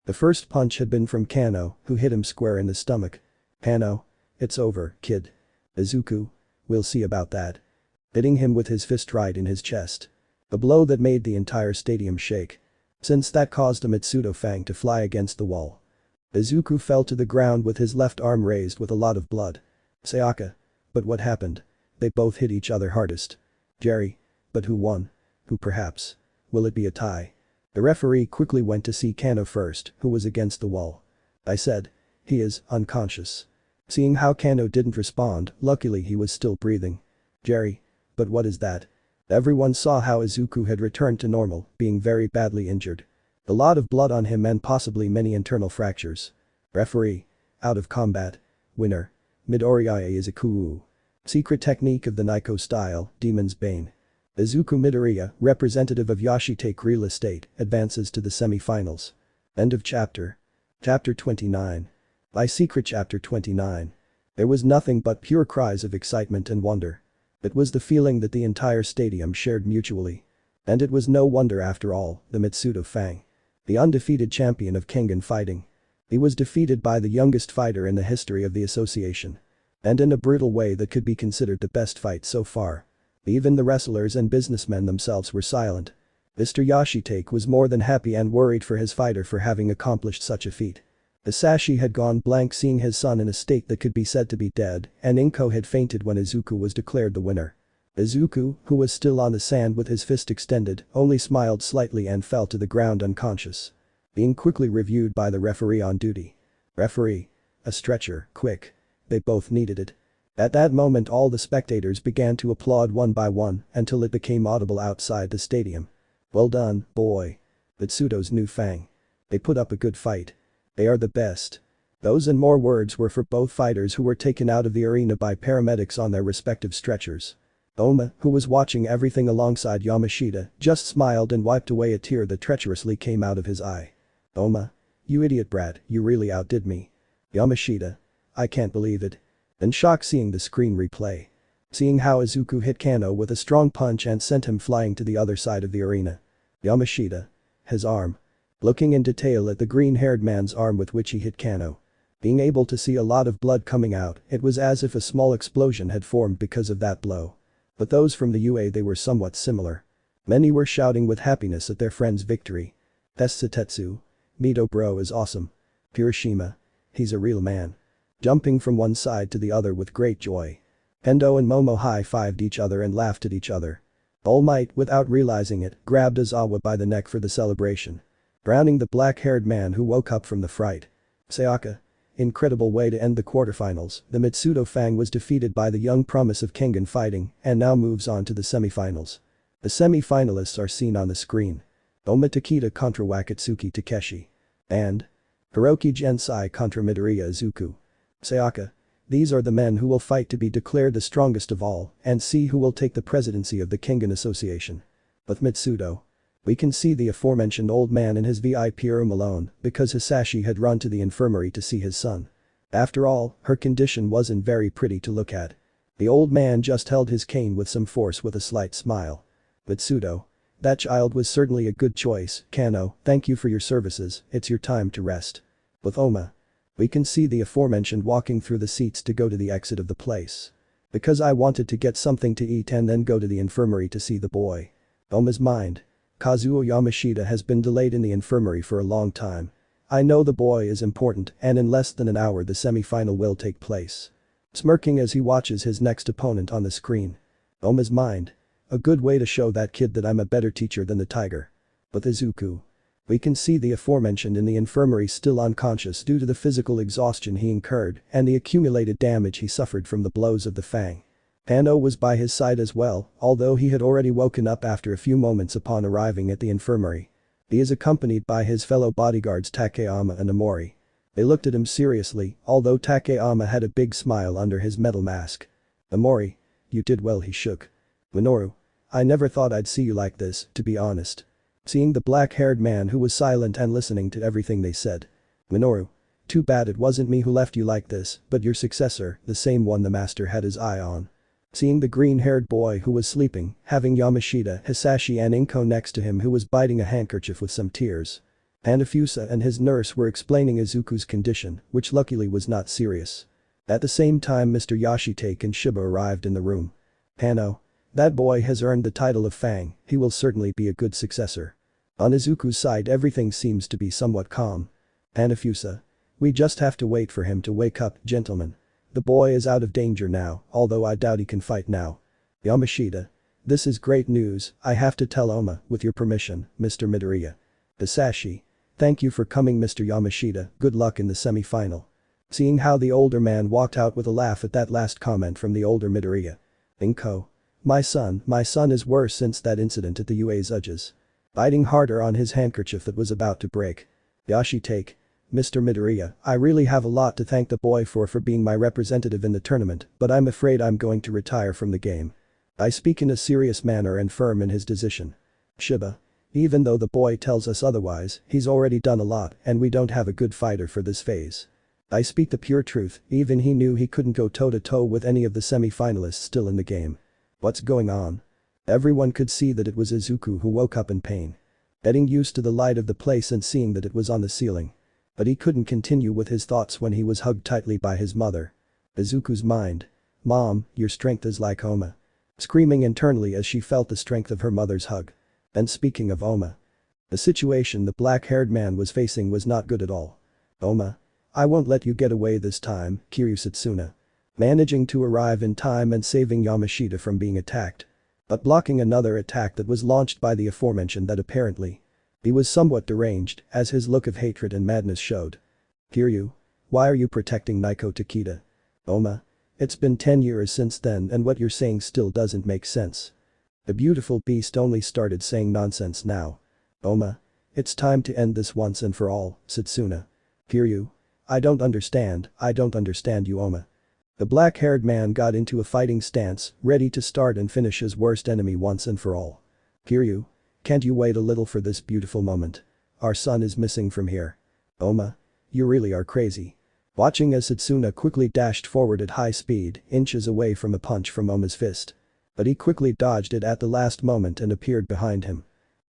The first punch had been from Kano, who hit him square in the stomach. Kano. It's over, kid. Izuku. We'll see about that. Hitting him with his fist right in his chest. A blow that made the entire stadium shake. since that caused a Mitsudo Fang to fly against the wall. Izuku fell to the ground with his left arm raised with a lot of blood. Sayaka. But what happened? They both hit each other hardest. Jerry. But who won? Who perhaps? Will it be a tie? The referee quickly went to see Kano first, who was against the wall. I said. He is unconscious. Seeing how Kano didn't respond, luckily he was still breathing. Jerry. But what is that? Everyone saw how Izuku had returned to normal, being very badly injured. A lot of blood on him and possibly many internal fractures. Referee. Out of combat. Winner. Midoriya Izuku. Secret technique of the Naiko style, Demon's Bane. Izuku Midoriya, representative of Yashitake Real Estate, advances to the semi-finals. End of chapter. Chapter 29. By Secret Chapter 29. There was nothing but pure cries of excitement and wonder. It was the feeling that the entire stadium shared mutually. And it was no wonder after all, the Mitsudo Fang. The undefeated champion of Kengan fighting. He was defeated by the youngest fighter in the history of the association. And in a brutal way that could be considered the best fight so far. Even the wrestlers and businessmen themselves were silent. Mr. Yashitake was more than happy and worried for his fighter for having accomplished such a feat. Hisashi had gone blank seeing his son in a state that could be said to be dead, and Inko had fainted when Izuku was declared the winner. Izuku, who was still on the sand with his fist extended, only smiled slightly and fell to the ground unconscious. Being quickly reviewed by the referee on duty. Referee. A stretcher, quick. They both needed it. At that moment all the spectators began to applaud one by one until it became audible outside the stadium. Well done, boy. Mitsudo's new Fang. They put up a good fight. They are the best. Those and more words were for both fighters who were taken out of the arena by paramedics on their respective stretchers. Oma, who was watching everything alongside Yamashita, just smiled and wiped away a tear that treacherously came out of his eye. Oma. You idiot brat, you really outdid me. Yamashita. I can't believe it. In shock seeing the screen replay. Seeing how Izuku hit Kano with a strong punch and sent him flying to the other side of the arena. Yamashita. His arm. Looking in detail at the green-haired man's arm with which he hit Kano. Being able to see a lot of blood coming out, it was as if a small explosion had formed because of that blow. But those from the UA they were somewhat similar. Many were shouting with happiness at their friend's victory. Tetsu. Mito bro is awesome. Hiroshima. He's a real man. Jumping from one side to the other with great joy. Endo and Momo high-fived each other and laughed at each other. Almight, without realizing it, grabbed Ozawa by the neck for the celebration. Drowning the black-haired man who woke up from the fright. Sayaka. Incredible way to end the quarterfinals, the Mitsudo Fang was defeated by the young promise of Kengan fighting and now moves on to the semi-finals. The semi-finalists are seen on the screen. Oma Takeda contra Wakatsuki Takeshi. And Hiroki Gensai contra Midoriya Izuku. Sayaka. These are the men who will fight to be declared the strongest of all and see who will take the presidency of the Kengan Association. With Mitsudo. We can see the aforementioned old man in his VIP room alone because Hisashi had run to the infirmary to see his son. After all, her condition wasn't very pretty to look at. The old man just held his cane with some force with a slight smile. Mitsudo. That child was certainly a good choice, Kano, thank you for your services, it's your time to rest. With Oma. We can see the aforementioned walking through the seats to go to the exit of the place. Because I wanted to get something to eat and then go to the infirmary to see the boy. Oma's mind. Kazuo Yamashita has been delayed in the infirmary for a long time. I know the boy is important and in less than an hour the semi-final will take place. Smirking as he watches his next opponent on the screen. Oma's mind. A good way to show that kid that I'm a better teacher than the tiger. With Izuku. We can see the aforementioned in the infirmary still unconscious due to the physical exhaustion he incurred and the accumulated damage he suffered from the blows of the Fang. Kano was by his side as well, although he had already woken up after a few moments upon arriving at the infirmary. He is accompanied by his fellow bodyguards Takeyama and Amori. They looked at him seriously, although Takeyama had a big smile under his metal mask. Amori. You did well, he shook. Minoru. I never thought I'd see you like this, to be honest. Seeing the black-haired man who was silent and listening to everything they said. Minoru. Too bad it wasn't me who left you like this, but your successor, the same one the master had his eye on. Seeing the green-haired boy who was sleeping, having Yamashita, Hisashi and Inko next to him who was biting a handkerchief with some tears. Hanafusa and his nurse were explaining Izuku's condition, which luckily was not serious. At the same time Mr. Yashitake and Shiba arrived in the room. Hano. That boy has earned the title of Fang, he will certainly be a good successor. On Izuku's side everything seems to be somewhat calm. Hanafusa. We just have to wait for him to wake up, gentlemen. The boy is out of danger now, although I doubt he can fight now. Yamashita. This is great news, I have to tell Oma, with your permission, Mr. Midoriya. Hisashi. Thank you for coming Mr. Yamashita, good luck in the semi-final. Seeing how the older man walked out with a laugh at that last comment from the older Midoriya. Inko. My son is worse since that incident at the Uazujis. Biting harder on his handkerchief that was about to break. Yashitake. Mr. Midoriya, I really have a lot to thank the boy for being my representative in the tournament, but I'm afraid I'm going to retire from the game. I speak in a serious manner and firm in his decision. Shiba. Even though the boy tells us otherwise, he's already done a lot and we don't have a good fighter for this phase. I speak the pure truth, even he knew he couldn't go toe-to-toe with any of the semi-finalists still in the game. What's going on? Everyone could see that it was Izuku who woke up in pain. Getting used to the light of the place and seeing that it was on the ceiling. But he couldn't continue with his thoughts when he was hugged tightly by his mother. Izuku's mind. Mom, your strength is like Oma. Screaming internally as she felt the strength of her mother's hug. And speaking of Oma. The situation the black-haired man was facing was not good at all. Oma. I won't let you get away this time, Kiryu Satsuna. Managing to arrive in time and saving Yamashita from being attacked. But blocking another attack that was launched by the aforementioned that apparently. He was somewhat deranged, as his look of hatred and madness showed. Kiryu. Why are you protecting Naiko Takeda? Oma. It's been 10 years since then and what you're saying still doesn't make sense. The beautiful beast only started saying nonsense now. Oma. It's time to end this once and for all, Satsuna. Kiryu. I don't understand you Oma. The black-haired man got into a fighting stance, ready to start and finish his worst enemy once and for all. Kiryu. Can't you wait a little for this beautiful moment? Our son is missing from here. Oma. You really are crazy. Watching as Satsuna quickly dashed forward at high speed, inches away from a punch from Oma's fist. But he quickly dodged it at the last moment and appeared behind him.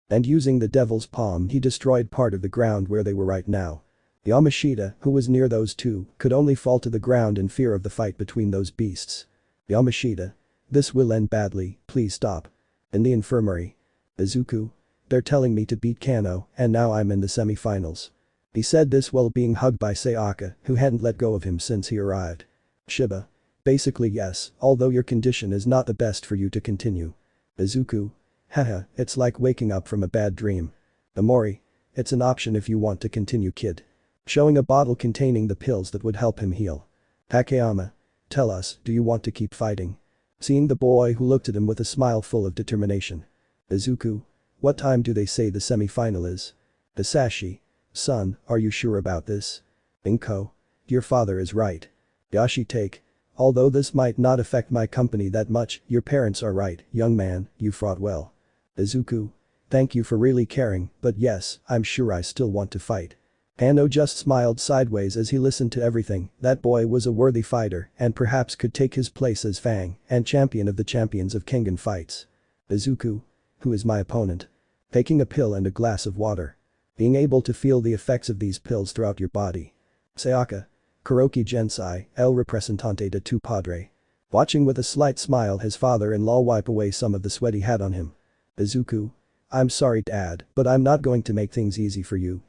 And using the devil's palm he destroyed part of the ground where they were right now. Yamashita, who was near those two, could only fall to the ground in fear of the fight between those beasts. Yamashita. This will end badly, please stop. In the infirmary. Izuku. They're telling me to beat Kano, and now I'm in the semi-finals. He said this while being hugged by Sayaka, who hadn't let go of him since he arrived. Shiba. Basically yes, although your condition is not the best for you to continue. Izuku. Haha, it's like waking up from a bad dream. Amori. It's an option if you want to continue kid. Showing a bottle containing the pills that would help him heal. Takeyama. Tell us, do you want to keep fighting? Seeing the boy who looked at him with a smile full of determination. Izuku. What time do they say the semi-final is? Hisashi. Son, are you sure about this? Inko. Your father is right. Yashitake. Although this might not affect my company that much, your parents are right, young man, you fought well. Izuku. Thank you for really caring, but yes, I'm sure I still want to fight. Ano just smiled sideways as he listened to everything, that boy was a worthy fighter and perhaps could take his place as Fang and champion of the champions of Kengan fights. Izuku. Who is my opponent? Taking a pill and a glass of water. Being able to feel the effects of these pills throughout your body. Sayaka. Kuroki Gensai, el representante de tu padre. Watching with a slight smile his father-in-law wipe away some of the sweat he had on him. Izuku. I'm sorry dad, but I'm not going to make things easy for you,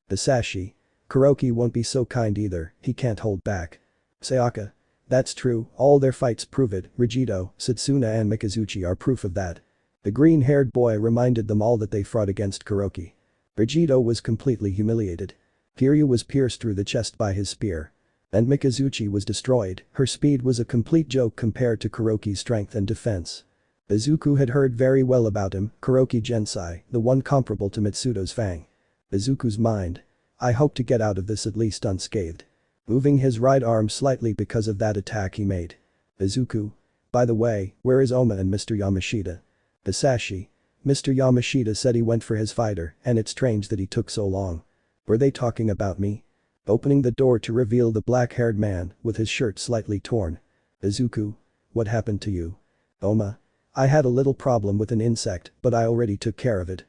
Hisashi. Kuroki won't be so kind either, he can't hold back. Sayaka. That's true, all their fights prove it, Rigido, Satsuna and Mikazuchi are proof of that. The green-haired boy reminded them all that they fought against Kuroki. Rigido was completely humiliated. Kiryu was pierced through the chest by his spear. And Mikazuchi was destroyed, her speed was a complete joke compared to Kuroki's strength and defense. Izuku had heard very well about him, Kuroki Gensai, the one comparable to Mitsudo's Fang. Izuku's mind. I hope to get out of this at least unscathed. Moving his right arm slightly because of that attack he made. Izuku. By the way, where is Oma and Mr. Yamashita? Hisashi. Mr. Yamashita said he went for his fighter, and it's strange that he took so long. Were they talking about me? Opening the door to reveal the black-haired man, with his shirt slightly torn. Izuku. What happened to you? Oma. I had a little problem with an insect, but I already took care of it.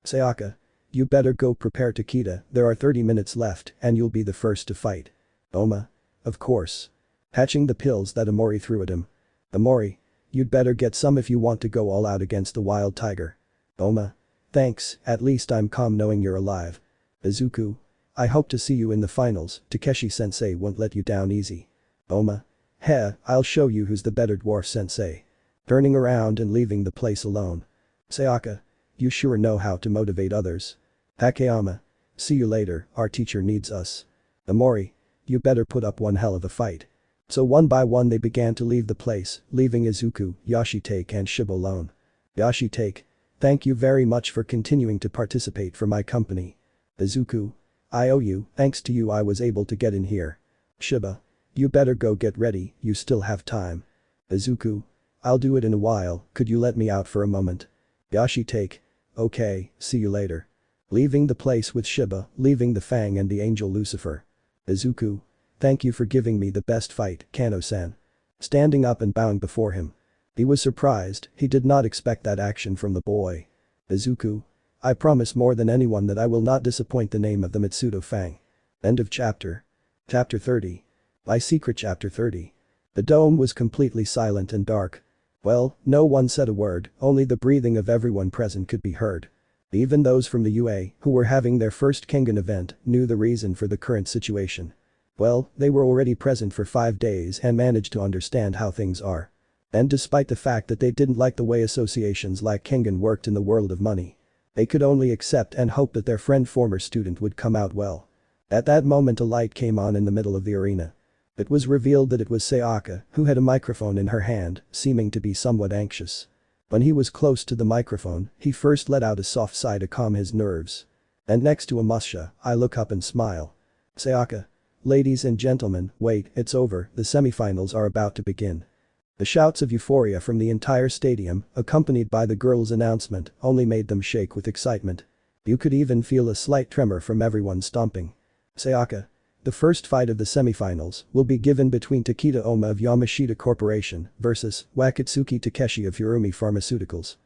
Sayaka. You better go prepare Takeda, there are 30 minutes left and you'll be the first to fight. Oma. Of course. Hatching the pills that Amori threw at him. Amori. You'd better get some if you want to go all out against the wild tiger. Oma. Thanks, at least I'm calm knowing you're alive. Izuku. I hope to see you in the finals, Takeshi-sensei won't let you down easy. Oma. Heh, I'll show you who's the better dwarf-sensei. Turning around and leaving the place alone. Sayaka. You sure know how to motivate others. Takeyama. See you later, our teacher needs us. Amori. You better put up one hell of a fight. So one by one they began to leave the place, leaving Izuku, Yashitake and Shiba alone. Yashitake. Thank you very much for continuing to participate for my company. Izuku. I owe you, thanks to you I was able to get in here. Shiba. You better go get ready, you still have time. Izuku. I'll do it in a while, could you let me out for a moment? Yashitake. Okay, see you later. Leaving the place with Shiba, leaving the Fang and the Angel Lucifer. Izuku. Thank you for giving me the best fight, Kano-san. Standing up and bowing before him. He was surprised, he did not expect that action from the boy. Izuku. I promise more than anyone that I will not disappoint the name of the Mitsudo Fang. End of chapter. Chapter 30. My secret chapter 30. The dome was completely silent and dark. Well, no one said a word, only the breathing of everyone present could be heard. Even those from the UA, who were having their first Kengan event, knew the reason for the current situation. Well, they were already present for 5 days and managed to understand how things are. And despite the fact that they didn't like the way associations like Kengan worked in the world of money, they could only accept and hope that their friend former student would come out well. At that moment a light came on in the middle of the arena. It was revealed that it was Sayaka, who had a microphone in her hand, seeming to be somewhat anxious. When he was close to the microphone, he first let out a soft sigh to calm his nerves. And next to Amasha, I look up and smile. Sayaka. Ladies and gentlemen, wait, it's over, the semifinals are about to begin. The shouts of euphoria from the entire stadium, accompanied by the girls' announcement, only made them shake with excitement. You could even feel a slight tremor from everyone stomping. Sayaka. The first fight of the semifinals will be given between Takeda Oma of Yamashita Corporation versus Wakatsuki Takeshi of Hirumi Pharmaceuticals.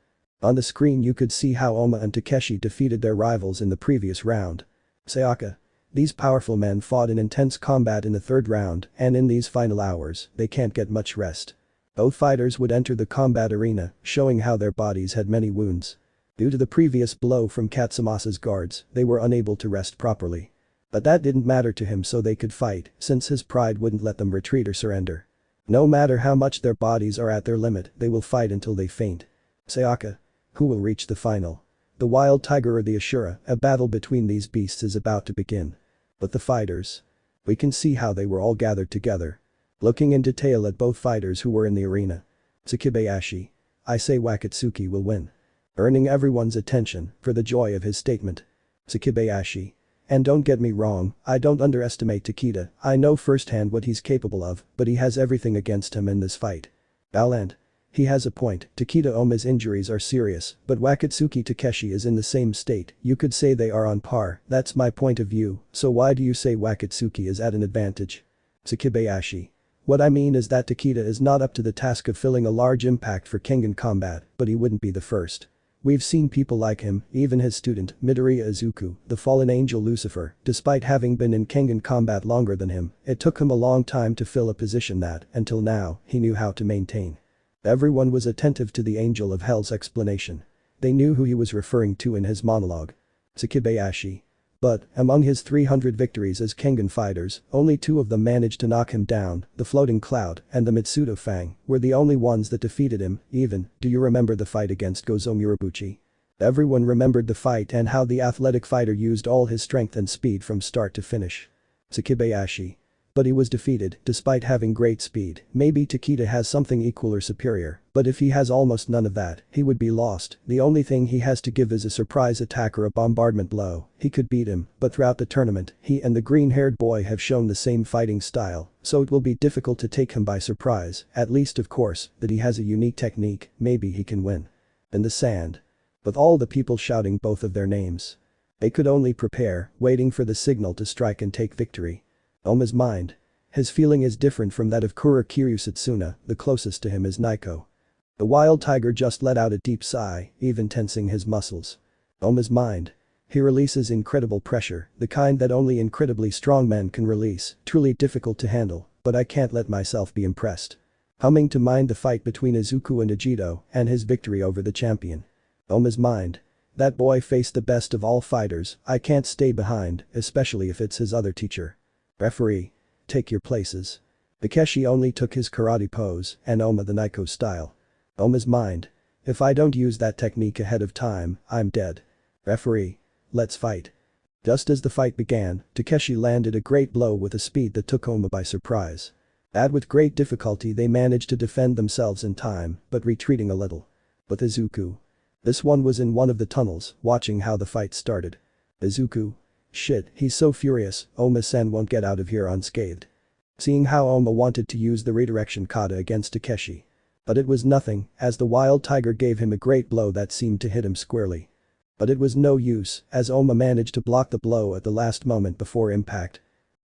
On the screen you could see how Oma and Takeshi defeated their rivals in the previous round. Sayaka. These powerful men fought in intense combat in the third round, and in these final hours, they can't get much rest. Both fighters would enter the combat arena, showing how their bodies had many wounds. Due to the previous blow from Katsumasa's guards, they were unable to rest properly. But that didn't matter to him, so they could fight, since his pride wouldn't let them retreat or surrender. No matter how much their bodies are at their limit, they will fight until they faint. Sayaka. Who will reach the final? The wild tiger or the Ashura, a battle between these beasts is about to begin. But the fighters. We can see how they were all gathered together. Looking in detail at both fighters who were in the arena. Tsukibayashi. I say Wakatsuki will win. Earning everyone's attention for the joy of his statement. Tsukibayashi. And don't get me wrong, I don't underestimate Takeda, I know firsthand what he's capable of, but he has everything against him in this fight. Balland. He has a point, Takeda Oma's injuries are serious, but Wakatsuki Takeshi is in the same state, you could say they are on par, that's my point of view, so why do you say Wakatsuki is at an advantage? Tsukibayashi. What I mean is that Takeda is not up to the task of filling a large impact for Kengan combat, but he wouldn't be the first. We've seen people like him, even his student, Midoriya Izuku, the fallen angel Lucifer, despite having been in Kengan combat longer than him, it took him a long time to fill a position that, until now, he knew how to maintain. Everyone was attentive to the Angel of Hell's explanation. They knew who he was referring to in his monologue. Tsukibayashi. But, among his 300 victories as Kengan fighters, only 2 of them managed to knock him down, the Floating Cloud and the Mitsudo Fang were the only ones that defeated him, even, do you remember the fight against Gozo Murabuchi? Everyone remembered the fight and how the athletic fighter used all his strength and speed from start to finish. Tsukibayashi. But he was defeated, despite having great speed, maybe Takeda has something equal or superior, but if he has almost none of that, he would be lost, the only thing he has to give is a surprise attack or a bombardment blow, he could beat him, but throughout the tournament, he and the green-haired boy have shown the same fighting style, so it will be difficult to take him by surprise, at least of course, that he has a unique technique, maybe he can win. In the sand. With all the people shouting both of their names. They could only prepare, waiting for the signal to strike and take victory. Oma's mind. His feeling is different from that of Kiryu Satsuna, the closest to him is Naiko. The wild tiger just let out a deep sigh, even tensing his muscles. Oma's mind. He releases incredible pressure, the kind that only incredibly strong men can release, truly difficult to handle, but I can't let myself be impressed. Humming to mind the fight between Izuku and Ejido and his victory over the champion. Oma's mind. That boy faced the best of all fighters, I can't stay behind, especially if it's his other teacher. Referee. Take your places. Takeshi only took his karate pose and Oma the Naiko style. Oma's mind. If I don't use that technique ahead of time, I'm dead. Referee. Let's fight. Just as the fight began, Takeshi landed a great blow with a speed that took Oma by surprise. With great difficulty they managed to defend themselves in time, but retreating a little. But Izuku. This one was in one of the tunnels, watching how the fight started. Izuku. Shit, he's so furious, Oma-san won't get out of here unscathed. Seeing how Oma wanted to use the redirection kata against Takeshi. But it was nothing, as the wild tiger gave him a great blow that seemed to hit him squarely. But it was no use, as Oma managed to block the blow at the last moment before impact.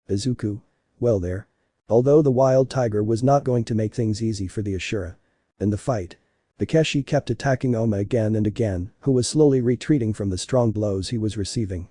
Izuku. Well there. Although the wild tiger was not going to make things easy for the Ashura. In the fight. Takeshi kept attacking Oma again and again, who was slowly retreating from the strong blows he was receiving.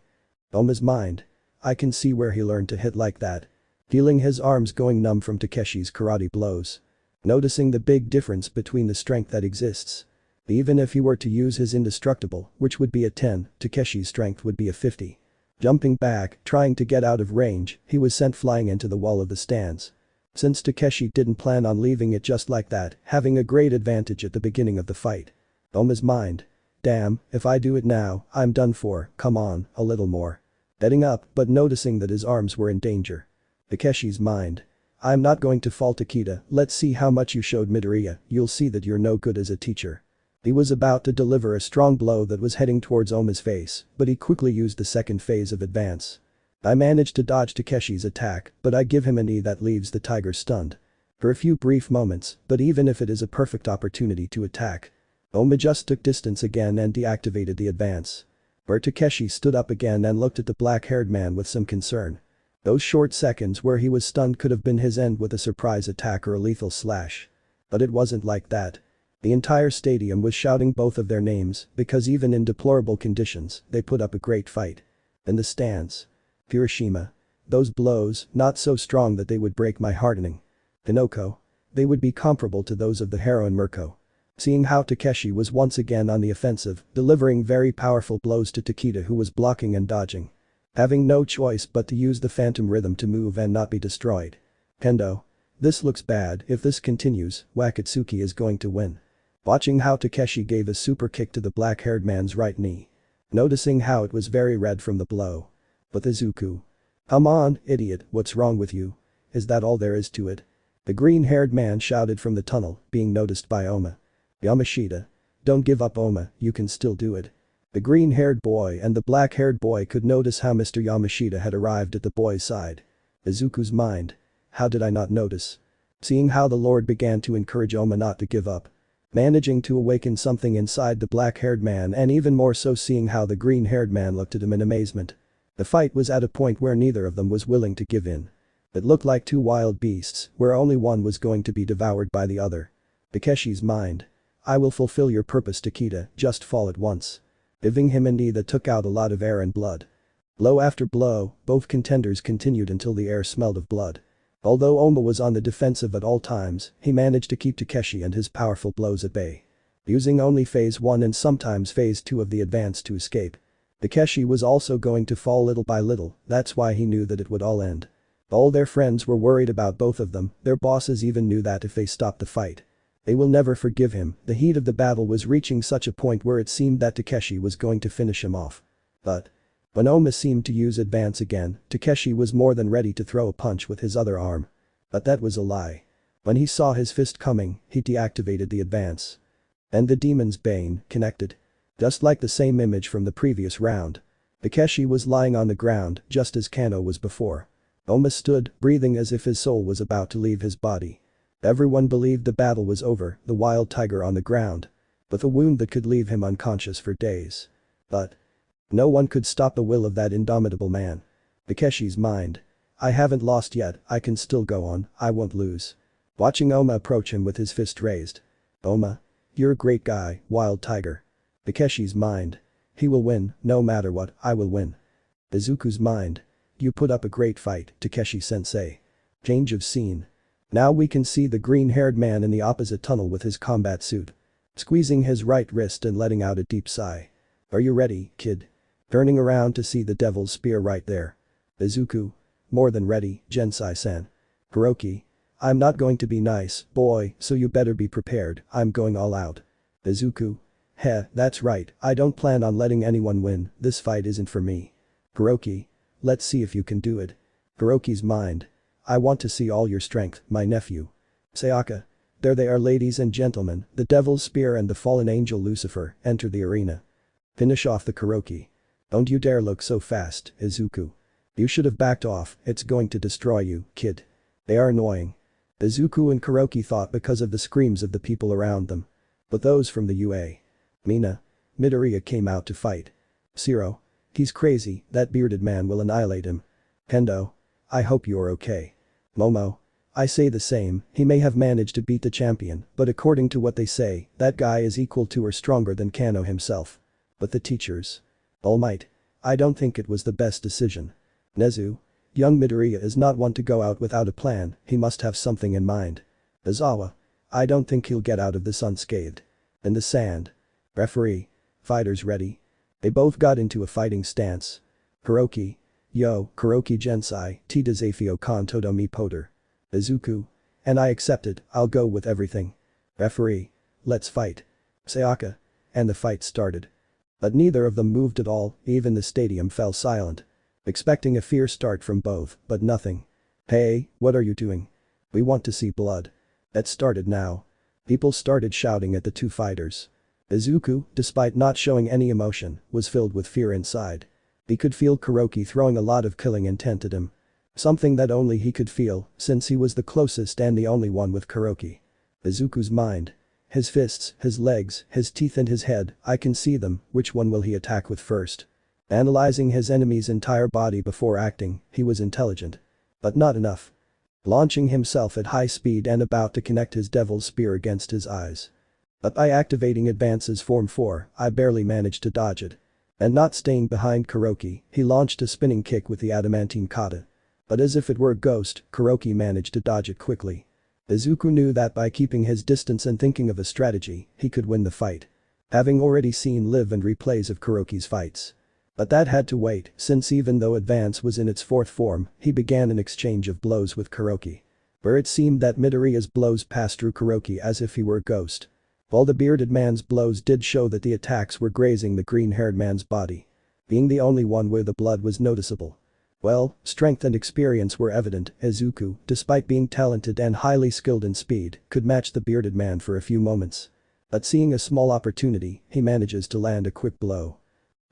Oma's mind. I can see where he learned to hit like that. Feeling his arms going numb from Takeshi's karate blows. Noticing the big difference between the strength that exists. Even if he were to use his indestructible, which would be a 10, Takeshi's strength would be a 50. Jumping back, trying to get out of range, he was sent flying into the wall of the stands. Since Takeshi didn't plan on leaving it just like that, having a great advantage at the beginning of the fight. Oma's mind. Damn, if I do it now, I'm done for, come on, a little more. Getting up, but noticing that his arms were in danger. Takeshi's mind. I'm not going to fall Takeda, let's see how much you showed Midoriya, you'll see that you're no good as a teacher. He was about to deliver a strong blow that was heading towards Oma's face, but he quickly used the second phase of advance. I managed to dodge Takeshi's attack, but I give him a knee that leaves the tiger stunned. For a few brief moments, but even if it is a perfect opportunity to attack. Oma just took distance again and deactivated the advance. Where Takeshi stood up again and looked at the black-haired man with some concern. Those short seconds where he was stunned could have been his end with a surprise attack or a lethal slash. But it wasn't like that. The entire stadium was shouting both of their names because even in deplorable conditions, they put up a great fight. In the stands. Hiroshima. Those blows, not so strong that they would break my hardening. Hinoko. They would be comparable to those of the heroine Mirko. Seeing how Takeshi was once again on the offensive, delivering very powerful blows to Takeda who was blocking and dodging. Having no choice but to use the phantom rhythm to move and not be destroyed. Kendo. This looks bad, if this continues, Wakatsuki is going to win. Watching how Takeshi gave a super kick to the black-haired man's right knee. Noticing how it was very red from the blow. But Izuku. Come on, idiot, what's wrong with you? Is that all there is to it? The green-haired man shouted from the tunnel, being noticed by Oma. Yamashita. Don't give up Oma, you can still do it. The green-haired boy and the black-haired boy could notice how Mr. Yamashita had arrived at the boy's side. Izuku's mind. How did I not notice? Seeing how the Lord began to encourage Oma not to give up. Managing to awaken something inside the black-haired man and even more so seeing how the green-haired man looked at him in amazement. The fight was at a point where neither of them was willing to give in. It looked like two wild beasts, where only one was going to be devoured by the other. Takeshi's mind. I will fulfill your purpose Takeda, just fall at once. Giving him a knee that took out a lot of air and blood. Blow after blow, both contenders continued until the air smelled of blood. Although Oma was on the defensive at all times, he managed to keep Takeshi and his powerful blows at bay. Using only phase 1 and sometimes phase 2 of the advance to escape. Takeshi was also going to fall little by little, that's why he knew that it would all end. All their friends were worried about both of them, their bosses even knew that if they stopped the fight. They will never forgive him, the heat of the battle was reaching such a point where it seemed that Takeshi was going to finish him off. But. When Oma seemed to use advance again, Takeshi was more than ready to throw a punch with his other arm. But that was a lie. When he saw his fist coming, he deactivated the advance. And the demon's bane, connected. Just like the same image from the previous round. Takeshi was lying on the ground, just as Kano was before. Oma stood, breathing as if his soul was about to leave his body. Everyone believed the battle was over, the wild tiger on the ground. With a wound that could leave him unconscious for days. But. No one could stop the will of that indomitable man. Takeshi's mind. I haven't lost yet, I can still go on, I won't lose. Watching Oma approach him with his fist raised. Oma. You're a great guy, wild tiger. Takeshi's mind. He will win, no matter what, I will win. Izuku's mind. You put up a great fight, Takeshi-sensei. Change of scene. Now we can see the green-haired man in the opposite tunnel with his combat suit. Squeezing his right wrist and letting out a deep sigh. Are you ready, kid? Turning around to see the devil's spear right there. Izuku. More than ready, Gensai-san. Kuroki. I'm not going to be nice, boy, so you better be prepared, I'm going all out. Izuku. Heh, that's right, I don't plan on letting anyone win, this fight isn't for me. Kuroki. Let's see if you can do it. Kuroki's mind. I want to see all your strength, my nephew. Sayaka. There they are, ladies and gentlemen, the devil's spear and the fallen angel Lucifer enter the arena. Finish off the Kuroki. Don't you dare look so fast, Izuku. You should have backed off, it's going to destroy you, kid. They are annoying. Izuku and Kuroki thought because of the screams of the people around them. But those from the UA. Mina. Midoriya came out to fight. Zero. He's crazy, that bearded man will annihilate him. Kendo. I hope you're okay. Momo. I say the same, he may have managed to beat the champion, but according to what they say, that guy is equal to or stronger than Kano himself. But the teachers. Almight. I don't think it was the best decision. Nezu. Young Midoriya is not one to go out without a plan, he must have something in mind. Izawa. I don't think he'll get out of this unscathed. In the sand. Referee. Fighters ready. They both got into a fighting stance. Kuroki. Yo, Kuroki Gensai, T Desafio con todo mi poder. Izuku. And I accepted, I'll go with everything. Referee. Let's fight. Sayaka. And the fight started. But neither of them moved at all, even the stadium fell silent. Expecting a fierce start from both, but nothing. Hey, what are you doing? We want to see blood. That started now. People started shouting at the two fighters. Izuku, despite not showing any emotion, was filled with fear inside. He could feel Kuroki throwing a lot of killing intent at him. Something that only he could feel, since he was the closest and the only one with Kuroki. Izuku's mind. His fists, his legs, his teeth and his head, I can see them, which one will he attack with first? Analyzing his enemy's entire body before acting, he was intelligent. But not enough. Launching himself at high speed and about to connect his devil's spear against his eyes. But by activating Advance's Form 4, I barely managed to dodge it. And not staying behind Kuroki, he launched a spinning kick with the adamantine kata. But as if it were a ghost, Kuroki managed to dodge it quickly. Izuku knew that by keeping his distance and thinking of a strategy, he could win the fight. Having already seen live and replays of Kuroki's fights. But that had to wait, since even though Advance was in its fourth form, he began an exchange of blows with Kuroki. Where it seemed that Midoriya's blows passed through Kuroki as if he were a ghost. While the bearded man's blows did show that the attacks were grazing the green-haired man's body. Being the only one where the blood was noticeable. Well, strength and experience were evident, Izuku, despite being talented and highly skilled in speed, could match the bearded man for a few moments. But seeing a small opportunity, he manages to land a quick blow.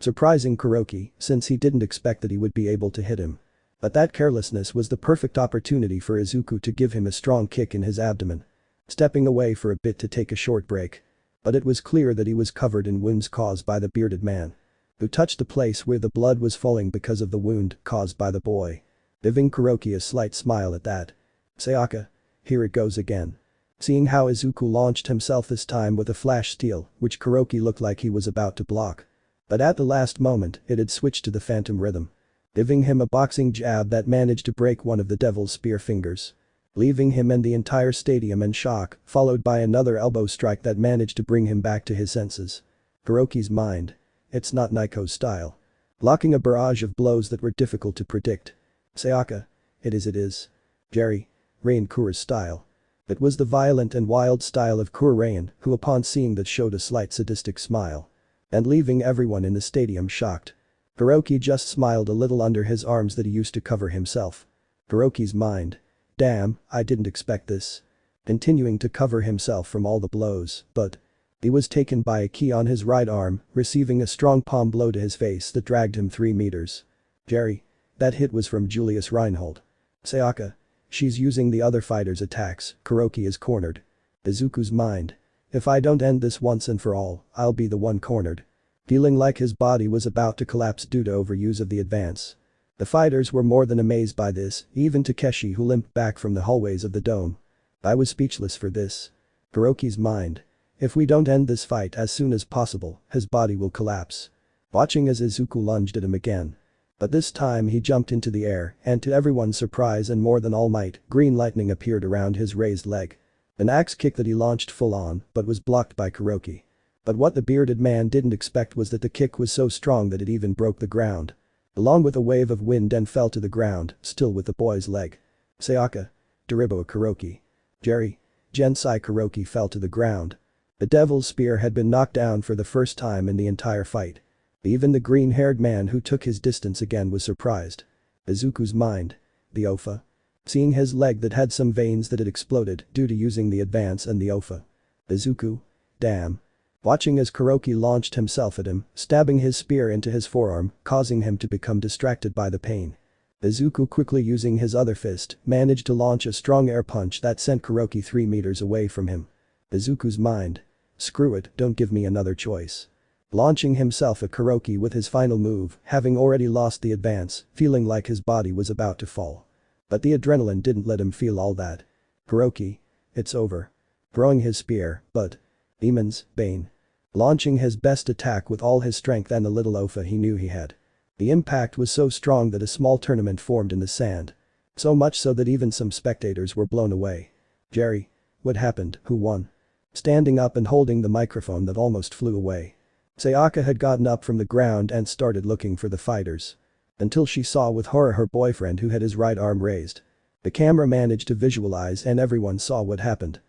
Surprising Kuroki, since he didn't expect that he would be able to hit him. But that carelessness was the perfect opportunity for Izuku to give him a strong kick in his abdomen. Stepping away for a bit to take a short break. But it was clear that he was covered in wounds caused by the bearded man. Who touched the place where the blood was falling because of the wound caused by the boy. Giving Kuroki a slight smile at that. Sayaka. Here it goes again. Seeing how Izuku launched himself this time with a flash steal, which Kuroki looked like he was about to block. But at the last moment, it had switched to the phantom rhythm. Giving him a boxing jab that managed to break one of the devil's spear fingers. Leaving him and the entire stadium in shock, followed by another elbow strike that managed to bring him back to his senses. Kuroki's mind. It's not Naiko's style. Blocking a barrage of blows that were difficult to predict. Sayaka. It is. Jerry. Rain Kura's style. It was the violent and wild style of Kura Rain, who upon seeing that showed a slight sadistic smile. And leaving everyone in the stadium shocked. Kuroki just smiled a little under his arms that he used to cover himself. Kuroki's mind. Damn, I didn't expect this. Continuing to cover himself from all the blows, but he was taken by a key on his right arm, receiving a strong palm blow to his face that dragged him 3 meters. Jerry. That hit was from Julius Reinhold. Sayaka. She's using the other fighter's attacks, Kuroki is cornered. Izuku's mind. If I don't end this once and for all, I'll be the one cornered. Feeling like his body was about to collapse due to overuse of the advance. The fighters were more than amazed by this, even Takeshi who limped back from the hallways of the dome. I was speechless for this. Kuroki's mind. If we don't end this fight as soon as possible, his body will collapse. Watching as Izuku lunged at him again. But this time he jumped into the air, and to everyone's surprise and more than all might, green lightning appeared around his raised leg. An axe kick that he launched full on, but was blocked by Kuroki. But what the bearded man didn't expect was that the kick was so strong that it even broke the ground. Along with a wave of wind and fell to the ground, still with the boy's leg. Sayaka. Daribo Kuroki. Jerry. Gensai Kuroki fell to the ground. The devil's spear had been knocked down for the first time in the entire fight. Even the green-haired man who took his distance again was surprised. Izuku's mind. The Ofa. Seeing his leg that had some veins that had exploded due to using the advance and the Ofa. Izuku. Damn. Watching as Kuroki launched himself at him, stabbing his spear into his forearm, causing him to become distracted by the pain. Izuku quickly using his other fist, managed to launch a strong air punch that sent Kuroki 3 meters away from him. Izuku's mind. Screw it, don't give me another choice. Launching himself at Kuroki with his final move, having already lost the advance, feeling like his body was about to fall. But the adrenaline didn't let him feel all that. Kuroki. It's over. Throwing his spear, but. Demon's Bane. Launching his best attack with all his strength and the little Ofa he knew he had. The impact was so strong that a small tournament formed in the sand. So much so that even some spectators were blown away. Jerry. What happened, who won? Standing up and holding the microphone that almost flew away. Sayaka had gotten up from the ground and started looking for the fighters. Until she saw with horror her boyfriend who had his right arm raised. The camera managed to visualize and everyone saw what happened.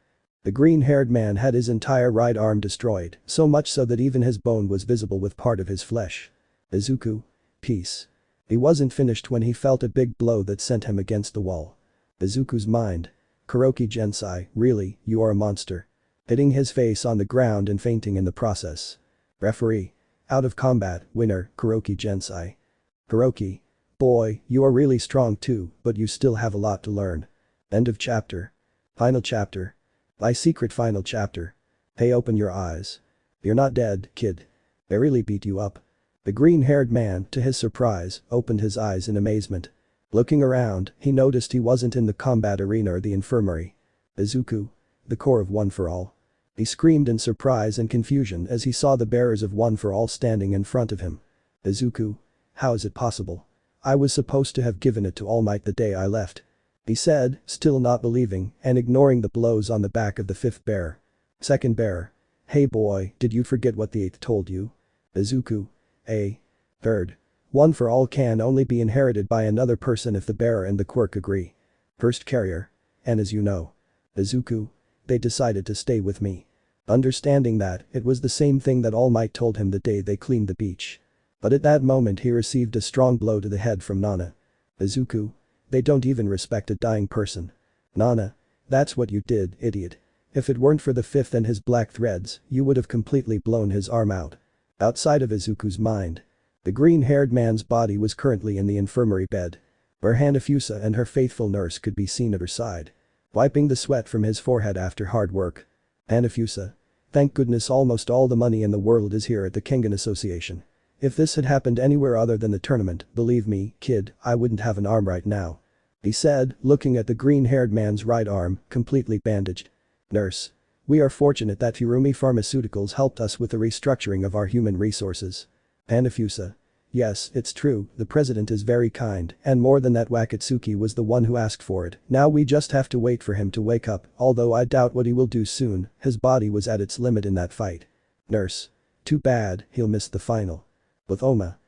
The green-haired man had his entire right arm destroyed, so much so that even his bone was visible with part of his flesh. Izuku. Peace. He wasn't finished when he felt a big blow that sent him against the wall. Izuku's mind. Kuroki Gensai, really, you are a monster. Hitting his face on the ground and fainting in the process. Referee. Out of combat, winner, Kuroki Gensai. Kuroki. Boy, you are really strong too, but you still have a lot to learn. End of chapter. Final chapter. My secret final chapter. Hey, open your eyes. You're not dead, kid. They really beat you up. The green-haired man, to his surprise, opened his eyes in amazement. Looking around, he noticed he wasn't in the combat arena or the infirmary. Izuku. The core of One for All. He screamed in surprise and confusion as he saw the bearers of One for All standing in front of him. Izuku. How is it possible? I was supposed to have given it to Almight the day I left. He said, still not believing and ignoring the blows on the back of the fifth bearer. Second bearer. Hey boy, did you forget what the eighth told you? Izuku. Third. One for All can only be inherited by another person if the bearer and the quirk agree. First carrier. And as you know. Izuku. They decided to stay with me. Understanding that, it was the same thing that Almight told him the day they cleaned the beach. But at that moment he received a strong blow to the head from Nana. Izuku. They don't even respect a dying person. Nana. That's what you did, idiot. If it weren't for the fifth and his black threads, you would have completely blown his arm out. Outside of Izuku's mind. The green-haired man's body was currently in the infirmary bed. Where Hanafusa and her faithful nurse could be seen at her side. Wiping the sweat from his forehead after hard work. Hanafusa. Thank goodness almost all the money in the world is here at the Kengan Association. If this had happened anywhere other than the tournament, believe me, kid, I wouldn't have an arm right now. He said, looking at the green-haired man's right arm, completely bandaged. Nurse. We are fortunate that Furumi Pharmaceuticals helped us with the restructuring of our human resources. Hanafusa. Yes, it's true, the president is very kind, and more than that Wakatsuki was the one who asked for it, now we just have to wait for him to wake up, although I doubt what he will do soon, his body was at its limit in that fight. Nurse. Too bad, he'll miss the final. With Oma.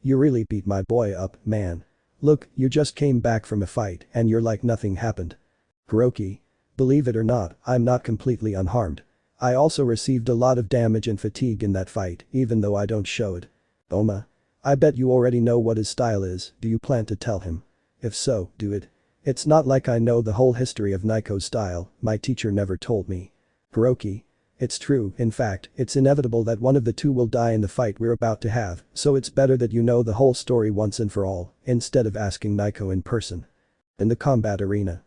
You really beat my boy up, man. Look, you just came back from a fight and you're like nothing happened. Kuroki. Believe it or not, I'm not completely unharmed. I also received a lot of damage and fatigue in that fight, even though I don't show it. Oma. I bet you already know what his style is, do you plan to tell him? If so, do it. It's not like I know the whole history of Naiko's style, my teacher never told me. Kuroki. It's true, in fact, it's inevitable that one of the two will die in the fight we're about to have, so it's better that you know the whole story once and for all, instead of asking Naiko in person. In the combat arena.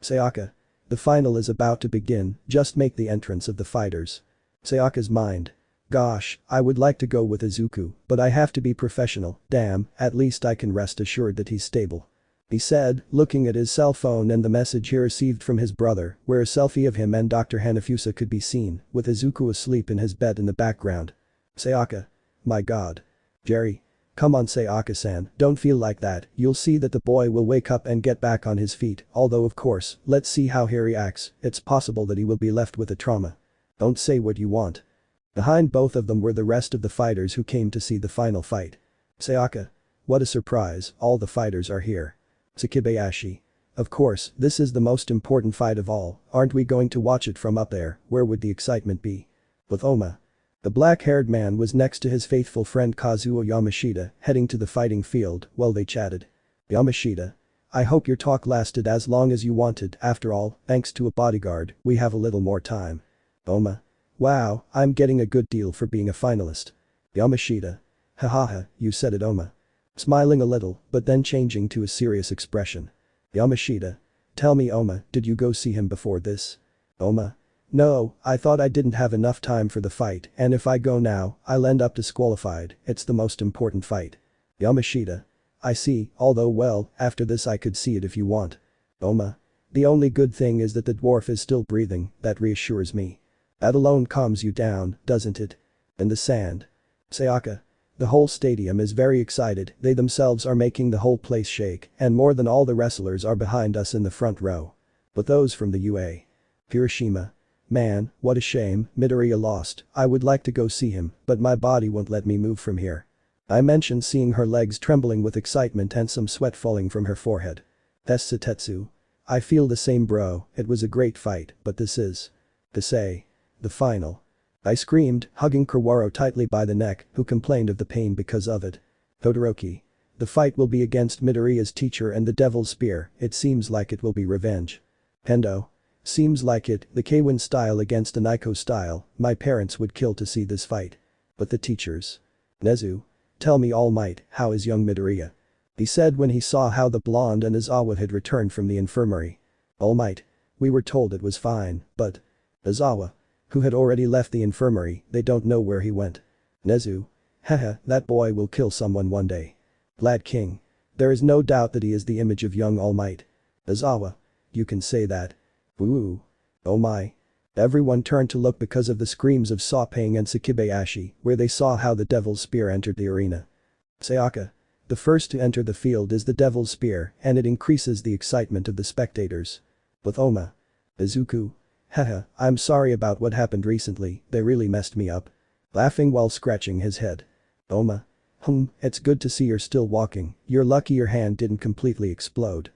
Sayaka. The final is about to begin, just make the entrance of the fighters. Sayaka's mind. Gosh, I would like to go with Izuku, but I have to be professional, damn, at least I can rest assured that he's stable. He said, looking at his cell phone and the message he received from his brother, where a selfie of him and Dr. Hanafusa could be seen, with Izuku asleep in his bed in the background. Sayaka. My god. Jerry. Come on Sayaka-san, don't feel like that, you'll see that the boy will wake up and get back on his feet, although of course, let's see how he reacts, it's possible that he will be left with a trauma. Don't say what you want. Behind both of them were the rest of the fighters who came to see the final fight. Sayaka. What a surprise, all the fighters are here. Tsukibayashi. Of course, this is the most important fight of all, aren't we going to watch it from up there, where would the excitement be? With Oma. The black-haired man was next to his faithful friend Kazuo Yamashita, heading to the fighting field, while they chatted. Yamashita. I hope your talk lasted as long as you wanted, after all, thanks to a bodyguard, we have a little more time. Oma. Wow, I'm getting a good deal for being a finalist. Yamashita. Hahaha, you said it, Oma. Smiling a little, but then changing to a serious expression. Yamashita. Tell me, Oma, did you go see him before this? Oma. No, I thought I didn't have enough time for the fight, and if I go now, I'll end up disqualified, it's the most important fight. Yamashita. I see, although well, after this I could see it if you want. Oma. The only good thing is that the dwarf is still breathing, that reassures me. That alone calms you down, doesn't it? In the sand. Sayaka. The whole stadium is very excited, they themselves are making the whole place shake, and more than all the wrestlers are behind us in the front row. But those from the UA. Hiroshima. Man, what a shame, Midoriya lost, I would like to go see him, but my body won't let me move from here. I mentioned seeing her legs trembling with excitement and some sweat falling from her forehead. Tetsu. I feel the same, bro, it was a great fight, but this is. To say. The final. I screamed, hugging Kurwaro tightly by the neck, who complained of the pain because of it. Todoroki. The fight will be against Midoriya's teacher and the Devil's Spear, it seems like it will be revenge. Hendo. Seems like it, the K-1 style against the Naiko style, my parents would kill to see this fight. But the teachers. Nezu. Tell me, All Might, how is young Midoriya? He said when he saw how the blonde and Izawa had returned from the infirmary. All Might. We were told it was fine, but. Izawa. Who had already left the infirmary, they don't know where he went. Nezu. Haha, that boy will kill someone one day. Lad King. There is no doubt that he is the image of young All Might. Izawa. You can say that. Ooh. Oh my. Everyone turned to look because of the screams of Sopping and Tsukibayashi, where they saw how the Devil's Spear entered the arena. Sayaka. The first to enter the field is the Devil's Spear, and it increases the excitement of the spectators. With Oma. Izuku. Haha, I'm sorry about what happened recently, they really messed me up. Laughing while scratching his head. Oma. It's good to see you're still walking, you're lucky your hand didn't completely explode.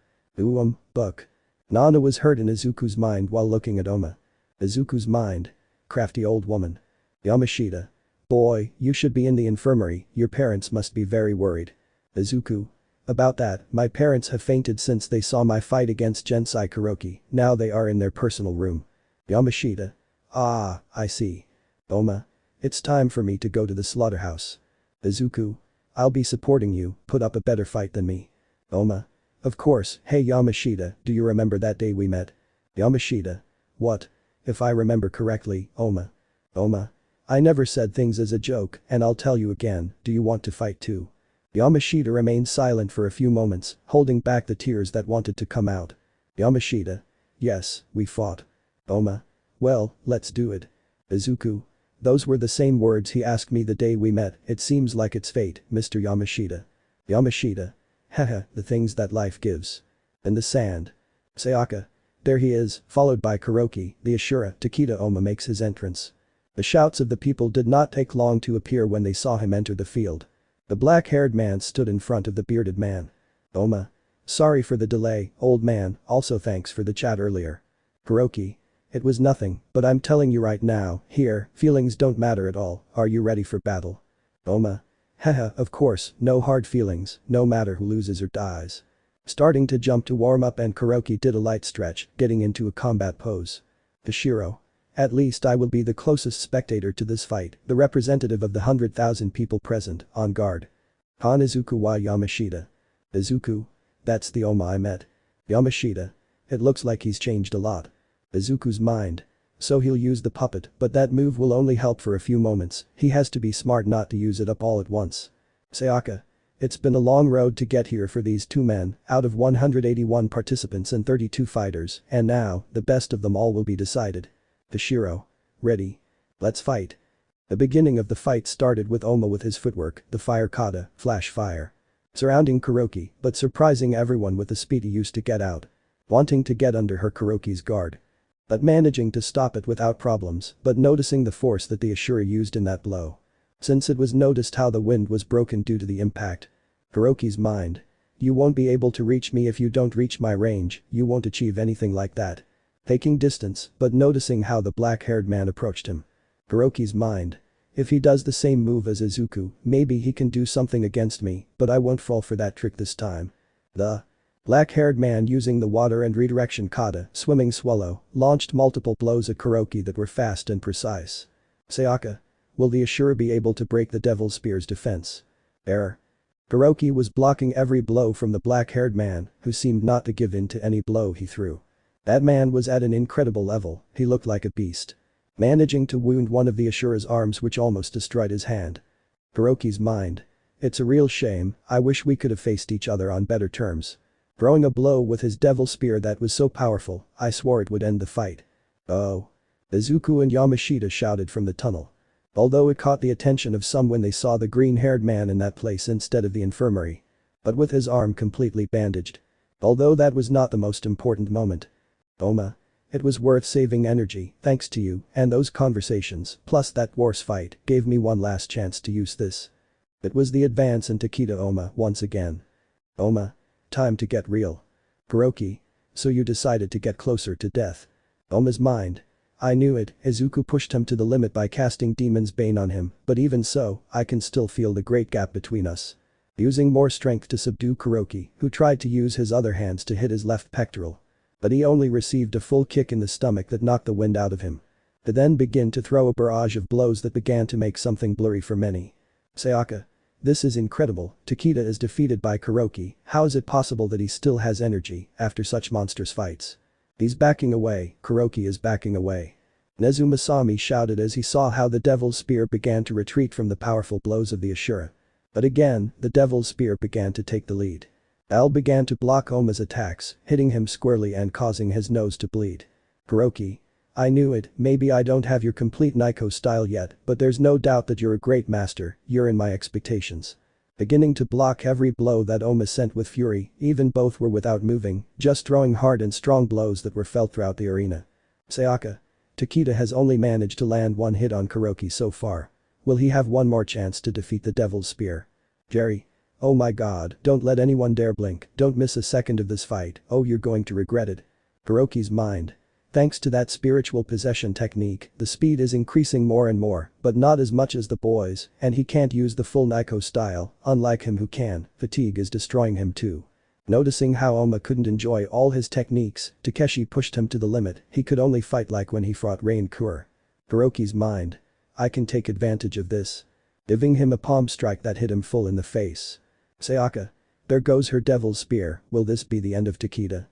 Buck. Nana was hurt in Izuku's mind while looking at Oma. Izuku's mind. Crafty old woman. Yamashita. Boy, you should be in the infirmary, your parents must be very worried. Izuku. About that, my parents have fainted since they saw my fight against Gensai Kuroki, now they are in their personal room. Yamashita. Ah, I see. Oma. It's time for me to go to the slaughterhouse. Izuku. I'll be supporting you, put up a better fight than me. Oma. Of course, hey Yamashita, do you remember that day we met? Yamashita. What? If I remember correctly, Oma. Oma. I never said things as a joke, and I'll tell you again, do you want to fight too? Yamashita remained silent for a few moments, holding back the tears that wanted to come out. Yamashita. Yes, we fought. Oma. Well, let's do it. Izuku. Those were the same words he asked me the day we met, it seems like it's fate, Mr. Yamashita. Yamashita. Haha, the things that life gives. In the sand. Sayaka. There he is, followed by Kuroki, the Ashura, Takeda. Oma makes his entrance. The shouts of the people did not take long to appear when they saw him enter the field. The black-haired man stood in front of the bearded man. Oma. Sorry for the delay, old man, also thanks for the chat earlier. Kuroki. It was nothing, but I'm telling you right now, here, feelings don't matter at all, are you ready for battle? Oma. Haha, of course, no hard feelings, no matter who loses or dies. Starting to jump to warm up and Kuroki did a light stretch, getting into a combat pose. Hashiro. At least I will be the closest spectator to this fight, the representative of the 100,000 people present, on guard. Han Izuku wa Yamashita. Izuku. That's the Oma I met. Yamashita. It looks like he's changed a lot. Izuku's mind. So he'll use the puppet, but that move will only help for a few moments, he has to be smart not to use it up all at once. Sayaka. It's been a long road to get here for these two men, out of 181 participants and 32 fighters, and now, the best of them all will be decided. Hashiro. Ready. Let's fight. The beginning of the fight started with Oma with his footwork, the fire kata, flash fire. Surrounding Kuroki, but surprising everyone with the speed he used to get out. Wanting to get under her Kuroki's guard. but managing to stop it without problems, but noticing the force that the Ashura used in that blow. Since it was noticed how the wind was broken due to the impact. Hiroki's mind. You won't be able to reach me if you don't reach my range, you won't achieve anything like that. Taking distance, but noticing how the black-haired man approached him. Hiroki's mind. If he does the same move as Izuku, maybe he can do something against me, but I won't fall for that trick this time. The black-haired man using the water and redirection kata, swimming swallow, launched multiple blows at Hiroki that were fast and precise. Sayaka. Will the Ashura be able to break the Devil Spear's defense? Error. Hiroki was blocking every blow from the black-haired man, who seemed not to give in to any blow he threw. That man was at an incredible level, he looked like a beast. Managing to wound one of the Ashura's arms which almost destroyed his hand. Hiroki's mind. It's a real shame, I wish we could have faced each other on better terms. Throwing a blow with his devil spear that was so powerful, I swore it would end the fight. Oh. Izuku and Yamashita shouted from the tunnel. Although it caught the attention of some when they saw the green-haired man in that place instead of the infirmary. But with his arm completely bandaged. Although that was not the most important moment. Oma. It was worth saving energy, thanks to you, and those conversations, plus that worse fight, gave me one last chance to use this. It was the advance into Kita Oma once again. Oma. Time to get real. Hiroki. So you decided to get closer to death. Oma's mind. I knew it, Izuku pushed him to the limit by casting Demon's Bane on him, but even so, I can still feel the great gap between us. Using more strength to subdue Hiroki, who tried to use his other hands to hit his left pectoral. But he only received a full kick in the stomach that knocked the wind out of him. To then begin to throw a barrage of blows that began to make something blurry for many. Sayaka. This is incredible, Takeda is defeated by Hiroki, how is it possible that he still has energy after such monstrous fights? He's backing away, Hiroki is backing away. Nezu Masami shouted as he saw how the Devil's Spear began to retreat from the powerful blows of the Ashura. But again, the Devil's Spear began to take the lead. Al began to block Oma's attacks, hitting him squarely and causing his nose to bleed. Hiroki. I knew it, maybe I don't have your complete Naiko style yet, but there's no doubt that you're a great master, you're in my expectations. Beginning to block every blow that Oma sent with fury, even both were without moving, just throwing hard and strong blows that were felt throughout the arena. Sayaka. Takeda has only managed to land one hit on Hiroki so far. Will he have one more chance to defeat the Devil's Spear? Jerry. Oh my god, don't let anyone dare blink, don't miss a second of this fight, oh you're going to regret it. Hiroki's mind. Thanks to that spiritual possession technique, the speed is increasing more and more, but not as much as the boys, and he can't use the full Naiko style, unlike him who can, fatigue is destroying him too. Noticing how Oma couldn't enjoy all his techniques, Takeshi pushed him to the limit, he could only fight like when he fought Rain Kur. Hiroki's mind. I can take advantage of this. Giving him a palm strike that hit him full in the face. Sayaka. There goes her Devil's Spear, will this be the end of Takeda?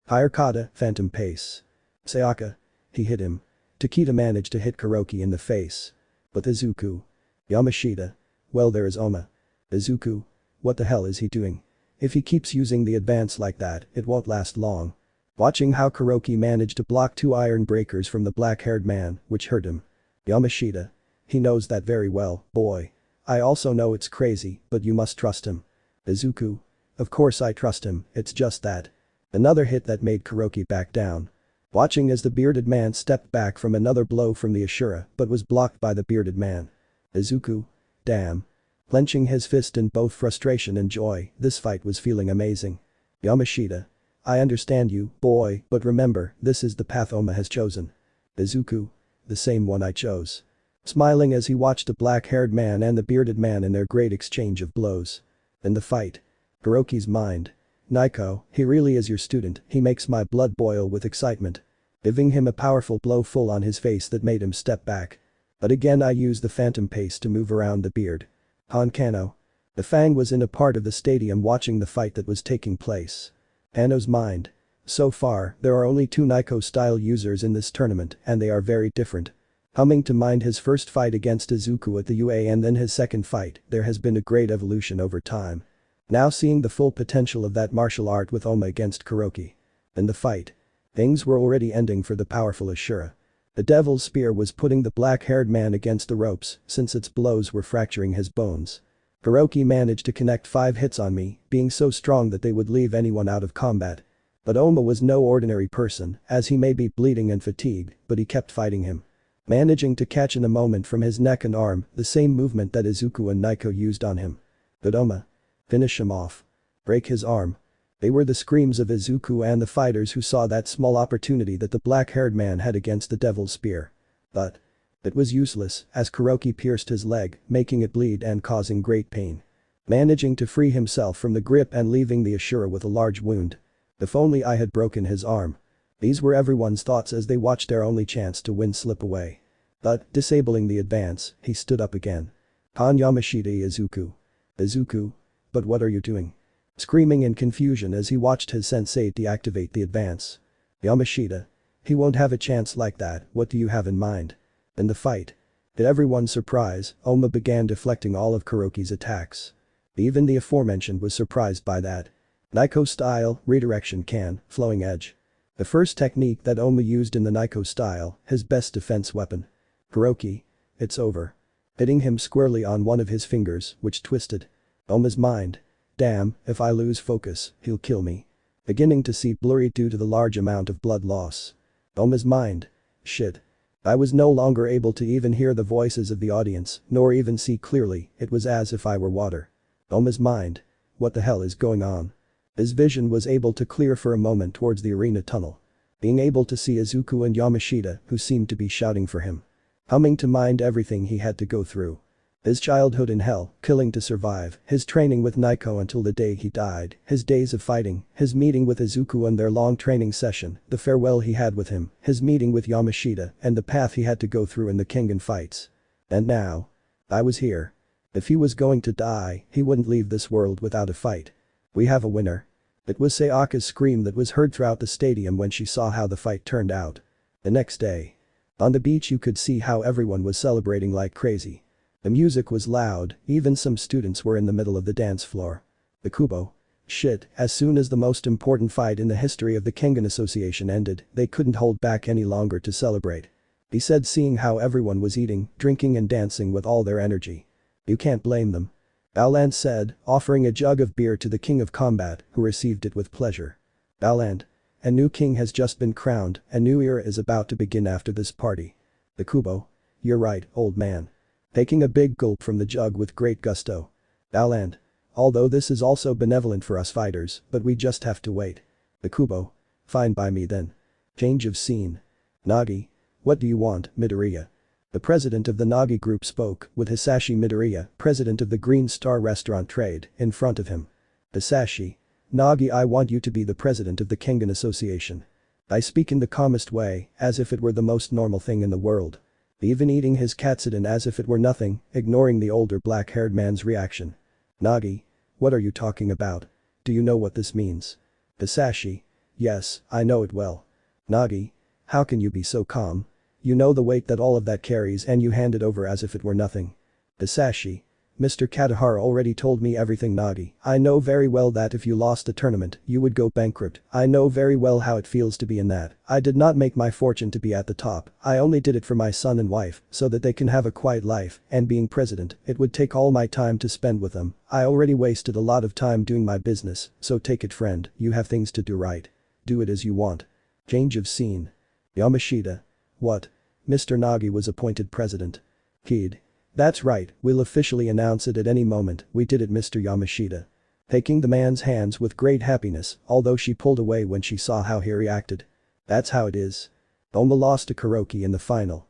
Higher kata, Phantom Pace. Sayaka. He hit him. Takeda managed to hit Hiroki in the face. But Izuku. Yamashita. Well there is Oma. Izuku. What the hell is he doing? If he keeps using the advance like that, it won't last long. Watching how Hiroki managed to block two iron breakers from the black-haired man, which hurt him. Yamashita. He knows that very well, boy. I also know it's crazy, but you must trust him. Izuku. Of course I trust him, it's just that. Another hit that made Hiroki back down. Watching as the bearded man stepped back from another blow from the Ashura but was blocked by the bearded man. Izuku. Damn. Clenching his fist in both frustration and joy, this fight was feeling amazing. Yamashita. I understand you, boy, but remember, this is the path Oma has chosen. Izuku. The same one I chose. Smiling as he watched the black-haired man and the bearded man in their great exchange of blows. In the fight. Hiroki's mind. Naiko, he really is your student, he makes my blood boil with excitement. Giving him a powerful blow full on his face that made him step back. But again I used the phantom pace to move around the beard. Hankano. The Fang was in a part of the stadium watching the fight that was taking place. Hano's mind. So far, there are only two Naiko-style users in this tournament and they are very different. Coming to mind his first fight against Izuku at the UA and then his second fight, there has been a great evolution over time. Now seeing the full potential of that martial art with Oma against Hiroki. In the fight. Things were already ending for the powerful Ashura. The Devil's Spear was putting the black-haired man against the ropes since its blows were fracturing his bones. Hiroki managed to connect 5 hits on me, being so strong that they would leave anyone out of combat. But Oma was no ordinary person, as he may be bleeding and fatigued, but he kept fighting him. Managing to catch in a moment from his neck and arm the same movement that Izuku and Naiko used on him. But Oma. Finish him off. Break his arm. They were the screams of Izuku and the fighters who saw that small opportunity that the black-haired man had against the devil's spear. But it was useless, as Kuroki pierced his leg, making it bleed and causing great pain. Managing to free himself from the grip and leaving the Ashura with a large wound. If only I had broken his arm. These were everyone's thoughts as they watched their only chance to win slip away. But, disabling the advance, he stood up again. Han Yamashita Izuku. Izuku? But what are you doing? Screaming in confusion as he watched his sensei deactivate the advance. Yamashita. He won't have a chance like that, what do you have in mind? In the fight. To everyone's surprise, Oma began deflecting all of Kuroki's attacks. Even the aforementioned was surprised by that. Naiko style, redirection can, flowing edge. The first technique that Oma used in the Naiko style, his best defense weapon. Kuroki. It's over. Hitting him squarely on one of his fingers, which twisted. Oma's mind. Damn, if I lose focus, he'll kill me. Beginning to see blurry due to the large amount of blood loss. Oma's mind. Shit. I was no longer able to even hear the voices of the audience, nor even see clearly, it was as if I were water. Oma's mind. What the hell is going on? His vision was able to clear for a moment towards the arena tunnel. Being able to see Izuku and Yamashita, who seemed to be shouting for him. Humming to mind everything he had to go through. His childhood in hell, killing to survive, his training with Naiko until the day he died, his days of fighting, his meeting with Izuku and their long training session, the farewell he had with him, his meeting with Yamashita, and the path he had to go through in the Kengan fights. And now. I was here. If he was going to die, he wouldn't leave this world without a fight. We have a winner. It was Sayaka's scream that was heard throughout the stadium when she saw how the fight turned out. The next day. On the beach you could see how everyone was celebrating like crazy. The music was loud, even some students were in the middle of the dance floor. The Kubo. Shit, as soon as the most important fight in the history of the Kengan Association ended, they couldn't hold back any longer to celebrate. He said seeing how everyone was eating, drinking and dancing with all their energy. You can't blame them. Baoland said, offering a jug of beer to the King of Combat, who received it with pleasure. Baoland. A new king has just been crowned, a new era is about to begin after this party. The Kubo. You're right, old man. Taking a big gulp from the jug with great gusto. Baoland. Although this is also benevolent for us fighters, but we just have to wait. The Kubo. Fine by me then. Change of scene. Nagi. What do you want, Midoriya? The president of the Nagi group spoke, with Hisashi Midoriya, president of the Green Star Restaurant Trade, in front of him. Hisashi. Nagi, I want you to be the president of the Kengan Association. I speak in the calmest way, as if it were the most normal thing in the world. Even eating his katsudon as if it were nothing, ignoring the older black-haired man's reaction. Nagi. What are you talking about? Do you know what this means? Hisashi. Yes, I know it well. Nagi. How can you be so calm? You know the weight that all of that carries and you hand it over as if it were nothing. Hisashi. Mr. Katahara already told me everything, Nagi. I know very well that if you lost the tournament, you would go bankrupt. I know very well how it feels to be in that. I did not make my fortune to be at the top. I only did it for my son and wife, so that they can have a quiet life, and being president, it would take all my time to spend with them. I already wasted a lot of time doing my business, so take it friend, you have things to do right. Do it as you want. Change of scene. Yamashita. What? Mr. Nagi was appointed president. Kid. That's right, we'll officially announce it at any moment, we did it Mr. Yamashita. Taking the man's hands with great happiness, although she pulled away when she saw how he reacted. That's how it is. Oma lost to Kuroki in the final.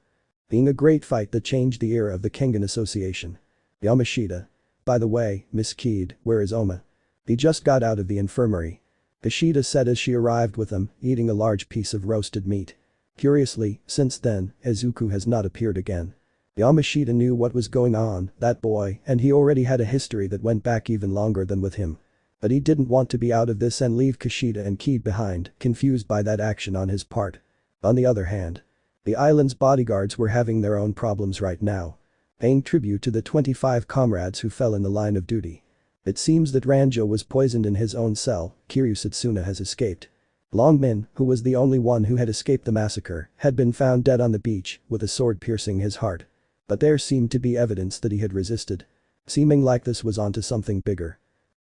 Being a great fight that changed the era of the Kengan Association. Yamashita. By the way, Miss Kid, where is Oma? He just got out of the infirmary. Ishida said as she arrived with him, eating a large piece of roasted meat. Curiously, since then, Izuku has not appeared again. Yamashita knew what was going on, that boy, and he already had a history that went back even longer than with him. But he didn't want to be out of this and leave Kushida and Kid behind, confused by that action on his part. On the other hand, the island's bodyguards were having their own problems right now. Paying tribute to the 25 comrades who fell in the line of duty. It seems that Ranjo was poisoned in his own cell, Kiryu Satsuna has escaped. Longmin, who was the only one who had escaped the massacre, had been found dead on the beach, with a sword piercing his heart. But there seemed to be evidence that he had resisted. Seeming like this was onto something bigger.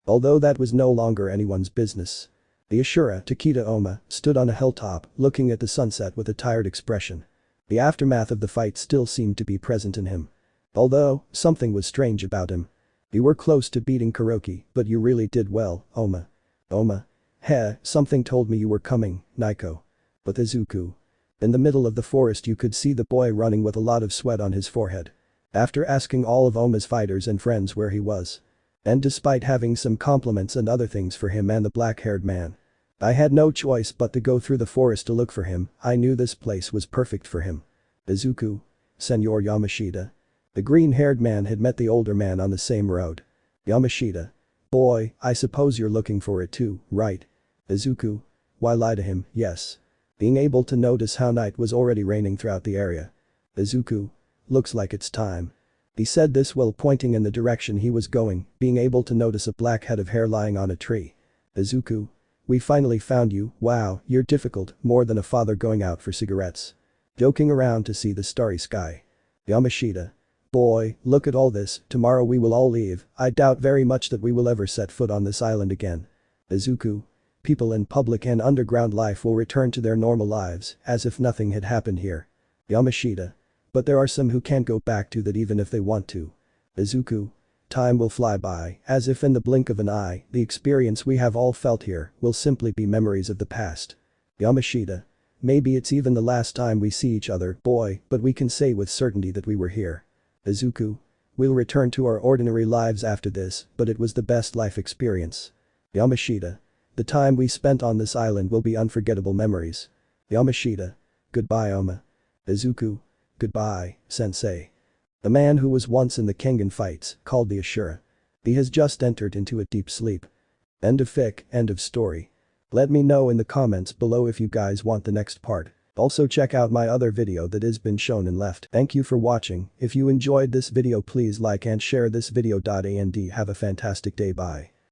Although that was no longer anyone's business. The Ashura, Takeda Oma, stood on a hilltop, looking at the sunset with a tired expression. The aftermath of the fight still seemed to be present in him. Although, something was strange about him. You were close to beating Kuroki, but you really did well, Oma. Oma. Heh, something told me you were coming, Naiko. But Izuku. In the middle of the forest you could see the boy running with a lot of sweat on his forehead. After asking all of Oma's fighters and friends where he was. And despite having some compliments and other things for him and the black-haired man. I had no choice but to go through the forest to look for him. I knew this place was perfect for him. Izuku. Senor Yamashita. The green-haired man had met the older man on the same road. Yamashita. Boy, I suppose you're looking for it too, right? Izuku. Why lie to him, yes. Being able to notice how night was already raining throughout the area. Izuku. Looks like it's time. He said this while pointing in the direction he was going, being able to notice a black head of hair lying on a tree. Izuku. We finally found you, wow, you're difficult, more than a father going out for cigarettes. Joking around to see the starry sky. Yamashita. Boy, look at all this, tomorrow we will all leave, I doubt very much that we will ever set foot on this island again. Izuku. People in public and underground life will return to their normal lives, as if nothing had happened here. Yamashita. But there are some who can't go back to that even if they want to. Izuku. Time will fly by, as if in the blink of an eye, the experience we have all felt here will simply be memories of the past. Yamashita. Maybe it's even the last time we see each other, boy, but we can say with certainty that we were here. Izuku. We'll return to our ordinary lives after this, but it was the best life experience. Yamashita. The time we spent on this island will be unforgettable memories. Yamashita. Goodbye, Oma. Izuku. Goodbye, sensei. The man who was once in the Kengan fights, called the Ashura. He has just entered into a deep sleep. End of fic, end of story. Let me know in the comments below if you guys want the next part. Also check out my other video that has been shown and left. Thank you for watching. If you enjoyed this video please like and share this video. And have a fantastic day. Bye.